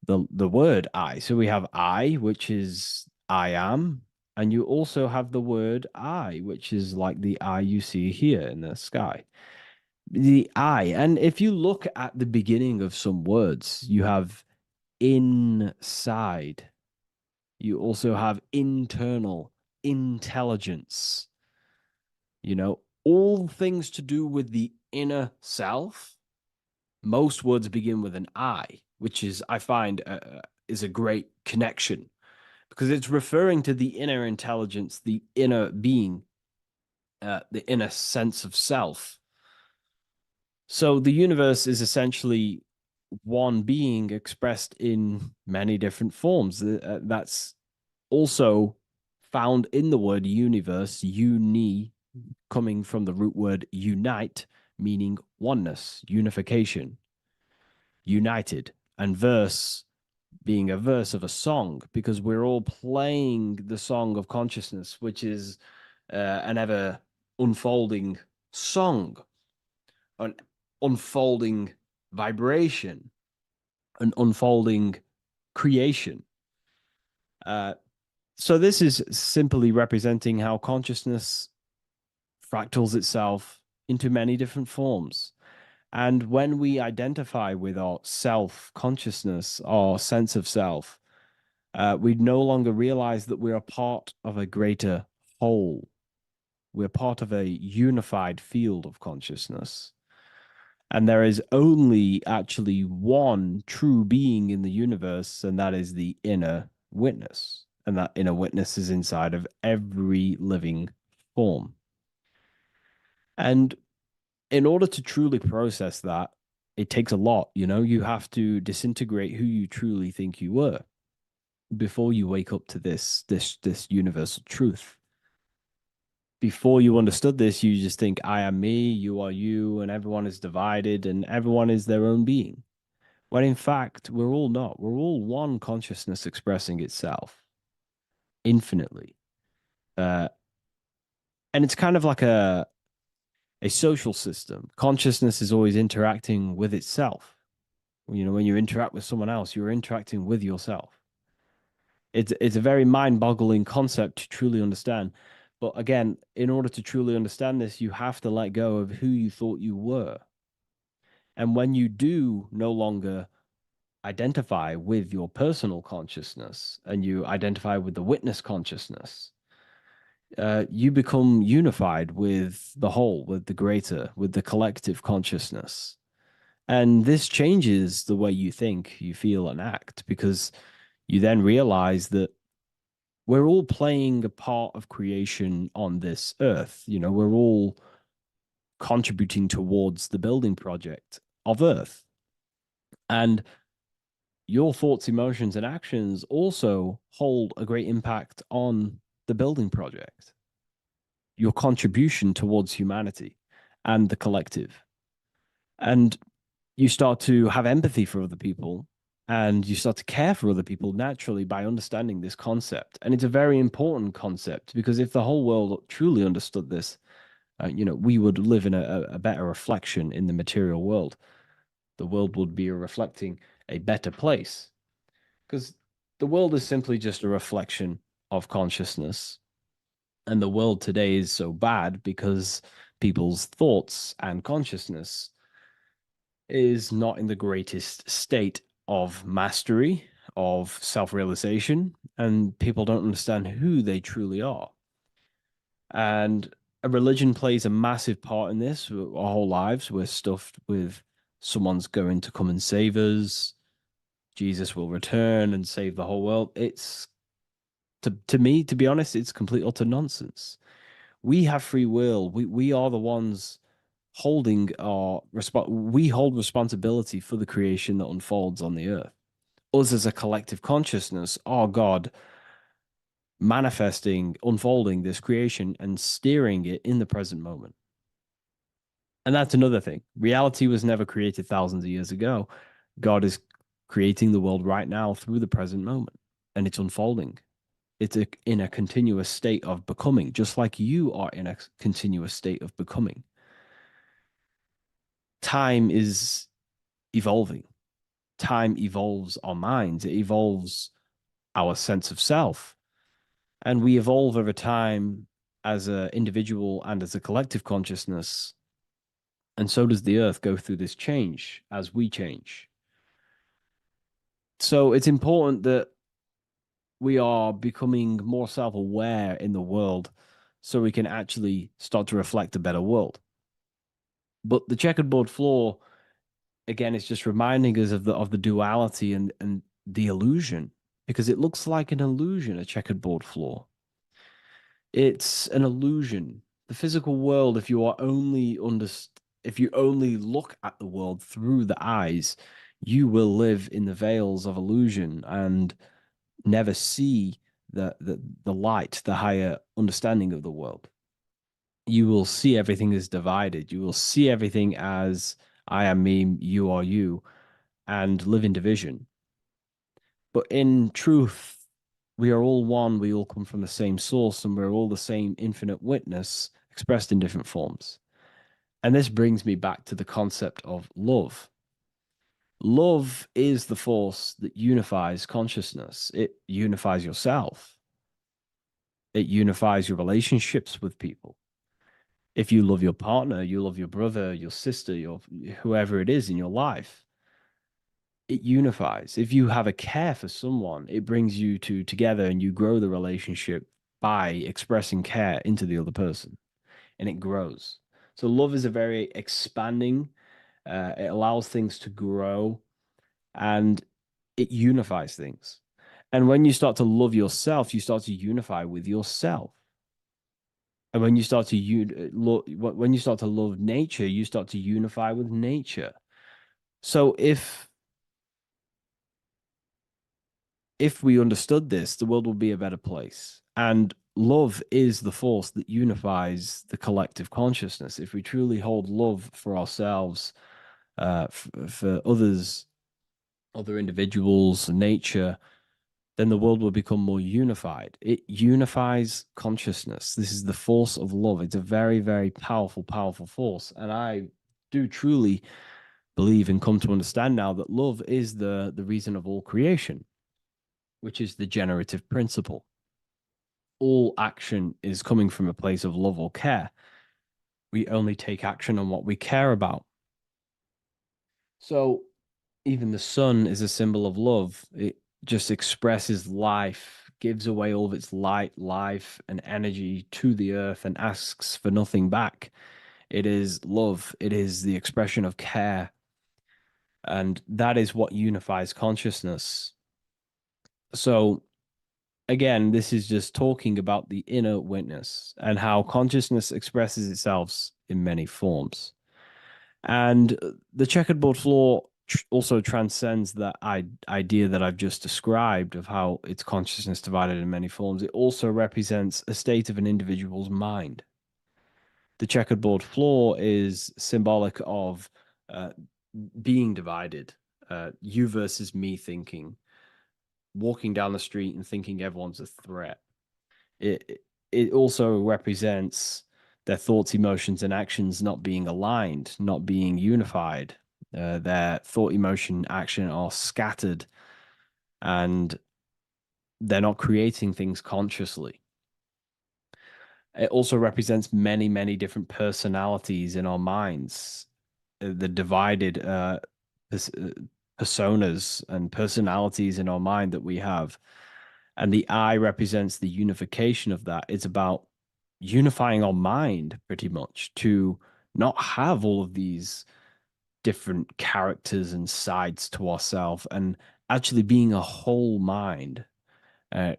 word I, so we have I, which is I am, and you also have the word I, which is like the eye you see here in the sky. The I. And if you look at the beginning of some words, you have inside. You also have internal, intelligence, all things to do with the inner self. Most words begin with an I, which is, I find, is a great connection because it's referring to the inner intelligence, the inner being, the inner sense of self. So the universe is essentially one being expressed in many different forms. That's also found in the word universe, uni, coming from the root word unite, meaning oneness, unification, united, and verse being a verse of a song, because we're all playing the song of consciousness, which is an ever unfolding song, an unfolding vibration, an unfolding creation. So this is simply representing how consciousness fractals itself into many different forms. And when we identify with our self consciousness, our sense of self, we no longer realize that we're a part of a greater whole. We're part of a unified field of consciousness. And there is only actually one true being in the universe, and that is the inner witness. And that inner witness is inside of every living form. And in order to truly process that, it takes a lot. You have to disintegrate who you truly think you were before you wake up to this universal truth. Before you understood this, you just think, I am me, you are you, and everyone is divided and everyone is their own being. When in fact, we're all not. We're all one consciousness expressing itself infinitely. And it's kind of like a social system. Consciousness is always interacting with itself. When you interact with someone else, you're interacting with yourself. It's a very mind-boggling concept to truly understand. But again, in order to truly understand this, you have to let go of who you thought you were. And when you do no longer identify with your personal consciousness and you identify with the witness consciousness, you become unified with the whole, with the greater, with the collective consciousness. And this changes the way you think, you feel, and act because you then realize that we're all playing a part of creation on this earth. You know, we're all contributing towards the building project of Earth. And your thoughts, emotions, and actions also hold a great impact on the building project, your contribution towards humanity and the collective. And you start to have empathy for other people and you start to care for other people naturally by understanding this concept. And it's a very important concept because if the whole world truly understood this, we would live in a better reflection in the material world. The world would be reflecting a better place because the world is simply just a reflection of consciousness. And the world today is so bad because people's thoughts and consciousness is not in the greatest state of mastery, of self realization, and people don't understand who they truly are. And a religion plays a massive part in this. Our whole lives, we're stuffed with someone's going to come and save us. Jesus will return and save the whole world. It's to me, to be honest, it's complete utter nonsense. We have free will. We are the ones holding we hold responsibility for the creation that unfolds on the earth. Us as a collective consciousness are God manifesting, unfolding this creation and steering it in the present moment. And that's another thing. Reality was never created thousands of years ago. God is creating the world right now through the present moment, and it's unfolding. It's in a continuous state of becoming, just like you are in a continuous state of becoming. Time is evolving. Time evolves our minds, it evolves our sense of self. And we evolve over time as an individual and as a collective consciousness. And so does the earth go through this change as we change. So it's important that we are becoming more self aware in the world so we can actually start to reflect a better world. But the checkerboard floor, again, is just reminding us of the duality and the illusion because it looks like an illusion, a checkerboard floor. It's an illusion. The physical world, if you only look at the world through the eyes, you will live in the veils of illusion and never see the light, the higher understanding of the world. You will see everything as divided. You will see everything as I am me, you are you, and live in division. But in truth, we are all one. We all come from the same source, and we're all the same infinite witness expressed in different forms. And this brings me back to the concept of love. Love is the force that unifies consciousness. It unifies yourself. It unifies your relationships with people. If you love your partner, you love your brother, your sister, your whoever it is in your life, it unifies. If you have a care for someone, it brings you two together and you grow the relationship by expressing care into the other person and it grows. So love is a very expanding, it allows things to grow and it unifies things. And when you start to love yourself, you start to unify with yourself. And when you start to when you start to love nature, you start to unify with nature. So if we understood this, the world would be a better place. And love is the force that unifies the collective consciousness. If we truly hold love for ourselves, for others, other individuals, nature, then the world will become more unified. It unifies consciousness. This is the force of love. It's a very, very powerful, powerful force. And I do truly believe and come to understand now that love is the reason of all creation, which is the generative principle. All action is coming from a place of love or care. We only take action on what we care about. So even the sun is a symbol of love. It just expresses life, gives away all of its light, life, and energy to the earth and asks for nothing back. It is love, it is the expression of care. And that is what unifies consciousness. So, again, this is just talking about the inner witness and how consciousness expresses itself in many forms. And the checkerboard floor also transcends that idea that I've just described of how it's consciousness divided in many forms. It also represents a state of an individual's mind. The checkerboard floor is symbolic of uh, being divided, you versus me thinking, walking down the street and thinking everyone's a threat. It also represents their thoughts, emotions, and actions not being aligned, not being unified. Their thought, emotion, action are scattered, and they're not creating things consciously. It also represents many, many different personalities in our minds, the divided personas and personalities in our mind that we have. And the I represents the unification of that. It's about unifying our mind pretty much to not have all of these different characters and sides to ourselves and actually being a whole mind, uh,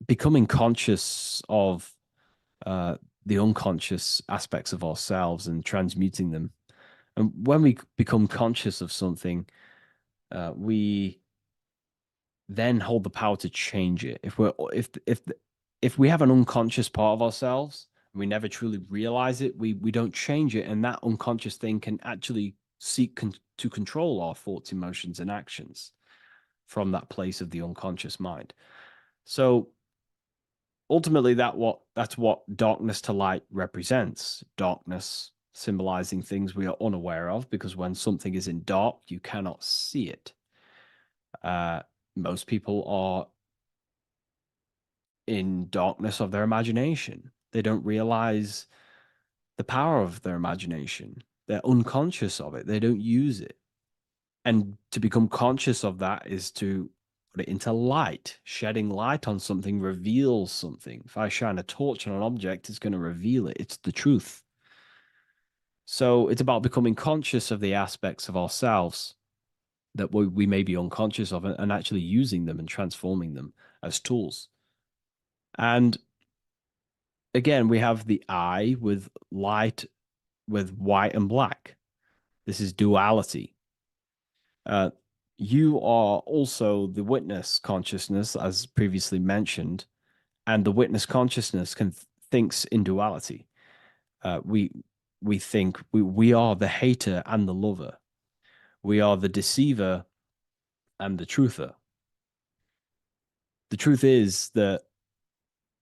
becoming conscious of uh, the unconscious aspects of ourselves and transmuting them. And when we become conscious of something, we then hold the power to change it. If we have an unconscious part of ourselves, and we never truly realize it, we don't change it, and that unconscious thing can actually seek to control our thoughts, emotions, and actions from that place of the unconscious mind. So ultimately, that's what darkness to light represents. Darkness symbolizing things we are unaware of, because when something is in dark, you cannot see it. Most people are in darkness of their imagination. They don't realize the power of their imagination. They're unconscious of it. They don't use it. And to become conscious of that is to put it into light. Shedding light on something reveals something. If I shine a torch on an object, it's going to reveal it. It's the truth. So it's about becoming conscious of the aspects of ourselves that we may be unconscious of, and actually using them and transforming them as tools. And again, we have the I with light, with white and black. This is duality. You are also the witness consciousness, as previously mentioned, and the witness consciousness thinks in duality. We think we are the hater and the lover. We are the deceiver and the truther. The truth is that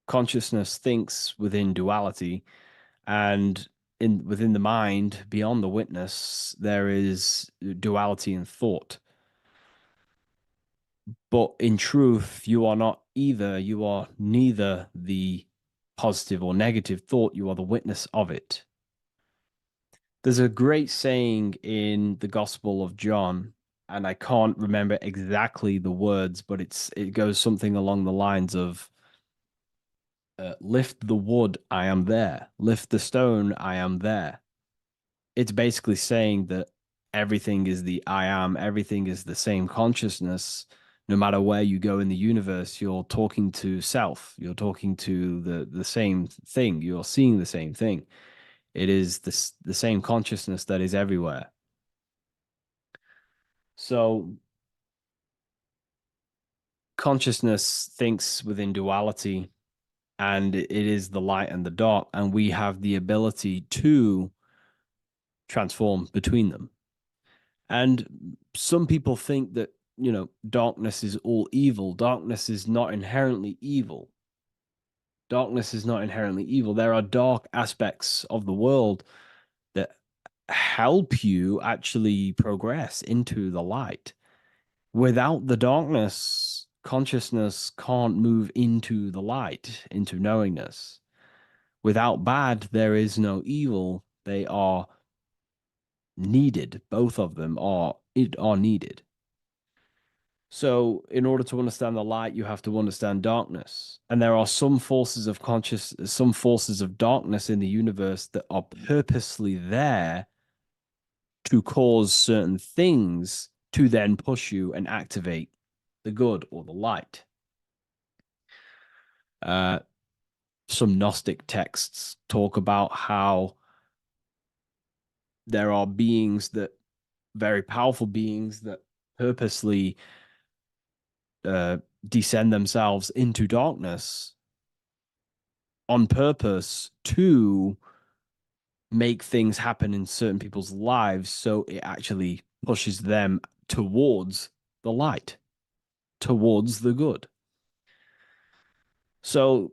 consciousness thinks within duality, and within the mind, beyond the witness, there is duality in thought. But in truth, you are not either. You are neither the positive or negative thought. You are the witness of it. There's a great saying in the Gospel of John, and I can't remember exactly the words, but it goes something along the lines of, lift the wood, I am there. Lift the stone, I am there. It's basically saying that everything is the I am, everything is the same consciousness. No matter where you go in the universe, you're talking to self. You're talking to the same thing. You're seeing the same thing. It is the same consciousness that is everywhere. So consciousness thinks within duality, and it is the light and the dark, and we have the ability to transform between them. And some people think that, darkness is all evil. Darkness is not inherently evil. Darkness is not inherently evil. There are dark aspects of the world that help you actually progress into the light. Without the darkness, consciousness can't move into the light, into knowingness. Without bad, there is no evil. They are needed. Both of them are needed. So, in order to understand the light, you have to understand darkness. And there are some forces of some forces of darkness in the universe that are purposely there to cause certain things to then push you and activate the good or the light. Some Gnostic texts talk about how there are beings that, very powerful beings that purposely descend themselves into darkness on purpose to make things happen in certain people's lives so it actually pushes them towards the light, towards the good. So,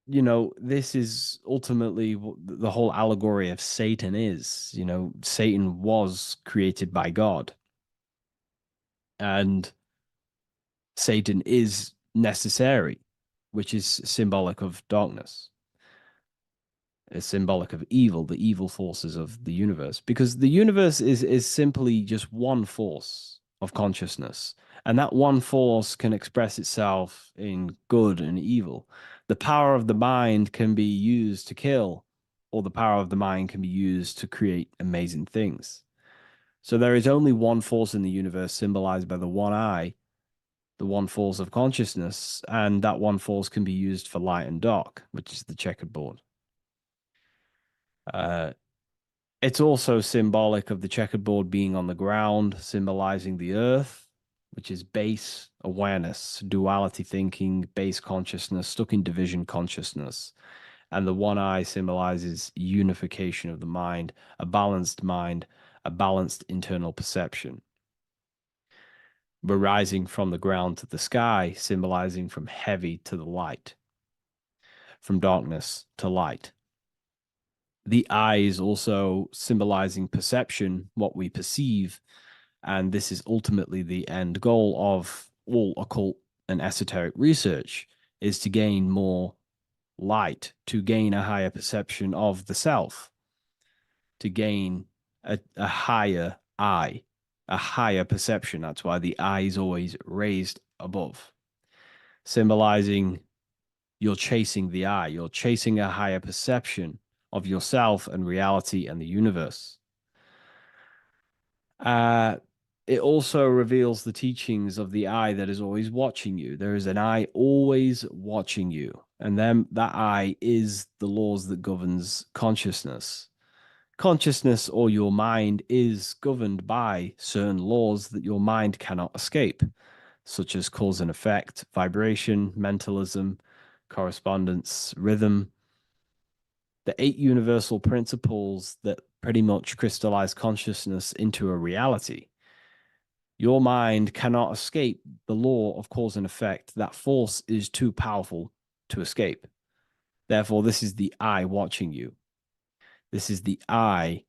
this is ultimately what the whole allegory of Satan is. Satan was created by God, and Satan is necessary, which is symbolic of darkness. It's symbolic of evil, the evil forces of the universe, because the universe is simply just one force of consciousness, and that one force can express itself in good and evil. The power of the mind can be used to kill, or the power of the mind can be used to create amazing things. So there is only one force in the universe, symbolized by the one eye, the one force of consciousness, and that one force can be used for light and dark, which is the checkerboard. It's also symbolic of the checkerboard being on the ground, symbolizing the earth, which is base awareness, duality thinking, base consciousness, stuck in division consciousness. And the one eye symbolizes unification of the mind, a balanced internal perception. We're rising from the ground to the sky, symbolizing from heavy to the light, from darkness to light. The eye is also symbolizing perception, what we perceive. And this is ultimately the end goal of all occult and esoteric research, is to gain more light, to gain a higher perception of the self, to gain a higher eye, a higher perception. That's why the eye is always raised above, symbolizing you're chasing the eye, you're chasing a higher perception of yourself and reality and the universe. It also reveals the teachings of the eye that is always watching you. There is an eye always watching you, and then that eye is the laws that governs consciousness. Consciousness, or your mind, is governed by certain laws that your mind cannot escape, such as cause and effect, vibration, mentalism, correspondence, rhythm. The 8 universal principles that pretty much crystallize consciousness into a reality. Your mind cannot escape the law of cause and effect. That force is too powerful to escape. Therefore, this is the eye watching you. This is the eye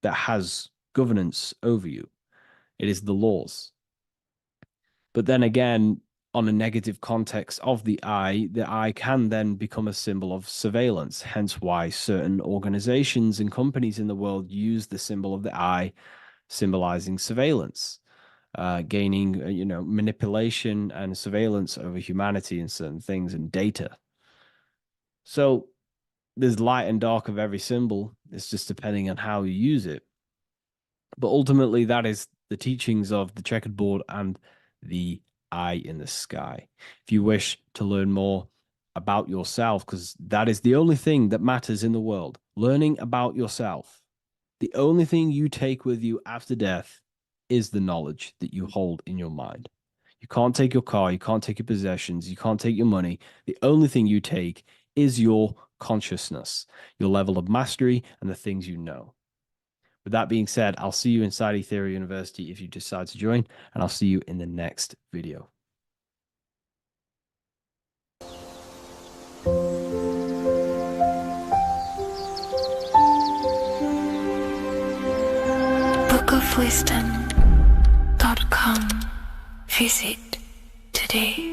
that has governance over you. It is the laws. But then again, on a negative context of the eye can then become a symbol of surveillance. Hence why certain organizations and companies in the world use the symbol of the eye, symbolizing surveillance, gaining, manipulation and surveillance over humanity and certain things and data. So there's light and dark of every symbol. It's just depending on how you use it. But ultimately, that is the teachings of the checkered board and the eye in the sky. If you wish to learn more about yourself, because that is the only thing that matters in the world, learning about yourself. The only thing you take with you after death is the knowledge that you hold in your mind. You can't take your car, you can't take your possessions, you can't take your money. The only thing you take is your consciousness, your level of mastery, and the things you know. With that being said, I'll see you inside Ethereal University if you decide to join, and I'll see you in the next video. bookofwisdom.com. Visit today.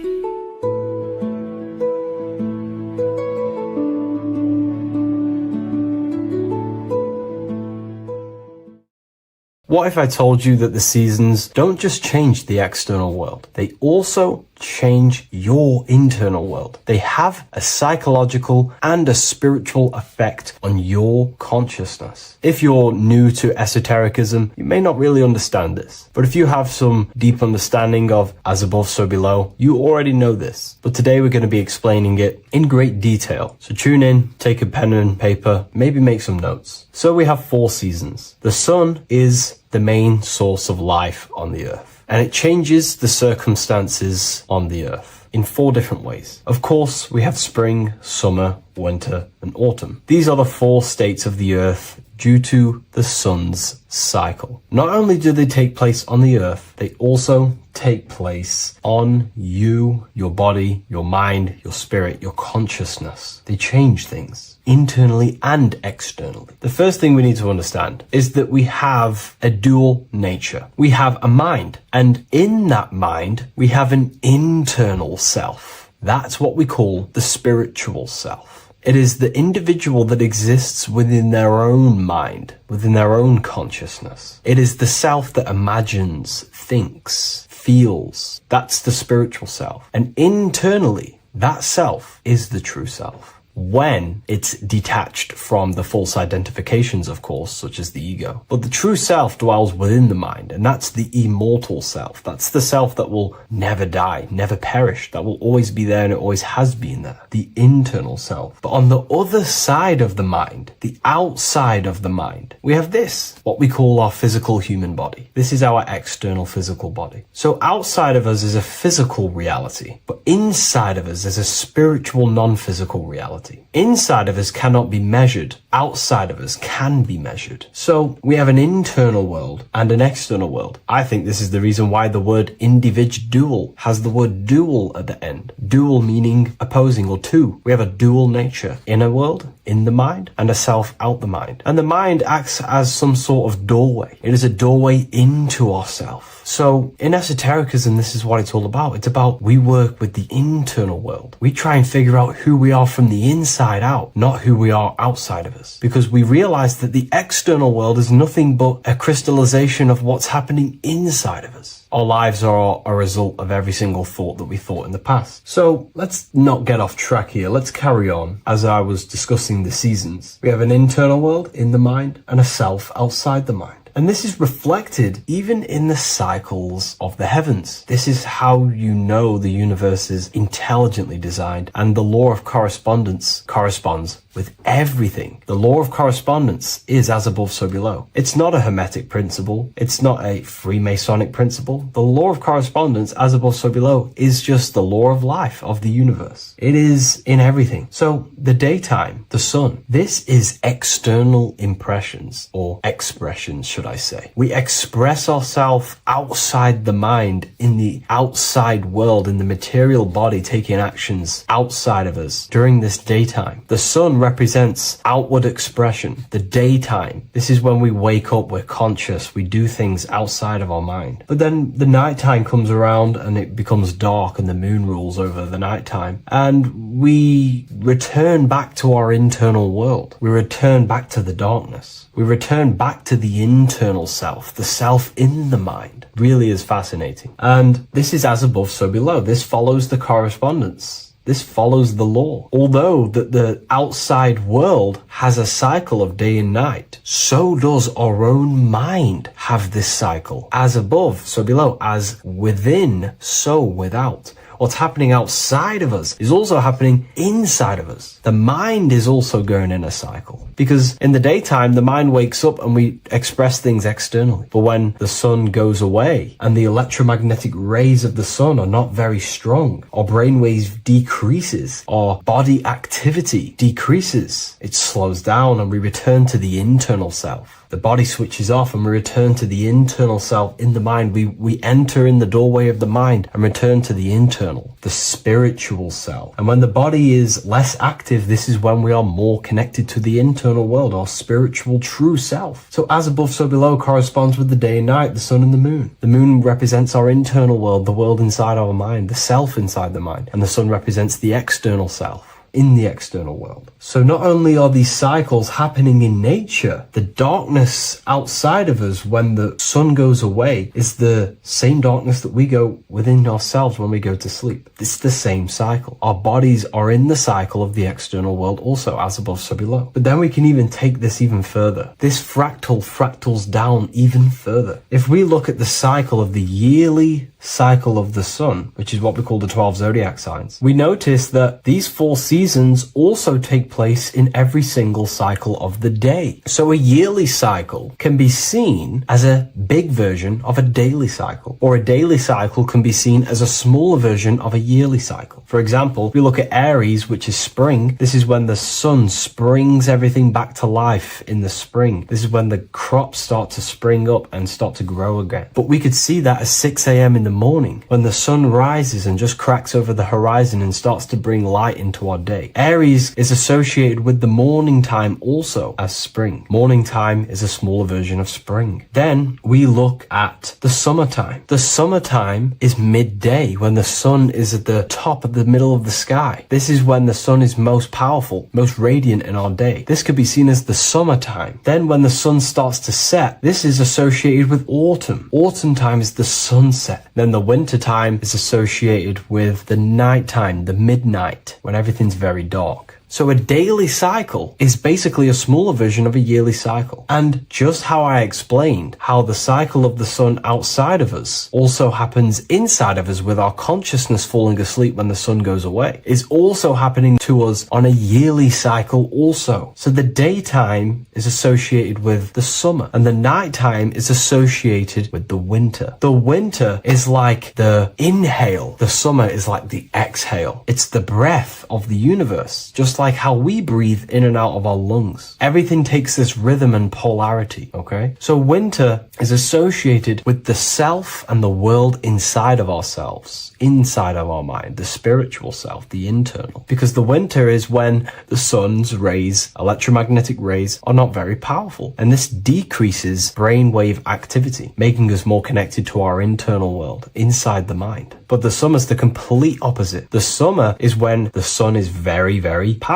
What if I told you that the seasons don't just change the external world, they also change your internal world? They have a psychological and a spiritual effect on your consciousness. If you're new to esotericism, you may not really understand this. But if you have some deep understanding of as above, so below, you already know this. But today we're going to be explaining it in great detail. So tune in, take a pen and paper, maybe make some notes. So we have 4 seasons. The sun is the main source of life on the earth, and it changes the circumstances on the earth in 4 different ways. Of course, we have spring, summer, winter, and autumn. These are the 4 states of the earth due to the sun's cycle. Not only do they take place on the earth, they also take place on you, your body, your mind, your spirit, your consciousness. They change things internally and externally. The first thing we need to understand is that we have a dual nature. We have a mind, and in that mind, we have an internal self. That's what we call the spiritual self. It is the individual that exists within their own mind, within their own consciousness. It is the self that imagines, thinks, feels. That's the spiritual self. And internally, that self is the true self. When it's detached from the false identifications, of course, such as the ego. But the true self dwells within the mind, and that's the immortal self. That's the self that will never die, never perish, that will always be there, and it always has been there. The internal self. But on the other side of the mind, the outside of the mind, we have this, what we call our physical human body. This is our external physical body. So outside of us is a physical reality, but inside of us is a spiritual, non-physical reality. Inside of us cannot be measured. Outside of us can be measured. So we have an internal world and an external world. I think this is the reason why the word individual has the word dual at the end. Dual meaning opposing or two. We have a dual nature. Inner world, in the mind, and a self out the mind. And the mind acts as some sort of doorway. It is a doorway into ourself. So in esotericism, this is what it's all about. It's about we work with the internal world. We try and figure out who we are from the inside out, not who we are outside of us. Because we realize that the external world is nothing but a crystallization of what's happening inside of us. Our lives are a result of every single thought that we thought in the past. So let's not get off track here. Let's carry on. As I was discussing the seasons, we have an internal world in the mind and a self outside the mind. And this is reflected even in the cycles of the heavens. This is how you know the universe is intelligently designed, and the law of correspondence corresponds with everything. The law of correspondence is as above, so below. It's not a hermetic principle. It's not a Freemasonic principle. The law of correspondence, as above, so below, is just the law of life of the universe. It is in everything. So the daytime, the sun, this is external impressions or expressions, should I say. We express ourselves outside the mind, in the outside world, in the material body, taking actions outside of us during this daytime. The sun represents outward expression, the daytime. This is when we wake up, we're conscious, we do things outside of our mind. But then the nighttime comes around and it becomes dark and the moon rules over the nighttime. And we return back to our internal world. We return back to the darkness. We return back to the internal self, the self in the mind. Really is fascinating. And this is as above, so below. This follows the correspondence. This follows the law. Although that the outside world has a cycle of day and night, so does our own mind have this cycle. As above, so below. As within, so without. What's happening outside of us is also happening inside of us. The mind is also going in a cycle. Because in the daytime, the mind wakes up and we express things externally. But when the sun goes away and the electromagnetic rays of the sun are not very strong, our brainwave decreases, our body activity decreases. It slows down and we return to the internal self. The body switches off and we return to the internal self in the mind. We enter in the doorway of the mind and return to the internal, the spiritual self. And when the body is less active, this is when we are more connected to the internal world, our spiritual true self. So as above, so below corresponds with the day and night, the sun and the moon. The moon represents our internal world, the world inside our mind, the self inside the mind. And the sun represents the external self, in the external world. So not only are these cycles happening in nature, the darkness outside of us when the sun goes away is the same darkness that we go within ourselves when we go to sleep. It's the same cycle. Our bodies are in the cycle of the external world also, as above, so below. But then we can even take this even further. This fractals down even further. If we look at the cycle of the yearly cycle of the sun, which is what we call the 12 zodiac signs, we notice that these 4 seasons also take place in every single cycle of the day. So a yearly cycle can be seen as a big version of a daily cycle, or a daily cycle can be seen as a smaller version of a yearly cycle. For example, if we look at Aries, which is spring, this is when the sun springs everything back to life in the spring. This is when the crops start to spring up and start to grow again. But we could see that at 6 a.m. in the morning when the sun rises and just cracks over the horizon and starts to bring light into our day. Aries is associated with the morning time also as spring. Morning time is a smaller version of spring. Then we look at the summertime. The summertime is midday when the sun is at the top of the middle of the sky. This is when the sun is most powerful, most radiant in our day. This could be seen as the summertime. Then when the sun starts to set, this is associated with autumn. Autumn time is the sunset. Then the winter time is associated with the nighttime, the midnight, when everything's very dark. So a daily cycle is basically a smaller version of a yearly cycle. And just how I explained how the cycle of the sun outside of us also happens inside of us with our consciousness falling asleep when the sun goes away, is also happening to us on a yearly cycle also. So the daytime is associated with the summer and the nighttime is associated with the winter. The winter is like the inhale. The summer is like the exhale. It's the breath of the universe, just like how we breathe in and out of our lungs. Everything takes this rhythm and polarity, okay? So winter is associated with the self and the world inside of ourselves, inside of our mind, the spiritual self, the internal. Because the winter is when the sun's rays, electromagnetic rays, are not very powerful. And this decreases brainwave activity, making us more connected to our internal world, inside the mind. But the summer's the complete opposite. The summer is when the sun is very, very powerful.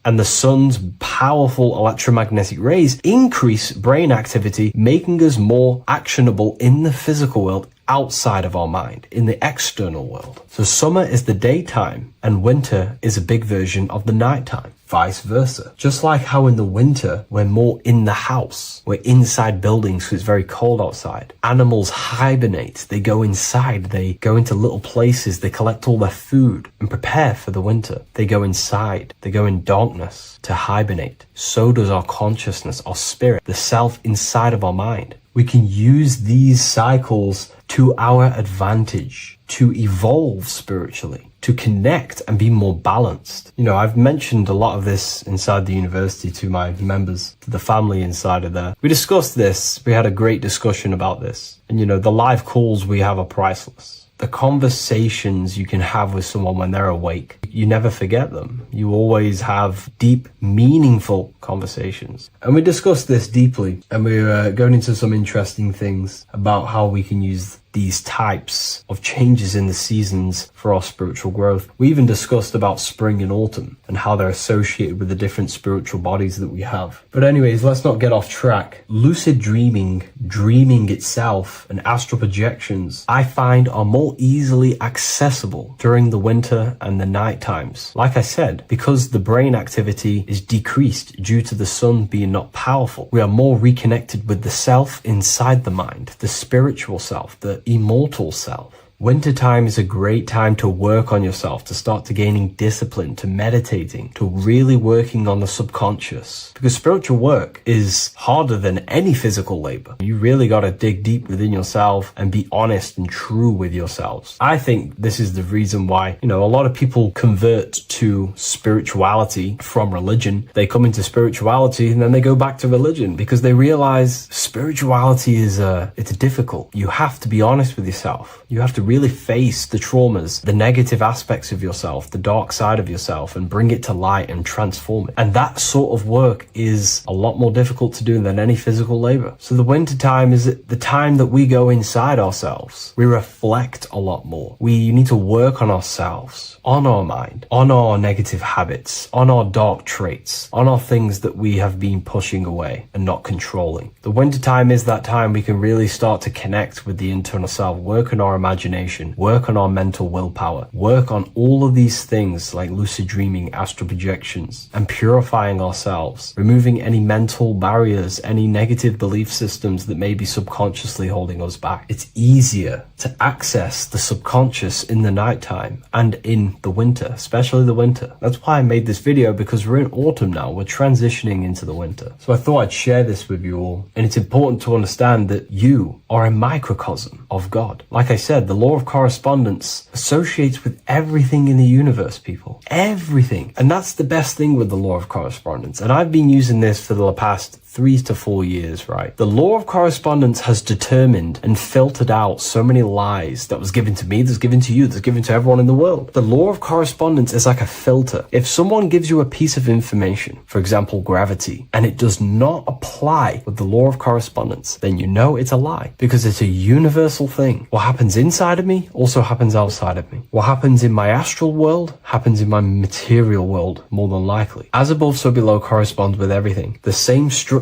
And the sun's powerful electromagnetic rays increase brain activity, making us more actionable in the physical world outside of our mind, in the external world. So summer is the daytime and winter is a big version of the nighttime. Vice versa. Just like how in the winter, we're more in the house. We're inside buildings because it's very cold outside. Animals hibernate. They go inside. They go into little places. They collect all their food and prepare for the winter. They go inside. They go in darkness to hibernate. So does our consciousness, our spirit, the self inside of our mind. We can use these cycles to our advantage, to evolve spiritually, to connect and be more balanced. You know, I've mentioned a lot of this inside the university to my members, to the family inside of there. We discussed this. We had a great discussion about this. And, you know, the live calls we have are priceless. The conversations you can have with someone when they're awake, you never forget them. You always have deep, meaningful conversations. And we discussed this deeply, and we're going into some interesting things about how we can use these types of changes in the seasons for our spiritual growth. We even discussed about spring and autumn and how they're associated with the different spiritual bodies that we have. But anyways, let's not get off track. Lucid dreaming, dreaming itself, and astral projections, I find are more easily accessible during the winter and the night times. Like I said, because the brain activity is decreased due to the sun being not powerful, we are more reconnected with the self inside the mind, the spiritual self, the immortal self. Wintertime is a great time to work on yourself, to start to gaining discipline, to meditating, to really working on the subconscious. Because spiritual work is harder than any physical labor. You really got to dig deep within yourself and be honest and true with yourselves. I think this is the reason why, you know, a lot of people convert to spirituality from religion. They come into spirituality and then they go back to religion because they realize spirituality is it's difficult. You have to be honest with yourself. You have to really face the traumas, the negative aspects of yourself, the dark side of yourself, and bring it to light and transform it. And that sort of work is a lot more difficult to do than any physical labor. So the winter time is the time that we go inside ourselves. We reflect a lot more. We need to work on ourselves, on our mind, on our negative habits, on our dark traits, on our things that we have been pushing away and not controlling. The winter time is that time we can really start to connect with the internal self, work on our imagination, work on our mental willpower, work on all of these things like lucid dreaming, astral projections, and purifying ourselves, removing any mental barriers, any negative belief systems that may be subconsciously holding us back. It's easier to access the subconscious in the nighttime and in the winter, especially the winter. That's why I made this video, because we're in autumn now. We're transitioning into the winter. So I thought I'd share this with you all. And it's important to understand that you are a microcosm of God. Like I said, the law of correspondence associates with everything in the universe, people. Everything. And that's the best thing with the law of correspondence. And I've been using this for the past 3 to 4 years, right? The law of correspondence has determined and filtered out so many lies that was given to me, that's given to you, that's given to everyone in the world. The law of correspondence is like a filter. If someone gives you a piece of information, for example, gravity, and it does not apply with the law of correspondence, then you know it's a lie, because it's a universal thing. What happens inside of me also happens outside of me. What happens in my astral world happens in my material world, more than likely. As above, so below corresponds with everything. The same structure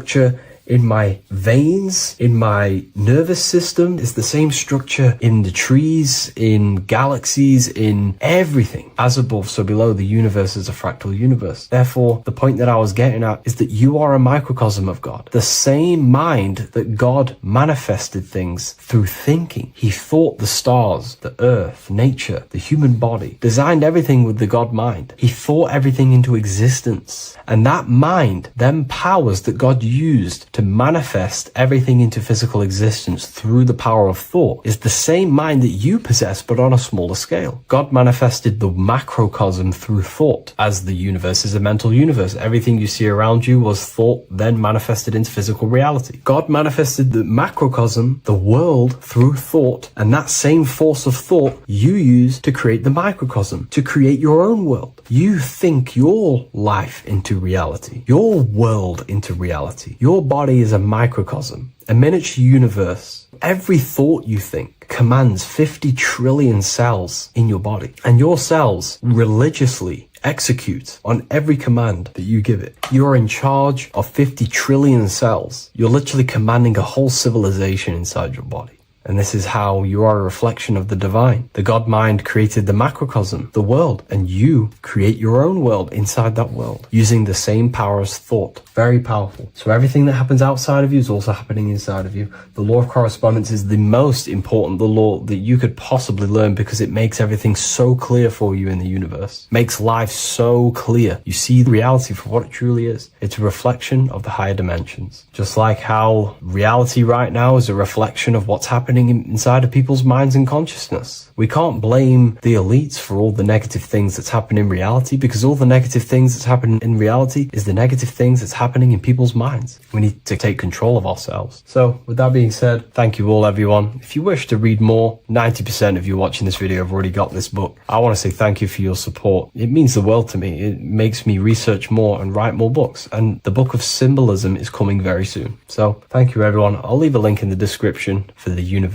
in my veins, in my nervous system, is the same structure in the trees, in galaxies, in everything. As above, so below. The universe is a fractal universe. Therefore, the point that I was getting at is that you are a microcosm of God. The same mind that God manifested things through thinking. He thought the stars, the earth, nature, the human body, designed everything with the God mind. He thought everything into existence. And that mind, them powers that God used to manifest everything into physical existence through the power of thought, is the same mind that you possess, but on a smaller scale. God manifested the macrocosm through thought. As the universe is a mental universe, everything you see around you was thought, then manifested into physical reality. God manifested the macrocosm, the world, through thought, and that same force of thought you use to create the microcosm, to create your own world. You think your life into reality, your world into reality. Your body is a microcosm, a miniature universe. Every thought you think commands 50 trillion cells in your body, and your cells religiously execute on every command that you give it. You're in charge of 50 trillion cells. You're literally commanding a whole civilization inside your body. And this is how you are a reflection of the divine. The God mind created the macrocosm, the world, and you create your own world inside that world using the same power as thought. Very powerful. So everything that happens outside of you is also happening inside of you. The law of correspondence is the most important, the law that you could possibly learn, because it makes everything so clear for you in the universe. Makes life so clear. You see the reality for what it truly is. It's a reflection of the higher dimensions. Just like how reality right now is a reflection of what's happening inside of people's minds and consciousness. We can't blame the elites for all the negative things that's happening in reality, because all the negative things that's happening in reality is the negative things that's happening in people's minds. We need to take control of ourselves. So with that being said, thank you all, everyone. If you wish to read more, 90% of you watching this video have already got this book. I want to say thank you for your support. It means the world to me. It makes me research more and write more books, and the book of symbolism is coming very soon. So thank you, everyone. I'll leave a link in the description for the university,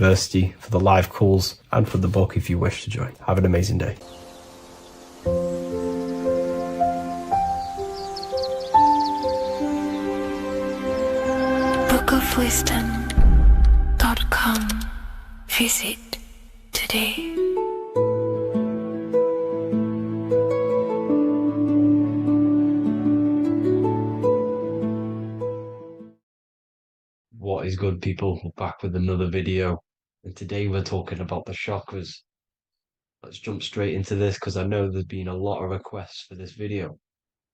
for the live calls, and for the book if you wish to join. Have an amazing day. bookofwisdom.com. Visit today. What is good, people? We're back with another video, and today we're talking about the chakras. Let's jump straight into this, because I know there's been a lot of requests for this video.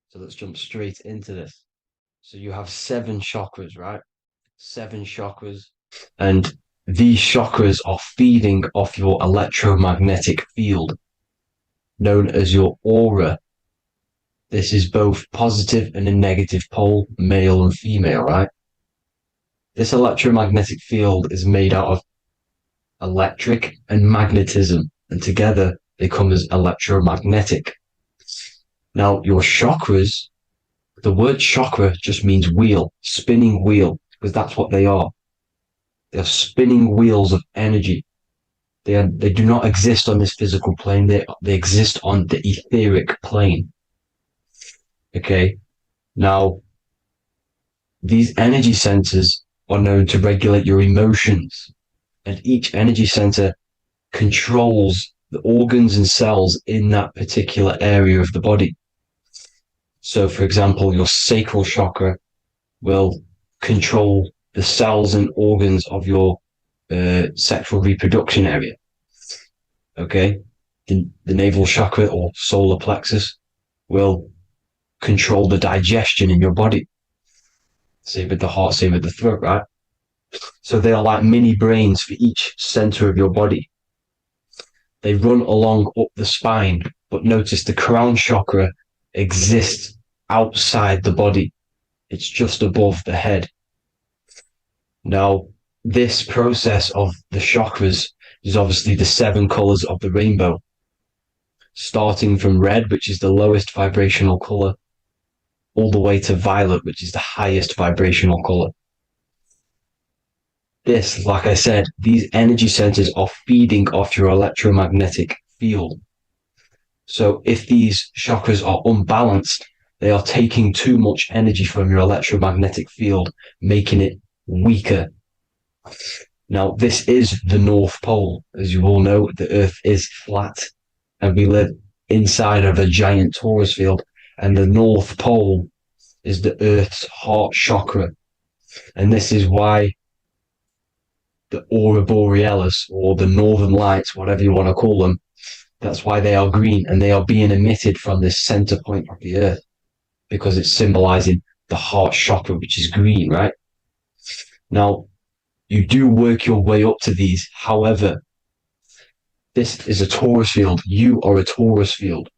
So let's jump straight into this. So you have 7 chakras, right? 7 chakras. And these chakras are feeding off your electromagnetic field, known as your aura. This is both positive and a negative pole, male and female, right? This electromagnetic field is made out of electric, and magnetism, and together they come as electromagnetic. Now, your chakras, the word chakra just means wheel, spinning wheel, because that's what they are. They are spinning wheels of energy. They do not exist on this physical plane. They exist on the etheric plane. Okay. Now, these energy centers are known to regulate your emotions, and each energy center controls the organs and cells in that particular area of the body. So, for example, your sacral chakra will control the cells and organs of your sexual reproduction area. Okay, the navel chakra or solar plexus will control the digestion in your body. Same with the heart, same with the throat, right? So they are like mini brains for each center of your body. They run along up the spine, but notice the crown chakra exists outside the body. It's just above the head. Now, this process of the chakras is obviously the 7 colors of the rainbow, starting from red, which is the lowest vibrational color, all the way to violet, which is the highest vibrational color. This, like I said, these energy centers are feeding off your electromagnetic field. So if these chakras are unbalanced, they are taking too much energy from your electromagnetic field, making it weaker. Now, this is the North Pole. As you all know, the Earth is flat, and we live inside of a giant torus field, and the North Pole is the Earth's heart chakra. And this is why the aurora borealis, or the northern lights, whatever you want to call them, that's why they are green, and they are being emitted from this center point of the Earth, because it's symbolizing the heart chakra, which is green, right? Now, you do work your way up to these. However, this is a torus field. You are a torus field.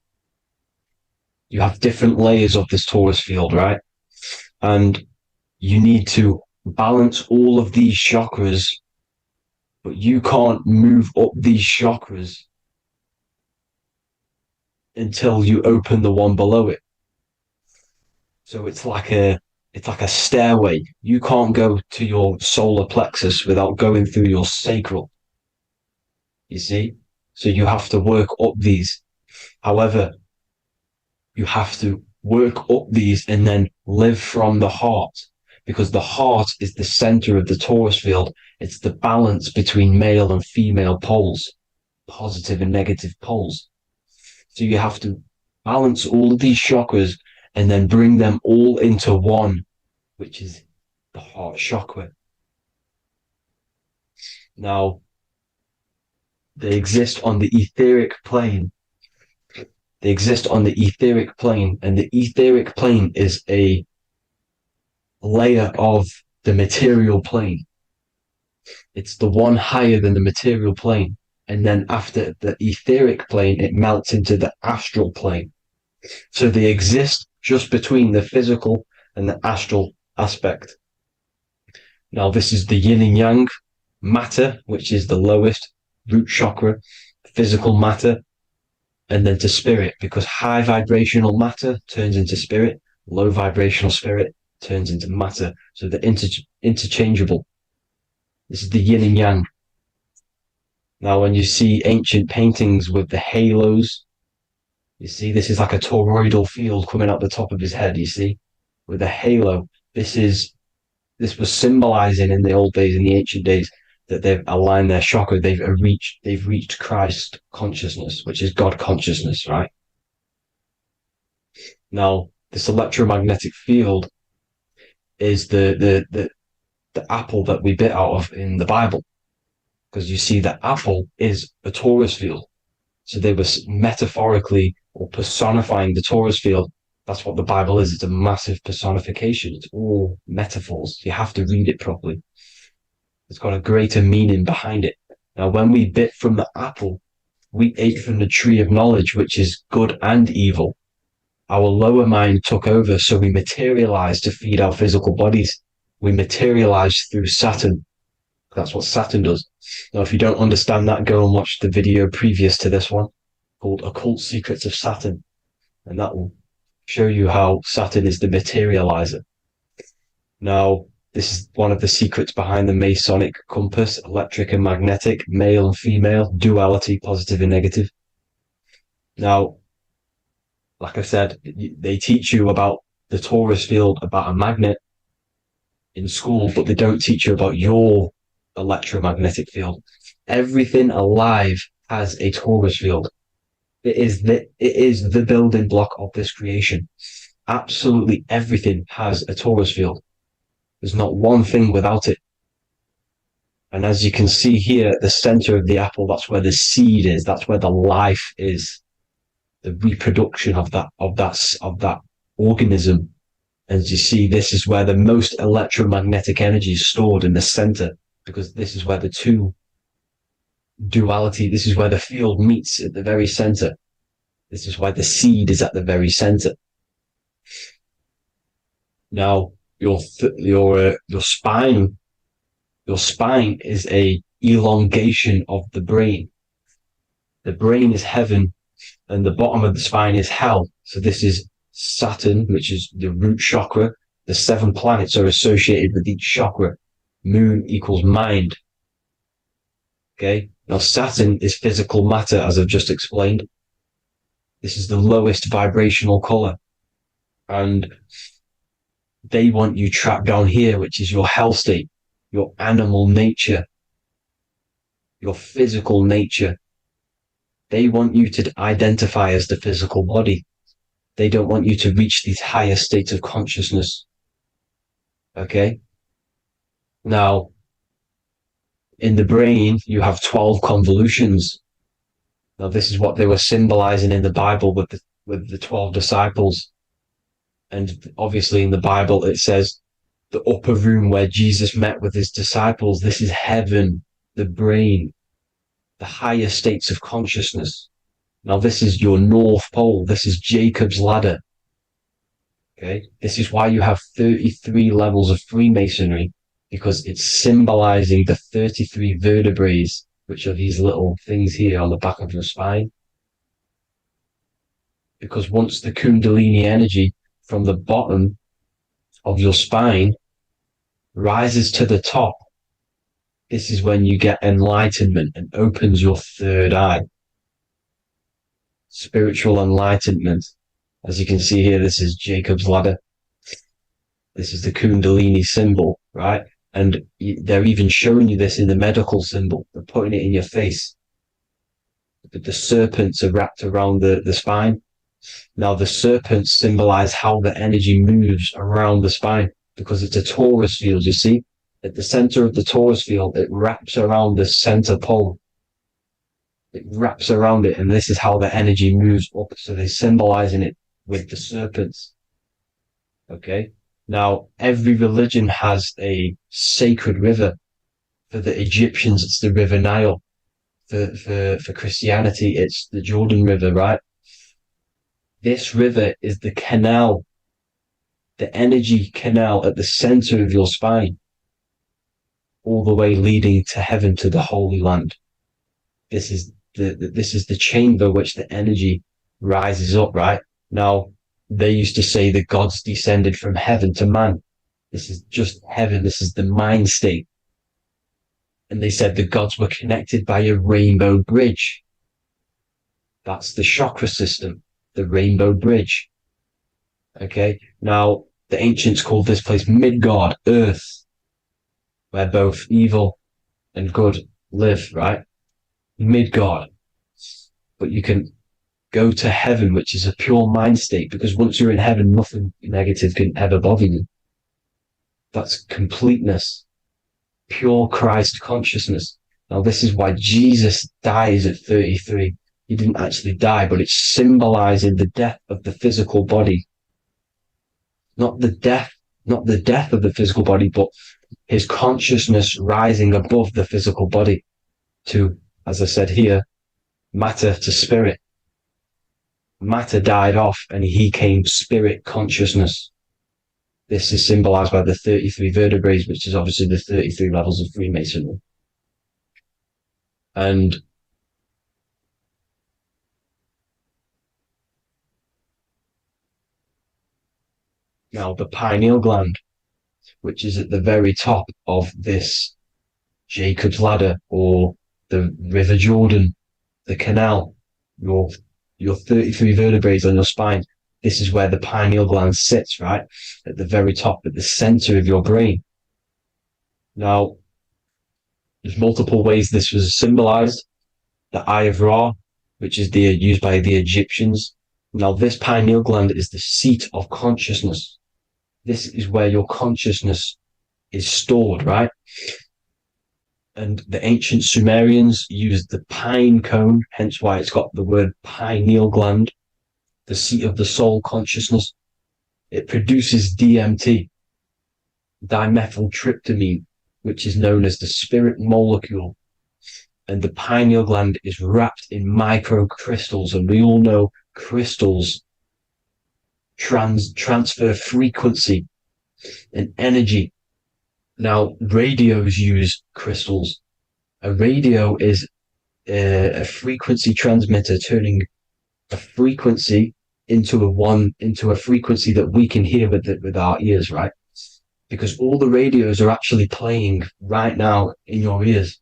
You have different layers of this torus field, right? And you need to balance all of these chakras, but you can't move up these chakras until you open the one below it. So it's like a stairway. You can't go to your solar plexus without going through your sacral. You see? So you have to work up these. However, you have to work up these and then live from the heart, because the heart is the center of the torus field. It's the balance between male and female poles, positive and negative poles. So you have to balance all of these chakras and then bring them all into one, which is the heart chakra. Now, they exist on the etheric plane. They exist on the etheric plane, and the etheric plane is a layer of the material plane. It's the one higher than the material plane. And then after the etheric plane, it melts into the astral plane. So they exist just between the physical and the astral aspect. Now, this is the yin and yang matter, which is the lowest root chakra, physical matter, and then to spirit, because high vibrational matter turns into spirit, low vibrational spirit turns into matter. So they're interchangeable. This is the yin and yang. Now, when you see ancient paintings with the halos, you see this is like a toroidal field coming out the top of his head, you see, with a halo. This was symbolizing in the old days, in the ancient days, that they've aligned their chakra, they've reached Christ consciousness, which is God consciousness, right? Now, this electromagnetic field is the apple that we bit out of in the Bible, because you see that apple is a torus field. So they were metaphorically or personifying the torus field. That's what the Bible is. It's a massive personification. It's all metaphors. You have to read it properly. It's got a greater meaning behind it. Now, when we bit from the apple, we ate from the tree of knowledge, which is good and evil. Our lower mind took over, so we materialized to feed our physical bodies. We materialized through Saturn. That's what Saturn does. Now, if you don't understand that, go and watch the video previous to this one called Occult Secrets of Saturn. And that will show you how Saturn is the materializer. Now, this is one of the secrets behind the Masonic compass, electric and magnetic, male and female, duality, positive and negative. Now, like I said, they teach you about the torus field, about a magnet in school, but they don't teach you about your electromagnetic field. Everything alive has a torus field. It is the building block of this creation. Absolutely everything has a torus field. There's not one thing without it. And as you can see here at the center of the apple, that's where the seed is. That's where the life is. The reproduction of that organism. As you see, this is where the most electromagnetic energy is stored, in the center, because this is where the two duality, this is where the field meets at the very center. This is why the seed is at the very center. Now, your spine is a elongation of the brain. The brain is heaven, and the bottom of the spine is hell. So this is Saturn, which is the root chakra. The 7 planets are associated with each chakra. Moon equals mind. Okay. Now Saturn is physical matter, as I've just explained. This is the lowest vibrational color. And they want you trapped down here, which is your hell state, your animal nature, your physical nature. They want you to identify as the physical body. They don't want you to reach these higher states of consciousness. Okay? Now, in the brain, you have 12 convolutions. Now, this is what they were symbolizing in the Bible with the 12 disciples. And obviously in the Bible, it says the upper room where Jesus met with his disciples. This is heaven, the brain, the higher states of consciousness. Now, this is your North Pole. This is Jacob's ladder. Okay. This is why you have 33 levels of Freemasonry, because it's symbolizing the 33 vertebrae, which are these little things here on the back of your spine. Because once the Kundalini energy from the bottom of your spine rises to the top, this is when you get enlightenment and opens your third eye. Spiritual enlightenment. As you can see here, this is Jacob's ladder. This is the Kundalini symbol, right? And they're even showing you this in the medical symbol. They're putting it in your face. But the serpents are wrapped around the spine. Now, the serpents symbolize how the energy moves around the spine, because it's a torus field, you see? At the center of the torus field, it wraps around the center pole. It wraps around it, and this is how the energy moves up. So they're symbolizing it with the serpents. Okay? Now, every religion has a sacred river. For the Egyptians, it's the River Nile. For Christianity, it's the Jordan River, right? This river is the canal, the energy canal at the center of your spine, all the way leading to heaven, to the Holy Land. This is the chamber which the energy rises up, right? Now, they used to say the gods descended from heaven to man. This is just heaven. This is the mind state. And they said the gods were connected by a rainbow bridge. That's the chakra system, the rainbow bridge. Okay. Now, the ancients called this place Midgard, Earth, where both evil and good live, right? Midgard. But you can go to heaven, which is a pure mind state, because once you're in heaven, nothing negative can ever bother you. That's completeness, pure Christ consciousness. Now, this is why Jesus dies at 33. He didn't actually die, but it's symbolizing the death of the physical body. Not the death of the physical body, but his consciousness rising above the physical body to, as I said here, matter to spirit. Matter died off and he came spirit consciousness. this is symbolized by the 33 vertebrae, which is obviously the 33 levels of Freemasonry. And now the pineal gland, which is at the very top of this Jacob's ladder, or the River Jordan, the canal, your 33 vertebrae on your spine. This is where the pineal gland sits, right? At the very top, at the center of your brain. Now, there's multiple ways this was symbolized. The Eye of Ra, which is used by the Egyptians. Now, this pineal gland is the seat of consciousness. This is where your consciousness is stored, right? And the ancient Sumerians used the pine cone, hence why it's got the word pineal gland, the seat of the soul consciousness. It produces DMT, dimethyltryptamine, which is known as the spirit molecule. And the pineal gland is wrapped in microcrystals, and we all know crystals transfer frequency and energy. Now, radios use crystals. A radio is a frequency transmitter, turning a frequency into a frequency that we can hear with our ears, right? Because all the radios are actually playing right now in your ears.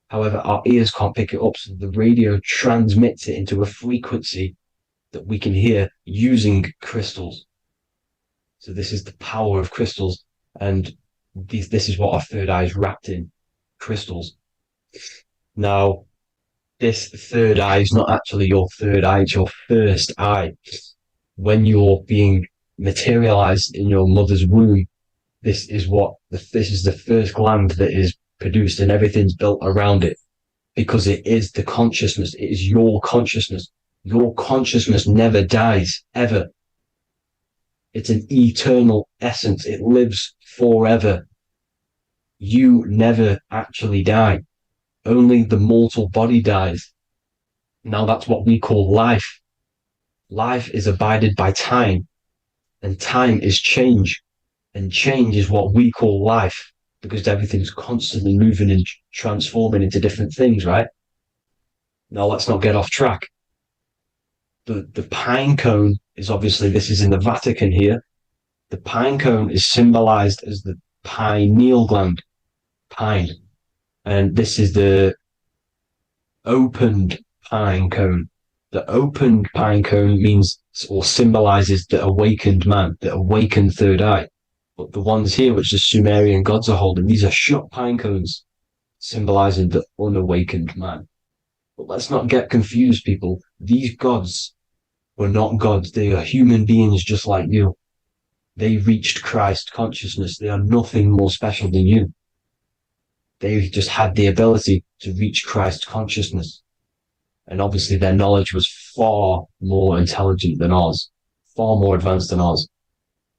However, our ears can't pick it up, so the radio transmits it into a frequency that we can hear using crystals. So this is the power of crystals, and this is what our third eye is wrapped in, crystals. Now, this third eye is not actually your third eye, it's your first eye. When you're being materialized in your mother's womb, this is the first gland that is produced, and everything's built around it, because it is the consciousness. It is your consciousness. Your consciousness never dies, ever. It's an eternal essence. It lives forever. You never actually die. Only the mortal body dies. Now that's what we call life. Life is abided by time, and time is change. And change is what we call life, because everything's constantly moving and transforming into different things, right? Now let's not get off track. The pine cone is obviously, this is in the Vatican here. The pine cone is symbolized as the pineal gland, pine. And this is the opened pine cone. The opened pine cone means, or symbolizes, the awakened man, the awakened third eye. But the ones here, which the Sumerian gods are holding, these are shut pine cones, symbolizing the unawakened man. But let's not get confused, people. These gods were not gods. They are human beings just like you. They reached Christ consciousness. They are nothing more special than you. They just had the ability to reach Christ consciousness. And obviously their knowledge was far more intelligent than ours, far more advanced than ours.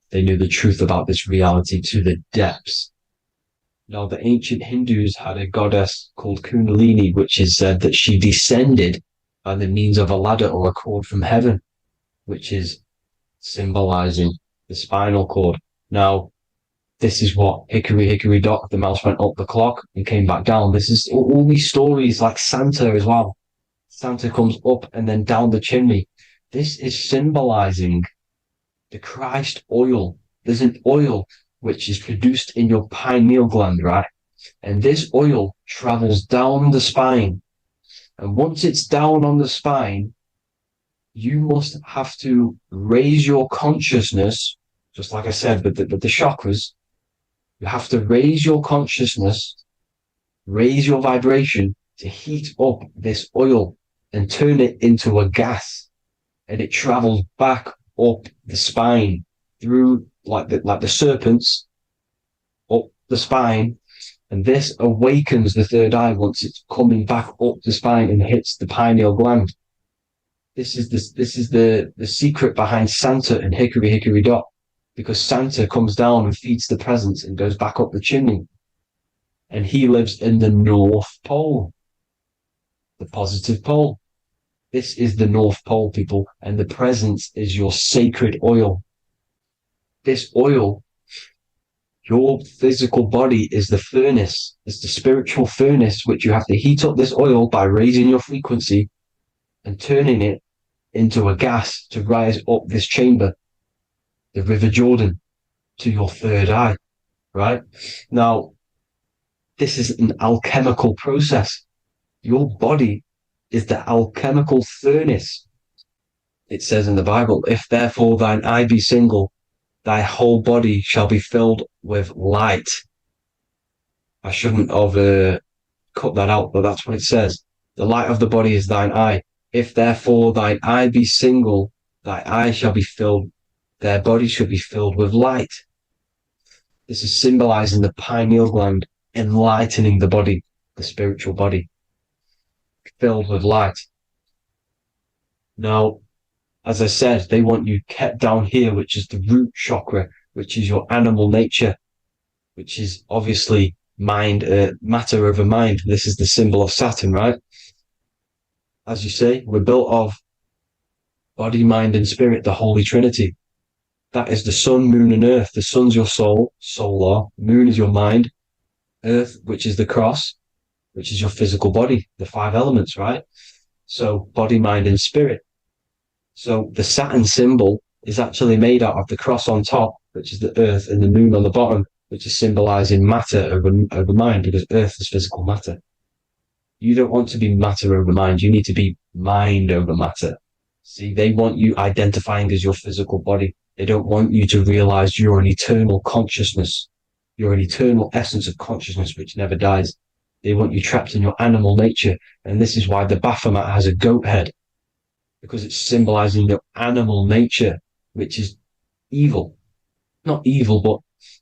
They knew the truth about this reality to the depths. Now, the ancient Hindus had a goddess called Kundalini, which is said that she descended by the means of a ladder or a cord from heaven, which is symbolizing the spinal cord. Now, this is what Hickory Hickory Dock, the mouse went up the clock and came back down. This is all these stories, like Santa as well. Santa comes up and then down the chimney. This is symbolizing the Christ oil. There's an oil which is produced in your pineal gland, right? And this oil travels down the spine. And once it's down on the spine, you must have to raise your consciousness, just like I said, but the chakras. You have to raise your consciousness, raise your vibration to heat up this oil and turn it into a gas. And it travels back up the spine through like the serpents up the spine, and this awakens the third eye once it's coming back up the spine and hits the pineal gland. This is the secret behind Santa and Hickory Hickory Dock, because Santa comes down and feeds the presents and goes back up the chimney, and he lives in the North Pole, the positive pole. This is the North Pole, people, and the presence is your sacred oil. This oil Your physical body is the furnace. It's the spiritual furnace, which you have to heat up this oil by raising your frequency and turning it into a gas to rise up this chamber, the River Jordan, to your third eye, right? Now, this is an alchemical process. Your body is the alchemical furnace. It says in the Bible, if therefore thine eye be single, thy whole body shall be filled with light. I shouldn't have cut that out, but that's what it says. The light of the body is thine eye. If therefore thine eye be single, thy eye shall be filled, their body shall be filled with light. This is symbolizing the pineal gland enlightening the body, the spiritual body, filled with light. Now, as I said, they want you kept down here, which is the root chakra, which is your animal nature, which is obviously mind, matter over mind. This is the symbol of Saturn, right? As you say, we're built of body, mind, and spirit, the Holy Trinity. That is the sun, moon, and earth. The sun's your soul, solar. Moon is your mind. Earth, which is the cross, which is your physical body, the 5 elements, right? So body, mind, and spirit. So the Saturn symbol is actually made out of the cross on top, which is the earth, and the moon on the bottom, which is symbolizing matter over mind, because earth is physical matter. You don't want to be matter over mind. You need to be mind over matter. See, they want you identifying as your physical body. They don't want you to realize you're an eternal consciousness. You're an eternal essence of consciousness which never dies. They want you trapped in your animal nature. And this is why the Baphomet has a goat head, because it's symbolizing your animal nature, which is evil. Not evil, but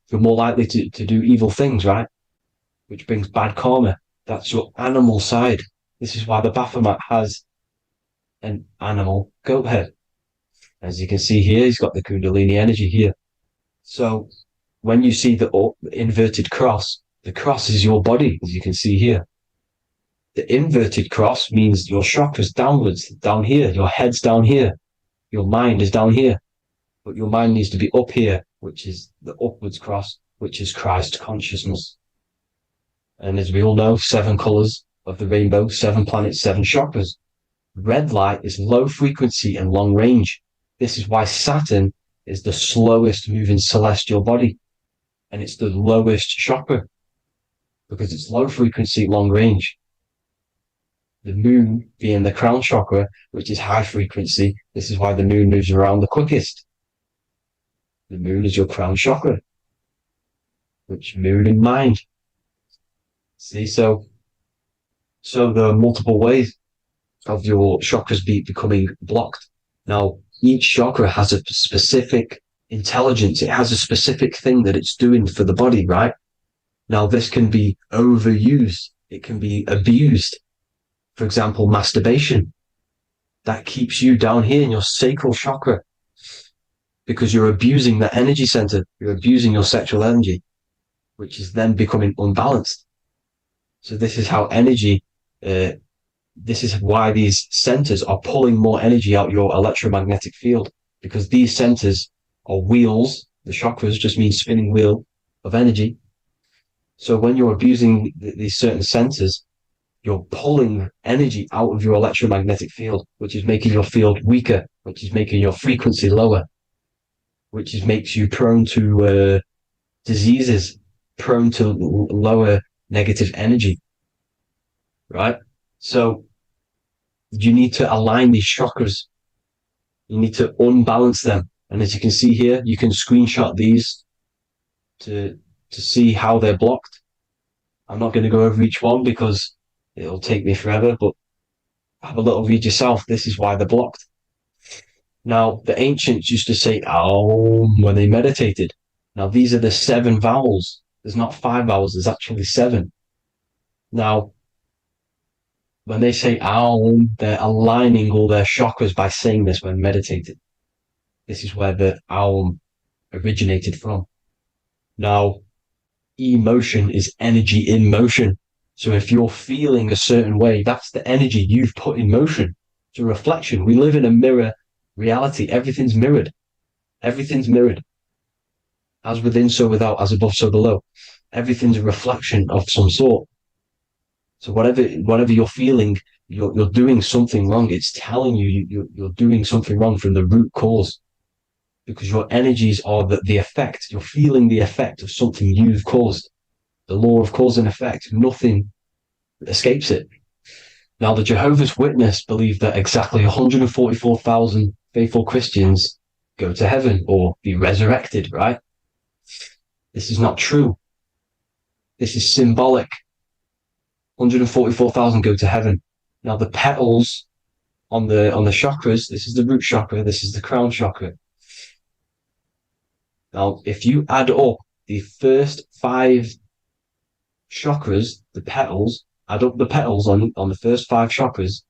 you're more likely to do evil things, right? Which brings bad karma. That's your animal side. This is why the Baphomet has an animal goat head. As you can see here, he's got the Kundalini energy here. So when you see the inverted cross, the cross is your body, as you can see here. The inverted cross means your chakras downwards, down here. Your head's down here. Your mind is down here. But your mind needs to be up here, which is the upwards cross, which is Christ consciousness. And as we all know, 7 colors of the rainbow, 7 planets, 7 chakras. Red light is low frequency and long range. This is why Saturn is the slowest moving celestial body. And it's the lowest chakra, because it's low frequency, long range. The moon being the crown chakra, which is high frequency. This is why the moon moves around the quickest. The moon is your crown chakra, which moon in mind. See, so there are multiple ways of your chakras becoming blocked. Now, each chakra has a specific intelligence. It has a specific thing that it's doing for the body, right? Now, this can be overused. It can be abused. For example, masturbation. That keeps you down here in your sacral chakra, because you're abusing the energy center. You're abusing your sexual energy, which is then becoming unbalanced. So this is how energy, this is why these centers are pulling more energy out your electromagnetic field, because these centers are wheels. The chakras just mean spinning wheel of energy. So when you're abusing these certain centers, you're pulling energy out of your electromagnetic field, which is making your field weaker, which is making your frequency lower, which makes you prone to diseases, prone to lower negative energy, right? So you need to align these chakras. You need to unbalance them. And as you can see here, you can screenshot these to see how they're blocked. I'm not going to go over each one because it'll take me forever, but have a little read yourself. This is why they're blocked. Now, the ancients used to say Aum when they meditated. Now, these are the 7 vowels. There's not 5 vowels, there's actually 7. Now, when they say Aum, they're aligning all their chakras by saying this when meditated. This is where the Aum originated from. Now, emotion is energy in motion. So if you're feeling a certain way, that's the energy you've put in motion. It's a reflection. We live in a mirror reality. Everything's mirrored. Everything's mirrored. As within, so without, as above, so below. Everything's a reflection of some sort. So whatever you're feeling, you're doing something wrong. It's telling you're doing something wrong from the root cause, because your energies are the effect. You're feeling the effect of something you've caused. The law of cause and effect. Nothing escapes it. Now, the Jehovah's Witness believe that exactly 144,000 faithful Christians go to heaven or be resurrected, right? This is not true. This is symbolic. 144,000 go to heaven. Now, the petals on the chakras, this is the root chakra, this is the crown chakra. Now, if you add up the first 5 chakras, the petals, add up the petals on the first 5 chakras,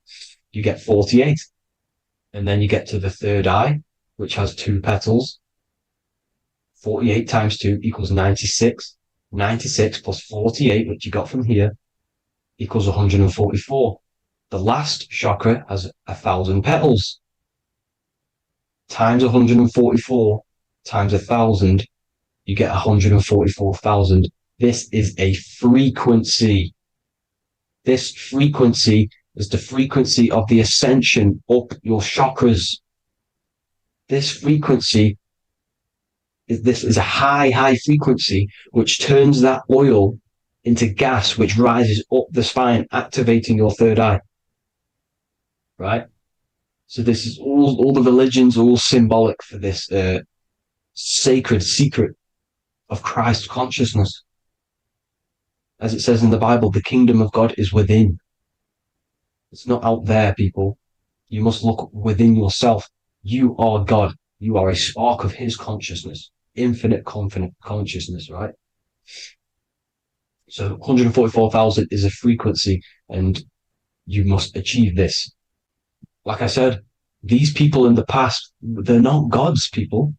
you get 48. And then you get to the third eye, which has 2 petals. 48 times 2 equals 96. 96 plus 48, which you got from here, equals 144. The last chakra has 1,000 petals. Times 144 times 1,000, you get 144,000. This is a frequency. This frequency is the frequency of the ascension up your chakras. This frequency is a high frequency, which turns that oil into gas, which rises up the spine, activating your third eye. Right? So this is all the religions are all symbolic for this sacred secret of Christ consciousness. As it says in the Bible, the kingdom of God is within. It's not out there, people. You must look within yourself. You are God. You are a spark of his consciousness, infinite consciousness, right? So 144,000 is a frequency, and you must achieve this. Like I said, these people in the past, they're not gods, people.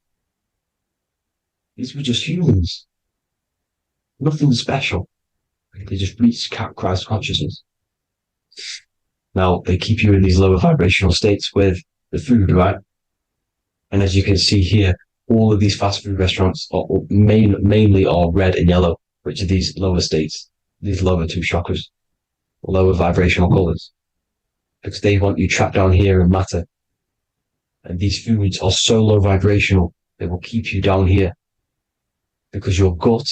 These were just humans. Nothing special. They just reach Christ consciousness. Now, they keep you in these lower vibrational states with the food, right? And as you can see here, all of these fast food restaurants are mainly are red and yellow, which are these lower states, these lower 2 chakras, lower vibrational colors, because they want you trapped down here in matter. And these foods are so low vibrational, they will keep you down here, because your gut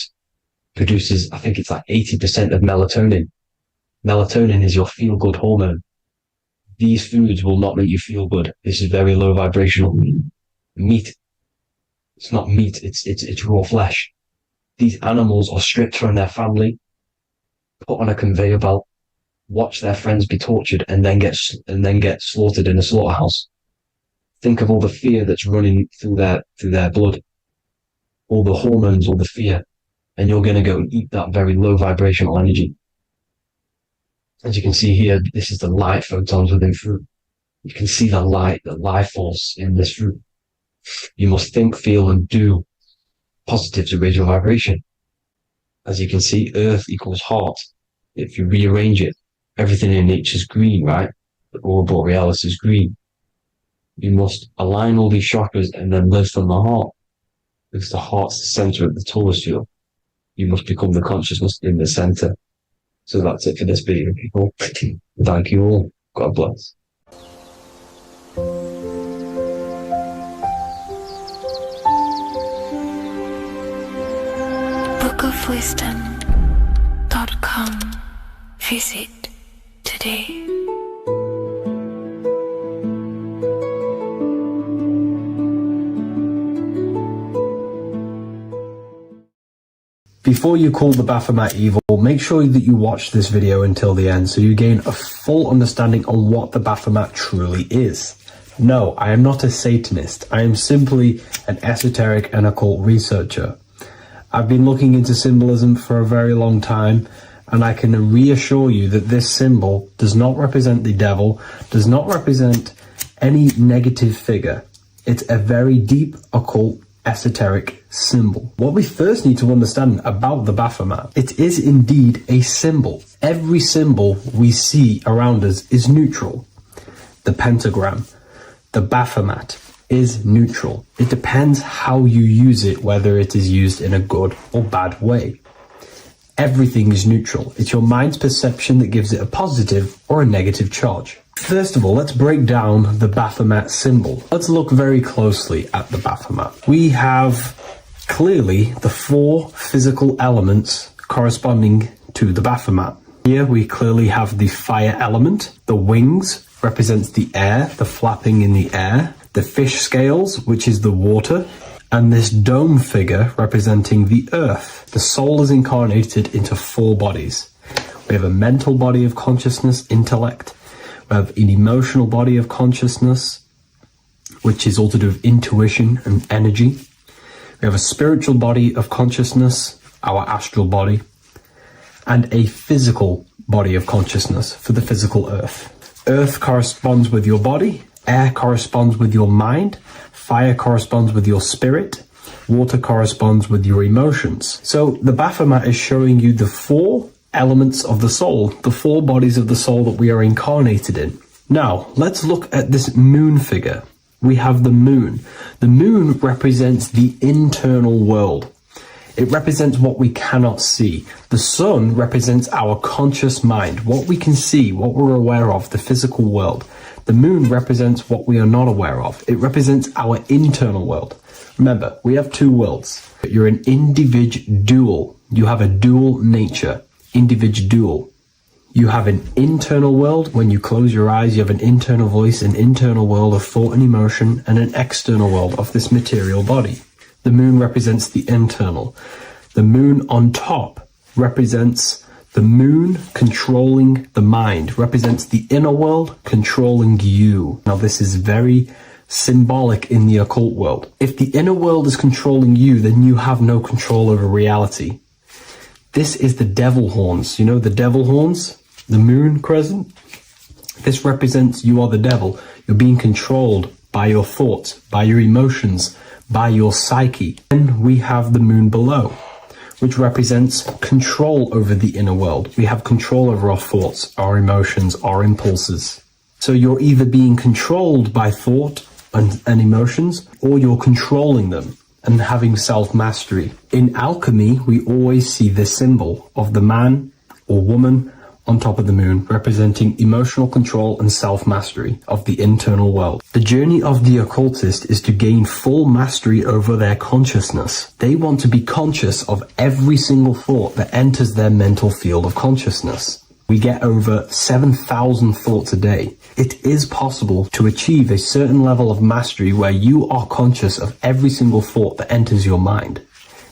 produces, I think it's like 80% of melatonin. Melatonin is your feel-good hormone. These foods will not make you feel good. This is very low vibrational. Meat. It's not meat, it's raw flesh. These animals are stripped from their family, put on a conveyor belt, watch their friends be tortured, and then get slaughtered in a slaughterhouse. Think of all the fear that's running through their blood, all the hormones, all the fear, and you're going to go and eat that very low vibrational energy. As you can see here, this is the light photons within fruit. You can see the life force in this fruit. You must think, feel, and do positive to raise your vibration. As you can see, earth equals heart. If you rearrange it, everything in nature is green, right? The aurora borealis is green. You must align all these chakras and then live from the heart, because the heart's the center of the Taurus field. You must become the consciousness in the center. So that's it for this video, people. Thank you all. God bless. bookofwisdom.com. Visit today. Before you call the Baphomet evil, make sure that you watch this video until the end so you gain a full understanding on what the Baphomet truly is. No, I am not a Satanist. I am simply an esoteric and occult researcher. I've been looking into symbolism for a very long time, and I can reassure you that this symbol does not represent the devil, does not represent any negative figure. It's a very deep, occult, esoteric symbol. What we first need to understand about the Baphomet, it is indeed a symbol. Every symbol we see around us is neutral. The pentagram, the Baphomet, is neutral. It depends how you use it, whether it is used in a good or bad way. Everything is neutral. It's your mind's perception that gives it a positive or a negative charge. First of all, let's break down the Baphomet symbol. Let's look very closely at the Baphomet. We have clearly the 4 physical elements corresponding to the Baphomet. Here we clearly have the fire element. The wings represents the air, the flapping in the air. The fish scales, which is the water. And this dome figure representing the earth. The soul is incarnated into 4 bodies. We have a mental body of consciousness, intellect. We have an emotional body of consciousness, which is all to do with intuition and energy. We have a spiritual body of consciousness, our astral body, and a physical body of consciousness for the physical earth. Earth corresponds with your body, air corresponds with your mind, fire corresponds with your spirit, water corresponds with your emotions. So the Baphomet is showing you the 4 elements of the soul, the 4 bodies of the soul that we are incarnated in. Now, let's look at this moon figure. We have the moon. The moon represents the internal world. It represents what we cannot see. The sun represents our conscious mind, what we can see, what we're aware of, the physical world. The moon represents what we are not aware of. It represents our internal world. Remember, we have 2 worlds. You're an individual. You have a dual nature. Individual. You have an internal world. When you close your eyes, you have an internal voice, an internal world of thought and emotion, and an external world of this material body. The moon represents the internal. The moon on top represents the moon controlling the mind, represents the inner world controlling you. Now, this is very symbolic in the occult world. If the inner world is controlling you, then you have no control over reality. This is the devil horns. You know the devil horns? The moon crescent? This represents you are the devil. You're being controlled by your thoughts, by your emotions, by your psyche. Then we have the moon below, which represents control over the inner world. We have control over our thoughts, our emotions, our impulses. So you're either being controlled by thought and emotions, or you're controlling them and having self-mastery. In alchemy, we always see this symbol of the man or woman on top of the moon, representing emotional control and self-mastery of the internal world. The journey of the occultist is to gain full mastery over their consciousness. They want to be conscious of every single thought that enters their mental field of consciousness. We get over 7,000 thoughts a day. It is possible to achieve a certain level of mastery where you are conscious of every single thought that enters your mind.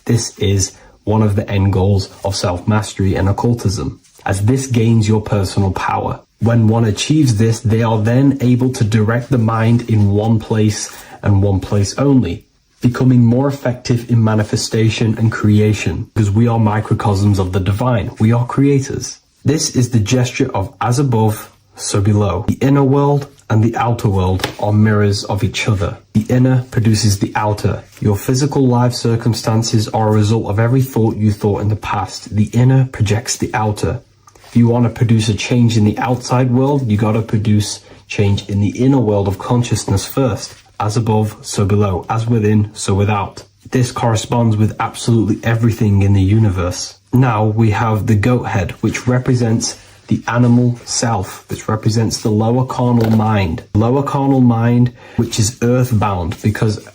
This is one of the end goals of self-mastery and occultism, as this gains your personal power. When one achieves this, they are then able to direct the mind in one place and one place only, becoming more effective in manifestation and creation, because we are microcosms of the divine. We are creators. This is the gesture of as above, so below. The inner world and the outer world are mirrors of each other. The inner produces the outer. Your physical life circumstances are a result of every thought you thought in the past. The inner projects the outer. If you want to produce a change in the outside world, you got to produce change in the inner world of consciousness first. As above, so below. As within, so without. This corresponds with absolutely everything in the universe. Now we have the goat head, which represents the animal self, which represents the lower carnal mind. Lower carnal mind, which is earthbound, because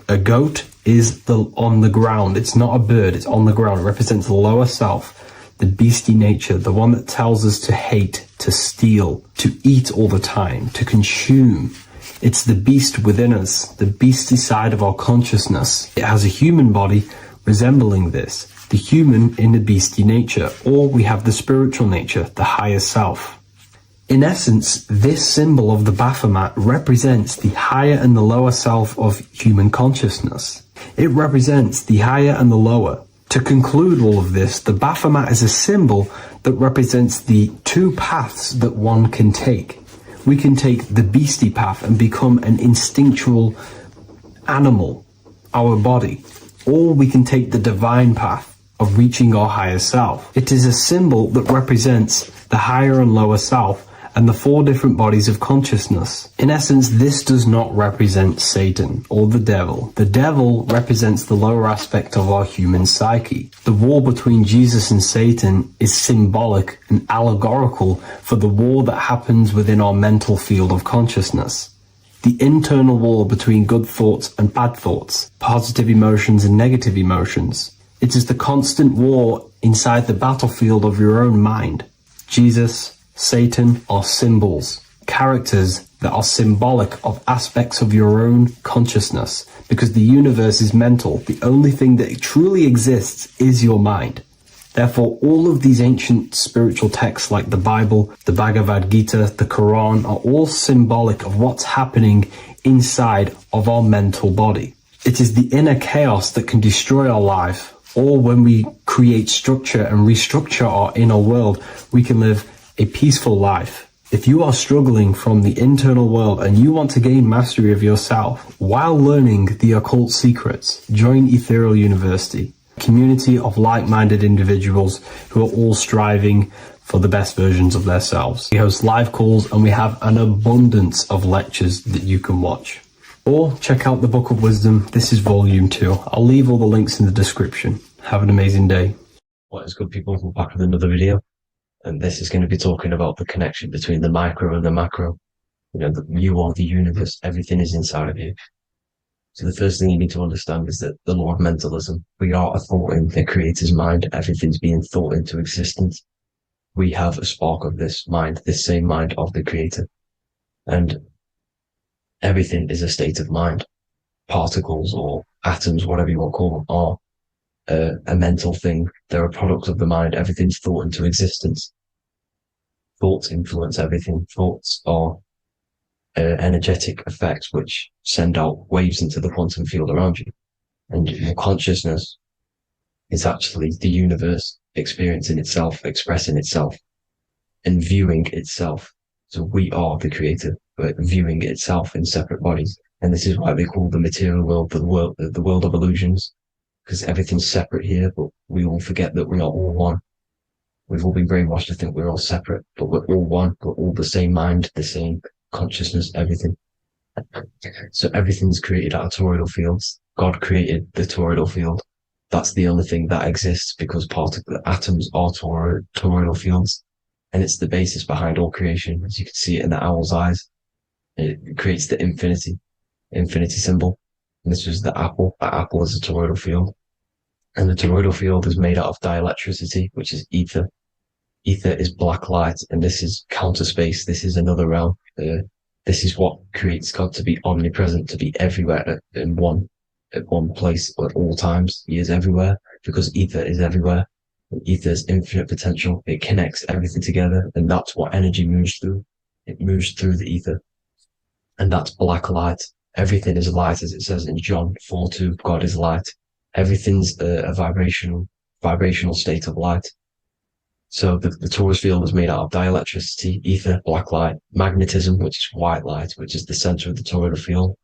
a goat is on the ground. It's not a bird, it's on the ground. It represents the lower self, the beastie nature, the one that tells us to hate, to steal, to eat all the time, to consume. It's the beast within us, the beastie side of our consciousness. It has a human body resembling this, the human in the beastie nature, or we have the spiritual nature, the higher self. In essence, this symbol of the Baphomet represents the higher and the lower self of human consciousness. It represents the higher and the lower. To conclude all of this, the Baphomet is a symbol that represents the 2 paths that one can take. We can take the beastie path and become an instinctual animal, our body, or we can take the divine path of reaching our higher self. It is a symbol that represents the higher and lower self and the 4 different bodies of consciousness. In essence, this does not represent Satan or the devil. The devil represents the lower aspect of our human psyche. The war between Jesus and Satan is symbolic and allegorical for the war that happens within our mental field of consciousness. The internal war between good thoughts and bad thoughts, positive emotions and negative emotions. It is the constant war inside the battlefield of your own mind. Jesus, Satan are symbols, characters that are symbolic of aspects of your own consciousness, because the universe is mental. The only thing that truly exists is your mind. Therefore, all of these ancient spiritual texts like the Bible, the Bhagavad Gita, the Quran are all symbolic of what's happening inside of our mental body. It is the inner chaos that can destroy our life, or when we create structure and restructure our inner world, we can live a peaceful life. If you are struggling from the internal world and you want to gain mastery of yourself while learning the occult secrets, join Ethereal University, a community of like-minded individuals who are all striving for the best versions of themselves. We host live calls and we have an abundance of lectures that you can watch. Or check out the Book of Wisdom. This is volume 2. I'll leave all the links in the description. Have an amazing day. What is good, people? We're back with another video. And this is going to be talking about the connection between the micro and the macro. You are the universe. Everything is inside of you. So the first thing you need to understand is that the law of mentalism. We are a thought in the creator's mind. Everything's being thought into existence. We have a spark of this mind, this same mind of the creator. And everything is a state of mind. Particles or atoms, whatever you want to call them, are a mental thing. They're a product of the mind. Everything's thought into existence. Thoughts influence everything. Thoughts are energetic effects which send out waves into the quantum field around you. And your consciousness is actually the universe experiencing itself, expressing itself, and viewing itself. So we are the creator, but viewing itself in separate bodies. And this is why they call the material world the world of illusions, because everything's separate here, but we all forget that we are all one. We've all been brainwashed to think we're all separate, but we're all one. We're all the same mind, the same consciousness, everything. So everything's created out of toroidal fields. God created the toroidal field. That's the only thing that exists because the atoms are toroidal fields. And it's the basis behind all creation. As you can see it in the owl's eyes, it creates the infinity symbol. And this was the apple. That apple is a toroidal field. And the toroidal field is made out of dielectricity, which is ether. Ether is black light, and this is counter space. This is another realm. This is what creates God to be omnipresent, to be everywhere at one place at all times. He is everywhere because ether is everywhere. And ether is infinite potential. It connects everything together, and that's what energy moves through. It moves through the ether. And that's black light. Everything is light, as it says in John 4:2. God is light. Everything's a vibrational state of light. So the torus field is made out of dielectricity, ether, black light, magnetism, which is white light, which is the center of the toroidal field.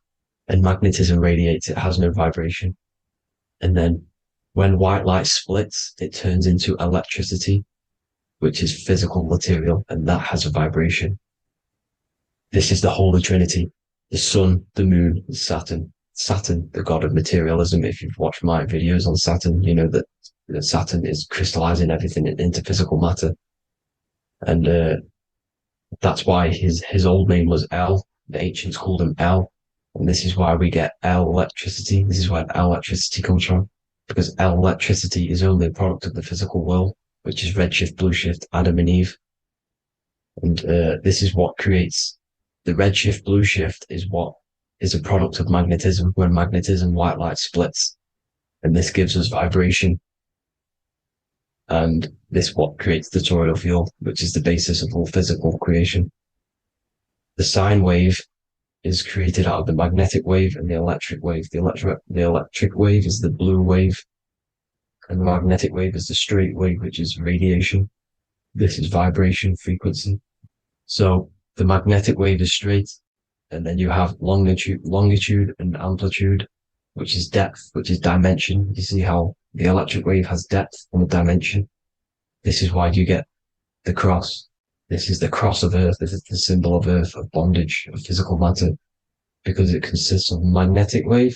And magnetism radiates, it has no vibration. And then when white light splits, it turns into electricity, which is physical material, and that has a vibration. This is the Holy Trinity, the sun, the moon, and Saturn. Saturn, the god of materialism. If you've watched my videos on Saturn, you know that Saturn is crystallizing everything into physical matter. And that's why his old name was El. The ancients called him El. And this is why we get L electricity. This is where L electricity comes from. Because L electricity is only a product of the physical world, which is redshift, blueshift, Adam and Eve. And this is what creates the redshift, blueshift is what is a product of magnetism. When magnetism, white light splits, and this gives us vibration. And this what creates the toroidal field, which is the basis of all physical creation. The sine wave is created out of the magnetic wave and the electric wave. The electric wave is the blue wave, and the magnetic wave is the straight wave, which is radiation. This is vibration, frequency. So the magnetic wave is straight, and then you have longitude and amplitude, which is depth, which is dimension. You see how the electric wave has depth and a dimension. This is why you get the cross. This is the cross of Earth. This is the symbol of Earth, of bondage, of physical matter, because it consists of magnetic wave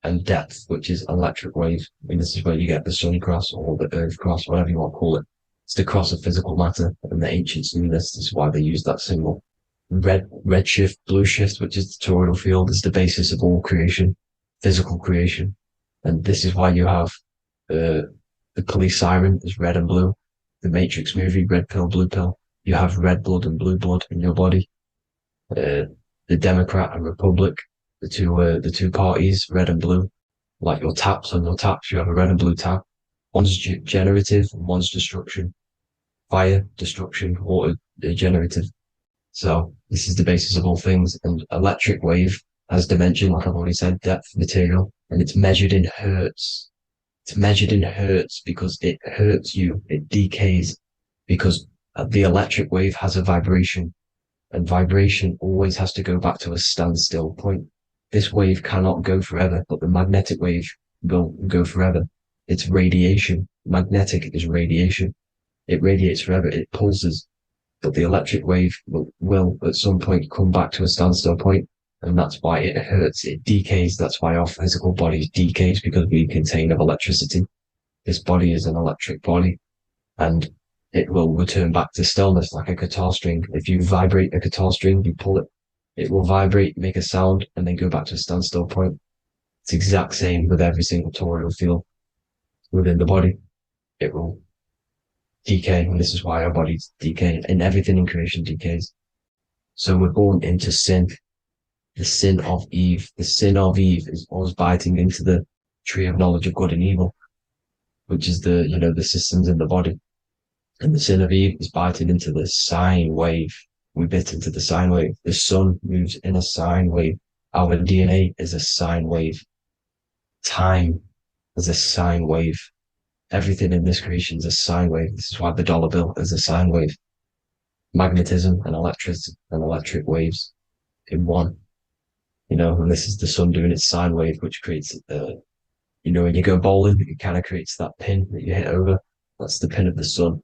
and depth, which is electric wave. And this is where you get the sun cross or the earth cross, whatever you want to call it. It's the cross of physical matter, and the ancients knew this. This is why they used that symbol. Red shift, blue shift, which is the toroidal field, is the basis of all creation, physical creation. And this is why you have the police siren is red and blue. The Matrix movie, red pill, blue pill. You have red blood and blue blood in your body. The Democrat and Republic, the two parties, red and blue. Like your taps on your taps, you have a red and blue tap. One's generative and one's destruction. Fire, destruction, water, generative. So this is the basis of all things. And electric wave has dimension, like I've already said, depth, material, and it's measured in hertz. It's measured in hertz because it hurts you. It decays because the electric wave has a vibration, and vibration always has to go back to a standstill point. This wave cannot go forever, but the magnetic wave will go forever. It's radiation. Magnetic is radiation. It radiates forever. It pulses. But the electric wave will at some point come back to a standstill point, and that's why it hurts. It decays. That's why our physical body decays, because we contain of electricity. This body is an electric body, and it will return back to stillness like a guitar string. If you vibrate a guitar string, you pull it, it will vibrate, make a sound, and then go back to a standstill point. It's the exact same with every single toroidal field within the body. It will decay, and this is why our bodies decay, and everything in creation decays. So we're born into sin. The sin of Eve. The sin of Eve is always biting into the tree of knowledge of good and evil, which is the systems in the body. And the sin of Eve is biting into the sine wave. We bit into the sine wave. The sun moves in a sine wave. Our DNA is a sine wave. Time is a sine wave. Everything in this creation is a sine wave. This is why the dollar bill is a sine wave. Magnetism and electricity and electric waves in one. And this is the sun doing its sine wave, which creates, when you go bowling, it kind of creates that pin that you hit over. That's the pin of the sun.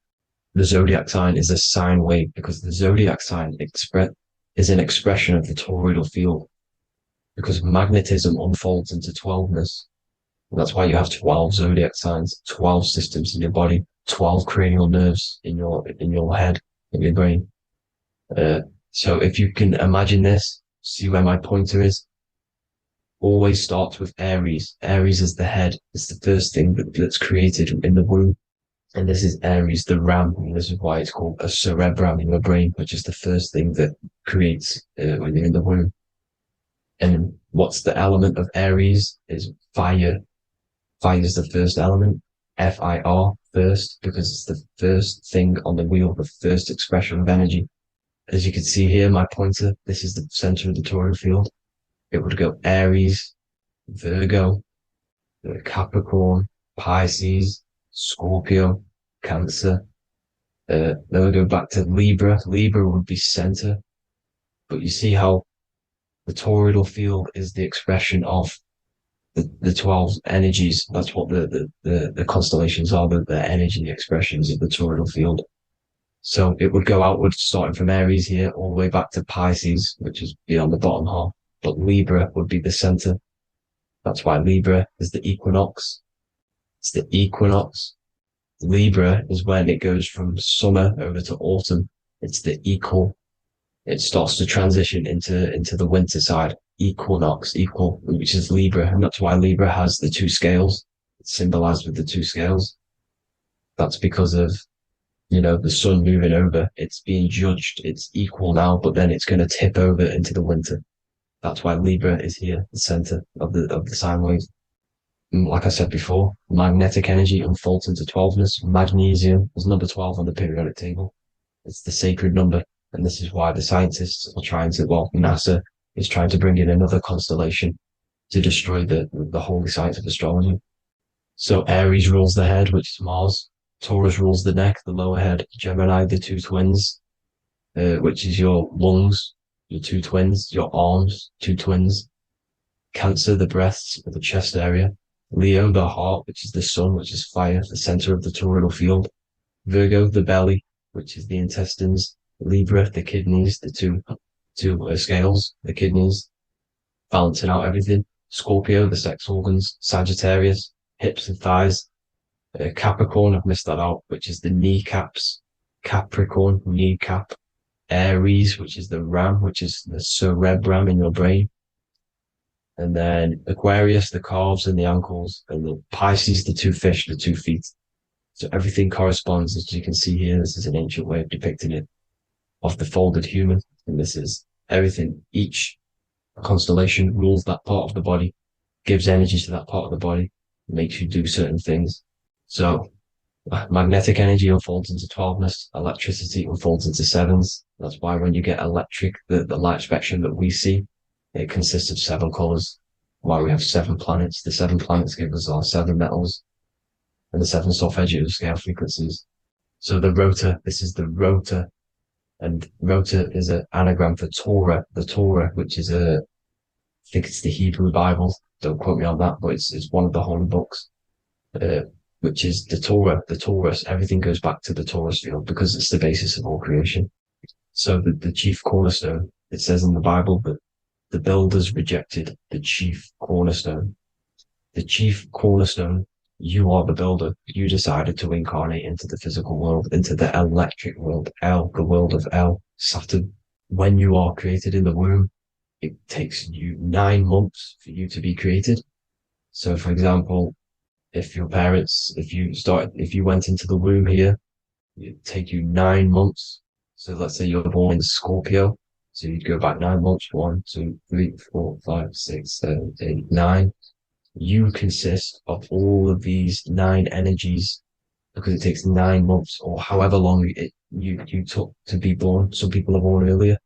The zodiac sign is a sine wave because the zodiac sign is an expression of the toroidal field, because magnetism unfolds into 12ness. And that's why you have 12 zodiac signs, 12 systems in your body, 12 cranial nerves in your head, in your brain. So if you can imagine this, see where my pointer is, always starts with Aries. Aries is the head. It's the first thing that's created in the womb. And this is Aries, the ram. And this is why it's called a cerebrum in your brain, which is the first thing that creates when you're in the womb. And what's the element of Aries is fire. Fire is the first element. Fire, first, because it's the first thing on the wheel, the first expression of energy. As you can see here, my pointer, this is the center of the toroidal field. It would go Aries, Virgo, Capricorn, Pisces, Scorpio, Cancer. Then we go back to Libra. Libra would be center. But you see how the toroidal field is the expression of the 12 energies. That's what the constellations are, the energy expressions of the toroidal field. So it would go outward, starting from Aries here, all the way back to Pisces, which is beyond the bottom half. But Libra would be the center. That's why Libra is the equinox. It's the equinox. Libra is when it goes from summer over to autumn. It's the equal. It starts to transition into the winter side. Equinox, equal, which is Libra. And that's why Libra has the two scales. It's symbolized with the two scales. That's because of the sun moving over. It's being judged. It's equal now, but then it's going to tip over into the winter. That's why Libra is here, the center of the sine wave. And like I said before, magnetic energy unfolds into 12ness. Magnesium is number 12 on the periodic table. It's the sacred number. And this is why the scientists are NASA is trying to bring in another constellation to destroy the holy science of astrology. So Aries rules the head, which is Mars. Taurus rules the neck, the lower head. Gemini, the two twins, which is your lungs, your two twins, your arms, two twins. Cancer, the breasts, the chest area. Leo, the heart, which is the sun, which is fire, the center of the toroidal field. Virgo, the belly, which is the intestines, Libra, the kidneys, the two scales, the kidneys, balancing out everything. Scorpio, the sex organs. Sagittarius, hips and thighs. Capricorn, I've missed that out, which is the kneecaps. Capricorn, kneecap. Aries, which is the ram, which is the cerebrum in your brain. And then Aquarius, the calves and the ankles. And the Pisces, the two fish, the 2 feet. So everything corresponds, as you can see here. This is an ancient way of depicting it, of the folded human. And this is everything. Each constellation rules that part of the body, gives energy to that part of the body, makes you do certain things. So magnetic energy unfolds into 12ness, electricity unfolds into 7s. That's why when you get electric, the light spectrum that we see, it consists of 7 colors. Why we have 7 planets. The 7 planets give us our 7 metals and the 7 solfeggio scale frequencies. So the rotor, this is the rotor, and rotor is an anagram for Torah, the Torah, which is I think it's the Hebrew Bible. Don't quote me on that, but it's one of the holy books, which is the Torah, the Taurus. Everything goes back to the Taurus field because it's the basis of all creation. So the chief cornerstone, it says in the Bible that the builders rejected the chief cornerstone. The chief cornerstone, you are the builder. You decided to incarnate into the physical world, into the electric world, El, the world of El, Saturn. When you are created in the womb, it takes you 9 months for you to be created. So, for example, if your parents, if you went into the womb here, it'd take you 9 months. So let's say you're born in Scorpio. So you'd go back 9 months, 1, 2, 3, 4, 5, 6, 7, 8, 9. You consist of all of these 9 energies because it takes 9 months or however long you took to be born. Some people are born earlier.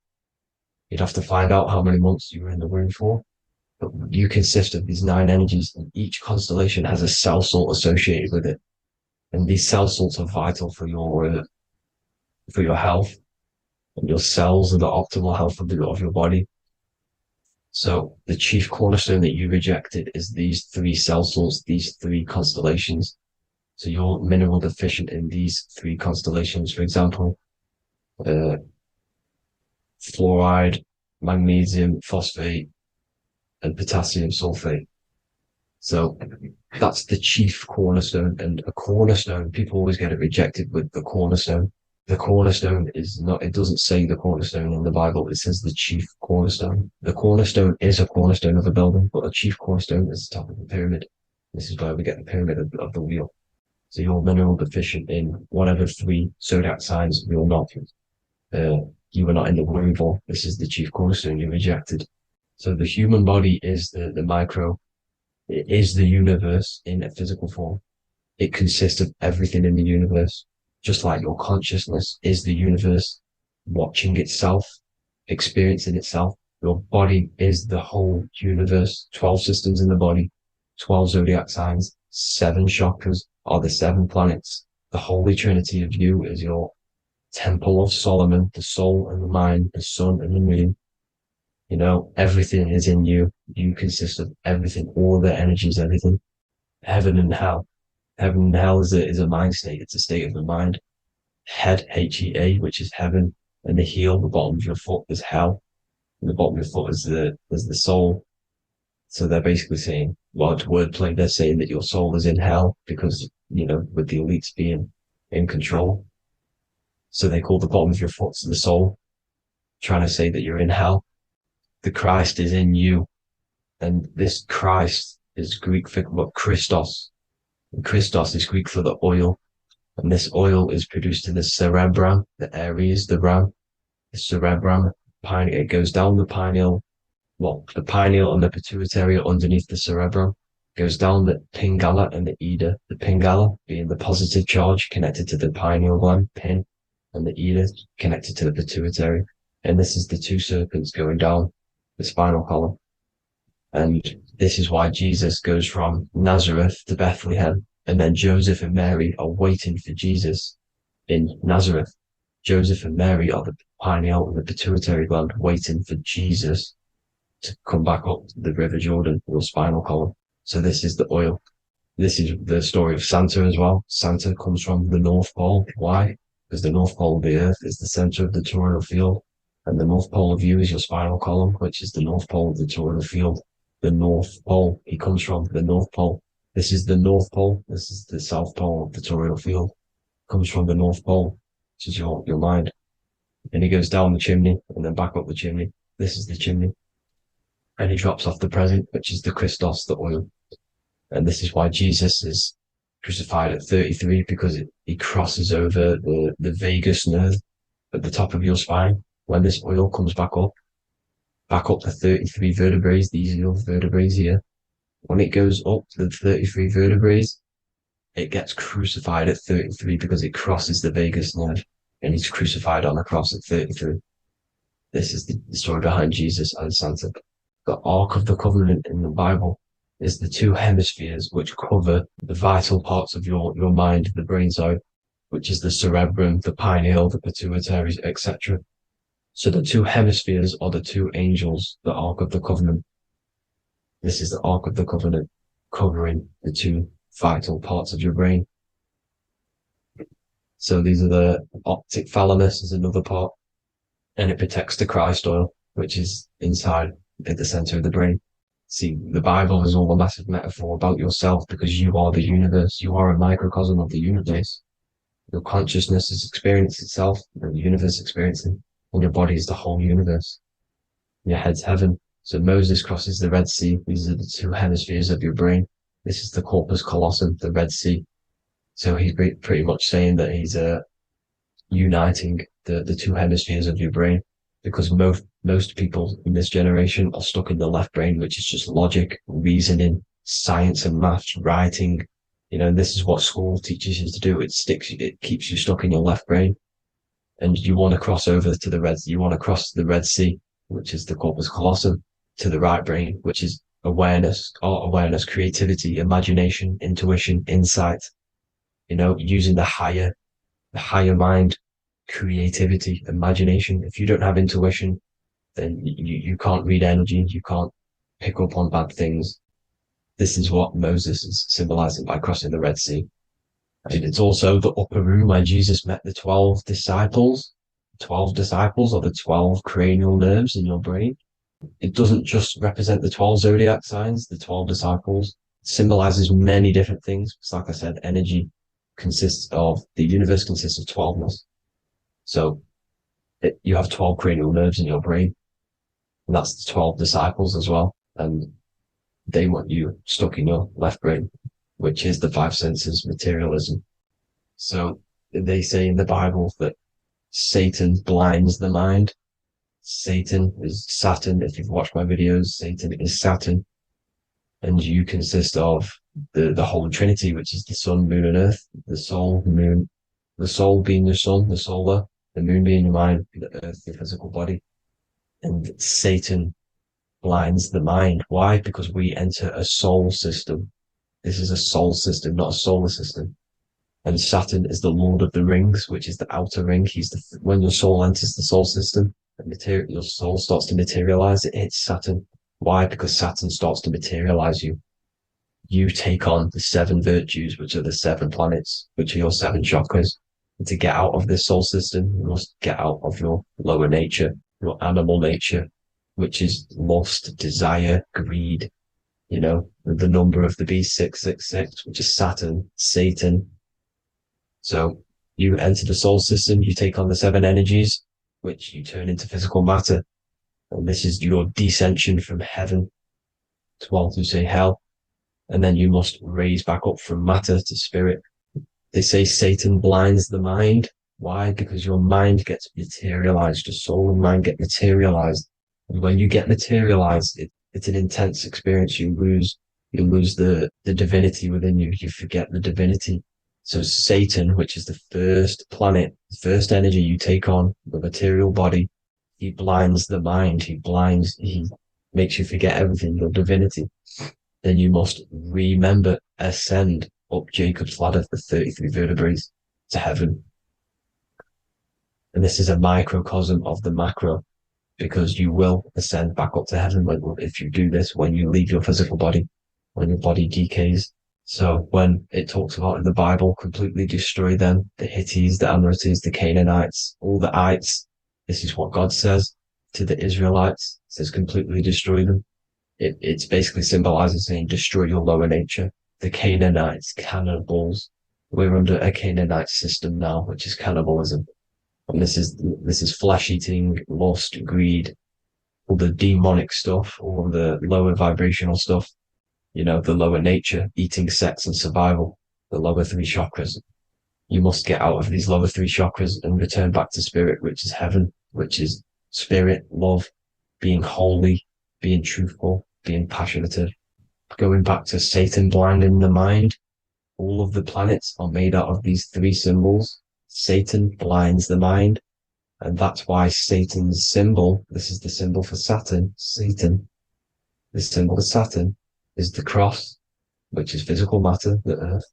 You'd have to find out how many months you were in the womb for. But you consist of these 9 energies, and each constellation has a cell salt associated with it. And these cell salts are vital for your health, and your cells are the optimal health of your body. So the chief cornerstone that you rejected is these 3 cell salts, these 3 constellations. So you're mineral deficient in these 3 constellations. For example, fluoride, magnesium, phosphate, and potassium sulfate. So that's the chief cornerstone. And a cornerstone, people always get it rejected with the cornerstone. The cornerstone is not, it doesn't say the cornerstone in the Bible. It says the chief cornerstone. The cornerstone is a cornerstone of a building, but a chief cornerstone is the top of the pyramid. This is where we get the pyramid of the wheel. So you're mineral deficient in whatever 3 zodiac signs you're not. You were not in the womb for. This is the chief cornerstone you rejected. So the human body is the micro. It is the universe in a physical form. It consists of everything in the universe. Just like your consciousness is the universe watching itself, experiencing itself. Your body is the whole universe. 12 systems in the body, 12 zodiac signs, 7 chakras are the 7 planets. The Holy Trinity of you is your Temple of Solomon, the soul and the mind, the sun and the moon. You know, everything is in you. You consist of everything, all the energies, everything. Heaven and hell. Heaven and hell is a mind state. It's a state of the mind. Head, H-E-A, which is heaven, and the heel, the bottom of your foot, is hell. And the bottom of your foot is the soul. So they're basically saying, well, it's wordplay. They're saying that your soul is in hell because, you know, with the elites being in control. So they call the bottom of your foot the soul, trying to say that you're in hell. The Christ is in you. And this Christ is Greek for what? Christos. And Christos is Greek for the oil. And this oil is produced in the cerebrum, the Aries, the ram, the cerebrum. It goes down the pineal. Well, the pineal and the pituitary are underneath the cerebrum. Goes down the pingala and the ida. The pingala being the positive charge connected to the pineal gland, pin, and the ida connected to the pituitary. And this is the 2 serpents going down the spinal column. And this is why Jesus goes from Nazareth to Bethlehem, and then Joseph and Mary are waiting for Jesus in Nazareth. Joseph and Mary are the pineal and the pituitary gland waiting for Jesus to come back up the River Jordan, or spinal column. So this is the oil. This is the story of Santa as well. Santa comes from the North Pole. Why? because the North Pole of the Earth is the center of the toroidal field, and the North Pole of you is your spinal column, which is the North Pole of the toroidal field. The North Pole, he comes from the North Pole. This is the North Pole. This is the South Pole of the toroidal field. Comes from the North Pole, which is your mind. And he goes down the chimney and then back up the chimney. This is the chimney. And he drops off the present, which is the Christos, the oil. And this is why Jesus is crucified at 33, because he crosses over the vagus nerve at the top of your spine. When this oil comes back up the 33 vertebrae, these are your vertebrae here. When it goes up to the 33 vertebrae, it gets crucified at 33 because it crosses the vagus nerve, and he's crucified on the cross at 33. This is the story behind Jesus and Santa. The Ark of the Covenant in the Bible is the two hemispheres which cover the vital parts of your mind, the brain side, which is the cerebrum, the pineal, the pituitary, etc. So the two hemispheres are the two angels, the Ark of the Covenant. This is the Ark of the Covenant covering the two vital parts of your brain. So these are the optic thalamus is another part, and it protects the Christ oil, which is inside at the center of the brain. See, the Bible is all a massive metaphor about yourself because you are the universe. You are a microcosm of the universe. Your consciousness is experiencing itself, and the universe experiencing, and your body is the whole universe. Your head's heaven. So Moses crosses the Red Sea. These are the two hemispheres of your brain. This is the corpus callosum, the Red Sea. So he's pretty much saying that he's uniting the two hemispheres of your brain, because most people in this generation are stuck in the left brain, which is just logic, reasoning, science and maths, writing. And this is what school teaches you to do. It keeps you stuck in your left brain. And you want to cross over to you want to cross the Red Sea, which is the corpus callosum, to the right brain, which is awareness, art awareness, creativity, imagination, intuition, insight, using the higher mind, creativity, imagination. If you don't have intuition, then you can't read energy, you can't pick up on bad things. This is what Moses is symbolizing by crossing the Red Sea. And it's also the upper room where Jesus met the 12 disciples. 12 disciples are the 12 cranial nerves in your brain. It doesn't just represent the 12 zodiac signs. The 12 disciples symbolizes many different things. It's like I said, energy the universe consists of 12ness. So you have 12 cranial nerves in your brain, and that's the 12 disciples as well. And they want you stuck in your left brain, which is the five senses, materialism. So they say in the Bible that Satan blinds the mind. Satan is Saturn. If you've watched my videos, Satan is Saturn. And you consist of the whole Trinity, which is the sun, moon, and earth. The soul, moon, the soul being your sun, the solar, the moon being your mind, the earth, your physical body. And Satan blinds the mind. Why? Because we enter a soul system. This is a soul system, not a solar system. And Saturn is the Lord of the Rings, which is the outer ring. When your soul enters the soul system, your soul starts to materialize. It hits Saturn. Why? Because Saturn starts to materialize you. You take on the 7 virtues, which are the 7 planets, which are your 7 chakras. And to get out of this soul system, you must get out of your lower nature, your animal nature, which is lust, desire, greed. The number of the beast, 666, which is Saturn, Satan. So you enter the soul system, you take on the 7 energies, which you turn into physical matter. And this is your descension from heaven to say hell. And then you must raise back up from matter to spirit. They say Satan blinds the mind. Why? Because your mind gets materialized. Your soul and mind get materialized. And when you get materialized, it's an intense experience. You lose the divinity within you. You forget the divinity. So Satan, which is the first planet, the first energy you take on, the material body, he blinds the mind. He makes you forget everything, your divinity. Then you must ascend up Jacob's ladder, the 33 vertebrae, to heaven. And this is a microcosm of the macro, because you will ascend back up to heaven if you do this, when you leave your physical body, when your body decays. So when it talks about in the Bible, completely destroy them, the Hittites, the Amorites, the Canaanites, all the ites, this is what God says to the Israelites. It says completely destroy them. It's basically symbolizing saying destroy your lower nature. The Canaanites, cannibals. We're under a Canaanite system now, which is cannibalism. And this is flesh eating, lust, greed, all the demonic stuff, all the lower vibrational stuff, the lower nature, eating, sex, and survival, the lower three chakras. You must get out of these lower three chakras and return back to spirit, which is heaven, which is spirit, love, being holy, being truthful, being passionate, going back to Satan blinding the mind. All of the planets are made out of these three symbols. Satan blinds the mind. And that's why Satan's symbol, this is the symbol for Saturn, Satan, this symbol for Saturn is the cross, which is physical matter, the earth,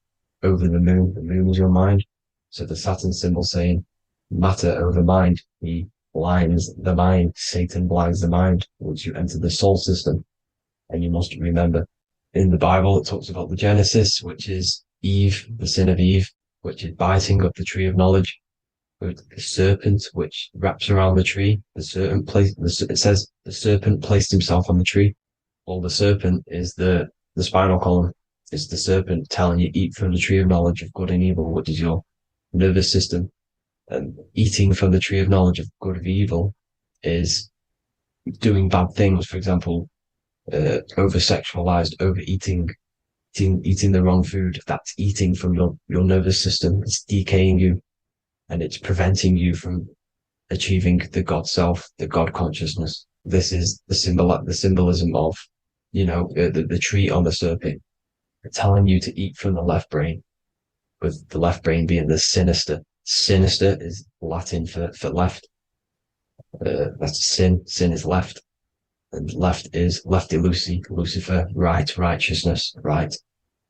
over the moon. The moon is your mind. So the Saturn symbol saying matter over mind. He blinds the mind. Satan blinds the mind once you enter the soul system. And you must remember, in the Bible, it talks about the Genesis, which is Eve, the sin of Eve, which is biting of the tree of knowledge. With the serpent, which wraps around the tree. It says the serpent placed himself on the tree. Well, the serpent is the spinal column. It's the serpent telling you eat from the tree of knowledge of good and evil, which is your nervous system. And eating from the tree of knowledge of good and evil is doing bad things. For example, over-sexualized, overeating, eating the wrong food. That's eating from your nervous system. It's decaying you, and it's preventing you from achieving the God self, the God consciousness. This is the symbolism of, the tree on the serpent, telling you to eat from the left brain, with the left brain being the sinister. Sinister is Latin for left. That's sin. Sin is left. And left is lefty Lucy, Lucifer, right, righteousness, right,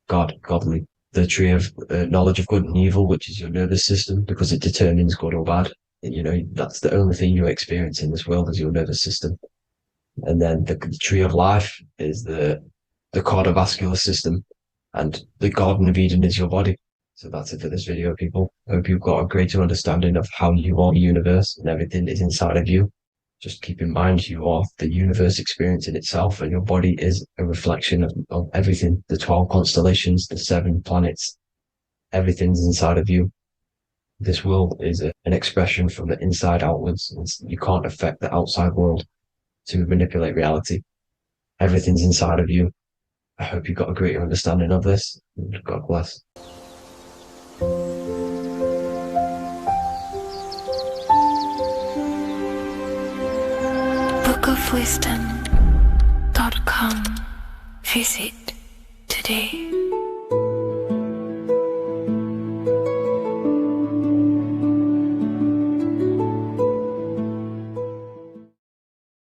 God, godly. The tree of knowledge of good and evil, which is your nervous system, because it determines good or bad. That's the only thing you experience in this world is your nervous system. And then the tree of life is the cardiovascular system, and the Garden of Eden is your body. So that's it for this video, people. I hope you've got a greater understanding of how you are the universe and everything is inside of you. Just keep in mind you are the universe experience in itself, and your body is a reflection of everything. The 12 constellations, the 7 planets, everything's inside of you. This world is an expression from the inside outwards. You can't affect the outside world to manipulate reality. Everything's inside of you. I hope you got a greater understanding of this. God bless. bookofwisdom.com. Visit today.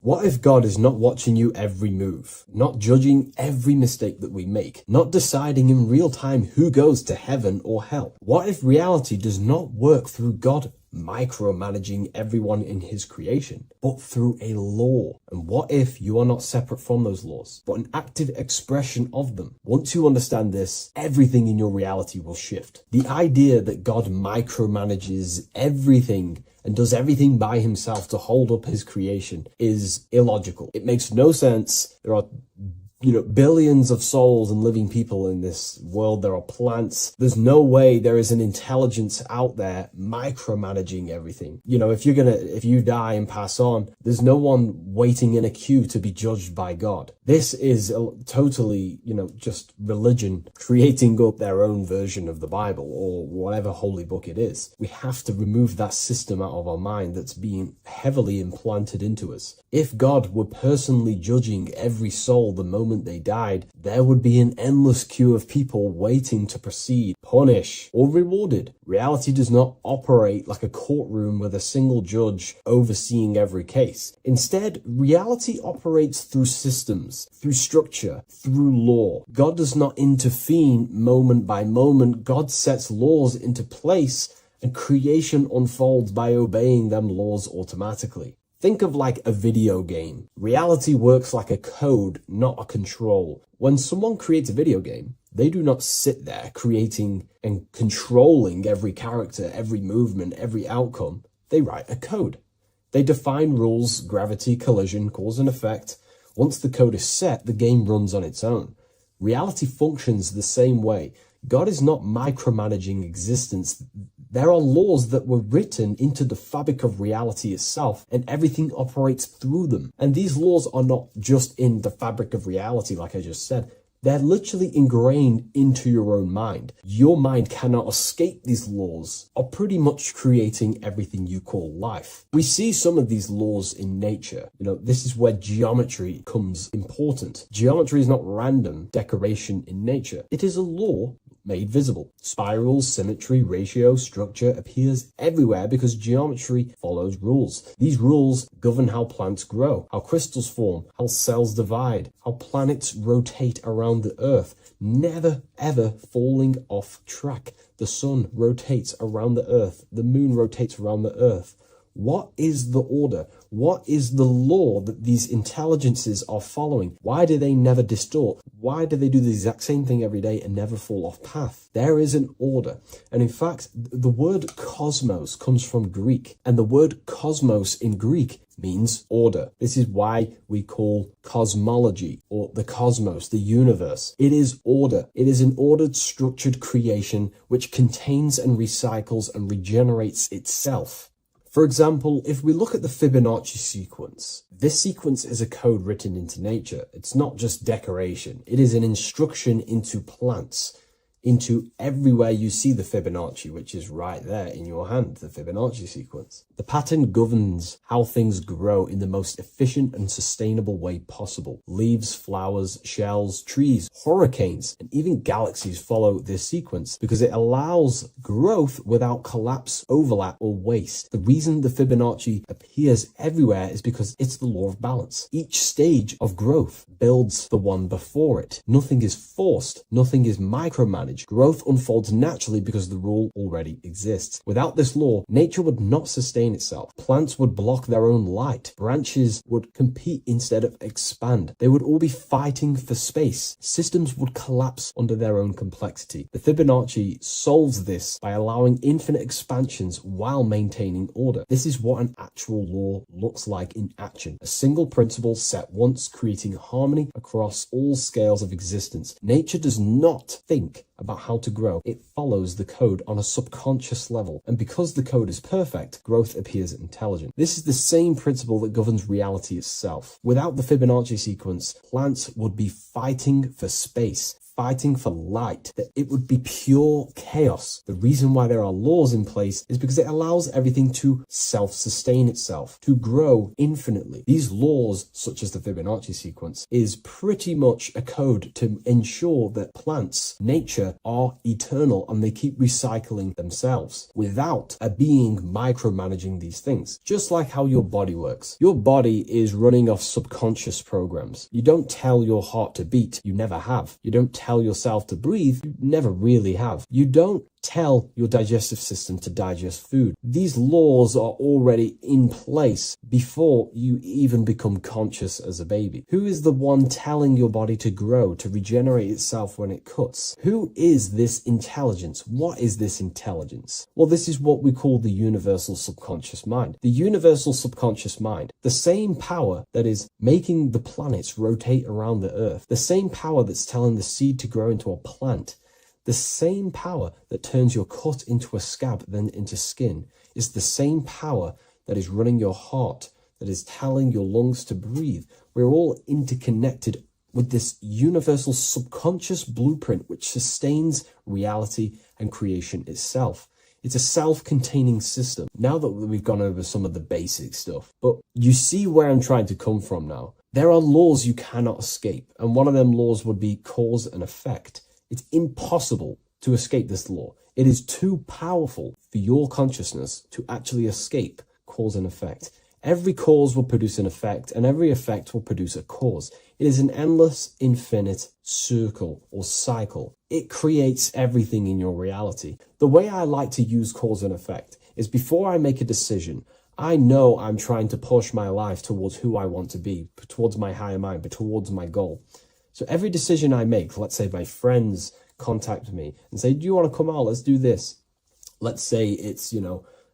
What if God is not watching you every move, not judging every mistake that we make, not deciding in real time who goes to heaven or hell? What if reality does not work through God micromanaging everyone in his creation, but through a law? And what if you are not separate from those laws, but an active expression of them? Once you understand this, everything in your reality will shift. The idea that God micromanages everything and does everything by himself to hold up his creation is illogical. It makes no sense. There are billions of souls and living people in this world. There are plants. There's no way there is an intelligence out there micromanaging everything. If you die and pass on, there's no one waiting in a queue to be judged by God. This is totally, just religion creating up their own version of the Bible or whatever holy book it is. We have to remove that system out of our mind that's being heavily implanted into us. If God were personally judging every soul the moment they died, there would be an endless queue of people waiting to proceed, punish, or rewarded. Reality does not operate like a courtroom with a single judge overseeing every case. Instead, reality operates through systems, through structure, through law. God does not intervene moment by moment. God sets laws into place, and creation unfolds by obeying them laws automatically. Think of like a video game. Reality works like a code, not a control. When someone creates a video game, They do not sit there creating and controlling every character, every movement, every outcome. They write a code. They define rules, gravity, collision, cause and effect. Once the code is set, the game runs on its own. Reality functions the same way. God is not micromanaging existence. There are laws that were written into the fabric of reality itself, and everything operates through them. And these laws are not just in the fabric of reality, like I just said. They're literally ingrained into your own mind. Your mind cannot escape these laws, are pretty much creating everything you call life. We see some of these laws in nature. This is where geometry comes important. Geometry is not random decoration in nature. It is a law made visible. Spirals, symmetry, ratio, structure appears everywhere because geometry follows rules. These rules govern how plants grow, how crystals form, how cells divide, how planets rotate around the Earth, never ever falling off track. The sun rotates around the Earth. The moon rotates around the Earth. What is the order? What is the law that these intelligences are following? Why do they never distort? Why do they do the exact same thing every day and never fall off path? There is an order. And in fact, the word cosmos comes from Greek. And the word cosmos in Greek means order. This is why we call cosmology or the cosmos, the universe. It is order. It is an ordered, structured creation which contains and recycles and regenerates itself. For example, if we look at the Fibonacci sequence, this sequence is a code written into nature. It's not just decoration. It is an instruction into plants, into everywhere you see the Fibonacci, which is right there in your hand, the Fibonacci sequence. The pattern governs how things grow in the most efficient and sustainable way possible. Leaves, flowers, shells, trees, hurricanes, and even galaxies follow this sequence because it allows growth without collapse, overlap, or waste. The reason the Fibonacci appears everywhere is because it's the law of balance. Each stage of growth builds the one before it. Nothing is forced. Nothing is micromanaged. Growth unfolds naturally because the rule already exists. Without this law, nature would not sustain itself. Plants would block their own light. Branches would compete instead of expand. They would all be fighting for space. Systems would collapse under their own complexity. The Fibonacci solves this by allowing infinite expansions while maintaining order. This is what an actual law looks like in action. A single principle set once, creating harmony across all scales of existence. Nature does not think about how to grow. It follows the code on a subconscious level. And because the code is perfect, growth appears intelligent. This is the same principle that governs reality itself. Without the Fibonacci sequence, plants would be fighting for space, fighting for light, that it would be pure chaos. The reason why there are laws in place is because it allows everything to self-sustain itself, to grow infinitely. These laws, such as the Fibonacci sequence, is pretty much a code to ensure that plants, nature, are eternal and they keep recycling themselves without a being micromanaging these things. Just like how your body works. Your body is running off subconscious programs. You don't tell your heart to beat, you never have. You don't tell yourself to breathe, you never really have. You don't tell your digestive system to digest food. These laws are already in place before you even become conscious as a baby. Who is the one telling your body to grow, to regenerate itself when it cuts? Who is this intelligence? What is this intelligence? Well, this is what we call the universal subconscious mind. The universal subconscious mind, the same power that is making the planets rotate around the earth, the same power that's telling the seed to grow into a plant, the same power that turns your cut into a scab, then into skin, is the same power that is running your heart, that is telling your lungs to breathe. We're all interconnected with this universal subconscious blueprint which sustains reality and creation itself. It's a self-containing system. Now that we've gone over some of the basic stuff, but you see where I'm trying to come from now. There are laws you cannot escape, and one of them laws would be cause and effect. It's impossible to escape this law. It is too powerful for your consciousness to actually escape cause and effect. Every cause will produce an effect, and every effect will produce a cause. It is an endless, infinite circle or cycle. It creates everything in your reality. The way I like to use cause and effect is before I make a decision, I know I'm trying to push my life towards who I want to be, towards my higher mind, but towards my goal. So every decision I make, let's say my friends, contact me and say, do you want to come out? Let's do this. Let's say it's,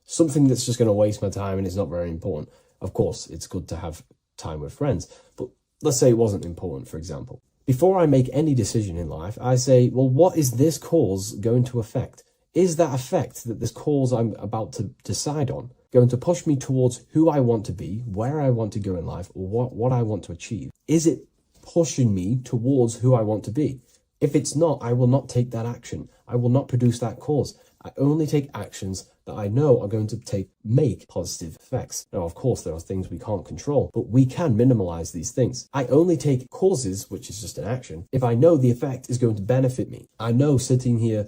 something that's just going to waste my time and it's not very important. Of course, it's good to have time with friends, but let's say it wasn't important, for example. Before I make any decision in life, I say, well, what is this cause going to affect? Is that effect that this cause I'm about to decide on going to push me towards who I want to be, where I want to go in life, or what I want to achieve? Is it pushing me towards who I want to be? If it's not, I will not take that action. I will not produce that cause. I only take actions that I know are going to make positive effects. Now, of course, there are things we can't control, but we can minimize these things. I only take causes, which is just an action, if I know the effect is going to benefit me. I know sitting here,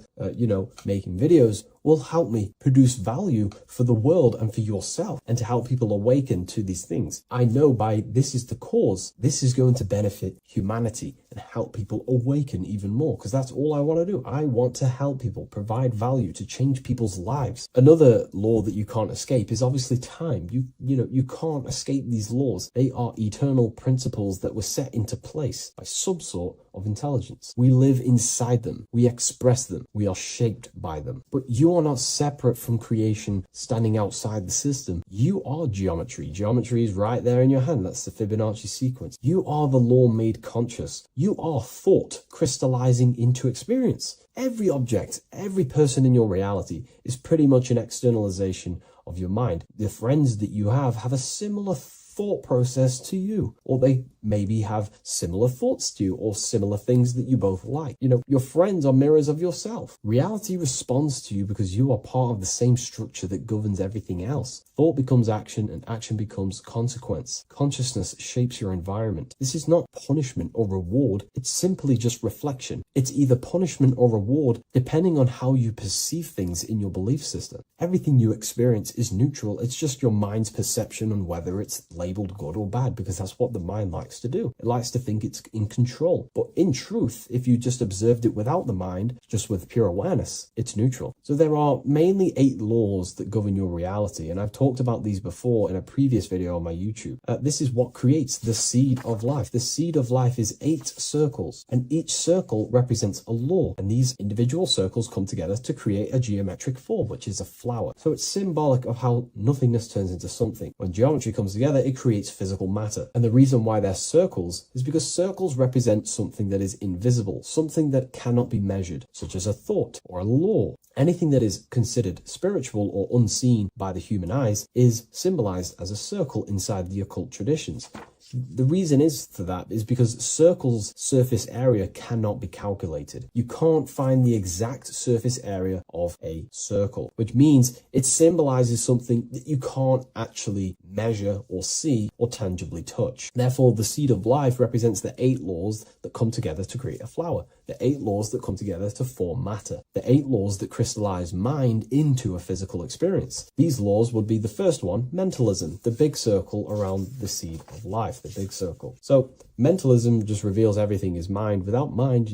making videos will help me produce value for the world and for yourself and to help people awaken to these things. I know this is the cause, this is going to benefit humanity and help people awaken even more, because that's all I want to do. I want to help people, provide value, to change people's lives. Another law that you can't escape is obviously time. You can't escape these laws. They are eternal principles that were set into place by some sort of intelligence. We live inside them. We express them. We are shaped by them. But you are not separate from creation standing outside the system. You are geometry. Geometry is right there in your hand. That's the Fibonacci sequence. You are the law made conscious. You are thought crystallizing into experience. Every object, every person in your reality is pretty much an externalization of your mind. The friends that you have a similar thought process to you, or they maybe have similar thoughts to you, or similar things that you both like. Your friends are mirrors of yourself. Reality responds to you because you are part of the same structure that governs everything else. Thought becomes action, and action becomes consequence. Consciousness shapes your environment. This is not punishment or reward. It's simply just reflection. It's either punishment or reward depending on how you perceive things in your belief system. Everything you experience is neutral. It's just your mind's perception on whether it's labeled good or bad, because that's what the mind likes to do. It likes to think it's in control. But in truth, if you just observed it without the mind, just with pure awareness, it's neutral. So there are mainly 8 laws that govern your reality, and I've talked about these before in a previous video on my YouTube. This is what creates the seed of life. The seed of life is 8 circles, and each circle represents a law, and these individual circles come together to create a geometric form, which is a flower. So it's symbolic of how nothingness turns into something. When geometry comes together, it creates physical matter. And the reason why they're circles is because circles represent something that is invisible, something that cannot be measured, such as a thought or a law. Anything that is considered spiritual or unseen by the human eyes is symbolized as a circle inside the occult traditions. The reason for that is because circles' surface area cannot be calculated. You can't find the exact surface area of a circle, which means it symbolizes something that you can't actually measure or see or tangibly touch. Therefore, the seed of life represents the 8 laws that come together to create a flower, the 8 laws that come together to form matter, the 8 laws that crystallize mind into a physical experience. These laws would be the first one, mentalism, the big circle around the seed of life. The big circle. So mentalism just reveals everything is mind. Without mind,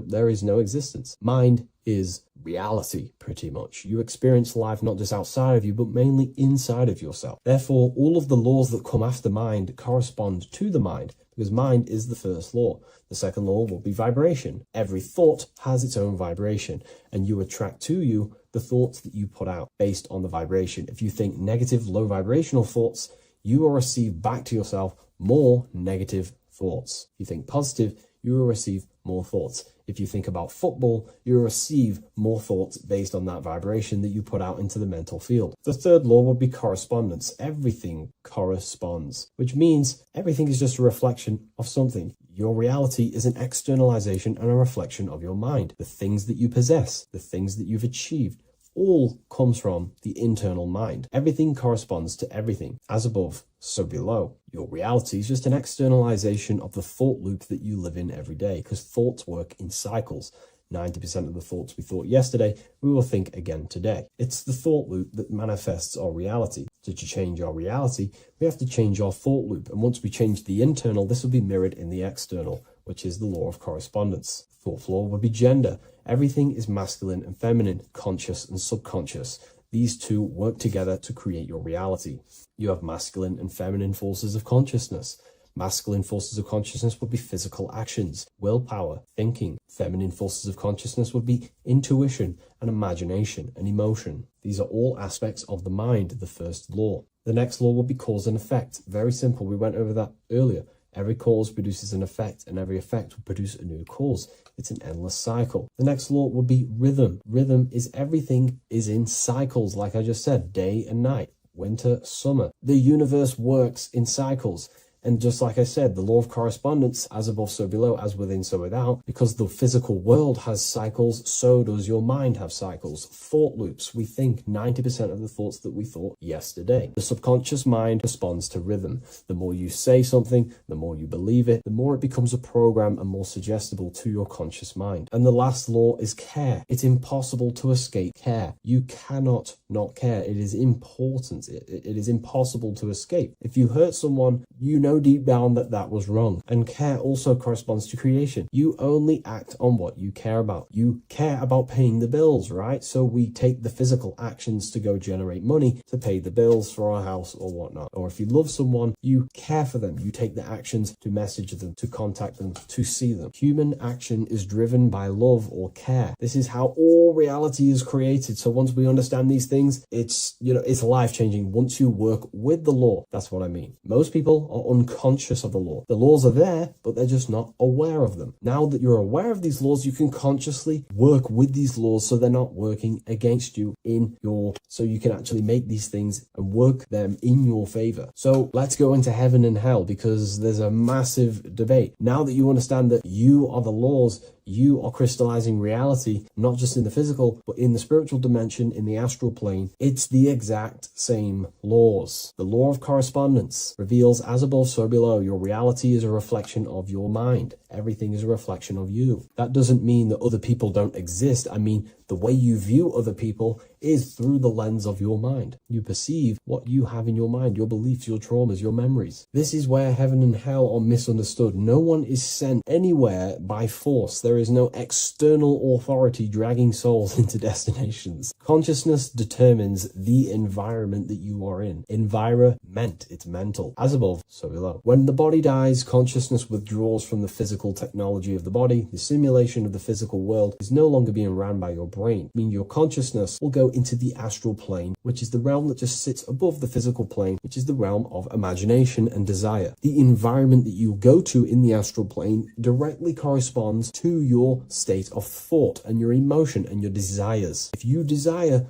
there is no existence. Mind is reality, pretty much. You experience life not just outside of you, but mainly inside of yourself. Therefore, all of the laws that come after mind correspond to the mind, because mind is the first law. The second law will be vibration. Every thought has its own vibration, and you attract to you the thoughts that you put out based on the vibration. If you think negative, low vibrational thoughts, you will receive back to yourself more negative thoughts. If you think positive, you will receive more thoughts. If you think about football, you will receive more thoughts based on that vibration that you put out into the mental field. The third law would be correspondence. Everything corresponds, which means everything is just a reflection of something. Your reality is an externalization and a reflection of your mind. The things that you possess, the things that you've achieved, all comes from the internal mind. Everything corresponds to everything. As above, so below. Your reality is just an externalization of the thought loop that you live in every day, because thoughts work in cycles. 90% of the thoughts we thought yesterday, we will think again today. It's the thought loop that manifests our reality. To change our reality, we have to change our thought loop. And once we change the internal, this will be mirrored in the external, which is the law of correspondence. Fourth law would be gender. Everything is masculine and feminine, conscious and subconscious. These two work together to create your reality. You have masculine and feminine forces of consciousness. Masculine forces of consciousness would be physical actions, willpower, thinking. Feminine forces of consciousness would be intuition and imagination and emotion. These are all aspects of the mind, the first law. The next law would be cause and effect. Very simple. We went over that earlier. Every cause produces an effect, and every effect will produce a new cause. It's an endless cycle. The next law would be rhythm. Rhythm is everything is in cycles, like I just said, day and night, winter, summer. The universe works in cycles. And just like I said, the law of correspondence, as above, so below, as within, so without, because the physical world has cycles, so does your mind have cycles. Thought loops. We think 90% of the thoughts that we thought yesterday. The subconscious mind responds to rhythm. The more you say something, the more you believe it, the more it becomes a program and more suggestible to your conscious mind. And the last law is care. It's impossible to escape care. You cannot not care. It is important. It is impossible to escape. If you hurt someone, you know deep down that that was wrong. And care also corresponds to creation. You only act on what you care about. You care about paying the bills, right? So we take the physical actions to go generate money to pay the bills for our house or whatnot. Or if you love someone, you care for them. You take the actions to message them, to contact them, to see them. Human action is driven by love or care. This is how all reality is created. So once we understand these things, it's life-changing once you work with the law. That's what I mean. Most people are unconscious of the law. The laws are there, but they're just not aware of them. Now that you're aware of these laws, you can consciously work with these laws so they're not working against you so you can actually make these things and work them in your favor. So let's go into heaven and hell, because there's a massive debate. Now that you understand that you are the laws, you are crystallizing reality, not just in the physical, but in the spiritual dimension, in the astral plane. It's the exact same laws. The law of correspondence reveals as above, so below. Your reality is a reflection of your mind. Everything is a reflection of you. That doesn't mean that other people don't exist. I mean, the way you view other people is through the lens of your mind. You perceive what you have in your mind, your beliefs, your traumas, your memories. This is where heaven and hell are misunderstood. No one is sent anywhere by force. There is no external authority dragging souls into destinations. Consciousness determines the environment that you are in. Environment, it's mental. As above, so below. When the body dies, consciousness withdraws from the physical technology of the body. The simulation of the physical world is no longer being ran by your brain. I mean, your consciousness will go into the astral plane, which is the realm that just sits above the physical plane, which is the realm of imagination and desire. The environment that you go to in the astral plane directly corresponds to your state of thought and your emotion and your desires. If you desire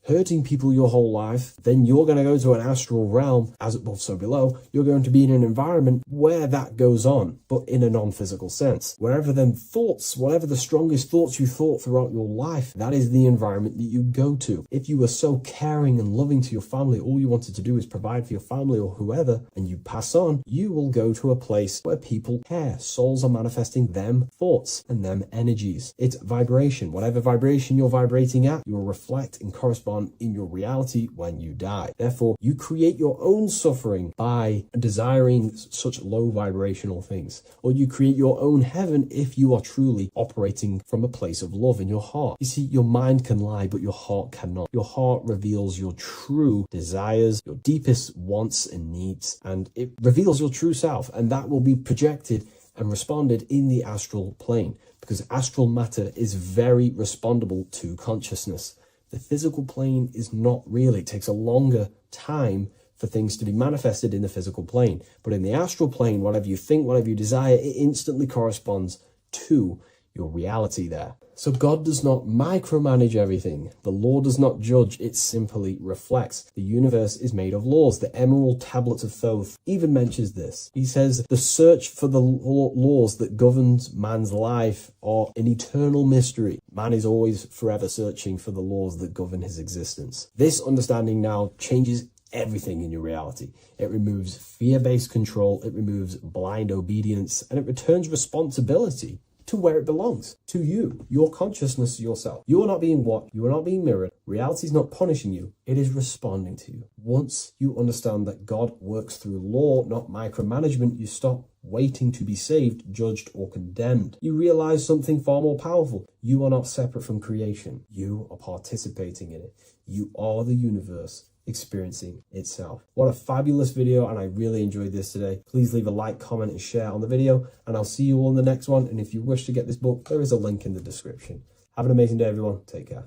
hurting people your whole life, then you're going to go to an astral realm, as above, so below. You're going to be in an environment where that goes on, but in a non-physical sense. Wherever them thoughts, whatever the strongest thoughts you thought throughout your life, that is the environment that you go to. If you were so caring and loving to your family, all you wanted to do is provide for your family or whoever, and you pass on, you will go to a place where people care. Souls are manifesting them thoughts and them energies. It's vibration. Whatever vibration you're vibrating at, you'll reflect and correspond in your reality when you die. Therefore, you create your own suffering by desiring such low vibrational things, or you create your own heaven if you are truly operating from a place of love in your heart. You see, your mind can lie, but your heart cannot. Your heart reveals your true desires, your deepest wants and needs, and it reveals your true self, and that will be projected and responded in the astral plane, because astral matter is very respondable to consciousness. The physical plane is not real. It takes a longer time for things to be manifested in the physical plane. But in the astral plane, whatever you think, whatever you desire, it instantly corresponds to your reality there. So God does not micromanage everything. The law does not judge, it simply reflects. The universe is made of laws. The Emerald Tablet of Thoth even mentions this. He says, the search for the laws that governs man's life are an eternal mystery. Man is always forever searching for the laws that govern his existence. This understanding now changes everything in your reality. It removes fear-based control, it removes blind obedience, and it returns responsibility to where it belongs, to you, your consciousness, yourself. You are not being watched, you are not being mirrored. Reality is not punishing you, it is responding to you. Once you understand that God works through law, not micromanagement, you stop waiting to be saved, judged, or condemned. You realize something far more powerful. You are not separate from creation. You are participating in it. You are the universe experiencing itself. What a fabulous video, and I really enjoyed this today. Please leave a like, comment, and share on the video, and I'll see you all in the next one. And if you wish to get this book, there is a link in the description. Have an amazing day, everyone. Take care.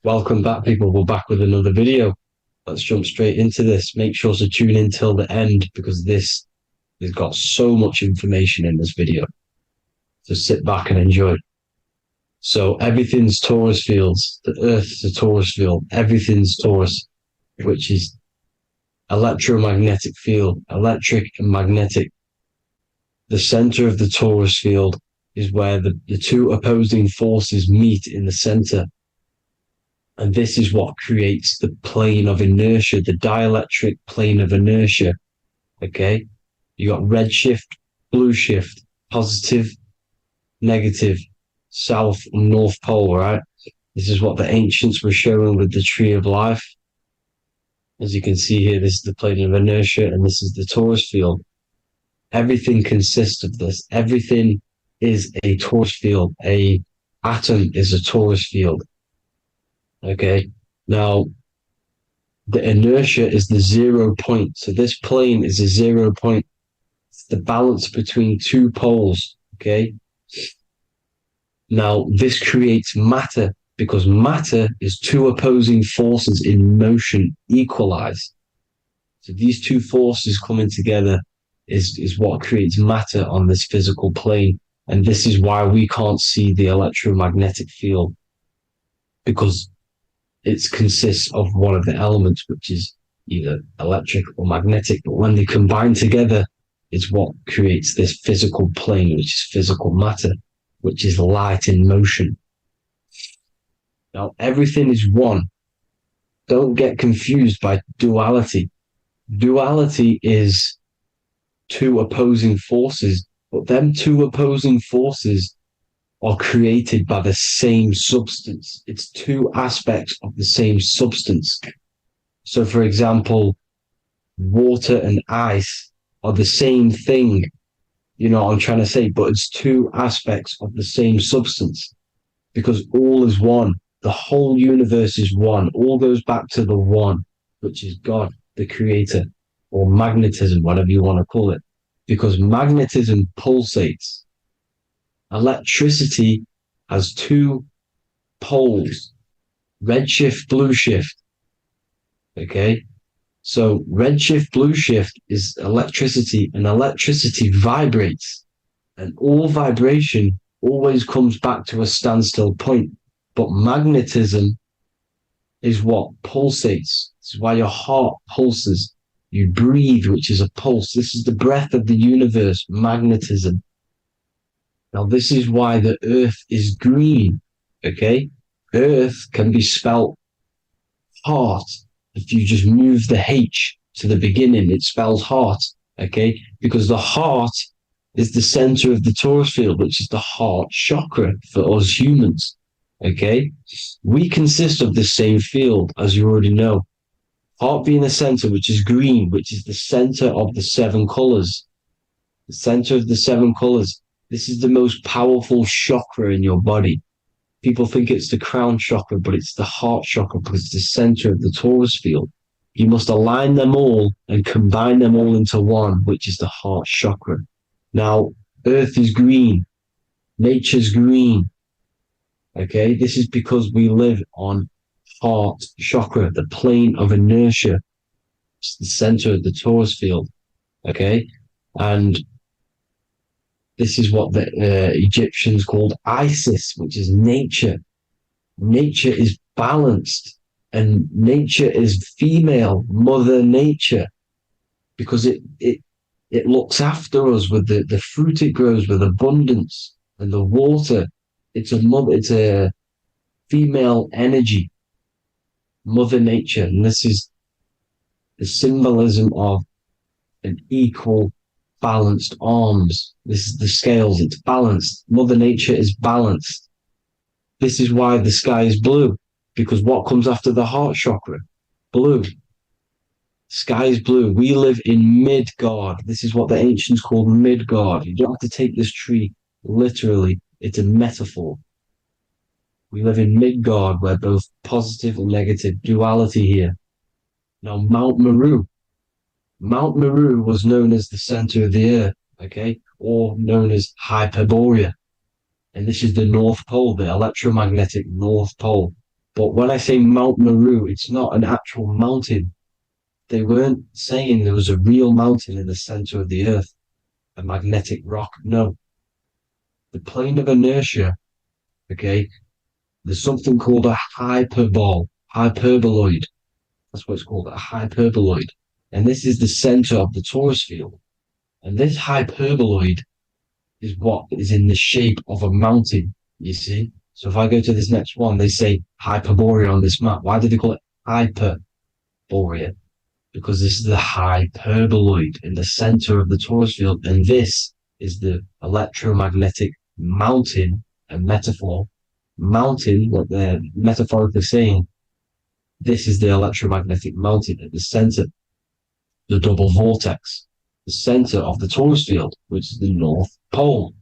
Welcome back, people. We're back with another video. Let's jump straight into this. Make sure to tune in till the end, because this has got so much information in this video. So sit back and enjoy. So everything's torus fields. The Earth's a torus field. Everything's torus, which is electromagnetic field, electric and magnetic. The center of the torus field is where the two opposing forces meet in the center. And this is what creates the plane of inertia, the dielectric plane of inertia. Okay? You got red shift, blue shift, positive, negative, south and north pole, right? This is what the ancients were showing with the tree of life. As you can see here, this is the plane of inertia, and this is the torus field. Everything consists of this. Everything is a torus field. A atom is a torus field. Okay. Now, the inertia is the 0 point. So this plane is a 0 point. It's the balance between two poles. Okay. Now, this creates matter, because matter is two opposing forces in motion equalize. So these two forces coming together is what creates matter on this physical plane. And this is why we can't see the electromagnetic field, because it consists of one of the elements, which is either electric or magnetic. But when they combine together, it's what creates this physical plane, which is physical matter, which is light in motion. Now, everything is one. Don't get confused by duality. Duality is two opposing forces, but them two opposing forces are created by the same substance. It's two aspects of the same substance. So, for example, water and ice are the same thing, you know what I'm trying to say, but it's two aspects of the same substance, because all is one. The whole universe is one. All goes back to the one, which is God, the creator, or magnetism, whatever you want to call it, because magnetism pulsates. Electricity has two poles, red shift, blue shift. Okay. So red shift, blue shift is electricity, and electricity vibrates, and all vibration always comes back to a standstill point. But magnetism is what pulsates. This is why your heart pulses. You breathe, which is a pulse. This is the breath of the universe, magnetism. Now, this is why the earth is green, okay? Earth can be spelled heart. If you just move the H to the beginning, it spells heart, okay? Because the heart is the center of the torus field, which is the heart chakra for us humans. Okay, we consist of the same field, as you already know. Heart being the center, which is green, which is the center of the seven colors. The center of the seven colors. This is the most powerful chakra in your body. People think it's the crown chakra, but it's the heart chakra, because it's the center of the torus field. You must align them all and combine them all into one, which is the heart chakra. Now, Earth is green. Nature's green. Okay, this is because we live on heart chakra, the plane of inertia. It's the center of the torus field. Okay, and this is what the Egyptians called Isis, which is nature. Nature is balanced, and nature is female, Mother Nature, because it looks after us with the fruit it grows with abundance, and the water. It's a female energy, Mother Nature. And this is the symbolism of an equal, balanced arms. This is the scales, it's balanced. Mother Nature is balanced. This is why the sky is blue, because what comes after the heart chakra? Blue. Sky is blue. We live in Midgard. This is what the ancients called Midgard. You don't have to take this tree literally. It's a metaphor. We live in Midgard, where both positive and negative duality here. Now, Mount Meru. Mount Meru was known as the center of the earth, okay, or known as Hyperborea. And this is the North Pole, the electromagnetic North Pole. But when I say Mount Meru, it's not an actual mountain. They weren't saying there was a real mountain in the center of the earth, a magnetic rock. No. The plane of inertia, okay, there's something called a hyperboloid. That's what it's called, a hyperboloid. And this is the center of the torus field. And this hyperboloid is what is in the shape of a mountain, you see? So if I go to this next one, they say Hyperborea on this map. Why do they call it Hyperborea? Because this is the hyperboloid in the center of the torus field. And this is the electromagnetic mountain, a metaphor. Mountain, what they're metaphorically saying, this is the electromagnetic mountain at the center, the double vortex, the center of the torus field, which is the North Pole.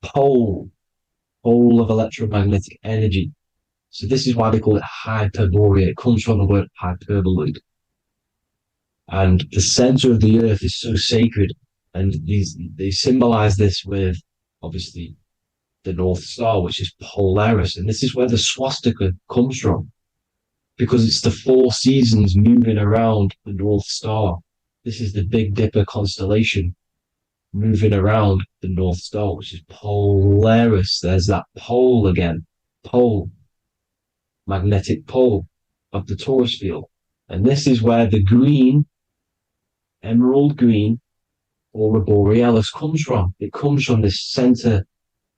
Pole of electromagnetic energy. So this is why they call it Hyperborea. It comes from the word hyperboloid. And the center of the earth is so sacred. And they symbolize this with, obviously, the North Star, which is Polaris. And this is where the swastika comes from, because it's the 4 seasons moving around the North Star. This is the Big Dipper constellation moving around the North Star, which is Polaris. There's that pole again. Pole. Magnetic pole of the torus field. And this is where the green, emerald green, aurora borealis comes from. It comes from this center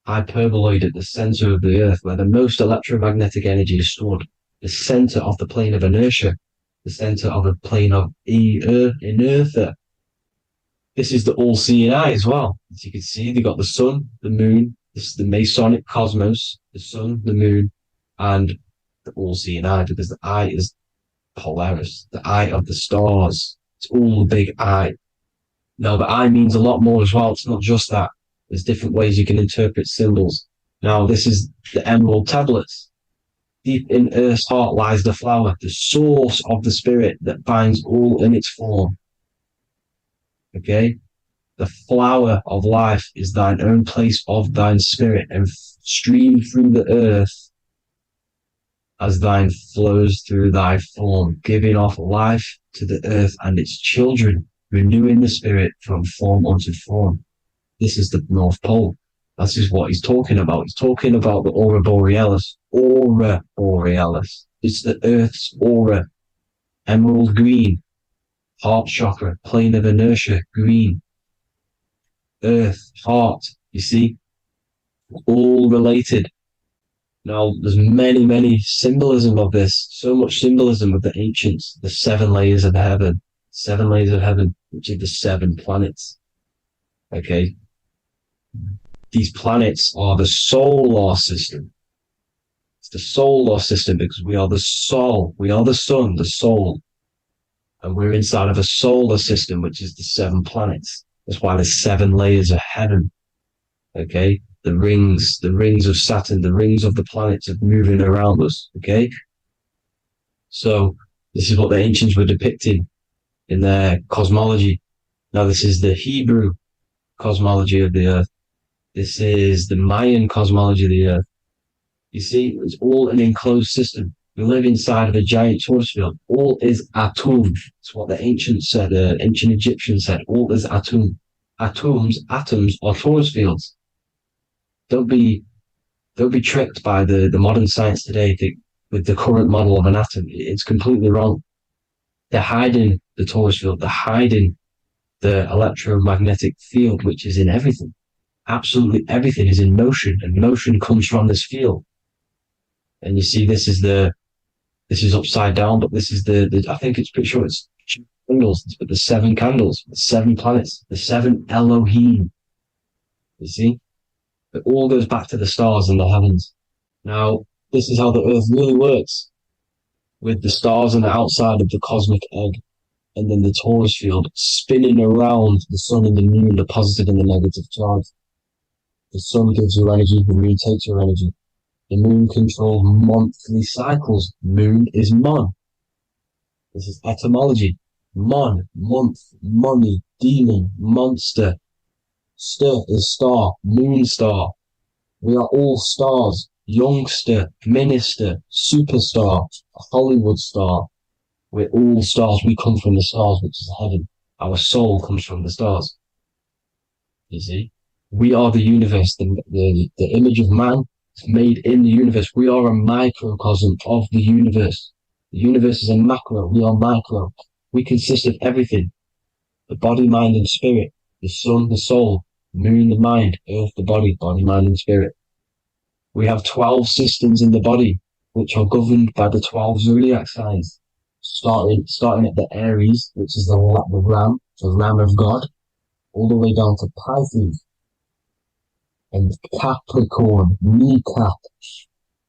hyperboloid at the center of the earth, where the most electromagnetic energy is stored. The center of the plane of inertia. The center of the plane of inertia. This is the all-seeing eye as well. As you can see, they got the sun, the moon, this is the Masonic cosmos, the sun, the moon, and the all-seeing eye, because the eye is Polaris, the eye of the stars. It's all a big eye. Now, the eye means a lot more as well. It's not just that. There's different ways you can interpret symbols. Now, this is the emerald tablets. Deep in Earth's heart lies the flower, the source of the spirit that binds all in its form. Okay? The flower of life is thine own place of thine spirit, and stream through the earth as thine flows through thy form, giving off life to the earth and its children, renewing the spirit from form unto form. This is the North Pole. That is what he's talking about. He's talking about the aurora borealis. Aurora borealis. It's the Earth's aura. Emerald green. Heart chakra. Plane of inertia. Green. Earth. Heart. You see? All related. Now, there's many symbolism of this. So much symbolism of the ancients. The 7 layers of heaven. 7 layers of heaven, which are the 7 planets. Okay? These planets are the solar system. It's the solar system because we are the soul. We are the sun, the soul. And we're inside of a solar system, which is the 7 planets. That's why there's 7 layers of heaven. Okay? The rings of Saturn, the rings of the planets are moving around us. Okay? So this is what the ancients were depicting in their cosmology. Now this is the Hebrew cosmology of the earth. This is the Mayan cosmology of the earth. You see, it's all an enclosed system. We live inside of a giant torus field. All is atum. It's what the ancients said, ancient Egyptians said. All is atum. Atoms are torus fields. Don't be tricked by the modern science today with the current model of an atom. It's completely wrong. They're hiding the torus field. They're hiding the electromagnetic field, which is in everything. Absolutely everything is in motion, and motion comes from this field. And you see, this is upside down, but this is I think it's pretty sure it's candles, but the 7 candles, the 7 planets, the 7 Elohim. You see, it all goes back to the stars and the heavens. Now, this is how the earth really works, with the stars on the outside of the cosmic egg. and then the torus field spinning around the sun and the moon, the positive and the negative charge. The sun gives you energy, the moon takes your energy. The moon controls monthly cycles. Moon is mon. This is etymology. Mon, month, money, demon, monster. Stir is star, moon star. We are all stars. Youngster, minister, superstar, Hollywood star. We're all stars. We come from the stars, which is heaven. Our soul comes from the stars. You see? We are the universe. The image of man is made in the universe. We are a microcosm of the universe. The universe is a macro. We are micro. We consist of everything. The body, mind, and spirit. The sun, the soul. Moon, the mind. Earth, the body. Body, mind, and spirit. We have 12 systems in the body, which are governed by the 12 zodiac signs. Starting at the Aries, which is the ram, the ram of God, all the way down to Pisces and Capricorn, kneecap.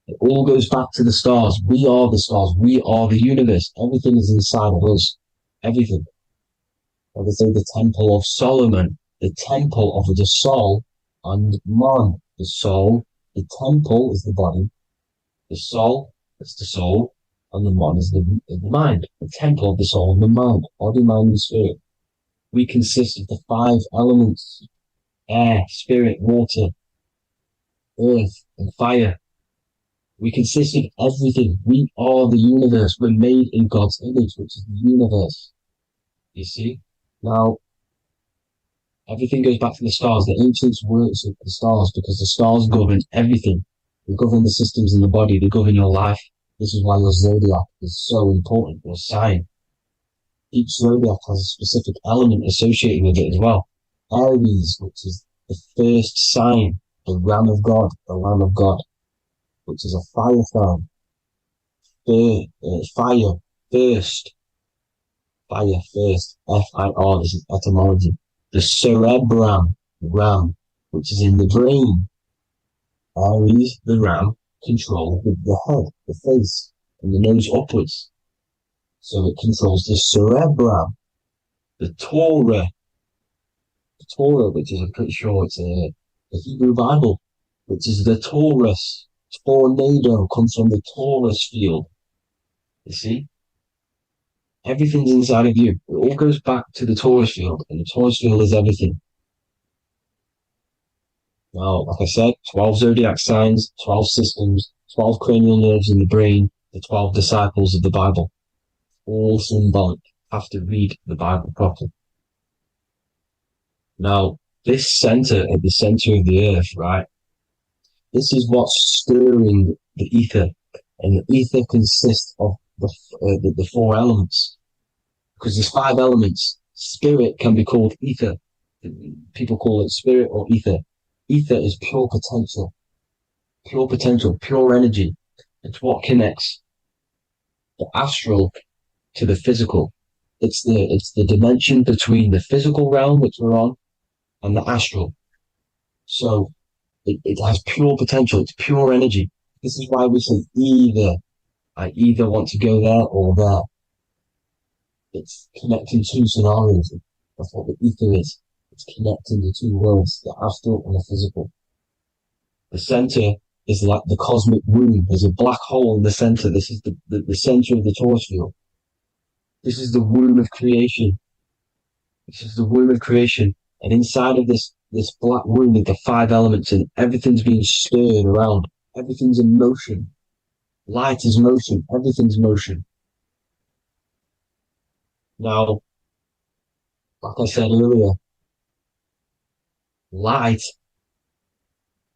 It all goes back to the stars. We are the stars. We are the universe. Everything is inside of us. Everything. Like they say, the Temple of Solomon, the Temple of the soul and man. The soul, the temple is the body. The soul is the soul. And the man is the mind, the temple of the soul and the mind, body, mind, and spirit. We consist of the 5 elements: air, spirit, water, earth, and fire. We consist of everything. We are the universe. We're made in God's image, which is the universe. You see? Now, everything goes back to the stars. The ancients worship the stars because the stars govern everything. They govern the systems in the body. They govern your life. This is why your zodiac is so important, your sign. Each zodiac has a specific element associated with it as well. Aries, which is the first sign, the Ram of God, which is a fire sign. Fire, first. F-I-R, this is etymology. The cerebrum, ram, which is in the brain. Aries, the ram, control the head, the face, and the nose upwards. So it controls the cerebrum. The Torah, which is, I'm pretty sure it's the Hebrew Bible, which is the Taurus. Tornado comes from the Taurus field. You see? Everything's inside of you. It all goes back to the Taurus field, and the Taurus field is everything. Now, like I said, 12 zodiac signs, 12 systems, 12 cranial nerves in the brain, the 12 disciples of the Bible. All symbolic. Have to read the Bible properly. Now, this center, at the center of the earth, right? This is what's stirring the ether. And the ether consists of the 4 elements. Because there's 5 elements. Spirit can be called ether. People call it spirit or ether. Ether is pure potential, pure energy. It's what connects the astral to the physical. It's the dimension between the physical realm, which we're on, and the astral. So it has pure potential. It's pure energy. This is why we say either. I either want to go there or there. It's connecting 2 scenarios. That's what the ether is. It's connecting the 2 worlds, the astral and the physical. The center is like the cosmic womb. There's a black hole in the center. This is the center of the Taurus field. This is the womb of creation. And inside of this black womb are the 5 elements, and everything's being stirred around. Everything's in motion. Light is motion. Everything's motion. Now, like I said earlier, light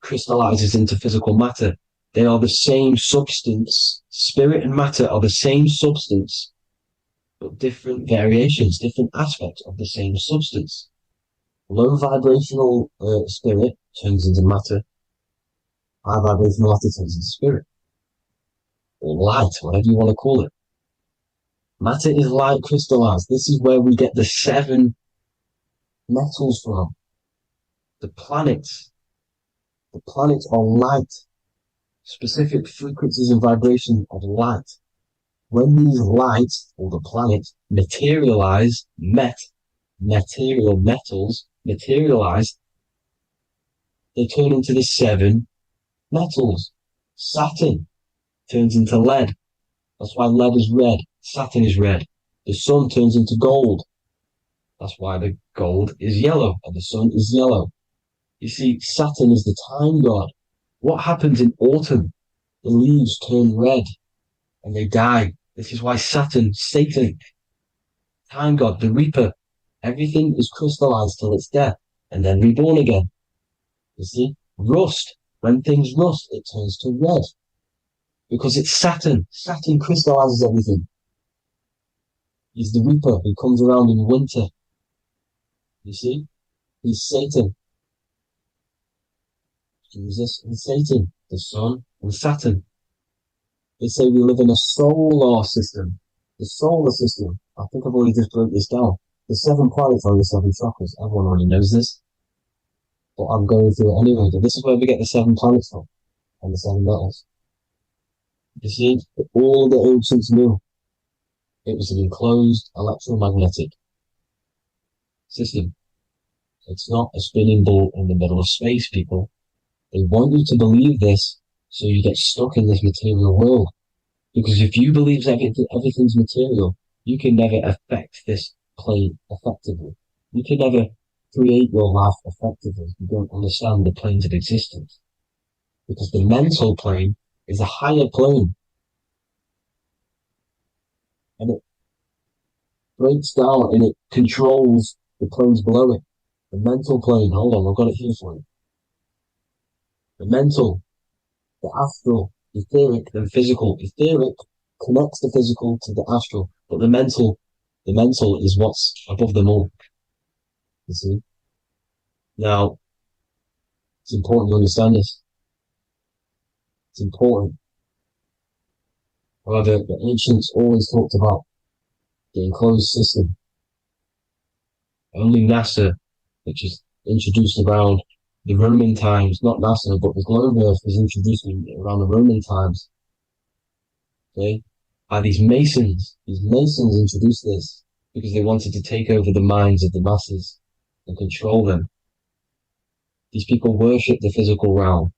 crystallizes into physical matter. They are the same substance. Spirit and matter are the same substance, but different variations, different aspects of the same substance. Low vibrational spirit turns into matter. High vibrational matter turns into spirit. Or light, whatever you want to call it. Matter is light crystallized. This is where we get the 7 metals from. The planets are light, specific frequencies and vibrations of light. when these lights, or the planets, materialize, material metals materialize, they turn into the 7 metals. Saturn turns into lead. That's why lead is red. Saturn is red. The sun turns into gold. That's why the gold is yellow and the sun is yellow. You see, Saturn is the time god. What happens in autumn? The leaves turn red and they die. This is why Saturn, Satan, time god, the reaper, everything is crystallized till it's death and then reborn again. You see, rust, when things rust, it turns to red because it's Saturn. Saturn crystallizes everything. He's the reaper who comes around in winter. You see, he's Satan. Jesus and Satan, the sun and Saturn. They say we live in a solar system. The solar system, I think I've already just broke this down. The 7 planets are the 7 chakras. Everyone already knows this. But I'm going through it anyway. But this is where we get the 7 planets from and the 7 metals. You see, all the ancients knew it was an enclosed electromagnetic system. It's not a spinning ball in the middle of space, people. They want you to believe this so you get stuck in this material world. Because if you believe everything's material, you can never affect this plane effectively. You can never create your life effectively if you don't understand the planes of existence. Because the mental plane is a higher plane. And it breaks down and it controls the planes below it. The mental plane, hold on, I've got it here for you. The mental, the astral, etheric, then physical. Etheric connects the physical to the astral, but the mental is what's above them all. You see? Now, it's important to understand this. It's important. However, the ancients always talked about the enclosed system. Only NASA, which is introduced around the Roman times, not NASA, but the globe Earth was introduced around the Roman times. Okay? By these Masons. These Masons introduced this because they wanted to take over the minds of the masses and control them. These people worship the physical realm.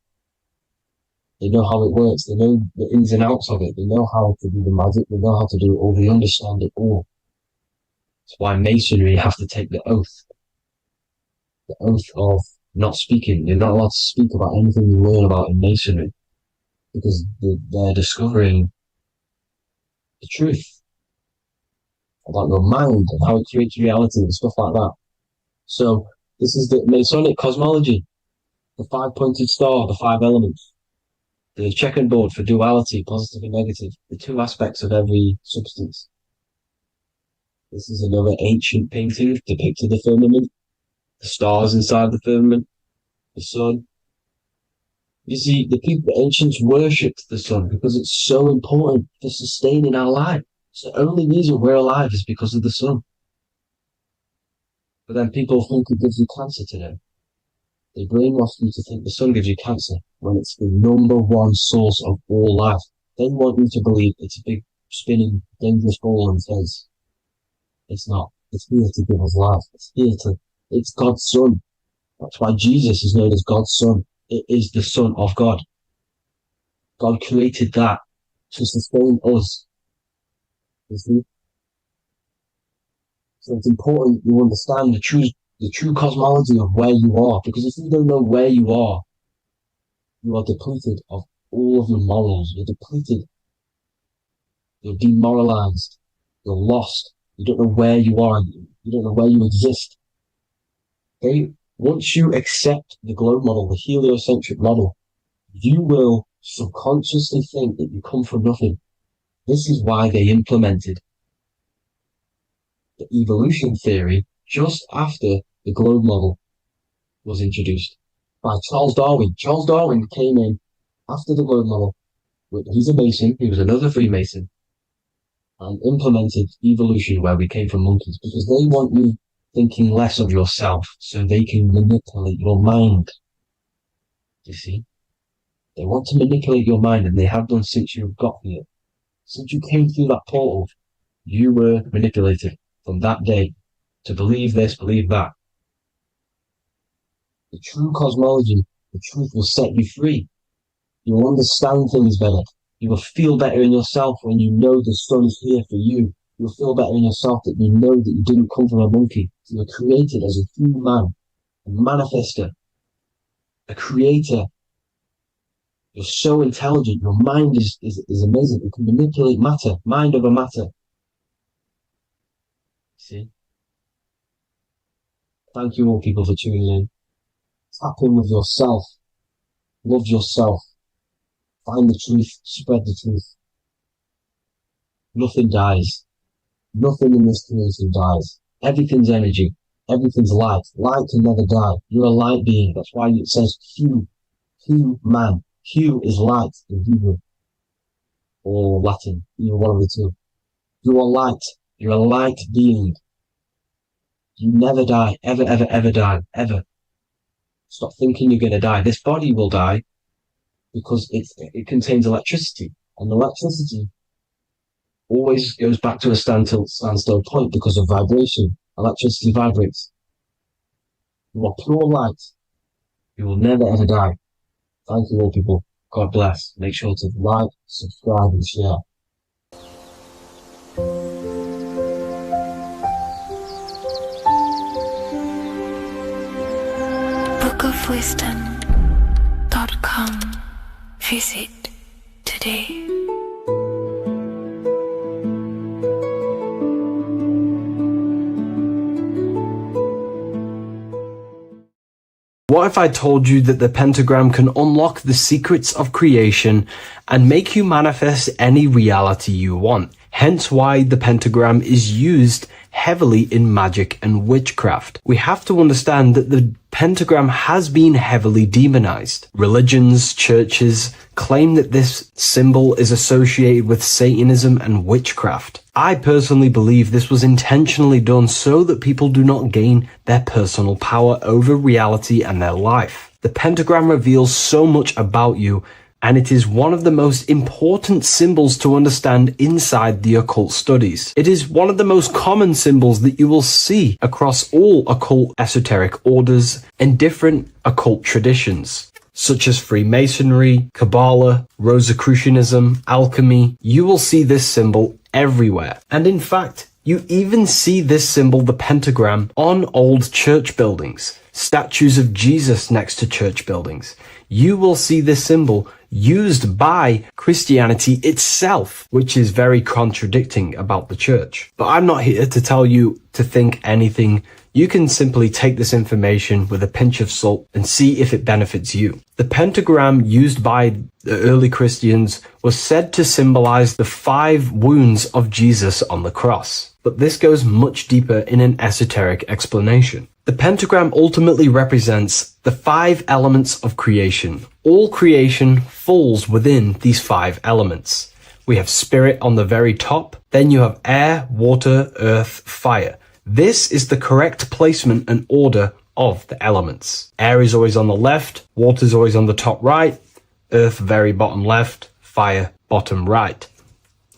They know how it works. They know the ins and outs of it. They know how to do the magic. They know how to do it all. They understand it all. That's why Masonry have to take the oath. The oath of not speaking. You're not allowed to speak about anything you learn about in Masonry because they're discovering the truth about your mind and how it creates reality and stuff like that. So this is the Masonic cosmology, the 5-pointed star, the 5 elements, the checkerboard for duality, positive and negative, the 2 aspects of every substance. This is another ancient painting depicting the firmament, the stars inside the firmament, the sun. You see, the ancients worshipped the sun because it's so important for sustaining our life. It's the only reason we're alive is because of the sun. But then people think it gives you cancer today. They brainwash you to think the sun gives you cancer when it's the #1 source of all life. They want you to believe it's a big, spinning, dangerous ball in space. It's not. It's here to give us life. It's God's son. That's why Jesus is known as God's son. It is the Son of God. God created that to sustain us. You see? So it's important you understand the true cosmology of where you are, because if you don't know where you are depleted of all of your morals. You're depleted. You're demoralized. You're lost. You don't know where you are. You don't know where you exist. Okay? Once you accept the globe model, the heliocentric model, you will subconsciously think that you come from nothing. This is why they implemented the evolution theory just after the globe model was introduced by Charles Darwin. Charles Darwin came in after the globe model. He's a Mason. He was another Freemason, and implemented evolution where we came from monkeys because they want you thinking less of yourself so they can manipulate your mind. You see? They want to manipulate your mind, and they have done since you got here. Since you came through that portal, you were manipulated from that day to believe this, believe that. The true cosmology, the truth will set you free. You will understand things better. You will feel better in yourself when you know the sun is here for you. You'll feel better in yourself that you know that you didn't come from a monkey. You were created as a human, a manifester, a creator. You're so intelligent. Your mind is amazing. You can manipulate matter, mind over matter. See? Thank you all people for tuning in. Tap in with yourself. Love yourself. Find the truth. Spread the truth. Nothing dies. Nothing in this creation dies. Everything's energy. Everything's light. Light can never die. You're a light being. That's why it says Hu. Hu man. Hu is light in Hebrew. Or Latin. Either one of the two. You are light. You're a light being. You never die. Ever, ever, ever die. Ever. Stop thinking you're going to die. This body will die because it contains electricity. And electricity always goes back to a standstill point because of vibration. Electricity vibrates. You are pure light. You will never ever die. Thank you all people. God bless. Make sure to like, subscribe and share. bookofwisdom.com. Visit today. What if I told you that the pentagram can unlock the secrets of creation and make you manifest any reality you want? Hence why the pentagram is used heavily in magic and witchcraft. We have to understand that the pentagram has been heavily demonized. Religions, churches claim that this symbol is associated with Satanism and witchcraft. I personally believe this was intentionally done so that people do not gain their personal power over reality and their life. The pentagram reveals so much about you, and it is one of the most important symbols to understand inside the occult studies. It is one of the most common symbols that you will see across all occult esoteric orders and different occult traditions, such as Freemasonry, Kabbalah, Rosicrucianism, alchemy. You will see this symbol everywhere. And in fact, you even see this symbol, the pentagram, on old church buildings, statues of Jesus next to church buildings. You will see this symbol used by Christianity itself, which is very contradicting about the church. But I'm not here to tell you to think anything. You can simply take this information with a pinch of salt and see if it benefits you. The pentagram used by the early Christians was said to symbolize the 5 wounds of Jesus on the cross. But this goes much deeper in an esoteric explanation. The pentagram ultimately represents the 5 elements of creation. All creation falls within these 5 elements. We have spirit on the very top, then you have air, water, earth, fire. This is the correct placement and order of the elements. Air is always on the left, water is always on the top right, earth very bottom left, fire bottom right,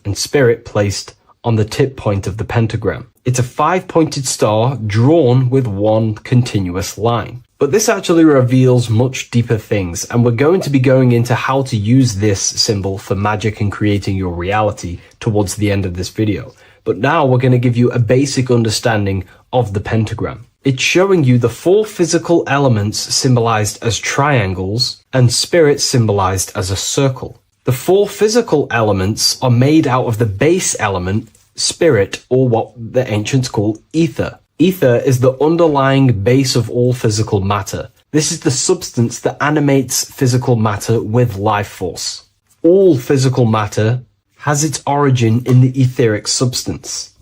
and spirit placed on the tip point of the pentagram. It's a 5-pointed star drawn with one continuous line. But this actually reveals much deeper things, and we're going to be going into how to use this symbol for magic and creating your reality towards the end of this video. But now we're going to give you a basic understanding of the pentagram. It's showing you the 4 physical elements symbolized as triangles and spirit symbolized as a circle. The 4 physical elements are made out of the base element, spirit, or what the ancients call ether. Ether is the underlying base of all physical matter. This is the substance that animates physical matter with life force. All physical matter has its origin in the etheric substance,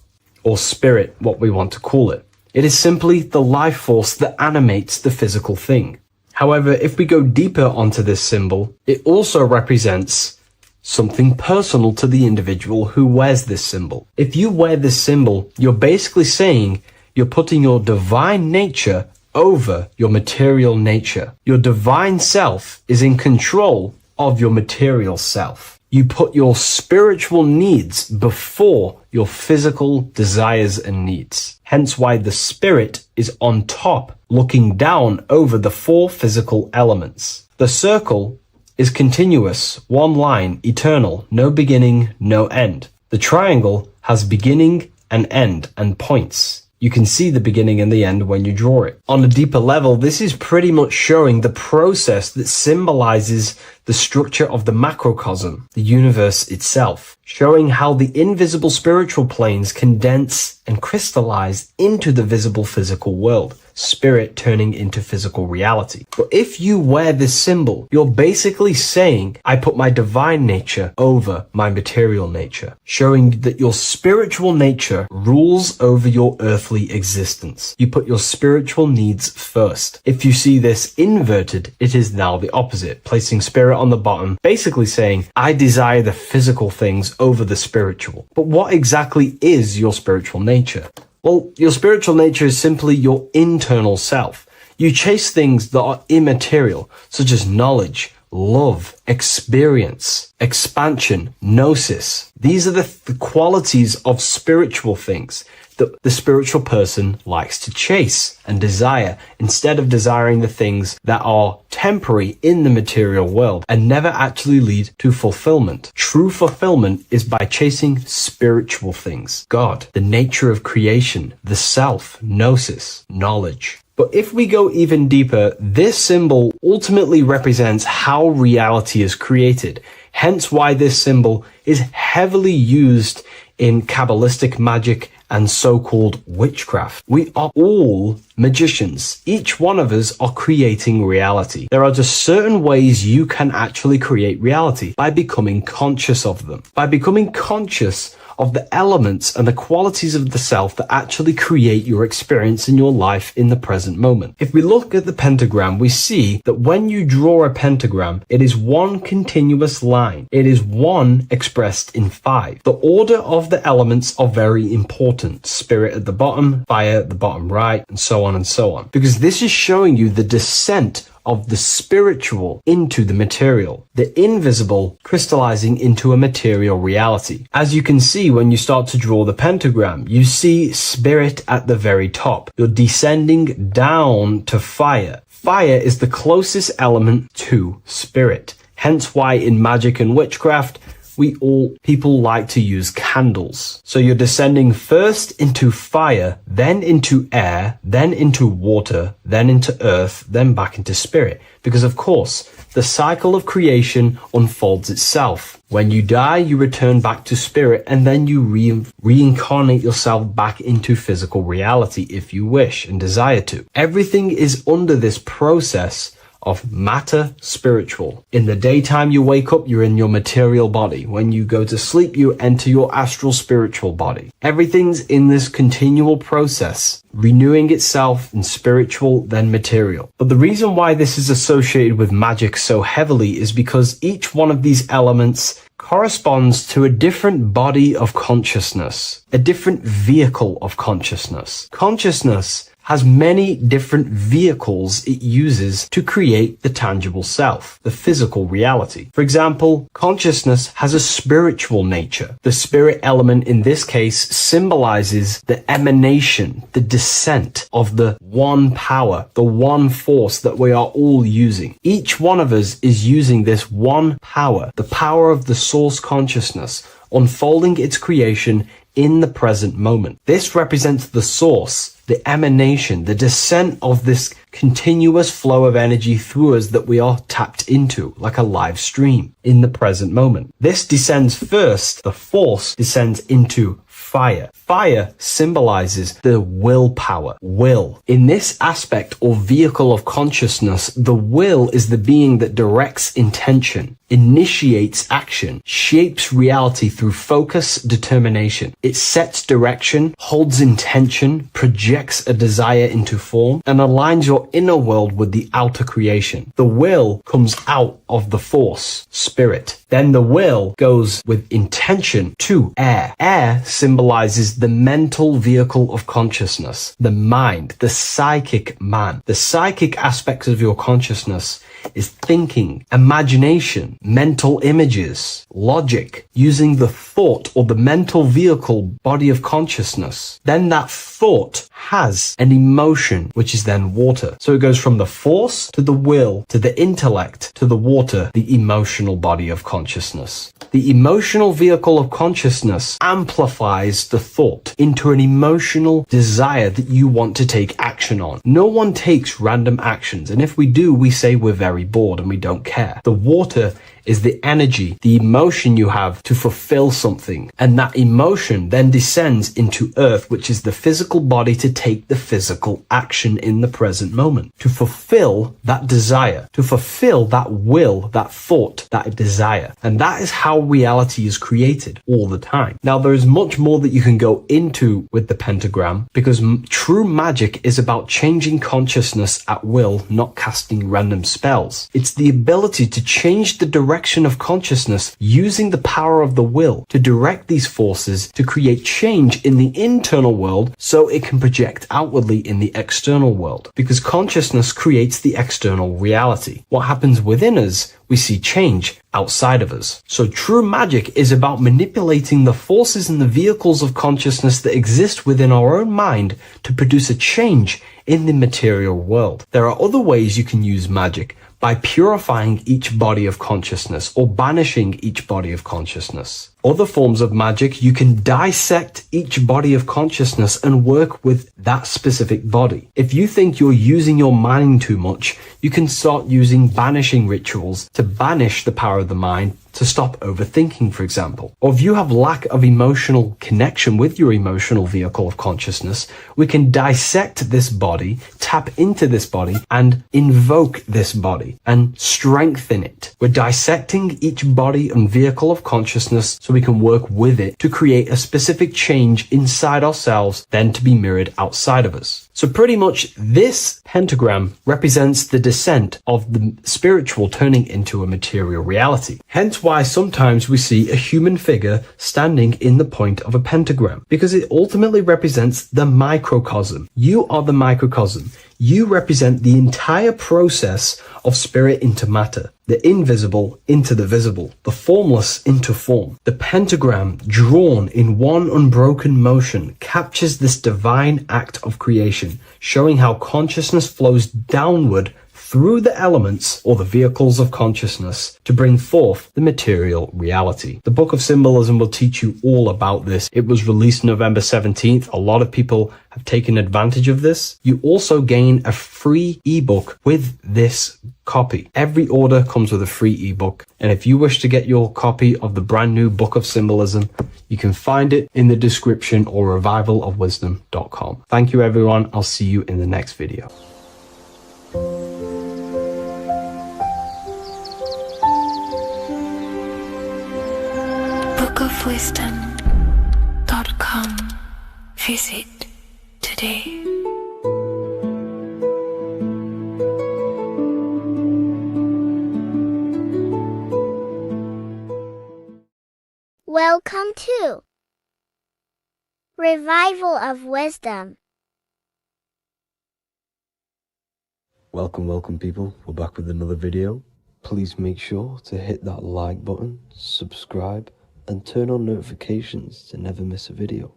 or spirit, what we want to call it. It is simply the life force that animates the physical thing. However, if we go deeper onto this symbol, it also represents something personal to the individual who wears this symbol. If you wear this symbol, you're basically saying you're putting your divine nature over your material nature. Your divine self is in control of your material self. You put your spiritual needs before your physical desires and needs. Hence why the spirit is on top, looking down over the four physical elements. The circle is continuous, one line, eternal, no beginning, no end. The triangle has beginning and end and points. You can see the beginning and the end when you draw it. On a deeper level, this is pretty much showing the process that symbolizes the structure of the macrocosm, the universe itself, showing how the invisible spiritual planes condense and crystallize into the visible physical world, spirit turning into physical reality. But if you wear this symbol, you're basically saying, I put my divine nature over my material nature, showing that your spiritual nature rules over your earthly existence. You put your spiritual needs first. If you see this inverted, it is now the opposite, placing spirit on the bottom, basically saying, I desire the physical things over the spiritual. But what exactly is your spiritual nature? Well, your spiritual nature is simply your internal self. You chase things that are immaterial, such as knowledge, love, experience, expansion, gnosis. These are the qualities of spiritual things that the spiritual person likes to chase and desire, instead of desiring the things that are temporary in the material world and never actually lead to fulfillment. True fulfillment is by chasing spiritual things. God, the nature of creation, the self, gnosis, knowledge. But if we go even deeper, this symbol ultimately represents how reality is created. Hence why this symbol is heavily used in Kabbalistic magic and so-called witchcraft. We are all magicians. Each one of us are creating reality. There are just certain ways you can actually create reality by becoming conscious of them. By becoming conscious of the elements and the qualities of the self that actually create your experience in your life in the present moment. If we look at the pentagram, we see that when you draw a pentagram, it is one continuous line. It is one expressed in 5. The order of the elements are very important. Spirit at the bottom, fire at the bottom right, and so on and so on. Because this is showing you the descent of the spiritual into the material, the invisible crystallizing into a material reality. As you can see when you start to draw the pentagram, you see spirit at the very top. You're descending down to fire. Fire is the closest element to spirit. Hence why in magic and witchcraft, people like to use candles. So you're descending first into fire, then into air, then into water, then into earth, then back into spirit. Because of course, the cycle of creation unfolds itself. When you die, you return back to spirit, and then you reincarnate yourself back into physical reality if you wish and desire to. Everything is under this process of matter spiritual. In the daytime you wake up, you're in your material body. When you go to sleep, you enter your astral spiritual body. Everything's in this continual process, renewing itself in spiritual, then material. But the reason why this is associated with magic so heavily is because each one of these elements corresponds to a different body of consciousness, a different vehicle of consciousness. Consciousness has many different vehicles it uses to create the tangible self, the physical reality. For example, consciousness has a spiritual nature. The spirit element in this case symbolizes the emanation, the descent of the one power, the one force that we are all using. Each one of us is using this one power, the power of the source consciousness, unfolding its creation in the present moment. This represents the source, the emanation, the descent of this continuous flow of energy through us that we are tapped into, like a live stream in the present moment. This descends first, the force descends into fire. Fire symbolizes the willpower, will. In this aspect or vehicle of consciousness, the will is the being that directs intention, initiates action, shapes reality through focus, determination. It sets direction, holds intention, projects a desire into form, and aligns your inner world with the outer creation. The will comes out of the force, spirit. Then the will goes with intention to air. Air symbolizes the mental vehicle of consciousness, the mind, the psychic man. The psychic aspects of your consciousness is thinking, imagination, mental images, logic, using the thought or the mental vehicle body of consciousness. Then that thought has an emotion, which is then water. So it goes from the force to the will to the intellect to the water, the emotional body of consciousness. The emotional vehicle of consciousness amplifies the thought into an emotional desire that you want to take action on. No one takes random actions, and if we do, we say we're very bored and we don't care. The water is the energy, the emotion you have to fulfill something. And that emotion then descends into earth, which is the physical body to take the physical action in the present moment, to fulfill that desire, to fulfill that will, that thought, that desire. And that is how reality is created all the time. Now, there is much more that you can go into with the pentagram, because true magic is about changing consciousness at will, not casting random spells. It's the ability to change the direction of consciousness using the power of the will to direct these forces to create change in the internal world so it can project outwardly in the external world. Because consciousness creates the external reality. What happens within us, we see change outside of us. So true magic is about manipulating the forces and the vehicles of consciousness that exist within our own mind to produce a change in the material world. There are other ways you can use magic, by purifying each body of consciousness or banishing each body of consciousness. Other forms of magic, you can dissect each body of consciousness and work with that specific body. If you think you're using your mind too much, you can start using banishing rituals to banish the power of the mind, to stop overthinking, for example. Or if you have lack of emotional connection with your emotional vehicle of consciousness, we can dissect this body, tap into this body, and invoke this body and strengthen it. We're dissecting each body and vehicle of consciousness so we can work with it to create a specific change inside ourselves, then to be mirrored outside of us. So pretty much this pentagram represents the descent of the spiritual turning into a material reality. Hence why sometimes we see a human figure standing in the point of a pentagram, because it ultimately represents the microcosm. You are the microcosm. You represent the entire process of spirit into matter, the invisible into the visible, the formless into form. The pentagram, drawn in one unbroken motion, captures this divine act of creation, showing how consciousness flows downward through the elements or the vehicles of consciousness to bring forth the material reality. The Book of Symbolism will teach you all about this. It was released November 17th. A lot of people have taken advantage of this. You also gain a free ebook with this copy. Every order comes with a free ebook. And if you wish to get your copy of the brand new Book of Symbolism, you can find it in the description or revivalofwisdom.com. Thank you, everyone. I'll see you in the next video. bookofwisdom.com. Visit today. Welcome to Revival of Wisdom. Welcome people, we're back with another video. Please make sure to hit that like button, subscribe, and turn on notifications to never miss a video.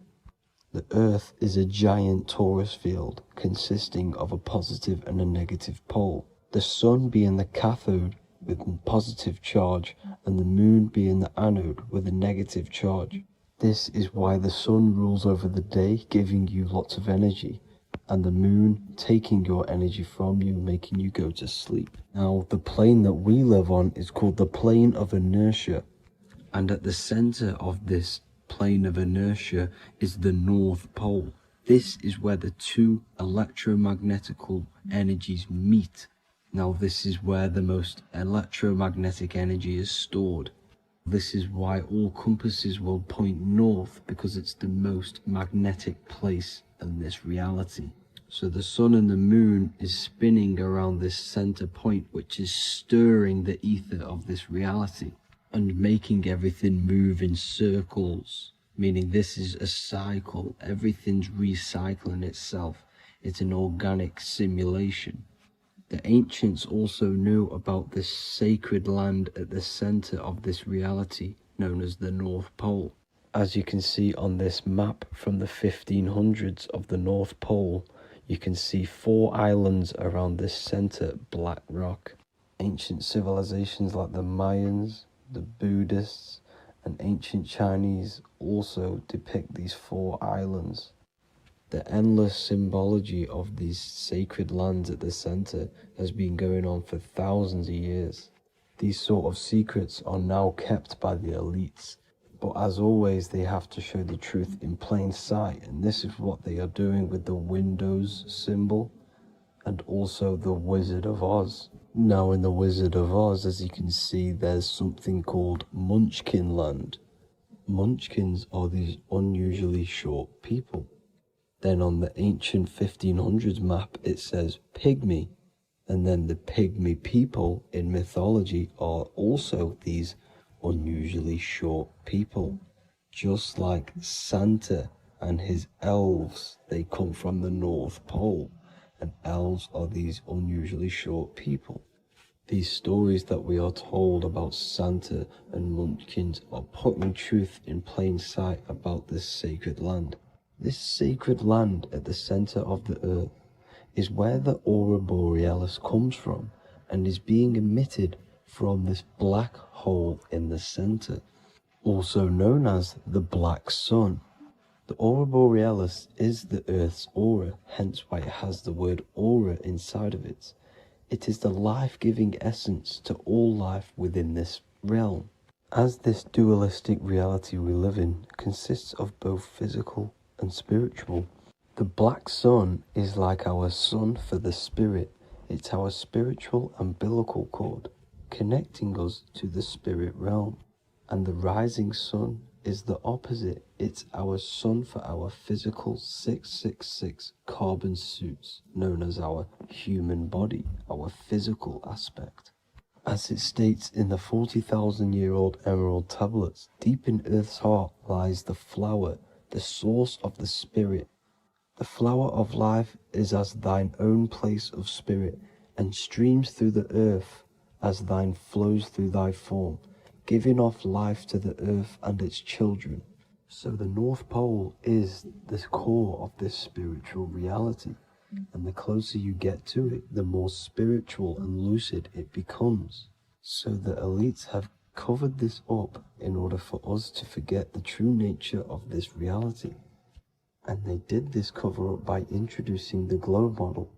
The Earth is a giant torus field consisting of a positive and a negative pole. The Sun being the cathode with a positive charge and the Moon being the anode with a negative charge. This is why the Sun rules over the day, giving you lots of energy, and the Moon taking your energy from you, making you go to sleep. Now, the plane that we live on is called the plane of inertia, and at the center of this plane of inertia is the North Pole. This is where the two electromagnetical energies meet. Now, this is where the most electromagnetic energy is stored. This is why all compasses will point north, because it's the most magnetic place in this reality. So the Sun and the Moon is spinning around this center point, which is stirring the ether of this reality and making everything move in circles, meaning this is a cycle. Everything's recycling itself. It's an organic simulation. The ancients also knew about this sacred land at the center of this reality known as the North Pole. As you can see on this map from the 1500s of the North Pole, you can see 4 islands around this center black rock. Ancient civilizations like the Mayans, the Buddhists, and ancient Chinese also depict these 4 islands. The endless symbology of these sacred lands at the center has been going on for thousands of years. These sort of secrets are now kept by the elites, but as always they have to show the truth in plain sight, and this is what they are doing with the Windows symbol and also the Wizard of Oz. Now in the Wizard of Oz, as you can see, there's something called Munchkin Land. Munchkins are these unusually short people. Then on the ancient 1500s map it says Pygmy, and then the Pygmy people in mythology are also these unusually short people. Just like Santa and his elves, they come from the North Pole, and elves are these unusually short people. These stories that we are told about Santa and Munchkins are putting truth in plain sight about this sacred land. This sacred land at the center of the earth is where the aurora borealis comes from and is being emitted from this black hole in the center, also known as the black sun. The aurora borealis is the earth's aura, hence why it has the word aura inside of it. It is the life-giving essence to all life within this realm. As this dualistic reality we live in consists of both physical and spiritual, the black sun is like our sun for the spirit. It's our spiritual umbilical cord, connecting us to the spirit realm. And the rising sun is the opposite. It's our sun for our physical 666 carbon suits, known as our human body, our physical aspect. As it states in the 40,000-year-old emerald tablets, deep in Earth's heart lies the flower, the source of the spirit. The flower of life is as thine own place of spirit, and streams through the earth as thine flows through thy form, giving off life to the earth and its children. So the North Pole is the core of this spiritual reality, and the closer you get to it, the more spiritual and lucid it becomes. So the elites have covered this up in order for us to forget the true nature of this reality. And they did this cover up by introducing the globe model.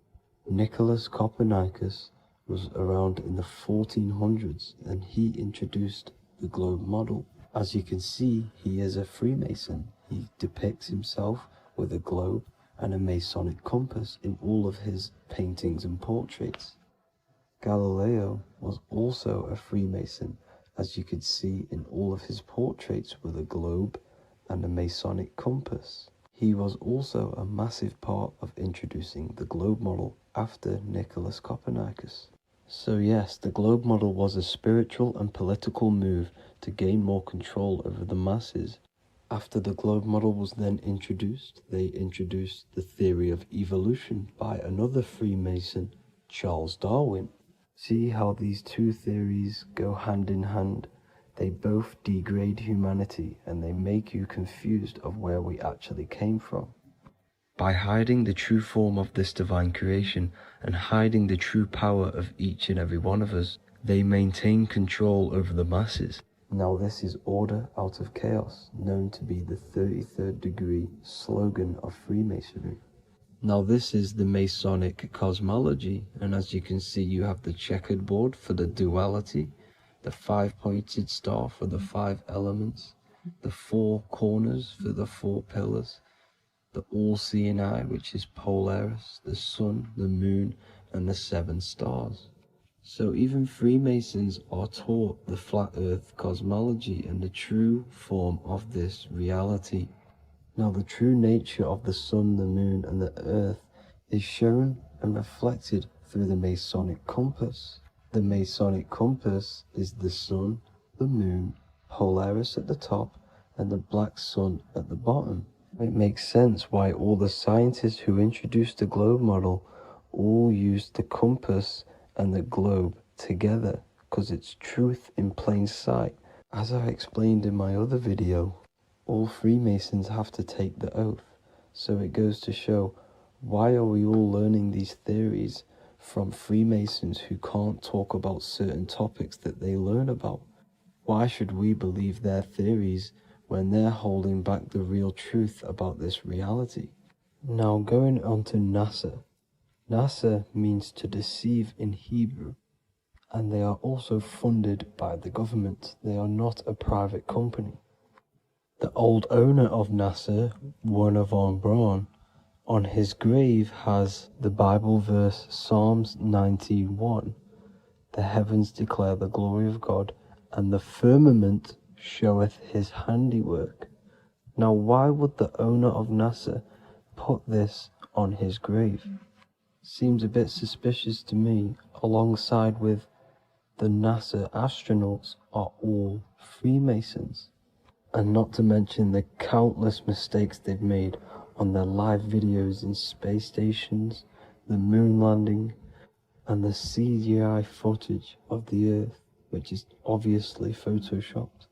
Nicholas Copernicus was around in the 1400s, and he introduced the globe model. As you can see, he is a Freemason. He depicts himself with a globe and a Masonic compass in all of his paintings and portraits. Galileo was also a Freemason, as you could see in all of his portraits with a globe and a Masonic compass. He was also a massive part of introducing the globe model after Nicholas Copernicus. So yes, the globe model was a spiritual and political move to gain more control over the masses. After the globe model was then introduced, they introduced the theory of evolution by another Freemason, Charles Darwin. See how these two theories go hand in hand? They both degrade humanity, and they make you confused of where we actually came from. By hiding the true form of this divine creation and hiding the true power of each and every one of us, they maintain control over the masses. Now this is order out of chaos, known to be the 33rd degree slogan of Freemasonry. Now this is the Masonic cosmology, and as you can see, you have the checkered board for the duality, the 5-pointed star for the 5 elements, the 4 corners for the 4 pillars, the all-seeing eye, which is Polaris, the sun, the moon, and the 7 stars. So even Freemasons are taught the flat earth cosmology and the true form of this reality. Now the true nature of the sun, the moon, and the earth is shown and reflected through the Masonic compass. The Masonic compass is the sun, the moon, Polaris at the top, and the black sun at the bottom. It makes sense why all the scientists who introduced the globe model all use the compass and the globe together because it's truth in plain sight. As I explained in my other video, all Freemasons have to take the oath. So it goes to show, why are we all learning these theories from Freemasons who can't talk about certain topics that they learn about? Why should we believe their theories when they're holding back the real truth about this reality? Now going on to NASA. NASA means to deceive in Hebrew, and they are also funded by the government. They are not a private company. The old owner of NASA, Werner von Braun, on his grave has the Bible verse Psalms 91. The heavens declare the glory of God, and the firmament showeth his handiwork. Now why would the owner of NASA put this on his grave? Seems a bit suspicious to me, alongside with the NASA astronauts are all Freemasons. And not to mention the countless mistakes they've made on their live videos in space stations, the moon landing, and the CGI footage of the Earth, which is obviously photoshopped.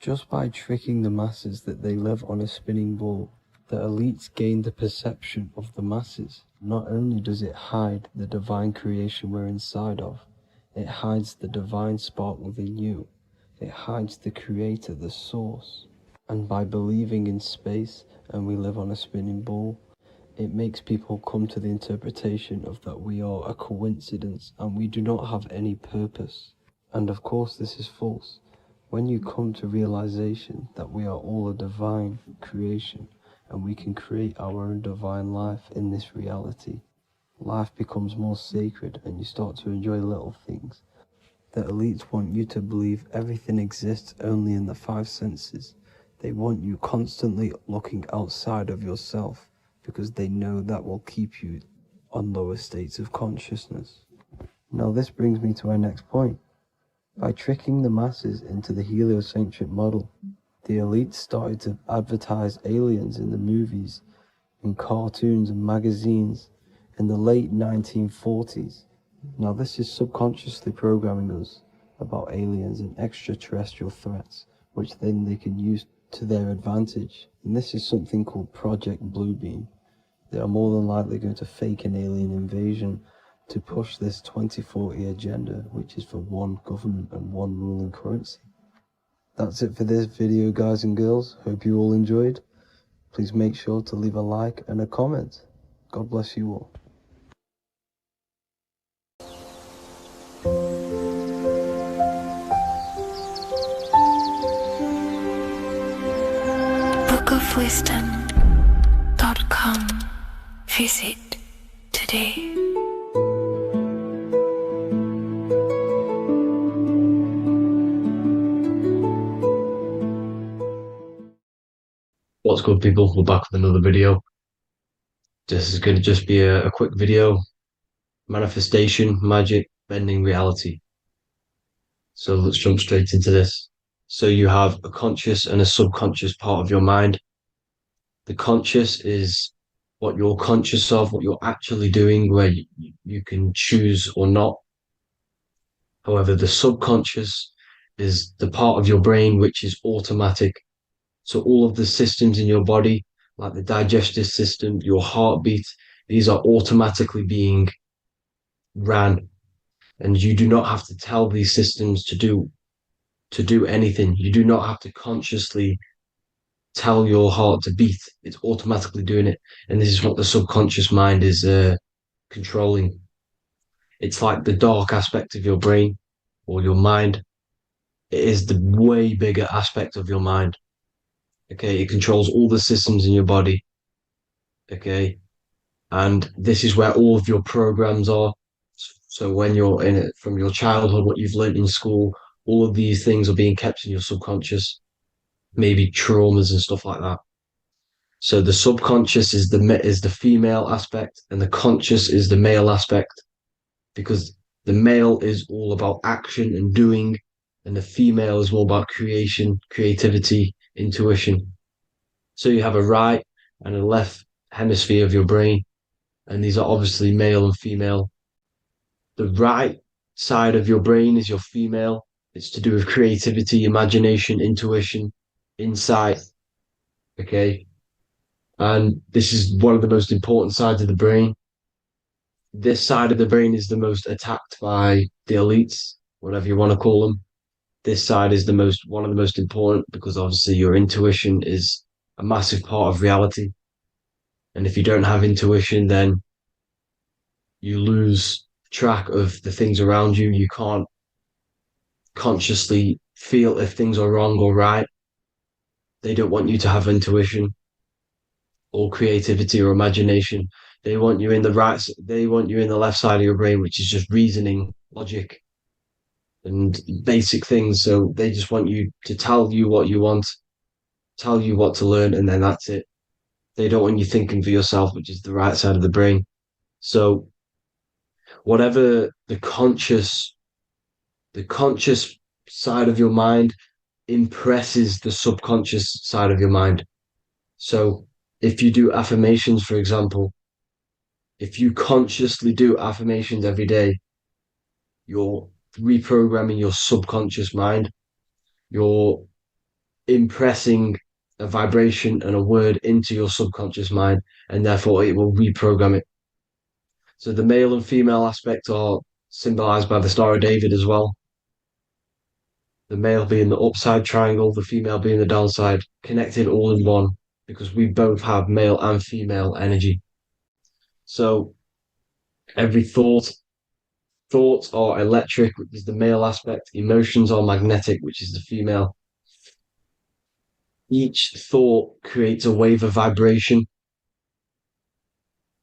Just by tricking the masses that they live on a spinning ball, the elites gain the perception of the masses. Not only does it hide the divine creation we're inside of, it hides the divine spark within you. It hides the creator, the source. And by believing in space and we live on a spinning ball, it makes people come to the interpretation of that we are a coincidence and we do not have any purpose. And of course this is false. When you come to realization that we are all a divine creation and we can create our own divine life in this reality, life becomes more sacred and you start to enjoy little things. The elites want you to believe everything exists only in the five senses. They want you constantly looking outside of yourself because they know that will keep you on lower states of consciousness. Now this brings me to our next point. By tricking the masses into the heliocentric model, the elites started to advertise aliens in the movies, in cartoons and magazines in the late 1940s. Now this is subconsciously programming us about aliens and extraterrestrial threats, which then they can use to their advantage. And this is something called Project Bluebeam. They are more than likely going to fake an alien invasion to push this 2040 agenda, which is for one government and one ruling currency. That's it for this video, guys and girls. Hope you all enjoyed. Please make sure to leave a like and a comment. God bless you all. bookofwisdom.com. Visit today. What's good, people? We're back with another video. This is going to just be a quick video. Manifestation, magic, bending reality. So let's jump straight into this. So you have a conscious and a subconscious part of your mind. The conscious is what you're conscious of, what you're actually doing, where you can choose or not. However, the subconscious is the part of your brain which is automatic. So all of the systems in your body, like the digestive system, your heartbeat, these are automatically being ran. And you do not have to tell these systems to do anything. You do not have to consciously tell your heart to beat. It's automatically doing it. And this is what the subconscious mind is controlling. It's like the dark aspect of your brain or your mind. It is the way bigger aspect of your mind. Okay, it controls all the systems in your body. Okay, and this is where all of your programs are. So when you're in it from your childhood, what you've learned in school, all of these things are being kept in your subconscious, maybe traumas and stuff like that. So the subconscious is the female aspect, and the conscious is the male aspect, because the male is all about action and doing, and the female is all about creation, creativity, intuition. So you have a right and a left hemisphere of your brain. and these are obviously male and female. The right side of your brain is your female. It's to do with creativity, imagination, intuition, insight. Okay. And this is one of the most important sides of the brain. This side of the brain is the most attacked by the elites, whatever you want to call them. This side is the most one of the most important because obviously your intuition is a massive part of reality. And if you don't have intuition, then you lose track of the things around you. You can't consciously feel if things are wrong or right. They don't want you to have intuition or creativity or imagination. They want you in the they want you in the left side of your brain, which is just reasoning, logic, and basic things. So they just want you to tell you what you want, tell you what to learn, and then that's it. They don't want you thinking for yourself, which is the right side of the brain. So whatever the conscious side of your mind impresses the subconscious side of your mind. So if you do affirmations, for example, if you consciously do affirmations every day, you're reprogramming your subconscious mind. You're impressing a vibration and a word into your subconscious mind, and therefore it will reprogram it. So the male and female aspect are symbolized by the Star of David as well. The male being the upside triangle, the female being the downside, connected all in one because we both have male and female energy. So every thoughts are electric, which is the male aspect, emotions are magnetic, which is the female. Each thought creates a wave of vibration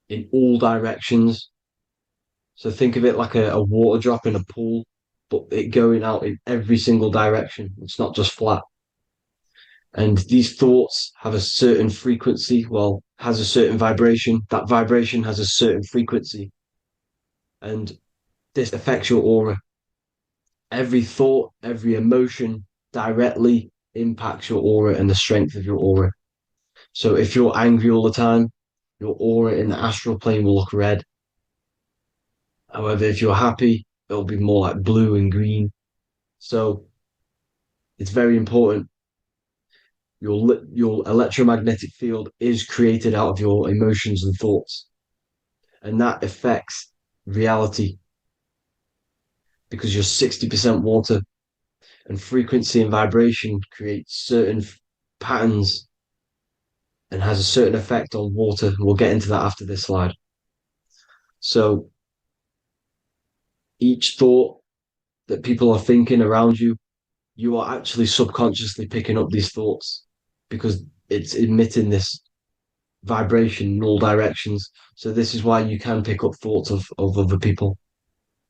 in all directions. So think of it like a water drop in a pool, but it going out in every single direction. It's not just flat. And these thoughts have a certain frequency, well, has a certain vibration. That vibration has a certain frequency. And this affects your aura. Every thought, every emotion directly impacts your aura and the strength of your aura. So if you're angry all the time, your aura in the astral plane will look red. However, if you're happy, it'll be more like blue and green. So it's very important. Your electromagnetic field is created out of your emotions and thoughts, and that affects reality because you're 60% water, and frequency and vibration create certain patterns and has a certain effect on water. We'll get into that after this slide. So each thought that people are thinking around you, you are actually subconsciously picking up these thoughts because it's emitting this vibration in all directions. So this is why you can pick up thoughts of other people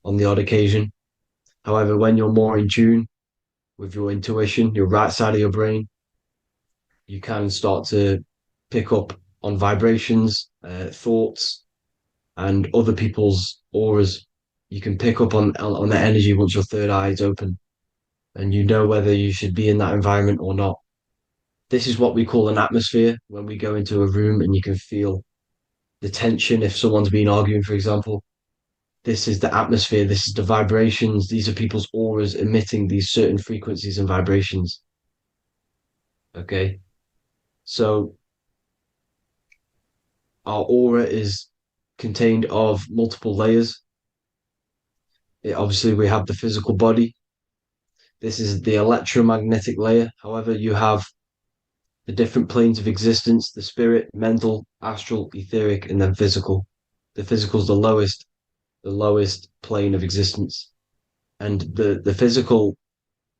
on the odd occasion. However, when you're more in tune with your intuition, your right side of your brain, you can start to pick up on vibrations, thoughts, and other people's auras. You can pick up on the energy once your third eye is open, and you know whether you should be in that environment or not. This is what we call an atmosphere when we go into a room and you can feel the tension if someone's been arguing, for example. This is the atmosphere, this is the vibrations, these are people's auras emitting these certain frequencies and vibrations. Okay. So our aura is contained of multiple layers. Obviously, we have the physical body. This is the electromagnetic layer. However, you have the different planes of existence, the spirit, mental, astral, etheric, and then physical. The physical is the lowest plane of existence. And the physical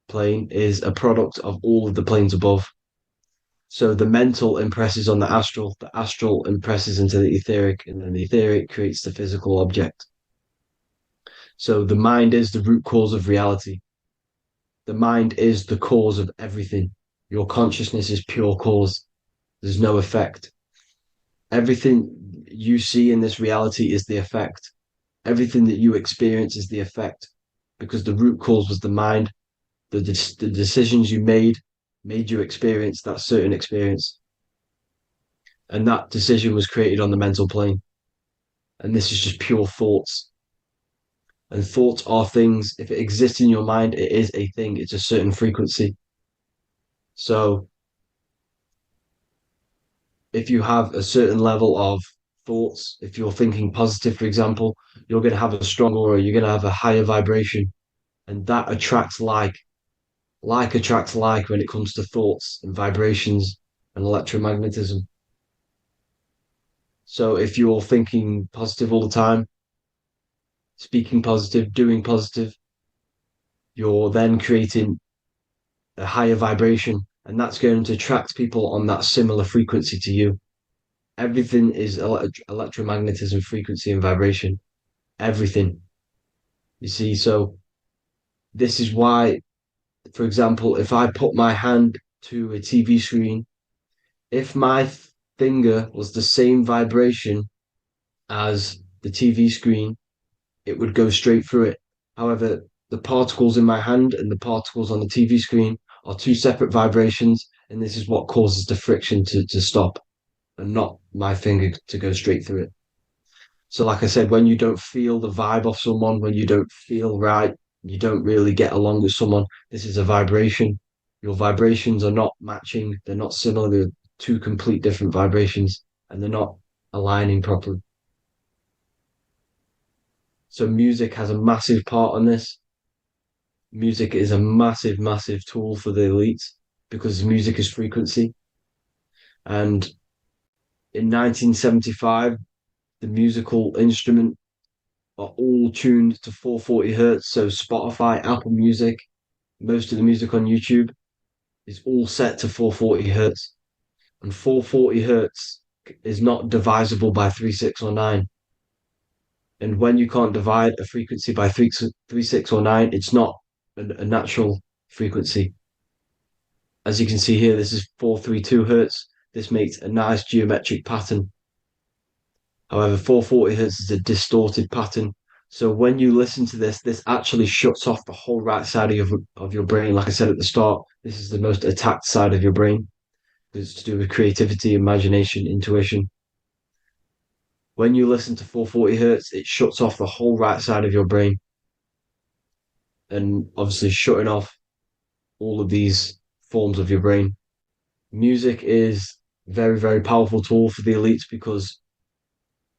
plane is a product of all of the planes above. So the mental impresses on the astral impresses into the etheric, and then the etheric creates the physical object. So the mind is the root cause of reality. The mind is the cause of everything. Your consciousness is pure cause. There's no effect. Everything you see in this reality is the effect. Everything that you experience is the effect because the root cause was the mind. The decisions you made you experience that certain experience. And that decision was created on the mental plane. And this is just pure thoughts. And thoughts are things. If it exists in your mind, it is a thing. It's a certain frequency. So if you have a certain level of thoughts, if you're thinking positive, for example, you're going to have a strong aura, you're going to have a higher vibration, and that attracts like. Like attracts like when it comes to thoughts and vibrations and electromagnetism. So if you're thinking positive all the time, speaking positive, doing positive, you're then creating a higher vibration, and that's going to attract people on that similar frequency to you. Everything is electromagnetism, frequency, and vibration. Everything. You see, so this is why, for example, if I put my hand to a TV screen, if my finger was the same vibration as the TV screen, it would go straight through it. However, the particles in my hand and the particles on the TV screen are two separate vibrations, and this is what causes the friction to stop and not my finger to go straight through it. So, like I said, when you don't feel the vibe of someone, when you don't feel right, you don't really get along with someone, this is a vibration. Your vibrations are not matching, they're not similar, they're two complete different vibrations, and they're not aligning properly. So, music has a massive part on this. Music is a massive, massive tool for the elites because music is frequency. And in 1975, the musical instrument are all tuned to 440 hertz. So Spotify, Apple Music, most of the music on YouTube is all set to 440 hertz. And 440 hertz is not divisible by 3, 6, or 9. And when you can't divide a frequency by 3, 6, or 9, it's not a natural frequency. As you can see here, this is 432 hertz. This makes a nice geometric pattern. However, 440 hertz is a distorted pattern. So when you listen to this, this actually shuts off the whole right side of your brain. Like I said at the start, this is the most attacked side of your brain. It's to do with creativity, imagination, intuition. When you listen to 440 hertz, it shuts off the whole right side of your brain. And obviously shutting off all of these forms of your brain. Music is a very, very powerful tool for the elites because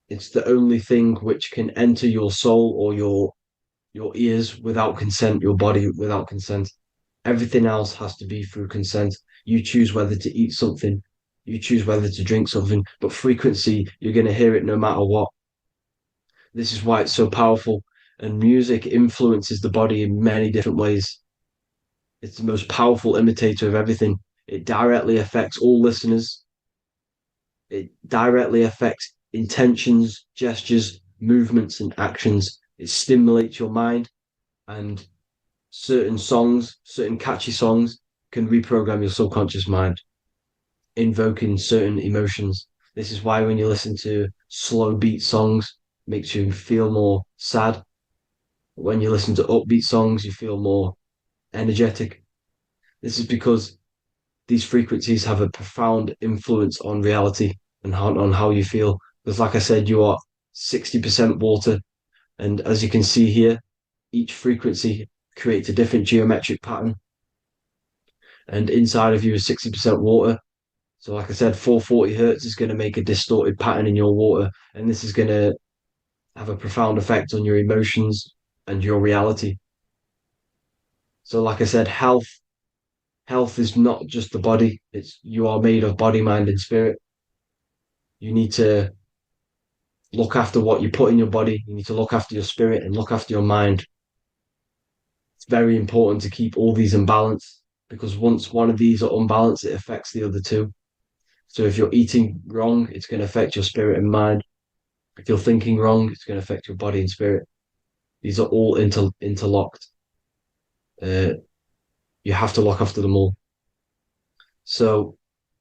it's the only thing which can enter your soul or your ears without consent, your body without consent. Everything else has to be through consent. You choose whether to eat something, you choose whether to drink something, but frequency, you're going to hear it no matter what. This is why it's so powerful. And music influences the body in many different ways. It's the most powerful imitator of everything. It directly affects all listeners. It directly affects intentions, gestures, movements, and actions. It stimulates your mind, and certain songs, certain catchy songs, can reprogram your subconscious mind, invoking certain emotions. This is why when you listen to slow beat songs, it makes you feel more sad. When you listen to upbeat songs, you feel more energetic. This is because these frequencies have a profound influence on reality and on how you feel. Because, like I said, you are 60% water. And as you can see here, each frequency creates a different geometric pattern. And inside of you is 60% water. So, like I said, 440 hertz is going to make a distorted pattern in your water. And this is going to have a profound effect on your emotions and your reality. So, like I said, health is not just the body. It's you are made of body, mind, and spirit. You need to look after what you put in your body. You need to look after your spirit and look after your mind. It's very important to keep all these in balance because once one of these are unbalanced, it affects the other two. So if you're eating wrong, it's going to affect your spirit and mind. If you're thinking wrong, it's going to affect your body and spirit. These are all interlocked. You have to look after them all. So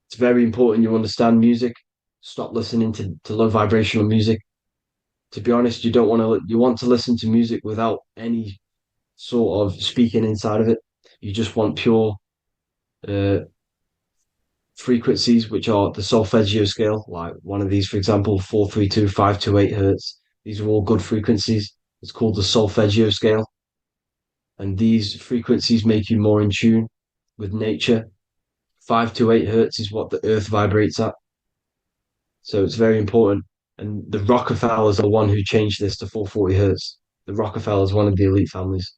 it's very important you understand music. Stop listening to low vibrational music. To be honest, you want to listen to music without any sort of speaking inside of it. You just want pure uh, frequencies, which are the solfeggio scale, like one of these, for example, 432, 528 hertz. These are all good frequencies. It's called the solfeggio scale. And these frequencies make you more in tune with nature. 5 to 8 hertz is what the earth vibrates at. So it's very important. And the Rockefellers are the one who changed this to 440 hertz. The Rockefellers, one of the elite families.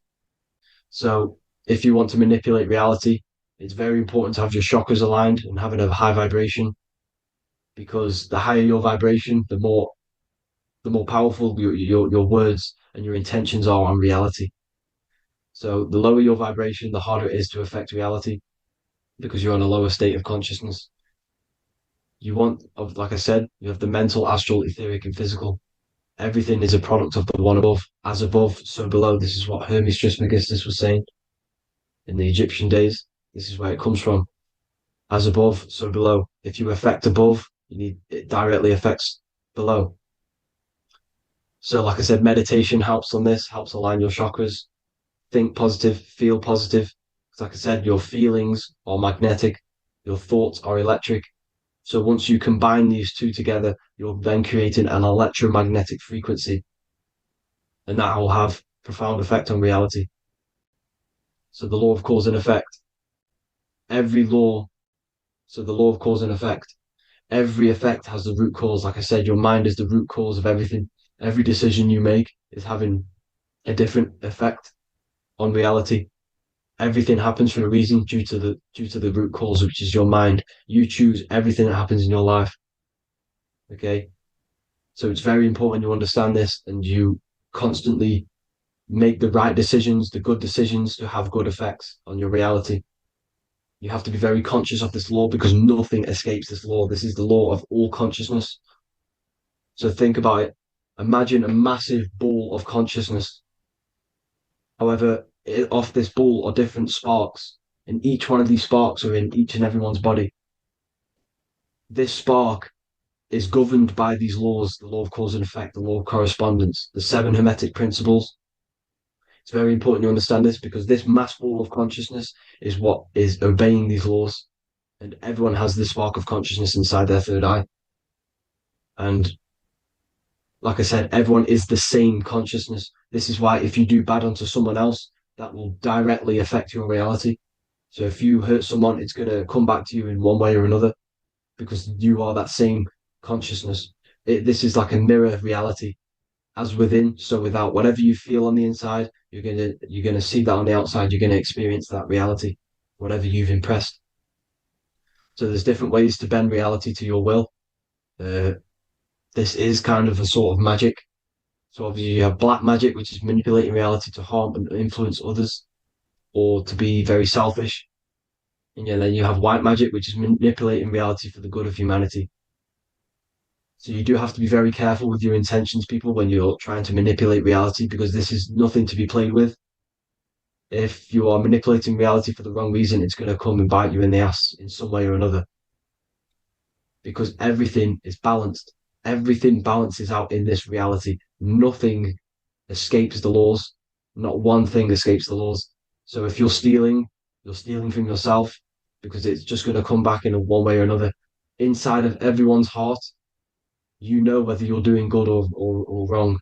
So if you want to manipulate reality, it's very important to have your chakras aligned and having a high vibration, because the higher your vibration, the more powerful your words and your intentions are on reality. So the lower your vibration, the harder it is to affect reality, because you're on a lower state of consciousness. You want, like I said, you have the mental, astral, etheric, and physical. Everything is a product of the one above. As above, so below. This is what Hermes Trismegistus was saying in the Egyptian days. This is where it comes from. As above, so below. If you affect above, it directly affects below. So, like I said, meditation helps on this, helps align your chakras. Think positive, feel positive. Like I said, your feelings are magnetic, your thoughts are electric. So once you combine these two together, you're then creating an electromagnetic frequency, and that will have profound effect on reality. So the law of cause and effect. Every law, so the law of cause and effect. Every effect has the root cause. Like I said, your mind is the root cause of everything. Every decision you make is having a different effect on reality. Everything happens for a reason due to the root cause, which is your mind. You choose everything that happens in your life. Okay. So it's very important you understand this and you constantly make the right decisions, the good decisions to have good effects on your reality. You have to be very conscious of this law because nothing escapes this law. This is the law of all consciousness. So think about it. Imagine a massive ball of consciousness. However, off this ball are different sparks, and each one of these sparks are in each and everyone's body. This spark is governed by these laws, the law of cause and effect, the law of correspondence, the 7 hermetic principles. It's very important you understand this because this mass ball of consciousness is what is obeying these laws. And everyone has this spark of consciousness inside their third eye. And like I said, everyone is the same consciousness. This is why if you do bad onto someone else, that will directly affect your reality. So if you hurt someone, it's going to come back to you in one way or another because you are that same consciousness. This is like a mirror reality. As within, so without. Whatever you feel on the inside, you're gonna see that on the outside. You're gonna experience that reality, whatever you've impressed. So there's different ways to bend reality to your will. This is kind of a sort of magic. So obviously you have black magic, which is manipulating reality to harm and influence others, or to be very selfish. And then you have white magic, which is manipulating reality for the good of humanity. So you do have to be very careful with your intentions, people, when you're trying to manipulate reality, because this is nothing to be played with. If you are manipulating reality for the wrong reason, it's going to come and bite you in the ass in some way or another. Because everything is balanced. Everything balances out in this reality. Nothing escapes the laws. Not one thing escapes the laws. So if you're stealing from yourself because it's just going to come back in one way or another. Inside of everyone's heart, you know whether you're doing good or wrong.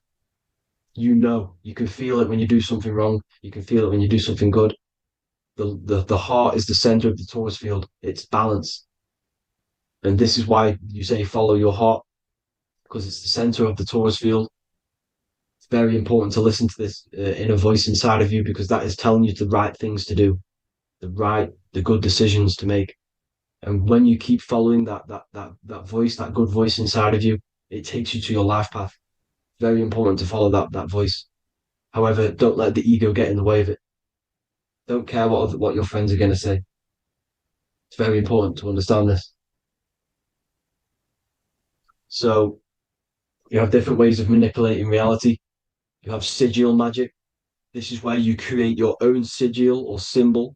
You can feel it when you do something wrong. You can feel it when you do something good. The heart is the center of the torus field. It's balance. And this is why you say follow your heart, because it's the center of the torus field. It's very important to listen to this inner voice inside of you, because that is telling you the right things to do, the good decisions to make. And when you keep following that voice, that good voice inside of you, it takes you to your life path. Very important to follow that voice. However, don't let the ego get in the way of it. Don't care what your friends are going to say. It's very important to understand this. So you have different ways of manipulating reality. You have sigil magic. This is where you create your own sigil or symbol.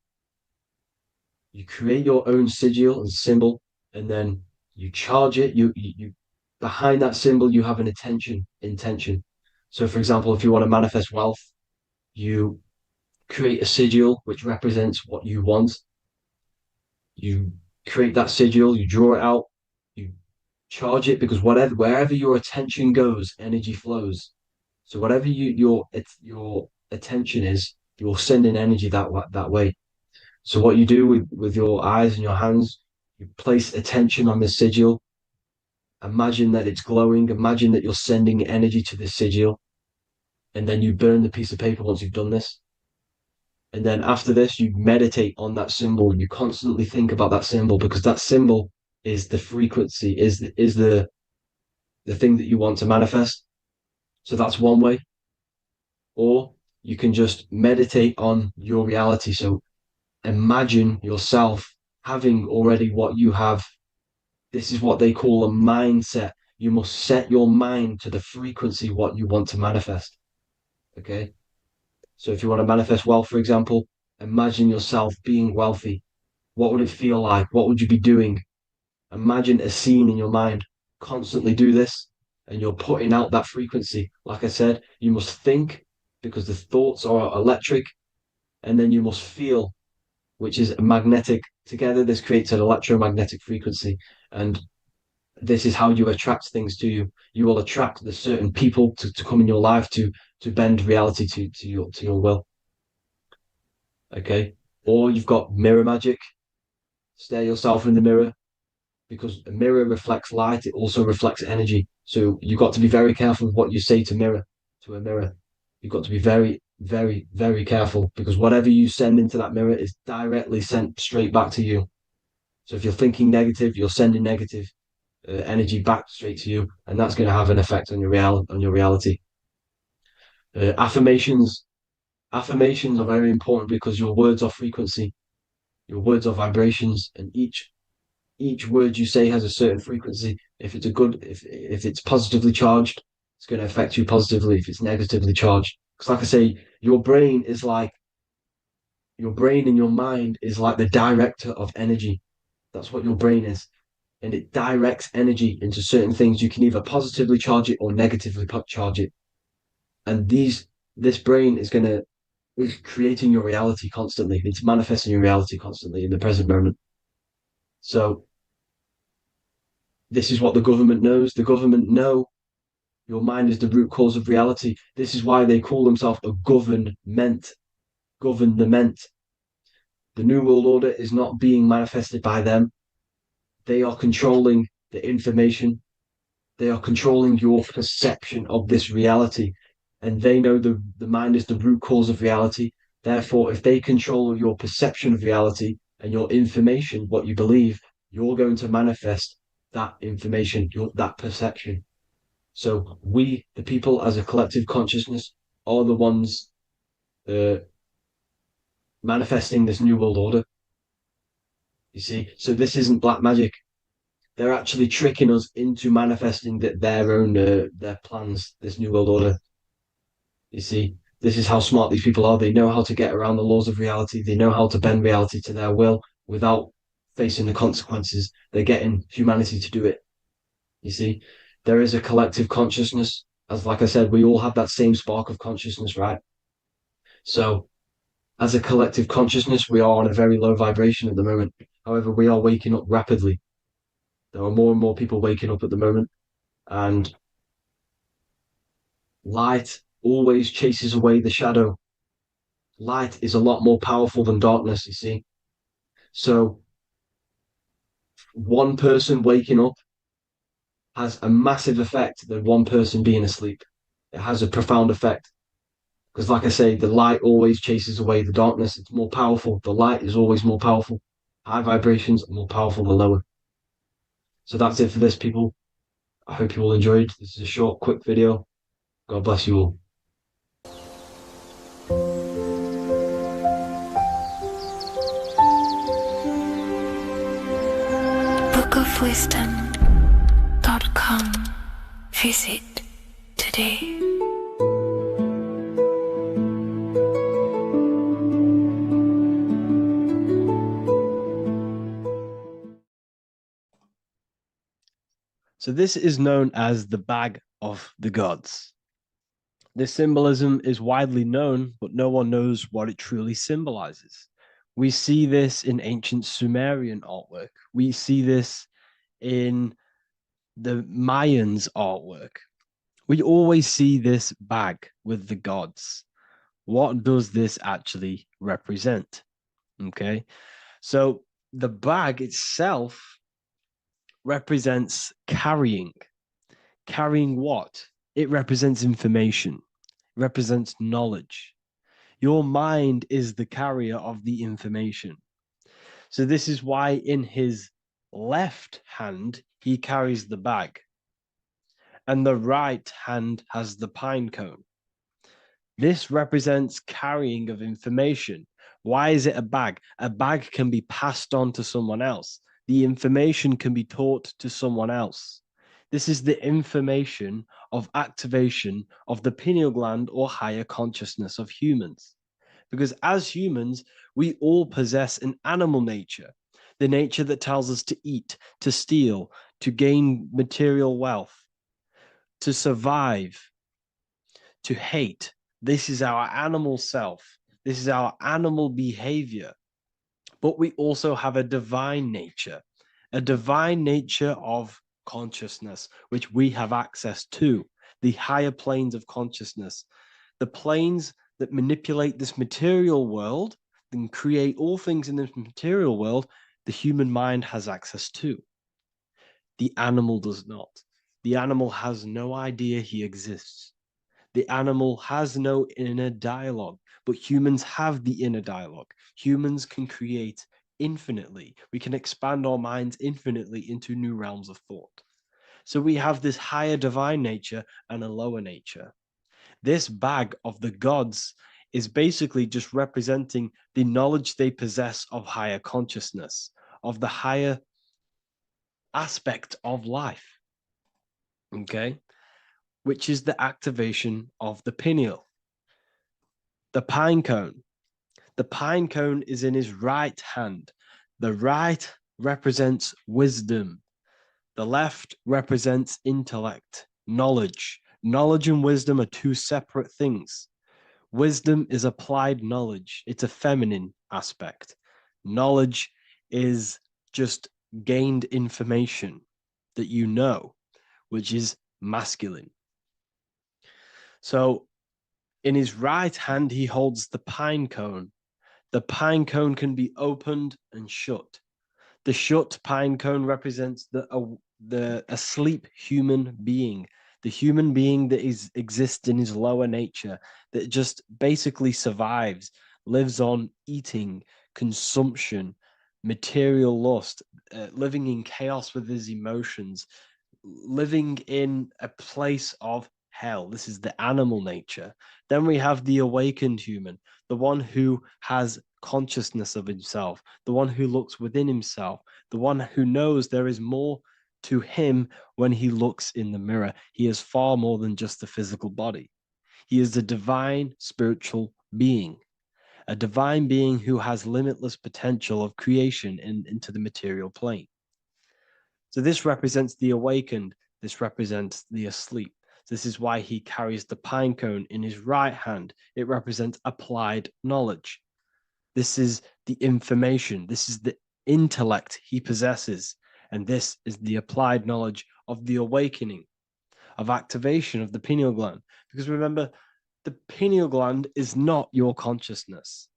You create your own sigil and symbol, and then you charge it. You behind that symbol, you have an intention. So, for example, if you want to manifest wealth, you create a sigil which represents what you want. You create that sigil, you draw it out, you charge it, because wherever your attention goes, energy flows. So whatever your attention is, you're sending energy that way. So what you do with your eyes and your hands, you place attention on the sigil. Imagine that it's glowing. Imagine that you're sending energy to the sigil, and then you burn the piece of paper once you've done this. And then after this, you meditate on that symbol. You constantly think about that symbol because that symbol is the frequency, is the thing that you want to manifest. So that's one way. Or you can just meditate on your reality. So imagine yourself having already what you have. This is what they call a mindset. You must set your mind to the frequency what you want to manifest. Okay. So if you want to manifest wealth, for example, imagine yourself being wealthy. What would it feel like? What would you be doing? Imagine a scene in your mind. Constantly do this, and you're putting out that frequency. Like I said, you must think because the thoughts are electric, and then you must feel, which is magnetic. Together, this creates an electromagnetic frequency, and this is how you attract things to you. You will attract the certain people to come in your life to bend reality to your will. Okay. Or you've got mirror magic. Stare yourself in the mirror because a mirror reflects light. It also reflects energy. So you've got to be very careful with what you say to a mirror. You've got to be very, very, very careful because whatever you send into that mirror is directly sent straight back to you. So if you're thinking negative, you're sending negative energy back straight to you, and that's going to have an effect on your reality. Affirmations. Affirmations are very important because your words are frequency, your words are vibrations, and each word you say has a certain frequency. If it's if it's positively charged, it's going to affect you positively. If it's negatively charged, because like I say, your brain and your mind is like the director of energy. That's what your brain is, and it directs energy into certain things. You can either positively charge it or negatively charge it, and this brain is creating your reality constantly. It's manifesting your reality constantly in the present moment. So this is what the government knows. The government know your mind is the root cause of reality. This is why they call themselves a government. Government. The New World Order is not being manifested by them. They are controlling the information. They are controlling your perception of this reality. And they know the mind is the root cause of reality. Therefore, if they control your perception of reality and your information, what you believe, you're going to manifest that information, that perception. So we, the people, as a collective consciousness, are the ones uh, manifesting this new world order. You see, so this isn't black magic. They're actually tricking us into manifesting their own their plans. This new world order. You see, this is how smart these people are. They know how to get around the laws of reality. They know how to bend reality to their will without facing the consequences. They're getting humanity to do it. You see, there is a collective consciousness. As like I said, we all have that same spark of consciousness, right? So as a collective consciousness, we are on a very low vibration at the moment. However, we are waking up rapidly. There are more and more people waking up at the moment, and light always chases away the shadow. Light is a lot more powerful than darkness, you see. So one person waking up has a massive effect than one person being asleep. It has a profound effect. Because, like I say, the light always chases away the darkness. It's more powerful. The light is always more powerful. High vibrations are more powerful than lower. So that's it for this, people. I hope you all enjoyed. This is a short, quick video. God bless you all. bookofwisdom.com. Visit today. So this is known as the bag of the gods. This symbolism is widely known, but no one knows what it truly symbolizes. We see this in ancient Sumerian artwork. We see this in the Mayans' artwork. We always see this bag with the gods. What does this actually represent? Okay. So the bag itself represents carrying. Carrying what? It represents information, represents knowledge. Your mind is the carrier of the information. So this is why in his left hand, he carries the bag, and the right hand has the pine cone. This represents carrying of information. Why is it a bag? A bag can be passed on to someone else. The information can be taught to someone else. This is the information of activation of the pineal gland or higher consciousness of humans. Because as humans, we all possess an animal nature, the nature that tells us to eat, to steal, to gain material wealth, to survive, to hate. This is our animal self. This is our animal behavior. But we also have a divine nature of consciousness, which we have access to, the higher planes of consciousness, the planes that manipulate this material world and create all things in this material world. The human mind has access to. The animal does not. The animal has no idea he exists. The animal has no inner dialogue, but humans have the inner dialogue. Humans can create infinitely. We can expand our minds infinitely into new realms of thought. So we have this higher divine nature and a lower nature. This bag of the gods is basically just representing the knowledge they possess of higher consciousness, of the higher aspect of life. Okay? Which is the activation of the pineal. The pine cone. The pine cone is in his right hand. The right represents wisdom. The left represents intellect, knowledge. Knowledge and wisdom are two separate things. Wisdom is applied knowledge. It's a feminine aspect. Knowledge is just gained information that you know, which is masculine. So in his right hand, he holds the pine cone. The pine cone can be opened and shut. The shut pine cone represents the asleep human being, the human being that exists in his lower nature, that just basically survives, lives on eating, consumption, material lust, living in chaos with his emotions, living in a place of hell. This is the animal nature. Then we have the awakened human, the one who has consciousness of himself, the one who looks within himself, the one who knows there is more to him when he looks in the mirror. He is far more than just the physical body. He is a divine spiritual being, a divine being who has limitless potential of creation into the material plane. So this represents the awakened. This represents the asleep. This is why he carries the pine cone in his right hand. It represents applied knowledge. This is the information. This is the intellect he possesses. And this is the applied knowledge of the awakening, of activation of the pineal gland. Because remember, the pineal gland is not your consciousness.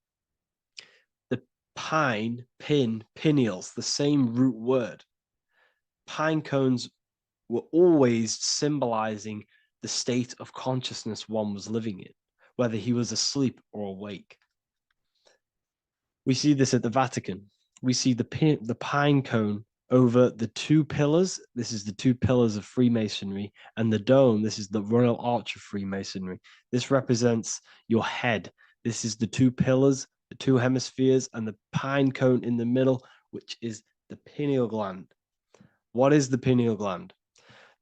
The pineals, the same root word. Pine cones were always symbolizing the state of consciousness one was living in, whether he was asleep or awake. We see this at the Vatican. We see the pine cone over the two pillars. This is the two pillars of Freemasonry, and the dome. This is the Royal Arch of Freemasonry. This represents your head. This is the two pillars, the two hemispheres, and the pine cone in the middle, which is the pineal gland. What is the pineal gland?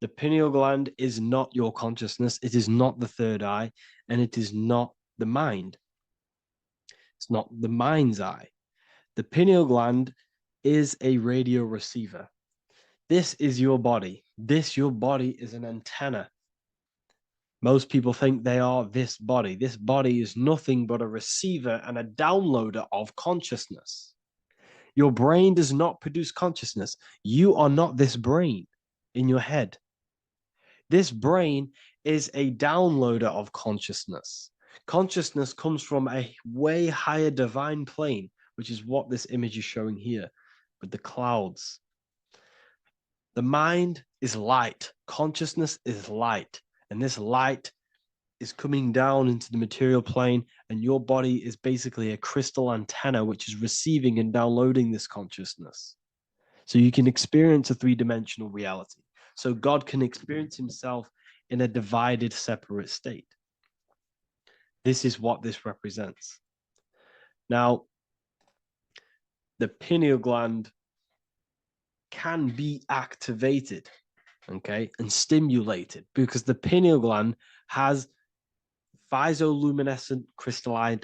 The pineal gland is not your consciousness. It is not the third eye, and it is not the mind. It's not the mind's eye. The pineal gland is a radio receiver. This is your body. Your body is an antenna. Most people think they are this body. This body is nothing but a receiver and a downloader of consciousness. Your brain does not produce consciousness. You are not this brain in your head. This brain is a downloader of consciousness. Consciousness comes from a way higher divine plane, which is what this image is showing here with the clouds. The mind is light. Consciousness is light. And this light is coming down into the material plane, and your body is basically a crystal antenna which is receiving and downloading this consciousness. So you can experience a three-dimensional reality. So God can experience himself in a divided, separate state. This is what this represents. Now, the pineal gland can be activated, okay, and stimulated, because the pineal gland has phytoluminescent crystalline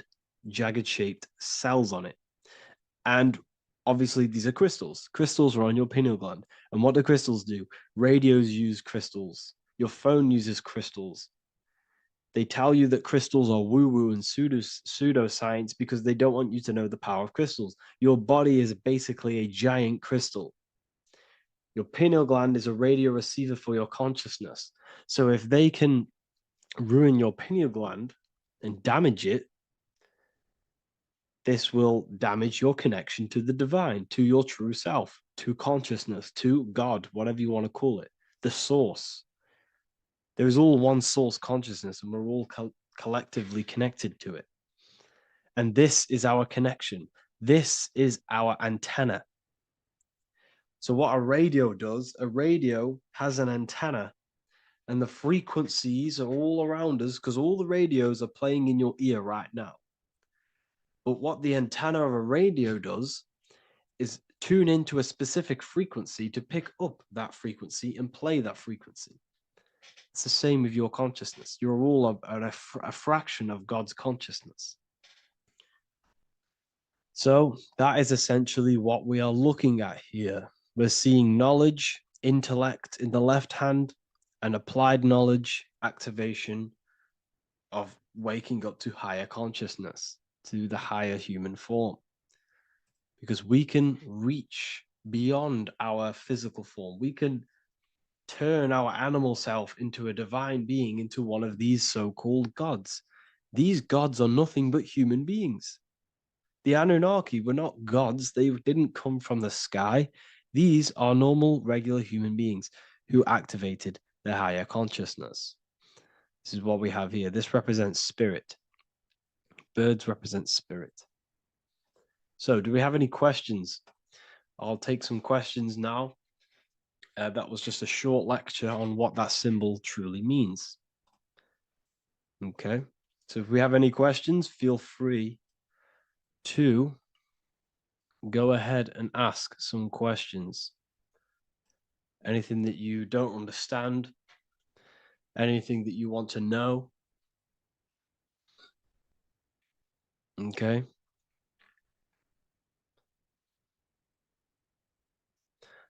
jagged shaped cells on it. And obviously these are crystals. Crystals are on your pineal gland. And what do crystals do? Radios use crystals. Your phone uses crystals. They tell you that crystals are woo-woo and pseudoscience because they don't want you to know the power of crystals. Your body is basically a giant crystal. Your pineal gland is a radio receiver for your consciousness. So if they can ruin your pineal gland and damage it, this will damage your connection to the divine, to your true self, to consciousness, to God, whatever you want to call it, the source. There is all one source consciousness, and we're all collectively connected to it. And this is our connection. This is our antenna. So what a radio does, a radio has an antenna, and the frequencies are all around us because all the radios are playing in your ear right now. But what the antenna of a radio does is tune into a specific frequency to pick up that frequency and play that frequency. It's the same with your consciousness. You're all a fraction of God's consciousness. So that is essentially what we are looking at here. We're seeing knowledge, intellect in the left hand, and applied knowledge, activation of waking up to higher consciousness, to the higher human form. Because we can reach beyond our physical form. We can turn our animal self into a divine being, into one of these so-called gods. These gods are nothing but human beings. The Anunnaki were not gods. They didn't come from the sky. These are normal, regular human beings who activated their higher consciousness. This is what we have here. This represents spirit. Birds represent spirit. So do we have any questions? I'll take some questions now. That was just a short lecture on what that symbol truly means. Okay, so if we have any questions, feel free to go ahead and ask some questions. Anything that you don't understand, anything that you want to know. Okay.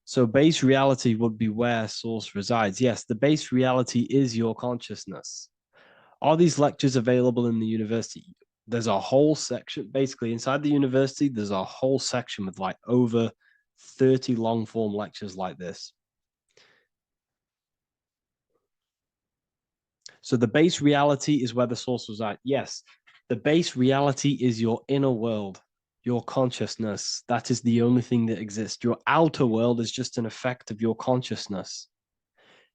So base reality would be where source resides. Yes, the base reality is your consciousness. Are these lectures available in the university? There's a whole section, basically inside the university, there's a whole section with like over 30 long form lectures like this. So the base reality is where the source resides. Yes, the base reality is your inner world, your consciousness. That is the only thing that exists. Your outer world is just an effect of your consciousness.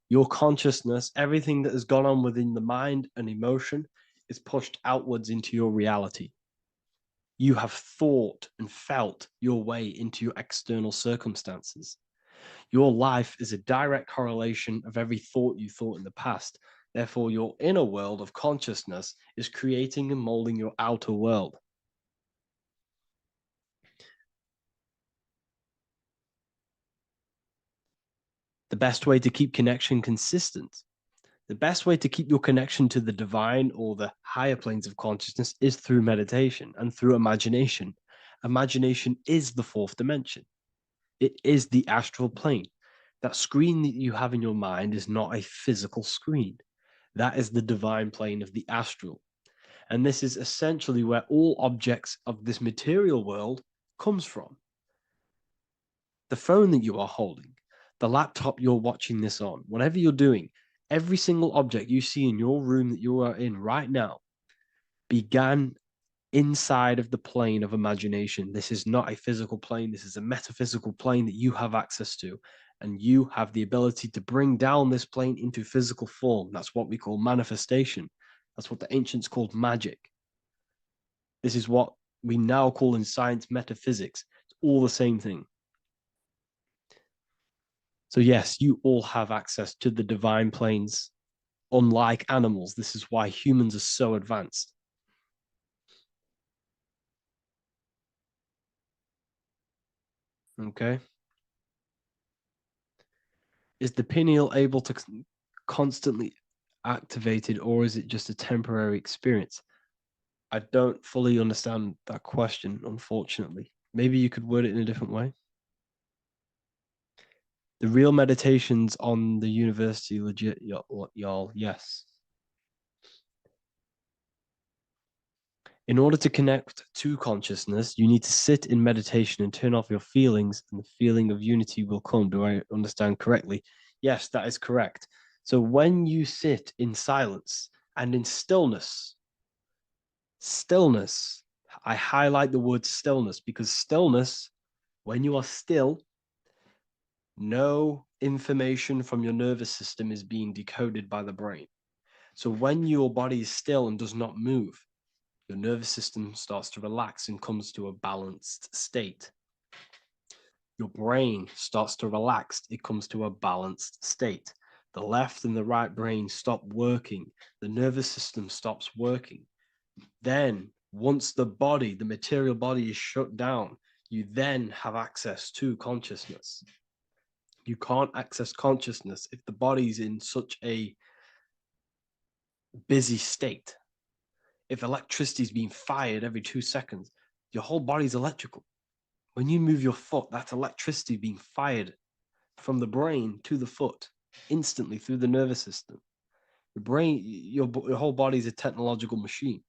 Your consciousness, everything that has gone on within the mind and emotion is pushed outwards into your reality. You have thought and felt your way into your external circumstances. Your life is a direct correlation of every thought you thought in the past. Therefore, your inner world of consciousness is creating and molding your outer world. The best way to keep connection consistent, the best way to keep your connection to the divine or the higher planes of consciousness is through meditation and through imagination. Imagination is the fourth dimension. It is the astral plane. That screen that you have in your mind is not a physical screen. That is the divine plane of the astral. And this is essentially where all objects of this material world comes from. The phone that you are holding, the laptop you're watching this on, whatever you're doing, Every single object you see in your room that you are in right now began inside of the plane of imagination. This is not a physical plane. This is a metaphysical plane that you have access to. And you have the ability to bring down this plane into physical form. That's what we call manifestation. That's what the ancients called magic. This is what we now call in science metaphysics. It's all the same thing. So yes, you all have access to the divine planes. Unlike animals, this is why humans are so advanced. Okay. Is the pineal able to constantly activated, or is it just a temporary experience? I don't fully understand that question, unfortunately. Maybe you could word it in a different way. The real meditations on the university legit, y'all, yes. In order to connect to consciousness, you need to sit in meditation and turn off your feelings, and the feeling of unity will come. Do I understand correctly? Yes, that is correct. So when you sit in silence and in stillness, I highlight the word stillness because stillness, when you are still, no information from your nervous system is being decoded by the brain. So when your body is still and does not move, your nervous system starts to relax and comes to a balanced state. Your brain starts to relax, it comes to a balanced state. The left and the right brain stop working, the nervous system stops working. Then, once the body, the material body is shut down, you then have access to consciousness. You can't access consciousness if the body's in such a busy state. If electricity is being fired every 2 seconds, your whole body's electrical. When you move your foot, that's electricity being fired from the brain to the foot instantly through the nervous system. Your brain, your whole body is a technological machine.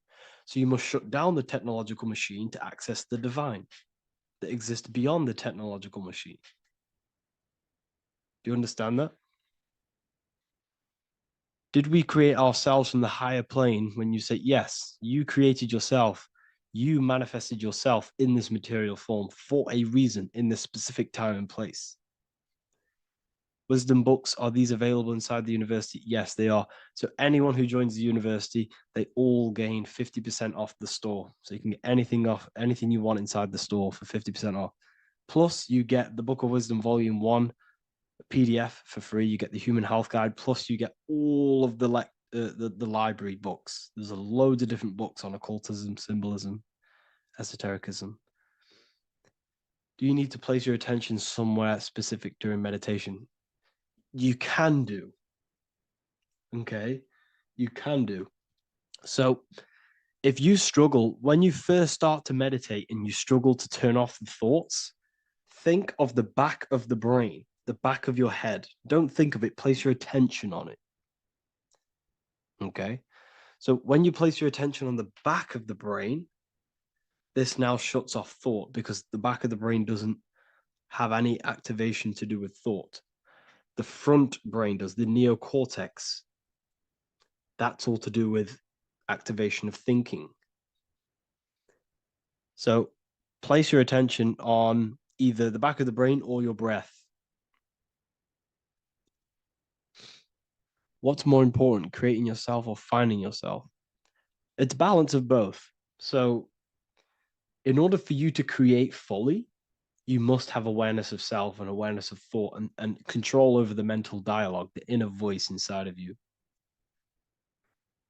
So you must shut down the technological machine to access the divine that exists beyond the technological machine. Do you understand that? Did we create ourselves from the higher plane? When you say yes, you created yourself, you manifested yourself in this material form for a reason in this specific time and place. Wisdom books, are these available inside the university? Yes, they are. So anyone who joins the university, they all gain 50% off the store. So you can get anything off, anything you want inside the store for 50% off. Plus, you get the Book of Wisdom Volume 1 PDF for free. You get the Human Health Guide. Plus, you get all of the library books. There's a loads of different books on occultism, symbolism, esotericism. Do you need to place your attention somewhere specific during meditation? You can do. Okay, you can do. So if you struggle, when you first start to meditate and you struggle to turn off the thoughts, think of the back of the brain, the back of your head. Don't think of it, place your attention on it. Okay, so when you place your attention on the back of the brain, this now shuts off thought because the back of the brain doesn't have any activation to do with thought. The front brain does, the neocortex. That's all to do with activation of thinking. So place your attention on either the back of the brain or your breath. What's more important, creating yourself or finding yourself? It's a balance of both. So in order for you to create fully, you must have awareness of self and awareness of thought and control over the mental dialogue, the inner voice inside of you.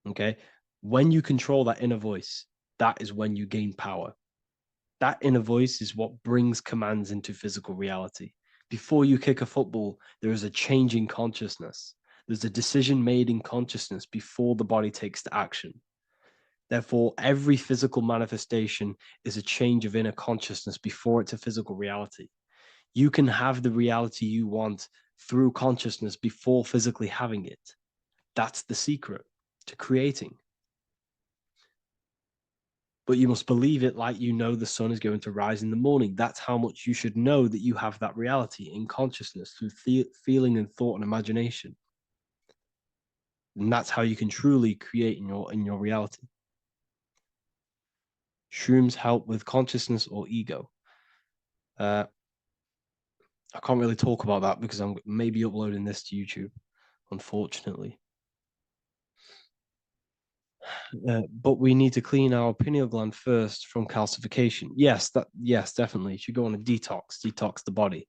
Okay. When you control that inner voice, that is when you gain power. That inner voice is what brings commands into physical reality. Before you kick a football, there is a change in consciousness. There's a decision made in consciousness before the body takes the action. Therefore, every physical manifestation is a change of inner consciousness before it's a physical reality. You can have the reality you want through consciousness before physically having it. That's the secret to creating. But you must believe it like you know the sun is going to rise in the morning. That's how much you should know that you have that reality in consciousness through feeling and thought and imagination. And that's how you can truly create in your reality. Shrooms help with consciousness or ego. I can't really talk about that because I'm maybe uploading this to YouTube, unfortunately. But we need to clean our pineal gland first from calcification. Yes, definitely. You should go on a detox the body,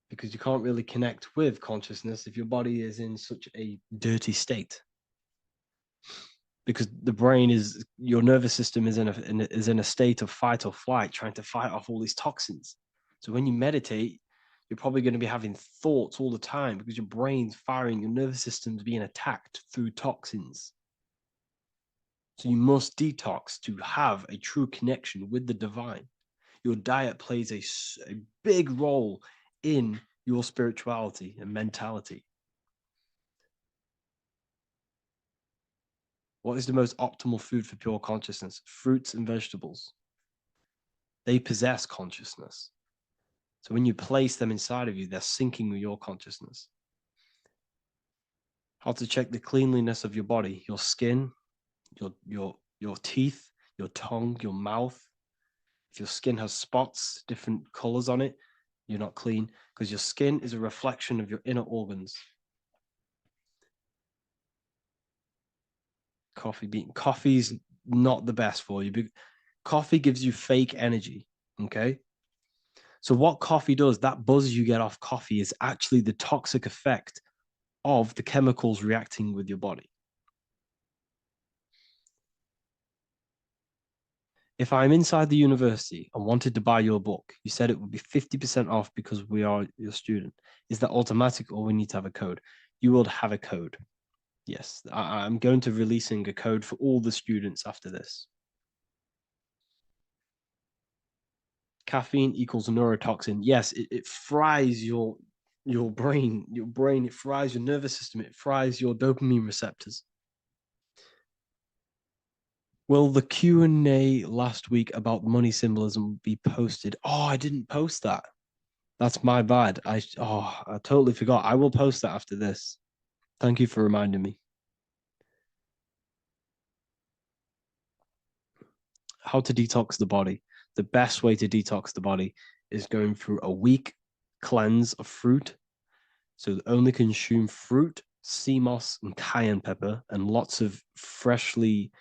because you can't really connect with consciousness if your body is in such a dirty state. Because the brain is, your nervous system is in a state of fight or flight, trying to fight off all these toxins. So when you meditate, you're probably going to be having thoughts all the time because your brain's firing, your nervous system's being attacked through toxins. So you must detox to have a true connection with the divine. Your diet plays a big role in your spirituality and mentality. What is the most optimal food for pure consciousness? Fruits and vegetables. They possess consciousness. So when you place them inside of you, they're syncing with your consciousness. How to check the cleanliness of your body, your skin, your teeth, your tongue, your mouth. If your skin has spots, different colors on it, you're not clean, because your skin is a reflection of your inner organs. Coffee's not the best for you. Coffee gives you fake energy. Okay. So what coffee does, that buzz you get off coffee, is actually the toxic effect of the chemicals reacting with your body. If I'm inside the university and wanted to buy your book, you said it would be 50% off because we are your student. Is that automatic, or we need to have a code? You will have a code. Yes, I'm going to releasing a code for all the students after this. Caffeine equals neurotoxin. Yes, it fries your brain. It fries your nervous system. It fries your dopamine receptors. Will the Q&A last week about money symbolism be posted? Oh, I didn't post that. That's my bad. I totally forgot. I will post that after this. Thank you for reminding me. How to detox the body. The best way to detox the body is going through a week cleanse of fruit. So only consume fruit, sea moss, and cayenne pepper, and lots of freshly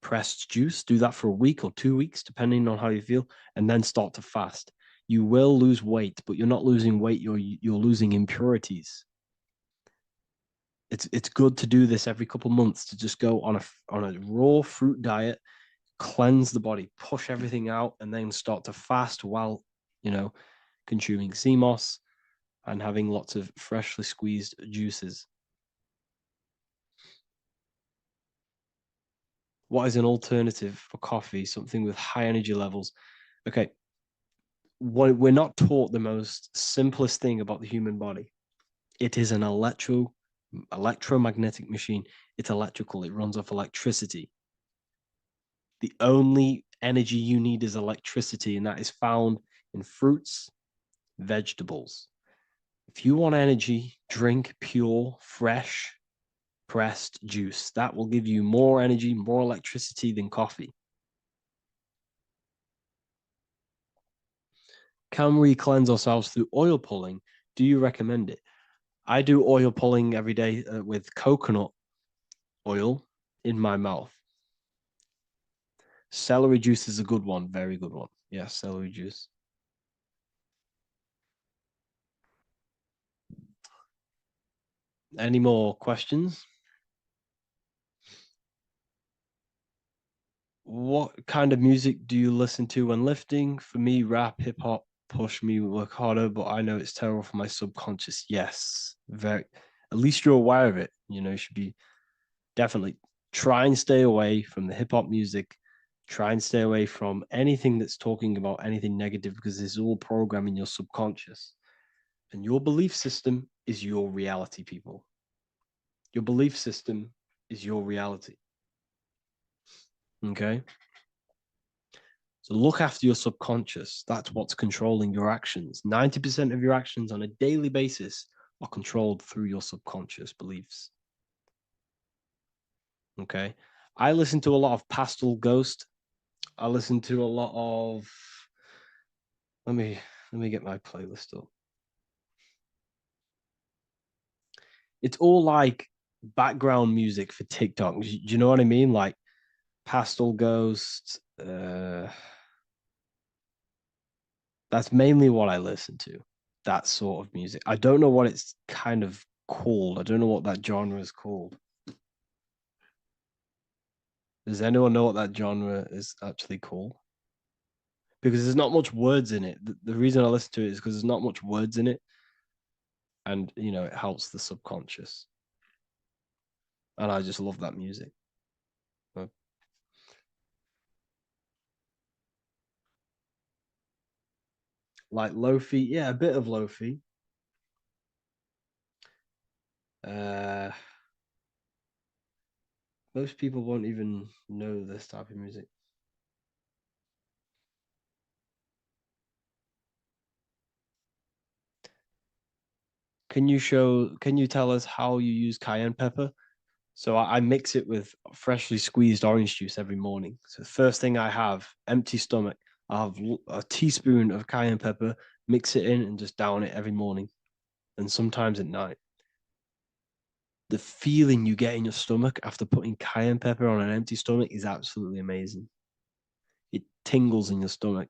pressed juice. Do that for a week or 2 weeks, depending on how you feel, and then start to fast. You will lose weight, but you're not losing weight, you're losing impurities. It's good to do this every couple months, to just go on a raw fruit diet, cleanse the body, push everything out, and then start to fast while, consuming sea moss and having lots of freshly squeezed juices. What is an alternative for coffee? Something with high energy levels. Okay. We're not taught the most simplest thing about the human body. It is an electromagnetic machine. It's electrical. It runs off electricity. The only energy you need is electricity, and that is found in fruits, vegetables. If you want energy, drink pure, fresh, pressed juice. That will give you more energy, more electricity than coffee. Can we cleanse ourselves through oil pulling? Do you recommend it? I do oil pulling every day with coconut oil in my mouth. Celery juice is a good one, very good one. Yeah, celery juice. Any more questions? What kind of music do you listen to when lifting? For me, rap, hip hop push me work harder, but I know it's terrible for my subconscious. Yes, very. At least you're aware of it. You should be definitely try and stay away from the hip hop music. Try and stay away from anything that's talking about anything negative, because it's all programming your subconscious. And your belief system is your reality, people. Your belief system is your reality. Okay. So look after your subconscious. That's what's controlling your actions. 90% of your actions on a daily basis are controlled through your subconscious beliefs. Okay. I listen to a lot of Pastel Ghost. I listen to a lot of let me get my playlist up. It's all like background music for TikTok. Do you know what I mean? Like Pastel Ghost. That's mainly what I listen to. That sort of music. I don't know what it's kind of called. I don't know what that genre is called. Does anyone know what that genre is actually called? Because there's not much words in it. The reason I listen to it is because there's not much words in it, and it helps the subconscious. And I just love that music. Like lofi, yeah, a bit of lofi. Uh, most people won't even know this type of music. Can you tell us how you use cayenne pepper? So I mix it with freshly squeezed orange juice every morning. So the first thing I have, empty stomach, I have a teaspoon of cayenne pepper, mix it in and just down it every morning. And sometimes at night. The feeling you get in your stomach after putting cayenne pepper on an empty stomach is absolutely amazing. It tingles in your stomach.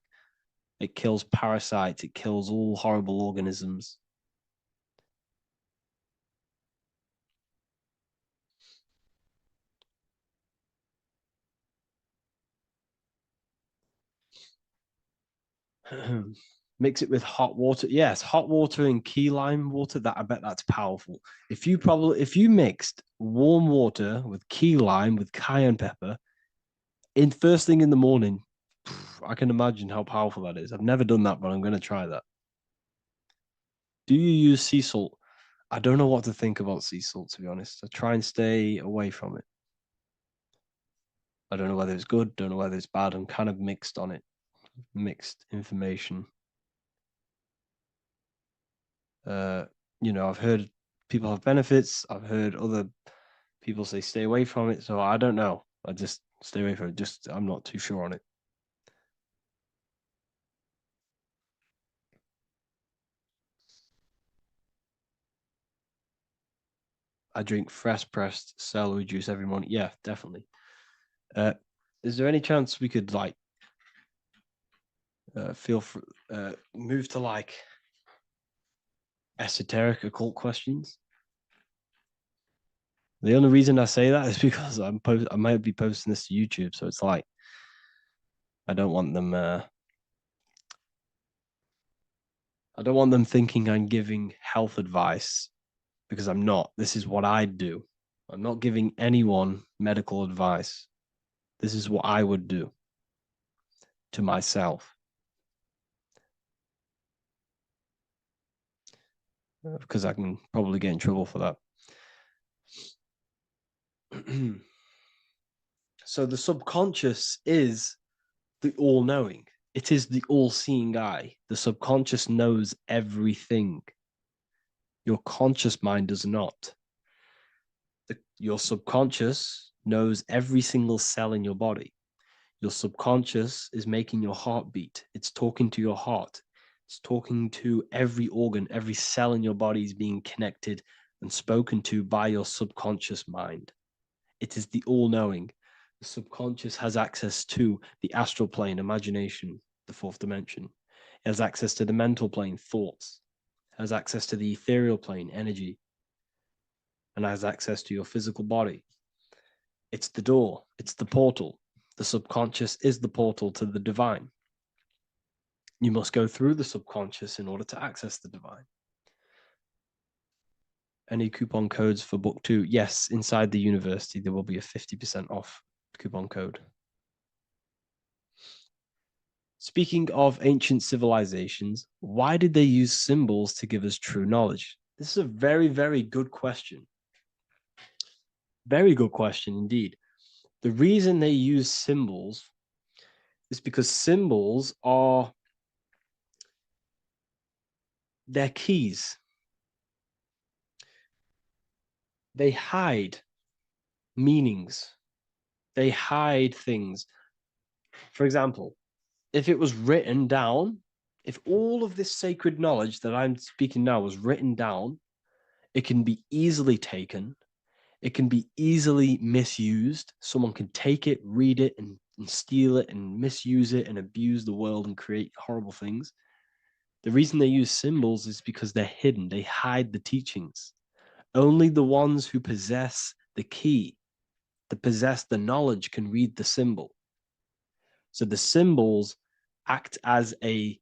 It kills parasites. It kills all horrible organisms. Mix it with hot water. Yes, hot water and key lime water. That I bet that's powerful. If you mixed warm water with key lime with cayenne pepper in first thing in the morning, I can imagine how powerful that is. I've never done that, but I'm going to try that. Do you use sea salt? I don't know what to think about sea salt, to be honest. I try and stay away from it. I don't know whether it's good, don't know whether it's bad. I'm kind of mixed on it, mixed information. Uh, I've heard people have benefits. I've heard other people say stay away from it. So I don't know. I just stay away from it. Just I'm not too sure on it. I drink fresh pressed celery juice every morning. Yeah, definitely. Uh, is there any chance we could like feel for move to like esoteric occult questions? The only reason I say that is because I might be posting this to YouTube, so it's like I don't want them. I don't want them thinking I'm giving health advice because I'm not. This is what I do. I'm not giving anyone medical advice. This is what I would do to myself because I can probably get in trouble for that. So the subconscious is the all knowing, it is the all seeing eye. The subconscious knows everything. Your conscious mind does not. Your subconscious knows every single cell in your body. Your subconscious is making your heart beat. It's talking to your heart. It's talking to every organ, every cell in your body is being connected and spoken to by your subconscious mind. It is the all knowing. The subconscious has access to the astral plane, imagination, the fourth dimension. It has access to the mental plane, thoughts. It has access to the ethereal plane, energy. And has access to your physical body. It's the door, it's the portal. The subconscious is the portal to the divine. You must go through the subconscious in order to access the divine. Any coupon codes for book 2? Yes, inside the university, there will be a 50% off coupon code. Speaking of ancient civilizations, why did they use symbols to give us true knowledge? This is a very, very good question. Very good question indeed. The reason they use symbols is because symbols are their keys. They hide meanings They hide things. For example, if it was written down, if all of this sacred knowledge that I'm speaking now was written down, it can be easily taken. It can be easily misused. Someone can take it, read it, and steal it and misuse it and abuse the world and create horrible things. The reason they use symbols is because they're hidden. They hide the teachings. Only the ones who possess the key, that possess the knowledge, can read the symbol. So the symbols act as a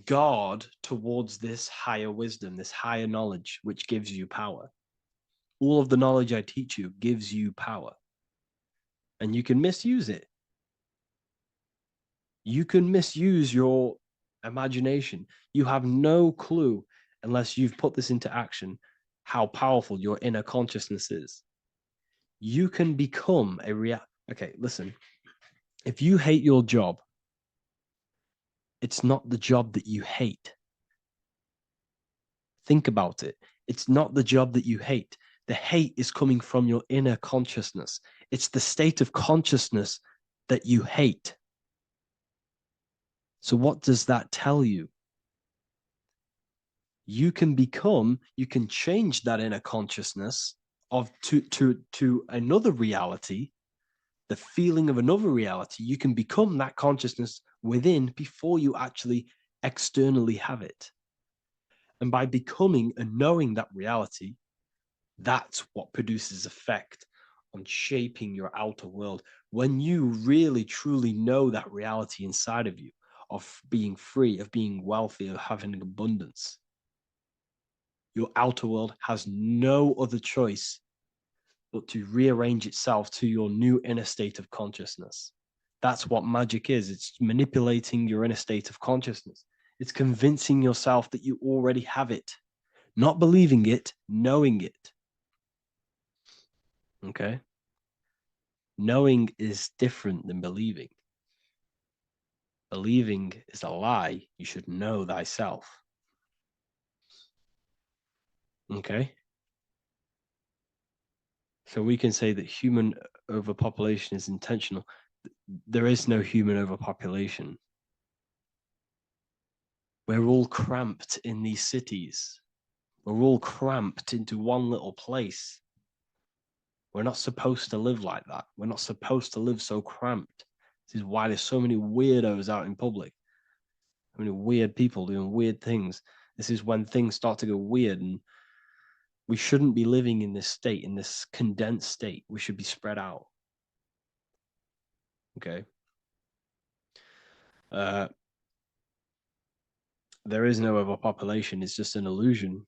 guard towards this higher wisdom, this higher knowledge, which gives you power. All of the knowledge I teach you gives you power. And you can misuse it. You can misuse your imagination. You have no clue, unless you've put this into action, how powerful your inner consciousness is. You can become a Okay, listen. If you hate your job, it's not the job that you hate. Think about it. It's not the job that you hate. The hate is coming from your inner consciousness. It's the state of consciousness that you hate. So what does that tell you? You can change that inner consciousness to another reality, the feeling of another reality. You can become that consciousness within before you actually externally have it. And by becoming and knowing that reality, that's what produces effect on shaping your outer world. When you really, truly know that reality inside of you, of being free, of being wealthy, of having abundance, your outer world has no other choice but to rearrange itself to your new inner state of consciousness. That's what magic is. It's manipulating your inner state of consciousness. It's convincing yourself that you already have it, not believing it, knowing it. Okay? Knowing is different than believing. Believing is a lie. You should know thyself. Okay? So we can say that human overpopulation is intentional. There is no human overpopulation. We're all cramped in these cities. We're all cramped into one little place. We're not supposed to live like that. We're not supposed to live so cramped. This is why there's so many weirdos out in public. So many weird people doing weird things. This is when things start to go weird, and we shouldn't be living in this state, in this condensed state. We should be spread out. Okay. There is no overpopulation. It's just an illusion.